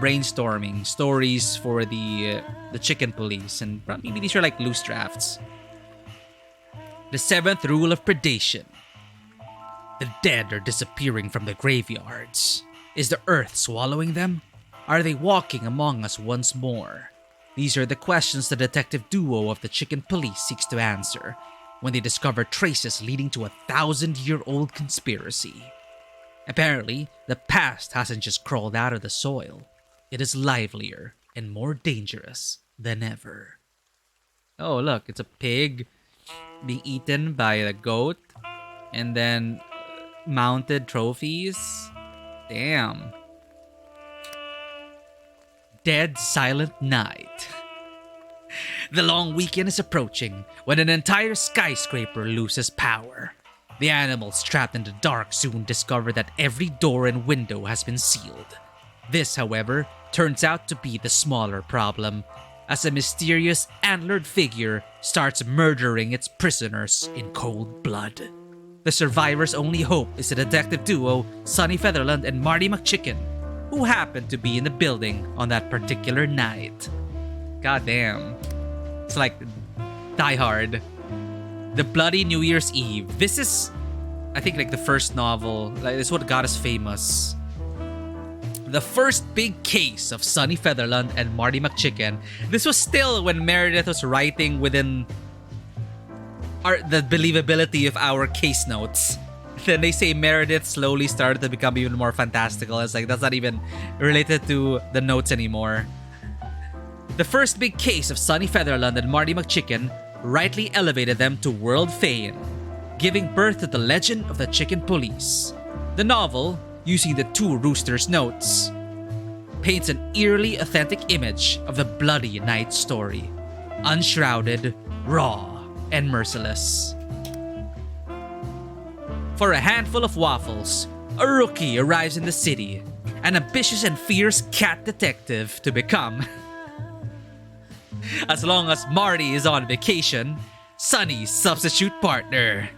brainstorming stories for the chicken police, and maybe these are like loose drafts. The 7th rule of predation. The dead are disappearing from the graveyards. Is the earth swallowing them? Are they walking among us once more? These are the questions the detective duo of the chicken police seeks to answer when they discover traces leading to a 1,000-year-old conspiracy. Apparently, the past hasn't just crawled out of the soil. It is livelier and more dangerous than ever. Oh, look, it's a pig being eaten by a goat and then mounted trophies. Damn. Dead Silent Night. The long weekend is approaching when an entire skyscraper loses power. The animals trapped in the dark soon discover that every door and window has been sealed. This, however, turns out to be the smaller problem, as a mysterious antlered figure starts murdering its prisoners in cold blood. The survivors' only hope is the detective duo Sonny Featherland and Marty McChicken, who happened to be in the building on that particular night. Goddamn. It's like Die Hard. The Bloody New Year's Eve. This is, I think, like the first novel. Like, this is what got us famous. The first big case of Sonny Featherland and Marty McChicken. This was still when Meredith was writing within the believability of our case notes. Then they say Meredith slowly started to become even more fantastical. It's like, that's not even related to the notes anymore. The first big case of Sonny Featherland and Marty McChicken rightly elevated them to world fame, giving birth to the legend of the Chicken Police. The novel, using the Two Roosters notes, paints an eerily authentic image of the bloody night story. unshrouded, raw, and merciless. For a handful of waffles, a rookie arrives in the city, an ambitious and fierce cat detective to become. As long as Marty is on vacation, Sonny's substitute partner.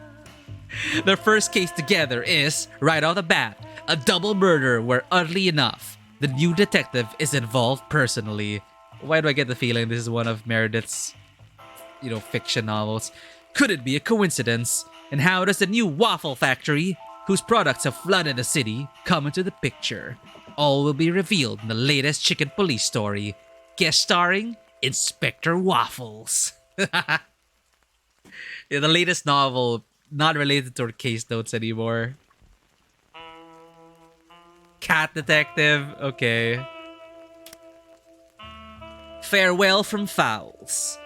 Their first case together is, right off the bat, a double murder where, oddly enough, the new detective is involved personally. Why do I get the feeling this is one of Meredith's, fiction novels? Could it be a coincidence? And how does the new waffle factory, whose products have flooded the city, come into the picture? All will be revealed in the latest Chicken Police story, guest starring Inspector Waffles. Yeah, the latest novel, not related to our case notes anymore. Cat detective, okay. Farewell from Fowls.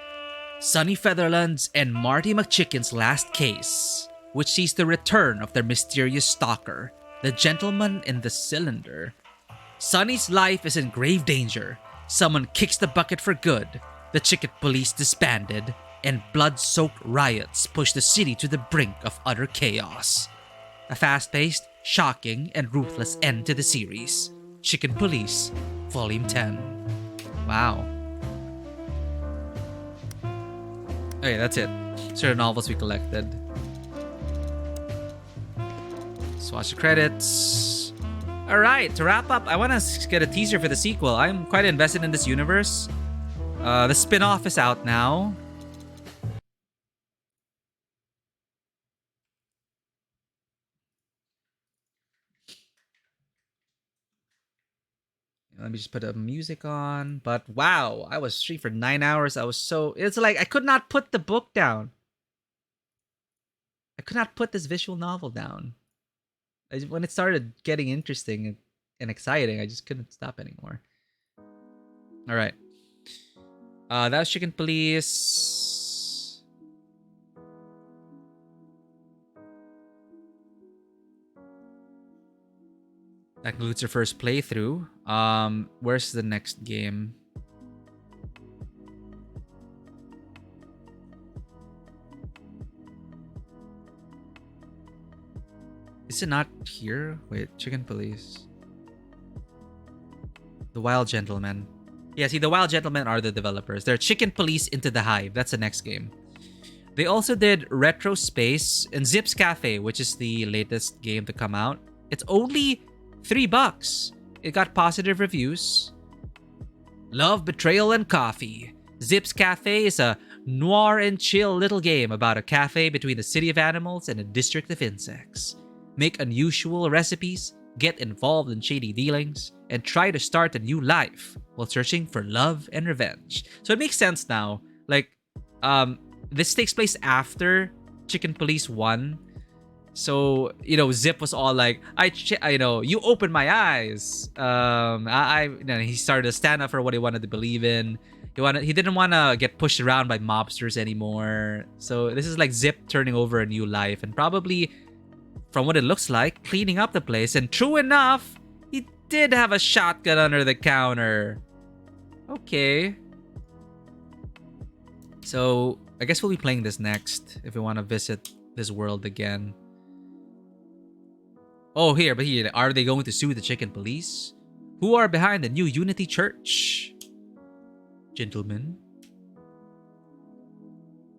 Sonny Featherland's and Marty McChicken's last case, which sees the return of their mysterious stalker, the gentleman in the cylinder. Sonny's life is in grave danger. Someone kicks the bucket for good. The Chicken Police disbanded, and blood-soaked riots push the city to the brink of utter chaos. A fast-paced, shocking, and ruthless end to the series. Chicken Police, Volume 10. Wow. Okay, that's it. These are the novels we collected. Let's watch the credits. Alright, to wrap up, I want to get a teaser for the sequel. I'm quite invested in this universe. The spin-off is out now. Let me just put the music on. But wow, I was streaming for 9 hours. It's like I could not put the book down. I could not put this visual novel down. When it started getting interesting and exciting, I just couldn't stop anymore. All right. That was Chicken Police. That concludes your first playthrough. Where's the next game? Is it not here? Wait, Chicken Police. The Wild Gentlemen. Yeah, see, the Wild Gentlemen are the developers. They're Chicken Police Into the Hive. That's the next game. They also did Retro Space and Zips Cafe, which is the latest game to come out. It's only $3. It got positive reviews. Love, Betrayal, and Coffee. Zips Cafe is a noir and chill little game about a cafe between a city of animals and a district of insects. Make unusual recipes, get involved in shady dealings, and try to start a new life while searching for love and revenge. So it makes sense now. Like, this takes place after Chicken Police 1. So, Zip was all like, you opened my eyes. He started to stand up for what he wanted to believe in. He didn't want to get pushed around by mobsters anymore. So this is like Zip turning over a new life and probably, from what it looks like, cleaning up the place. And true enough, he did have a shotgun under the counter. Okay. So I guess we'll be playing this next if we want to visit this world again. Oh, here, are they going to sue the Chicken Police? Who are behind the new Unity Church? Gentlemen.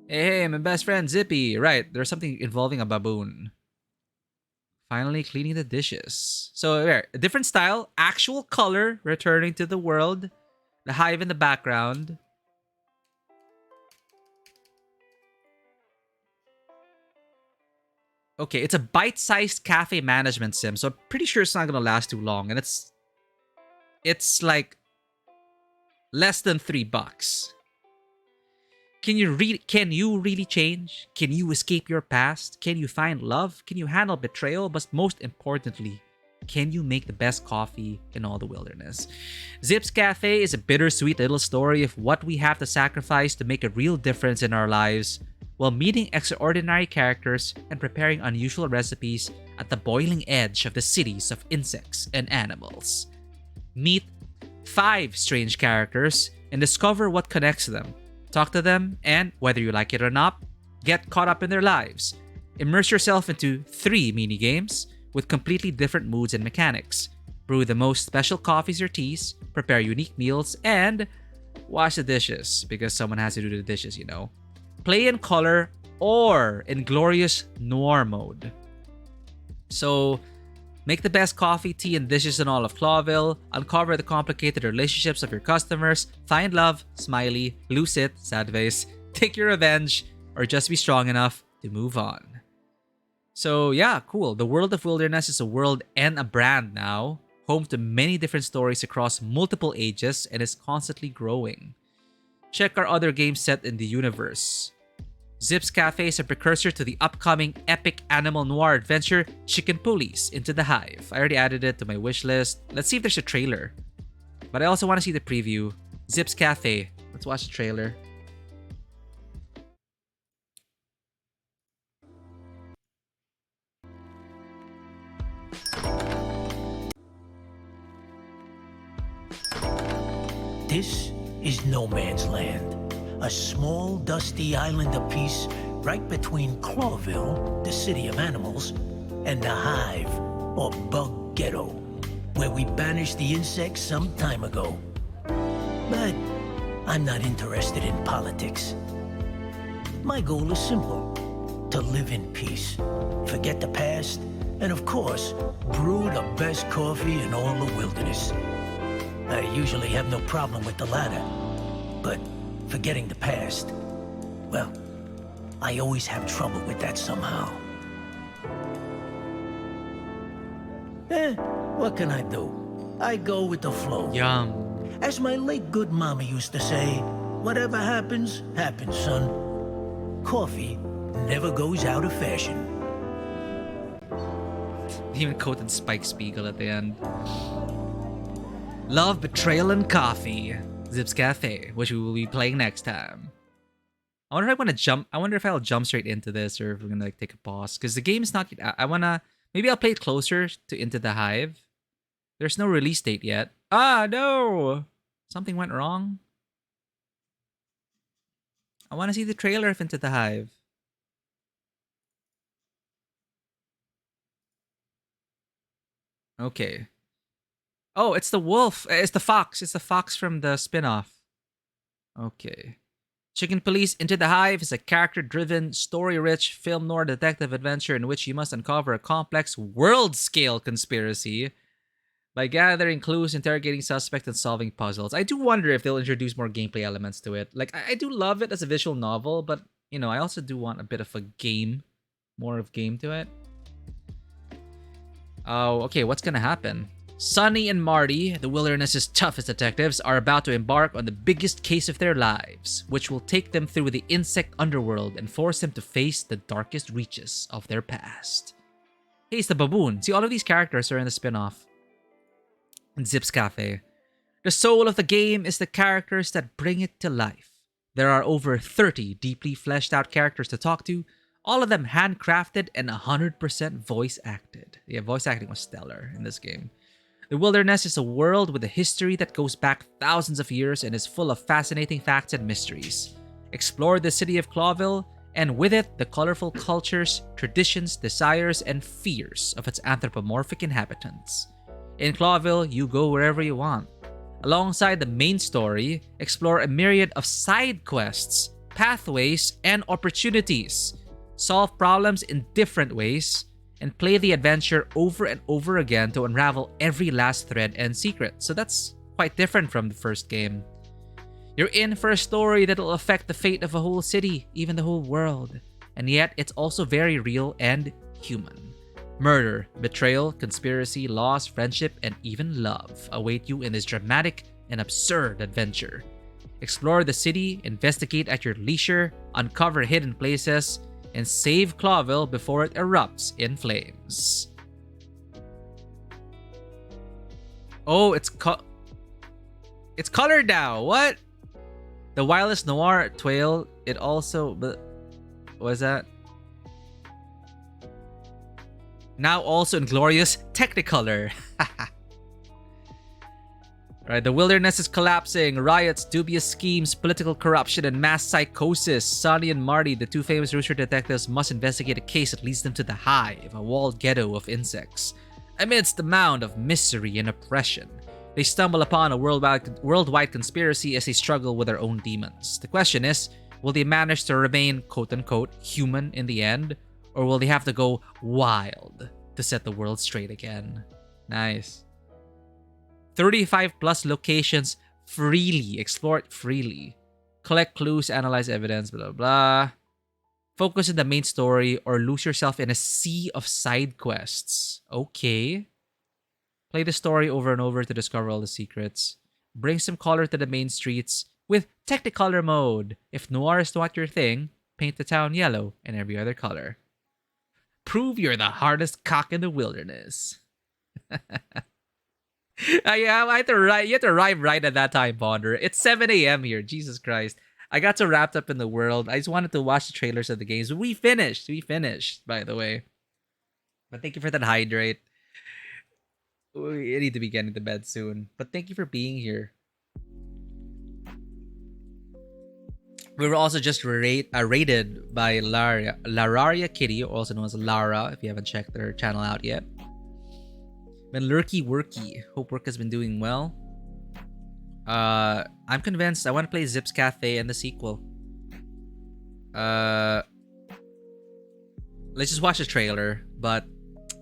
Hey, my best friend Zippy. Right, there's something involving a baboon. Finally cleaning the dishes. So, there, a different style, actual color returning to the world. The hive in the background. Okay, it's a bite-sized cafe management sim, so I'm pretty sure it's not gonna last too long, and it's like less than $3. Can you really change? Can you escape your past? Can you find love? Can you handle betrayal? But most importantly, can you make the best coffee in all the wilderness? Zips Cafe is a bittersweet little story of what we have to sacrifice to make a real difference in our lives, while meeting extraordinary characters and preparing unusual recipes at the boiling edge of the cities of insects and animals. Meet 5 strange characters and discover what connects them. talk to them, and whether you like it or not, get caught up in their lives. Immerse yourself into 3 mini-games with completely different moods and mechanics. Brew the most special coffees or teas, prepare unique meals, and wash the dishes, because someone has to do the dishes, you know. Play in color or in glorious noir mode. So, make the best coffee, tea, and dishes in all of Clawville, uncover the complicated relationships of your customers, find love, smiley, lose it, sad face, take your revenge, or just be strong enough to move on. So yeah, cool. The World of Wilderness is a world and a brand now, home to many different stories across multiple ages, and is constantly growing. Check our other games set in the universe. Zips Cafe is a precursor to the upcoming epic animal noir adventure Chicken Police Into the Hive. I already added it to my wish list. Let's see if there's a trailer. But I also want to see the preview. Zips Cafe. Let's watch the trailer. This is no man's land. A small, dusty island of peace right between Clawville, the city of animals, and the Hive, or Bug Ghetto, where we banished the insects some time ago. But I'm not interested in politics. My goal is simple: to live in peace, forget the past, and of course, brew the best coffee in all the wilderness. I usually have no problem with the latter, but forgetting the past, well, I always have trouble with that somehow. What can I do? I go with the flow. Yum. As my late good mama used to say, whatever happens, happens, son. Coffee never goes out of fashion. Even quoted Spike Spiegel at the end. Love, Betrayal, and Coffee. Zips Cafe, which we will be playing next time. I wonder if I want to jump. I wonder if I'll jump straight into this, or if we're gonna like take a pause, because the game's not yet. I wanna maybe I'll play it closer to Into the Hive. There's no release date yet. Ah, no! Something went wrong. I want to see the trailer of Into the Hive. Okay. Oh, it's the wolf. It's the fox. It's the fox from the spin-off. Okay. Chicken Police Into the Hive is a character-driven, story-rich film noir detective adventure in which you must uncover a complex world-scale conspiracy by gathering clues, interrogating suspects, and solving puzzles. I do wonder if they'll introduce more gameplay elements to it. Like, I do love it as a visual novel, but, you know, I also do want a bit of a game. More of game to it. Oh, okay, what's gonna happen? Sonny and Marty, the wilderness's toughest detectives, are about to embark on the biggest case of their lives, which will take them through the insect underworld and force them to face the darkest reaches of their past. Hey, it's the baboon. See, all of these characters are in the spin-off. And Zips Cafe. The soul of the game is the characters that bring it to life. There are over 30 deeply fleshed out characters to talk to, all of them handcrafted and 100% voice acted. Yeah, voice acting was stellar in this game. The Wilderness is a world with a history that goes back thousands of years and is full of fascinating facts and mysteries. Explore the city of Clawville, and with it, the colorful cultures, traditions, desires, and fears of its anthropomorphic inhabitants. In Clawville, you go wherever you want. Alongside the main story, explore a myriad of side quests, pathways, and opportunities. Solve problems in different ways, and play the adventure over and over again to unravel every last thread and secret. So that's quite different from the first game. You're in for a story that'll affect the fate of a whole city, even the whole world. And yet, it's also very real and human. Murder, betrayal, conspiracy, loss, friendship, and even love await you in this dramatic and absurd adventure. Explore the city, investigate at your leisure, uncover hidden places, and save Clawville before it erupts in flames. Oh, it's colored now. What? The Wildest Noir Twail. It also... What was that? Now also in glorious Technicolor. Right, the wilderness is collapsing. Riots, dubious schemes, political corruption, and mass psychosis. Sonny and Marty, the two famous rooster detectives, must investigate a case that leads them to the hive, a walled ghetto of insects. Amidst the mound of misery and oppression, they stumble upon a worldwide conspiracy as they struggle with their own demons. The question is, will they manage to remain quote-unquote human in the end? Or will they have to go wild to set the world straight again? Nice. 35 plus locations freely. Explore it freely. Collect clues, analyze evidence, blah, blah, blah. Focus on the main story or lose yourself in a sea of side quests. Okay. Play the story over and over to discover all the secrets. Bring some color to the main streets with Technicolor mode. If noir is not your thing, paint the town yellow and every other color. Prove you're the hardest cock in the wilderness. Yeah, you have to arrive right at that time, Bonder. It's 7 a.m. here. Jesus Christ. I got so wrapped up in the world. I just wanted to watch the trailers of the games. We finished, by the way. But thank you for that hydrate. We need to be getting to bed soon. But thank you for being here. We were also just rated by Lararia Kitty, also known as Lara, if you haven't checked their channel out yet. Been lurky worky. Hope work has been doing well. I'm convinced I want to play Zips Cafe and the sequel. Let's just watch the trailer, but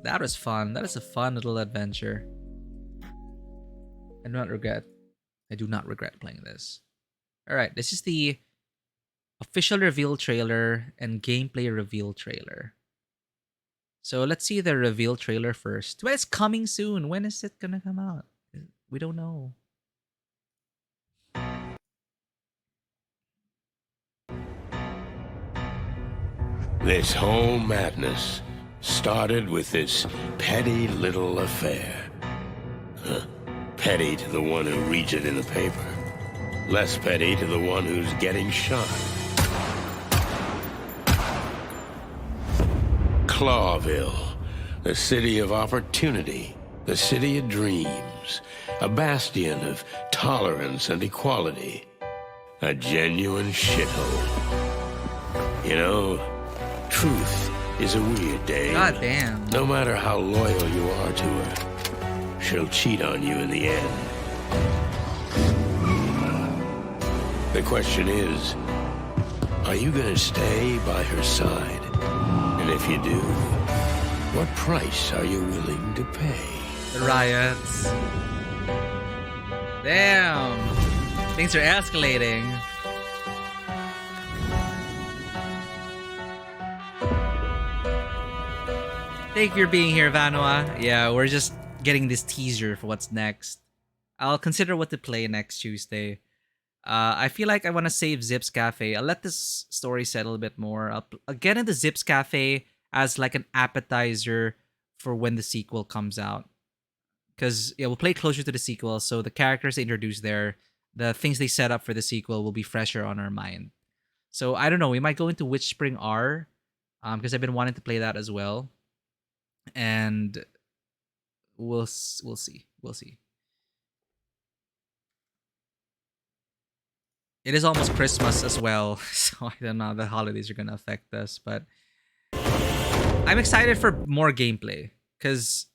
that was fun. That is a fun little adventure. I do not regret playing this. Alright, this is the official reveal trailer and gameplay reveal trailer. So let's see the reveal trailer first. Well, it's coming soon. When is it gonna come out? We don't know. This whole madness started with this petty little affair. Petty to the one who reads it in the paper. Less petty to the one who's getting shot. Clawville, the city of opportunity, the city of dreams, a bastion of tolerance and equality, a genuine shithole. You know, truth is a weird dame. God damn. No matter how loyal you are to her, she'll cheat on you in the end. The question is, are you gonna stay by her side? And if you do, what price are you willing to pay? The riots. Damn. Things are escalating. Thank you for being here, Vanua. Yeah, we're just getting this teaser for what's next. I'll consider what to play next Tuesday. I feel like I want to save Zips Cafe. I'll let this story settle a bit more. I'll get into Zips Cafe as like an appetizer for when the sequel comes out. Because yeah, we'll play closer to the sequel, so the characters they introduce there, the things they set up for the sequel will be fresher on our mind. So I don't know, we might go into Witch Spring R, because I've been wanting to play that as well. And we'll see. It is almost Christmas as well, so I don't know how the holidays are going to affect us, but I'm excited for more gameplay, because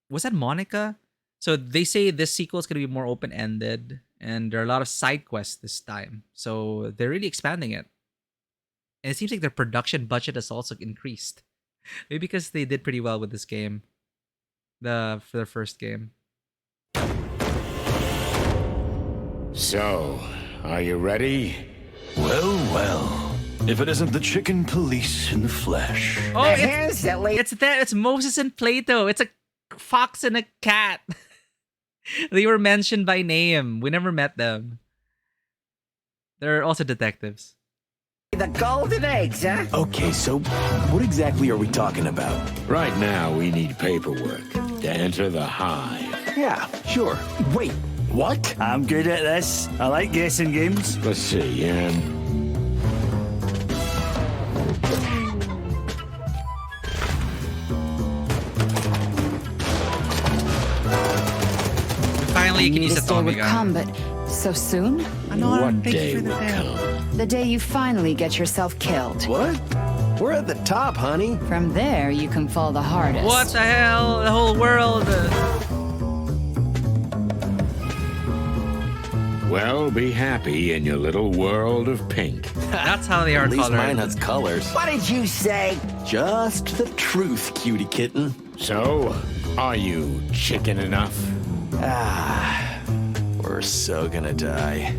was that Monica? So they say this sequel is going to be more open-ended, and there are a lot of side quests this time, so they're really expanding it. And it seems like their production budget has also increased. Maybe because they did pretty well with this game, for their first game. So, are you ready? Well. If it isn't the chicken police in the flesh. Oh, it's Moses and Plato. It's a fox and a cat. They were mentioned by name. We never met them. They're also detectives. The golden eggs, huh? Okay, so what exactly are we talking about? Right now, we need paperwork to enter the hive. Yeah, sure. Wait, what? I'm good at this. I like guessing games. Let's see, finally you can knew use this the day Tommy would gun. come, but so soon? I know, What thank you day for the would tip. come? The day you finally get yourself killed. What? We're at the top, honey. From there, you can fall the hardest. What the hell? The whole world. Well, be happy in your little world of pink. That's how they are At least colored. mine has colors. What did you say? Just the truth, cutie kitten. So, are you chicken enough? Ah, we're so gonna die.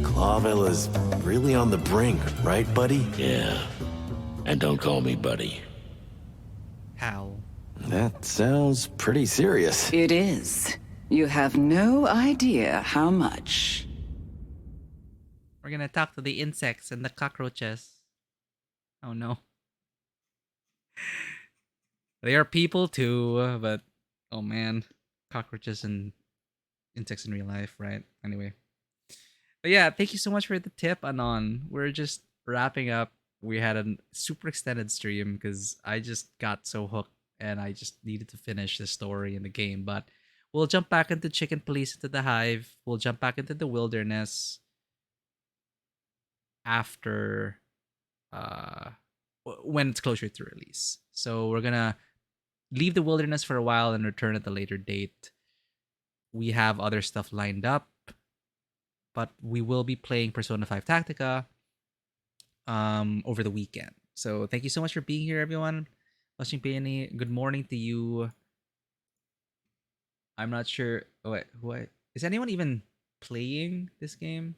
Clawville is really on the brink, right, buddy? Yeah. And don't call me buddy. Hal. That sounds pretty serious. It is. You have no idea how much. We're gonna talk to the insects and the cockroaches. Oh no. They are people too, but oh man. Cockroaches and insects in real life, right? Anyway. But yeah, thank you so much for the tip, Anon. We're just wrapping up. We had a super extended stream because I just got so hooked and I just needed to finish the story in the game. But we'll jump back into Chicken Police, into the Hive. We'll jump back into the wilderness after when it's closer to release. So we're gonna leave the wilderness for a while and return at a later date. We have other stuff lined up, but we will be playing Persona 5 Tactica over the weekend. So thank you so much for being here, everyone. Watching Peony, good morning to you. I'm not sure. Oh, wait, what is anyone even playing this game?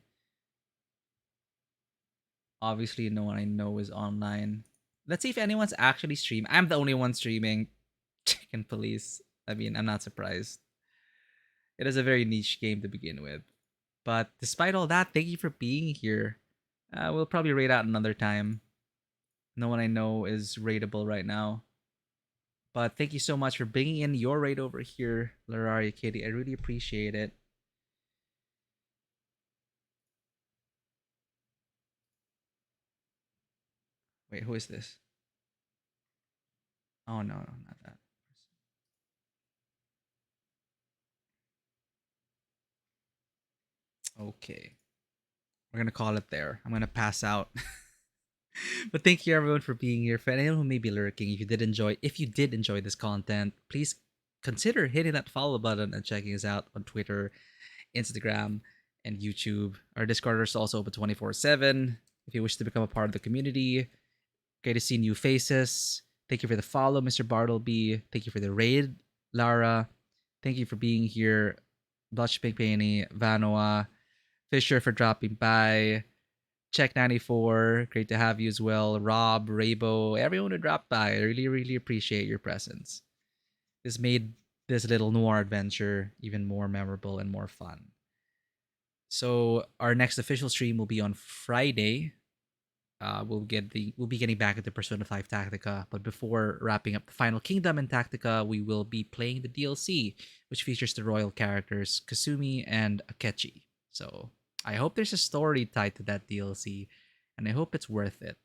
Obviously, no one I know is online. Let's see if anyone's actually streaming. I'm the only one streaming Chicken Police. I mean, I'm not surprised. It is a very niche game to begin with. But despite all that, thank you for being here. We'll probably raid out another time. No one I know is raidable right now. But thank you so much for bringing in your raid over here, Lararia Kitty. I really appreciate it. Wait, who is this? Oh, no, not that. Okay. We're going to call it there. I'm going to pass out. But thank you everyone for being here. For anyone who may be lurking, if you did enjoy this content, please consider hitting that follow button and checking us out on Twitter, Instagram, and YouTube. Our Discord is also open 24/7. If you wish to become a part of the community, great to see new faces. Thank you for the follow, Mr. Bartleby. Thank you for the raid, Lara. Thank you for being here, Blush Pink Penny, Vanoa, Fisher for dropping by. Check 94, great to have you as well. Rob, Raybo, everyone who dropped by. I really, really appreciate your presence. This made this little noir adventure even more memorable and more fun. So our next official stream will be on Friday. We'll be getting back into Persona 5 Tactica, but before wrapping up the Final Kingdom in Tactica, we will be playing the DLC, which features the royal characters Kasumi and Akechi. So I hope there's a story tied to that DLC, and I hope it's worth it.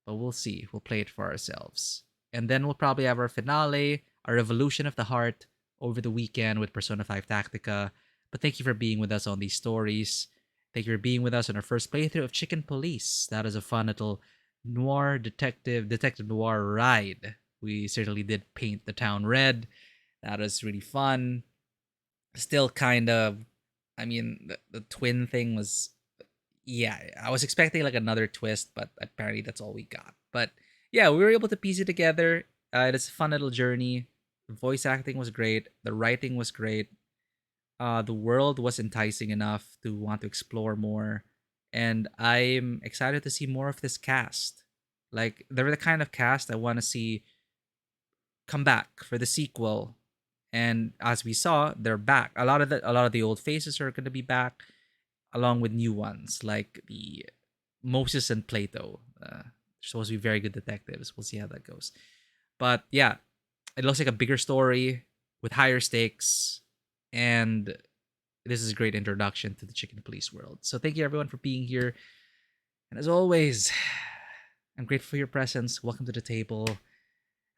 But we'll see. We'll play it for ourselves. And then we'll probably have our finale, our Revolution of the Heart, over the weekend with Persona 5 Tactica. But thank you for being with us on these stories. Thank you for being with us on our first playthrough of Chicken Police. That is a fun little noir detective noir ride. We certainly did paint the town red. That was really fun. Still kind of, I mean, the twin thing was, yeah, I was expecting like another twist, but apparently that's all we got. But yeah, we were able to piece it together. It is a fun little journey. The voice acting was great. The writing was great. The world was enticing enough to want to explore more. And I'm excited to see more of this cast. Like, they're the kind of cast I want to see come back for the sequel. And as we saw, they're back. A lot of the old faces are going to be back, along with new ones like the Moses and Plato. They're supposed to be very good detectives. We'll see how that goes. But yeah, it looks like a bigger story with higher stakes, and this is a great introduction to the Chicken Police world. So thank you everyone for being here, and as always, I'm grateful for your presence. Welcome to the table.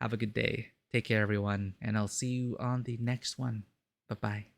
Have a good day. Take care, everyone, and I'll see you on the next one. Bye bye.